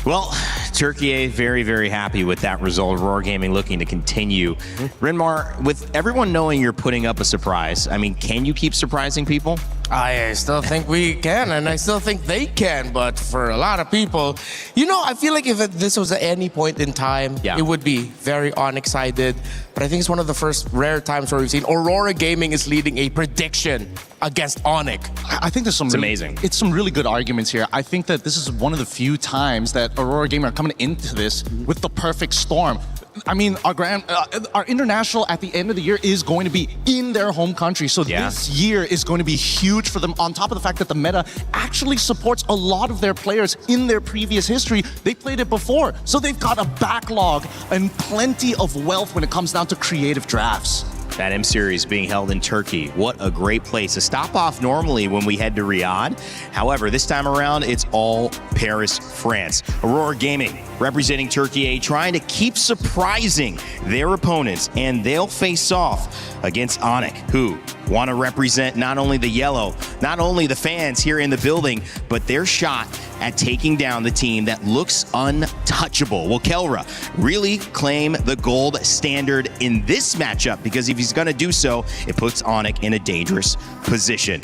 Well, Turkey very, very happy with that result. Aurora Gaming looking to continue. Rinmar, with everyone knowing you're putting up a surprise, I mean, can you keep surprising people? I still think we can, and I still think they can, but for a lot of people, I feel like if this was at any point in time, it would be very unexcited. But I think it's one of the first rare times where we've seen Aurora Gaming is leading a prediction against Onyx. I think there's amazing. It's some really good arguments here. I think that this is one of the few times that Aurora Gaming are coming into this with the perfect storm. I mean, our international at the end of the year is going to be in their home country. So this year is going to be huge for them. On top of the fact that the meta actually supports a lot of their players in their previous history. They played it before. So they've got a backlog and plenty of wealth when it comes down to creative drafts. That M Series being held in Turkey. What a great place. A stop off normally when we head to Riyadh. However, this time around, it's all Paris, France. Aurora Gaming representing Turkey A, trying to keep surprising their opponents, and they'll face off against Onyx, who want to represent not only the yellow, not only the fans here in the building, but their shot at taking down the team that looks untouchable. Will Kelra really claim the gold standard in this matchup? Because if he's going to do so, it puts Onyx in a dangerous position.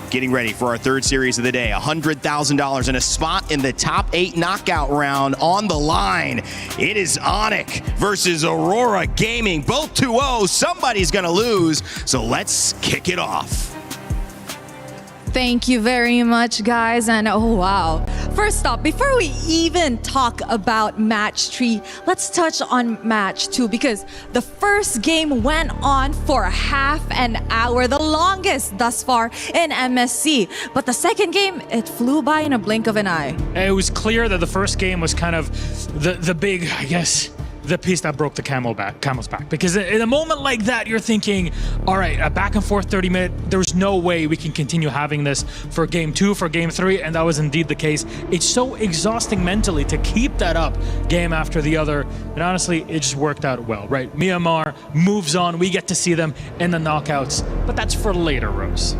Getting ready for our third series of the day, $100,000 and a spot in the top 8 knockout round on the line. It is Onyx versus Aurora Gaming, both 2-0. Somebody's gonna lose, so let's kick it off. Thank you very much, guys. And oh, wow. First up, before we even talk about match 3, let's touch on match 2 because the first game went on for half an hour, the longest thus far in MSC. But the second game, it flew by in a blink of an eye. It was clear that the first game was kind of the big, I guess, the piece that broke the camel's back. Because in a moment like that, you're thinking, all right, a back and forth 30-minute, there's no way we can continue having this for game 2, for game 3, and that was indeed the case. It's so exhausting mentally to keep that up game after the other, and honestly, it just worked out well, right? Myanmar moves on, we get to see them in the knockouts, but that's for later, Rose.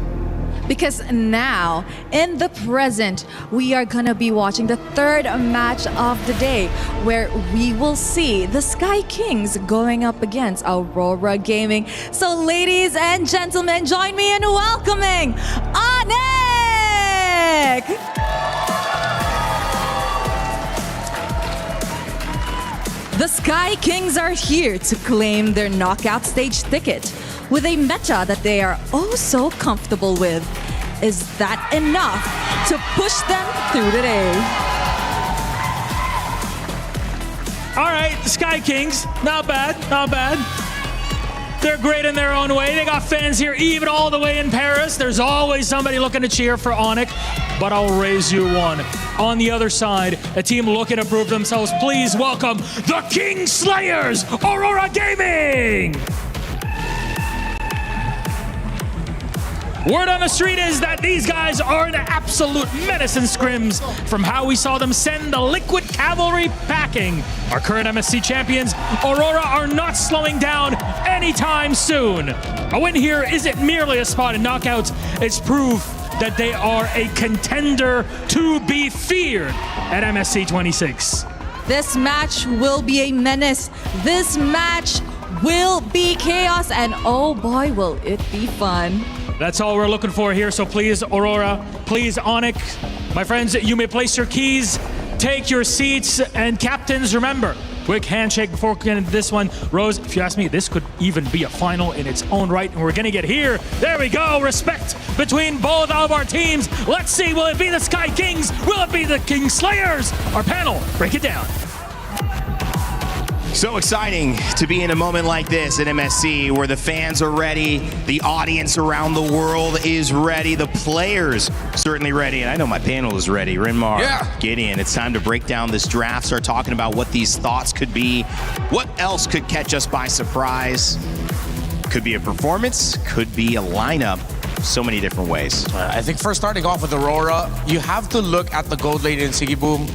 Because now, in the present, we are gonna be watching the third match of the day, where we will see the Sky Kings going up against Aurora Gaming. So ladies and gentlemen, join me in welcoming Onyx! The Sky Kings are here to claim their knockout stage ticket with a meta that they are oh so comfortable with. Is that enough to push them through the day? All right, the Sky Kings, not bad, not bad. They're great in their own way. They got fans here even all the way in Paris. There's always somebody looking to cheer for Onyx, but I'll raise you one. On the other side, a team looking to prove themselves. Please welcome the King Slayers, Aurora Gaming! Word on the street is that these guys are an absolute menace in scrims from how we saw them send the Liquid Cavalry packing. Our current MSC champions, Aurora, are not slowing down anytime soon. A win here isn't merely a spot in knockouts, it's proof that they are a contender to be feared at MSC 26. This match will be a menace. This match will be chaos, and oh boy, will it be fun. That's all we're looking for here, so please, Aurora, please, Onyx, my friends, you may place your keys, take your seats, and captains, remember, quick handshake before getting into this one. Rose, if you ask me, this could even be a final in its own right, and we're gonna get here. There we go, respect between both of our teams. Let's see, will it be the Sky Kings? Will it be the King Slayers? Our panel, break it down. So exciting to be in a moment like this at MSC where the fans are ready, the audience around the world is ready, the players certainly ready, and I know my panel is ready. Rinmar, Gideon, it's time to break down this draft, start talking about what these thoughts could be, what else could catch us by surprise. Could be a performance, could be a lineup. So many different ways. I think first starting off with Aurora, you have to look at the gold lane in Sigiboom.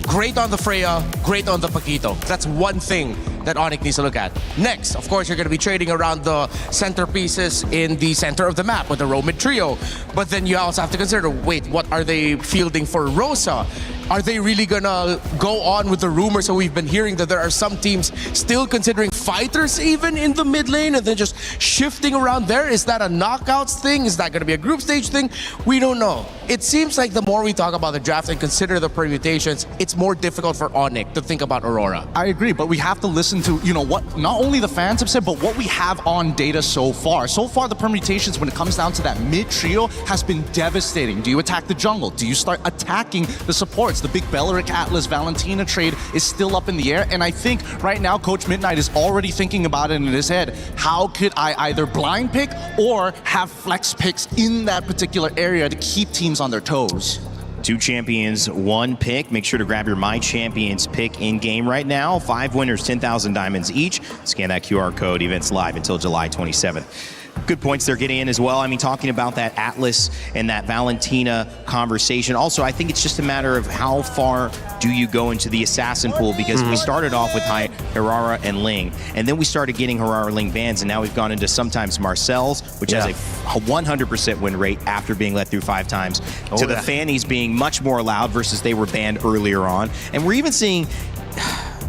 Great on the Freya, great on the Paquito. That's one thing that Onyx needs to look at. Next, of course, you're going to be trading around the centerpieces in the center of the map with the Romid trio. But then you also have to consider, wait, what are they fielding for Rosa? Are they really gonna go on with the rumors that we've been hearing that there are some teams still considering fighters even in the mid lane and then just shifting around there? Is that a knockouts thing? Is that gonna be a group stage thing? We don't know. It seems like the more we talk about the draft and consider the permutations, it's more difficult for Onyx to think about Aurora. I agree, but we have to listen to, what not only the fans have said, but what we have on data so far. So far, the permutations when it comes down to that mid trio has been devastating. Do you attack the jungle? Do you start attacking the supports? The big Belleric Atlas Valentina trade is still up in the air, and I think right now Coach Midnight is already thinking about it in his head. How could I either blind pick or have flex picks in that particular area to keep teams on their toes? 2 champions, 1 pick. Make sure to grab your My Champions pick in game right now. 5 winners, 10,000 diamonds each. Scan that QR code. Events live until July 27th. Good points they're getting in as well. I mean, talking about that Atlas and that Valentina conversation. Also, I think it's just a matter of how far do you go into the assassin pool, because we started off with Hirara and Ling, and then we started getting Hirara Ling bans, and now we've gone into sometimes Marcel's, which has a 100% win rate after being let through 5 times, to the Fannies being much more allowed versus they were banned earlier on. And we're even seeing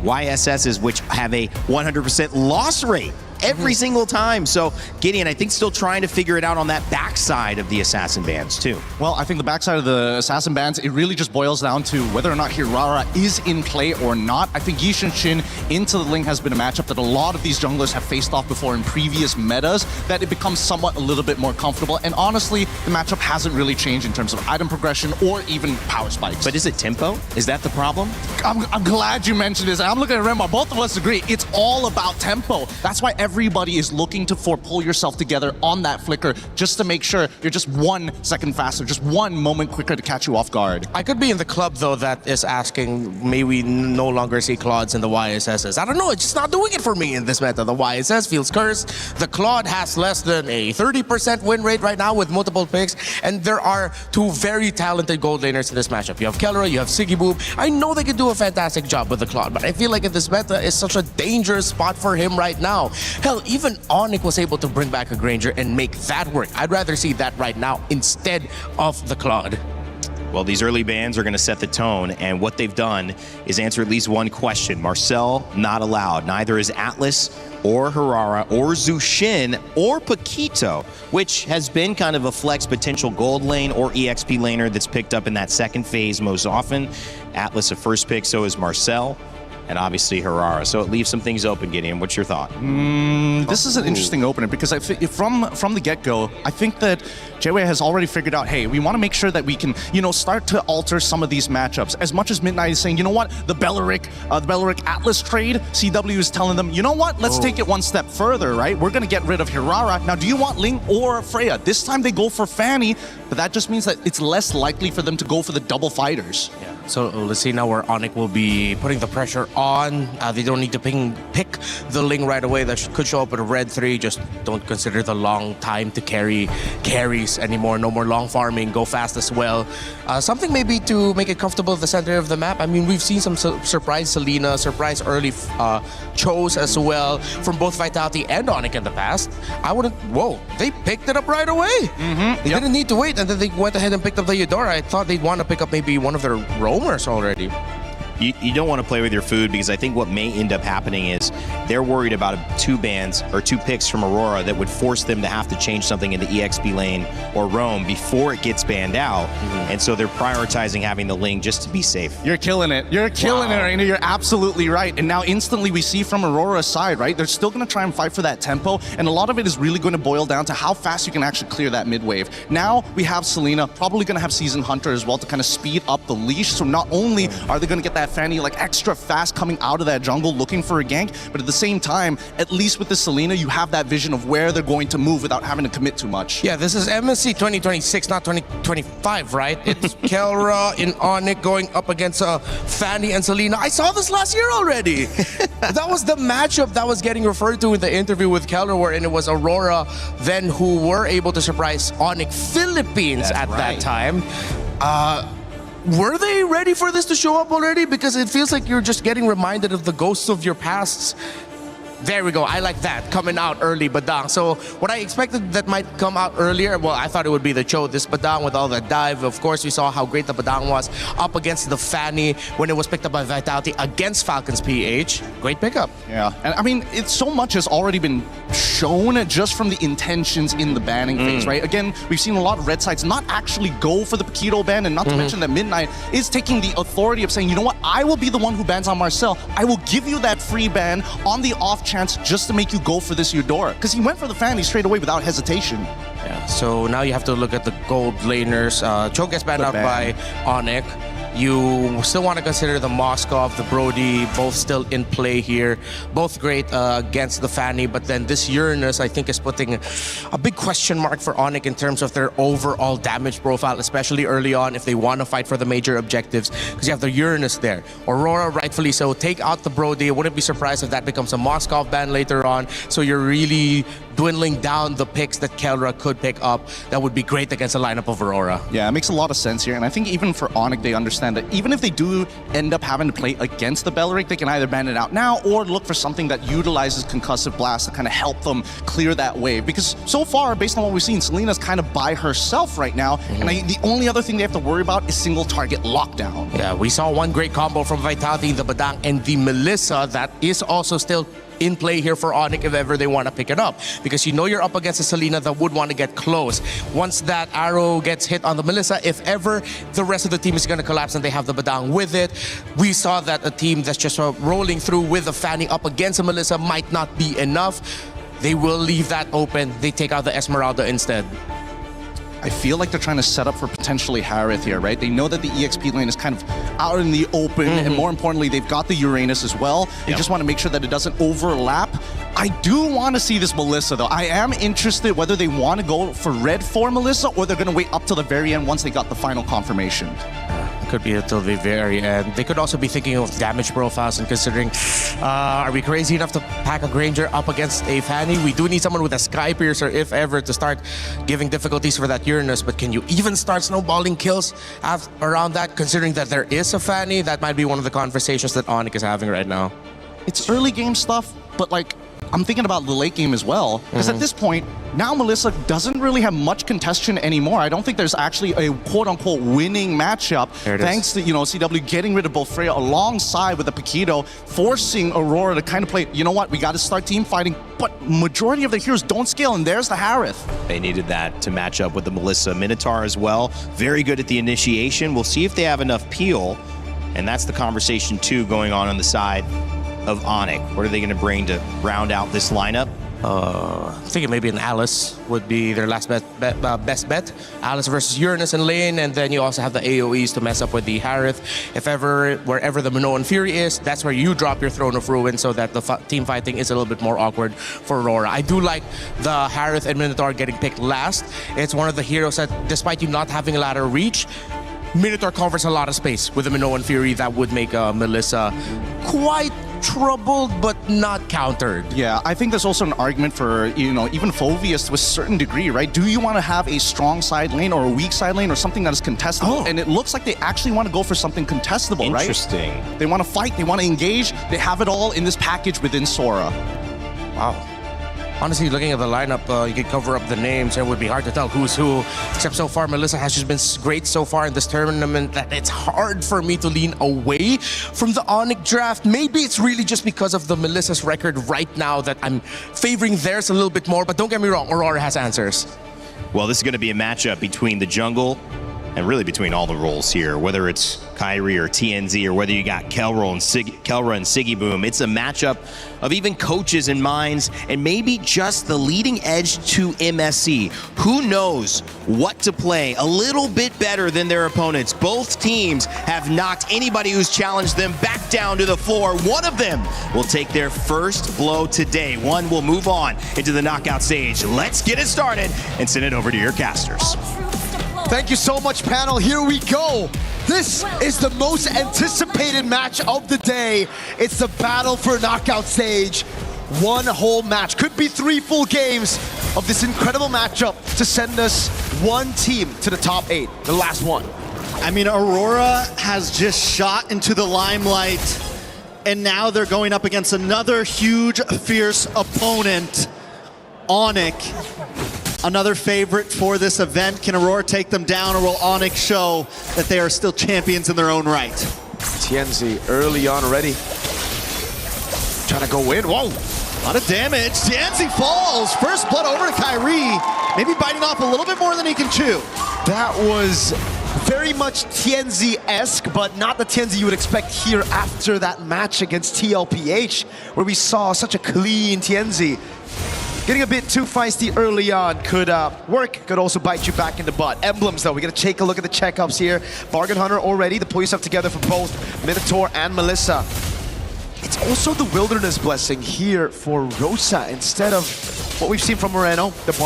YSSs which have a 100% loss rate every single time. So Gideon, I think, still trying to figure it out on that backside of the assassin bans too. Well, I think the backside of the assassin bans, it really just boils down to whether or not Hirara is in play or not. I think Yishin Shin into the Ling has been a matchup that a lot of these junglers have faced off before in previous metas, that it becomes somewhat a little bit more comfortable. And honestly, the matchup hasn't really changed in terms of item progression or even power spikes. But is it tempo? Is that the problem? I'm glad you mentioned this. I'm looking at Remar. Both of us agree. It's all about tempo. That's why everybody is looking to pull yourself together on that flicker just to make sure you're just 1 second faster, just 1 moment quicker to catch you off guard. I could be in the club, though, that is asking, may we no longer see Claudes in the YSSs? I don't know. It's just not doing it for me in this meta. The YSS feels cursed. The Claude has less than a 30% win rate right now with multiple picks, and there are 2 very talented gold laners in this matchup. You have Kellera, you have Sigiboob. I know they can do a fantastic job with the Claude, but I feel like in this meta is such a dangerous spot for him right now. Hell, even Onyx was able to bring back a Granger and make that work. I'd rather see that right now instead of the Claude. Well, these early bans are going to set the tone, and what they've done is answer at least one question. Marcel, not allowed. Neither is Atlas or Hirara or Zushin or Paquito, which has been kind of a flex potential gold lane or EXP laner that's picked up in that second phase most often. Atlas a first pick, so is Marcel, and obviously Hirara. So it leaves some things open, Gideon. What's your thought? This is an interesting opener, because I think from the get-go, I think that JWay has already figured out, hey, we want to make sure that we can, start to alter some of these matchups. As much as Midnight is saying, you know what, the Belleric Atlas trade, CW is telling them, you know what, let's take it 1 step further, right? We're going to get rid of Hirara. Now, do you want Ling or Freya? This time they go for Fanny, but that just means that it's less likely for them to go for the double fighters. Yeah. So let's see now where Onyx will be putting the pressure on. They don't need to pick the Ling right away. That could show up with a red 3. Just don't consider the long time to carry carries anymore. No more long farming. Go fast as well. Something maybe to make it comfortable at the center of the map. I mean, we've seen some surprise Selena, surprise early Chos as well from both Vitality and Onyx in the past. I wouldn't... Whoa, they picked it up right away. They didn't need to wait, and then they went ahead and picked up the Eudora. I thought they'd want to pick up maybe one of their roamers already. You don't want to play with your food, because I think what may end up happening is they're worried about 2 bans or 2 picks from Aurora that would force them to have to change something in the EXP lane or roam before it gets banned out. And so they're prioritizing having the Ling just to be safe. You're killing it. You're killing it, Raina. You're absolutely right. And now instantly we see from Aurora's side, right? They're still going to try and fight for that tempo. And a lot of it is really going to boil down to how fast you can actually clear that mid wave. Now we have Selena, probably going to have Season Hunter as well to kind of speed up the leash. So not only are they going to get that Fanny like extra fast coming out of that jungle looking for a gank, but at the same time, at least with the Selena, you have that vision of where they're going to move without having to commit too much. Yeah, this is MSC 2026, not 2025, right? It's Kelra in Onyx going up against Fanny and Selena. I saw this last year already. That was the matchup that was getting referred to in the interview with Kelra, wherein it was Aurora then who were able to surprise Onyx Philippines at that time. Were they ready for this to show up already? Because it feels like you're just getting reminded of the ghosts of your pasts. There we go. I like that. Coming out early, Badang. So what I expected that might come out earlier, well, I thought it would be the Cho. This Badang with all the dive. Of course, we saw how great the Badang was up against the Fanny when it was picked up by Vitality against Falcons PH. Great pickup. Yeah. And I mean, it's so much has already been shown just from the intentions in the banning phase, right? Again, we've seen a lot of red sides not actually go for the Paquito ban, and not to mention that Midnight is taking the authority of saying, you know what, I will be the one who bans on Marcel. I will give you that free ban on the off chance just to make you go for this Eudora. Because he went for the Fanny straight away without hesitation. Yeah, so now you have to look at the gold laners. Cho gets banned out by Onyx. You still want to consider the Moskov, the Brody, both still in play here. Both great against the Fanny, but then this Uranus, I think, is putting a big question mark for Onyx in terms of their overall damage profile, especially early on if they want to fight for the major objectives, because you have the Uranus there. Aurora, rightfully so, take out the Brody. I wouldn't be surprised if that becomes a Moskov ban later on, so you're really dwindling down the picks that Kelra could pick up. That would be great against a lineup of Aurora. Yeah, it makes a lot of sense here, and I think even for Onyx, they understand that even if they do end up having to play against the Belleric, they can either ban it out now or look for something that utilizes concussive blast to kind of help them clear that wave. Because so far, based on what we've seen, Selena's kind of by herself right now, and the only other thing they have to worry about is single target lockdown. Yeah, we saw one great combo from Vitality, the Badang, and the Melissa that is also still in play here for Onyx if ever they want to pick it up, because you know you're up against a Selena that would want to get close. Once that arrow gets hit on the Melissa, if ever the rest of the team is going to collapse and they have the Badang with it, we saw that a team that's just rolling through with a Fanny up against a Melissa might not be enough. They will leave that open. They take out the Esmeralda instead. I feel like they're trying to set up for potentially Harith here, right? They know that the EXP lane is kind of out in the open, and more importantly, they've got the Uranus as well. They just want to make sure that it doesn't overlap. I do want to see this Melissa, though. I am interested whether they want to go for red for Melissa or they're going to wait up till the very end once they got the final confirmation. Could be until the very end. They could also be thinking of damage profiles and considering, are we crazy enough to pack a Granger up against a Fanny? We do need someone with a Sky Piercer, if ever, to start giving difficulties for that Uranus. But can you even start snowballing kills around that, considering that there is a Fanny? That might be one of the conversations that Onyx is having right now. It's early game stuff, but like, I'm thinking about the late game as well, because at this point, now Melissa doesn't really have much contention anymore. I don't think there's actually a quote-unquote winning matchup, thanks to, CW getting rid of both Freya alongside with the Paquito, forcing Aurora to kind of play, you know what, we got to start team fighting, but majority of the heroes don't scale, and there's the Harith. They needed that to match up with the Melissa. Minotaur as well, very good at the initiation. We'll see if they have enough peel, and that's the conversation too going on the side of Onyx. What are they going to bring to round out this lineup? I'm thinking maybe an Alice would be their last best bet. Alice versus Uranus in lane, and then you also have the AoEs to mess up with the Harith. If ever, wherever the Minoan Fury is, that's where you drop your Throne of Ruin so that the team fighting is a little bit more awkward for Aurora. I do like the Harith and Minotaur getting picked last. It's one of the heroes that, despite you not having a ladder reach, Minotaur covers a lot of space with the Minoan Fury that would make Melissa quite troubled but not countered. Yeah, I think there's also an argument for, even Phoveus to a certain degree, right? Do you want to have a strong side lane or a weak side lane or something that is contestable? And it looks like they actually want to go for something contestable, right? Interesting. They want to fight, they want to engage, they have it all in this package within Sora. Wow. Honestly, looking at the lineup, you could cover up the names and it would be hard to tell who's who. Except so far, Melissa has just been great so far in this tournament that it's hard for me to lean away from the Onyx draft. Maybe it's really just because of the Melissa's record right now that I'm favoring theirs a little bit more. But don't get me wrong, Aurora has answers. Well, this is going to be a matchup between the jungle and really between all the roles here, whether it's Kyrie or TNZ or whether you got Kelra and Siggy Boom. It's a matchup of even coaches and minds and maybe just the leading edge to MSC. Who knows what to play a little bit better than their opponents. Both teams have knocked anybody who's challenged them back down to the floor. One of them will take their first blow today. One will move on into the knockout stage. Let's get it started and send it over to your casters. Thank you so much, panel. Here we go. This is the most anticipated match of the day. It's the battle for knockout stage. One whole match. Could be 3 full games of this incredible matchup to send us one team to the top 8, the last one. I mean, Aurora has just shot into the limelight, and now they're going up against another huge, fierce opponent, Onyx. Another favorite for this event. Can Aurora take them down, or will Onyx show that they are still champions in their own right? TNZ early on already. Trying to go in. Whoa! A lot of damage. TNZ falls. First blood over to Kyrie. Maybe biting off a little bit more than he can chew. That was very much TNZ-esque, but not the TNZ you would expect here after that match against TLPH, where we saw such a clean TNZ. Getting a bit too feisty early on could work, could also bite you back in the butt. Emblems though, we're gonna take a look at the checkups here. Bargain Hunter already to pull yourself together for both Minotaur and Melissa. It's also the Wilderness Blessing here for Rosa instead of what we've seen from Moreno, the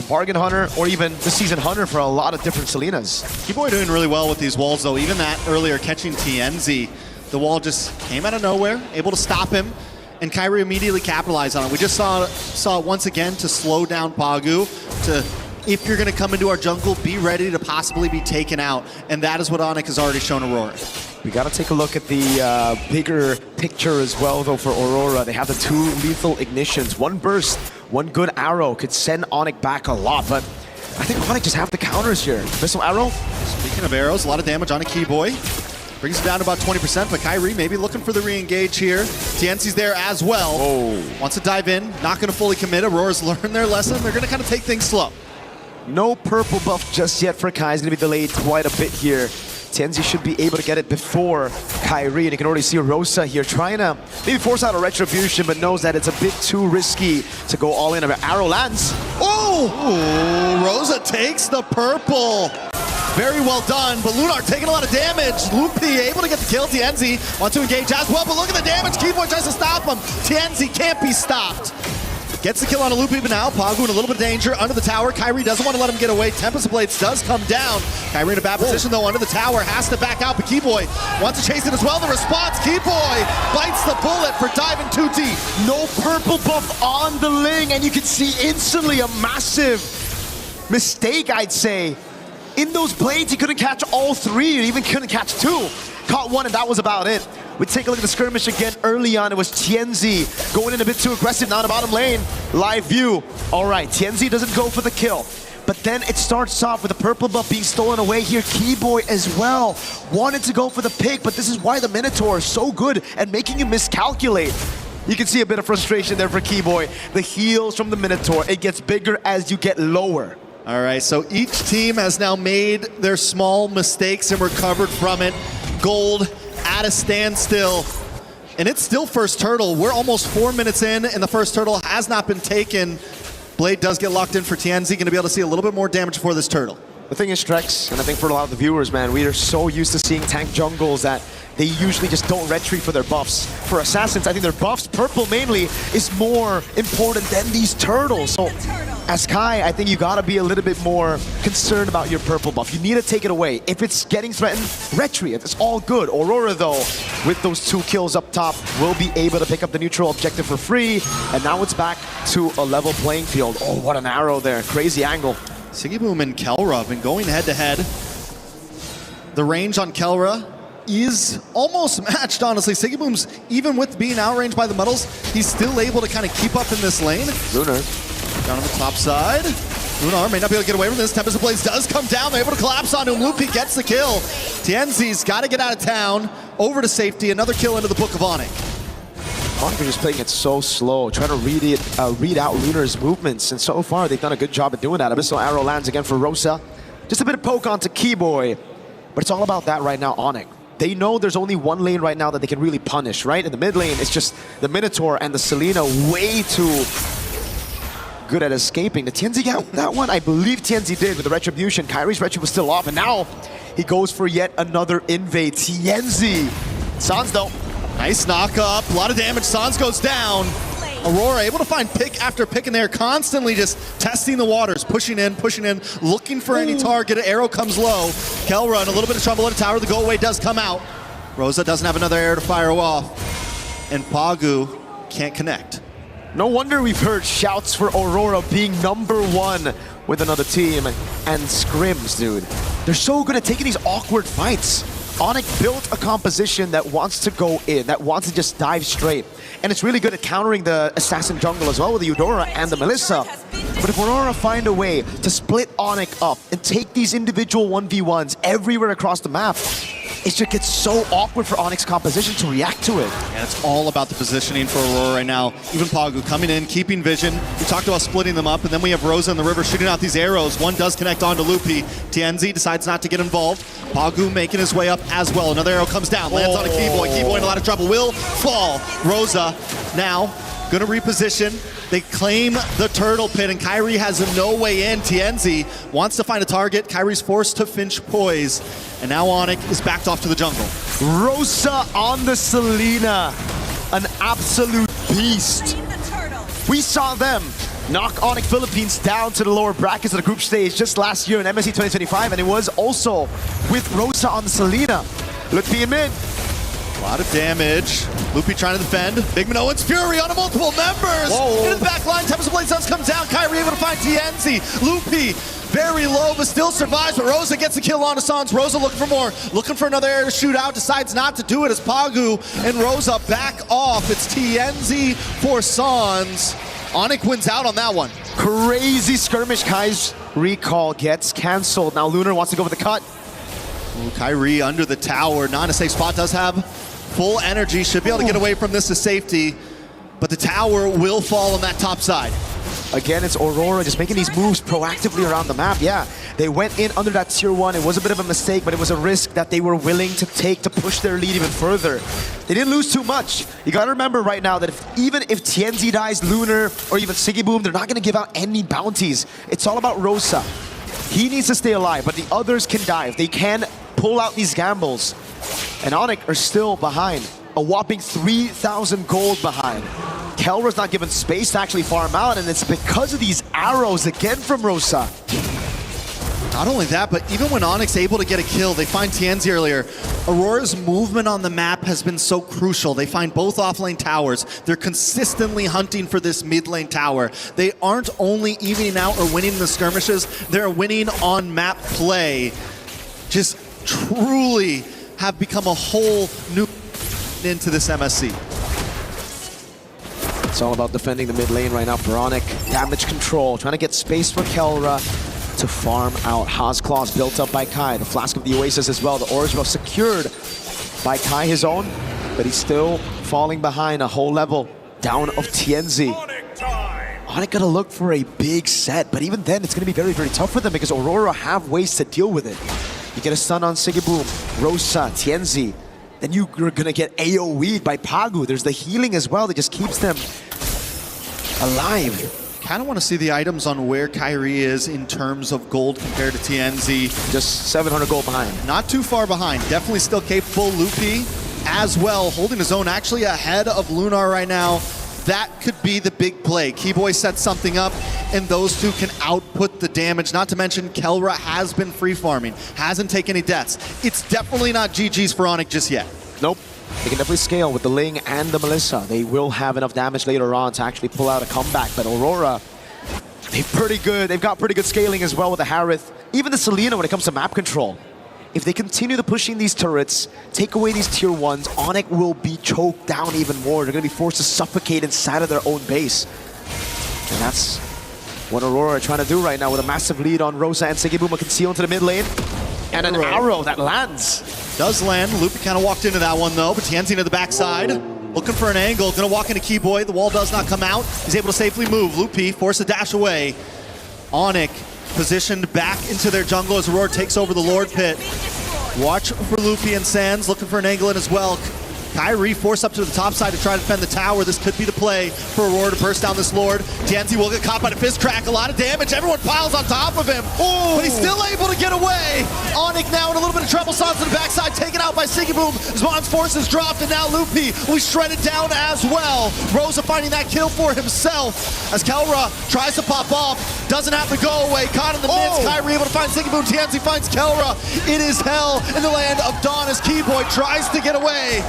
Bargain Hunter, or even the Season Hunter for a lot of different Selenas. Keyboy doing really well with these walls though. Even that earlier catching TNZ, the wall just came out of nowhere, able to stop him. And Kyrie immediately capitalized on it. We just saw it once again to slow down Pagu, to, if you're gonna come into our jungle, be ready to possibly be taken out. And that is what Onyx has already shown Aurora. We gotta take a look at the bigger picture as well though for Aurora. They have the 2 lethal ignitions. One burst, one good arrow could send Onyx back a lot, but I think Onyx just have the counters here. Missile arrow. Speaking of arrows, a lot of damage on a Keyboy. Brings it down to about 20%, but Kyrie maybe looking for the re-engage here. TNC's there as well. Wants to dive in, not gonna fully commit. Aurora's learned their lesson. They're gonna kind of take things slow. No purple buff just yet for Kai. He's gonna be delayed quite a bit here. TNZ should be able to get it before Kyrie, and you can already see Rosa here trying to maybe force out a retribution, but knows that it's a bit too risky to go all in. Arrow lands. Oh! Rosa takes the purple. Very well done, but Lunar taking a lot of damage. Lupi able to get the kill. TNZ wants to engage as well, but look at the damage. Keyboy tries to stop him. TNZ can't be stopped. Gets the kill on a Lupi, but now Pagu in a little bit of danger under the tower. Kyrie doesn't want to let him get away. Tempest of Blades does come down. Kyrie in a bad position though under the tower. Has to back out, but Keyboy wants to chase it as well. The response, Keyboy bites the bullet for diving too deep. No purple buff on the Ling, and you can see instantly a massive mistake, I'd say. In those blades, he couldn't catch all 3, and even couldn't catch 2. Caught 1, and that was about it. We take a look at the skirmish again early on. It was TNZ going in a bit too aggressive now in the bottom lane. Live view. All right, TNZ doesn't go for the kill. But then it starts off with the purple buff being stolen away here. Keyboy as well. Wanted to go for the pick, but this is why the Minotaur is so good at making you miscalculate. You can see a bit of frustration there for Keyboy. The heals from the Minotaur. It gets bigger as you get lower. All right, so each team has now made their small mistakes and recovered from it. Gold at a standstill. And it's still first turtle. We're almost 4 minutes in, and the first turtle has not been taken. Blade does get locked in for TNZ. Going to be able to see a little bit more damage before this turtle. The thing is, Strex, and I think for a lot of the viewers, man, we are so used to seeing tank jungles that they usually just don't retreat for their buffs. For Assassins, I think their buffs, purple mainly, is more important than these turtles. So as Kai, I think you gotta be a little bit more concerned about your purple buff. You need to take it away. If it's getting threatened, retreat. It's all good. Aurora, though, with those 2 kills up top, will be able to pick up the neutral objective for free. And now it's back to a level playing field. Oh, what an arrow there. Crazy angle. Siggyboom and Kelra have been going head-to-head. The range on Kelra is almost matched, honestly. Siggyboom's, even with being outranged by the metals, he's still able to kind of keep up in this lane. Lunar. Down on the top side. Lunar may not be able to get away from this. Tempest of Blaze does come down. They're able to collapse onto him. Loopy gets the kill. Tienzi's got to get out of town. Over to safety. Another kill into the Book of Onyx. Onyx are just playing it so slow, trying to read out Lunar's movements. And so far, they've done a good job at doing that. Abyssal Arrow lands again for Rosa. Just a bit of poke onto Keyboy. But it's all about that right now, Onyx. They know there's only one lane right now that they can really punish, right? In the mid lane, it's just the Minotaur and the Selena way too good at escaping. The Tienzi got that one? I believe Tienzi did with the Retribution. Kyrie's Retri was still off, and now he goes for yet another invade. Tienzi. Sans though. Nice knock up. A lot of damage. Sans goes down. Aurora able to find pick after pick in there, constantly just testing the waters, pushing in, looking for any target. An arrow comes low. Kelra in a little bit of trouble at a tower. The go away does come out. Rosa doesn't have another arrow to fire off. And Pagu can't connect. No wonder we've heard shouts for Aurora being #1 with another team. And scrims, dude. They're so good at taking these awkward fights. Onyx built a composition that wants to go in, that wants to just dive straight. And it's really good at countering the Assassin jungle as well with the Eudora and the Melissa. But if Aurora find a way to split Onyx up and take these individual 1v1s everywhere across the map, it just gets so awkward for Onyx composition to react to it. And it's all about the positioning for Aurora right now. Even Pagu coming in, keeping vision. We talked about splitting them up, and then we have Rosa in the river shooting out these arrows. One does connect onto Loopy. Tienzi decides not to get involved. Pagu making his way up as well. Another arrow comes down, lands on a Keyboy. Keyboy in a lot of trouble, will fall. Rosa now gonna reposition. They claim the turtle pit, and Kyrie has no way in. Tienzi wants to find a target. Kyrie's forced to Finch poise, and now Onyx is backed off to the jungle. Rosa on the Selena, an absolute beast. We saw them knock Onyx Philippines down to the lower brackets of the group stage just last year in MSC 2025, and it was also with Rosa on the Selena. Loopy in mid. A lot of damage. Loopy trying to defend. Big Minoan's Fury onto multiple members. Whoa. Into the back line. Tempest of Blaze does come down. Kyrie able to find Tienzi. Loopy very low, but still survives. But Rosa gets a kill on Sans. Rosa looking for more. Looking for another air to shoot out. Decides not to do it as Pagu and Rosa back off. It's Tienzi for Sans. Onyx wins out on that one. Crazy skirmish. Kai's recall gets canceled. Now Lunar wants to go with the cut. Ooh, Kyrie under the tower. Not in a safe spot. Does have full energy. Should be able to get away from this to safety. But the tower will fall on that top side. Again, it's Aurora just making these moves proactively around the map. Yeah, they went in under that tier 1. It was a bit of a mistake, but it was a risk that they were willing to take to push their lead even further. They didn't lose too much. You gotta remember right now that even if Tienzi dies, Lunar, or even Siggyboom, they're not gonna give out any bounties. It's all about Rosa. He needs to stay alive, but the others can dive. They can pull out these gambles. And Onyx are still behind. A whopping 3,000 gold behind. Kelra's not given space to actually farm out, and it's because of these arrows again from Rosa. Not only that, but even when Onyx able to get a kill, they find Tienzi earlier. Aurora's movement on the map has been so crucial. They find both offlane towers. They're consistently hunting for this mid lane tower. They aren't only evening out or winning the skirmishes, they're winning on map play. Just truly have become a whole new into this MSC. It's all about defending the mid lane right now for Onyx. Damage control, trying to get space for Kelra to farm out. Haas Claws built up by Kai. The Flask of the Oasis as well. The Orange Bell secured by Kai, his own, but he's still falling behind a whole level down of Tienzi. Onyx gotta look for a big set, but even then it's gonna be very, very tough for them because Aurora have ways to deal with it. You get a stun on Siggyboom, Rosa, Tienzi. Then you're gonna get AoE'd by Pagu. There's the healing as well that just keeps them alive. Kind of want to see the items on where Kyrie is in terms of gold compared to Tienzi. Just 700 gold behind. Not too far behind. Definitely still capable. Loopy as well, holding his own, actually ahead of Lunar right now. That could be the big play. Keyboy sets something up, and those two can output the damage. Not to mention, Kelra has been free farming, hasn't taken any deaths. It's definitely not GG's for Onyx just yet. Nope. They can definitely scale with the Ling and the Melissa. They will have enough damage later on to actually pull out a comeback, but Aurora, they're pretty good. They've got pretty good scaling as well with the Harith. Even the Selena when it comes to map control. If they continue to pushing these turrets, take away these tier 1s, Onyx will be choked down even more. They're going to be forced to suffocate inside of their own base. And that's what Aurora are trying to do right now with a massive lead on Rosa and Sigibuma concealed into the mid lane. And an arrow that lands. Does land. Loopy kind of walked into that one though, but Tianzi to the backside. Looking for an angle, gonna walk into Keyboy. The wall does not come out. He's able to safely move. Loopy forced a dash away. Onyx positioned back into their jungle as Aurora takes over the Lord Pit. Watch for Loopy and Sands, looking for an angle in as well. Kyrie forced up to the top side to try to defend the tower. This could be the play for Aurora to burst down this Lord. Tianzi will get caught by the fist crack. A lot of damage. Everyone piles on top of him. Ooh. But he's still able to get away. Onyx now in a little bit of trouble. Sans to the backside, taken out by Sigiboom. Zmon's forces dropped, and now Loopy will be shredded down as well. Rosa finding that kill for himself as Kelra tries to pop off. Doesn't have to go away. Caught in the midst. Kyrie able to find Sigiboom. Tianzi finds Kelra. It is hell in the land of Dawn as Keyboy tries to get away.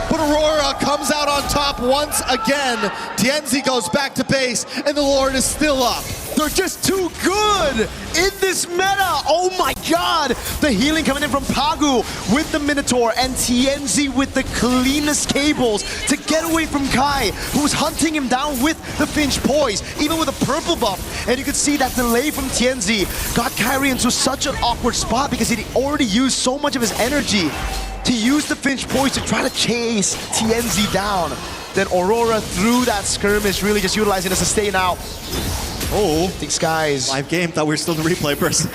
But Aurora comes out on top once again. Tianzi goes back to base, and the Lord is still up. They're just too good in this meta. Oh my god. The healing coming in from Pagu with the Minotaur and Tianzi with the cleanest cables to get away from Kai, who was hunting him down with the Finch Poise, even with a purple buff. And you could see that delay from Tianzi got Kyrie into such an awkward spot because he already used so much of his energy to use the Finch Poise to try to chase Tianzi down. Then Aurora through that skirmish, really just utilizing a sustain out. Oh, these guys. Live game, thought we were still in the replay person.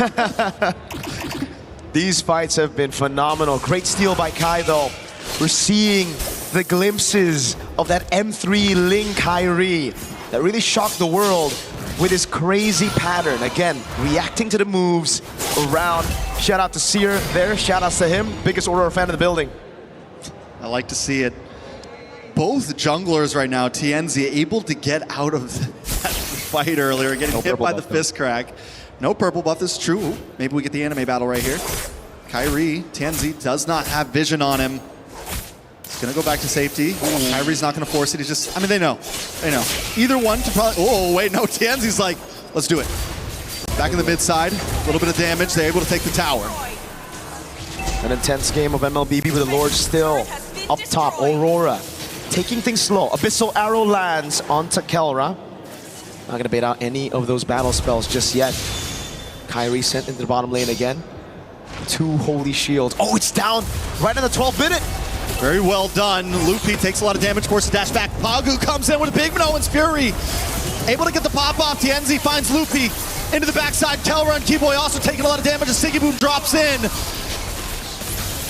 These fights have been phenomenal. Great steal by Kai though. We're seeing the glimpses of that M3 Ling Kyrie that really shocked the world with his crazy pattern. Again, reacting to the moves around. Shout out to Seer there, shout outs to him. Biggest Aurora fan in the building. I like to see it. Both junglers right now, Tianzi able to get out of that fight earlier, getting hit by the fist crack. No purple buff, this is true. Ooh, maybe we get the anime battle right here. Kyrie, Tianzi does not have vision on him. He's gonna go back to safety. Kyrie's not gonna force it, he's just, I mean, they know. They know. Either one to probably, oh wait, no, Tianzi's like, let's do it. Back in the mid side, a little bit of damage, they're able to take the tower. An intense game of MLBB with the Lord still up top. Aurora taking things slow. Abyssal Arrow lands onto Kelra. Not going to bait out any of those battle spells just yet. Kyrie sent into the bottom lane again. 2 holy shields. Oh, it's down right on the 12th minute. Very well done. Loopy takes a lot of damage, forces dash back. Pagu comes in with a big Minoan's Fury. Able to get the pop off. Tianzi finds Loopy into the backside. Kelra and Keyboy also taking a lot of damage as Sigiboom drops in.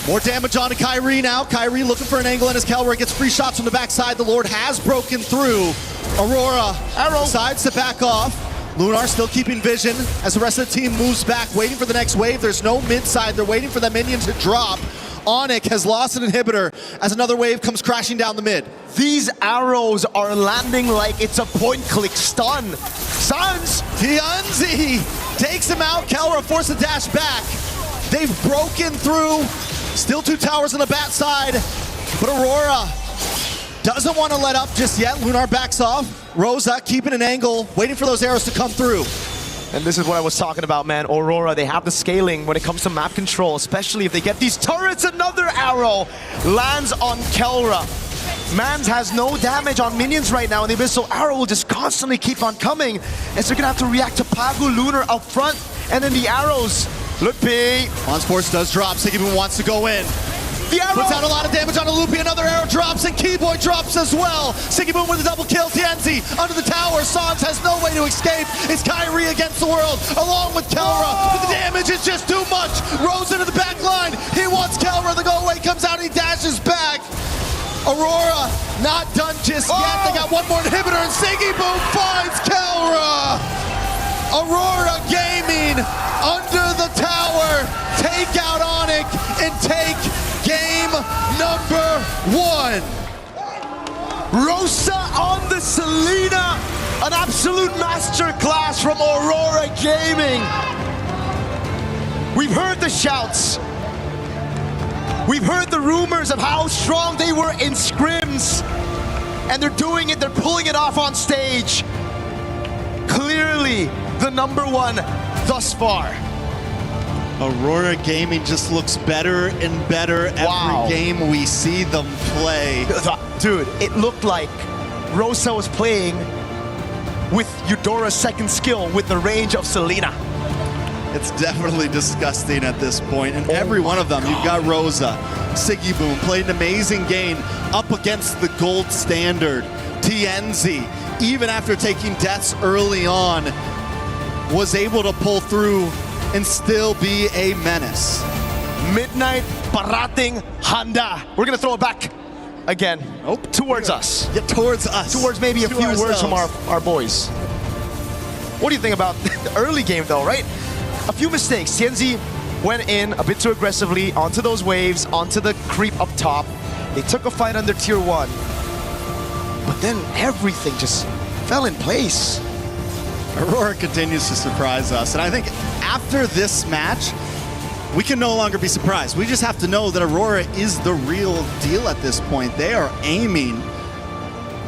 More damage onto Kyrie now. Kyrie looking for an angle in as Kelra gets free shots from the backside. The Lord has broken through. Aurora decides to back off. Lunar still keeping vision as the rest of the team moves back, waiting for the next wave. There's no mid side. They're waiting for that minion to drop. Onyx has lost an inhibitor as another wave comes crashing down the mid. These arrows are landing like it's a point-click stun. Sans! Tianzi takes him out. Kelra forced a dash back. They've broken through. Still 2 towers on the bat side, but Aurora doesn't want to let up just yet. Lunar backs off. Rosa keeping an angle, waiting for those arrows to come through. And this is what I was talking about, man. Aurora, they have the scaling when it comes to map control, especially if they get these turrets. Another arrow lands on Kelra. Mans has no damage on minions right now, and the Abyssal Arrow will just constantly keep on coming. And so they're gonna have to react to Pagu Lunar up front, and then the arrows. Loopy. On-Sports does drop. Sigiboom wants to go in. The arrow puts out a lot of damage on a Loopy. Another arrow drops, and Keyboy drops as well. Sigiboom with a double kill. Tianzi under the tower. Sans has no way to escape. It's Kyrie against the world, along with Kelra. But the damage is just too much. Rose into the back line. He wants Kelra. The go away comes out. He dashes back. Aurora not done just yet. They got one more inhibitor, and Sigiboom finds Kelra. Aurora Gaming under the tower. Take out Onyx and take game number Rosa on the Selena. An absolute masterclass from Aurora Gaming. We've heard the shouts. We've heard the rumors of how strong they were in scrims. And they're doing it, they're pulling it off on stage. Clearly the #1 thus far. Aurora Gaming just looks better and better every game we see them play. Dude, it looked like Rosa was playing with Eudora's second skill with the range of Selena. It's definitely disgusting at this point. And every one of them, you've got Rosa, Siggy Boom, played an amazing game up against the gold standard. TNZ, even after taking deaths early on, was able to pull through and still be a menace. Midnight Parating Handa. We're gonna throw it back again. Towards us. Yeah, towards us. Towards maybe a few words from our boys. What do you think about the early game though, right? A few mistakes. TNZ went in a bit too aggressively onto those waves, onto the creep up top. They took a fight under tier 1. But then everything just fell in place. Aurora continues to surprise us. And I think after this match, we can no longer be surprised. We just have to know that Aurora is the real deal at this point. They are aiming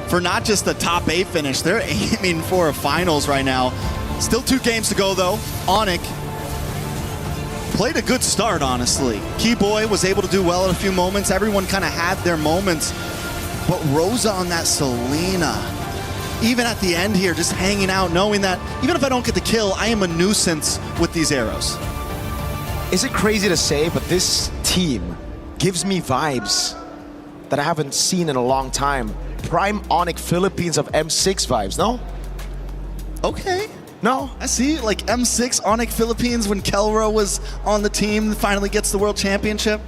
for not just a top 8 finish, they're aiming for a finals right now. Still 2 games to go though. Onyx played a good start, honestly. Keyboy was able to do well in a few moments. Everyone kind of had their moments. But Rosa on that Selena, even at the end here, just hanging out, knowing that even if I don't get the kill, I am a nuisance with these arrows. Is it crazy to say, but this team gives me vibes that I haven't seen in a long time. Prime Onyx Philippines of M6 vibes, no? Okay. No? I see, like M6 Onyx Philippines when Kelro was on the team, finally gets the World Championship.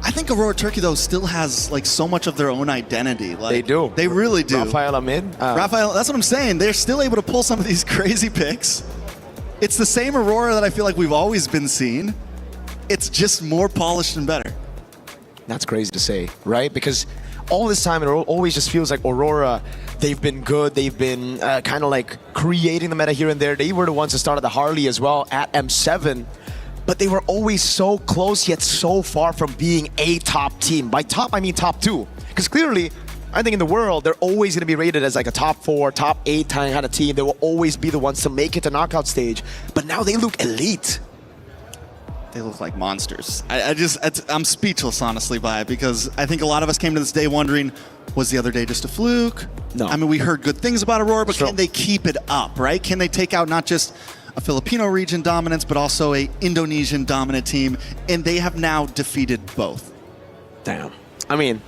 I think Aurora Turkey, though, still has like so much of their own identity. Like, they do. They really do. Rafael Amid. Rafael, that's what I'm saying. They're still able to pull some of these crazy picks. It's the same Aurora that I feel like we've always been seeing. It's just more polished and better. That's crazy to say, right? Because all this time, it always just feels like Aurora, they've been good. They've been kind of like creating the meta here and there. They were the ones that started the Harley as well at M7. But they were always so close, yet so far from being a top team. By top, I mean top 2. Because clearly, I think in the world, they're always going to be rated as like a top 4, top 8 kind of team. They will always be the ones to make it to knockout stage. But now they look elite. They look like monsters. I'm speechless, honestly, by it, because I think a lot of us came to this day wondering, was the other day just a fluke? No. I mean, we heard good things about Aurora, but can they keep it up, right? Can they take out not just a Filipino region dominance, but also a Indonesian dominant team? And they have now defeated both. Damn. I mean,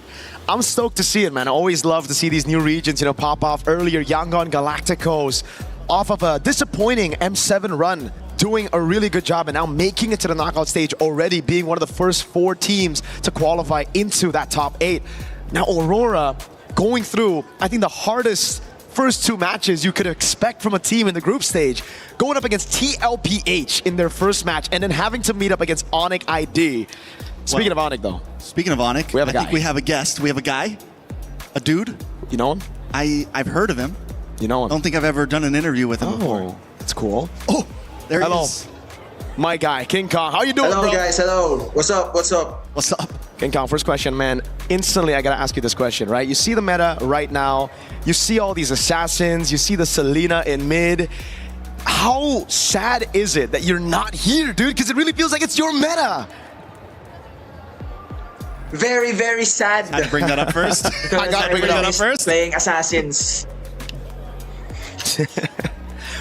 I'm stoked to see it, man. I always love to see these new regions, pop off. Earlier, Yangon Galacticos, off of a disappointing M7 run, doing a really good job and now making it to the knockout stage already, being one of the first 4 teams to qualify into that top 8. Now Aurora going through, I think, the hardest first 2 matches you could expect from a team in the group stage, going up against TLPH in their first match and then having to meet up against Onyx ID. Speaking of Onyx, though. Speaking of Onyx, I think we have a guest. We have a guy, a dude. You know him? I've heard of him. You know him? I don't think I've ever done an interview with him before. That's cool. Oh, there Hello. he is. My guy, King Kong. How you doing, Hello, bro? guys. Hello. What's up? What's up? What's up? King Kong, first question, man. Instantly, I gotta ask you this question, right? You see the meta right now. You see all these assassins. You see the Selena in mid. How sad is it that you're not here, dude? Because it really feels like it's your meta. Very, very sad. Had to bring that up first. I gotta bring that up first. Playing assassins.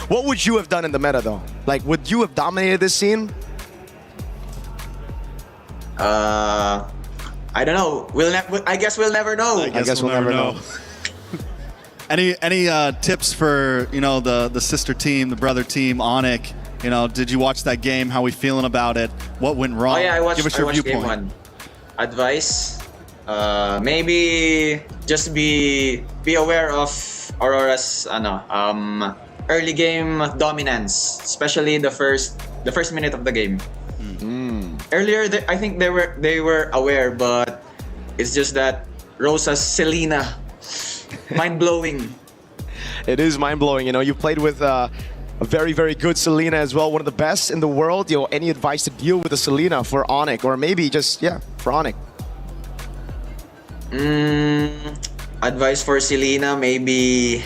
What would you have done in the meta, though? Like, would you have dominated this scene? I don't know. I guess we'll never know. I guess we'll never know. Any tips for the sister team, the brother team, Onyx? Did you watch that game? How we feeling about it? What went wrong? Oh yeah, I watched. Give us your viewpoint. Game 1. Advice: maybe just be aware of Aurora's early game dominance, especially the first minute of the game. Earlier, I think they were aware, but it's just that Rosa's Selena mind-blowing. It is mind-blowing. You know, you've played with a very, very good Selena as well, one of the best in the world. You know, any advice to deal with a Selena for Onyx, or maybe just, yeah, for Onyx? Advice for Selena, maybe...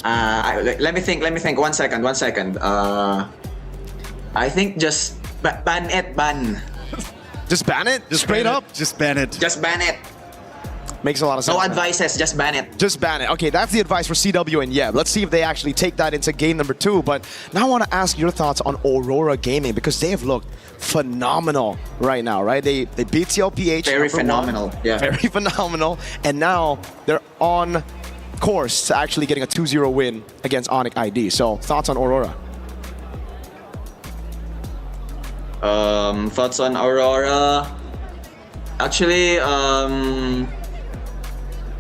let me think. 1 second. I think just ban it. Just ban it? Just straight up? Just ban it. Just ban it. Makes a lot of sense. No advices, just ban it. Just ban it. Okay, that's the advice for CW and Yeb. Let's see if they actually take that into game number 2. But now I want to ask your thoughts on Aurora Gaming, because they have looked phenomenal right now, right? They beat CLPH. Very phenomenal. Yeah. Very phenomenal. And now they're on course to actually getting a 2-0 win against Onyx ID. So thoughts on Aurora? Thoughts on Aurora? Actually,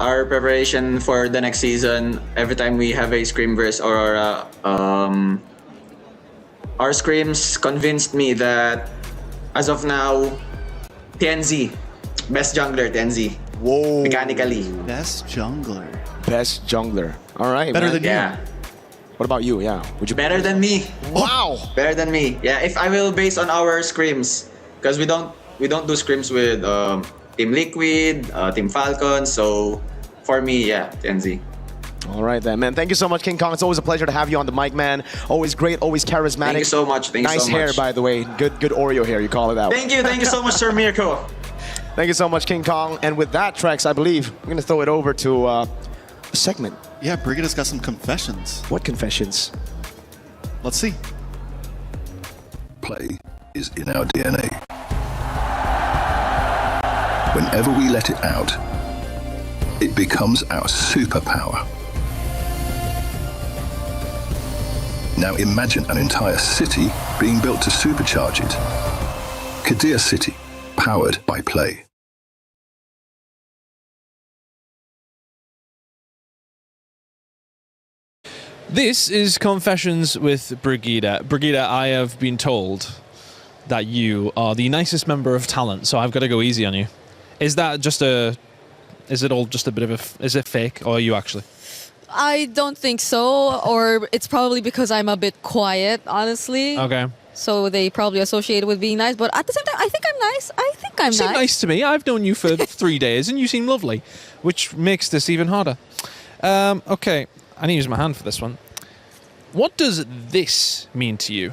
our preparation for the next season, every time we have a scrim versus Aurora, our scrims convinced me that as of now, TNZ, best jungler, TNZ. Whoa. Mechanically. Best jungler. Best jungler. All right. Better man. than Yeah. What about you? Yeah. Would you Better than me. Wow. Better than me. Yeah, if I will base on our scrims, because we don't do scrims with Team Liquid, Team Falcon. So for me, yeah, TNZ. All right then, man. Thank you so much, King Kong. It's always a pleasure to have you on the mic, man. Always great, always charismatic. Thank you so much. Thank you nice so much. Nice hair, by the way. Good Oreo hair. You call it that. Thank you so much, Sir Mirko. Thank you so much, King Kong. And with that, Trex, I believe we're gonna throw it over to a segment. Yeah, Brigida's got some confessions. What confessions? Let's see. Play is in our DNA. Whenever we let it out, it becomes our superpower. Now imagine an entire city being built to supercharge it. Kadir City, powered by Play. This is Confessions with Brigida. Brigida, I have been told that you are the nicest member of talent, so I've got to go easy on you. Is that just is it all just a bit of is it fake, or are you actually? I don't think so, or it's probably because I'm a bit quiet, honestly. Okay. So they probably associate it with being nice, but at the same time, I think I'm nice. You seem nice to me. I've known you for 3 days, and you seem lovely, which makes this even harder. Okay, I need to use my hand for this one. What does this mean to you?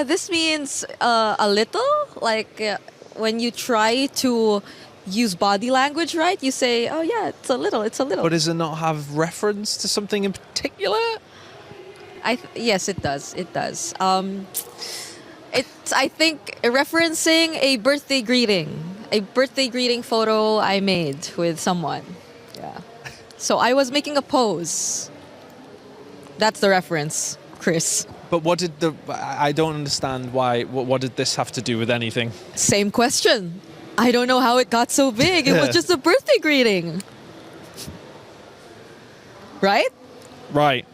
This means a little, like when you try to use body language, right? You say, oh yeah, it's a little. But does it not have reference to something in particular? Yes, it does. It does. It's, I think, referencing a birthday greeting photo I made with someone. Yeah. So I was making a pose. That's the reference, Chris. But what did I don't understand why. What did this have to do with anything? Same question. I don't know how it got so big. It was just a birthday greeting. Right? Right.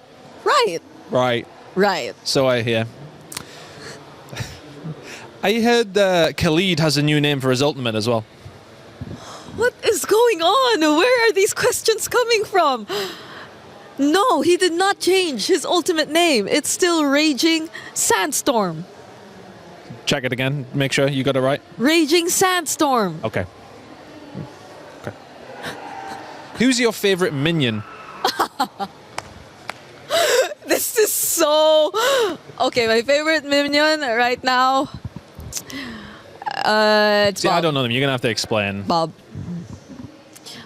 Right. Right. Right. So I hear. I heard Khalid has a new name for his ultimate as well. What is going on? Where are these questions coming from? No, he did not change his ultimate name. It's still Raging Sandstorm. Check it again. Make sure you got it right. Raging Sandstorm. Okay. Who's your favorite minion? This is so... Okay, my favorite minion right now... it's See, Bob. I don't know them. You're going to have to explain. Bob.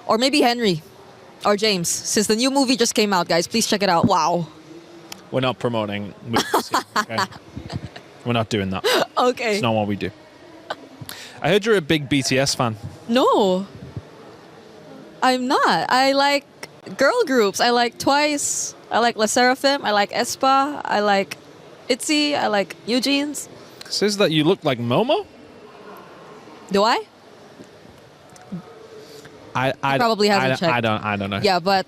Or maybe Henry. Or James. Since the new movie just came out, guys. Please check it out. Wow. We're not promoting movies here, okay? We're not doing that. Okay. It's not what we do. I heard you're a big BTS fan. No. I'm not. I like girl groups. I like Twice. I like La Seraphim. I like aespa. I like ITZY. I like Eugene's. It says that you look like Momo? Do I? I probably haven't checked. I don't know. Yeah, but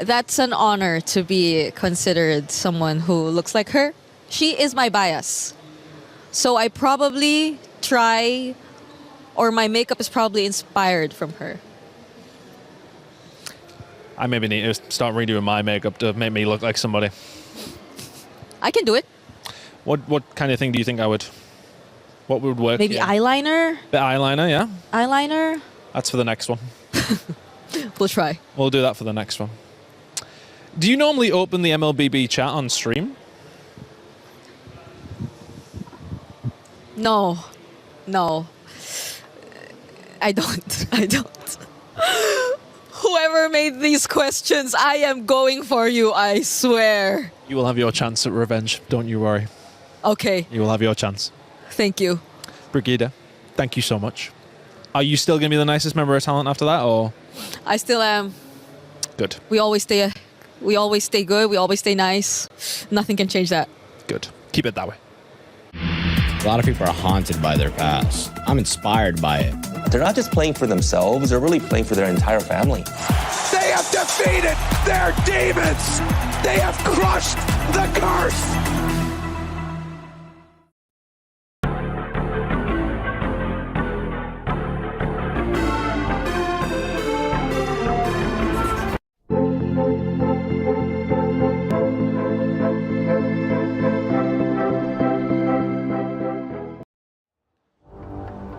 that's an honor to be considered someone who looks like her. She is my bias. So I probably try, or my makeup is probably inspired from her. I maybe need to start redoing my makeup to make me look like somebody. I can do it. What kind of thing do you think what would work? Maybe eyeliner? Bit eyeliner, yeah. Eyeliner? That's for the next one. We'll try. We'll do that for the next one. Do you normally open the MLBB chat on stream? No. I don't. Whoever made these questions, I am going for you, I swear. You will have your chance at revenge, don't you worry. Okay. You will have your chance. Thank you. Brigida, thank you so much. Are you still going to be the nicest member of talent after that, or? I still am. Good. We always stay good. We always stay nice. Nothing can change that. Good. Keep it that way. A lot of people are haunted by their past. I'm inspired by it. They're not just playing for themselves, they're really playing for their entire family. They have defeated their demons. They have crushed the curse.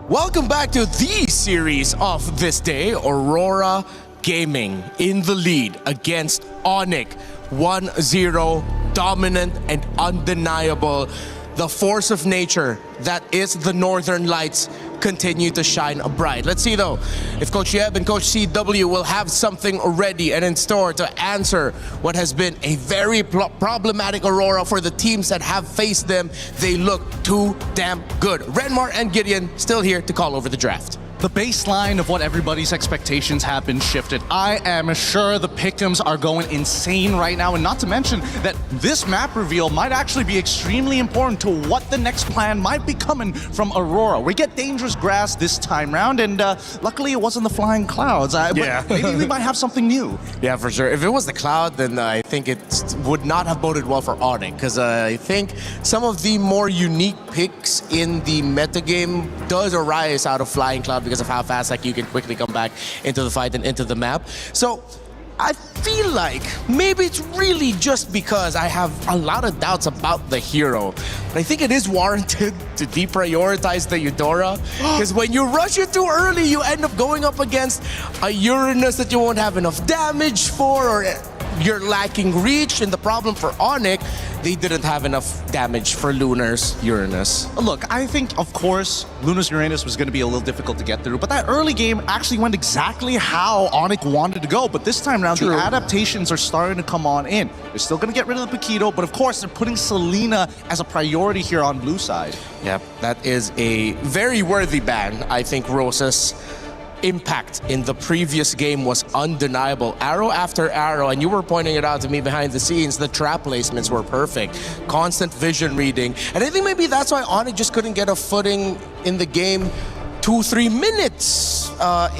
Welcome back to the series of this day. Aurora Gaming in the lead against Onyx. 1-0, dominant and undeniable. The force of nature that is the Northern Lights continue to shine bright. Let's see though if Coach Yeb and Coach CW will have something ready and in store to answer what has been a very problematic Aurora for the teams that have faced them. They look too damn good. Renmar and Gideon still here to call over the draft. The baseline of what everybody's expectations have been shifted. I am sure the pick'ems are going insane right now, and not to mention that this map reveal might actually be extremely important to what the next plan might be coming from Aurora. We get dangerous grass this time round, and luckily it wasn't the flying clouds. Yeah. But maybe we might have something new. Yeah, for sure. If it was the cloud, then I think it would not have boded well for Onyx, because I think some of the more unique picks in the metagame does arise out of flying cloud because of how fast you can quickly come back into the fight and into the map. So I feel like maybe it's really just because I have a lot of doubts about the hero. But I think it is warranted to deprioritize the Eudora, because when you rush it too early, you end up going up against a Uranus that you won't have enough damage for, or you're lacking reach. And the problem for Onyx, they didn't have enough damage for Lunar's Uranus. Look, I think, of course, Luna's Uranus was going to be a little difficult to get through, but that early game actually went exactly how Onyx wanted to go. But this time around, the adaptations are starting to come on in. They're still going to get rid of the Paquito, but of course, they're putting Selena as a priority here on blue side. Yep, that is a very worthy ban. I think Rosa's impact in the previous game was undeniable. Arrow after arrow, and you were pointing it out to me behind the scenes, the trap placements were perfect. Constant vision reading. And I think maybe that's why Onyx just couldn't get a footing in the game 2-3 minutes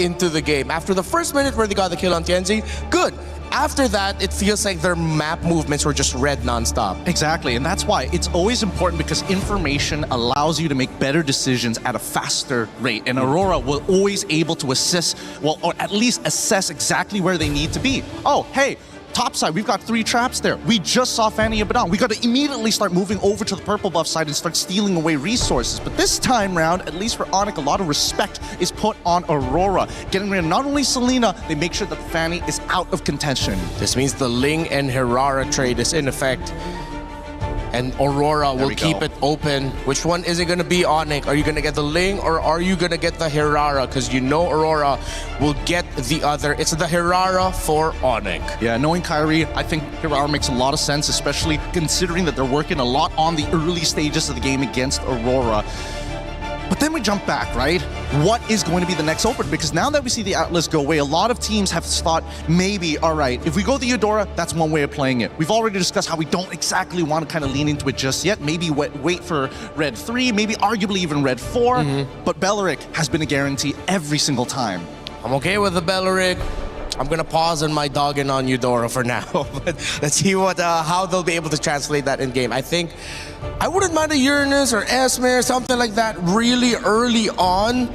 into the game. After the first minute where they got the kill on Tianzi, good. After that, it feels like their map movements were just red nonstop. Exactly, and that's why it's always important, because information allows you to make better decisions at a faster rate. And Aurora will always able to assess, well, or at least assess exactly where they need to be. Oh, hey, top side, we've got 3 traps there. We just saw Fanny Abaddon. We got to immediately start moving over to the purple buff side and start stealing away resources. But this time round, at least for Onyx, a lot of respect is put on Aurora. Getting rid of not only Selena, they make sure that Fanny is out of contention. This means the Ling and Herrera trade is in effect. And Aurora will keep it open. Which one is it going to be, Onyx? Are you going to get the Ling, or are you going to get the Herrera? Because you know Aurora will get the other. It's the Herrera for Onyx. Yeah, knowing Kyrie, I think Herrera makes a lot of sense, especially considering that they're working a lot on the early stages of the game against Aurora. But then we jump back, right? What is going to be the next open? Because now that we see the Atlas go away, a lot of teams have thought, maybe, all right, if we go the Eudora, that's one way of playing it. We've already discussed how we don't exactly want to kind of lean into it just yet. Maybe wait for Red 3, maybe arguably even Red 4. But Belleric has been a guarantee every single time. I'm okay with the Belleric. I'm gonna pause on my dogging on Eudora for now, but let's see how they'll be able to translate that in game. I think I wouldn't mind a Uranus or Esme or something like that really early on.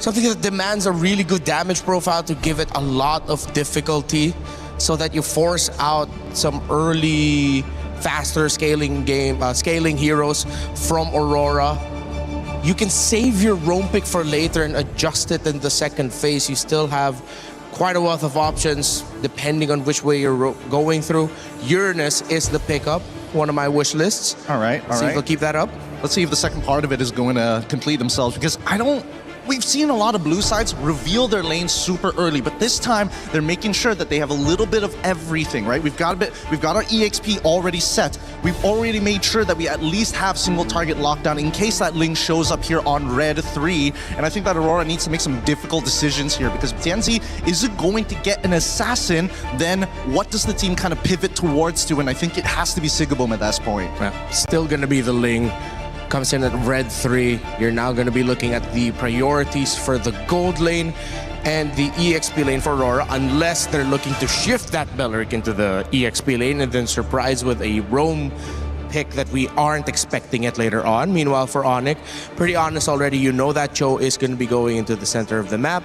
something that demands a really good damage profile to give it a lot of difficulty, so that you force out some early, faster scaling heroes from Aurora. You can save your roam pick for later and adjust it in the second phase. You still have quite a wealth of options depending on which way you're going through. Uranus is the pickup, one of my wish lists. All right. See if they'll keep that up. Let's see if the second part of it is going to complete themselves, because we've seen a lot of blue sides reveal their lanes super early, but this time they're making sure that they have a little bit of everything, right? We've got our EXP already set. We've already made sure that we at least have single target lockdown in case that Ling shows up here on red 3. And I think that Aurora needs to make some difficult decisions here, because Tianzi isn't going to get an assassin. Then what does the team kind of pivot towards to? And I think it has to be Sigaboom at this point. Yeah. Still gonna be the Ling. Comes in at red 3. You're now going to be looking at the priorities for the gold lane and the EXP lane for Aurora, unless they're looking to shift that Belleric into the EXP lane and then surprise with a roam pick that we aren't expecting it later on. Meanwhile, for Onyx, pretty honest already, you know that Cho is going to be going into the center of the map.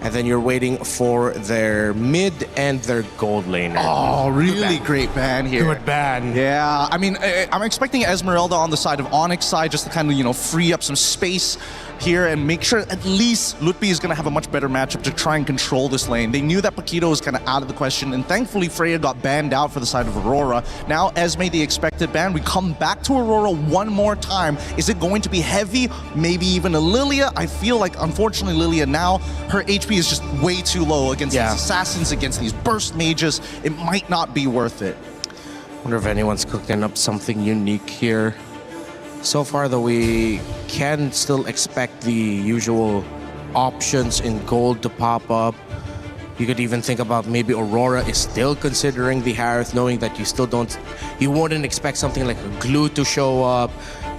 And then you're waiting for their mid and their gold laner. Oh, really great ban here. Good ban. Yeah, I mean, I'm expecting Esmeralda on the side of Onyx side just to kind of, free up some space here and make sure at least Lutfi is going to have a much better matchup to try and control this lane. They knew that Paquito was kind of out of the question, and thankfully Freya got banned out for the side of Aurora. Now Esme, the expected ban. We come back to Aurora one more time. Is it going to be heavy? Maybe even a Lilia? I feel like, unfortunately, Lilia now, her HP is just way too low against these assassins, against these burst mages. It might not be worth it. Wonder if anyone's cooking up something unique here. So far, though, we can still expect the usual options in gold to pop up. You could even think about maybe Aurora is still considering the Harith, knowing that you wouldn't expect something like a glue to show up.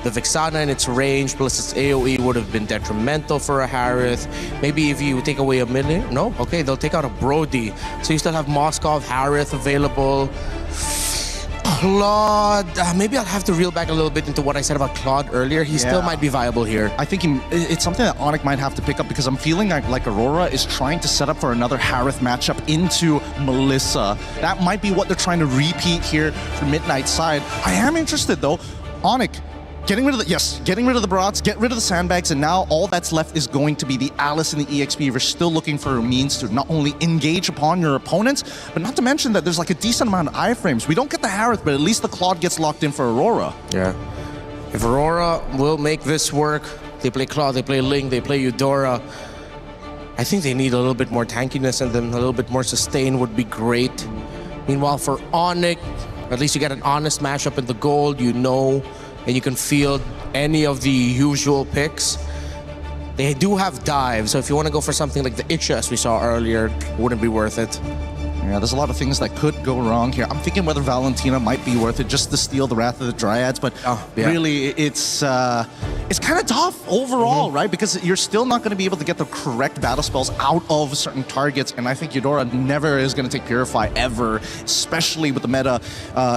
The Vexana in its range plus its AoE would have been detrimental for a Harith. Maybe if you take away a million, no? Okay, they'll take out a Brody. So you still have Moskov, Harith available. Claude, maybe I'll have to reel back a little bit into what I said about Claude earlier. He still might be viable here. I think it's something that Onyx might have to pick up, because I'm feeling like Aurora is trying to set up for another Harith matchup into Melissa. That might be what they're trying to repeat here for Midnight side. I am interested though. Onyx, getting rid of the Barats, get rid of the sandbags, and now all that's left is going to be the Alice and the EXP. We're still looking for a means to not only engage upon your opponents, but not to mention that there's like a decent amount of iframes. We don't get the Harith, but at least the Claude gets locked in for Aurora. Yeah. If Aurora will make this work, they play Claude, they play Ling, they play Eudora. I think they need a little bit more tankiness in them, a little bit more sustain would be great. Meanwhile, for Onyx, at least you get an honest matchup in the gold, and you can field any of the usual picks. They do have dive, so if you want to go for something like the Isha as we saw earlier, it wouldn't be worth it. Yeah, there's a lot of things that could go wrong here. I'm thinking whether Valentina might be worth it just to steal the Wrath of the Dryads, but really it's kind of tough overall, right? Because you're still not going to be able to get the correct battle spells out of certain targets, and I think Eudora never is going to take Purify ever, especially with the meta,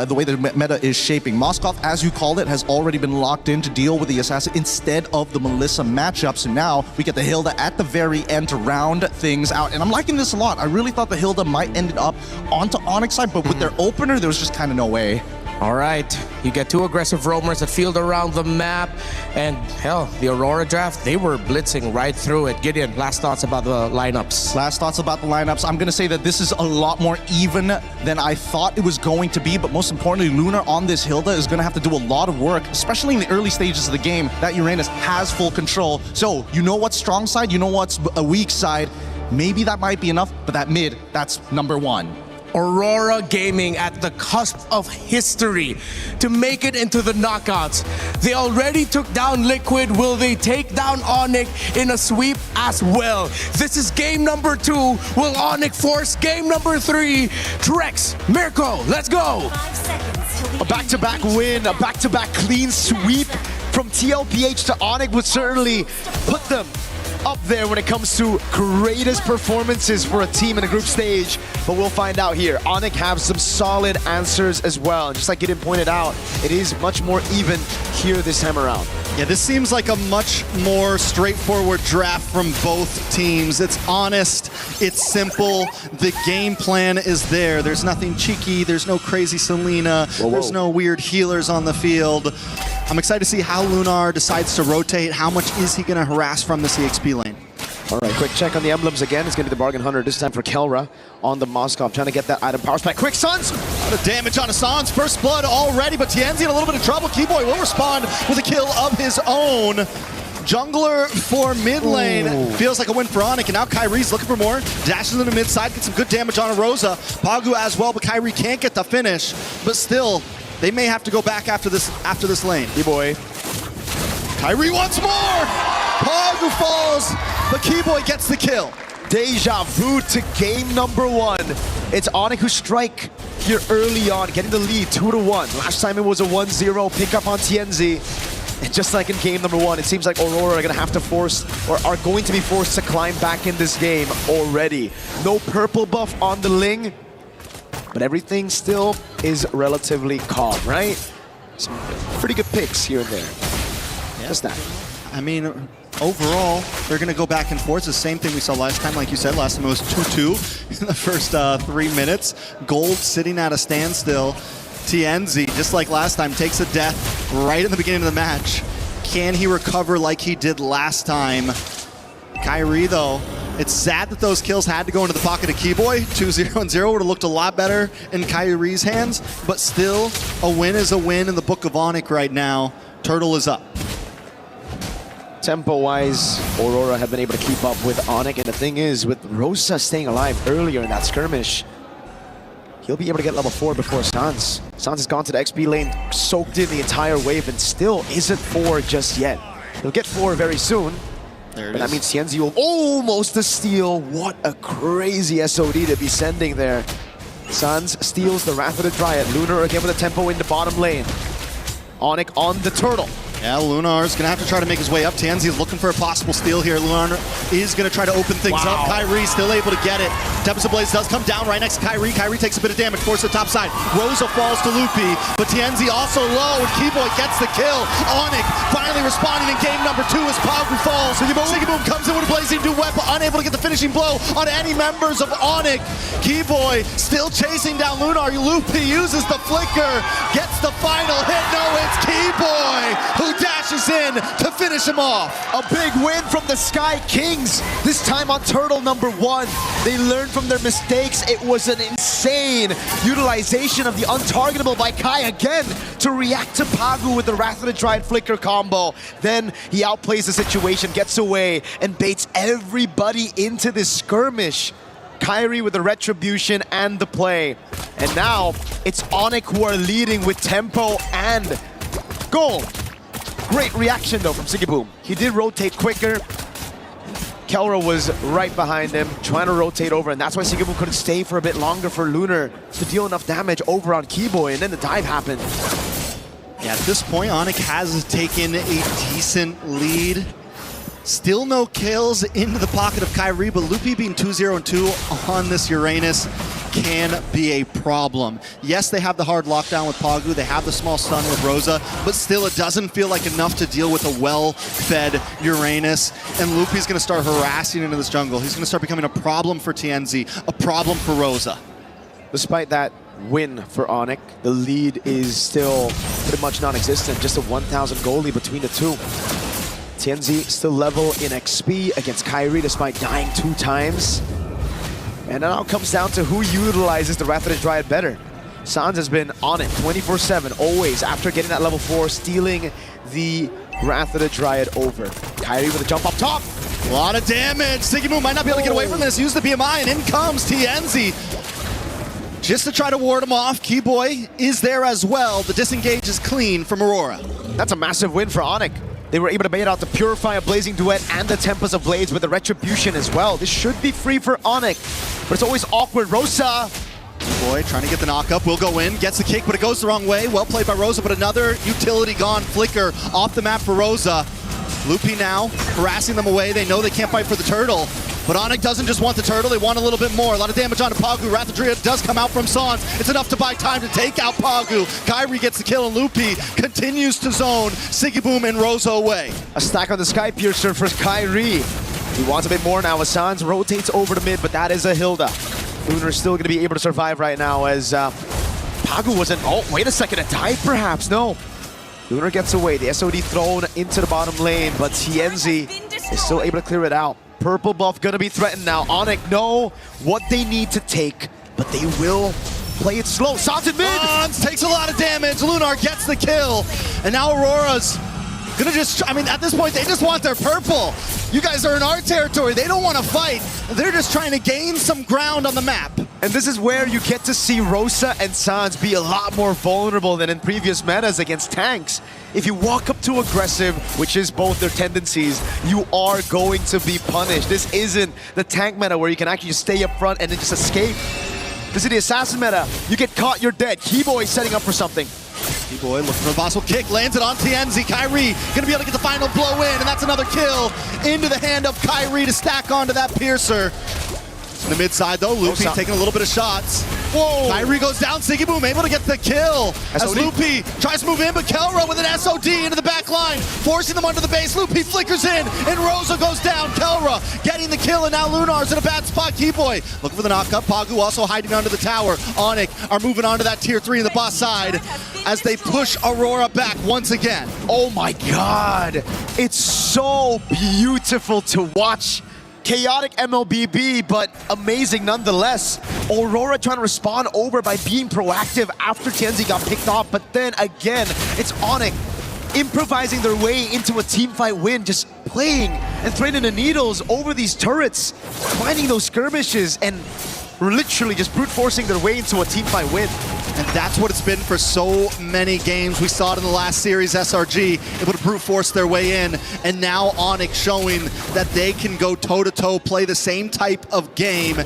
the way the meta is shaping. Moskov, as you called it, has already been locked in to deal with the Assassin instead of the Melissa matchup, so now we get the Hilda at the very end to round things out, and I'm liking this a lot. I really thought the Hilda might end up onto Onyx side, but with their opener, there was just kind of no way. All right, you get two aggressive roamers that field around the map, and hell, the Aurora draft, they were blitzing right through it. Gideon, last thoughts about the lineups? Last thoughts about the lineups. I'm going to say that this is a lot more even than I thought it was going to be, but most importantly, Lunar on this Hilda is going to have to do a lot of work, especially in the early stages of the game. That Uranus has full control. So you know what's strong side, you know what's a weak side. Maybe that might be enough, but that mid, that's number one. Aurora Gaming at the cusp of history to make it into the knockouts. They already took down Liquid. Will they take down Onyx in a sweep as well? This is game number 2. Will Onyx force game number 3? Trex, Mirko, let's go! A back-to-back win, a back-to-back clean sweep from TLPH to Onyx would certainly put them up there when it comes to greatest performances for a team in a group stage, but we'll find out here. Onyx have some solid answers as well. And just like Gideon pointed out, it is much more even here this time around. Yeah, this seems like a much more straightforward draft from both teams. It's honest, it's simple, the game plan is there. There's nothing cheeky, there's no crazy Selena, there's no weird healers on the field. I'm excited to see how Lunar decides to rotate. How much is he going to harass from the CXP lane? All right, quick check on the emblems again. It's going to be the Bargain Hunter this time for Kelra on the Moskov, trying to get that item power spike. Quick Suns! A lot of damage on Hassan's first blood already, but Tienzi in a little bit of trouble. Keyboy will respond with a kill of his own. Jungler for mid lane. Feels like a win for Onyx, and now Kyrie's looking for more. Dashes in the mid side, gets some good damage on Rosa. Pagu as well, but Kyrie can't get the finish. But still, they may have to go back after this lane. Keyboy. Kyrie once more! Pagu falls, but Keyboy gets the kill. Deja vu to game number 1. It's Onyx who strike here early on, getting the lead 2-1. Last time it was a 1-0 pickup on TNZ. And just like in game number 1, it seems like Aurora are going to have to force, or are going to be forced to climb back in this game already. No purple buff on the Ling, but everything still is relatively calm, right? Some pretty good picks here and there. Yeah. Just that. I mean, overall, they're going to go back and forth. It's the same thing we saw last time, like you said. Last time it was 2-2 in the first 3 minutes. Gold sitting at a standstill. TNZ, just like last time, takes a death right in the beginning of the match. Can he recover like he did last time? Kyrie, though, it's sad that those kills had to go into the pocket of Keyboy. 2-0 and 0 would have looked a lot better in Kyrie's hands, but still, a win is a win in the book of Onyx right now. Turtle is up. Tempo-wise, Aurora have been able to keep up with Onyx, and the thing is, with Rosa staying alive earlier in that skirmish, he'll be able to get level 4 before Sans. Sans has gone to the XP lane, soaked in the entire wave, and still isn't 4 just yet. He'll get 4 very soon. But that means Tienzi will almost a steal. What a crazy SOD to be sending there. Sans steals the Wrath of the Dryad. Lunar again with a tempo in the bottom lane. Onyx on the turtle. Yeah, Lunar's going to have to try to make his way up. Tienzi is looking for a possible steal here. Lunar is going to try to open things up. Kyrie still able to get it. Tempest of Blaze does come down right next to Kyrie. Kyrie takes a bit of damage, forces the top side. Rosa falls to Loopy, but Tienzi also low, and Keyboy gets the kill. Onyx finally responding in game number 2 as Pagu falls. Sigiboom comes in with a blazing duet, but unable to get the finishing blow on any members of Onyx. Keyboy still chasing down Lunar. Loopy uses the flicker, gets the final hit. No, it's Keyboy who dashes in to finish him off. A big win from the Sky Kings, this time on Turtle number 1. They learned from their mistakes. It was an insane utilization of the untargetable by Kai again to react to Pagu with the Wrath of the Dryad flicker combo. Then he outplays the situation, gets away, and baits everybody into this skirmish. Kyrie with the retribution and the play. And now it's Onyx who are leading with tempo and gold. Great reaction though from Sigiboom. He did rotate quicker. Kelra was right behind him, trying to rotate over, and that's why Sigiboom couldn't stay for a bit longer for Lunar to deal enough damage over on Keyboy, and then the dive happened. Yeah, at this point, Onyx has taken a decent lead. Still no kills into the pocket of Kyrie, but Loopy being 2-0-2 on this Uranus can be a problem. Yes, they have the hard lockdown with Pagu, they have the small stun with Rosa, but still it doesn't feel like enough to deal with a well-fed Uranus, and Loopy's gonna start harassing into this jungle. He's gonna start becoming a problem for TNZ, a problem for Rosa. Despite that win for Onyx, the lead is still pretty much non-existent, just a 1,000 goal lead between the two. TNZ still level in XP against Kyrie despite dying 2 times. And it now comes down to who utilizes the Wrath of the Dryad better. Sans has been on it 24/7, always, after getting that level 4, stealing the Wrath of the Dryad over. Kyrie with a jump up top. A lot of damage. Sigiboom might not be able to get away from this. Use the BMI, and in comes TNZ. Just to try to ward him off. Keyboy is there as well. The disengage is clean from Aurora. That's a massive win for Onyx. They were able to bait out the Purify, a Blazing Duet, and the Tempest of Blades with the Retribution as well. This should be free for Onyx, but it's always awkward. Rosa. Boy, trying to get the knock up, will go in, gets the kick, but it goes the wrong way. Well played by Rosa, but another utility gone. Flicker off the map for Rosa. Lupi now harassing them away. They know they can't fight for the turtle. But Onyx doesn't just want the turtle, they want a little bit more. A lot of damage onto Pagu. Wrath of Druid does come out from Sans. It's enough to buy time to take out Pagu. Kyrie gets the kill and Lupi continues to zone Sigiboom and Rosa away. A stack on the Sky Piercer for Kyrie. He wants a bit more now as Sans rotates over to mid, but that is a Hilda. Lunar's still going to be able to survive right now as Pagu wasn't... Oh, wait a second, a dive perhaps? No. Lunar gets away, the SOD thrown into the bottom lane, but TNZ is still able to clear it out. Purple buff gonna be threatened now. Onyx know what they need to take, but they will play it slow. Sans in mid! Sans takes a lot of damage, Lunar gets the kill, and now Aurora's gonna just, I mean, at this point, they just want their purple. You guys are in our territory. They don't want to fight. They're just trying to gain some ground on the map. And this is where you get to see Rosa and Sans be a lot more vulnerable than in previous metas against tanks. If you walk up too aggressive, which is both their tendencies, you are going to be punished. This isn't the tank meta where you can actually just stay up front and then just escape. This is the assassin meta. You get caught, you're dead. Keyboy setting up for something. Keyboy looking for a possible kick, lands it on TNZ. Kyrie gonna be able to get the final blow in, and that's another kill into the hand of Kyrie to stack onto that Piercer. In the mid side though, Lupi taking a little bit of shots. Whoa! Kyrie goes down, Sigiboom able to get the kill. As Lupi tries to move in, but Kelra with an SOD into the back line, forcing them under the base. Lupi flickers in, and Rosa goes down. Kelra getting the kill, and now Lunar's in a bad spot. Keyboy looking for the knockup. Pagu also hiding under the tower. Onyx are moving on to that tier 3 in the boss side as they push Aurora back once again. Oh my god! It's so beautiful to watch. Chaotic MLBB, but amazing nonetheless. Aurora trying to respond over by being proactive after TNZ got picked off, but then again, it's Onyx improvising their way into a teamfight win, just playing and threading the needles over these turrets, finding those skirmishes, and literally just brute forcing their way into a teamfight win. And that's what it's been for so many games. We saw it in the last series, SRG able to brute force their way in, and now Onyx showing that they can go toe-to-toe, play the same type of game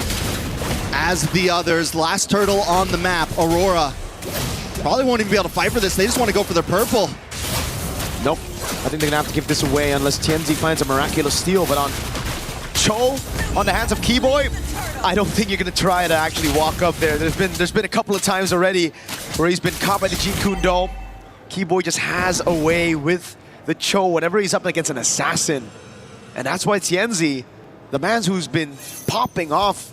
as the others. Last turtle on the map, Aurora probably won't even be able to fight for this. They just want to go for their purple. Nope, I think they're gonna have to give this away unless TNZ finds a miraculous steal, but on Cho, on the hands of Keyboy, I don't think you're gonna try to actually walk up there. There's been a couple of times already where he's been caught by the Jeet Kune Do. Keyboy just has a way with the Cho whenever he's up against an assassin. And that's why TNZ, the man who's been popping off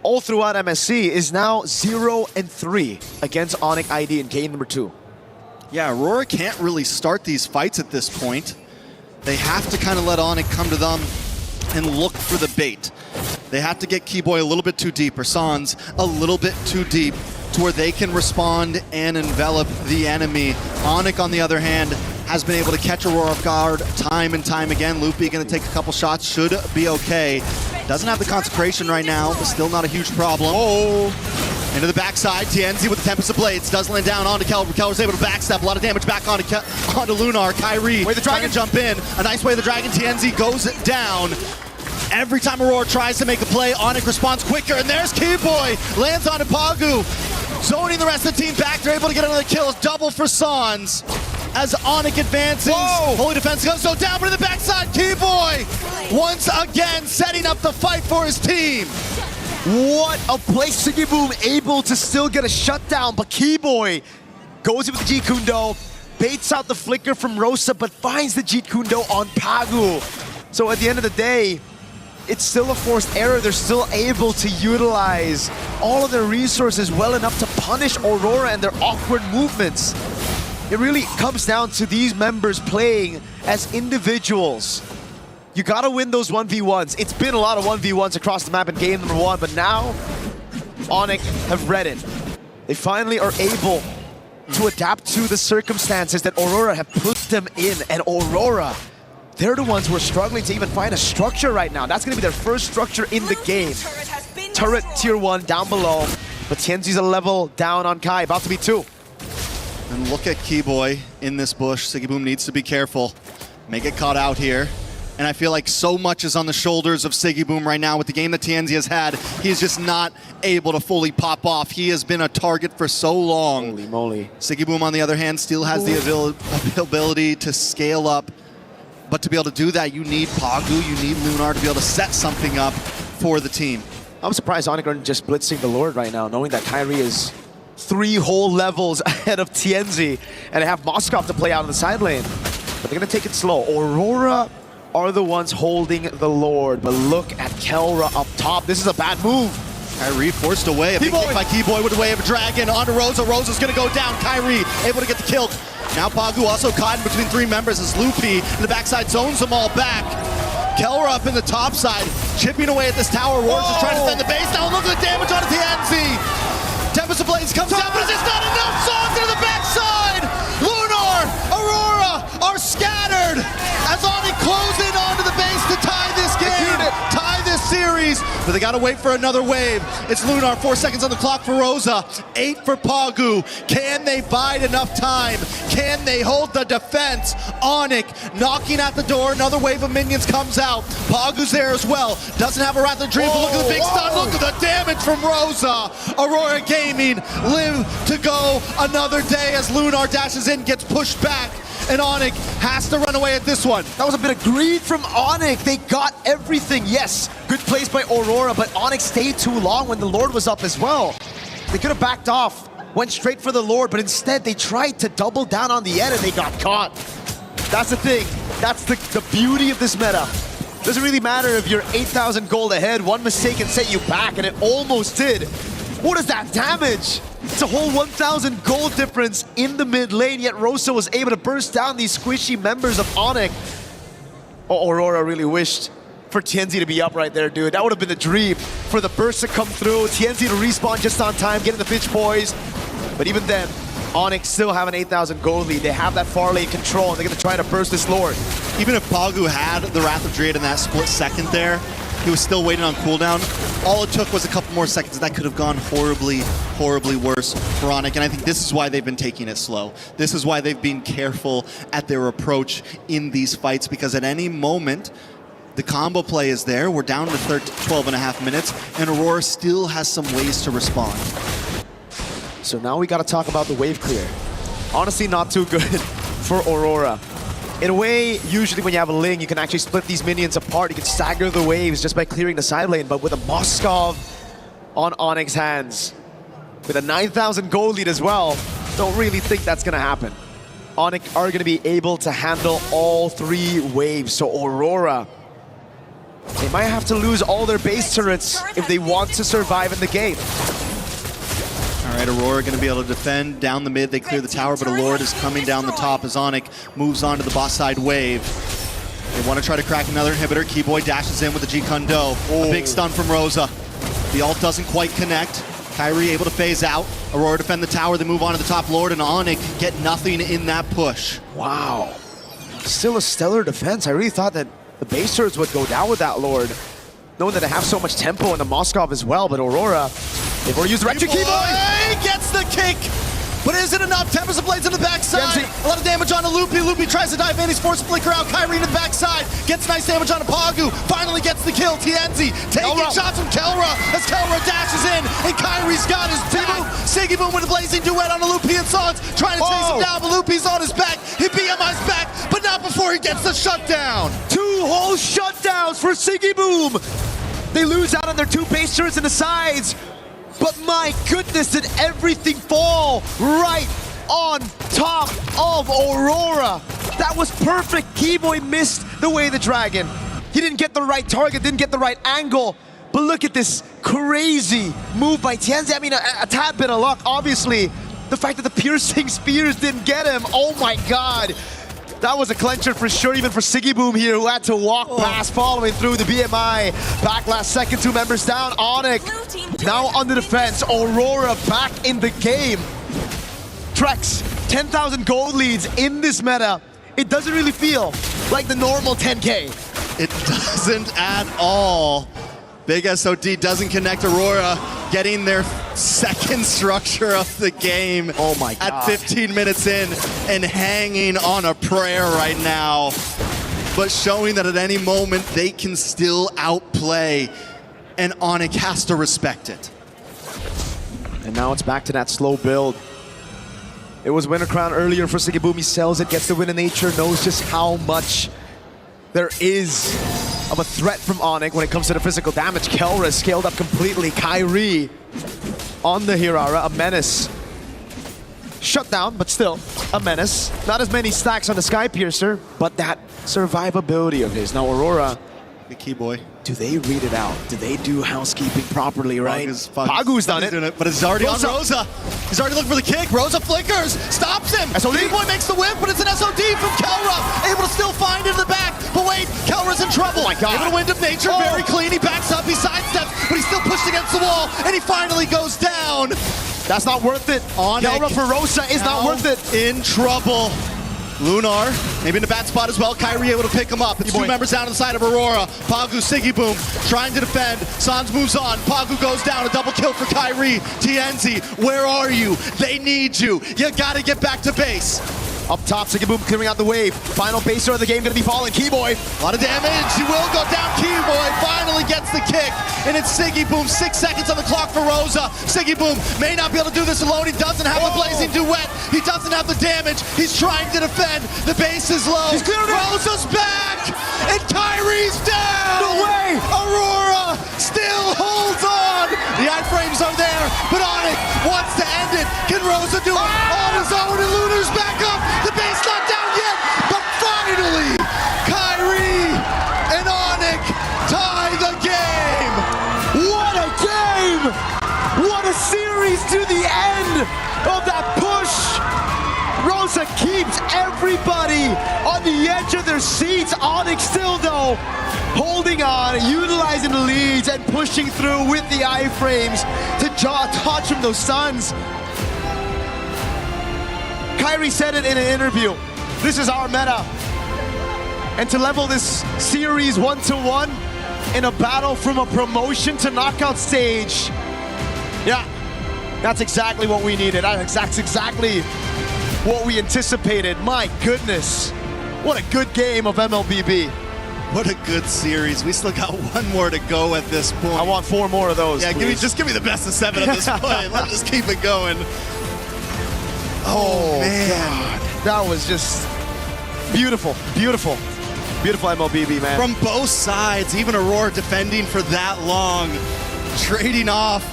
all throughout MSC, is now 0-3 against Onyx ID in game number 2. Yeah, Aurora can't really start these fights at this point. They have to kind of let Onyx come to them and look for the bait. They have to get Keyboy a little bit too deep, or Sans a little bit too deep, to where they can respond and envelop the enemy. Onyx, on the other hand, has been able to catch Aurora off guard time and time again. Lupi gonna take a couple shots, should be okay. Doesn't have the consecration right now, but still not a huge problem. Oh! Into the backside, TNZ with the Tempest of Blades, does land down onto Kelra. Kelra's able to backstep, a lot of damage back onto Lunar. Kyrie trying to jump in, a nice way the Dragon. TNZ goes down. Every time Aurora tries to make a play, Onyx responds quicker, and there's Keyboy, lands onto Pagu. Zoning the rest of the team back, they're able to get another kill, double for Sans. As Onyx advances, Holy Defense goes so down, but in the backside, Keyboy once again setting up the fight for his team. What a play, Sigiboom able to still get a shutdown, but Keyboy goes in with the Jeet Kune Do, baits out the flicker from Rosa, but finds the Jeet Kune Do on Pagu. So at the end of the day, it's still a forced error. They're still able to utilize all of their resources well enough to punish Aurora and their awkward movements. It really comes down to these members playing as individuals. You gotta win those 1v1s. It's been a lot of 1v1s across the map in game number 1, but now Onyx have read it. They finally are able to adapt to the circumstances that Aurora have put them in, and Aurora, they're the ones who are struggling to even find a structure right now. That's gonna be their first structure in the game. Turret tier 1 down below, but TNZ's a level down on Kai, about to be 2. And look at Keyboy in this bush. Sigiboom needs to be careful. May get caught out here. And I feel like so much is on the shoulders of Sigiboom right now with the game that TNZ has had. He's just not able to fully pop off. He has been a target for so long. Holy moly. Sigiboom, on the other hand, still has the ability to scale up But to be able to do that, you need Pagu, you need Lunar to be able to set something up for the team. I'm surprised Onyx aren't just blitzing the Lord right now, knowing that Kyrie is 3 whole levels ahead of TNZ, and they have Moskov to play out in the side lane. But they're gonna take it slow. Aurora are the ones holding the Lord, but look at Kelra up top. This is a bad move. Kyrie forced away. A big kick by Keyboy with a wave of dragon onto Rosa. Rosa's gonna go down. Kyrie able to get the kill. Now Pagu also caught in between 3 members as Loopy in the backside zones them all back. Kelra up in the top side, chipping away at this tower. Roars is trying to defend the base. Now look at the damage on TNZ. Tempest of Blades comes down, but it's just not enough. Songs into the backside. Lunar, Aurora are scattered as Oni close in onto the base to tie this game, tie this series. But they gotta wait for another wave. It's Lunar, 4 seconds on the clock for Rosa, 8 for Pagu. Can they bide enough time? Can they hold the defense? Onyx knocking at the door, another wave of minions comes out. Pagu's there as well, doesn't have a Wrath of Dream, but look at the big stun, look at the damage from Rosa. Aurora Gaming live to go another day as Lunar dashes in, gets pushed back, and Onyx has to run away at this one. That was a bit of greed from Onyx. They got everything. Yes, good place by Aurora, but Onyx stayed too long when the Lord was up as well. They could have backed off, went straight for the Lord, but instead they tried to double down on the end and they got caught. That's the thing. That's the beauty of this meta. Doesn't really matter if you're 8,000 gold ahead. One mistake can set you back, and it almost did. What is that damage? It's a whole 1,000 gold difference in the mid lane, yet Rosa was able to burst down these squishy members of Onyx. Oh, Aurora really wished for TNZ to be up right there, dude. That would have been the dream for the burst to come through, TNZ to respawn just on time, getting the pitch poised. But even then, Onyx still have an 8,000 gold lead. They have that far lane control, and they're going to try to burst this Lord. Even if Pagu had the Wrath of Dread in that split second there, he was still waiting on cooldown. All it took was a couple more seconds. That could have gone horribly, horribly worse for Onyx. And I think this is why they've been taking it slow. This is why they've been careful at their approach in these fights, because at any moment, the combo play is there. We're down to 12.5 minutes, and Aurora still has some ways to respond. So now we got to talk about the wave clear. Honestly, not too good for Aurora. In a way, usually when you have a Ling, you can actually split these minions apart. You can stagger the waves just by clearing the side lane. But with a Moskov on Onyx's hands, with a 9,000 gold lead as well, don't really think that's going to happen. Onyx are going to be able to handle all 3 waves. So Aurora, they might have to lose all their base turrets if they want to survive in the game. All right, Aurora going to be able to defend down the mid. They clear the tower, but a Lord is coming down the top as Onyx moves on to the boss side wave. They want to try to crack another inhibitor. Keyboy dashes in with the G-Kundo. A big stun from Rosa. The ult doesn't quite connect. Kyrie able to phase out. Aurora defend the tower. They move on to the top Lord, and Onyx get nothing in that push. Wow. Still a stellar defense. I really thought that the base turrets would go down with that Lord, knowing that they have so much tempo in the Moskov as well, but Aurora, they've already used the Electric Keyboy! Gets the kick, but is it enough? Tempest of Blades in the backside. A lot of damage on Loopy. Loopy tries to dive in. He's forced to flicker out. Kyrie in the backside. Gets nice damage on Pagu. Finally gets the kill. TNZ taking shots from Kelra as Kelra dashes in, and Kyrie's got his back. Siggy Boom with a blazing duet on Loopy and Sans, trying to chase him down, but Loopy's on his back. He BMI's back, but not before he gets the shutdown. 2 whole shutdowns for Siggy Boom. They lose out on their 2 base turrets in the sides. But my goodness, did everything fall right on top of Aurora. That was perfect. Keyboy missed the way the dragon. He didn't get the right target, didn't get the right angle. But look at this crazy move by TNZ. I mean, a tad bit of luck, obviously. The fact that the piercing spears didn't get him. Oh my God. That was a clencher for sure, even for Siggy Boom here, who had to walk past following through the BMI. Back last second, 2 members down. Onyx now on the defense. Aurora back in the game. Trex, 10,000 gold leads in this meta. It doesn't really feel like the normal 10K. It doesn't at all. Big SOD doesn't connect. Aurora getting their second structure of the game. Oh my God. At 15 minutes in and hanging on a prayer right now. But showing that at any moment they can still outplay, and Onyx has to respect it. And now it's back to that slow build. It was Winter Crown earlier for Siggy Boom. He sells it, gets the win in nature, knows just how much there is of a threat from Onyx when it comes to the physical damage. Kelra scaled up completely. Kyrie on the Hirara, a menace. Shut down, but still a menace. Not as many stacks on the Sky Piercer, but that survivability of his. Now Aurora, the key boy. Do they read it out? Do they do housekeeping properly, right? Pagu's done it. But it's already on Rosa. He's already looking for the kick. Rosa flickers, stops him. D-Boy makes the whip, but it's an SOD from Kelra. Able to still find it in the back. But wait, Kelra's in trouble. Oh my God. Able to wind of nature, very clean. He backs up, he sidesteps, but he's still pushed against the wall, and he finally goes down. That's not worth it. Kelra for Rosa is not worth it. In trouble. Lunar, maybe in the bad spot as well. Kyrie able to pick him up. It's two members down to the side of Aurora. Pagu, Siggy Boom, trying to defend. Sans moves on. Pagu goes down. A double kill for Kyrie. TNZ, where are you? They need you. You gotta get back to base. Up top, Siggy Boom clearing out the wave. Final baser of the game gonna be falling. Keyboy. A lot of damage. He will go down. Keyboy finally gets the kick. And it's Siggy Boom. 6 seconds on the clock for Rosa. Siggy Boom may not be able to do this alone. He doesn't have the blazing duet. He doesn't have the damage. He's trying to defend. The base is low. He's cleared it. Rosa's back. And Kyrie's down. No way. Aurora still holds on. The iframes are there. But Onyx wants to end it. Can Rosa do it on his own? And Lunar's back up. The base not down yet. But finally, Kyrie and Onyx tie the game. What a game! What a series to the end of that push! Rosa keeps everybody on the edge of their seats. Onyx still though, holding on, utilizing the leads and pushing through with the iframes to touch from those stuns. Kyrie said it in an interview. This is our meta. And to level this series 1-1 in a battle from a promotion to knockout stage. Yeah, that's exactly what we needed. That's exactly what we anticipated. My goodness, what a good game of MLBB. What a good series. We still got one more to go at this point. I want 4 more of those. Yeah, just give me the best of 7 at this point. Let's just keep it going. Oh man, God. That was just beautiful, beautiful, beautiful MLBB, man. From both sides, even Aurora defending for that long, trading off.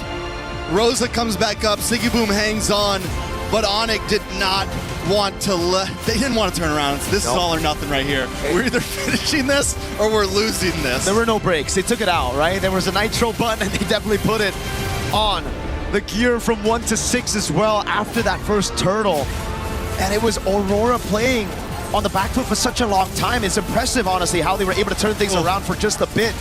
Rosa comes back up, Siggy Boom hangs on, but Onyx did not want to they didn't want to turn around. This is all or nothing right here. We're either finishing this or we're losing this. There were no breaks. They took it out, right? There was a nitro button and they definitely put it on. The gear from 1 to 6 as well after that first turtle. And it was Aurora playing on the back foot for such a long time. It's impressive, honestly, how they were able to turn things around for just a bit.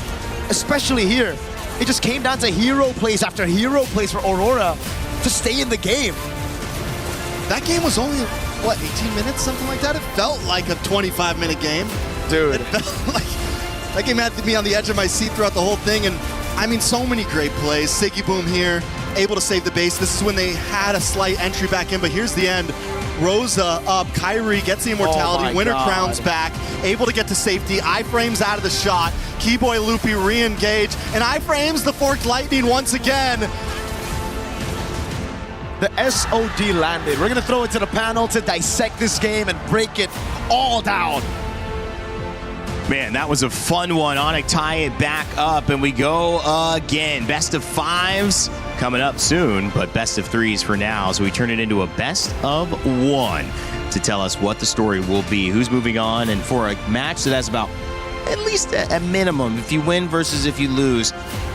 Especially here. It just came down to hero plays after hero plays for Aurora to stay in the game. That game was only, what, 18 minutes, something like that? It felt like a 25-minute game. Dude. It felt like that game had me on the edge of my seat throughout the whole thing. And I mean, so many great plays. Siggy Boom here, able to save the base. This is when they had a slight entry back in, but here's the end. Rosa up, Kyrie gets the immortality, Winter Crown's back, able to get to safety, iframes out of the shot, Keyboy Loopy re-engage, and iframes the Forked Lightning once again. The SOD landed. We're gonna throw it to the panel to dissect this game and break it all down. Man, that was a fun one. Onyx tie it back up, and we go again. Best of 5s coming up soon, but best of 3s for now. So we turn it into a best of 1 to tell us what the story will be, who's moving on, and for a match that has about at least a minimum, if you win versus if you lose,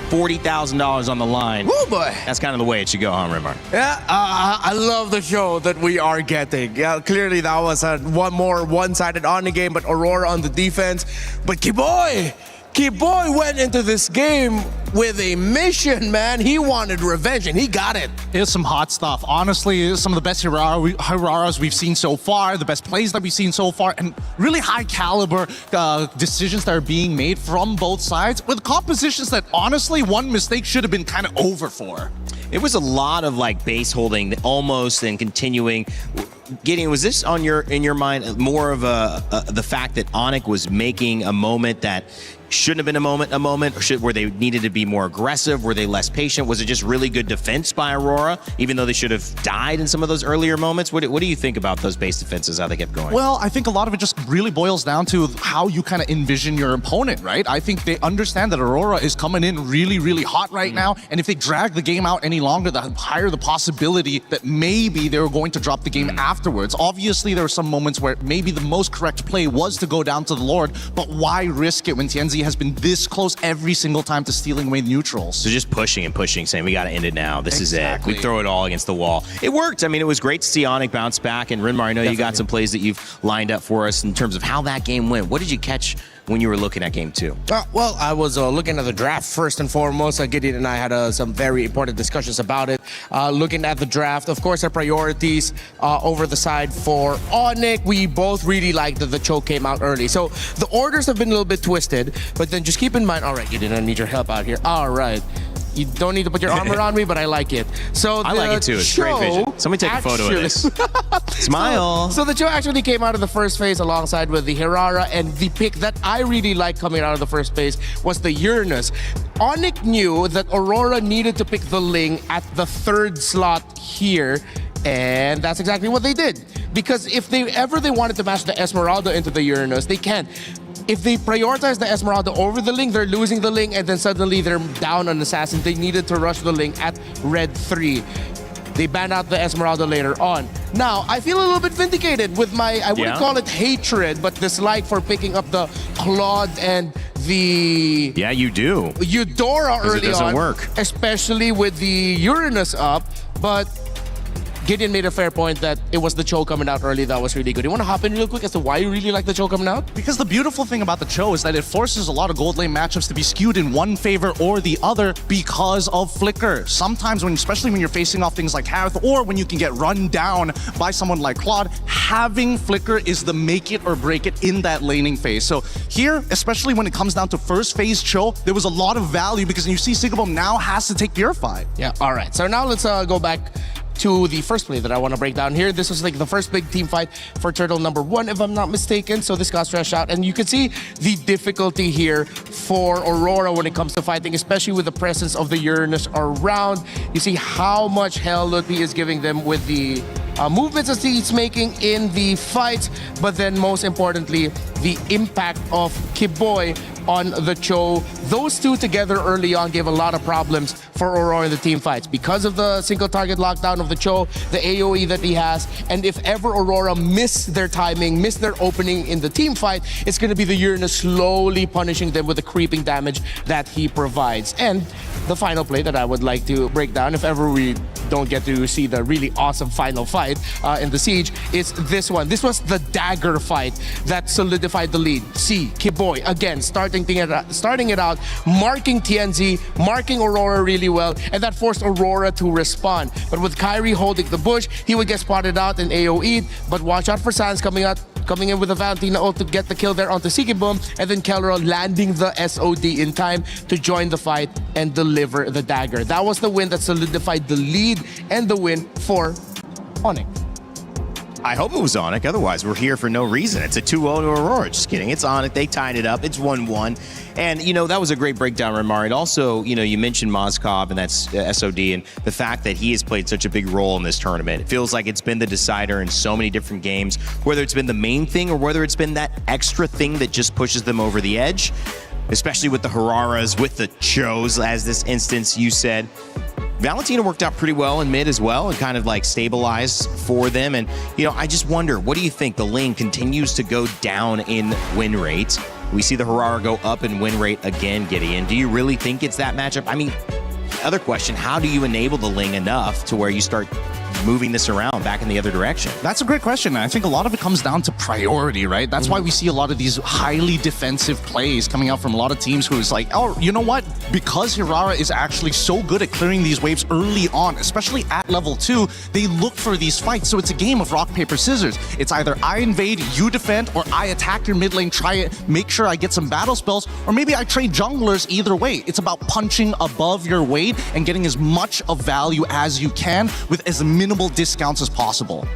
$40,000 on the line. Oh boy. That's kind of the way it should go, huh, Rimar? Yeah, I love the show that we are getting. Yeah, clearly that was a one-sided on the game, but Aurora on the defense. But Keyboy went into this game with a mission, man. He wanted revenge, and he got it. It's some hot stuff. Honestly, some of the best Hiraras we've seen so far, the best plays that we've seen so far, and really high caliber decisions that are being made from both sides with compositions that honestly, one mistake should have been kind of over for. It was a lot of like base holding almost and continuing. Gideon, was this on in your mind more of the fact that Onyx was making a moment that shouldn't have been a moment, or were they needed to be more aggressive? Were they less patient? Was it just really good defense by Aurora, even though they should have died in some of those earlier moments? What do you think about those base defenses, how they kept going? Well, I think a lot of it just really boils down to how you kind of envision your opponent, right? I think they understand that Aurora is coming in really, really hot right now, and if they drag the game out any longer, the higher the possibility that maybe they were going to drop the game afterwards. Obviously, there were some moments where maybe the most correct play was to go down to the Lord, but why risk it when TNZ has been this close every single time to stealing away neutrals? So just pushing and pushing, saying we got to end it now. This is it. We throw it all against the wall. It worked. I mean, it was great to see Onyx bounce back. And Rinmar, I know you got some plays that you've lined up for us in terms of how that game went. What did you catch when you were looking at game 2? Well, I was looking at the draft first and foremost. Gideon and I had some very important discussions about it. Looking at the draft, of course, our priorities over the side for Onyx. We both really liked that the choke came out early. So the orders have been a little bit twisted, but then just keep in mind, all right, Gideon, I need your help out here. All right. You don't need to put your armor on me, but I like it. So I like it too. It's great vision. Somebody take a photo of this. Smile. So the Joe actually came out of the first phase alongside with the Hirara, and the pick that I really liked coming out of the first phase was the Uranus. Onyx knew that Aurora needed to pick the Ling at the 3rd slot here, and that's exactly what they did. Because if they wanted to match the Esmeralda into the Uranus, they can't. If they prioritize the Esmeralda over the Ling, they're losing the Ling, and then suddenly they're down on Assassin. They needed to rush the Ling at red 3. They banned out the Esmeralda later on. Now, I feel a little bit vindicated with my, I wouldn't call it hatred, but dislike for picking up the Claude and the... Yeah, you do. Eudora early on. It doesn't work. Especially with the Uranus up, but... Gideon made a fair point that it was the Cho coming out early that was really good. You want to hop in real quick as to why you really like the Cho coming out? Because the beautiful thing about the Cho is that it forces a lot of gold lane matchups to be skewed in one favor or the other because of Flicker. Sometimes, especially when you're facing off things like Harith, or when you can get run down by someone like Claude, having Flicker is the make it or break it in that laning phase. So here, especially when it comes down to first phase Cho, there was a lot of value because you see Sigabum now has to take Purify. Yeah, all right. So now let's go back to the first play that I want to break down here. This was like the first big team fight for Turtle number 1, if I'm not mistaken. So this got stretched out, and you can see the difficulty here for Aurora when it comes to fighting, especially with the presence of the Uranus around. You see how much hell Ludwig is giving them with the movements that he's making in the fight, but then most importantly, the impact of Kiboy on the Cho. Those two together early on gave a lot of problems for Aurora in the team fights because of the single target lockdown of the Cho, the AoE that he has, and if ever Aurora miss their timing, miss their opening in the team fight, it's going to be the Uranus slowly punishing them with the creeping damage that he provides. And the final play that I would like to break down, if ever we don't get to see the really awesome final fight in the Siege, is this one. This was the dagger fight that solidified the lead. See, Kiboy, again, starting it out, marking TNZ, marking Aurora really well, and that forced Aurora to respond. But with Kyrie holding the bush, he would get spotted out in AoE, but watch out for Sans coming in with a Valentina ult to get the kill there onto Sigibum, and then Kelro landing the SOD in time to join the fight and deliver the dagger. That was the win that solidified the lead and the win for Onyx. I hope it was Onyx, otherwise we're here for no reason. It's a 2-0 to Aurora. Just kidding. It's Onyx. They tied it up. It's 1-1. And, that was a great breakdown, Rinmar. And also, you mentioned Mozkov, and that's SOD, and the fact that he has played such a big role in this tournament. It feels like it's been the decider in so many different games, whether it's been the main thing or whether it's been that extra thing that just pushes them over the edge, especially with the Hararas, with the Chos, as this instance you said. Valentina worked out pretty well in mid as well and kind of like stabilized for them. And, I just wonder, what do you think? The lane continues to go down in win rate. We see the Harara go up in win rate again, Gideon. Do you really think it's that matchup? I mean, other question, how do you enable the Ling enough to where you start moving this around back in the other direction? That's a great question. I think a lot of it comes down to priority, right? That's why we see a lot of these highly defensive plays coming out from a lot of teams who is like, oh, you know what? Because Hirara is actually so good at clearing these waves early on, especially at level 2, they look for these fights. So it's a game of rock, paper, scissors. It's either I invade, you defend, or I attack your mid lane, try it, make sure I get some battle spells, or maybe I trade junglers. Either way, it's about punching above your weight and getting as much of value as you can with as minimal discounts as possible.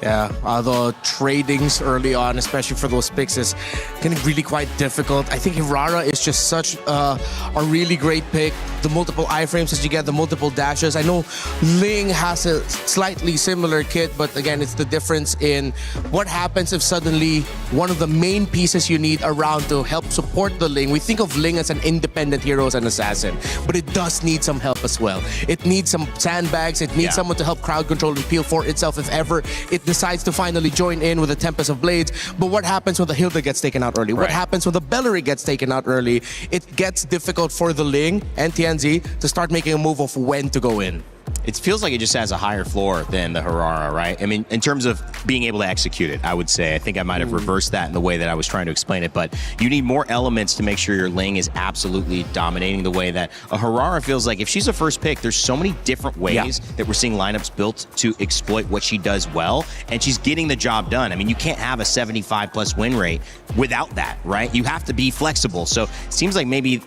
Yeah, the tradings early on, especially for those picks, is getting really quite difficult. I think Hirara is just such a really great pick. The multiple iframes that you get, the multiple dashes. I know Ling has a slightly similar kit, but again, it's the difference in what happens if suddenly one of the main pieces you need around to help support the Ling. We think of Ling as an independent hero, as an assassin, but it does need some help as well. It needs some sandbags. It needs someone to help crowd control and peel for itself if ever it decides to finally join in with the Tempest of Blades. But what happens when the Hilda gets taken out early? What happens when the Bellary gets taken out early? It gets difficult for the Ling and TNZ to start making a move of when to go in. It feels like it just has a higher floor than the Hirara, right? I mean, in terms of being able to execute it, I would say. I think I might have reversed that in the way that I was trying to explain it, but you need more elements to make sure your Ling is absolutely dominating the way that a Hirara feels like. If she's a first pick, there's so many different ways that we're seeing lineups built to exploit what she does well, and she's getting the job done. I mean, you can't have a 75+ win rate without that, right? You have to be flexible. So it seems like maybe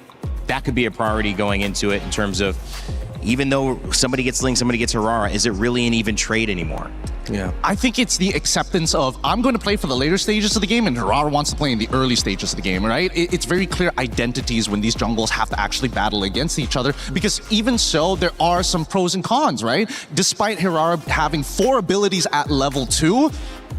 that could be a priority going into it in terms of, even though somebody gets Ling, somebody gets Hirara, is it really an even trade anymore? Yeah, I think it's the acceptance of, I'm going to play for the later stages of the game and Hirara wants to play in the early stages of the game, right? It's very clear identities when these jungles have to actually battle against each other, because even so, there are some pros and cons, right? Despite Hirara having 4 abilities at level 2,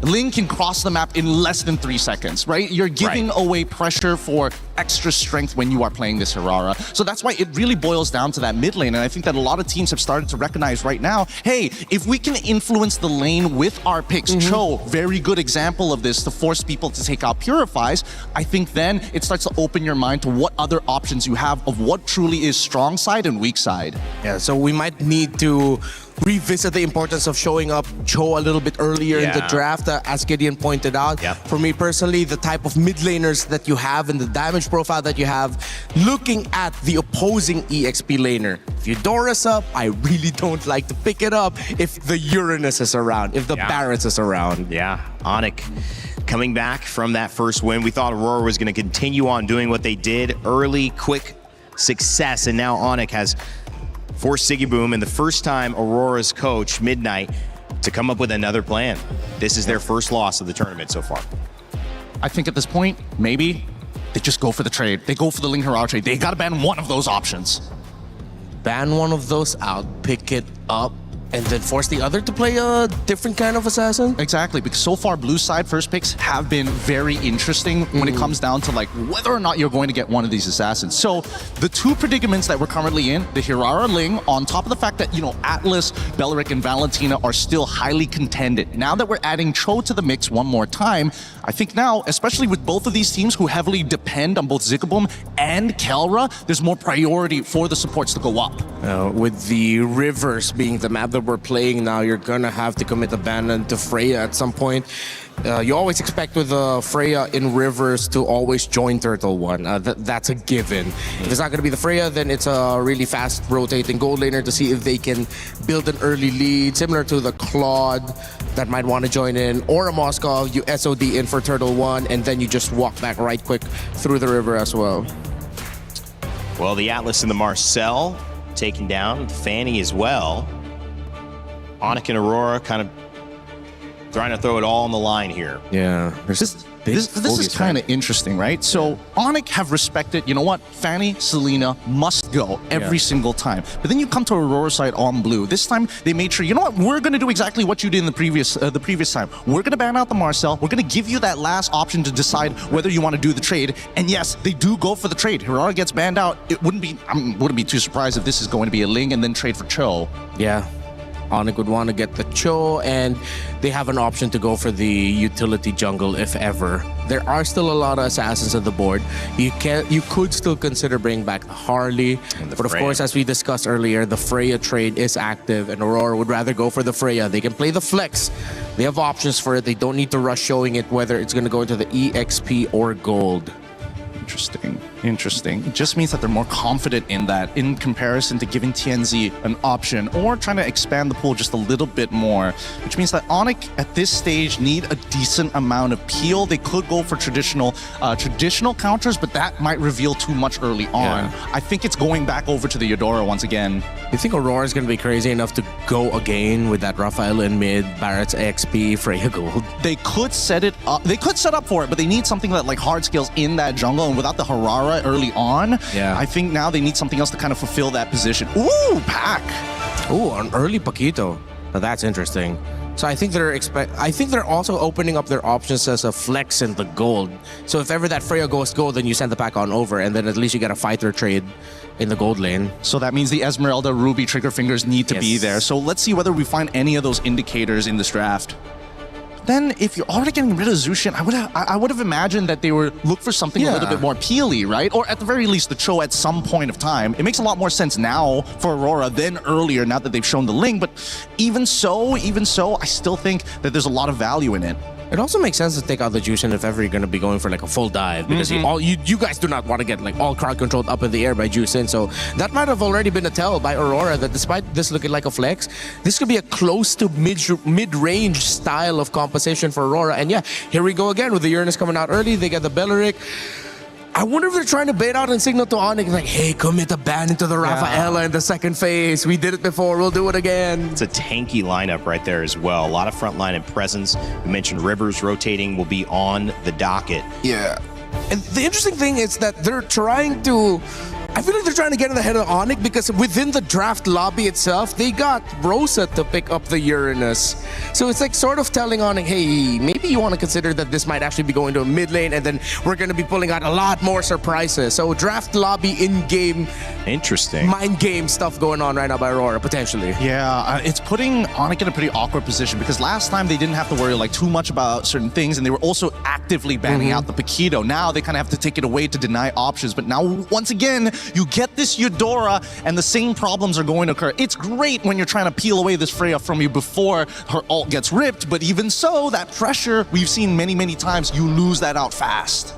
Ling can cross the map in less than 3 seconds, right? You're giving away pressure for extra strength when you are playing this Hirara. So that's why it really boils down to that mid lane. And I think that a lot of teams have started to recognize right now, hey, if we can influence the lane with our picks, Cho, very good example of this, to force people to take out Purifies, I think then it starts to open your mind to what other options you have of what truly is strong side and weak side. Yeah, so we might need to revisit the importance of showing up Cho a little bit earlier in the draft, as Gideon pointed out. For me personally, the type of mid laners that you have and the damage profile that you have, looking at the opposing EXP laner. If Eudora's up, I really don't like to pick it up if the Uranus is around, if the Barretts is around. Yeah, Onyx coming back from that first win. We thought Aurora was going to continue on doing what they did, early, quick success, and now Onyx has forced Siggy Boom, and the first time Aurora's coach, Midnight, to come up with another plan. This is their first loss of the tournament so far. I think at this point, maybe they just go for the trade. They go for the Ling Hirara trade. They got to ban one of those options. Ban one of those out, pick it up, and then force the other to play a different kind of assassin? Exactly, because so far blue side first picks have been very interesting when it comes down to like whether or not you're going to get one of these assassins. So the 2 predicaments that we're currently in, the Hirara Ling, on top of the fact that, you know, Atlas, Beleric, and Valentina are still highly contended. Now that we're adding Cho to the mix one more time, I think now, especially with both of these teams who heavily depend on both Ziggaboom and Kelra, there's more priority for the supports to go up. With the rivers being the map that we're playing now, you're gonna have to commit abandon to Freya at some point. You always expect with Freya in rivers to always join Turtle One. That's a given. If it's not going to be the Freya, then it's a really fast rotating gold laner to see if they can build an early lead, similar to the Claude that might want to join in, or a Moscow, you SOD in for Turtle One, and then you just walk back right quick through the river as well. Well, the Atlas and the Marcel taken down, Fanny as well. Onyx and Aurora kind of trying to throw it all on the line here. Yeah. This is kind of interesting, right? So Onyx have respected, you know what, Fanny, Selena must go every single time. But then you come to Aurora side on blue. This time they made sure, you know what, we're going to do exactly what you did in the previous time. We're going to ban out the Marcel. We're going to give you that last option to decide whether you want to do the trade. And yes, they do go for the trade. Hirara gets banned out. It wouldn't be too surprised if this is going to be a Ling and then trade for Cho. Yeah. Onyx would want to get the Cho, and they have an option to go for the utility jungle if ever. There are still a lot of assassins on the board. You could still consider bringing back the Harley, but of course, as we discussed earlier, the Freya trade is active, and Aurora would rather go for the Freya. They can play the flex. They have options for it. They don't need to rush showing it whether it's going to go into the EXP or gold. Interesting. It just means that they're more confident in that in comparison to giving TNZ an option or trying to expand the pool just a little bit more, which means that Onyx at this stage need a decent amount of peel. They could go for traditional counters, but that might reveal too much early on. I think it's going back over to the Eudora once again. You think Aurora is going to be crazy enough to go again with that Raphael in mid, Barrett's XP, Freya Gold? They could set it up. They could set up for it, but they need something that like hard scales in that jungle, and without the Harara early on, I think now they need something else to kind of fulfill that position. Ooh, Pack. Ooh, an early Paquito. Now that's interesting. So I think they're also opening up their options as a flex in the gold. So if ever that Freya goes gold, then you send the pack on over, and then at least you get a fighter trade in the gold lane. So that means the Esmeralda, Ruby, Trigger Fingers need to be there. So let's see whether we find any of those indicators in this draft. Then, if you're already getting rid of Zushin, I would have imagined that they would look for something a little bit more peely, right? Or at the very least, the Cho at some point of time. It makes a lot more sense now for Aurora than earlier, now that they've shown the Ling. But even so, I still think that there's a lot of value in it. It also makes sense to take out the Jushin if ever you're going to be going for like a full dive, because you guys do not want to get like all crowd controlled up in the air by Jushin. So that might have already been a tell by Aurora that despite this looking like a flex, this could be a close to mid-range style of composition for Aurora. And yeah, here we go again with the Uranus coming out early. They get the Belleric. I wonder if they're trying to bait out and signal to Onyx like, hey, commit a ban into the Rafaela in the second phase. We did it before, we'll do it again. It's a tanky lineup right there as well. A lot of front line and presence. We mentioned Rivers rotating will be on the docket. Yeah. And the interesting thing is that they're trying to... I feel like they're trying to get in the head of Onyx because within the draft lobby itself, they got Rosa to pick up the Uranus. So it's like sort of telling Onyx, hey, maybe you want to consider that this might actually be going to a mid lane, and then we're going to be pulling out a lot more surprises. So draft lobby in-game, interesting mind game stuff going on right now by Aurora, potentially. Yeah, it's putting Onyx in a pretty awkward position because last time they didn't have to worry like too much about certain things, and they were also actively banning out the Paquito. Now they kind of have to take it away to deny options, but now once again, you get this Eudora, and the same problems are going to occur. It's great when you're trying to peel away this Freya from you before her ult gets ripped, but even so, that pressure, we've seen many, many times, you lose that out fast.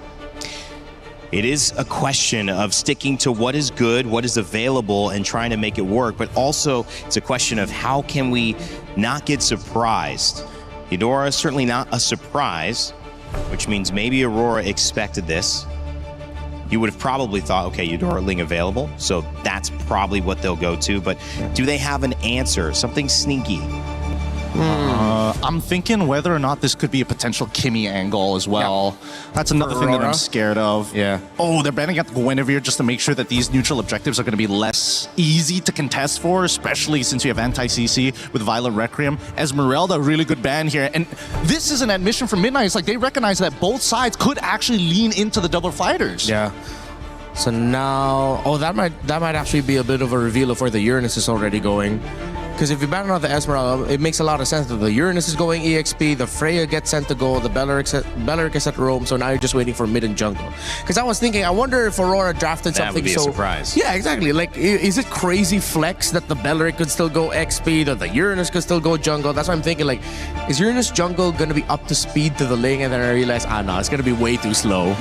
It is a question of sticking to what is good, what is available, and trying to make it work, but also it's a question of how can we not get surprised. Eudora is certainly not a surprise, which means maybe Aurora expected this. You would have probably thought, okay, Eudora Ling available, so that's probably what they'll go to. But do they have an answer? Something sneaky? I'm thinking whether or not this could be a potential Kimmy angle as well. That's another thing that I'm scared of. Yeah. Oh, they're banning out the Guinevere just to make sure that these neutral objectives are going to be less easy to contest for, especially since you have anti-CC with Violent Requiem. Esmeralda, really good ban here. And this is an admission from Midnight. It's like they recognize that both sides could actually lean into the double fighters. Yeah. So now, that might actually be a bit of a reveal of where the Uranus is already going. Because if you ban out the Esmeralda, it makes a lot of sense that the Uranus is going EXP, the Freya gets sent to gold, the Belleric is at Rome, so now you're just waiting for mid and jungle. Because I was thinking, I wonder if Aurora drafted something that would be a surprise. Yeah, exactly. Like, is it crazy flex that the Belleric could still go XP, that the Uranus could still go jungle? That's why I'm thinking, like, is Uranus jungle going to be up to speed to the Ling? And then I realized, no, it's going to be way too slow.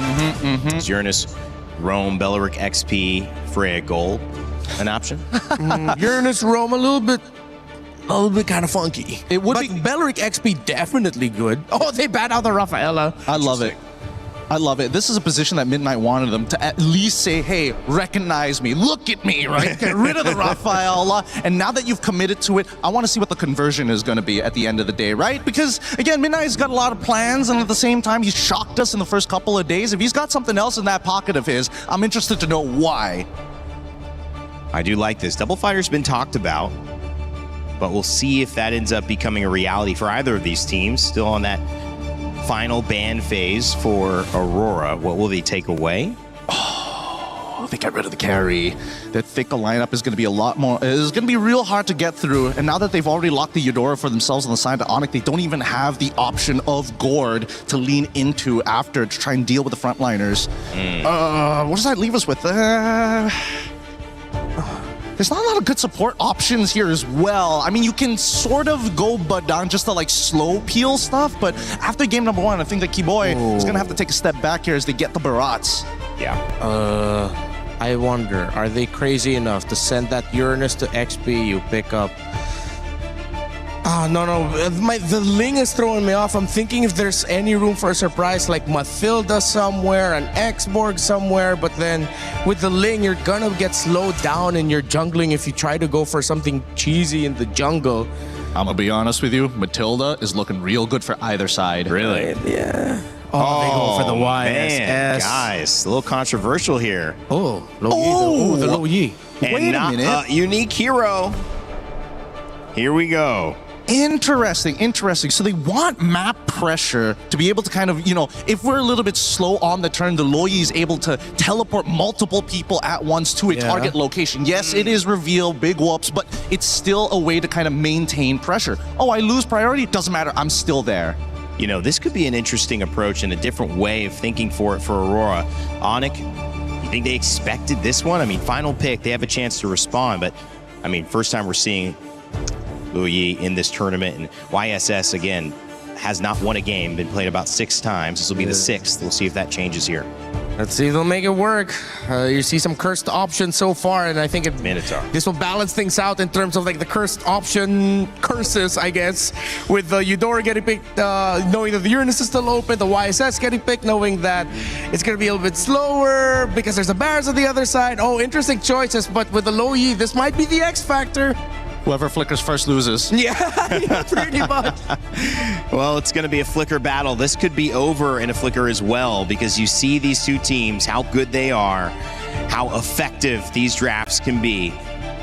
Is Uranus, Rome, Belleric XP, Freya gold an option? Uranus, Rome, a little bit kind of funky. It would be Belleric XP definitely good. Oh, they banned out the Rafaela. I love it. I love it. This is a position that Midnight wanted them to at least say, hey, recognize me, look at me, right? Get rid of the Rafaela. And now that you've committed to it, I want to see what the conversion is going to be at the end of the day, right? Because, again, Midnight's got a lot of plans, and at the same time, he's shocked us in the first couple of days. If he's got something else in that pocket of his, I'm interested to know why. I do like this. Double Fighter's been talked about, but we'll see if that ends up becoming a reality for either of these teams. Still on that final ban phase for Aurora. What will they take away? Oh, they got rid of the carry. That thicker lineup is going to be a lot more. It's going to be real hard to get through. And now that they've already locked the Eudora for themselves on the side of Onyx, they don't even have the option of Gord to lean into after to try and deal with the frontliners. What does that leave us with? There's not a lot of good support options here as well. I mean, you can sort of go Badan just to like slow peel stuff, but after game number one, I think that Kiboy is going to have to take a step back here as they get the Barats. Yeah. I wonder, are they crazy enough to send that Uranus to XP? You pick up. No. The Ling is throwing me off. I'm thinking if there's any room for a surprise, like Mathilda somewhere, an X-Borg somewhere, but then with the Ling, you're gonna get slowed down in your jungling if you try to go for something cheesy in the jungle. I'm gonna be honest with you, Matilda is looking real good for either side. Really? Yeah. Oh, they go for the YSS. Man, guys, a little controversial here. Oh, the Low Yi. And Wait a not minute. Unique hero. Here we go. Interesting. So they want map pressure to be able to kind of, if we're a little bit slow on the turn, the Loyi is able to teleport multiple people at once to a target location. Yes, it is reveal, big whoops, but it's still a way to kind of maintain pressure. Oh, I lose priority? Doesn't matter, I'm still there. This could be an interesting approach and a different way of thinking for Aurora. Onyx, you think they expected this one? I mean, final pick, they have a chance to respond, but I mean, first time we're seeing Luo Yi in this tournament, and YSS again has not won a game, been played about 6 times. This will be the 6th. We'll see if that changes here. Let's see if they'll make it work. You see some cursed options so far, and I think this will balance things out in terms of like the cursed option curses, I guess, with the Eudora getting picked, knowing that the Uranus is still open, the YSS getting picked, knowing that it's going to be a little bit slower because there's the Bears on the other side. Oh, interesting choices, but with the Low Yi, this might be the X factor. Whoever flickers first loses. Yeah, pretty much. Well, it's going to be a flicker battle. This could be over in a flicker as well, because you see these two teams, how good they are, how effective these drafts can be.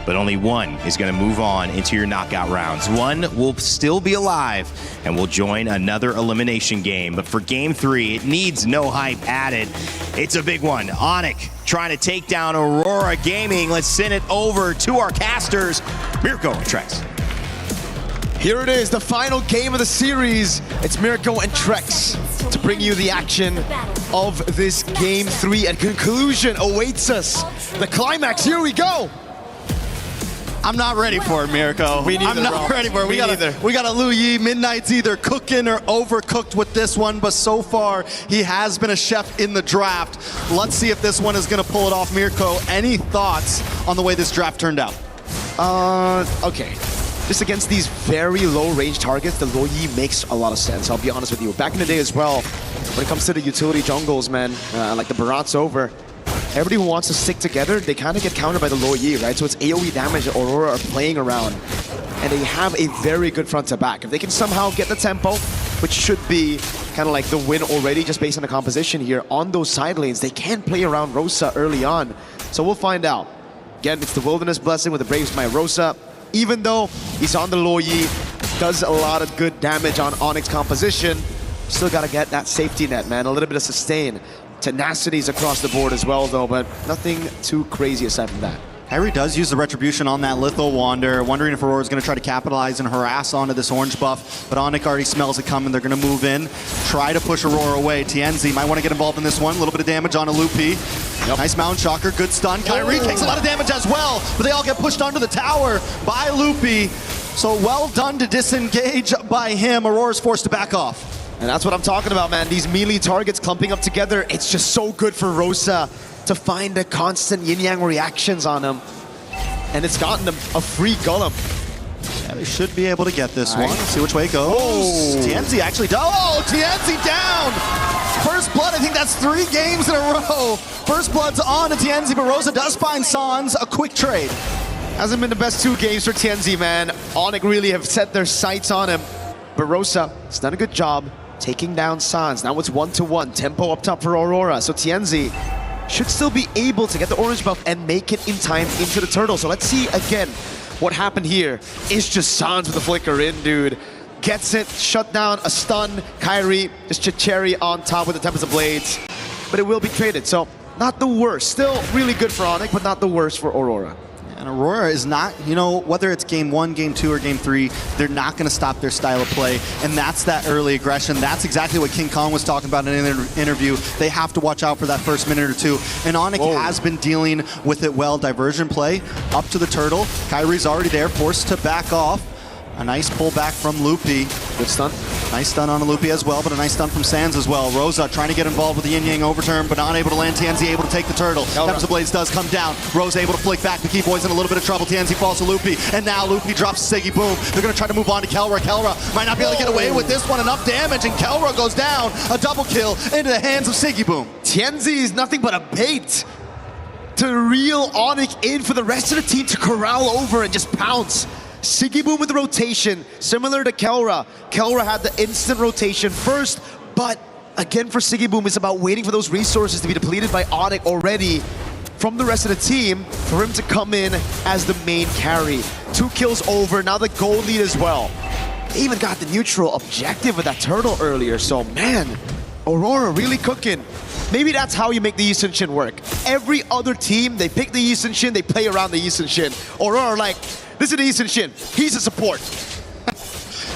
But only one is going to move on into your knockout rounds. One will still be alive and will join another elimination game. But for game 3, it needs no hype added. It's a big one. Onyx trying to take down Aurora Gaming. Let's send it over to our casters, Mirko and Trex. Here it is, the final game of the series. It's Mirko and Trex to bring you the action of this game 3, and conclusion awaits us. The climax, here we go. I'm not ready for it, Mirko. I'm not ready for it. We got a Luo Yi. Midnight's either cooking or overcooked with this one, but so far he has been a chef in the draft. Let's see if this one is going to pull it off. Mirko, any thoughts on the way this draft turned out? Okay. Just against these very low-range targets, the Luo Yi makes a lot of sense, I'll be honest with you. Back in the day as well, when it comes to the utility jungles, man, like the Barat's over, everybody who wants to stick together, they kind of get countered by the Luo Yi, right? So it's AoE damage that Aurora are playing around. And they have a very good front to back. If they can somehow get the tempo, which should be kind of like the win already, just based on the composition here, on those side lanes, they can play around Rosa early on. So we'll find out. Again, it's the Wilderness Blessing with the Braves by Rosa. Even though he's on the Luo Yi, does a lot of good damage on Onyx composition, still got to get that safety net, man. A little bit of sustain. Tenacities across the board as well, though, but nothing too crazy aside from that. Kairi does use the Retribution on that Litho Wander, wondering if Aurora's going to try to capitalize and harass onto this orange buff, but Onyx already smells it coming. They're going to move in, try to push Aurora away. TNZ might want to get involved in this one. A little bit of damage on a Lupi. Nice Mountain Shocker, good stun. Kairi takes a lot of damage as well, but they all get pushed onto the tower by Lupi. So well done to disengage by him. Aurora's forced to back off. And that's what I'm talking about, man. These melee targets clumping up together, it's just so good for Rosa to find the constant yin-yang reactions on him. And it's gotten them a free Golem. Yeah, they should be able to get this one. Let's see which way it goes. Oh. TNZ actually does. Oh, TNZ down! First blood, I think that's 3 games in a row. First blood's on to TNZ, but Rosa does find Sans a quick trade. Hasn't been the best 2 games for TNZ, man. Onyx really have set their sights on him. But Rosa has done a good job taking down Sans. Now it's 1-1. Tempo up top for Aurora. So TNZ should still be able to get the orange buff and make it in time into the turtle. So let's see again what happened here. It's just Sans with the flicker in, dude. Gets it, shut down, a stun. Kairi, just Chicheri on top with the Tempest of Blades. But it will be traded, so not the worst. Still really good for Onyx, but not the worst for Aurora. And Aurora is not, whether it's game 1, game 2, or game 3, they're not going to stop their style of play. And that's that early aggression. That's exactly what King Kong was talking about in an interview. They have to watch out for that first minute or 2. And Onyx has been dealing with it well. Diversion play up to the turtle. Kairi's already there, forced to back off. A nice pullback from Loopy. Good stun. Nice stun on Loopy as well, but a nice stun from Sands as well. Rosa trying to get involved with the yin-yang overturn, but not able to land. TNZ able to take the turtle. Tempest of Blades does come down. Rosa able to flick back. The Keyboy's in a little bit of trouble. TNZ falls to Loopy, and now Loopy drops Siggy Boom. They're going to try to move on to Kelra. Kelra might not be able to get away with this one. Enough damage, and Kelra goes down. A double kill into the hands of Siggy Boom. TNZ is nothing but a bait to reel Onyx in for the rest of the team to corral over and just pounce. Siggy Boom with the rotation, similar to Kelra. Kelra had the instant rotation first, but again for Siggy Boom, it's about waiting for those resources to be depleted by Onyx already from the rest of the team for him to come in as the main carry. 2 kills over, now the gold lead as well. They even got the neutral objective with that turtle earlier, so man, Aurora really cooking. Maybe that's how you make the Yi Sun-shin work. Every other team, they pick the Yi Sun-shin, they play around the Yi Sun-shin. Aurora like, this is the Yi Sun-shin, he's a support.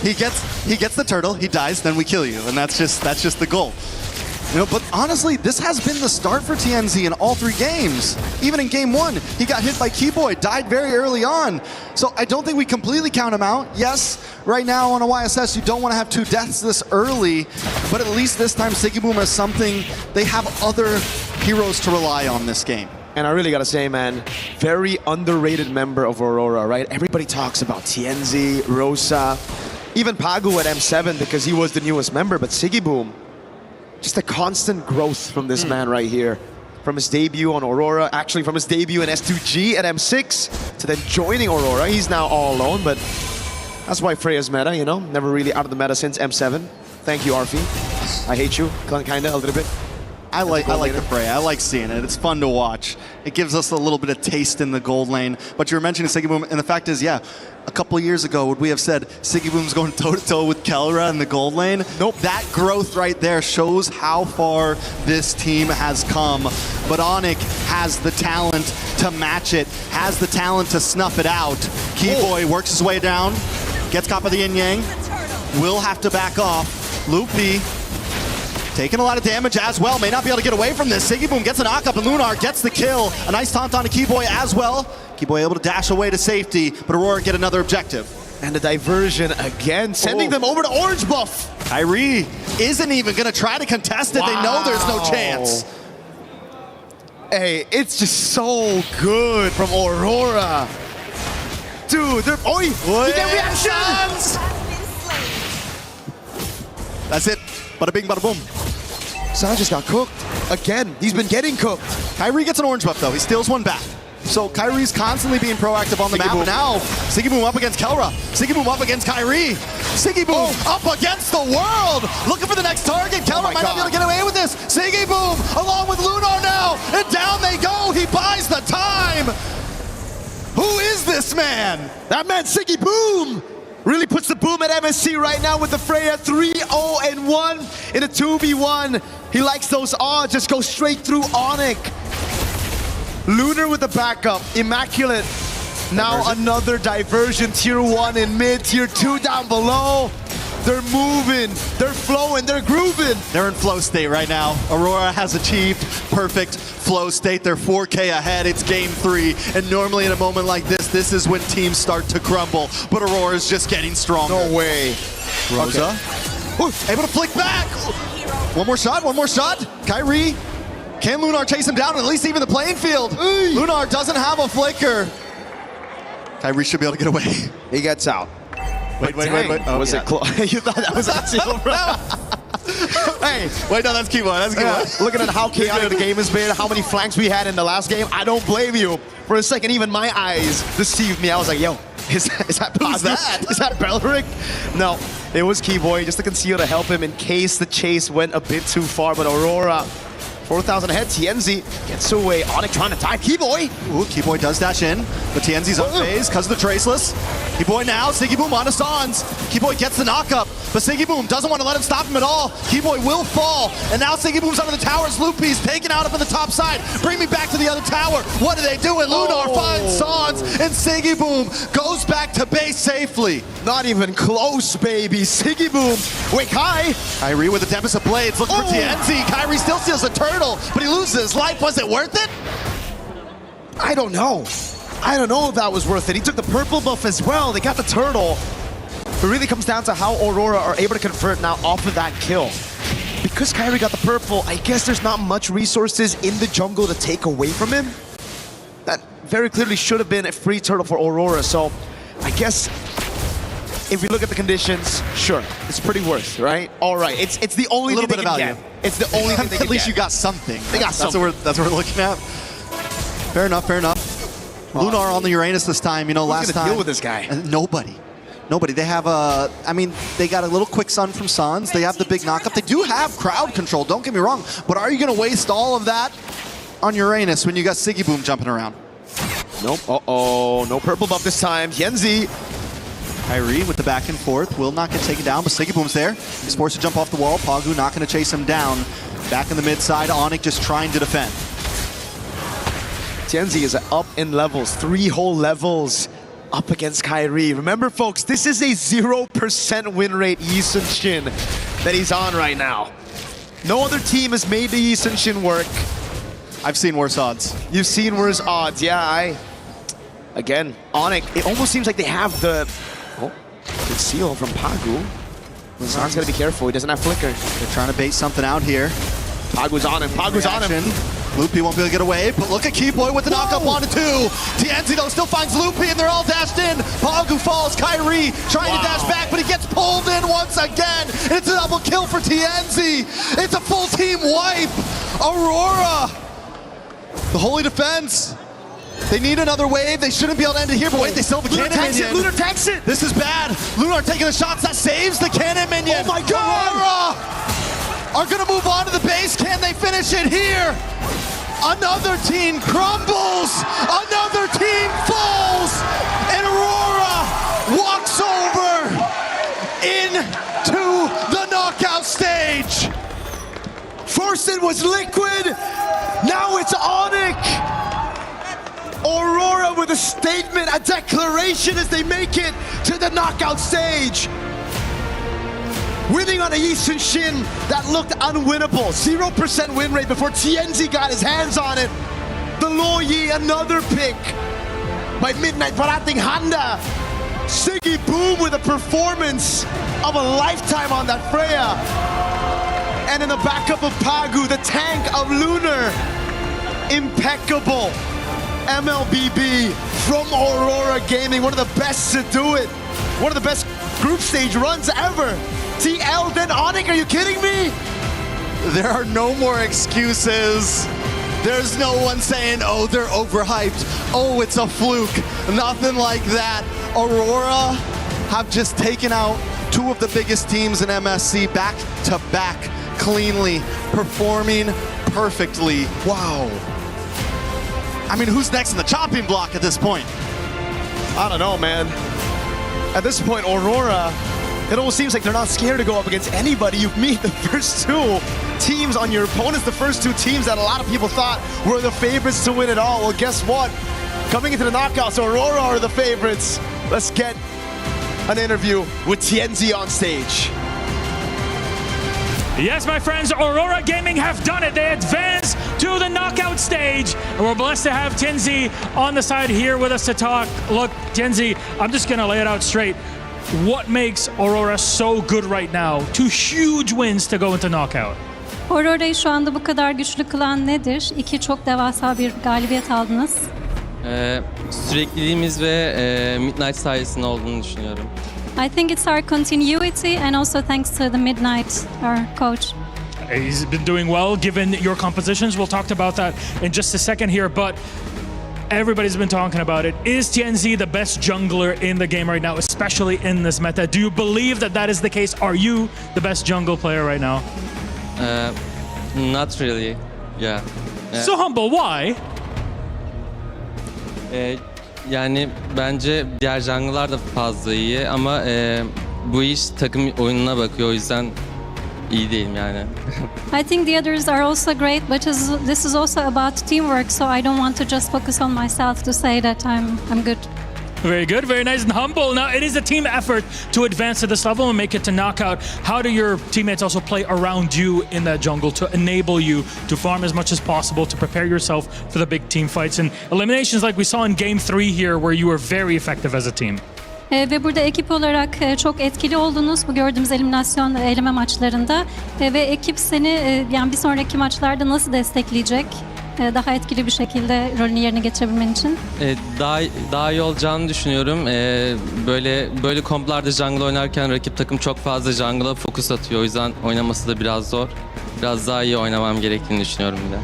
He gets the turtle, he dies, then we kill you, and that's just the goal. You know, but honestly, this has been the start for TNZ in all 3 games. Even in game 1, he got hit by Keyboy, died very early on. So I don't think we completely count him out. Yes, right now on a YSS, you don't want to have 2 deaths this early, but at least this time Siggy Boom has something. They have other heroes to rely on this game. And I really gotta say, man, very underrated member of Aurora, right? Everybody talks about TNZ, Rosa, even Pagu at M7 because he was the newest member, but Siggy Boom, just a constant growth from this man right here. From his debut on Aurora, actually from his debut in S2G at M6 to then joining Aurora. He's now all alone, but that's why Freya's meta, you know? Never really out of the meta since M7. Thank you, Arfi. I hate you, kinda, a little bit. I like the Freya. I like seeing it. It's fun to watch. It gives us a little bit of taste in the gold lane. But you were mentioning Siggy Boom, and the fact is, yeah, a couple of years ago, would we have said Siggy Boom's going toe-to-toe with Kelra in the gold lane? Nope. That growth right there shows how far this team has come. But Onyx has the talent to match it, has the talent to snuff it out. Keyboy works his way down, gets caught by the yin-yang, will have to back off. Loopy taking a lot of damage as well, may not be able to get away from this. Siggy Boom gets a knock-up, and Lunar gets the kill. A nice taunt on to Keyboy as well. Keyboy able to dash away to safety, but Aurora get another objective. And the diversion again, sending them over to orange buff. Kyrie isn't even gonna try to contest it. Wow. They know there's no chance. Hey, it's just so good from Aurora. Dude, they're, oi, you get reactions. That's it. Bada bing, bada boom. San just got cooked. Again, he's been getting cooked. Kyrie gets an orange buff though. He steals one back. So Kyrie's constantly being proactive on the map. Boom. Now, Siggy Boom up against Kelra. Siggy Boom up against Kyrie. Siggy Boom up against the world. Looking for the next target. Kelra might not be able to get away with this. Siggy Boom along with Lunar now. And down they go. He buys the time. Who is this man? That man, Siggy Boom. Really puts the boom at MSC right now with the Freya 3-0-1 in a 2v1. He likes those odds, just go straight through Onyx. Lunar with the backup, immaculate. Now another diversion, tier 1 in mid, tier 2 down below. They're moving, they're flowing, they're grooving. They're in flow state right now. Aurora has achieved perfect flow state. They're 4K ahead, it's game 3. And normally in a moment like this is when teams start to crumble. But Aurora's just getting stronger. No way. Rosa, able to flick back. One more shot. Kyrie, can Lunar chase him down and at least even the playing field? Lunar doesn't have a flicker. Kyrie should be able to get away. He gets out. Wait. Oh, was it close? You thought that was a seal, bro? Hey, wait, no, that's Keyboy. Looking at how chaotic the game has been, how many flanks we had in the last game, I don't blame you. For a second, even my eyes deceived me. I was like, yo, is that Who's that? Is that Belric? No, it was Keyboy, just to conceal to help him in case the chase went a bit too far. But Aurora, 4,000 ahead, TNZ gets away. Onyx trying to tie Keyboy. Ooh, Keyboy does dash in, but TNZ's on phase because of the Traceless. Keyboy now, Siggy Boom on to Sans. Keyboy gets the knockup, but Siggy Boom doesn't want to let him stop him at all. Keyboy will fall, and now Siggy Boom's under the towers. Loopy's taken out up in the top side. Bring me back to the other tower. What are they doing? Lunar finds Sans, and Siggy Boom goes back to base safely. Not even close, baby. Siggy Boom. Wait, Kyrie with the Tempest of Blades looking for TNZ. Kyrie still steals a turtle, but he loses his life. Was it worth it? I don't know. I don't know if that was worth it. He took the purple buff as well. They got the turtle. It really comes down to how Aurora are able to convert now off of that kill. Because Kairi got the purple, I guess there's not much resources in the jungle to take away from him. That very clearly should have been a free turtle for Aurora, so I guess if we look at the conditions, sure, it's pretty worth, right? All right, it's the only thing they can get. It's the only thing they can At least get. you got something. They got something. That's what we're looking at. Fair enough, fair enough. Lunar on the Uranus this time, you know, last Who's gonna time. deal with this guy? Nobody. Nobody. They have they got a little quick sun from Sans. They have the big knockup. They do have crowd control, don't get me wrong. But are you going to waste all of that on Uranus when you got Siggy Boom jumping around? Nope. Uh-oh. No purple buff this time. Yenzi. Kairi with the back and forth will not get taken down, but Siggy Boom's there. He's forced to jump off the wall. Pagu not going to chase him down. Back in the mid side, Onyx just trying to defend. Tienzi is up in levels, 3 whole levels up against Kairi. Remember, folks, this is a 0% win rate Yi Sun-shin that he's on right now. No other team has made the Yi Sun-shin work. I've seen worse odds. You've seen worse odds, yeah. Again, Onyx, it almost seems like they have the... Oh, good seal from Pagu. San's gotta be careful, he doesn't have flicker. They're trying to bait something out here. Pagu's on him, Pagu's on him. Loopy won't be able to get away, but look at Keyboy with the knockup 1-2. Tienzi though still finds Loopy and they're all dashed in. Pagu falls, Kairi trying to dash back, but he gets pulled in once again. It's a double kill for Tienzi. It's a full team wipe. Aurora, the holy defense. They need another wave. They shouldn't be able to end it here, but wait, they still have a cannon minion. Lunar tanks it! This is bad. Lunar taking the shots. That saves the cannon minion. Oh my God! Aurora are gonna move on to the base. Can they finish it here? Another team crumbles. Another team falls. And Aurora walks over into the knockout stage. First it was Liquid, now it's Onyx. Aurora with a statement, a declaration as they make it to the knockout stage. Winning on a Yi Sun-shin that looked unwinnable. 0% win rate before Tienzi got his hands on it. The Loyi, another pick by Midnight Parating Handa. Siggy Boom with a performance of a lifetime on that Freya. And in the backup of Pagu, the tank of Lunar. Impeccable. MLBB from Aurora Gaming, one of the best to do it. One of the best group stage runs ever. TL, then Onyx, are you kidding me? There are no more excuses. There's no one saying, oh, they're overhyped. Oh, it's a fluke. Nothing like that. Aurora have just taken out 2 of the biggest teams in MSC back to back cleanly, performing perfectly. Wow. I mean, who's next in the chopping block at this point? I don't know, man. At this point, Aurora, it almost seems like they're not scared to go up against anybody. You meet the first 2 teams on your opponents, the first 2 teams that a lot of people thought were the favorites to win it all. Well, guess what? Coming into the knockouts, Aurora are the favorites. Let's get an interview with Tienzi on stage. Yes, my friends, Aurora Gaming have done it. They advance to the knockout stage. And we're blessed to have Tienzi on the side here with us to talk. Look, Tienzi, I'm just going to lay it out straight. What makes Aurora so good right now? 2 huge wins to go into knockout. Aurora'yı şu anda bu kadar güçlü kılan nedir? 2 çok devasa bir galibiyet aldınız. Sürekliliğimiz ve Midnight sayesinde olduğunu düşünüyorum. I think it's our continuity and also thanks to the Midnight, our coach. He's been doing well given your compositions. We'll talk about that in just a second here, but everybody's been talking about it. Is Tienzi the best jungler in the game right now, especially in this meta? Do you believe that that is the case? Are you the best jungle player right now? Not really. Yeah. So humble, why? Yani bence diğer jungle'lar da fazla iyi ama bu iş takım oyununa bakıyor, o yüzden iyi değilim yani. I think the others are also great, but this is also about teamwork, so I don't want to just focus on myself to say that I'm good. Very good, very nice and humble. Now, it is a team effort to advance to this level and make it to knockout. How do your teammates also play around you in that jungle to enable you to farm as much as possible, to prepare yourself for the big team fights and eliminations like we saw in Game 3 here, where you were very effective as a team? Ve burada ekip olarak çok etkili oldunuz bu gördüğümüz eliminasyon eleme maçlarında. Ve ekip seni yani bir sonraki maçlarda nasıl destekleyecek? Daha etkili bir şekilde rolünü yerine getirebilmen için. Daha iyi olacağını düşünüyorum. Böyle komplarda jungle oynarken rakip takım çok fazla jungle'a fokus atıyor. O yüzden oynaması da biraz zor. Biraz daha iyi oynamam gerektiğini düşünüyorum bir de.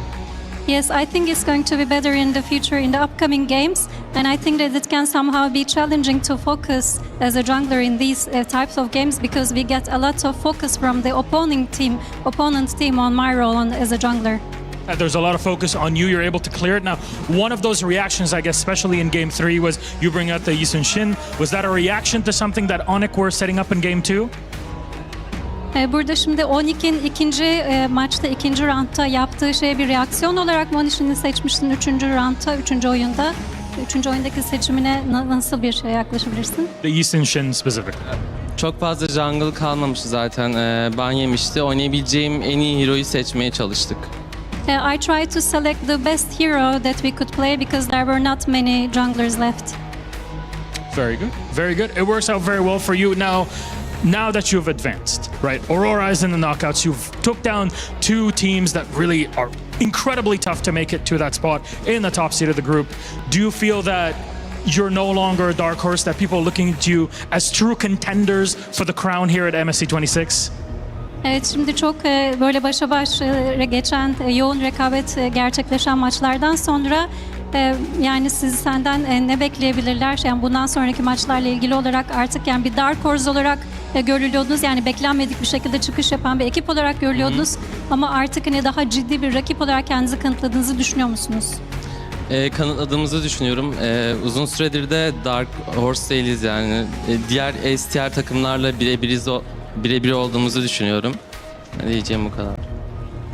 Yes, I think it's going to be better in the future in the upcoming games, and I think that it can somehow be challenging to focus as a jungler in these types of games because we get a lot of focus from the opponent team on my role as a jungler. There's a lot of focus on you. You're able to clear it. Now, one of those reactions, I guess, especially in Game 3, was you bring out the Yi Sun-shin. Was that a reaction to something that Onyx were setting up in Game 2? Burada şimdi Onyx'in ikinci maçta, ikinci roundda yaptığı şeye bir reaksiyon olarak mı Onyx'ini seçmiştin üçüncü roundda, üçüncü oyunda? Üçüncü oyundaki seçimine nasıl bir şey yaklaşabilirsin? The Yi Sun-shin specific. Çok fazla jungle kalmamıştı zaten. Ban yemişti. Oynayabileceğim en iyi hero'yu seçmeye çalıştık. I tried to select the best hero that we could play because there were not many junglers left. Very good. Very good. It works out very well for you. Now that you've advanced, right? Aurora is in the knockouts. You've took down two teams that really are incredibly tough to make it to that spot in the top seed of the group. Do you feel that you're no longer a dark horse, that people are looking at you as true contenders for the crown here at MSC 26? Evet, şimdi çok böyle başa baş geçen yoğun rekabet gerçekleşen maçlardan sonra yani senden ne bekleyebilirler? Yani bundan sonraki maçlarla ilgili olarak artık yani bir dark horse olarak görülüyordunuz. Yani beklenmedik bir şekilde çıkış yapan bir ekip olarak görülüyordunuz. Ama artık hani daha ciddi bir rakip olarak kendinizi kanıtladığınızı düşünüyor musunuz? Kanıtladığımızı düşünüyorum. Uzun süredir de Dark Horse değiliz yani. Diğer STR takımlarla birebir olduğumuzu düşünüyorum. Diyeceğim bu kadar.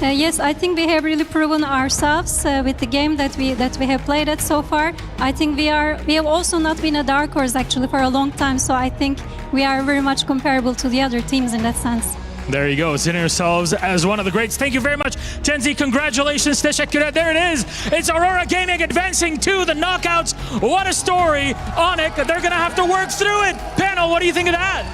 Yes, I think we have really proven ourselves with the game that we have played at so far. I think we have also not been a dark horse actually for a long time, so I think we are very much comparable to the other teams in that sense. There you go, seeing yourselves as one of the greats. Thank you very much, Genzi. Congratulations, teşekkürler. There it is. It's Aurora Gaming advancing to the knockouts. What a story. Onyx, they're going to have to work through it. Panel, what do you think of that?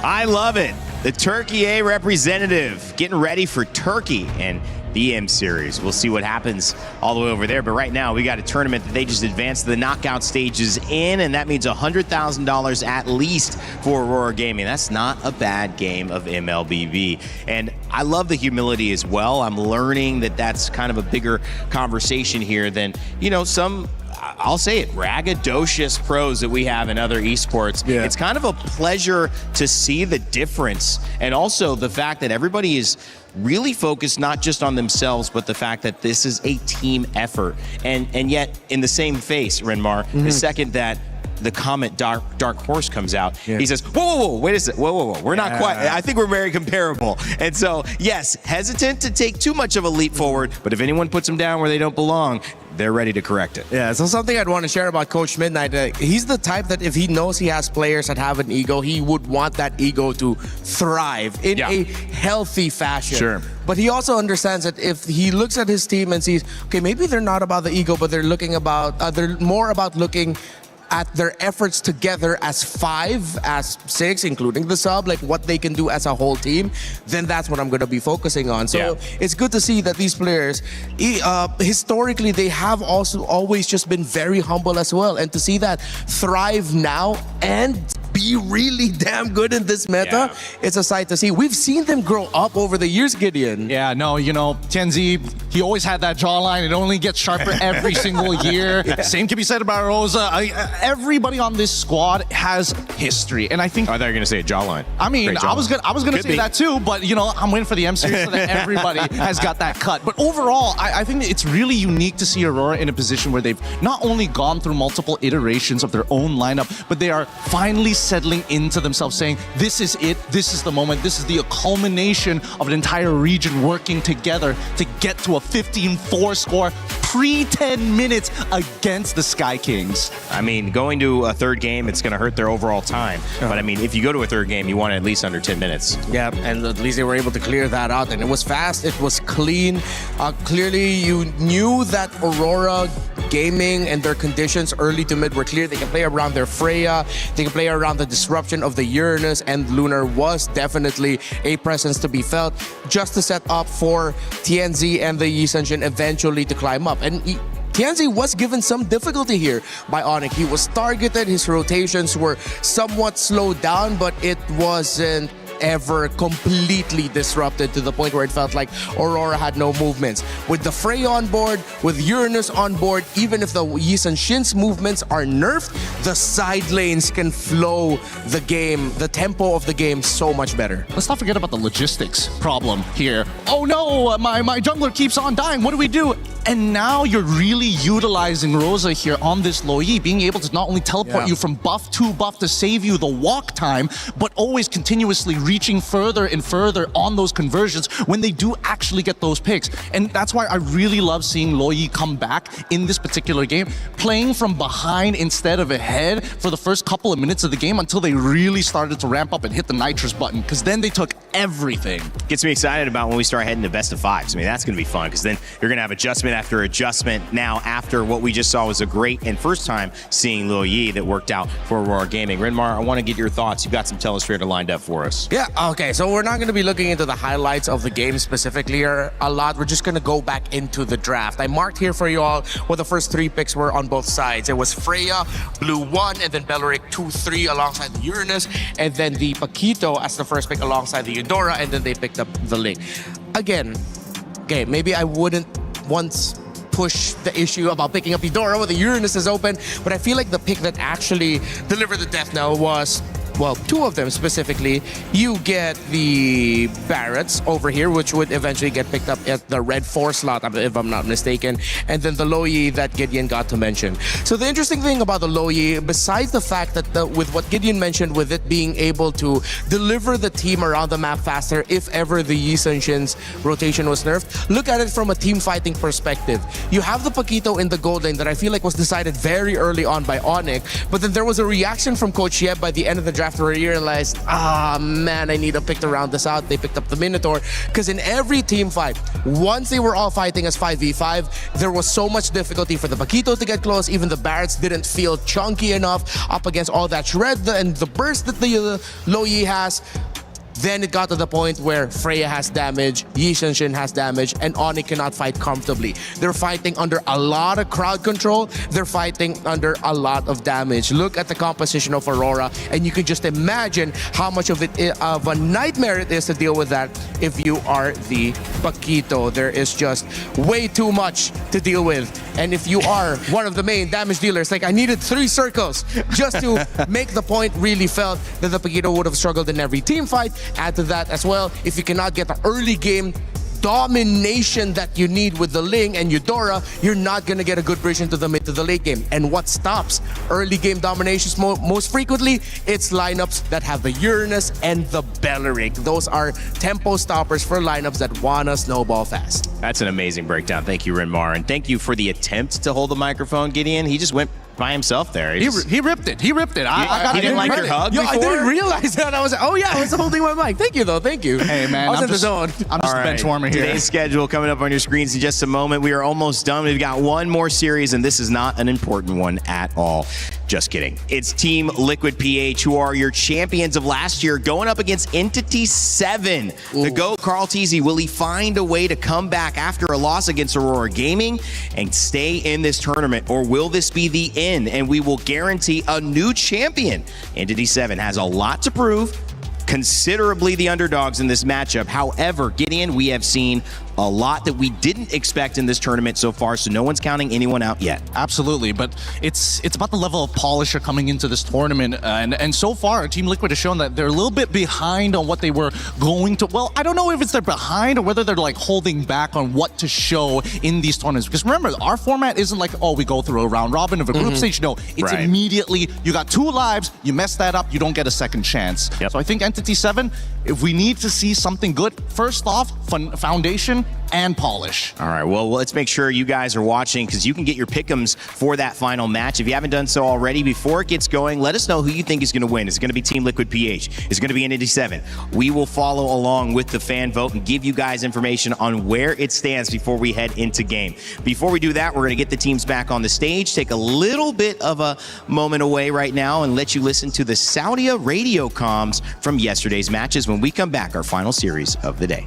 I love it. The Turkey A representative getting ready for Turkey and the EM series. We'll see what happens all the way over there. But right now, we got a tournament that they just advanced the knockout stages in, and that means $100,000 at least for Aurora Gaming. That's not a bad game of MLBB. And I love the humility as well. I'm learning that that's kind of a bigger conversation here than, some, I'll say it, braggadocious pros that we have in other esports. Yeah. It's kind of a pleasure to see the difference, and also the fact that everybody is really focused not just on themselves, but the fact that this is a team effort. And yet, in the same face, Renmar, the second that the comment dark horse comes out, he says, whoa, wait a second, whoa, we're not quite, I think we're very comparable. And so, yes, hesitant to take too much of a leap forward, but if anyone puts them down where they don't belong, they're ready to correct it. Yeah, so something I'd want to share about Coach Midnight, he's the type that if he knows he has players that have an ego, he would want that ego to thrive in a healthy fashion. Sure. But he also understands that if he looks at his team and sees, okay, maybe they're not about the ego, but they're more about looking at their efforts together as 5, as 6, including the sub, like what they can do as a whole team, then that's what I'm going to be focusing on. So it's good to see that these players, historically, they have also always just been very humble as well. And to see that thrive now and be really damn good in this meta, it's a sight to see. We've seen them grow up over the years, Gideon. Yeah, no, Genzi, he always had that jawline. It only gets sharper every single year. Same can be said about Rosa. Everybody on this squad has history, and I think. I thought you were gonna say a jawline. I mean, I was gonna say that too, but I'm waiting for the M series so that everybody has got that cut. But overall, I think that it's really unique to see Aurora in a position where they've not only gone through multiple iterations of their own lineup, but they are finally settling into themselves, saying, this is it, this is the moment, this is the culmination of an entire region working together to get to a 15-4 score pre-10 minutes against the Sky Kings. I mean, going to a third game, it's going to hurt their overall time. But I mean, if you go to a third game, you want it at least under 10 minutes. Yeah, and at least they were able to clear that out. And it was fast, it was clean. Clearly, you knew that Aurora Gaming and their conditions early to mid were clear. They can play around their Freya, they can play around the disruption of the Uranus, and Lunar was definitely a presence to be felt just to set up for TNZ and the Yi Sun-shin eventually to climb up. And TNZ was given some difficulty here by Onyx. He was targeted, his rotations were somewhat slowed down, but it wasn't ever completely disrupted to the point where it felt like Aurora had no movements. With the Freya on board, with Uranus on board, even if the Yi Sun-shin's movements are nerfed, the side lanes can flow the game, the tempo of the game so much better. Let's not forget about the logistics problem here. Oh no, my jungler keeps on dying. What do we do? And now you're really utilizing Rosa here on this Lo Yi, being able to not only teleport you from buff to buff to save you the walk time, but always continuously reaching further and further on those conversions when they do actually get those picks. And that's why I really love seeing Lo Yi come back in this particular game, playing from behind instead of ahead for the first couple of minutes of the game until they really started to ramp up and hit the nitrous button, because then they took everything. Gets me excited about when we start heading to best of fives. I mean, that's going to be fun, because then you're going to have adjustment after adjustment. Now, after what we just saw was a great and first time seeing Lo Yi that worked out for Aurora Gaming. Renmar, I want to get your thoughts. You've got some Telestrator lined up for us. Yeah, okay, so we're not going to be looking into the highlights of the game specifically here a lot. We're just going to go back into the draft. I marked here for you all what the first three picks were on both sides. It was Freya, Blue 1, and then Belleric 2-3 alongside the Uranus, and then the Paquito as the first pick alongside the Eudora, and then they picked up the Link. Again, okay, maybe I wouldn't once push the issue about picking up Eudora when the Uranus is open, but I feel like the pick that actually delivered the death knell was, well, two of them specifically. You get the Barretts over here, which would eventually get picked up at the red 4 slot, if I'm not mistaken, and then the Lo Yi that Gideon got to mention. So the interesting thing about the Lo Yi, besides the fact that with what Gideon mentioned, with it being able to deliver the team around the map faster if ever the Yi Sun-shin's rotation was nerfed, look at it from a team fighting perspective. You have the Paquito in the gold lane that I feel like was decided very early on by Onyx, but then there was a reaction from Coach Yeb by the end of the draft where he realized, man, I need to pick to round this out. They picked up the Minotaur, because in every team fight, once they were all fighting as 5v5, there was so much difficulty for the Paquito to get close. Even the Barretts didn't feel chunky enough up against all that shred and the burst that the Lo Yi has. Then it got to the point where Freya has damage, Yi Sun-shin has damage, and Oni cannot fight comfortably. They're fighting under a lot of crowd control. They're fighting under a lot of damage. Look at the composition of Aurora, and you can just imagine how much of a nightmare it is to deal with that if you are the Paquito. There is just way too much to deal with. And if you are one of the main damage dealers, like I needed 3 circles just to make the point really felt that the Paquito would have struggled in every team fight. Add to that as well, if you cannot get the early game domination that you need with the Ling and Eudora, you're not going to get a good bridge into the mid to the late game. And what stops early game dominations most frequently? It's lineups that have the Uranus and the Belleric. Those are tempo stoppers for lineups that want to snowball fast. That's an amazing breakdown. Thank you, Renmar. And thank you for the attempt to hold the microphone, Gideon. He just went by himself there. He ripped it. He ripped it. He didn't like your hug before? I didn't realize that. I was like, oh yeah, I was holding my mic. Thank you though. Thank you. Hey man, I was in the zone. I'm just a bench warmer here. Today's schedule coming up on your screens in just a moment. We are almost done. We've got one more series, and this is not an important one at all. Just kidding. It's Team Liquid PH, who are your champions of last year, going up against Entity 7. The GOAT, Carl Teasy, will he find a way to come back after a loss against Aurora Gaming and stay in this tournament, or will this be the end and we will guarantee a new champion? Entity 7 has a lot to prove, considerably the underdogs in this matchup. However, Gideon, we have seen a lot that we didn't expect in this tournament so far, so no one's counting anyone out yet. Absolutely, but it's about the level of polish coming into this tournament, and so far Team Liquid has shown that they're a little bit behind on what they were going to. Well, I don't know if it's they're behind or whether they're like holding back on what to show in these tournaments, because remember, our format isn't like, oh, we go through a round robin of a group stage. No, it's immediately, you got 2 lives, you mess that up, you don't get a second chance. So I think Entity 7, if we need to see something good, first off, foundation, game and polish. All right, well, let's make sure you guys are watching because you can get your pick'ems for that final match. If you haven't done so already, before it gets going, let us know who you think is going to win. Is it going to be Team Liquid PH? Is it going to be Entity 7? We will follow along with the fan vote and give you guys information on where it stands before we head into game. Before we do that, we're going to get the teams back on the stage, take a little bit of a moment away right now and let you listen to the Saudia radio comms from yesterday's matches when we come back, our final series of the day.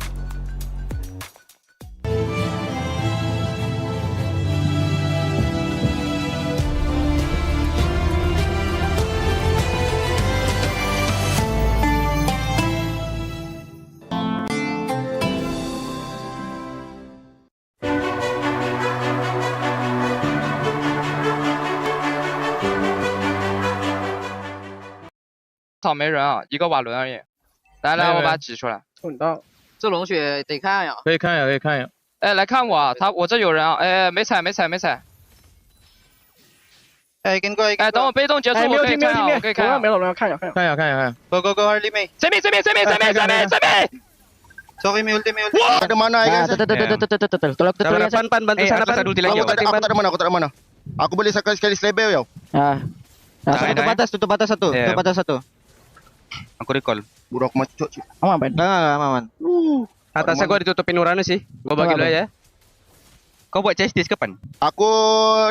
没人啊，一个瓦伦而已。来，我把它挤出来。这龙血得看呀。可以看一眼。哎，来看我啊，我这有人啊。哎，没踩。哎，跟过。哎，等我被动结束，我可以看啊，我可以看。没有，看一下。Go, eliminate。这边。Sorry, may ulti. Ada mana guys? Tolak ban sana pan. Aku tak ada mana. Aku boleh sekali label ya. Tutup batas satu. Aku recall. Buruk macok. Aman. Atas aku ditutupin Uranus sih. Gua bagi dulu ya. Kau buat chestis kapan? Aku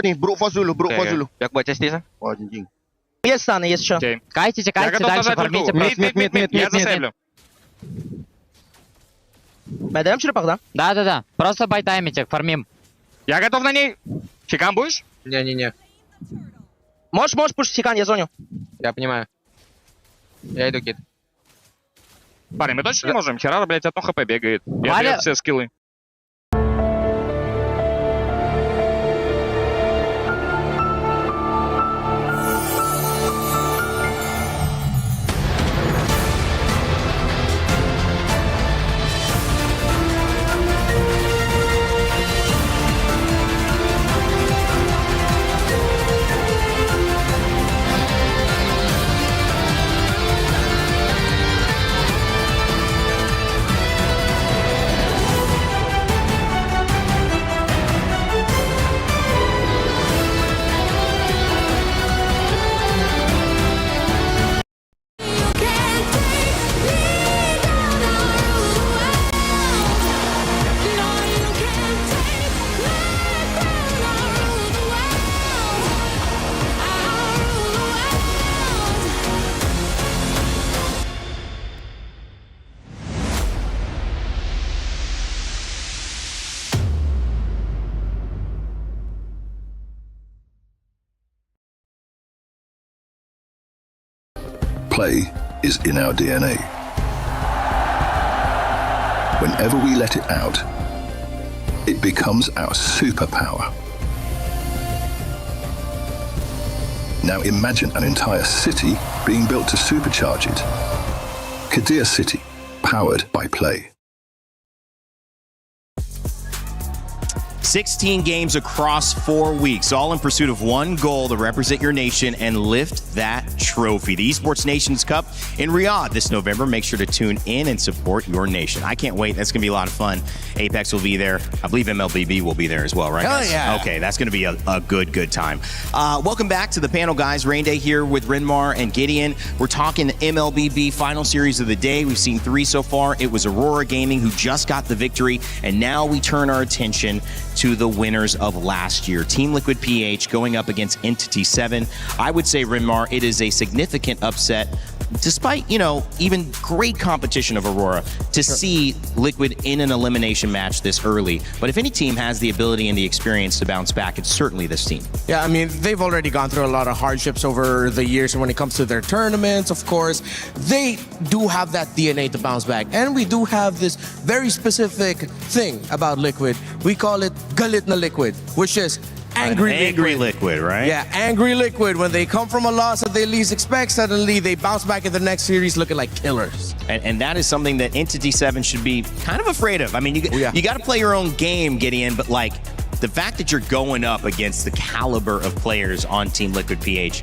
nih brute force dulu. Biar buat chestis ah. Wah anjing. Yes, sure. Кайтите, дальше фармите. Мид. Я засейвлю. Байдаем черепах, да? Да. Просто байтаймите, фармим. Я готов на ней. Чекан будешь? Не. Можешь пуш секан, я зоню. Я понимаю. Я иду кит. Парень, мы точно не можем? Херара, блядь, одно хп бегает. Я даю все скиллы. Play is in our DNA. Whenever we let it out, it becomes our superpower. Now imagine an entire city being built to supercharge it. Kadir City, powered by play. 16 games across 4 weeks, all in pursuit of one goal to represent your nation and lift that trophy. The Esports Nations Cup in Riyadh this November. Make sure to tune in and support your nation. I can't wait. That's going to be a lot of fun. Apex will be there. I believe MLBB will be there as well, right? Hell yeah. Okay, that's going to be a good time. Welcome back to the panel, guys. Rain Day here with Rinmar and Gideon. We're talking the MLBB final series of the day. We've seen 3 so far. It was Aurora Gaming who just got the victory, and now we turn our attention to the winners of last year. Team Liquid PH going up against Entity 7. I would say, Rinmar, it is a significant upset, despite, even great competition of Aurora, to see Liquid in an elimination match this early. But if any team has the ability and the experience to bounce back, it's certainly this team. Yeah, I mean, they've already gone through a lot of hardships over the years, and when it comes to their tournaments, of course, they do have that DNA to bounce back. And we do have this very specific thing about Liquid. We call it Galit na Liquid, which is angry liquid, right? Yeah, angry Liquid. When they come from a loss that they least expect, suddenly they bounce back in the next series looking like killers. And that is something that Entity 7 should be kind of afraid of. I mean, you got to play your own game, Gideon, but the fact that you're going up against the caliber of players on Team Liquid PH,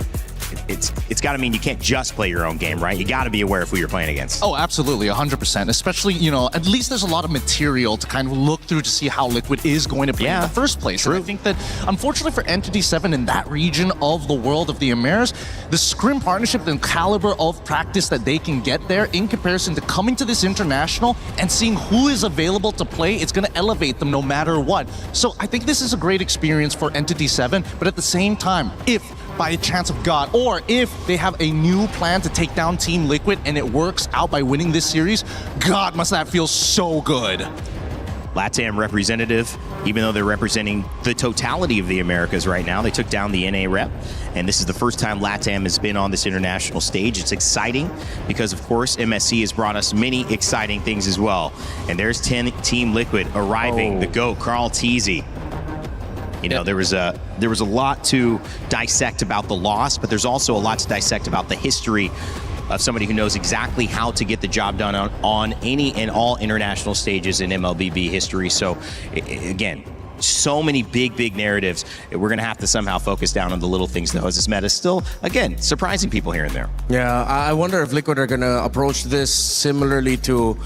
it's got to mean you can't just play your own game, right? You got to be aware of who you're playing against. Oh, absolutely, 100%. Especially, at least there's a lot of material to kind of look through to see how Liquid is going to play in the first place. True. And I think that, unfortunately for Entity 7 in that region of the world of the Americas, the Scrim partnership and caliber of practice that they can get there in comparison to coming to this international and seeing who is available to play, it's going to elevate them no matter what. So I think this is a great experience for Entity 7, but at the same time, if by a chance of God, or if they have a new plan to take down Team Liquid and it works out by winning this series, God, must that feel so good. LATAM representative, even though they're representing the totality of the Americas right now, they took down the NA rep, and this is the first time LATAM has been on this international stage. It's exciting because, of course, MSC has brought us many exciting things as well. And there's Team Liquid arriving, the GOAT, Carl Teasy. There was a lot to dissect about the loss, but there's also a lot to dissect about the history of somebody who knows exactly how to get the job done on any and all international stages in MLBB history. So, again, so many big narratives. We're going to have to somehow focus down on the little things, though, as this meta is still, again, surprising people here and there. Yeah, I wonder if Liquid are going to approach this similarly to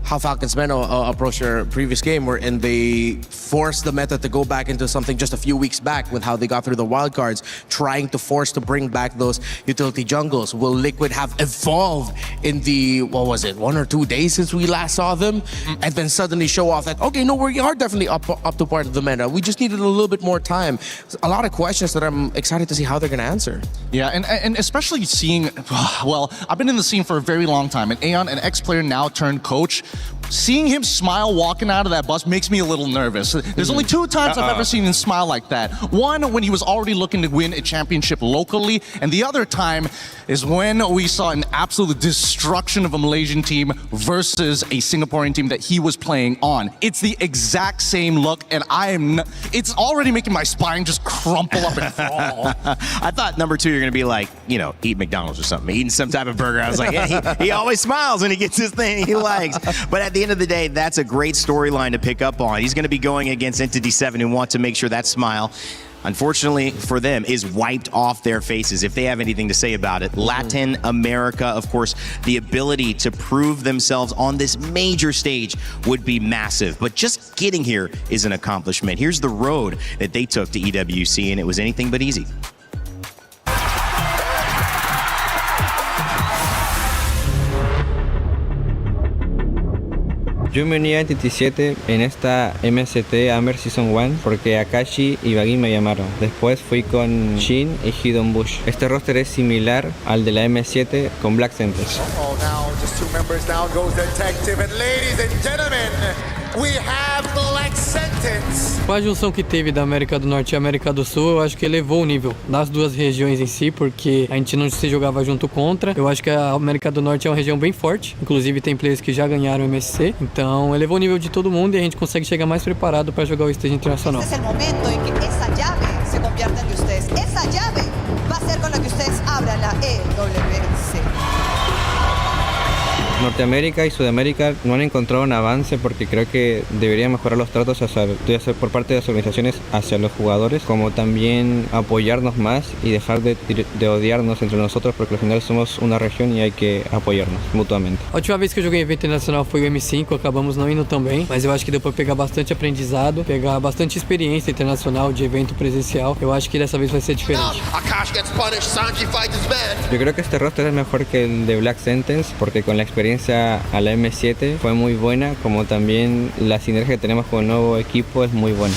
how Falcons Men approached their previous game, wherein they forced the meta to go back into something just a few weeks back with how they got through the wildcards, trying to force to bring back those utility jungles. Will Liquid have evolved in the, 1 or 2 days since we last saw them? And then suddenly show off that, okay, no, we are definitely up to part of the meta. We just needed a little bit more time. A lot of questions that I'm excited to see how they're going to answer. Yeah, and especially seeing, I've been in the scene for a very long time, and Aeon, an ex-player now turned coach, seeing him smile walking out of that bus makes me a little nervous. There's only 2 times I've ever seen him smile like that. One, when he was already looking to win a championship locally, and the other time is when we saw an absolute destruction of a Malaysian team versus a Singaporean team that he was playing on. It's the exact same look, and it's already making my spine just crumple up and fall. I thought number 2, you're going to be like, eat McDonald's or something, eating some type of burger. I was like, yeah, he always smiles when he gets his thing he likes. But at the end of the day, that's a great storyline to pick up on. He's going to be going against Entity 7 and want to make sure that smile, unfortunately for them, is wiped off their faces if they have anything to say about it. Latin America, of course, the ability to prove themselves on this major stage would be massive. But just getting here is an accomplishment. Here's the road that they took to EWC, and it was anything but easy. Yo me uní a Entity 7 en esta MST Hammer Season 1 porque Akashi y Bagin me llamaron. Después fui con Shin y Hidden Bush. Este roster es similar al de la M7 con Black Sentence. Oh, now just 2 members. Down goes Detective. And ladies and gentlemen, we have Black Sentence. Com a junção que teve da América do Norte e América do Sul, eu acho que elevou o nível das duas regiões em si, porque a gente não se jogava junto contra. Eu acho que a América do Norte é uma região bem forte, inclusive tem players que já ganharam o MSC, então elevou o nível de todo mundo e a gente consegue chegar mais preparado para jogar o stage internacional. Este es el momento en que esa llave se convierta en de ustedes. Esa llave va a ser con la que ustedes abran la EWC. Norteamérica y Sudamérica no han encontrado un avance porque creo que deberían mejorar los tratos por parte de las organizaciones hacia los jugadores, como también apoyarnos más y dejar de odiarnos entre nosotros, porque al final somos una región y hay que apoyarnos mutuamente. A última vez que eu joguei em evento internacional foi o M5, acabamos não indo tão bem, mas eu acho que deu para pegar bastante aprendizado, pegar bastante experiência internacional de evento presencial. Eu acho que dessa vez vai ser diferente. Yo creo que este roster es mejor que el de Black Sentence porque con la experiencia a la M7 fue muy buena, como también la sinergia que tenemos con el nuevo equipo es muy buena.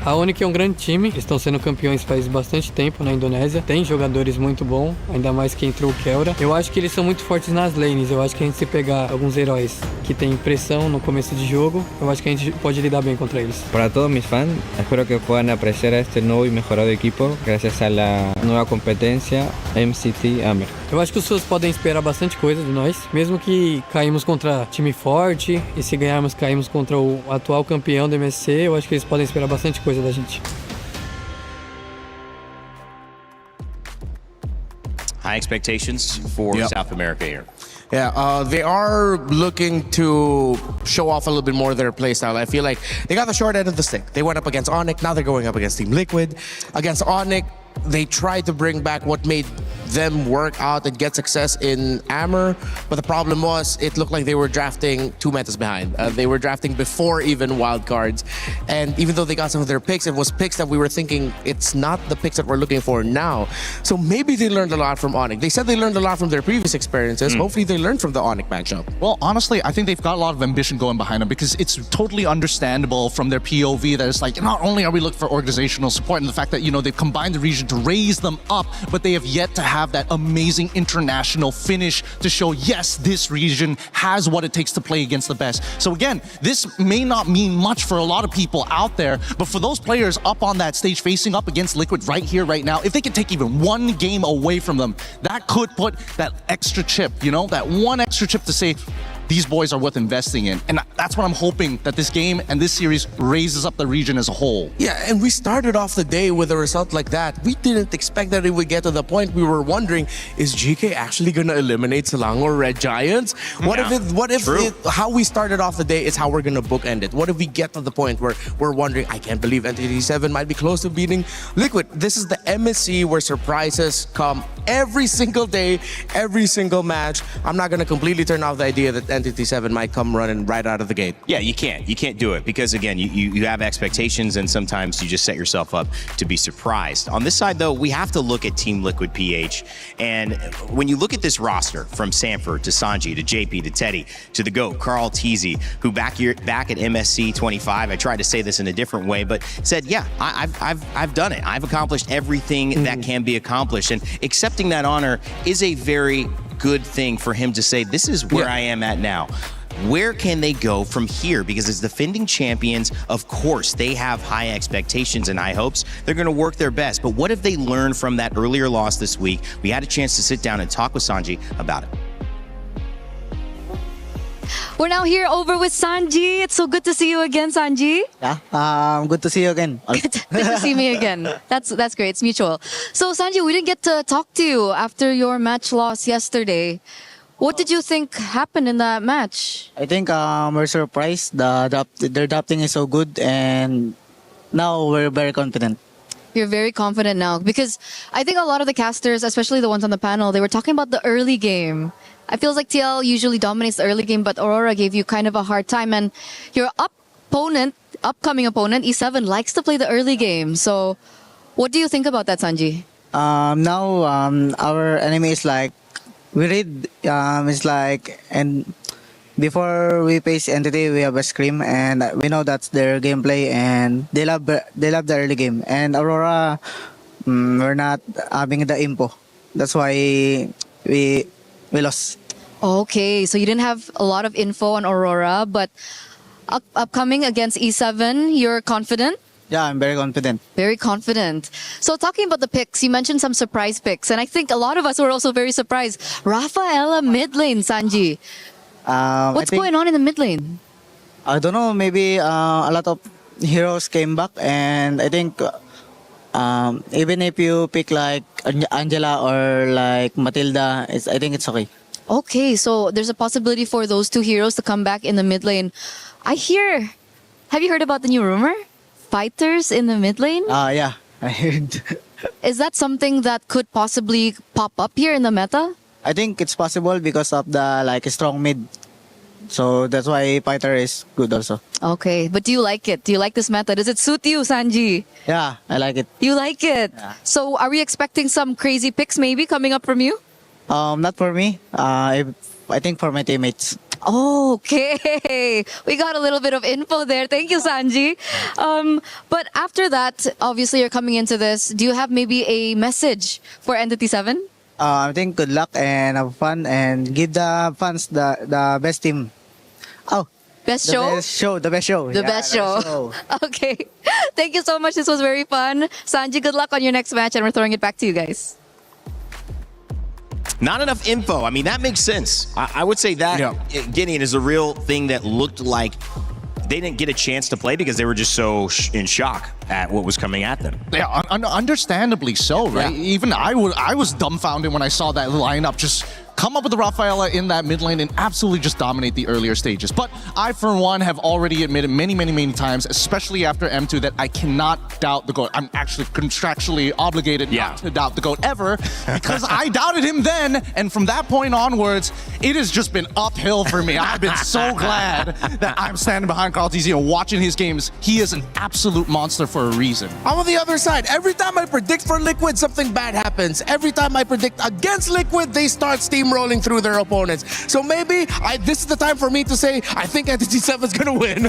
A Onyx é um grande time, eles estão sendo campeões faz bastante tempo na Indonésia, tem jogadores muito bons, ainda mais que entrou o Kelra. Eu acho que eles são muito fortes nas lanes, eu acho que a gente se pegar alguns heróis que tem pressão no começo de jogo, eu acho que a gente pode lidar bem contra eles. Para todos mis fans, espero que puedan apreciar a este nuevo y mejorado equipo gracias a la nueva competencia MCT Hammer. Eu acho que os fãs podem esperar bastante coisa de nós, mesmo que caímos contra time forte e se ganharmos caímos contra o atual campeão do MSC, eu acho que eles podem esperar bastante coisa da gente. High expectations for South America here. Yeah, they are looking to show off a little bit more of their playstyle. I feel like they got the short end of the stick. They went up against Onyx, now they're going up against Team Liquid. Against Onyx, they tried to bring back what made them work out and get success in Amber, but the problem was it looked like they were drafting 2 metas behind. They were drafting before even wildcards, and even though they got some of their picks, it was picks that we were thinking it's not the picks that we're looking for now. So maybe they learned a lot from Onyx. They said they learned a lot from their previous experiences. Hopefully they learned from the Onyx matchup. Well, honestly, I think they've got a lot of ambition going behind them because it's totally understandable from their POV that it's like, not only are we looking for organizational support and the fact that, you know, they've combined the region to raise them up, but they have yet to have that amazing international finish to show, yes, this region has what it takes to play against the best. So again, this may not mean much for a lot of people out there, but for those players up on that stage facing up against Liquid right here, right now, if they can take even one game away from them, that could put that extra chip, you know, that one extra chip to say, these boys are worth investing in. And that's what I'm hoping that this game and this series raises up the region as a whole. Yeah, and we started off the day with a result like that. We didn't expect that it would get to the point we were wondering, is GK actually going to eliminate Selangor Red Giants? What if how we started off the day is how we're going to bookend it? What if we get to the point where we're wondering, I can't believe Entity 7 might be close to beating Liquid. This is the MSC where surprises come every single day, every single match. I'm not going to completely turn off the idea that Entity 7 might come running right out of the gate. Yeah, you can't do it because again, you have expectations and sometimes you just set yourself up to be surprised. On this side though, we have to look at Team Liquid PH, and when you look at this roster from Sanford to Sanji to JP to Teddy to the GOAT, Carl Teasy, who back at MSC 25, I tried to say this in a different way, but said, yeah, I've done it. I've accomplished everything that can be accomplished, and accepting that honor is a very good thing for him to say, this is where I am at now. Where can they go from here? Because as defending champions, of course, they have high expectations and high hopes. They're going to work their best. But what have they learned from that earlier loss this week? We had a chance to sit down and talk with Sanji about it. We're now here over with Sanji. It's so good to see you again, Sanji. Yeah, good to see you again. Good to see me again. That's great. It's mutual. So Sanji, we didn't get to talk to you after your match loss yesterday. What did you think happened in that match? I think we're surprised. Their drafting is so good, and now we're very confident. You're very confident now because I think a lot of the casters, especially the ones on the panel, they were talking about the early game. I feel like TL usually dominates the early game, but Aurora gave you kind of a hard time. And your upcoming opponent, E7, likes to play the early game. So what do you think about that, Sanji? Now our enemy is like, we read, it's like, and before we face Entity, we have a Scream, and we know that's their gameplay, and they love the early game. And Aurora, we're not having the info. That's why we lost. Okay, so you didn't have a lot of info on Aurora, but upcoming against E7, you're confident? Yeah, I'm very confident. Very confident. So talking about the picks, you mentioned some surprise picks, and I think a lot of us were also very surprised. Rafaela mid lane, Sanji. What's going on in the mid lane? I don't know, maybe a lot of heroes came back, and I think even if you pick like Angela or like Matilda, I think it's okay. Okay, so there's a possibility for those two heroes to come back in the mid lane. Have you heard about the new rumor? Fighters in the mid lane? Yeah, I heard. Is that something that could possibly pop up here in the meta? I think it's possible because of the like strong mid. So that's why fighter is good also. Okay, but do you like it? Do you like this meta? Does it suit you, Sanji? Yeah, I like it. You like it? Yeah. So are we expecting some crazy picks maybe coming up from you? Not for me. I think for my teammates. Okay, we got a little bit of info there. Thank you, Sanji. But after that, obviously you're coming into this. Do you have maybe a message for Entity 7? I think good luck and have fun and give the fans the best team. Oh, Best show? The best show. The best show. Okay. Thank you so much. This was very fun. Sanji, good luck on your next match, and we're throwing it back to you guys. Not enough info. I mean, that makes sense. I would say that Gideon is a real thing that looked like they didn't get a chance to play because they were just so in shock at what was coming at them. Yeah, understandably so, right? Yeah. Even I was dumbfounded when I saw that lineup just come up with the Rafaela in that mid lane and absolutely just dominate the earlier stages. But I, for one, have already admitted many times, especially after M2, that I cannot doubt the GOAT. I'm actually contractually obligated not to doubt the GOAT ever, because I doubted him then, and from that point onwards, it has just been uphill for me. I've been so glad that I'm standing behind Carl TZ and watching his games. He is an absolute monster for a reason. I'm on the other side. Every time I predict for Liquid, something bad happens. Every time I predict against Liquid, they start steamrolling through their opponents. So maybe this is the time for me to say, I think Entity 7 is going to win.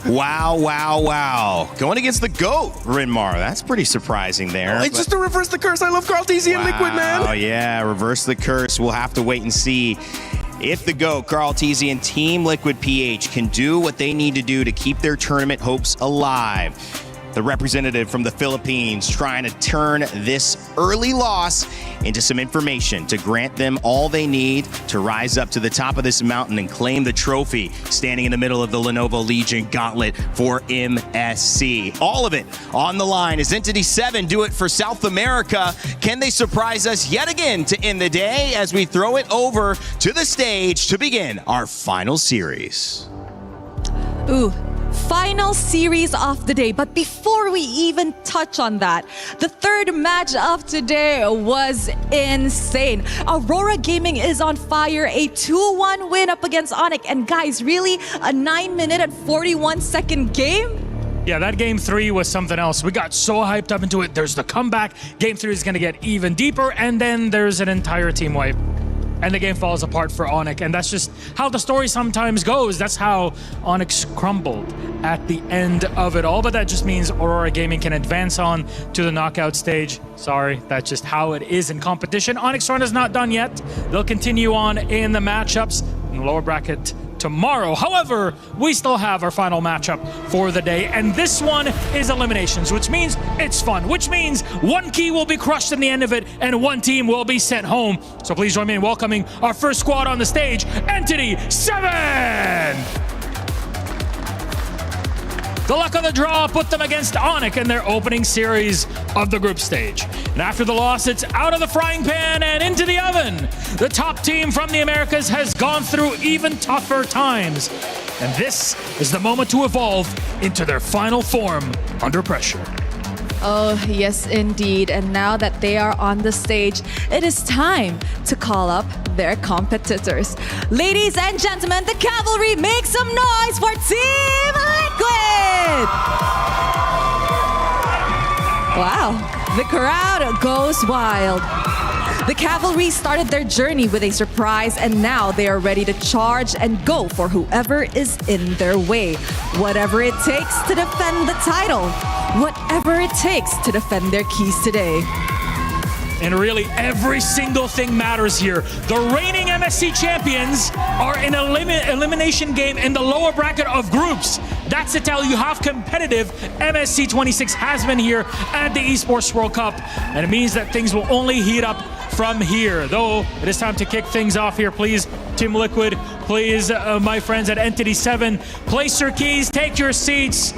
Wow. Going against the GOAT, Rinmar. That's pretty surprising there. It's just to reverse the curse. I love Carl TZ and Liquid, man. Oh, yeah. Reverse the curse. We'll have to wait and see if the GOAT, Carl TZ, and Team Liquid PH can do what they need to do to keep their tournament hopes alive. The representative from the Philippines trying to turn this early loss into some information to grant them all they need to rise up to the top of this mountain and claim the trophy, standing in the middle of the Lenovo Legion gauntlet for MSC. All of it on the line as Entity 7 do it for South America. Can they surprise us yet again to end the day as we throw it over to the stage to begin our final series? Ooh. Final series of the day. But before we even touch on that, the third match of today was insane. Aurora Gaming is on fire. A 2-1 win up against Onyx. And guys, really? A 9-minute and 41-second game? Yeah, that game 3 was something else. We got so hyped up into it. There's the comeback. Game 3 is going to get even deeper. And then there's an entire team wipe. And the game falls apart for Onyx. And that's just how the story sometimes goes. That's how Onyx crumbled at the end of it all. But that just means Aurora Gaming can advance on to the knockout stage. Sorry, that's just how it is in competition. Onyx run is not done yet. They'll continue on in the matchups in the lower bracket tomorrow. However, we still have our final matchup for the day, and this one is eliminations, which means it's fun, which means one key will be crushed in the end of it, and one team will be sent home. So please join me in welcoming our first squad on the stage, Entity 7! The luck of the draw put them against Onyx in their opening series of the group stage. And after the loss, it's out of the frying pan and into the oven. The top team from the Americas has gone through even tougher times. And this is the moment to evolve into their final form under pressure. Oh, yes, indeed. And now that they are on the stage, it is time to call up their competitors. Ladies and gentlemen, the Cavalry, make some noise for Team Liquid! Wow, the crowd goes wild. The Cavalry started their journey with a surprise, and now they are ready to charge and go for whoever is in their way. Whatever it takes to defend the title. Whatever it takes to defend their keys today. And really, every single thing matters here. The reigning MSC champions are in an elimination game in the lower bracket of groups. That's to tell you how competitive MSC 26 has been here at the Esports World Cup. And it means that things will only heat up from here. Though, it is time to kick things off here. Please, Team Liquid, please, my friends at Entity 7, place your keys, take your seats.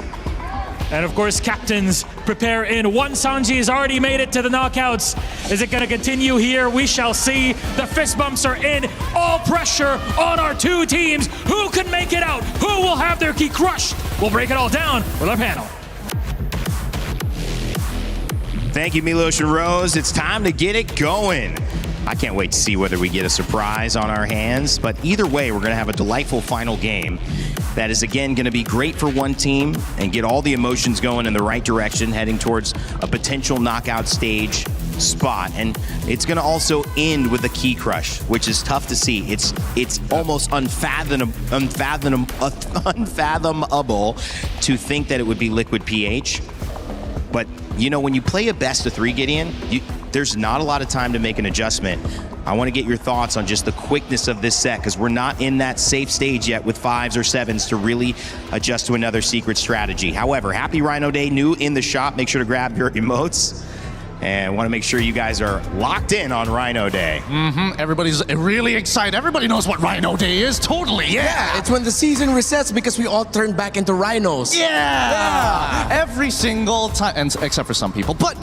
And of course, captains, prepare in. One Sanji has already made it to the knockouts. Is it going to continue here? We shall see. The fist bumps are in. All pressure on our two teams. Who can make it out? Who will have their key crushed? We'll break it all down with our panel. Thank you, Milos and Rose. It's time to get it going. I can't wait to see whether we get a surprise on our hands, but either way, we're going to have a delightful final game that is, again, going to be great for one team and get all the emotions going in the right direction, heading towards a potential knockout stage spot. And it's going to also end with a key crush, which is tough to see. It's almost unfathomable to think that it would be Liquid PH. But, you know, when you play a best of 3, Gideon, there's not a lot of time to make an adjustment. I want to get your thoughts on just the quickness of this set, because we're not in that safe stage yet with 5s or 7s to really adjust to another secret strategy. However, happy Rhino Day, new in the shop. Make sure to grab your emotes. And want to make sure you guys are locked in on Rhino Day. Everybody's really excited. Everybody knows what Rhino Day is. Totally, yeah. It's when the season resets because we all turn back into rhinos. Yeah. Every single time, and except for some people. But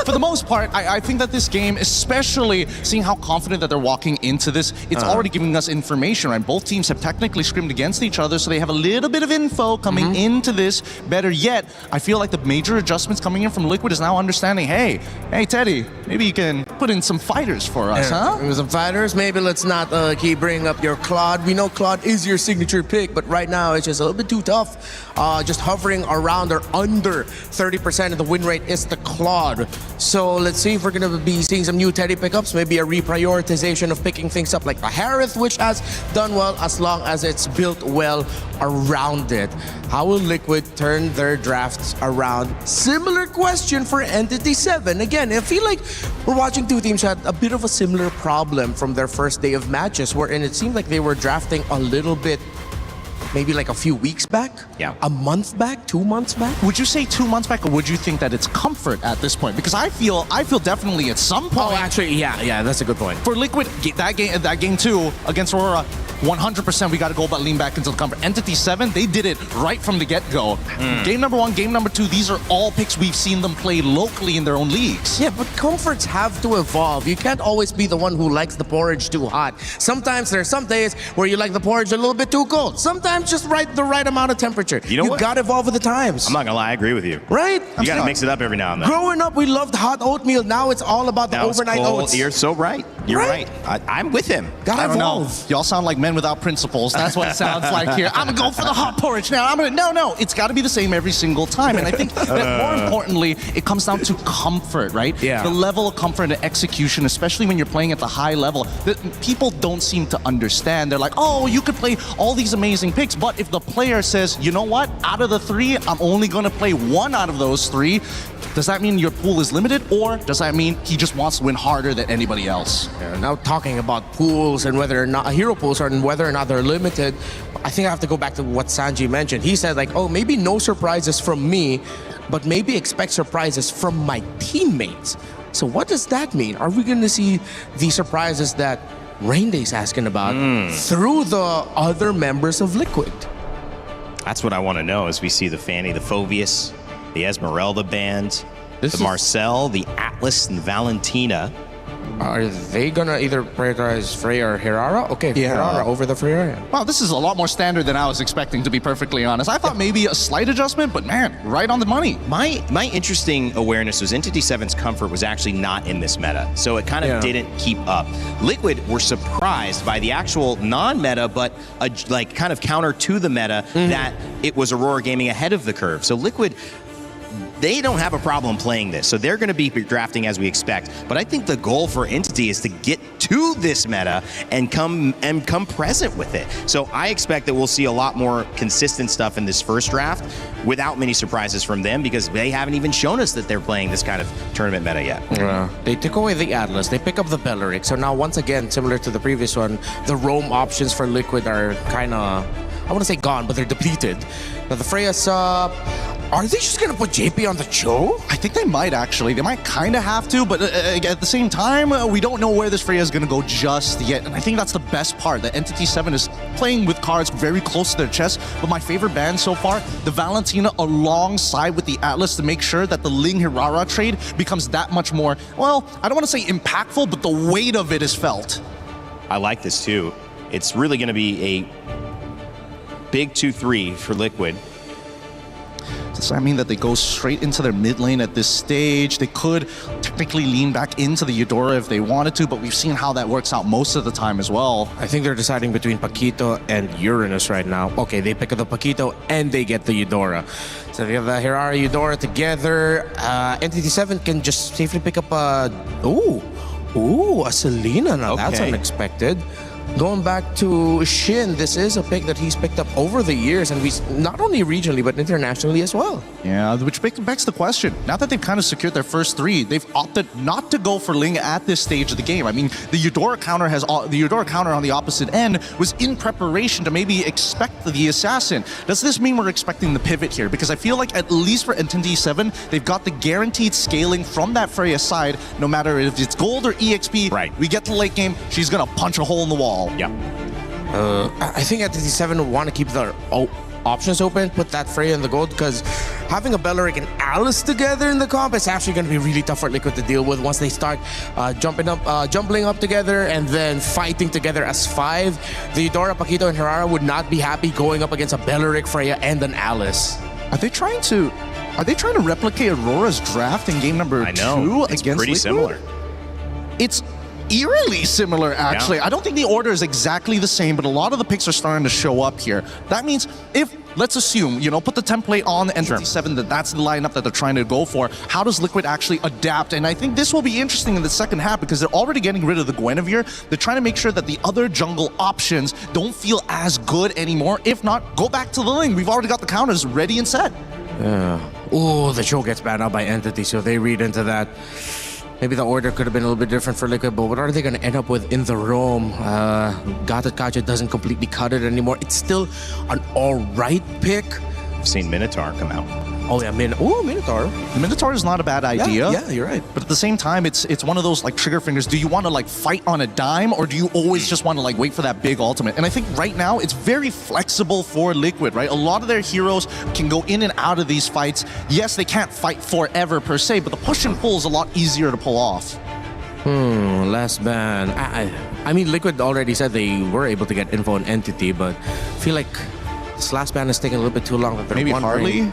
for the most part, I think that this game, especially seeing how confident that they're walking into this, it's already giving us information, right? Both teams have technically scrimmed against each other, so they have a little bit of info coming into this. Better yet, I feel like the major adjustments coming in from Liquid is now understanding, hey, Teddy, maybe you can put in some fighters for us, huh? Some fighters. Maybe let's not keep bringing up your Claude. We know Claude is your signature pick, but right now it's just a little bit too tough. Just hovering around or under 30% of the win rate is the Claude. So let's see if we're going to be seeing some new Teddy pickups, maybe a reprioritization of picking things up like the Harith, which has done well as long as it's built well around it. How will Liquid turn their drafts around? Similar question for Entity 7. Again, I feel like we're watching two teams had a bit of a similar problem from their first day of matches, wherein it seemed like they were drafting a little bit maybe like a few weeks back? Yeah. A month back? 2 months back? Would you say 2 months back, or would you think that it's comfort at this point? Because I feel definitely at some point. Oh, actually, yeah, that's a good point. For Liquid, that game 2 against Aurora, 100% we got to go about lean back into the comfort. Entity 7, they did it right from the get-go. Game number 1, game number 2, these are all picks we've seen them play locally in their own leagues. Yeah, but comforts have to evolve. You can't always be the one who likes the porridge too hot. Sometimes there's some days where you like the porridge a little bit too cold. Sometimes just the right amount of temperature. You know what? You gotta evolve with the times. I'm not gonna lie, I agree with you. Right? You gotta mix it up every now and then. Growing up, we loved hot oatmeal. Now it's all about the Now it's overnight cold. oats. You're so right. You're right. I'm with him. Gotta I don't know. evolve. Y'all sound like men without principles. That's what it sounds like here. I'm gonna go for the hot porridge now. No. It's got to be the same every single time. And I think that more importantly, it comes down to comfort, right? Yeah. The level of comfort and execution, especially when you're playing at the high level, that people don't seem to understand. They're like, oh, you could play all these amazing picks, but if the player says, you know what, out of the 3, I'm only gonna play 1 out of those 3. Does that mean your pool is limited, or does that mean he just wants to win harder than anybody else? Now talking about pools and whether or not hero pools and whether or not they're limited, I think I have to go back to what Sanji mentioned. He said like, oh, maybe no surprises from me, but maybe expect surprises from my teammates. So what does that mean? Are we going to see the surprises that Rainday's asking about through the other members of Liquid? That's what I want to know as we see the Fanny, the Phoveus, the Esmeralda band, the Marcel, the Atlas, and Valentina. Are they gonna either prioritize Freya or Hirara? Okay, Hirara over the Freya. Wow, this is a lot more standard than I was expecting, to be perfectly honest. I thought maybe a slight adjustment, but man, right on the money. My interesting awareness was Entity 7's comfort was actually not in this meta, so it kind of didn't keep up. Liquid were surprised by the actual non-meta, but like kind of counter to the meta, that it was Aurora Gaming ahead of the curve. So Liquid, they don't have a problem playing this, so they're going to be drafting as we expect. But I think the goal for Entity is to get to this meta and come present with it. So I expect that we'll see a lot more consistent stuff in this first draft without many surprises from them, because they haven't even shown us that they're playing this kind of tournament meta yet. They took away the Atlas, they pick up the Belleric. So now once again, similar to the previous one, the roam options for Liquid are kind of, I want to say gone, but they're depleted. Now the Freya's are they just going to put JP on the Cho? I think they might actually. They might kind of have to, but at the same time, we don't know where this Freya is going to go just yet. And I think that's the best part. The Entity 7 is playing with cards very close to their chest. But my favorite band so far, the Valentina alongside with the Atlas, to make sure that the Ling Hirara trade becomes that much more, well, I don't want to say impactful, but the weight of it is felt. I like this too. It's really going to be a big 2-3 for Liquid. Does that mean that they go straight into their mid lane at this stage? They could technically lean back into the Eudora if they wanted to, but we've seen how that works out most of the time as well. I think they're deciding between Paquito and Uranus right now. Okay, they pick up the Paquito and they get the Eudora. So if you have the Hirara Eudora together, Entity 7 can just safely pick up a... Ooh, a Selena now. That's unexpected. Going back to Shin, this is a pick that he's picked up over the years, and we not only regionally but internationally as well. Yeah, which begs the question. Now that they've kind of secured their first 3, they've opted not to go for Ling at this stage of the game. I mean, the Eudora counter on the opposite end was in preparation to maybe expect the assassin. Does this mean we're expecting the pivot here? Because I feel like at least for NTD7, they've got the guaranteed scaling from that Freya side. No matter if it's gold or EXP, we get to late game, she's gonna punch a hole in the wall. Yeah. I think NTD7 want to keep their options open, put that Freya in the gold, because having a Belleric and Alice together in the comp is actually going to be really tough for Liquid to deal with once they start jumping up together and then fighting together as 5. The Eudora, Paquito, and Herrera would not be happy going up against a Belleric, Freya, and an Alice. Are they trying to replicate Aurora's draft in game number 2 it's against pretty Liquid? similar. It's eerily similar, actually. Yeah. I don't think the order is exactly the same, but a lot of the picks are starting to show up here. That means if, let's assume, put the template on NTD7, that's the lineup that they're trying to go for. How does Liquid actually adapt? And I think this will be interesting in the second half because they're already getting rid of the Guinevere. They're trying to make sure that the other jungle options don't feel as good anymore. If not, go back to the Ling. We've already got the counters ready and set. Oh, the show gets banned out by Entity, so they read into that. Maybe the order could have been a little bit different for Liquid, but what are they going to end up with in the roam? Gata Kacha doesn't completely cut it anymore. It's still an alright pick. I've seen Minotaur come out. Oh yeah, Minotaur. The Minotaur is not a bad idea. Yeah, you're right. But at the same time, it's one of those like trigger fingers. Do you want to like fight on a dime, or do you always just want to like wait for that big ultimate? And I think right now it's very flexible for Liquid, right? A lot of their heroes can go in and out of these fights. Yes, they can't fight forever per se, but the push and pull is a lot easier to pull off. Last ban. I mean, Liquid already said they were able to get info on Entity, but I feel like this last ban is taking a little bit too long. Maybe Harley?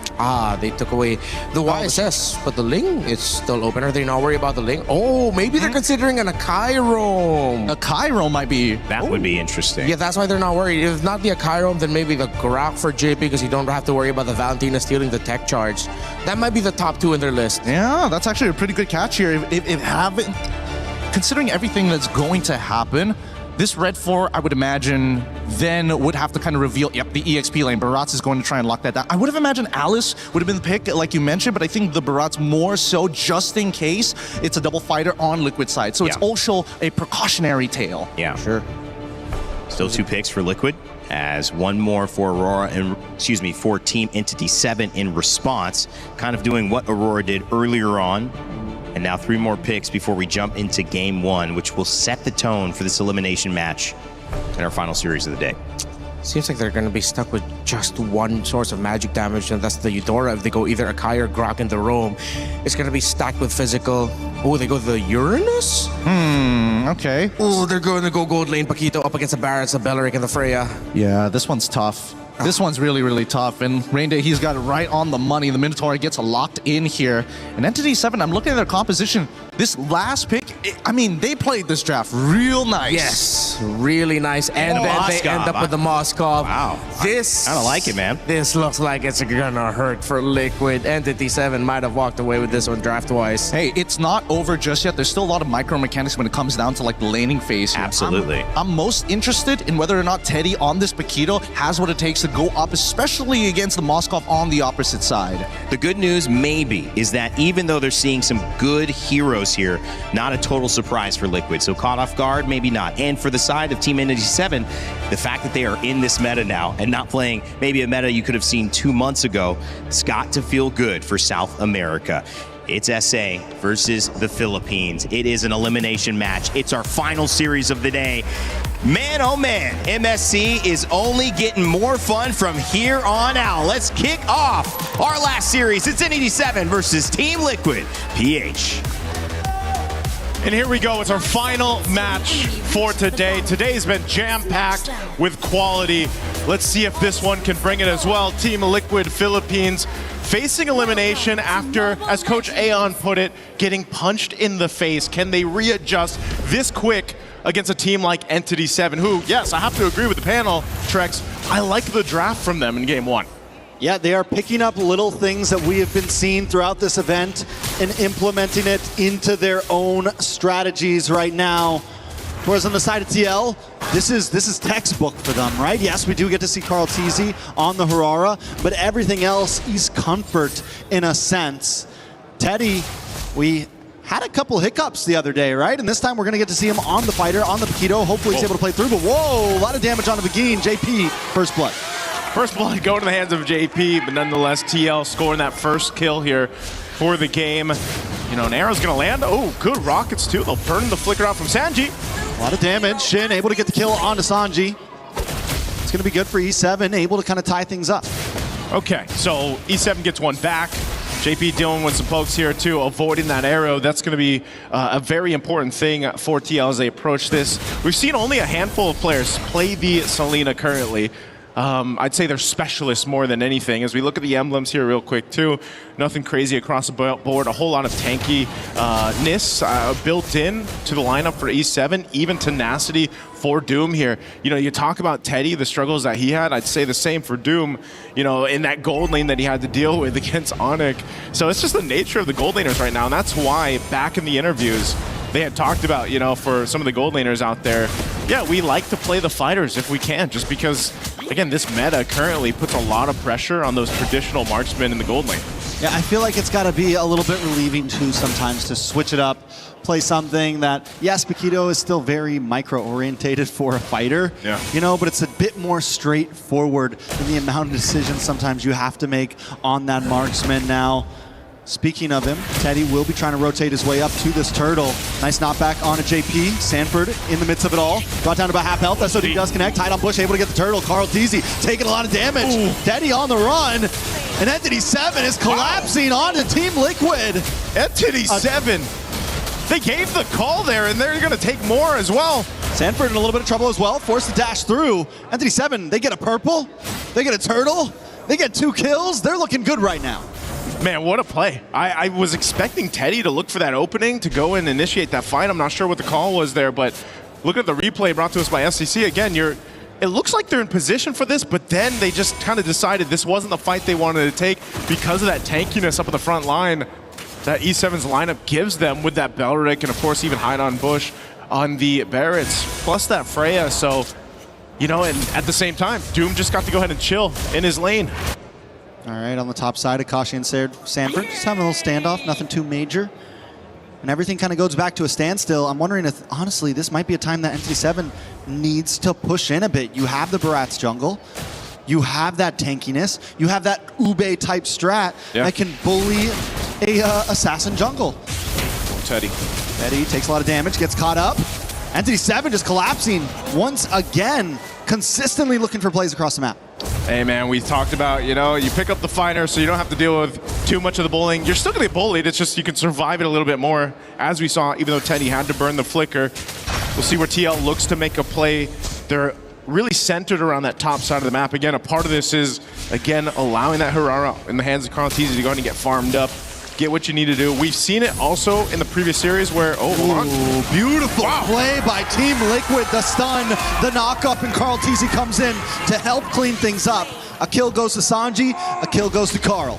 They took away the YSS, but the Ling is still open. Are they not worried about the Ling? Oh, maybe they're considering an Akai roam. Akai roam might be... That would be interesting. Yeah, that's why they're not worried. If not the Akai roam, then maybe the Grok for JP, because you don't have to worry about the Valentina stealing the tech charge. That might be the top 2 in their list. Yeah, that's actually a pretty good catch here. Considering everything that's going to happen, this Red 4, I would imagine, then would have to kind of reveal, the EXP lane. Baratz is going to try and lock that down. I would have imagined Alice would have been the pick, like you mentioned, but I think the Baratz more so just in case it's a double fighter on Liquid side. So it's also a precautionary tale. Yeah, sure. Still 2 picks for Liquid, as one more for Aurora and for Team Entity 7 in response, kind of doing what Aurora did earlier on. And now 3 more picks before we jump into game 1, which will set the tone for this elimination match in our final series of the day. Seems like they're going to be stuck with just one source of magic damage, and that's the Eudora. If they go either Akai or Grok in the roam, it's going to be stacked with physical. Oh, they go the Uranus? Okay. Oh, they're going to go gold lane Paquito up against the Barretts, the Belleric, and the Freya. Yeah, this one's tough. This one's really, really tough. And Rainday, he's got it right on the money. The Minotaur gets locked in here. And Entity 7, I'm looking at their composition. This last pick, they played this draft real nice. Yes, really nice. And then they end up with the Moskov. Wow. This, I don't like it, man. This looks like it's gonna hurt for Liquid. Entity 7 might have walked away with this one draft-wise. Hey, it's not over just yet. There's still a lot of micro mechanics when it comes down to like the laning phase here. Absolutely. I'm most interested in whether or not Teddy on this Paquito has what it takes to go up, especially against the Moskov on the opposite side. The good news maybe is that even though they're seeing some good heroes here, not a total surprise for Liquid. So caught off guard, maybe not. And for the side of Team Entity 7, the fact that they are in this meta now and not playing maybe a meta you could have seen 2 months ago, it's got to feel good for South America. It's SA versus the Philippines. It is an elimination match. It's our final series of the day. Man, oh man, MSC is only getting more fun from here on out. Let's kick off our last series. It's NED7 versus Team Liquid PH. And here we go. It's our final match for today. Today's been jam-packed with quality. Let's see if this one can bring it as well. Team Liquid Philippines facing elimination after, as Coach Aeon put it, getting punched in the face. Can they readjust this quick against a team like Entity 7, who, yes, I have to agree with the panel, Trex, I like the draft from them in game 1. Yeah, they are picking up little things that we have been seeing throughout this event and implementing it into their own strategies right now. Whereas on the side of TL, this is textbook for them, right? Yes, we do get to see Carl Teasy on the Harara, but everything else is comfort in a sense. Teddy, we had a couple hiccups the other day, right? And this time we're going to get to see him on the fighter, on the Paquito. Hopefully he's able to play through, but whoa, a lot of damage on the Begin. JP, first blood. First blood going to the hands of JP, but nonetheless, TL scoring that first kill here for the game. You know, an arrow's going to land. Oh, good rockets too. They'll burn the flicker out from Sanji. A lot of damage. Shin able to get the kill onto Sanji. It's going to be good for E7, able to kind of tie things up. Okay, so E7 gets one back. JP dealing with some pokes here too, avoiding that arrow. That's going to be a very important thing for TL as they approach this. We've seen only a handful of players play the Selena currently. I'd say they're specialists more than anything. As we look at the emblems here real quick too, nothing crazy across the board. A whole lot of tankiness built in to the lineup for E7, even tenacity for Doom here. You know, you talk about Teddy, the struggles that he had, I'd say the same for Doom, you know, in that gold lane that he had to deal with against Onyx. So it's just the nature of the gold laners right now, and that's why back in the interviews, they had talked about, you know, for some of the gold laners out there, yeah, we like to play the fighters if we can, just because, again, this meta currently puts a lot of pressure on those traditional marksmen in the gold lane. Yeah, I feel like it's got to be a little bit relieving too sometimes to switch it up, play something that, yes, Paquito is still very micro-orientated for a fighter, you know, but it's a bit more straightforward than the amount of decisions sometimes you have to make on that marksman now. Speaking of him, Teddy will be trying to rotate his way up to this turtle. Nice knockback on a JP. Sanford in the midst of it all. Brought down to about half health. SOD does connect. Tied on Bush, able to get the turtle. Carl Teasy taking a lot of damage. Ooh. Teddy on the run. And Entity 7 is collapsing onto Team Liquid. Entity 7. They gave the call there, and they're going to take more as well. Sanford in a little bit of trouble as well. Forced to dash through. Entity 7, they get a purple. They get a turtle. They get 2 kills. They're looking good right now. Man, what a play. I was expecting Teddy to look for that opening to go and initiate that fight. I'm not sure what the call was there, but look at the replay brought to us by SCC. Again, it looks like they're in position for this, but then they just kind of decided this wasn't the fight they wanted to take because of that tankiness up in the front line that E7's lineup gives them with that Belric and, of course, even hide on Bush on the Barretts, plus that Freya. So, you know, and at the same time, Doom just got to go ahead and chill in his lane. All right, on the top side, Akashi and Sanford just having a little standoff, nothing too major. And everything kind of goes back to a standstill. I'm wondering if, honestly, this might be a time that Entity 7 needs to push in a bit. You have the Barat's jungle. You have that tankiness. You have that Ube-type strat that can bully a assassin jungle. Teddy. Teddy takes a lot of damage, gets caught up. Entity 7 just collapsing once again, consistently looking for plays across the map. Hey man, we talked about, you know, you pick up the fighter so you don't have to deal with too much of the bullying. You're still gonna get bullied, it's just you can survive it a little bit more. As we saw, even though Teddy had to burn the flicker, we'll see where TL looks to make a play. They're really centered around that top side of the map. Again, a part of this is, again, allowing that Harara in the hands of Carl Teasy to go ahead and get farmed up, get what you need to do. We've seen it also in the previous series where, Beautiful play by Team Liquid. The stun, the knock-up, and Carl Teasy comes in to help clean things up. A kill goes to Sanji, a kill goes to Carl.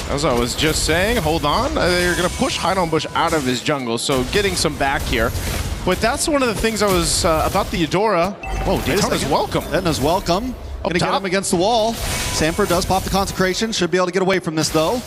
As I was just saying, hold on. They're going to push Hide on Bush out of his jungle, so getting some back here. But that's one of the things I was about the Eudora. Whoa, Daytona's welcome. Daytona's welcome. Gonna get him against the wall. Sanford does pop the consecration. Should be able to get away from this though.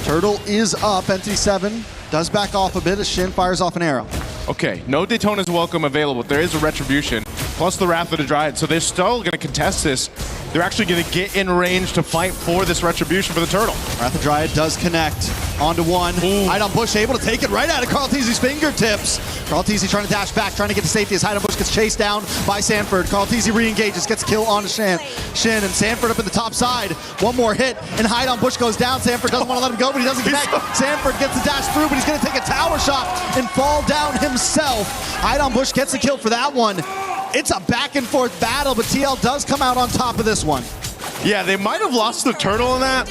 Turtle is up. Entity 7 does back off a bit as Shin fires off an arrow. Okay, no Daytona's welcome available. There is a Retribution, plus the Wrath of the Dryad, so they're still going to contest this. They're actually going to get in range to fight for this Retribution for the Turtle. Wrath of the Dryad does connect onto one. Hide on Bush able to take it right out of Carl Teasy's fingertips. Carl Teasy trying to dash back, trying to get to safety as Hide on Bush gets chased down by Sanford. Carl Teasy re-engages, gets a kill onto Shin, and Sanford up in the top side. One more hit, and Hide on Bush goes down. Sanford doesn't want to let him go, but he doesn't connect. Sanford gets the dash through, but he's going to take a tower shot and fall down himself. Hide on Bush gets the kill for that one. It's a back and forth battle, but TL does come out on top of this one. Yeah, they might have lost the turtle in that,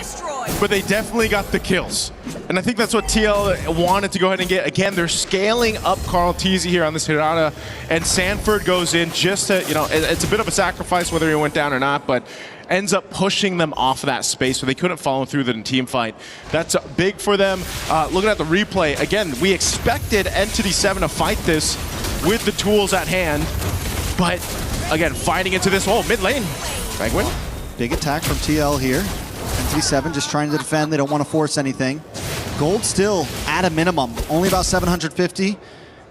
but they definitely got the kills. And I think that's what TL wanted to go ahead and get. Again, they're scaling up Carl Teasy here on this Hirata, and Sanford goes in just to, you know, it's a bit of a sacrifice whether he went down or not, but ends up pushing them off of that space so they couldn't follow through the team fight. That's big for them. Looking at the replay, again, we expected Entity 7 to fight this, with the tools at hand. But again, fighting into this whole mid lane. Penguin. Big attack from TL here. NTD7 just trying to defend. They don't want to force anything. Gold still at a minimum. Only about 750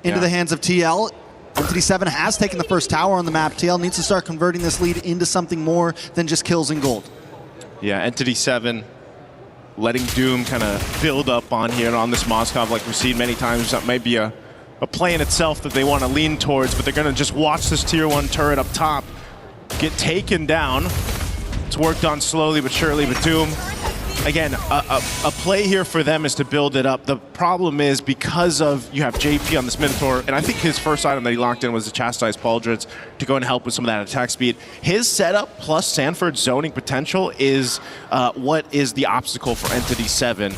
into the hands of TL. NTD7 has taken the first tower on the map. TL needs to start converting this lead into something more than just kills and gold. Yeah, NTD7 letting Doom kind of build up on here and on this Moskov like we've seen many times. That may be a play in itself that they want to lean towards, but they're going to just watch this tier 1 turret up top get taken down. It's worked on slowly but surely, but Doom, again, a play here for them is to build it up. The problem is because of you have JP on this Minotaur, and I think his first item that he locked in was the Chastised Pauldrons to go and help with some of that attack speed. His setup plus Sanford's zoning potential is what is the obstacle for NTD7.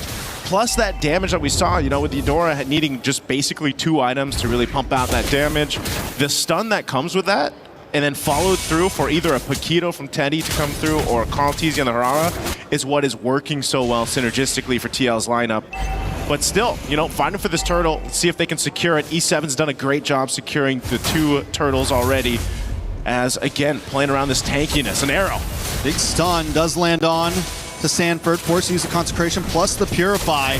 Plus that damage that we saw, you know, with Eudora needing just basically 2 items to really pump out that damage. The stun that comes with that, and then followed through for either a Paquito from Teddy to come through or Carl Teasy on the Harara is what is working so well synergistically for TL's lineup. But still, you know, fighting for this turtle, see if they can secure it. E7's done a great job securing the 2 turtles already. As, again, playing around this tankiness. An arrow. Big stun does land on to Sanford, forced to use the Consecration plus the Purify.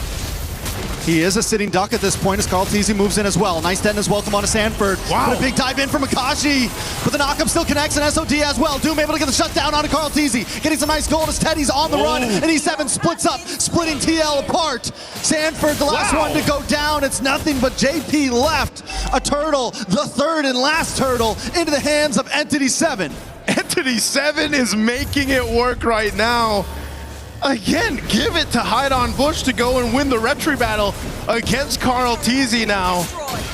He is a sitting duck at this point as Carl Teasy moves in as well. Nice detonus welcome on to Sanford. Wow. But a big dive in from Akashi. But the knockup still connects and SOD as well. Doom able to get the shutdown on to Carl Teasy. Getting some nice gold as Teddy's on the run. And E7 splits up, splitting TL apart. Sanford, the last one to go down. It's nothing but JP left. A turtle, the third and last turtle, into the hands of NTD7. NTD7 is making it work right now. Again, give it to Hide on Bush to go and win the retry battle against Carl Teasy now.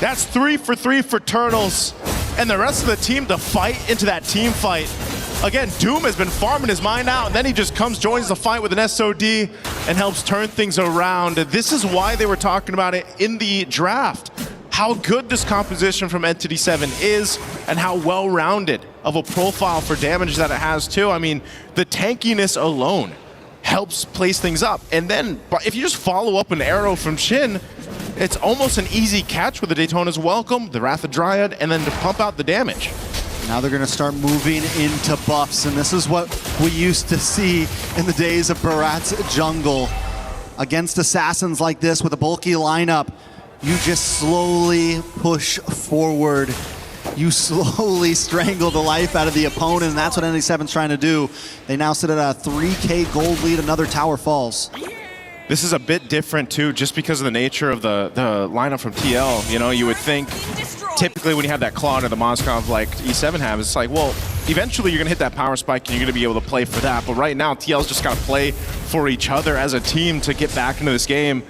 That's 3 for 3 for Turtles. And the rest of the team to fight into that team fight. Again, Doom has been farming his mind out, and then he just comes, joins the fight with an SOD, and helps turn things around. This is why they were talking about it in the draft. How good this composition from NTD7 is, and how well-rounded of a profile for damage that it has too. I mean, the tankiness alone helps place things up. And then if you just follow up an arrow from Shin, it's almost an easy catch with the Daytona's Welcome, the Wrath of Dryad, and then to pump out the damage. Now they're going to start moving into buffs, and this is what we used to see in the days of Barat's jungle. Against assassins like this with a bulky lineup, you just slowly push forward. You slowly strangle the life out of the opponent, and that's what NTD7's trying to do. They now sit at a 3K gold lead, another tower falls. This is a bit different too, just because of the nature of the lineup from TL. You know, you would think typically when you have that claw into the Moskov like E7 have, it's like, well, eventually you're gonna hit that power spike and you're gonna be able to play for that. But right now, TL's just gotta play for each other as a team to get back into this game.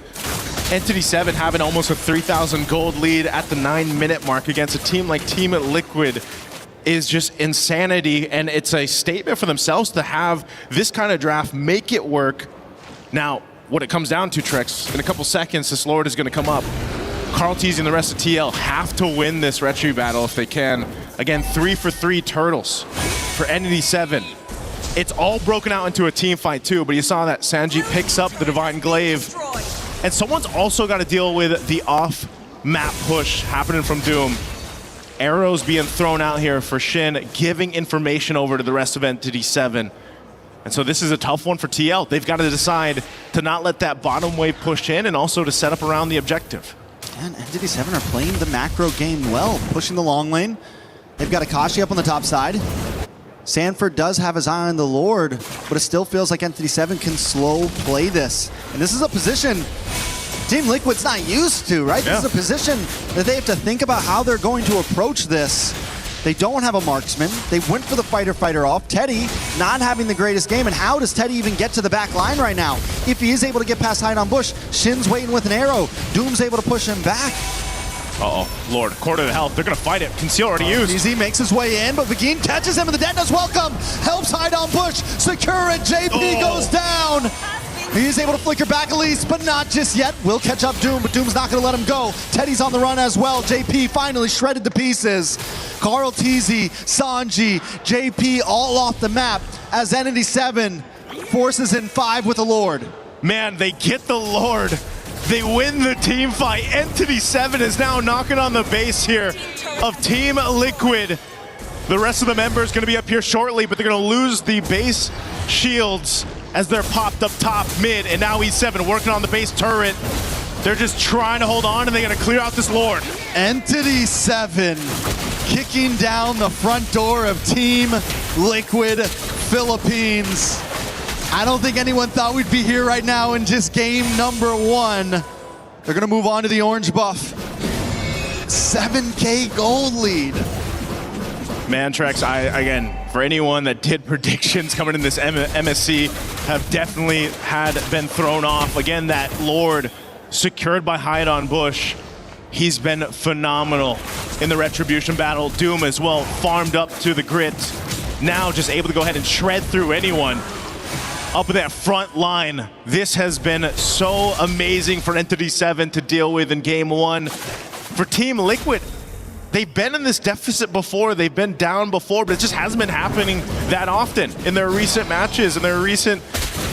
NTD7 having almost a 3,000 gold lead at the 9-minute mark against a team like Team Liquid is just insanity, and it's a statement for themselves to have this kind of draft, make it work. Now, what it comes down to, Trex, in a couple seconds, this Lord is going to come up. Carl Teasy and the rest of TL have to win this retry battle if they can. Again, 3 for 3 turtles for NTD7. It's all broken out into a team fight too, but you saw that Sanji picks up the Divine Glaive. And someone's also got to deal with the off-map push happening from Doom. Arrows being thrown out here for Shin, giving information over to the rest of NTD7. And so this is a tough one for TL. They've got to decide to not let that bottom wave push in and also to set up around the objective. And NTD7 are playing the macro game well, pushing the long lane. They've got Akashi up on the top side. Sanford does have his eye on the Lord, but it still feels like NTD7 can slow play this. And this is a position Team Liquid's not used to, right? Yeah. This is a position that they have to think about how they're going to approach this. They don't have a marksman. They went for the fighter off. Teddy not having the greatest game, and how does Teddy even get to the back line right now? If he is able to get past Hide on Bush, Shin's waiting with an arrow. Doom's able to push him back. Uh-oh, Lord, quarter to health. They're going to fight it. Conceal already used. Easy makes his way in, but Vagine catches him, and the Detona's Welcome helps Hide on Bush. Secure it. JP goes down. He's able to flicker back at least, but not just yet. Will catch up Doom, but Doom's not going to let him go. Teddy's on the run as well. JP finally shredded to pieces. Carl Teasy, Sanji, JP all off the map as NTD7 forces in 5 with the Lord. Man, they get the Lord They win the team fight. Entity 7 is now knocking on the base here of Team Liquid. The rest of the members going to be up here shortly, but they're going to lose the base shields as they're popped up top mid, and now E7 working on the base turret. They're just trying to hold on, and they're going to clear out this Lord. Entity 7 kicking down the front door of Team Liquid Philippines. I don't think anyone thought we'd be here right now in just game number 1. They're going to move on to the orange buff. 7K gold lead. Mantrex, again, for anyone that did predictions coming in this MSC, have definitely been thrown off. Again, that Lord secured by Hide on Bush. He's been phenomenal in the Retribution battle. Doom as well, farmed up to the grit. Now just able to go ahead and shred through anyone up in that front line. This has been so amazing for Entity 7 to deal with in game 1. For Team Liquid, they've been in this deficit before, they've been down before, but it just hasn't been happening that often in their recent matches, in their recent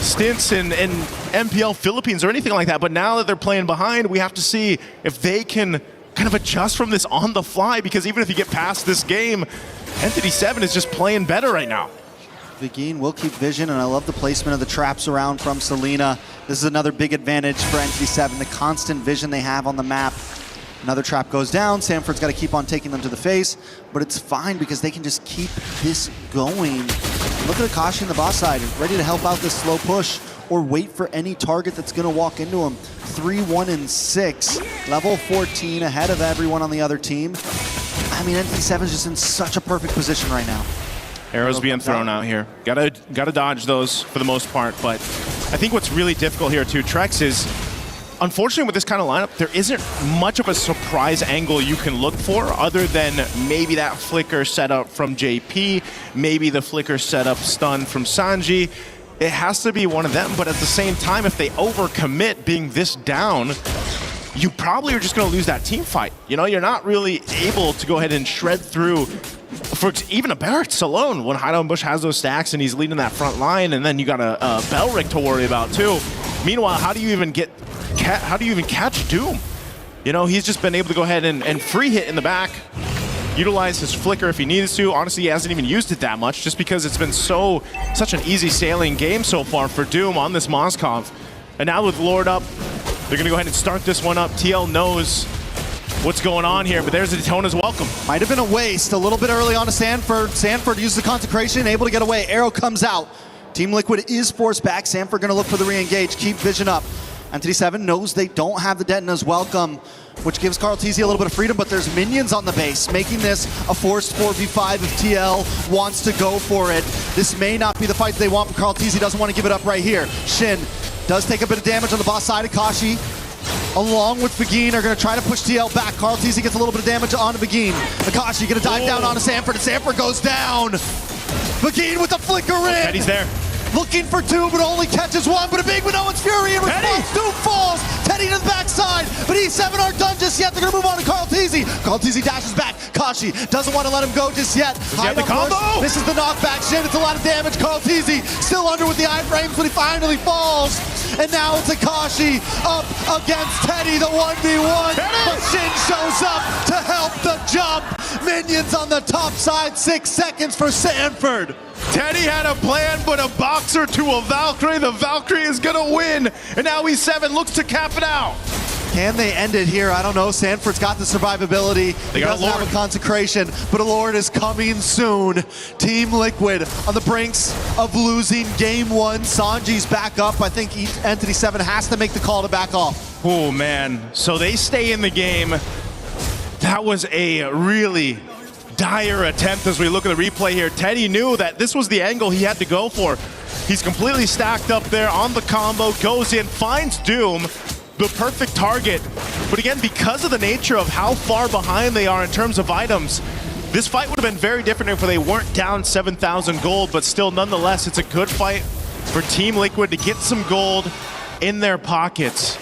stints in MPL Philippines or anything like that. But now that they're playing behind, we have to see if they can kind of adjust from this on the fly, because even if you get past this game, Entity 7 is just playing better right now. Begin will keep vision, and I love the placement of the traps around from Selena. This is another big advantage for Entity 7, the constant vision they have on the map. Another trap goes down. Sanford's got to keep on taking them to the face, but it's fine because they can just keep this going. Look at Akashi in the boss side, ready to help out this slow push or wait for any target that's going to walk into him. 3, 1, and 6. Level 14 ahead of everyone on the other team. I mean, Entity 7 is just in such a perfect position right now. Arrows being thrown out here. Gotta dodge those for the most part, but I think what's really difficult here too, Trex, is unfortunately with this kind of lineup, there isn't much of a surprise angle you can look for other than maybe that flicker setup from JP, maybe the flicker setup stun from Sanji. It has to be one of them, but at the same time, if they overcommit being this down, you probably are just going to lose that team fight. You know, you're not really able to go ahead and shred through for even a Barracks alone when Hide on Bush has those stacks and he's leading that front line, and then you got a Belric to worry about too. Meanwhile, how do you even catch Doom? You know, he's just been able to go ahead and free hit in the back, utilize his flicker if he needs to. Honestly, he hasn't even used it that much just because it's been such an easy sailing game so far for Doom on this Moskov. And now with Lord up, they're going to go ahead and start this one up. TL knows what's going on here, but there's a Daytona's welcome. Might have been a waste a little bit early on to Sanford. Sanford uses the consecration, able to get away. Arrow comes out. Team Liquid is forced back. Sanford going to look for the re-engage. Keep vision up. Entity 7 knows they don't have the Detona's welcome, which gives KarlTzy a little bit of freedom, but there's minions on the base, making this a forced 4v5 if TL wants to go for it. This may not be the fight they want, but KarlTzy doesn't want to give it up right here. Shin does take a bit of damage on the boss side. Akashi, along with Begin, are going to try to push TL back. KarlTzy gets a little bit of damage onto Begin. Akashi going to dive down onto Sanford, and Sanford goes down. Begin with the flicker in. Teddy's there. Looking for two, but only catches one. But a big Minoan's Fury in response. Doom falls. Teddy to the backside. But E7 aren't done just yet. They're going to move on to KarlTzy. KarlTzy dashes back. Kashi doesn't want to let him go just yet. Hide the combo. This is the knockback. Shin, it's a lot of damage. KarlTzy still under with the iframes, but he finally falls. And now it's Akashi up against Teddy, the 1v1. But Shin shows up to help the jump. Minions on the top side. 6 seconds for Sanford. Teddy had a plan, but a boxer to a Valkyrie. The Valkyrie is gonna win, and now E7 looks to cap it out. Can they end it here? I don't know. Sanford's got the survivability. He doesn't have a consecration, but a Lord is coming soon. Team Liquid on the brinks of losing game 1. Sanji's back up. I think Entity 7 has to make the call to back off. Oh, man. So they stay in the game. That was a really dire attempt as we look at the replay here. Teddy knew that this was the angle he had to go for. He's completely stacked up there on the combo, goes in, finds Doom, the perfect target. But again, because of the nature of how far behind they are in terms of items, this fight would have been very different if they weren't down 7,000 gold, but still, nonetheless, it's a good fight for Team Liquid to get some gold in their pockets.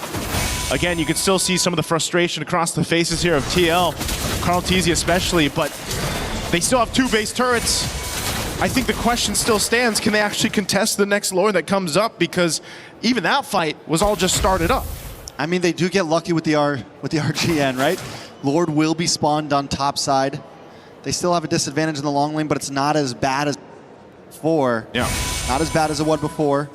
Again, you can still see some of the frustration across the faces here of TL, KarlTzy especially, but they still have 2 base turrets. I think the question still stands, can they actually contest the next Lord that comes up? Because even that fight was all just started up. I mean, they do get lucky with the RGN, right? Lord will be spawned on top side. They still have a disadvantage in the long lane, but it's not as bad as before. Yeah. Not as bad as it was before,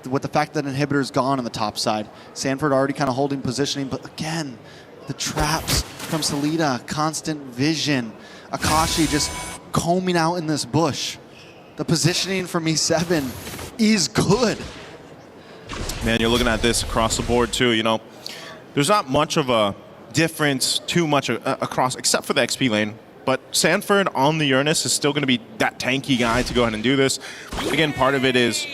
with the fact that inhibitor's gone on the top side. Sanford already kind of holding positioning, but again, the traps from Salida, constant vision. Akashi just combing out in this bush. The positioning from E7 is good. Man, you're looking at this across the board too, you know. There's not much of a difference too much across, except for the XP lane. But Sanford on the Uranus is still going to be that tanky guy to go ahead and do this. Again, part of it is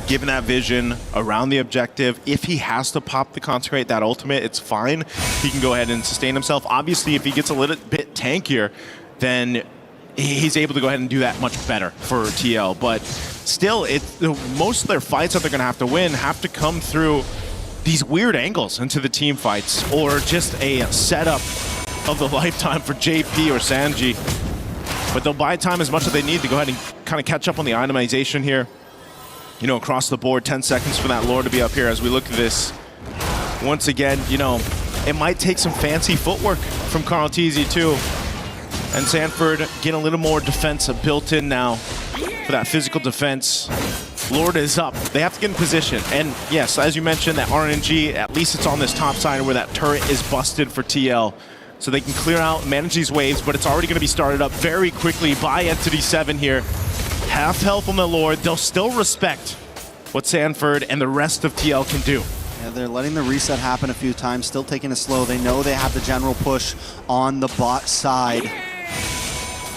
given that vision around the objective. If he has to pop the Consecrate, that ultimate, it's fine. He can go ahead and sustain himself. Obviously, if he gets a little bit tankier, then he's able to go ahead and do that much better for TL. But still, most of their fights that they're going to have to win have to come through these weird angles into the team fights, or just a setup of the lifetime for JP or Sanji. But they'll buy time as much as they need to go ahead and kind of catch up on the itemization here. You know, across the board, 10 seconds for that lore to be up here as we look at this. Once again, you know, it might take some fancy footwork from Carl Teasy too. And Sanford getting a little more defense built in now for that physical defense. Lord is up. They have to get in position. And yes, as you mentioned, that RNG, at least it's on this top side where that turret is busted for TL. So they can clear out, manage these waves, but it's already going to be started up very quickly by Entity 7 here. Half health on the Lord. They'll still respect what Sanford and the rest of TL can do. Yeah, they're letting the reset happen a few times, still taking it slow. They know they have the general push on the bot side.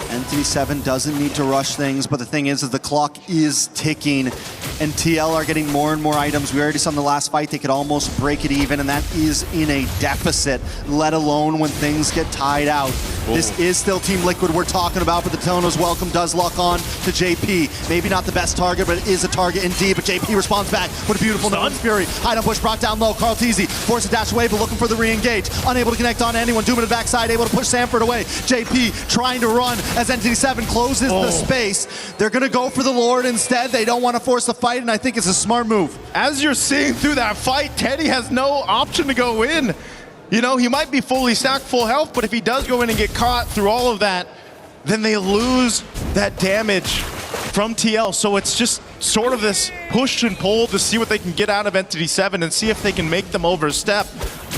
Entity 7 doesn't need to rush things, but the thing is the clock is ticking, and TL are getting more and more items. We already saw in the last fight they could almost break it even, and that is in a deficit, let alone when things get tied out. Ooh. This is still Team Liquid we're talking about, but the Tono's welcome does lock on to JP. Maybe not the best target, but it is a target indeed, but JP responds back with a beautiful Noon's Fury. Item push brought down low. Carl Teasy forced to dash away, but looking for the re-engage. Unable to connect on anyone. Doom in the backside, able to push Sanford away. JP trying to run as Entity 7 closes the space. They're going to go for the Lord instead. They don't want to force the fight, and I think it's a smart move. As you're seeing through that fight, Teddy has no option to go in. You know, he might be fully stacked, full health, but if he does go in and get caught through all of that, then they lose that damage from TL. So it's just sort of this push and pull to see what they can get out of Entity 7 and see if they can make them overstep.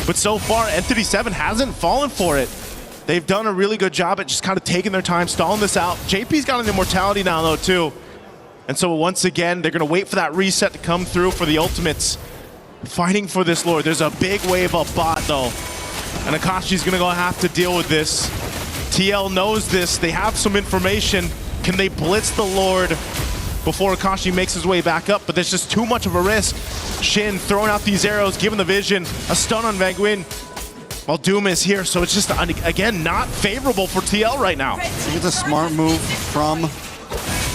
But so far, Entity 7 hasn't fallen for it. They've done a really good job at just kind of taking their time, stalling this out. JP's got an immortality now, though, too. And so once again, they're going to wait for that reset to come through for the ultimates. Fighting for this Lord. There's a big wave of bot, though. And Akashi's going to go have to deal with this. TL knows this. They have some information. Can they blitz the Lord before Akashi makes his way back up? But there's just too much of a risk. Shin throwing out these arrows, giving the vision. A stun on Van Nguyen. Well, Doom is here, so it's just, again, not favorable for TL right now. I think it's a smart move from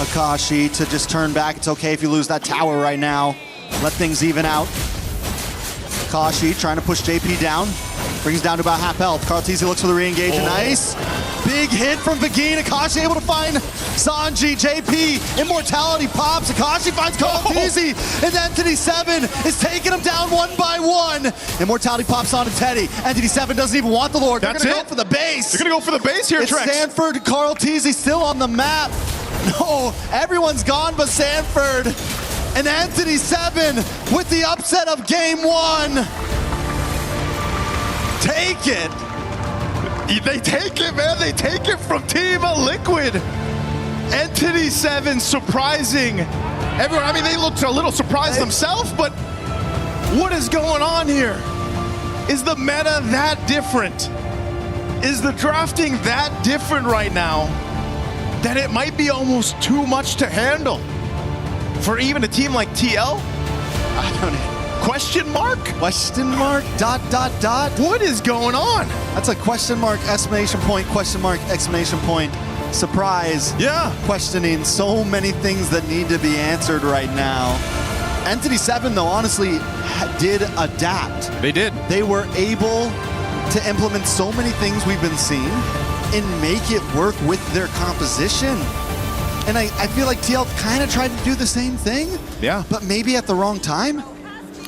Akashi to just turn back. It's okay if you lose that tower right now. Let things even out. Akashi trying to push JP down. Brings down to about half health. Carl Teasy looks for the re-engage. Nice. Big hit from Vagine. Akashi able to find Sanji. JP, immortality pops. Akashi finds Carl Teasy. And Entity 7 is taking him down one by one. Immortality pops onto Teddy. Entity 7 doesn't even want the Lord. They're going to go for the base. They're going to go for the base here, It's Trex. Sanford, Carl Teasy still on the map. No, everyone's gone but Sanford. And Entity 7 with the upset of game one. Take it. They take it, man. They take it from Team Liquid. Entity 7 surprising everyone. I mean, they looked a little surprised themselves, but what is going on here? Is the meta that different? Is the drafting that different right now that it might be almost too much to handle for even a team like TL? I don't know. Question mark? Question mark, dot, dot, dot. What is going on? That's a question mark, exclamation point, question mark, exclamation point. Surprise. Yeah. Questioning so many things that need to be answered right now. Entity 7, though, honestly, did adapt. They did. They were able to implement so many things we've been seeing and make it work with their composition. And I feel like TL kind of tried to do the same thing. Yeah. But maybe at the wrong time.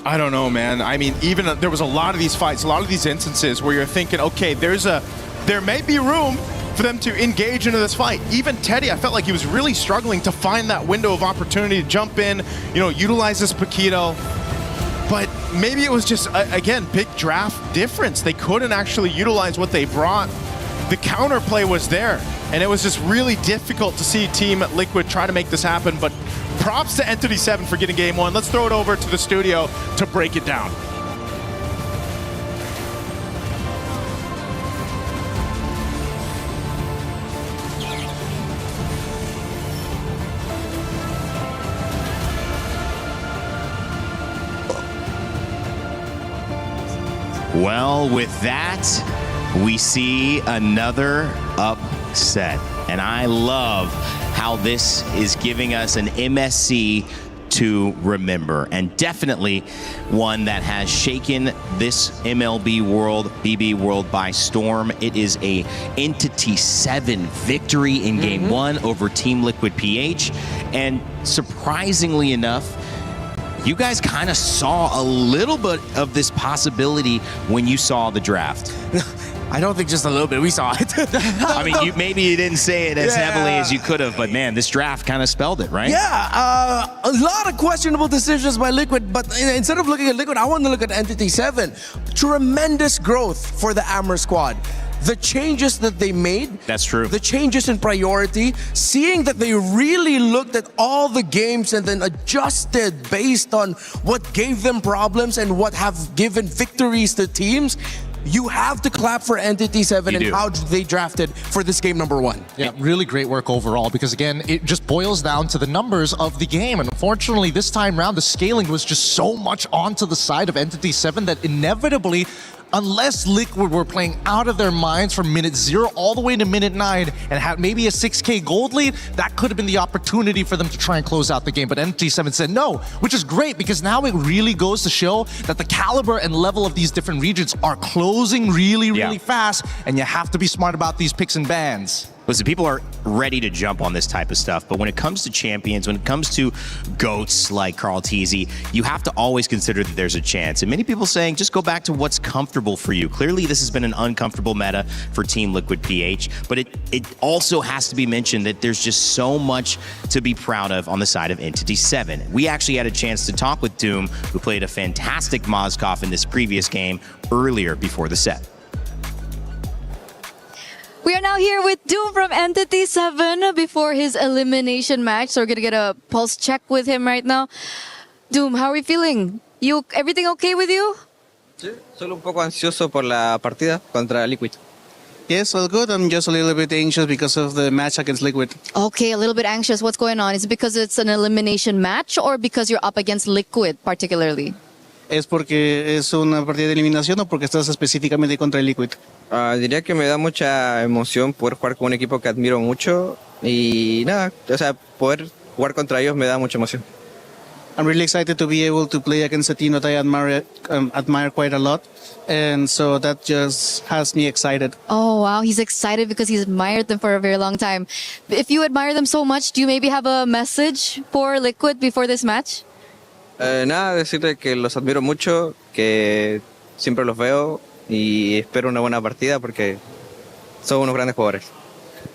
I don't know, man. I mean, even there was a lot of these fights, a lot of these instances where you're thinking, okay, there may be room for them to engage into this fight. Even Teddy, I felt like he was really struggling to find that window of opportunity to jump in, utilize this Paquito. But maybe it was just, again, big draft difference. They couldn't actually utilize what they brought. The counterplay was there, and it was just really difficult to see Team Liquid try to make this happen. But props to Entity 7 for getting game one. Let's throw it over to the studio to break it down. Well, with that, we see another upset. And I love how this is giving us an MSC to remember, and definitely one that has shaken this MLBB world by storm. It is a Entity 7 victory in Game 1 over Team Liquid PH. And surprisingly enough, you guys kind of saw a little bit of this possibility when you saw the draft. I don't think just a little bit. We saw it. I mean, maybe you didn't say it as heavily as you could have, but man, this draft kind of spelled it, right? Yeah, a lot of questionable decisions by Liquid, but instead of looking at Liquid, I want to look at Entity 7. Tremendous growth for the Amber squad. The changes that they made, that's true. The changes in priority, seeing that they really looked at all the games and then adjusted based on what gave them problems and what have given victories to teams. You have to clap for Entity 7 and how they drafted for this game number 1. Yeah, really great work overall, because again, it just boils down to the numbers of the game. And unfortunately, this time around, the scaling was just so much onto the side of Entity 7 that inevitably, unless Liquid were playing out of their minds from minute 0 all the way to minute 9 and had maybe a 6K gold lead, that could have been the opportunity for them to try and close out the game. But Entity 7 said no, which is great, because now it really goes to show that the caliber and level of these different regions are closing really fast, and you have to be smart about these picks and bans. Listen, people are ready to jump on this type of stuff, but when it comes to champions, when it comes to GOATs like Carl Teasy, you have to always consider that there's a chance. And many people saying, just go back to what's comfortable for you. Clearly, this has been an uncomfortable meta for Team Liquid PH, but it also has to be mentioned that there's just so much to be proud of on the side of Entity 7. We actually had a chance to talk with Doom, who played a fantastic Mozkov in this previous game earlier before the set. We are now here with Doom from Entity 7 before his elimination match. So we're going to get a pulse check with him right now. Doom, how are we feeling? Everything okay with you? Sí, solo un poco ansioso por la partida contra Liquid. Yes, all good. I'm just a little bit anxious because of the match against Liquid. Okay, a little bit anxious. What's going on? Is it because it's an elimination match or because you're up against Liquid particularly? ¿Es porque es una partida de eliminación o porque estás específicamente contra el Liquid? Diría que me da mucha emoción poder jugar con un equipo que admiro mucho y nada, o sea, poder jugar contra ellos me da mucha emoción. I'm really excited to be able to play against a team that I admire quite a lot, and so that just has me excited. Oh wow, he's excited because he's admired them for a very long time. If you admire them so much, do you maybe have a message for Liquid before this match? Nada, decirle que los admiro mucho, que siempre los veo y espero una buena partida porque son unos grandes jugadores.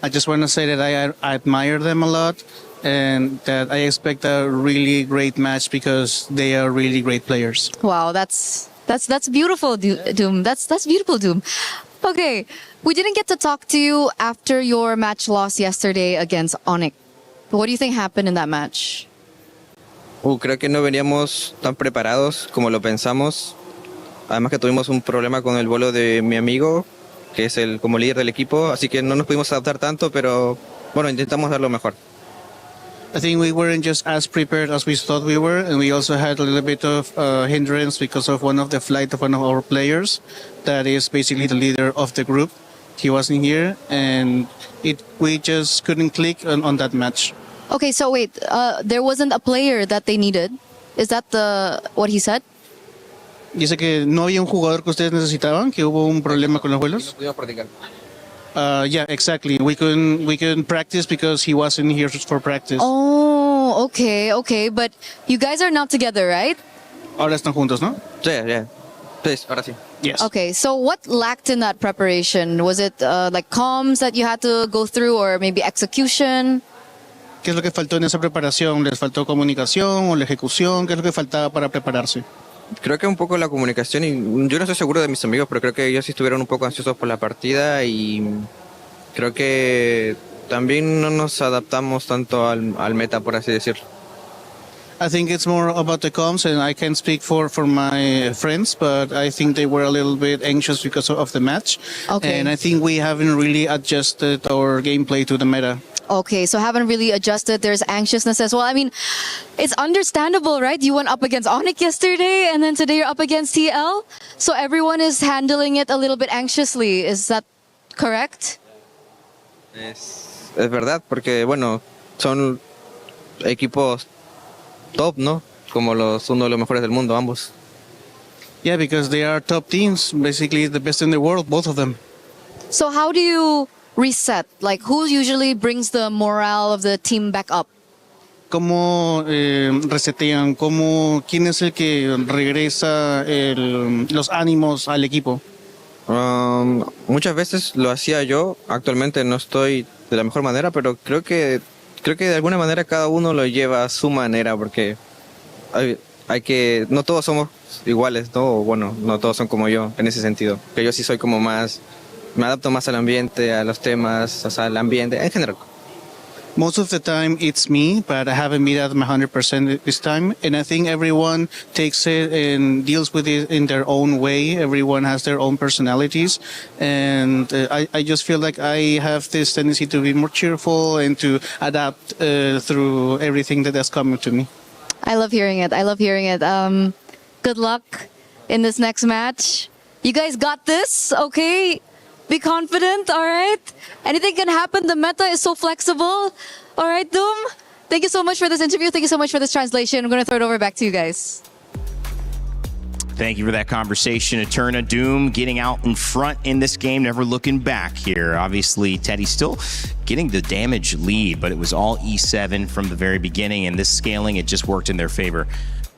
I just want to say that I admire them a lot and that I expect a really great match because they are really great players. Wow, that's beautiful, Doom. That's beautiful, Doom. Okay, we didn't get to talk to you after your match loss yesterday against Onyx. What do you think happened in that match? Creo que no veníamos tan preparados como lo pensamos. Además que tuvimos un problema con el vuelo de mi amigo, que es como líder del equipo, así que no nos pudimos adaptar tanto, pero bueno, intentamos dar lo mejor. I think we weren't just as prepared as we thought we were, and we also had a little bit of hindrance because of one of the flight of one of our players that is basically the leader of the group. He wasn't here, and we just couldn't click on that match. Okay, so wait, there wasn't a player that they needed. Is that what he said? Dice que no había un jugador que ustedes necesitaban, que hubo un problema con los vuelos. No pudimos practicar. Yeah, exactly. We couldn't practice because he wasn't here for practice. Oh, okay. But you guys are now together, right? Ahora están juntos, ¿no? Sí, yeah. Please, ahora sí. Yes. Okay, so what lacked in that preparation? Was it like comms that you had to go through, or maybe execution? ¿Qué es lo que faltó en esa preparación? ¿Les faltó comunicación o la ejecución? ¿Qué es lo que faltaba para prepararse? Creo que un poco la comunicación, y yo no estoy seguro de mis amigos, pero creo que ellos sí estuvieron un poco ansiosos por la partida y creo que también no nos adaptamos tanto al meta, por así decirlo. I think it's more about the comms, and I can't speak for my friends, but I think they were a little bit anxious because of the match. Okay. And I think we haven't really adjusted our gameplay to the meta. Okay, so haven't really adjusted. There's anxiousness as well. I mean, it's understandable, right? You went up against Onyx yesterday, and then today you're up against TL. So everyone is handling it a little bit anxiously. Is that correct? Es verdad, porque bueno, son equipos top, ¿no? Como uno de los mejores del mundo, ambos. Yeah, because they are top teams, basically the best in the world, both of them. So how do you reset? Like, who usually brings the morale of the team back up? ¿Cómo resetean? ¿Quién es el que regresa los ánimos al equipo? Muchas veces lo hacía yo. Actualmente no estoy de la mejor manera, pero creo que de alguna manera cada uno lo lleva a su manera, porque hay que, no todos somos iguales, ¿no? O bueno, no todos son como yo en ese sentido. Que yo sí soy como más, me adapto más al ambiente, a los temas, o sea, al ambiente en general. Most of the time it's me, but I haven't been at my 100% this time. And I think everyone takes it and deals with it in their own way. Everyone has their own personalities. And I just feel like I have this tendency to be more cheerful and to adapt through everything that has come to me. I love hearing it. I love hearing it. Good luck in this next match. You guys got this, okay? Be confident, all right? Anything can happen. The meta is so flexible. All right, Doom? Thank you so much for this interview. Thank you so much for this translation. I'm going to throw it over back to you guys. Thank you for that conversation, Eterna. Doom getting out in front in this game, never looking back here. Obviously, Teddy still getting the damage lead, but it was all E7 from the very beginning, and this scaling, it just worked in their favor.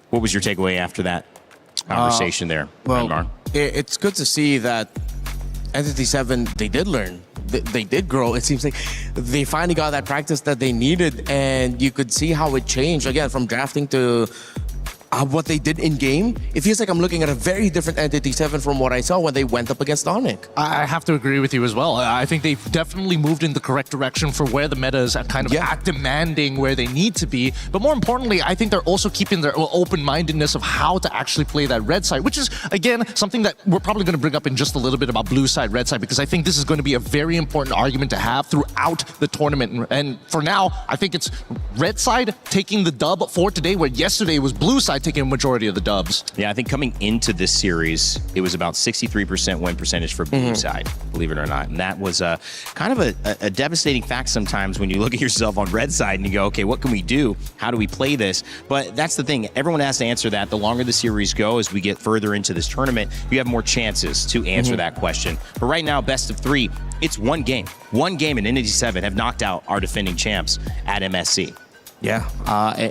What was your takeaway after that conversation there, Myanmar? It's good to see that Entity 7, they did learn. They did grow. It seems like they finally got that practice that they needed, and you could see how it changed, again, from drafting to what they did in game. It feels like I'm looking at a very different Entity 7 from what I saw when they went up against Onyx. I have to agree with you as well. I think they've definitely moved in the correct direction for where the meta is kind of at demanding where they need to be. But more importantly, I think they're also keeping their open-mindedness of how to actually play that red side, which is, again, something that we're probably going to bring up in just a little bit about blue side, red side, because I think this is going to be a very important argument to have throughout the tournament. And for now, I think it's red side taking the dub for today, where yesterday was blue side taking a majority of the dubs. Yeah, I think coming into this series, it was about 63% win percentage for blue side, believe it or not. And that was kind of a devastating fact sometimes when you look at yourself on red side and you go, okay, what can we do? How do we play this? But that's the thing. Everyone has to answer that. The longer the series go, as we get further into this tournament, you have more chances to answer that question. But right now, best of three, it's one game. One game in Entity 7 have knocked out our defending champs at MSC. Yeah,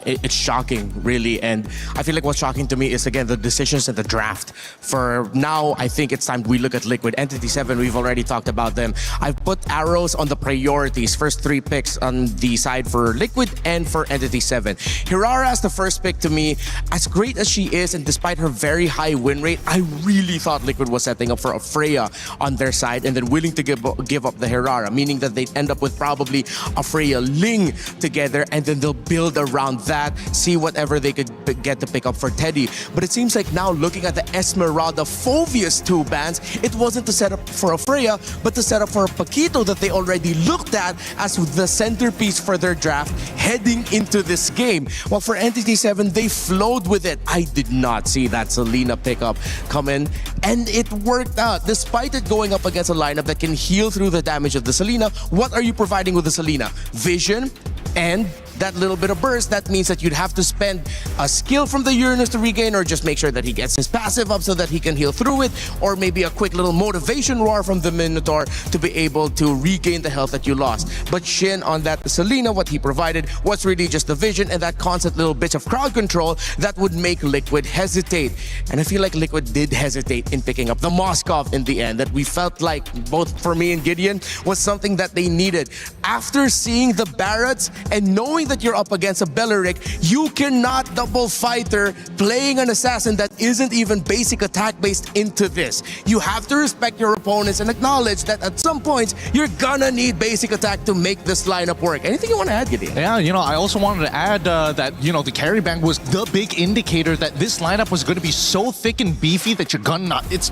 it's shocking, really. And I feel like what's shocking to me is, again, the decisions in the draft. For now, I think it's time we look at Liquid. Entity 7, we've already talked about them. I've put arrows on the priorities. First three picks on the side for Liquid and for Entity 7. Hirara's the first pick to me. As great as she is, and despite her very high win rate, I really thought Liquid was setting up for a Freya on their side and then willing to give up the Hirara, meaning that they'd end up with probably a Freya Ling together, and then they'll build around that, see whatever they could get to pick up for Teddy. But it seems like now, looking at the Esmeralda Phoveus 2 bans, it wasn't to set up for a Freya, but to set up for a Paquito that they already looked at as the centerpiece for their draft heading into this game. While for Entity 7, they flowed with it. I did not see that Selena pickup come in, and it worked out. Despite it going up against a lineup that can heal through the damage of the Selena, what are you providing with the Selena? Vision and that little bit of burst, that means that you'd have to spend a skill from the Uranus to regain, or just make sure that he gets his passive up so that he can heal through it, or maybe a quick little motivation roar from the Minotaur to be able to regain the health that you lost. But Shin on that Selena, what he provided was really just the vision and that constant little bit of crowd control that would make Liquid hesitate. And I feel like Liquid did hesitate in picking up the Moskov in the end, that we felt like, both for me and Gideon, was something that they needed. After seeing the Barretts and knowing that you're up against a Belleric, you cannot double fighter playing an assassin that isn't even basic attack based into this. You have to respect your opponents and acknowledge that at some points you're gonna need basic attack to make this lineup work. Anything you want to add, Gideon? Yeah, I also wanted to add that, the carry bank was the big indicator that this lineup was going to be so thick and beefy that you're gonna not. It's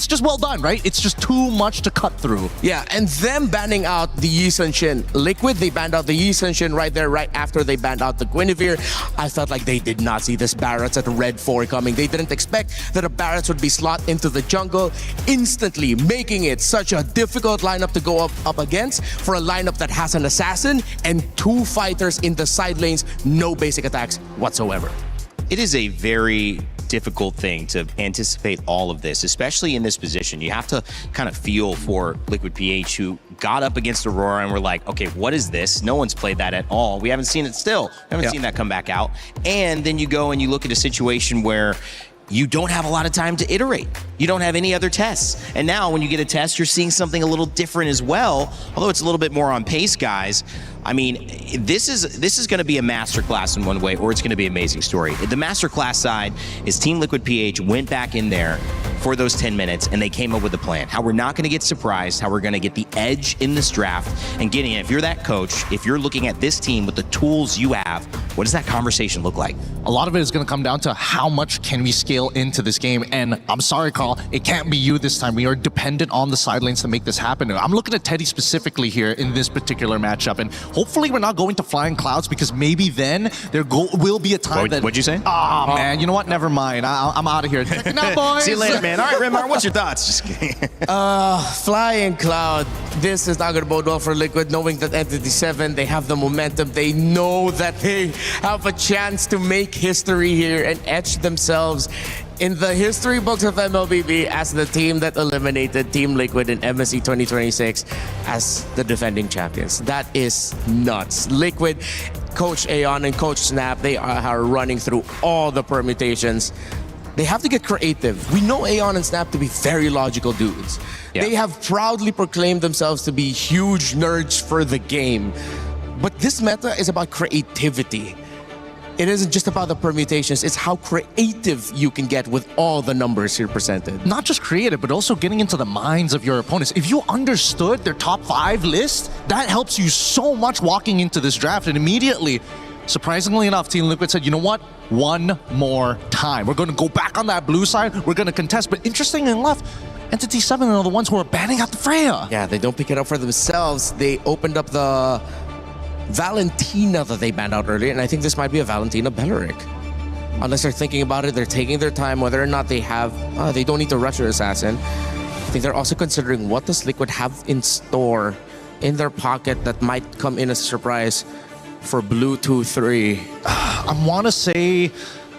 just well done, right? It's just too much to cut through. Yeah, and them banning out the Yi Sun Shin. Liquid, they banned out the Yi Sun Shin right there, right after they banned out the Guinevere. I felt like they did not see this Barretts at Red 4 coming. They didn't expect that a Barretts would be slot into the jungle instantly, making it such a difficult lineup to go up against for a lineup that has an assassin and 2 fighters in the side lanes, no basic attacks whatsoever. It is a very difficult thing to anticipate all of this, especially in this position. You have to kind of feel for Liquid PH, who got up against Aurora and were like, okay, what is this? No one's played that at all. We haven't seen it still. We haven't seen that come back out. And then you go and you look at a situation where you don't have a lot of time to iterate. You don't have any other tests. And now when you get a test, you're seeing something a little different as well, although it's a little bit more on pace, guys. I mean, this is going to be a masterclass in one way, or it's going to be an amazing story. The masterclass side is Team Liquid PH went back in there for those 10 minutes, and they came up with a plan. How we're not going to get surprised, how we're going to get the edge in this draft. And Gideon, if you're that coach, if you're looking at this team with the tools you have, what does that conversation look like? A lot of it is going to come down to how much can we scale into this game. And I'm sorry, Carl, it can't be you this time. We are dependent on the side lanes to make this happen. I'm looking at Teddy specifically here in this particular matchup. And hopefully we're not going to Flying Clouds, because maybe then there will be a time that... What'd you say? Oh, man, you know what? Never mind. I'm out of here. Now, boys. See you later, man. All right, Remar, what's your thoughts? Just kidding. Flying Cloud, this is not going to bode well for Liquid, knowing that Entity 7, they have the momentum. They know that they have a chance to make history here and etch themselves in the history books of MLBB as the team that eliminated Team Liquid in MSC 2026 as the defending champions. That is nuts. Liquid, Coach Aeon and Coach Snap, they are running through all the permutations. They have to get creative. We know Aeon and Snap to be very logical dudes. Yeah. They have proudly proclaimed themselves to be huge nerds for the game. But this meta is about creativity. It isn't just about the permutations, it's how creative you can get with all the numbers here presented. Not just creative, but also getting into the minds of your opponents. If you understood their top 5 list, that helps you so much walking into this draft. And immediately, surprisingly enough, Team Liquid said, you know what? One more time. We're going to go back on that blue side. We're going to contest. But interestingly enough, Entity 7 are the ones who are banning out the Freya. Yeah, they don't pick it up for themselves. They opened up the Valentina that they banned out earlier, and I think this might be a Valentina Belleric. Unless they're thinking about it, they're taking their time, whether or not they have, they don't need to rush their assassin. I think they're also considering what does Liquid have in store in their pocket that might come in as a surprise for Blue 2-3. I want to say,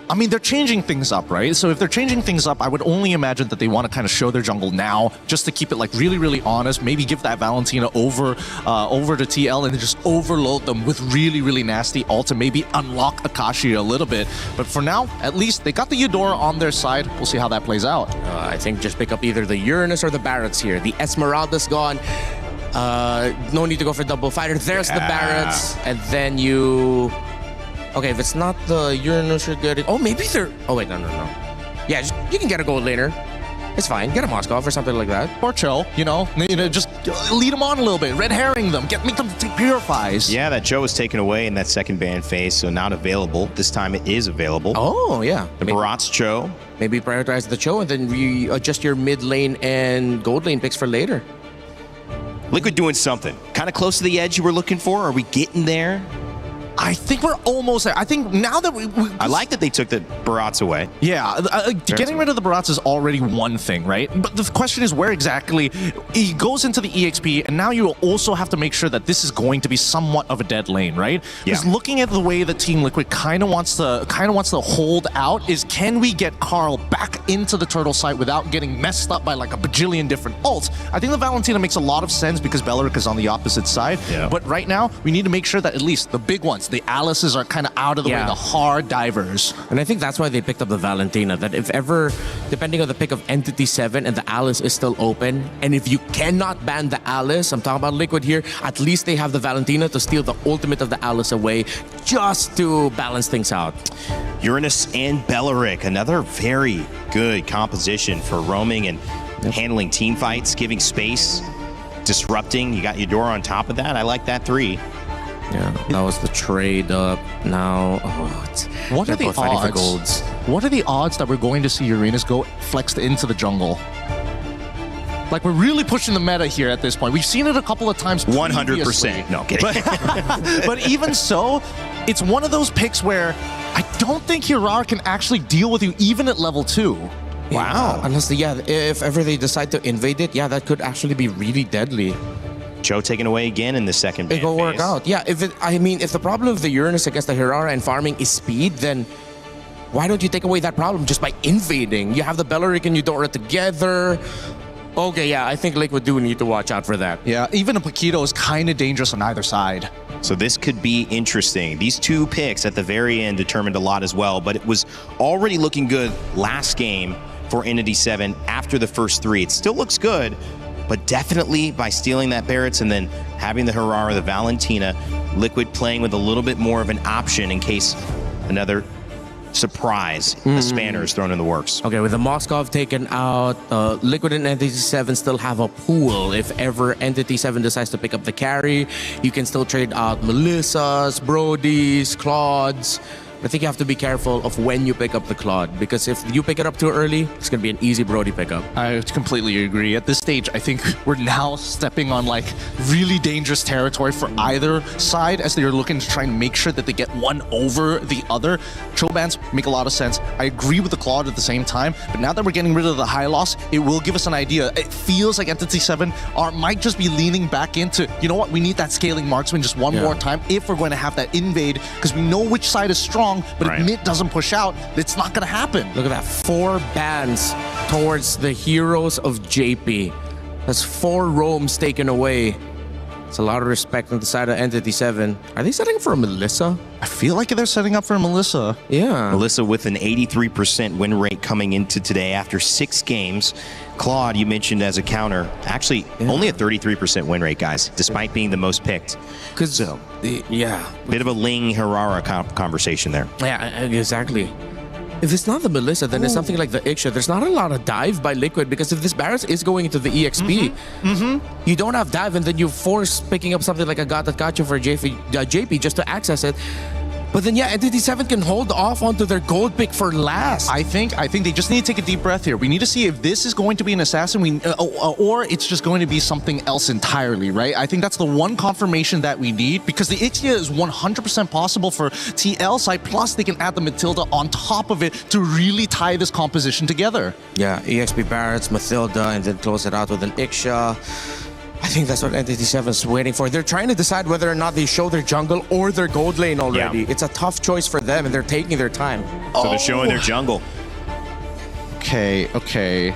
I mean, they're changing things up, right? So if they're changing things up, I would only imagine that they want to kind of show their jungle now, just to keep it like really, really honest. Maybe give that Valentina over to TL and then just overload them with really, really nasty ult to maybe unlock Akashi a little bit. But for now, at least they got the Eudora on their side. We'll see how that plays out. I think just pick up either the Uranus or the Barretts here. The Esmeralda's gone. No need to go for double fighter. There's the Barretts, and then you... Okay, if it's not the Uranus you're getting... Oh, maybe they're... Oh, wait, no. Yeah, you can get a gold laner. It's fine. Get a Moskov or something like that. Or Cho, just lead them on a little bit. Red herring them. Make them take purifies. Yeah, that Cho was taken away in that second ban phase, so not available. This time it is available. Oh, yeah. The Barat's Cho. Maybe prioritize the Cho and then you adjust your mid lane and gold lane picks for later. Liquid doing something. Kind of close to the edge you were looking for. Are we getting there? I think we're almost there. I think now that I like that they took the Barats away. Yeah, getting rid of the Barats is already one thing, right? But the question is where exactly he goes into the EXP, and now you also have to make sure that this is going to be somewhat of a dead lane, right? Because looking at the way that Team Liquid kind of wants to hold out is, can we get Carl back into the turtle site without getting messed up by like a bajillion different ults? I think the Valentina makes a lot of sense because Beleric is on the opposite side. Yeah. But right now, we need to make sure that at least the big ones, the Alices, are kind of out of the way, the hard divers. And I think that's why they picked up the Valentina, that if ever, depending on the pick of Entity 7 and the Alice is still open, and if you cannot ban the Alice, I'm talking about Liquid here, at least they have the Valentina to steal the ultimate of the Alice away just to balance things out. Uranus and Beleric, another very good composition for roaming and handling team fights, giving space, disrupting. You got Eudora on top of that. I like that 3. Yeah, that was the trade up. Now, what are the odds? What are the odds that we're going to see Uranus go flexed into the jungle? Like, we're really pushing the meta here at this point. We've seen it a couple of times. 100%. No, kidding. But even so, it's one of those picks where I don't think Hirara can actually deal with you even at level 2. Wow. Yeah, unless, if ever they decide to invade it, that could actually be really deadly. Joe taken away again in the second ban. It will work out. Yeah, if the problem of the Uranus against the Hirara and farming is speed, then why don't you take away that problem just by invading? You have the Beleric and Eudora together. Okay, yeah, I think Liquid do need to watch out for that. Yeah, even a Paquito is kind of dangerous on either side. So this could be interesting. These 2 picks at the very end determined a lot as well, but it was already looking good last game for Entity 7 after the first 3. It still looks good, but definitely by stealing that Barrett and then having the Hirara, the Valentina, Liquid playing with a little bit more of an option in case another surprise, a spanner is thrown in the works. Okay, with the Moskov taken out, Liquid and Entity 7 still have a pool. If ever Entity 7 decides to pick up the carry, you can still trade out Melissas, Brodies, Claudes. I think you have to be careful of when you pick up the Claude, because if you pick it up too early, it's going to be an easy Brody pickup. I completely agree. At this stage, I think we're now stepping on like really dangerous territory for either side as they're looking to try and make sure that they get one over the other. Chobans make a lot of sense. I agree with the Claude at the same time, but now that we're getting rid of the high loss, it will give us an idea. It feels like Entity 7 might just be leaning back into, you know what, we need that scaling marksman just one more time if we're going to have that invade, because we know which side is strong. But if mid doesn't push out, it's not going to happen. Look at that. 4 bans towards the heroes of JP. That's 4 roams taken away. It's a lot of respect on the side of Entity 7. Are they setting up for a Melissa? I feel like they're setting up for a Melissa. Yeah. Melissa with an 83% win rate coming into today after 6 games. Claude, you mentioned as a counter, actually only a 33% win rate, guys, despite being the most picked. Because, bit of a Ling Hirara conversation there. Yeah, exactly. If it's not the Melissa, then it's something like the Iksha. There's not a lot of dive by Liquid, because if this Barrett is going into the EXP, you don't have dive, and then you force picking up something like a God That Got You for JP just to access it. But then, Entity 7 can hold off onto their gold pick for last. I think they just need to take a deep breath here. We need to see if this is going to be an assassin, or it's just going to be something else entirely, right? I think that's the one confirmation that we need, because the Ixia is 100% possible for TL side, plus they can add the Matilda on top of it to really tie this composition together. Yeah, EXP Barretts, Matilda, and then close it out with an Ixia. I think that's what Entity 7 is waiting for. They're trying to decide whether or not they show their jungle or their gold lane already. It's a tough choice for them, and they're taking their time. So they're showing their jungle. Okay.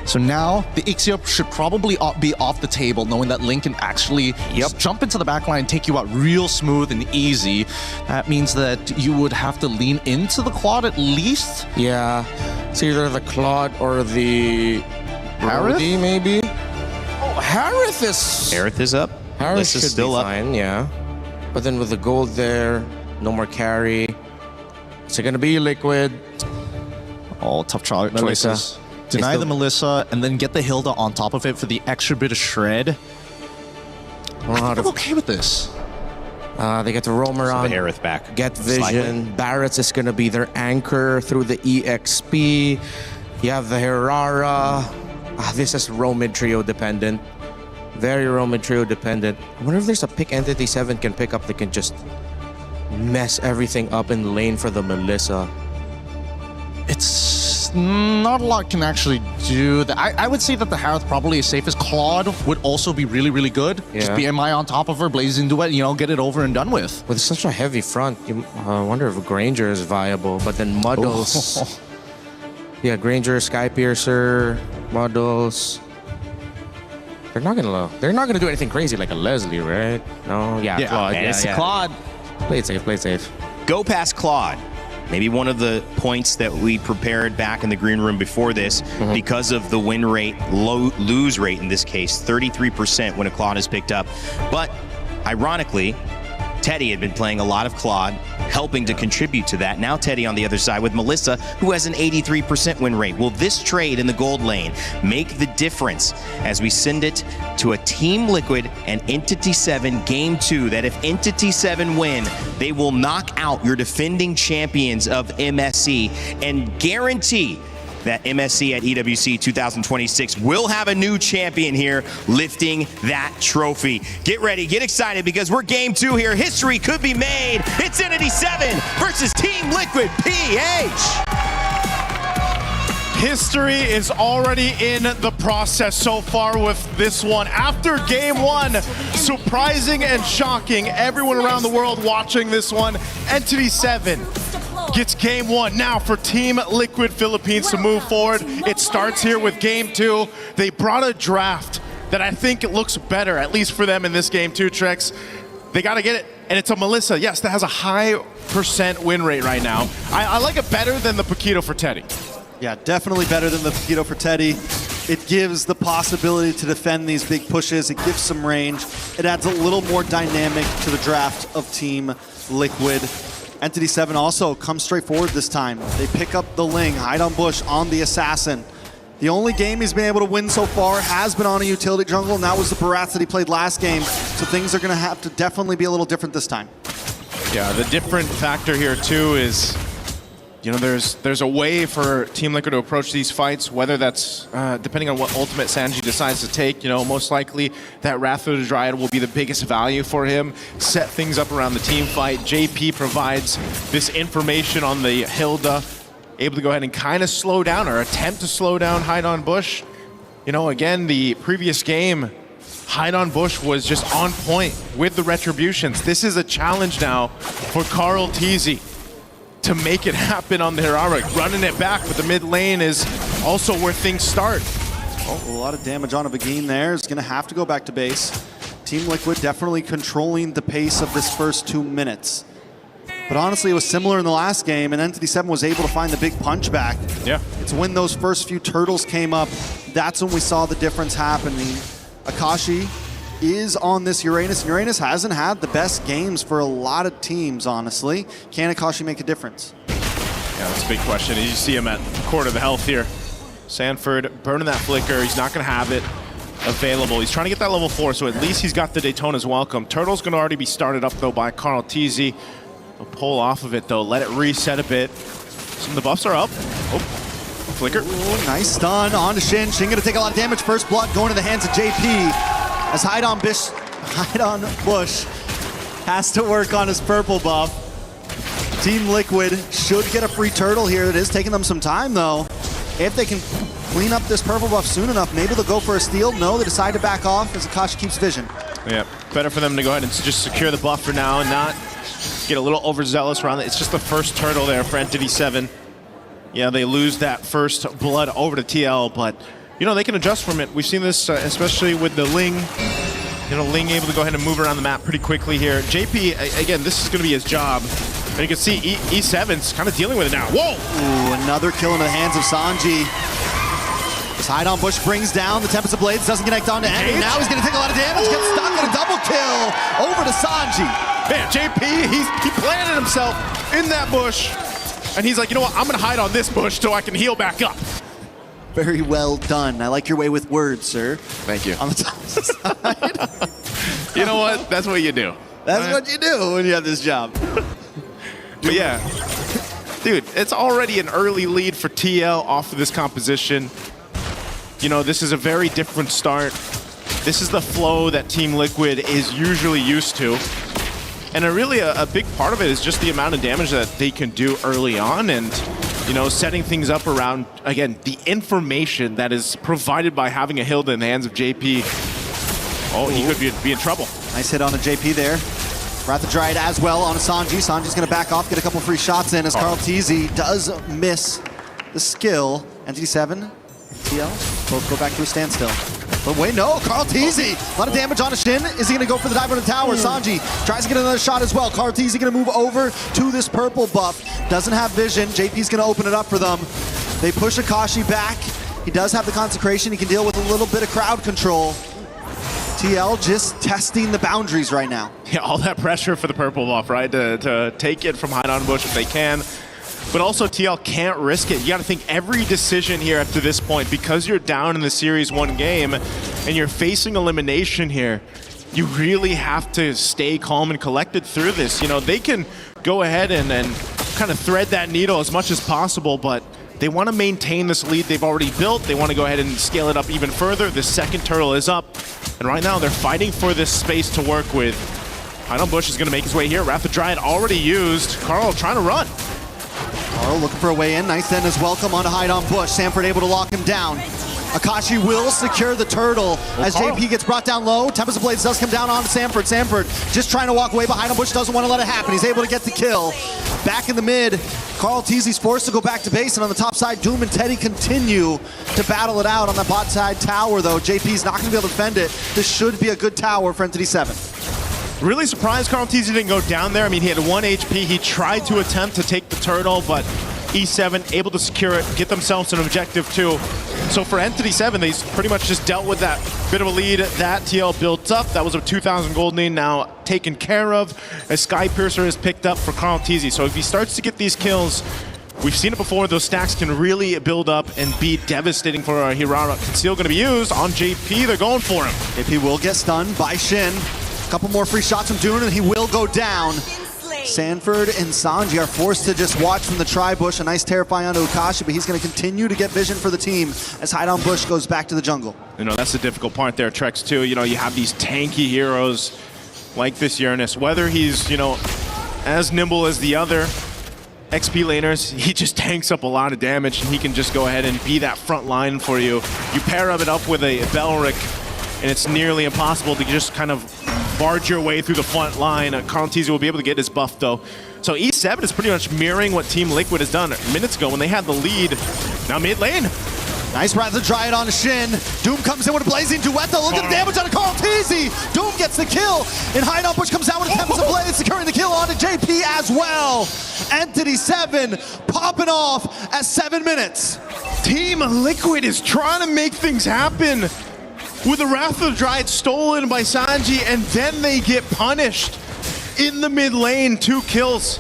So now the Ixia should probably be off the table, knowing that Link can actually jump into the backline, take you out real smooth and easy. That means that you would have to lean into the Claude at least. Yeah. It's either the Claude or the Brody, maybe? Harith is up. Harith is should still be up. Fine, yeah. But then with the gold there, no more carry. Is it going to be Liquid? All tough choices. Deny the Melissa and then get the Hilda on top of it for the extra bit of shred. I'm okay with this. They get to roam around. So the Aerith back. Get vision. Barrett's is going to be their anchor through the EXP. You have the Hirara. This is roam mid trio dependent. Very roam mid trio dependent. I wonder if there's a pick Entity 7 can pick up that can just mess everything up in the lane for the Melissa. It's not a lot can actually do that. I would say that the Harith probably is safest. Claude would also be really, really good. Just BMI on top of her, blazing duet, you know, get it over and done with. With such a heavy front, I wonder if Granger is viable, but then Muddles. Yeah, Granger, Skypiercer, Muddles. They're not gonna do anything crazy like a Leslie, right? No, Claude. Claude. Play it safe, play it safe. Go past Claude. Maybe one of the points that we prepared back in the green room before this, because of the win rate, lose rate in this case, 33% when a Claude is picked up. But ironically, Teddy had been playing a lot of Claude, helping to contribute to that. Now Teddy on the other side with Melissa, who has an 83% win rate. Will this trade in the gold lane make the difference as we send it to a Team Liquid and Entity 7 Game 2, that if Entity 7 win, they will knock out your defending champions of MSC and guarantee that MSC at EWC 2026 will have a new champion here lifting that trophy. Get ready, get excited, because we're Game 2 here. History could be made. It's Entity 7 versus Team Liquid PH. History is already in the process so far with this one. After Game 1, surprising and shocking everyone around the world watching this one, Entity 7 gets Game 1. Now for Team Liquid Philippines to move forward, it starts here with Game 2. They brought a draft that I think it looks better, at least for them in this Game 2, Trex. They got to get it, and it's a Melissa, yes, that has a high % win rate right now. I like it better than the Paquito for Teddy. Yeah, definitely better than the Paquito for Teddy. It gives the possibility to defend these big pushes. It gives some range. It adds a little more dynamic to the draft of Team Liquid. Entity 7 also comes straight forward this time. They pick up the Ling, hide on Bush on the Assassin. The only game he's been able to win so far has been on a utility jungle, and that was the Barats that he played last game. So things are going to have to definitely be a little different this time. Yeah, the different factor here too is, you know, there's a way for Team Liquid to approach these fights, whether that's depending on what ultimate Sanji decides to take. You know, most likely that Wrath of the Dryad will be the biggest value for him. Set things up around the team fight. JP provides this information on the Hilda, able to go ahead and kind of slow down or attempt to slow down Hide on Bush. You know, again, the previous game, Hide on Bush was just on point with the retributions. This is a challenge now for Carl Teasy to make it happen on the Heroic. Running it back, but the mid lane is also where things start. Oh, a lot of damage on a Begin there. Is going to have to go back to base. Team Liquid definitely controlling the pace of this first 2 minutes. But honestly, it was similar in the last game, and Entity 7 was able to find the big punch back. Yeah. It's when those first few turtles came up, that's when we saw the difference happening. Akashi is on this Uranus, and Uranus hasn't had the best games for a lot of teams, honestly. Can Akashi make a difference? Yeah, that's a big question. You see him at quarter of the health here. Sanford burning that flicker. He's not going to have it available. He's trying to get that level 4, so at least he's got the Daytona's welcome. Turtle's going to already be started up, though, by Carl Teasy. He'll pull off of it, though. Let it reset a bit. Some of the buffs are up. Oh, flicker. Ooh, nice stun onto Shin. Shin going to take a lot of damage. First blood going to the hands of JP. As Hide on Bush has to work on his purple buff. Team Liquid should get a free turtle here. It is taking them some time, though. If they can clean up this purple buff soon enough, maybe they'll go for a steal. No, they decide to back off as Akashi keeps vision. Yeah, better for them to go ahead and just secure the buff for now and not get a little overzealous around it. It's just the first turtle there for Entity 7. Yeah, they lose that first blood over to TL, but you know, they can adjust from it. We've seen this, especially with the Ling. You know, Ling able to go ahead and move around the map pretty quickly here. JP, again, this is going to be his job. And you can see E7's kind of dealing with it now. Whoa! Ooh, another kill in the hands of Sanji. This Hide on Bush brings down the Tempest of Blades, doesn't connect onto Andy. Now he's going to take a lot of damage, gets stuck on a double kill over to Sanji. Man, JP, he planted himself in that bush. And he's like, you know what, I'm going to hide on this bush so I can heal back up. Very well done. I like your way with words, sir. Thank you. On the top side. You know what? That's what you do. That's what you do when you have this job. But yeah, dude, it's already an early lead for TL off of this composition. You know, this is a very different start. This is the flow that Team Liquid is usually used to. And really a big part of it is just the amount of damage that they can do early on, and you know, setting things up around, again, the information that is provided by having a Hilda in the hands of JP. Oh, he could be in trouble. Nice hit on a JP there. Wrath of Dryad as well on a Sanji. Sanji's going to back off, get a couple free shots in as Carl TZ does miss the skill. Entity 7, TL, both go back to a standstill. But wait, no, Carl TZ, a lot of damage on a Shin. Is he going to go for the dive on the tower? Sanji tries to get another shot as well. Carl TZ going to move over to this purple buff. Doesn't have vision. JP's going to open it up for them. They push Akashi back. He does have the consecration. He can deal with a little bit of crowd control. TL just testing the boundaries right now. Yeah, all that pressure for the purple buff, right? To take it from Hide on Bush if they can. But also TL can't risk it. You got to think every decision here up to this point, because you're down in the series 1 game and you're facing elimination here, you really have to stay calm and collected through this. You know, they can go ahead and kind of thread that needle as much as possible, but they want to maintain this lead they've already built. They want to go ahead and scale it up even further. The second turtle is up, and right now they're fighting for this space to work with. Hide on Bush is going to make his way here. Wrath of Dryad already used. Carl trying to run. Carl looking for a way in. Nice then as welcome on Hide on Bush. Sanford able to lock him down. Akashi will secure the turtle as JP gets brought down low. Tempest of Blades does come down on Sanford. Sanford just trying to walk away behind him. Bush doesn't want to let it happen. He's able to get the kill. Back in the mid, Carl TZ's forced to go back to base, and on the top side, Doom and Teddy continue to battle it out on the bot side tower, though. JP's not going to be able to defend it. This should be a good tower for Entity 7. Really surprised Carl TZ didn't go down there. I mean, he had 1 HP. He tried to attempt to take the turtle, but E7 able to secure it, get themselves an objective too. So for Entity 7, they pretty much just dealt with that bit of a lead that TL built up. That was a 2,000 gold lead now taken care of as Sky Piercer is picked up for Carl TZ. So if he starts to get these kills, we've seen it before, those stacks can really build up and be devastating for Hirara. Conceal going to be used on JP. They're going for him. JP will get stunned by Shin. A couple more free shots from Dune and he will go down. Sanford and Sanji are forced to just watch from the tri-bush. A nice terrifying onto Akashi, but he's going to continue to get vision for the team as Hide on Bush goes back to the jungle. You know, that's the difficult part there, Trex, too. You know, you have these tanky heroes like this Uranus. Whether he's, you know, as nimble as the other XP laners, he just tanks up a lot of damage, and he can just go ahead and be that front line for you. You pair it up with a Belric, and it's nearly impossible to just kind of barge your way through the front line. Carl TZ will be able to get his buff, though. So E7 is pretty much mirroring what Team Liquid has done minutes ago when they had the lead. Now mid lane. Nice Wrath of Dryad on Shin. Doom comes in with a blazing duet, though. Look at the damage on Carl TZ. Doom gets the kill, and Hide on Bush comes down with a Tempest of Blades, securing the kill onto JP as well. Entity 7 popping off at 7 minutes. Team Liquid is trying to make things happen with the Wrath of Dryad stolen by Sanji, and then they get punished in the mid lane. 2 kills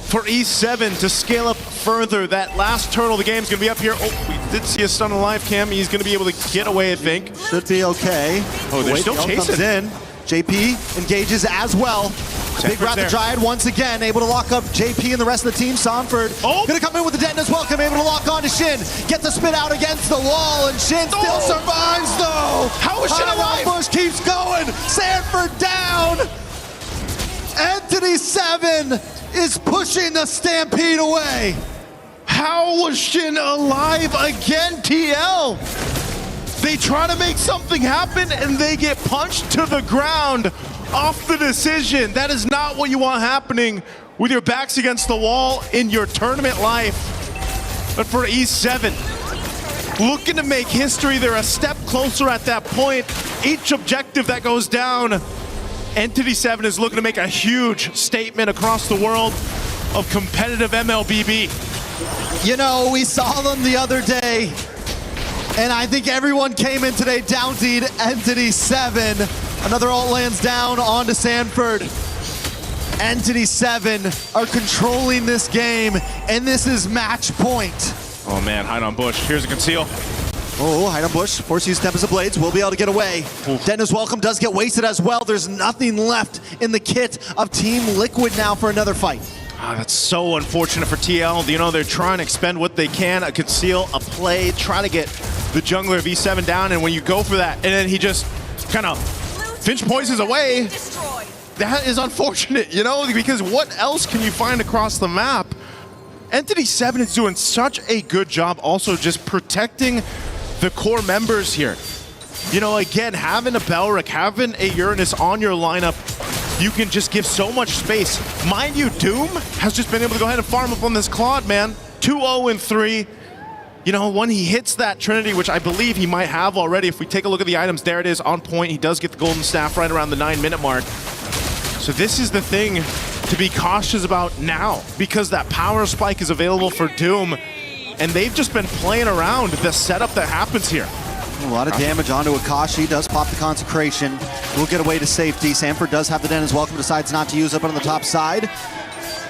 for E7 to scale up further. That last turtle of the game is going to be up here. Oh, we did see a stun on live cam. He's going to be able to get away, I think. Should be okay. Oh, they're still chasing. Comes in. JP engages as well. Big Wrath of Dryad once again, able to lock up JP and the rest of the team. Sanford gonna come in with the detonate as well, able to lock on to Shin. Get the spit out against the wall, and Shin still survives though. How is Shin alive? Bush keeps going. Sanford down. Entity 7 is pushing the Stampede away. How was Shin alive again, TL? They try to make something happen and they get punched to the ground off the decision. That is not what you want happening with your backs against the wall in your tournament life. But for E7, looking to make history, they're a step closer at that point. Each objective that goes down, Entity 7 is looking to make a huge statement across the world of competitive MLBB. You know, we saw them the other day, and I think everyone came in today downseed Entity 7. Another ult lands down onto Sanford. Entity 7 are controlling this game, and this is match point. Oh man, Hide on Bush. Here's a conceal. Oh, Hide on Bush. Force use Tempest of Blades. Will be able to get away. Dennis Welcome does get wasted as well. There's nothing left in the kit of Team Liquid now for another fight. That's so unfortunate for TL. You know, they're trying to expend what they can, a conceal, a play, try to get the jungler of E7 down, and when you go for that, and then he just kind of Finch poisons away. that is unfortunate, you know, because what else can you find across the map? Entity 7 is doing such a good job also just protecting the core members here. You know, again, having a Belric, having a Uranus on your lineup, you can just give so much space. Mind you, Doom has just been able to go ahead and farm up on this Claude, man. 2-0-3. You know, when he hits that Trinity, which I believe he might have already, if we take a look at the items, there it is, on point. He does get the Golden Staff right around the 9-minute mark. So this is the thing to be cautious about now, because that power spike is available for Doom, and they've just been playing around the setup that happens here. A lot of damage onto Akashi, does pop the Consecration, will get away to safety. Sanford does have the Den as well, decides not to use up on the top side.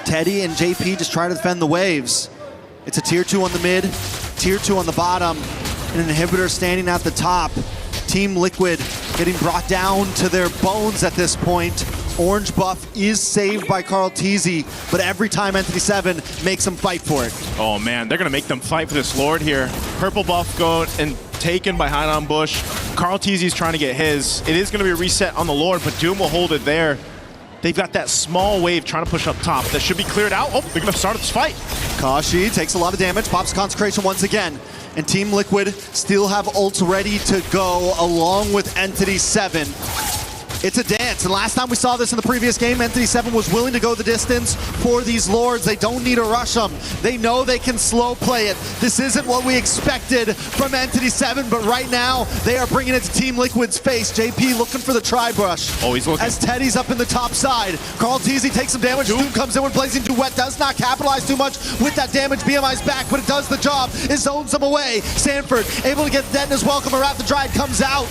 Teddy and JP just try to defend the waves. It's a tier 2 on the mid, tier 2 on the bottom, and an inhibitor standing at the top. Team Liquid getting brought down to their bones at this point. Orange buff is saved by Carl Teasy, but every time Entity 7 makes them fight for it. Oh man, they're gonna make them fight for this Lord here. Purple buff go and taken by Hide on Bush. Carl Teasy's trying to get his. It is gonna be a reset on the Lord, but Doom will hold it there. They've got that small wave trying to push up top. That should be cleared out. Oh, they're gonna start this fight. Kashi takes a lot of damage, pops Consecration once again. And Team Liquid still have ults ready to go along with Entity 7. It's a dance, and last time we saw this in the previous game, Entity 7 was willing to go the distance for these Lords. They don't need to rush them. They know they can slow play it. This isn't what we expected from Entity 7, but right now, they are bringing it to Team Liquid's face. JP looking for the tri-brush. Oh, he's looking. As Teddy's up in the top side. Carl Teasy takes some damage. Doom comes in with Blazing Duet, does not capitalize too much with that damage. BMI's back, but it does the job. It zones them away. Sanford able to get Denton as well. Wrath the Dryad comes out.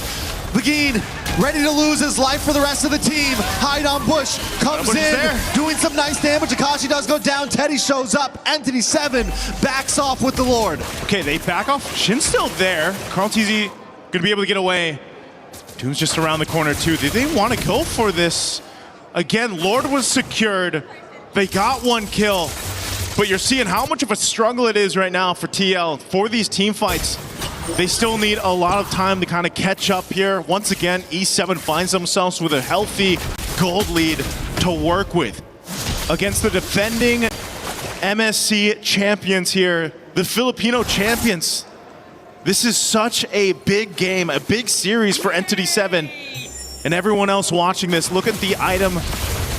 Begin ready to lose his life for the rest of the team. Hide on Bush comes in, doing some nice damage. Akashi does go down. Teddy shows up. Entity 7 backs off with the Lord. Okay, they back off. Shin's still there. Carl Teasy gonna be able to get away. Doom's just around the corner too. Did they want to go for this? Again, Lord was secured. They got one kill, but you're seeing how much of a struggle it is right now for TL for these team fights. They still need a lot of time to kind of catch up here. Once again, E7 finds themselves with a healthy gold lead to work with against the defending MSC champions here, the Filipino champions. This is such a big game, a big series for Entity 7. And everyone else watching this, look at the item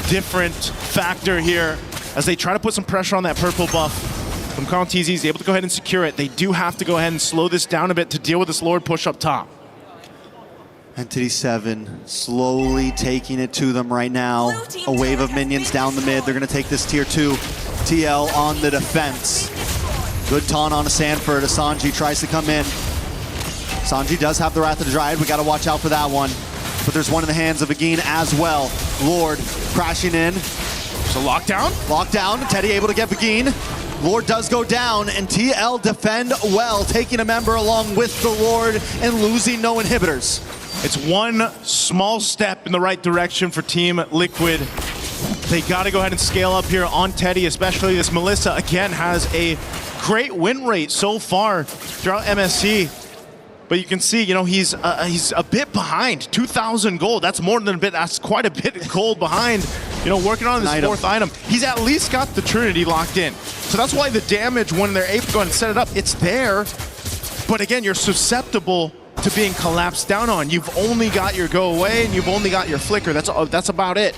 different factor here as they try to put some pressure on that purple buff. From Carl Teasy, he's able to go ahead and secure it. They do have to go ahead and slow this down a bit to deal with this Lord push up top. Entity 7 slowly taking it to them right now. A wave of minions down the mid. They're going to take this tier 2. TL on the defense. Good taunt on a Sanford. Asanji tries to come in. Asanji does have the Wrath of the Dryad. We got to watch out for that one. But there's one in the hands of Agin as well. Lord crashing in. So lockdown? Lockdown. Teddy able to get Agin. Lord does go down, and TL defend well, taking a member along with the Lord and losing no inhibitors. It's one small step in the right direction for Team Liquid. They got to go ahead and scale up here on Teddy, especially this Melissa, again, has a great win rate so far throughout MSC. But you can see, you know, he's a bit behind. 2,000 gold, that's more than a bit, that's quite a bit of gold behind. You know, working on this fourth item. He's at least got the Trinity locked in. So that's why the damage, when they're able to go and set it up, it's there. But again, you're susceptible to being collapsed down on. You've only got your go away and you've only got your flicker. That's about it.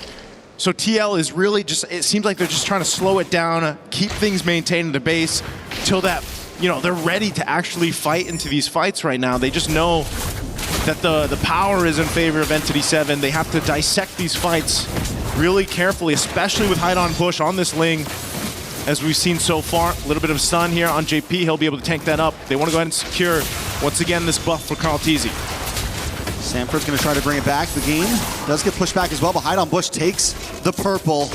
So TL is really just, it seems like they're just trying to slow it down, keep things maintained in the base till that, you know, they're ready to actually fight into these fights right now. They just know that the power is in favor of Entity 7. They have to dissect these fights really carefully, especially with Hide on Bush on this Ling. As we've seen so far, a little bit of stun here on JP. He'll be able to tank that up. They want to go ahead and secure, once again, this buff for Carl Teasy. Sanford's going to try to bring it back. Begin does get pushed back as well, but Hide on Bush takes the purple.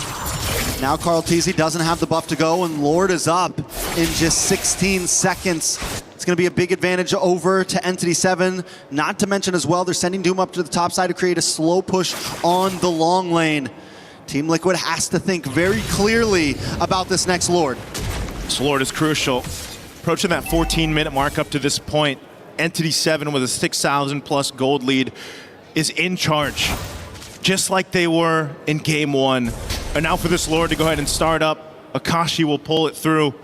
Now Carl Teasy doesn't have the buff to go, and Lord is up in just 16 seconds. It's going to be a big advantage over to Entity 7. Not to mention as well, they're sending Doom up to the top side to create a slow push on the long lane. Team Liquid has to think very clearly about this next Lord. This Lord is crucial. Approaching that 14-minute mark up to this point, Entity 7 with a 6,000 plus gold lead is in charge. just like they were in game one. And now for this Lord to go ahead and start up. Akashi will pull it through.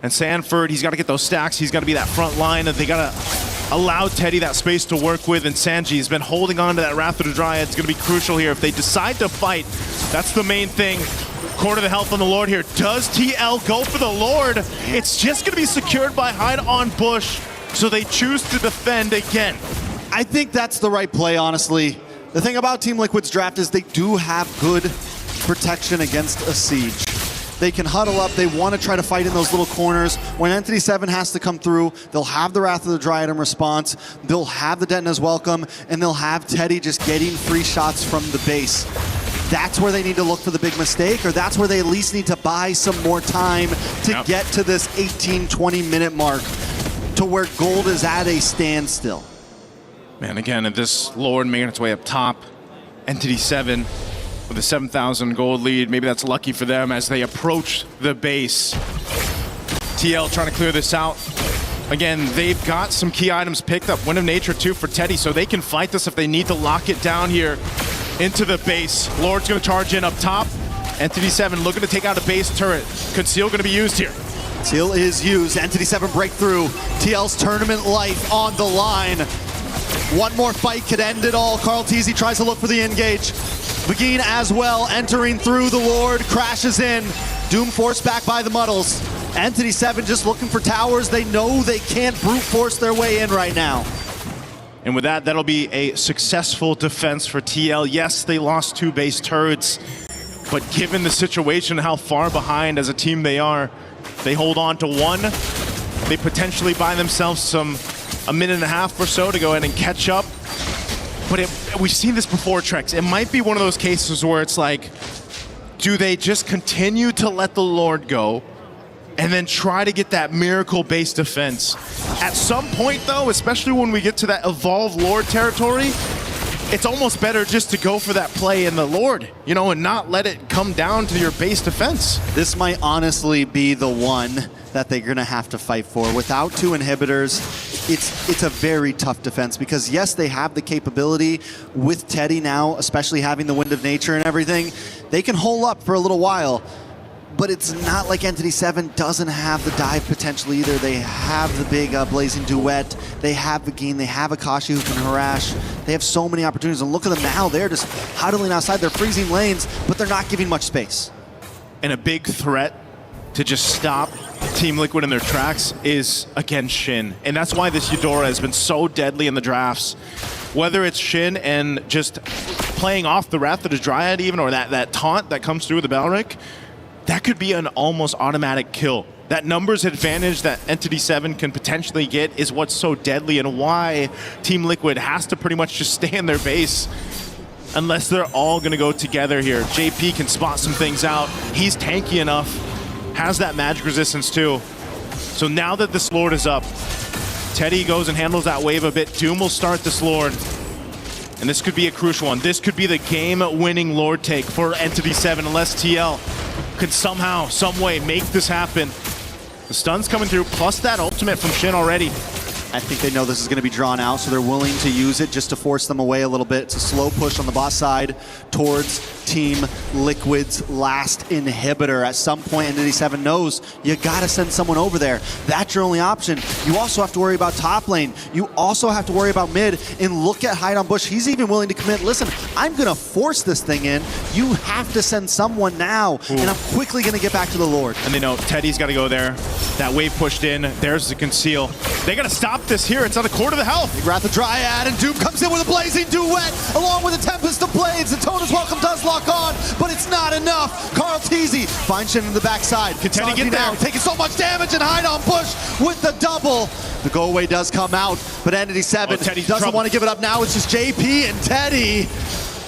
And Sanford, he's got to get those stacks. He's got to be that front line. And they got to allow Teddy that space to work with. And Sanji's been holding on to that Wrath of the Dryad. It's going to be crucial here. If they decide to fight, that's the main thing. Quarter of the health on the Lord here. Does TL go for the Lord? It's just going to be secured by Hide on Bush. So they choose to defend again. I think that's the right play, honestly. The thing about Team Liquid's draft is they do have good protection against a siege. They can huddle up. They want to try to fight in those little corners. When Entity 7 has to come through, they'll have the Wrath of the Dryad in response. They'll have the Detna's welcome, and they'll have Teddy just getting free shots from the base. That's where they need to look for the big mistake, or that's where they at least need to buy some more time to get to this 18-20 minute mark to where gold is at a standstill. Man, again, if this Lord making its way up top, Entity 7 with a 7,000 gold lead. Maybe that's lucky for them as they approach the base. TL trying to clear this out. Again, they've got some key items picked up. Wind of Nature too for Teddy, so they can fight this if they need to lock it down here into the base. Lord's gonna charge in up top. Entity 7 looking to take out a base turret. Conceal gonna be used here. Conceal is used. Entity 7 breakthrough. TL's tournament life on the line. One more fight could end it all. Carl Teasy tries to look for the engage. Begin as well, entering through the Lord, crashes in. Doom forced back by the Muddles. Entity 7 just looking for towers. They know they can't brute force their way in right now. And with that, that'll be a successful defense for TL. Yes, they lost 2 base turrets, but given the situation, how far behind as a team they are, they hold on to 1. They potentially buy themselves a minute and a half or so to go ahead and catch up. But we've seen this before, Trex. It might be one of those cases where it's like, do they just continue to let the Lord go and then try to get that miracle-based defense? At some point, though, especially when we get to that evolved Lord territory, it's almost better just to go for that play in the Lord, you know, and not let it come down to your base defense. This might honestly be the one that they're gonna have to fight for. Without 2 inhibitors, it's a very tough defense because yes, they have the capability with Teddy now, especially having the Wind of Nature and everything. They can hole up for a little while, but it's not like Entity 7 doesn't have the dive potential either. They have the big Blazing Duet. They have Begin. They have Akashi who can harass. They have so many opportunities. And look at them now. They're just huddling outside. They're freezing lanes, but they're not giving much space. And a big threat to just stop Team Liquid in their tracks is, again, Shin. And that's why this Eudora has been so deadly in the drafts. Whether it's Shin and just playing off the Wrath of the Dryad even, or that taunt that comes through with the Balric, that could be an almost automatic kill. That numbers advantage that Entity 7 can potentially get is what's so deadly and why Team Liquid has to pretty much just stay in their base unless they're all gonna go together here. JP can spot some things out. He's tanky enough, has that magic resistance too. So now that this Lord is up, Teddy goes and handles that wave a bit. Doom will start this Lord. And this could be a crucial one. This could be the game-winning Lord take for Entity 7 unless TL could somehow, some way make this happen. The stun's coming through, plus that ultimate from Shin already. I think they know this is going to be drawn out, so they're willing to use it just to force them away a little bit. It's a slow push on the bot side towards Team Liquid's last inhibitor. At some point, Entity 7 knows you got to send someone over there. That's your only option. You also have to worry about top lane. You also have to worry about mid. And look at Hide on Bush. He's even willing to commit. Listen, I'm going to force this thing in. You have to send someone now. Ooh. And I'm quickly going to get back to the Lord. And they know Teddy's got to go there. That wave pushed in. There's the conceal. They got to stop this here. It's on a quarter of the health. Big Wrath of Dryad, and Doom comes in with a Blazing Duet along with a Tempest of Blades. And Tona's Welcome does lock on, but it's not enough. Carl Teasy finds Shin in the backside. Can Teddy get there? Taking so much damage, and Hide on Bush with the double. The go away does come out, but Entity 7 doesn't want to give it up now. It's just JP and Teddy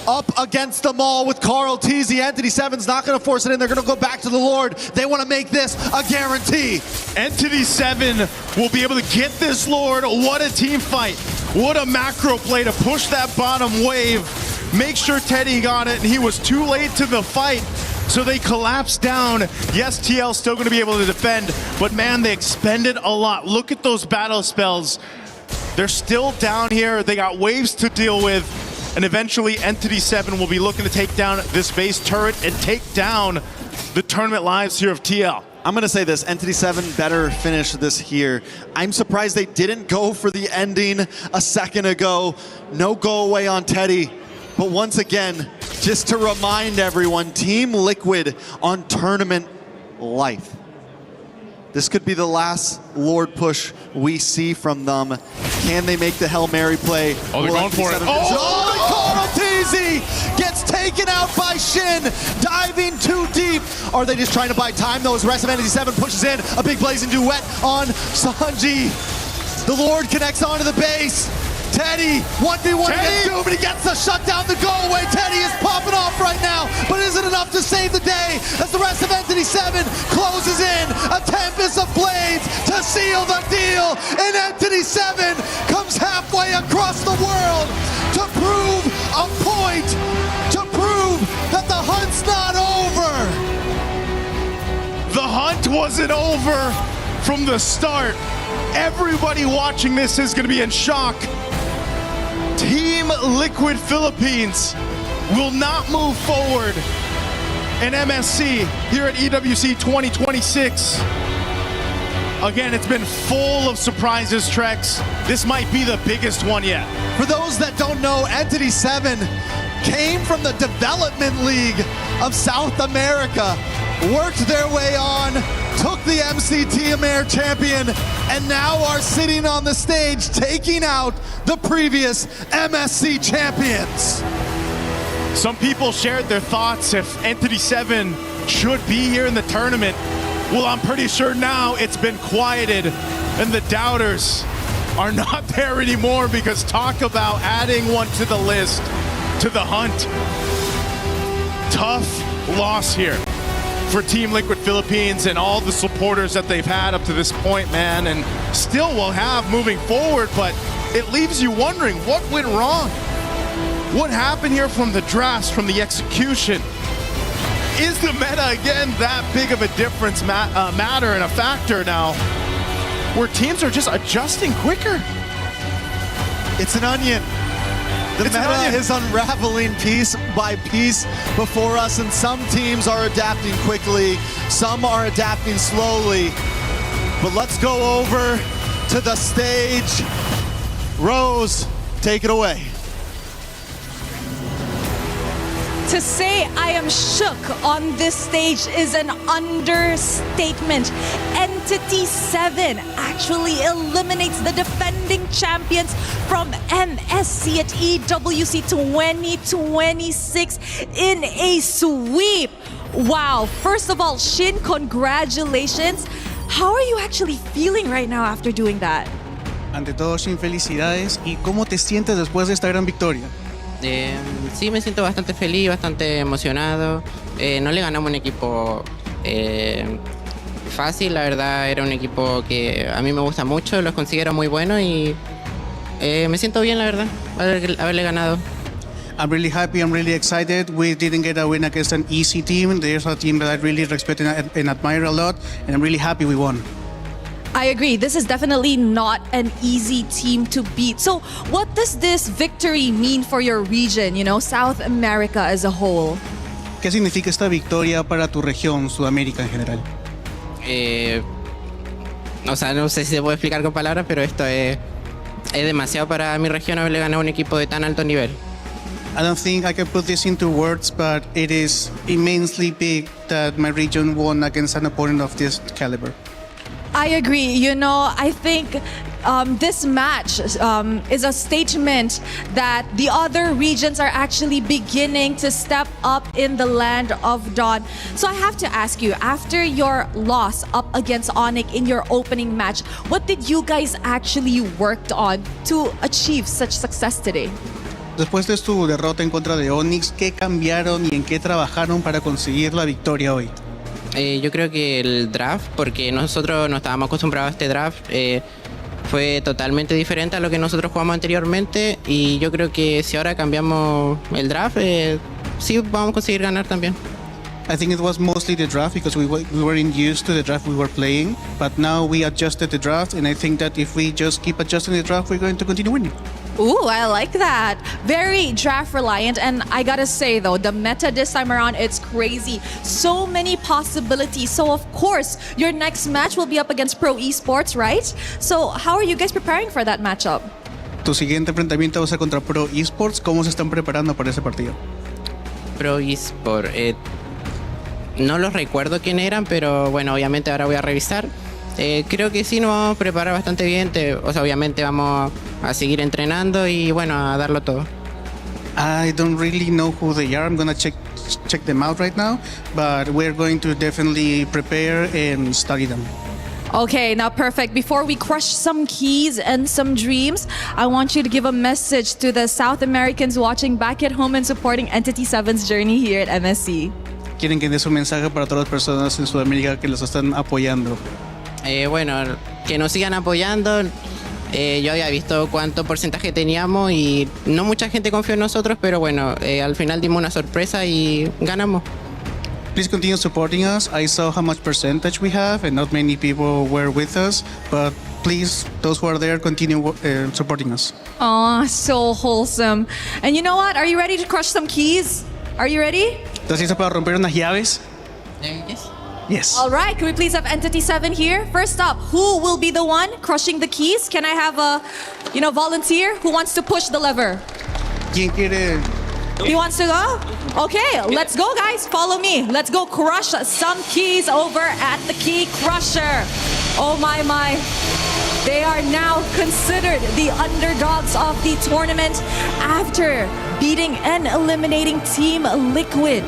up against them all with Carl Teasy. Entity 7's not going to force it in. They're going to go back to the Lord. They want to make this a guarantee. Entity 7 will be able to get this Lord. What a team fight. What a macro play to push that bottom wave. Make sure Teddy got it, and he was too late to the fight. So they collapse down. Yes, TL's still going to be able to defend, but man, they expended a lot. Look at those battle spells. They're still down here. They got waves to deal with. And eventually, Entity 7 will be looking to take down this base turret and take down the tournament lives here of TL. I'm going to say this, Entity 7 better finish this here. I'm surprised they didn't go for the ending a second ago. No go away on Teddy. But once again, just to remind everyone, Team Liquid on tournament life. This could be the last Lord push we see from them. Can they make the Hail Mary play? Oh, they're going for it. Oh, Carl gets taken out by Shin, diving too deep. Are they just trying to buy time though as rest of Entity 7 pushes in? A big blazing duet on Sanji. The Lord connects onto the base. Teddy, 1v1 against Doom, and he gets the shutdown, the go away. Teddy is popping off right now, but is it enough to save the day as the rest of Entity 7 closes in? A tempest of blades to seal the deal, and Entity 7 comes halfway across the world to prove a point, to prove that the hunt's not over. The hunt wasn't over from the start. Everybody watching this is going to be in shock. Team Liquid Philippines will not move forward in MSC here at EWC 2026. Again, it's been full of surprises, Trex. This might be the biggest one yet. For those that don't know, Entity 7 came from the Development League of South America, worked their way on, took the MCT Amer champion, and now are sitting on the stage taking out the previous MSC champions. Some people shared their thoughts if Entity 7 should be here in the tournament. Well, I'm pretty sure now it's been quieted and the doubters are not there anymore, because talk about adding one to the list, to the hunt. Tough loss here for Team Liquid Philippines and all the supporters that they've had up to this point, man, and still will have moving forward, but it leaves you wondering what went wrong. What happened here from the drafts, from the execution? Is the meta again that big of a difference matter and a factor now, where teams are just adjusting quicker? It's an onion. The meta is unraveling piece by piece before us, and some teams are adapting quickly, some are adapting slowly. But let's go over to the stage. Rose, take it away. To say I am shook on this stage is an understatement. Entity 7 actually eliminates the defending champions from MSC at EWC 2026 in a sweep. Wow, first of all, Shin, congratulations. How are you actually feeling right now after doing that? Ante todo, Shin, felicidades. ¿Y cómo te sientes después de esta gran victoria? Sí, me siento bastante feliz, bastante emocionado. No le ganamos un equipo fácil, la verdad era un equipo que a mí me gusta mucho, los considero muy buenos y me siento bien, la verdad, haberle ganado. I'm really happy, I'm really excited. We didn't get a win against an easy team. There's a team that I really respect and admire a lot, and I'm really happy we won. I agree. This is definitely not an easy team to beat. So what does this victory mean for your region, you know, South America as a whole? ¿Qué significa esta victoria para tu región, Sudamérica en general? O sea, no sé si se puede explicar con palabras, pero esto es demasiado para mi región haberle ganado a un equipo de tan alto nivel. I don't think I can put this into words, but it is immensely big that my region won against an opponent of this caliber. I agree. You know, I think this match is a statement that the other regions are actually beginning to step up in the land of Dawn. So I have to ask you, after your loss up against Onyx in your opening match, what did you guys actually worked on to achieve such success today? Después de su derrota en contra de Onyx, ¿qué cambiaron y en qué trabajaron para conseguir la victoria hoy? Yo creo que el draft, porque nosotros no estábamos acostumbrados a este draft, fue totalmente diferente a lo que nosotros jugamos anteriormente y yo creo que si ahora cambiamos el draft, sí vamos a conseguir ganar también. I think it was mostly the draft because we weren't used to the draft we were playing, but now we adjusted the draft and I think that if we just keep adjusting the draft, we're going to continue winning. Ooh, I like that. Very draft reliant, and I gotta say though, the meta this time around, it's crazy. So many possibilities. So of course, your next match will be up against Pro Esports, right? So how are you guys preparing for that matchup? Tu siguiente enfrentamiento va a ser contra Pro Esports. ¿Cómo se están preparando para ese partido? Pro Esport, no los recuerdo quién eran, pero bueno, obviamente ahora voy a revisar. Creo que sí nos vamos a preparar bastante bien. O sea, obviamente vamos a seguir entrenando y bueno, a darlo todo. I don't really know who they are. I'm gonna check them out right now, but we're going to definitely prepare and study them. Okay, now perfect. Before we crush some keys and some dreams, I want you to give a message to the South Americans watching back at home and supporting Entity 7's journey here at MSC. Quieren que des un mensaje para todas las personas en Sudamérica que los están apoyando. Bueno, que nos sigan apoyando. Yo había visto cuánto porcentaje teníamos y no mucha gente confió en nosotros, pero bueno, al final dimos una sorpresa y ganamos. Please continue supporting us. I saw how much percentage we have and not many people were with us, but please, those who are there, continue supporting us. Aw, so wholesome. And you know what? Are you ready to crush some keys? Are you ready? ¿Estás listo para romper unas llaves? Yes. Yes. All right, can we please have Entity 7 here? First up, who will be the one crushing the keys? Can I have a, volunteer who wants to push the lever? ¿Quién quiere? He wants to go? Okay, let's go guys, follow me. Let's go crush some keys over at the Key Crusher. Oh my. They are now considered the underdogs of the tournament after beating and eliminating Team Liquid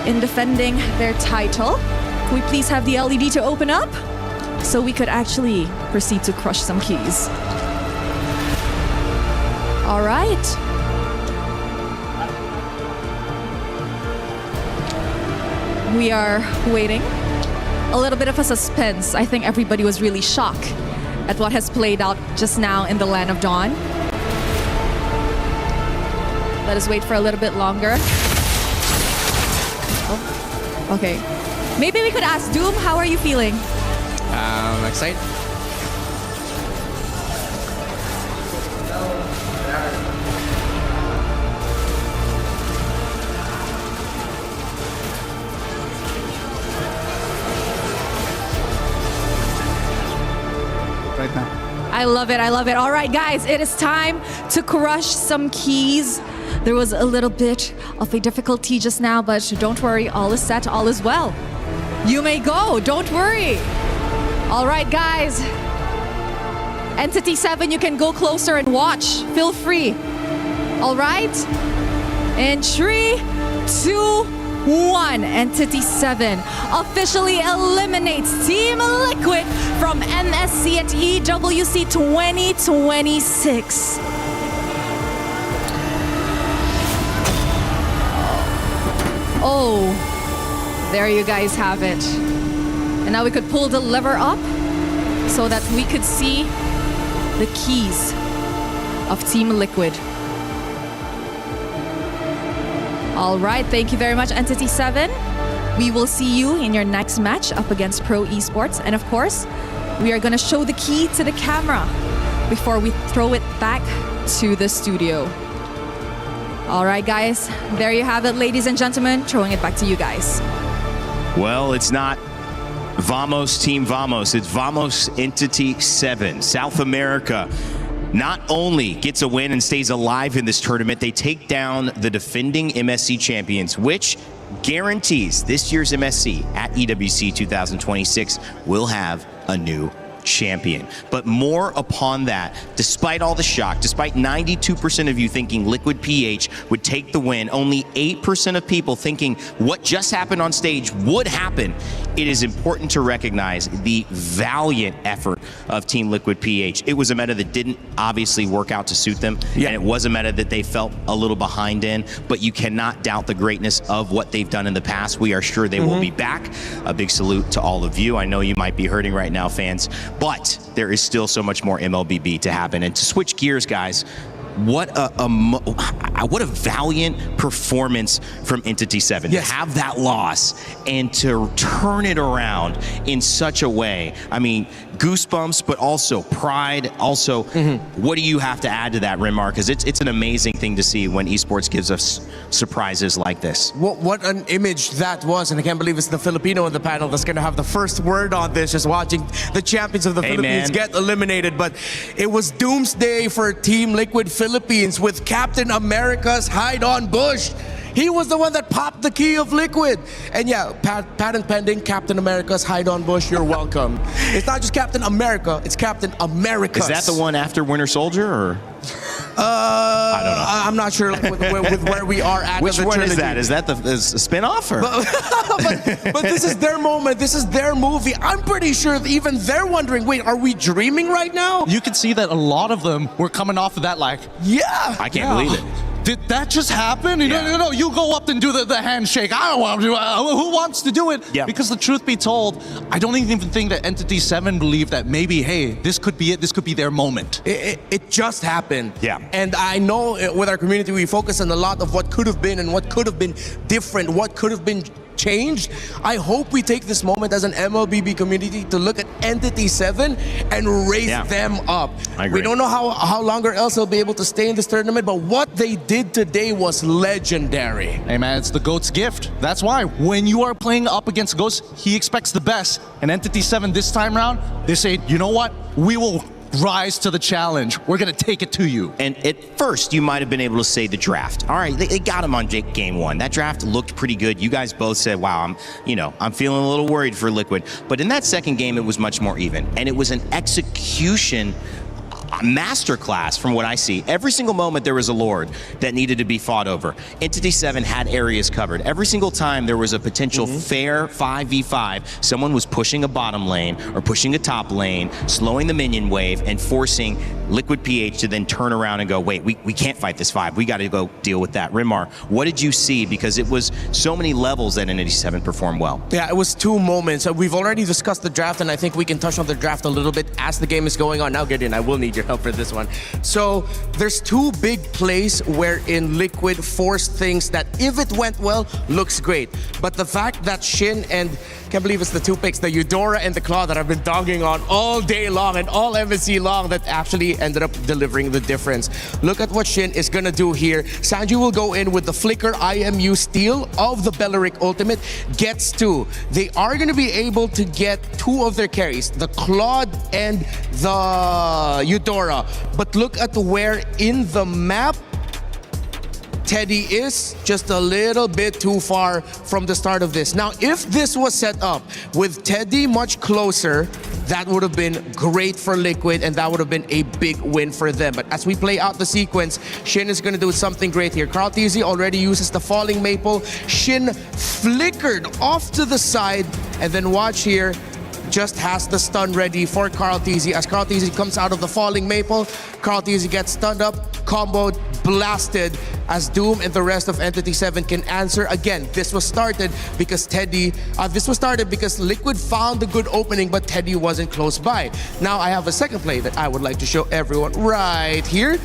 in defending their title. Can we please have the LED to open up so we could actually proceed to crush some keys? All right. We are waiting. A little bit of a suspense. I think everybody was really shocked at what has played out just now in the Land of Dawn. Let us wait for a little bit longer. Oh, okay. Maybe we could ask Doom, how are you feeling? Excited. Right now. I love it. All right, guys, it is time to crush some keys. There was a little bit of a difficulty just now, but don't worry, all is set, all is well. You may go, don't worry. All right, guys. Entity 7, you can go closer and watch. Feel free. All right? In 3, 2, 1, Entity 7 officially eliminates Team Liquid from MSC at EWC 2026. Oh, there you guys have it. And now we could pull the lever up so that we could see the keys of Team Liquid. All right, thank you very much, Entity 7. We will see you in your next match up against Pro Esports. And of course, we are gonna show the key to the camera before we throw it back to the studio. All right, guys, there you have it, ladies and gentlemen, throwing it back to you guys. Well, it's not Vamos Team Vamos, it's Vamos Entity 7. South America not only gets a win and stays alive in this tournament, they take down the defending MSC champions, which guarantees this year's MSC at EWC 2026 will have a new champion. But more upon that, despite all the shock, despite 92% of you thinking Liquid PH would take the win, only 8% of people thinking what just happened on stage would happen, it is important to recognize the valiant effort of Team Liquid PH. It was a meta that didn't obviously work out to suit them, and it was a meta that they felt a little behind in, but you cannot doubt the greatness of what they've done in the past. We are sure they will be back. A big salute to all of you. I know you might be hurting right now, fans, but there is still so much more MLBB to happen. And to switch gears, guys, what a valiant performance from Entity 7. Yes. To have that loss and to turn it around in such a way. I mean, goosebumps, but also pride. Also, what do you have to add to that, Rimar? Because it's an amazing thing to see when esports gives us surprises like this. What an image that was, and I can't believe it's the Filipino in the panel that's going to have the first word on this, just watching the champions of the Philippines get eliminated. But it was doomsday for Team Liquid Philippines with Captain America's hide-on bush. He was the one that popped the key of Liquid. And yeah, patent pending, Captain America's hide-on bush, you're welcome. It's not just Captain America, it's Captain America. Is that the one after Winter Soldier, or? I don't know. I'm not sure with where we are at. Which one is that? Is that the spin-off? Or? But this is their moment. This is their movie. I'm pretty sure even they're wondering, wait, are we dreaming right now? You can see that a lot of them were coming off of that like, yeah. I can't believe it. Did that just happen? No, you go up and do the handshake. I don't want to do it. Who wants to do it? Yeah. Because the truth be told, I don't even think that Entity 7 believed that maybe, hey, this could be it. This could be their moment. It just happened. Yeah. And I know with our community, we focus on a lot of what could have been and what could have been different, what could have been changed. I hope we take this moment as an MLBB community to look at Entity 7 and raise them up. I agree. We don't know how longer else they'll be able to stay in this tournament, but what they did today was legendary. Hey man, it's the GOAT's gift. That's why when you are playing up against GOATs, he expects the best. And Entity 7 this time around, they say, you know what? We will rise to the challenge. We're going to take it to you. And at first, you might have been able to say the draft. All right, they got him on game one. That draft looked pretty good. You guys both said, wow, I'm feeling a little worried for Liquid. But in that second game, it was much more even. And it was an execution masterclass from what I see. Every single moment there was a Lord that needed to be fought over. Entity 7 had areas covered. Every single time there was a potential fair 5v5, someone was pushing a bottom lane or pushing a top lane, slowing the minion wave and forcing Liquid PH to then turn around and go, wait, we can't fight this 5. We got to go deal with that. Rimar, what did you see? Because it was so many levels that Entity 7 performed well. Yeah, it was 2 moments. We've already discussed the draft, and I think we can touch on the draft a little bit as the game is going on. Now, Gideon, I will need your help for this one. So there's 2 big plays wherein Liquid forced things that, if it went well, looks great. But the fact that Shin and, can't believe it's the 2 picks, the Eudora and the Claw that I've been dogging on all day long and all MSC long, that actually ended up delivering the difference. Look at what Shin is gonna do here. Sanji will go in with the Flicker IMU steal of the Belleric Ultimate, gets 2. They are gonna be able to get 2 of their carries, the Claude and the Eudora. But look at where in the map Teddy is, just a little bit too far from the start of this. Now, if this was set up with Teddy much closer, that would have been great for Liquid and that would have been a big win for them. But as we play out the sequence, Shin is going to do something great here. Carl TZ already uses the Falling Maple. Shin flickered off to the side, and then watch here, just has the stun ready for Carl TZ. As Carl TZ comes out of the Falling Maple, Carl TZ gets stunned up, comboed, blasted, as Doom and the rest of Entity 7 can answer. Again, this was started because Liquid found a good opening, but Teddy wasn't close by. Now I have a second play that I would like to show everyone right here.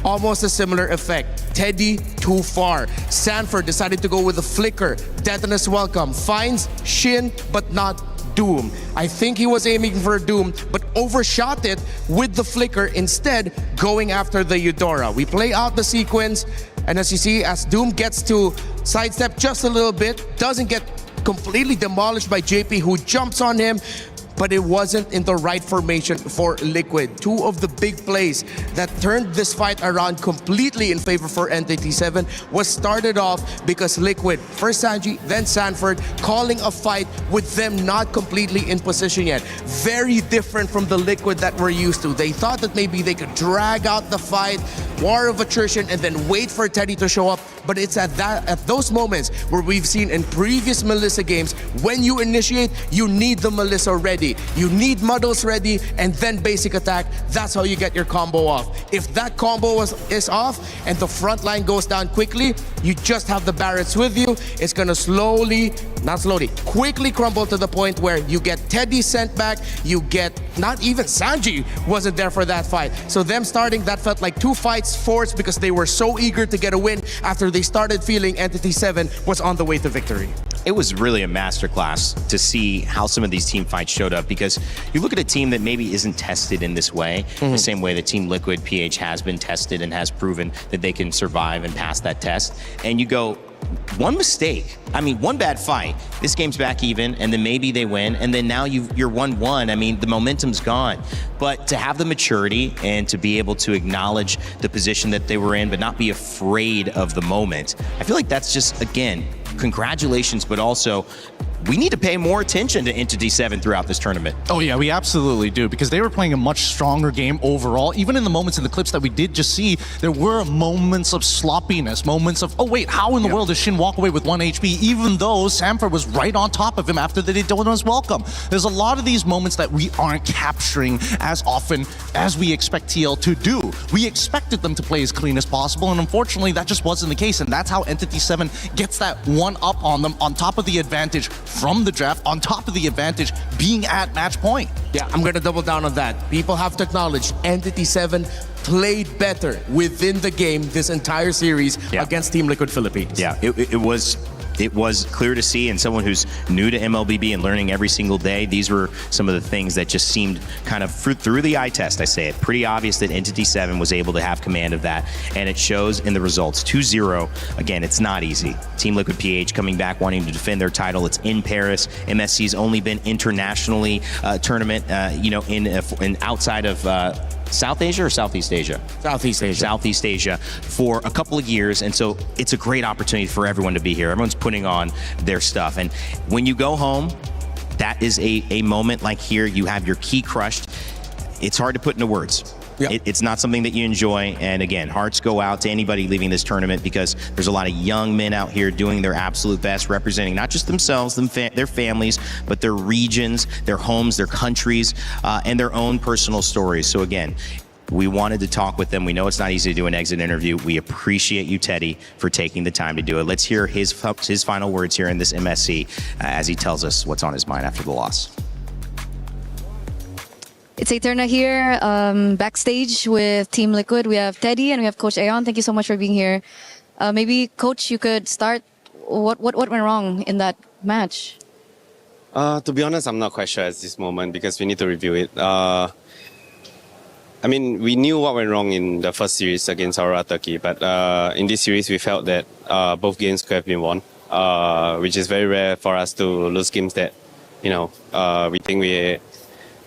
Almost a similar effect. Teddy too far. Sanford decided to go with the Flicker. Detonus welcome. Finds Shin, but not Doom. I think he was aiming for Doom, but overshot it with the Flicker, instead going after the Eudora. We play out the sequence, and as you see, as Doom gets to sidestep just a little bit, doesn't get completely demolished by JP, who jumps on him, but it wasn't in the right formation for Liquid. 2 of the big plays that turned this fight around completely in favor for Entity 7 was started off because Liquid, first Sanji, then Sanford, calling a fight with them not completely in position yet. Very different from the Liquid that we're used to. They thought that maybe they could drag out the fight, war of attrition, and then wait for Teddy to show up. But it's at those moments where we've seen in previous Melissa games, when you initiate, you need the Melissa ready. You need Muddles ready, and then basic attack. That's how you get your combo off. If that combo is off and the front line goes down quickly, you just have the Barretts with you. It's gonna quickly crumble to the point where you get Teddy sent back, you get not even Sanji wasn't there for that fight. So them starting, that felt like 2 fights forced because they were so eager to get a win after they started feeling Entity 7 was on the way to victory. It was really a masterclass to see how some of these team fights showed up, because you look at a team that maybe isn't tested in this way, the same way that Team Liquid PH has been tested and has proven that they can survive and pass that test. And you go, one mistake, I mean, one bad fight, this game's back even, and then maybe they win, and then now you're 1-1. I mean, the momentum's gone. But to have the maturity and to be able to acknowledge the position that they were in, but not be afraid of the moment, I feel like that's just, again, congratulations, but also we need to pay more attention to Entity 7 throughout this tournament. Oh yeah, we absolutely do, because they were playing a much stronger game overall. Even in the moments in the clips that we did just see, there were moments of sloppiness, moments of, oh wait, how in the world does Shin walk away with 1 HP, even though Samford was right on top of him after they did his welcome. There's a lot of these moments that we aren't capturing as often as we expect TL to do. We expected them to play as clean as possible, and unfortunately that just wasn't the case, and that's how Entity 7 gets that one up on them, on top of the advantage from the draft, on top of the advantage being at match point. Yeah, I'm going to double down on that. People have to acknowledge Entity 7 played better within the game this entire series against Team Liquid Philippines. Yeah, it was clear to see, and someone who's new to MLBB and learning every single day, these were some of the things that just seemed kind of through the eye test, I say it, pretty obvious that Entity 7 was able to have command of that, and it shows in the results. 2-0, again, it's not easy. Team Liquid PH coming back, wanting to defend their title. It's in Paris. MSC's only been internationally tournament, in outside of South Asia or Southeast Asia? Southeast Asia. Southeast Asia for a couple of years, and so it's a great opportunity for everyone to be here. Everyone's putting on their stuff, and when you go home, that is a moment like here. You have your key crushed. It's hard to put into words. It's not something that you enjoy, and again, hearts go out to anybody leaving this tournament, because there's a lot of young men out here doing their absolute best, representing not just themselves, their families, but their regions, their homes, their countries, and their own personal stories. So again, we wanted to talk with them. We know it's not easy to do an exit interview. We appreciate you, Teddy, for taking the time to do it. Let's hear his final words here in this MSC as he tells us what's on his mind after the loss. It's Eterna here, backstage with Team Liquid. We have Teddy and we have Coach Aeon. Thank you so much for being here. Maybe, Coach, you could start. What went wrong in that match? To be honest, I'm not quite sure at this moment, because we need to review it. I mean, we knew what went wrong in the first series against Aurora Turkey, but in this series, we felt that both games could have been won, which is very rare for us to lose games that,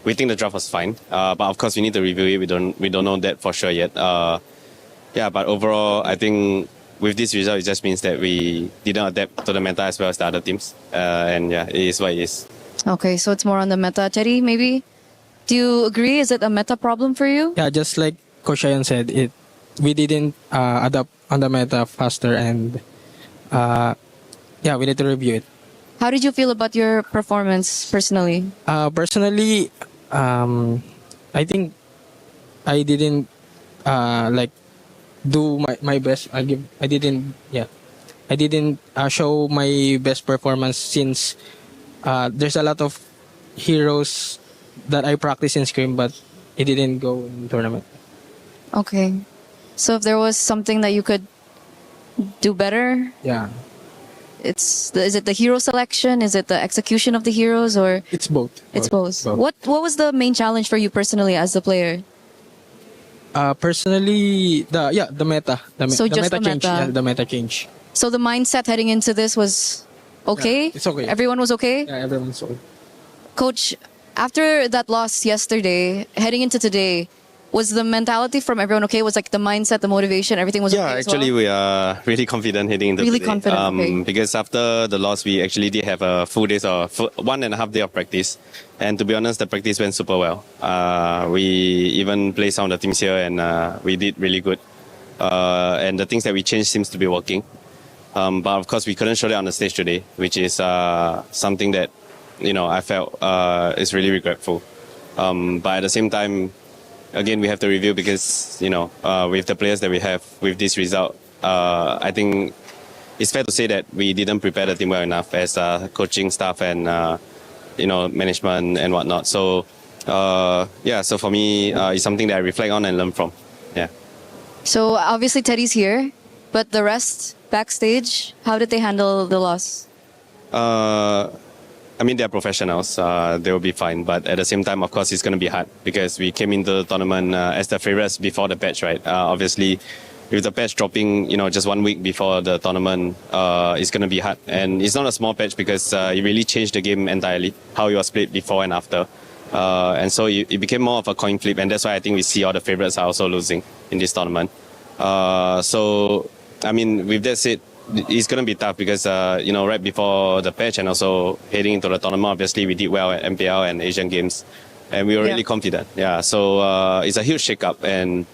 we think the draft was fine, but of course we need to review it. We don't know that for sure yet. But overall, I think with this result, it just means that we didn't adapt to the meta as well as the other teams. It is what it is. Okay, so it's more on the meta. Teddy, maybe? Do you agree? Is it a meta problem for you? Yeah, just like Coach Ayan said, we didn't adapt on the meta faster, and we need to review it. How did you feel about your performance personally? Personally, I think I didn't do my best. I didn't show my best performance, since there's a lot of heroes that I practice in scrim, but it didn't go in tournament. Okay, so if there was something that you could do better, is it the hero selection? Is it the execution of the heroes, or it's both? It's both. What was the main challenge for you personally as a player? Personally, the meta. So the just meta the change. meta. Yeah, the meta change. So the mindset heading into this was okay? It's okay. Everyone was okay? Yeah, everyone's okay. Coach, after that loss yesterday, heading into today, was the mentality from everyone okay? Was like the mindset, the motivation, everything was okay as actually well? We are really confident heading into Really today. confident, okay. Because after the loss, we actually did have a full day or 1.5 day of practice. And to be honest, the practice went super well. We even played some of the teams here, and we did really good. And the things that we changed seems to be working. But of course, we couldn't show that on the stage today, which is something that I felt is really regretful. But at the same time, again, we have to review, because with the players that we have with this result, I think it's fair to say that we didn't prepare the team well enough as coaching staff and management and whatnot. So Yeah, so for me, it's something that I reflect on and learn from. Yeah. So obviously Teddy's here, but the rest backstage, how did they handle the loss? I mean, they're professionals. They will be fine. But at the same time, of course, it's going to be hard because we came into the tournament as the favorites before the patch, right? Obviously, with the patch dropping, just 1 week before the tournament, it's going to be hard. And it's not a small patch because it really changed the game entirely, how it was played before and after. And so it became more of a coin flip. And that's why I think we see all the favorites are also losing in this tournament. So, I mean, with that said, it's going to be tough because, right before the patch and also heading into the tournament, obviously we did well at MPL and Asian Games. And we were really confident. Yeah, so it's a huge shake-up. And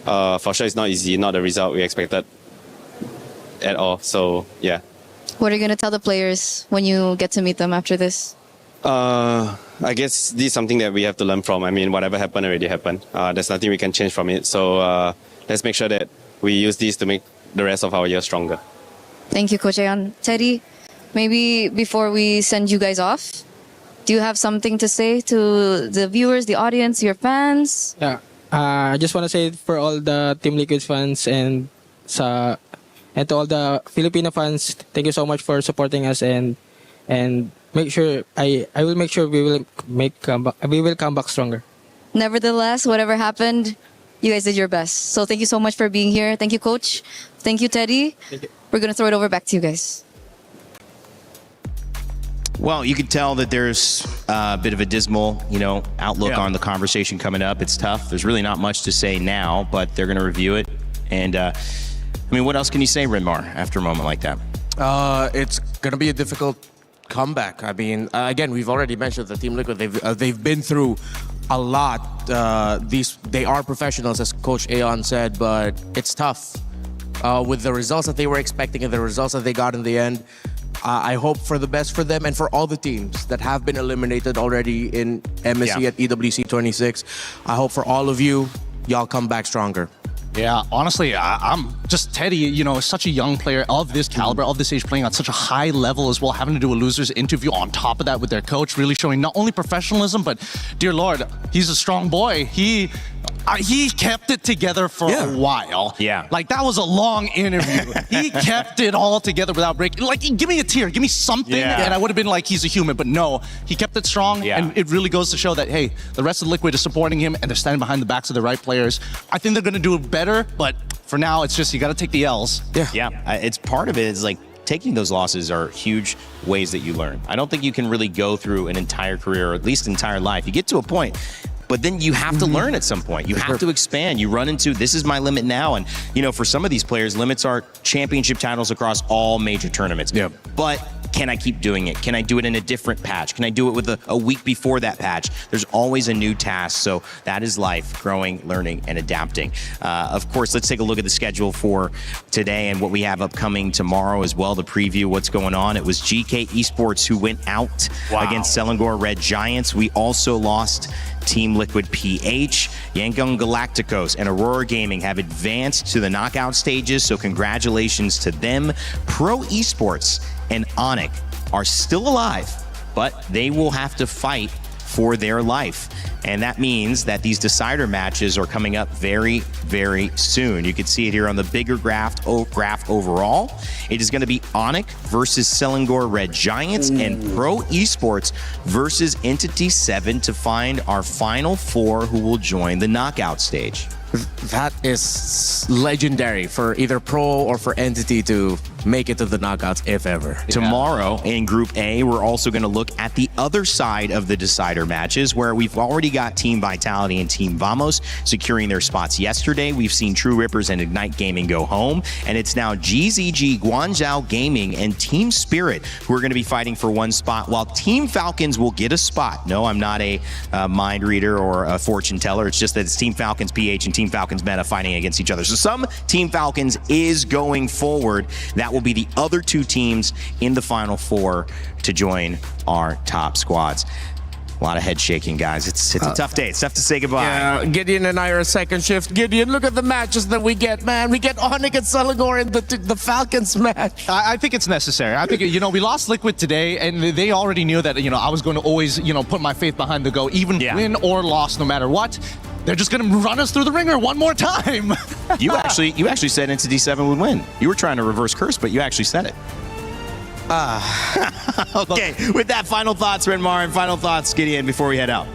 for sure it's not easy, not the result we expected at all. So, yeah. What are you going to tell the players when you get to meet them after this? I guess this is something that we have to learn from. I mean, whatever happened already happened. There's nothing we can change from it. So let's make sure that we use this to make the rest of our year stronger. Thank you, Coach Ayan. Teddy, maybe before we send you guys off, do you have something to say to the viewers, the audience, your fans? Yeah, I just want to say for all the Team Liquid fans and to all the Filipino fans, thank you so much for supporting us and make sure I will make sure we will come back stronger. Nevertheless, whatever happened, you guys did your best. So thank you so much for being here. Thank you, Coach. Thank you, Teddy. Thank you. We're going to throw it over back to you guys. Well, you can tell that there's a bit of a dismal, outlook on the conversation coming up. It's tough. There's really not much to say now, but they're going to review it. And, what else can you say, Rinmar, after a moment like that? It's going to be a difficult comeback. I mean, again, we've already mentioned the Team Liquid. They've been through a lot. They are professionals, as Coach Ayan said, but it's tough. With the results that they were expecting and the results that they got in the end, I hope for the best for them and for all the teams that have been eliminated already in MSC at EWC 26. I hope for all of you, y'all come back stronger. Yeah, honestly, I'm just Teddy, such a young player of this caliber, of this age, playing on such a high level as well, having to do a loser's interview on top of that with their coach, really showing not only professionalism, but dear Lord, he's a strong boy. He kept it together for a while. Yeah. Like, that was a long interview. He kept it all together without breaking. Like, give me a tear, give me something, and I would have been like, he's a human. But no, he kept it strong, and it really goes to show that, hey, the rest of Liquid is supporting him, and they're standing behind the backs of the right players. I think they're going to do it better, but for now, it's just, you got to take the L's. Yeah. It's part of it is like, taking those losses are huge ways that you learn. I don't think you can really go through an entire career, or at least entire life. You get to a point, but then you have to learn at some point. You have to expand. You run into, this is my limit now. And, for some of these players, limits are championship titles across all major tournaments. Yeah. But can I keep doing it? Can I do it in a different patch? Can I do it with a week before that patch? There's always a new task. So that is life, growing, learning, and adapting. Of course, let's take a look at the schedule for today and what we have upcoming tomorrow as well to preview what's going on. It was GK Esports who went out against Selangor Red Giants. We also lost Team Liquid PH. Yangon Galacticos and Aurora Gaming have advanced to the knockout stages, so congratulations to them. Pro Esports and Onyx are still alive, but they will have to fight for their life. And that means that these decider matches are coming up very, very soon. You can see it here on the bigger graph overall. It is going to be Onyx versus Selangor Red Giants and Pro Esports versus Entity 7 to find our final four who will join the knockout stage. That is legendary for either Pro or for Entity to make it to the knockouts, if ever. Tomorrow in Group A, we're also going to look at the other side of the decider matches, where we've already got Team Vitality and Team Vamos securing their spots yesterday. We've seen True Rippers and Ignite Gaming go home, and it's now GZG, Guangzhou Gaming, and Team Spirit who are going to be fighting for one spot, while Team Falcons will get a spot. No, I'm not a mind reader or a fortune teller. It's just that it's Team Falcons PH and Team Falcons Meta fighting against each other. So some Team Falcons is going forward. That will be the other two teams in the Final Four to join our top squads. A lot of head shaking, guys. It's a tough day. It's tough to say goodbye. Yeah, Gideon and I are second shift. Gideon, look at the matches that we get, man. We get Onyx and Celigor in the Falcons match. I think it's necessary. I think, we lost Liquid today, and they already knew that, I was going to always, put my faith behind the Go, even win or loss, no matter what. They're just going to run us through the ringer one more time. You actually said Entity 7 would win. You were trying to reverse curse, but you actually said it. Okay, with that, final thoughts, Renmar, and final thoughts, Gideon, before we head out.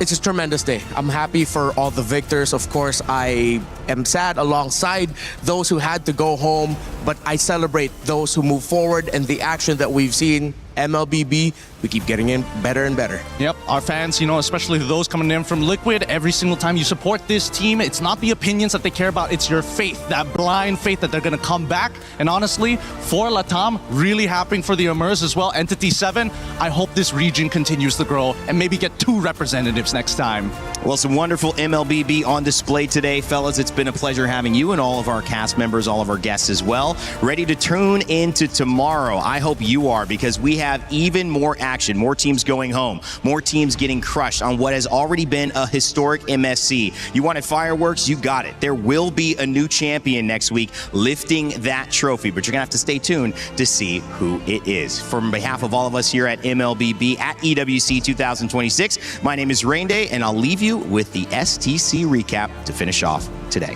It's a tremendous day. I'm happy for all the victors. Of course, I am sad alongside those who had to go home, but I celebrate those who move forward and the action that we've seen. MLBB, we keep getting in better and better. Yep, our fans, especially those coming in from Liquid, every single time you support this team, it's not the opinions that they care about, it's your faith, that blind faith that they're going to come back. And honestly, for Latam, really happy for the Amers as well. Entity 7, I hope this region continues to grow and maybe get 2 representatives next time. Well, some wonderful MLBB on display today, fellas. It's been a pleasure having you and all of our cast members, all of our guests as well. Ready to tune into tomorrow. I hope you are, because we have even more action, more teams going home, more teams getting crushed on what has already been a historic MSC. You wanted fireworks? You got it. There will be a new champion next week lifting that trophy, but you're going to have to stay tuned to see who it is. From behalf of all of us here at MLBB at EWC 2026, my name is Rain Day, and I'll leave you with the STC recap to finish off today.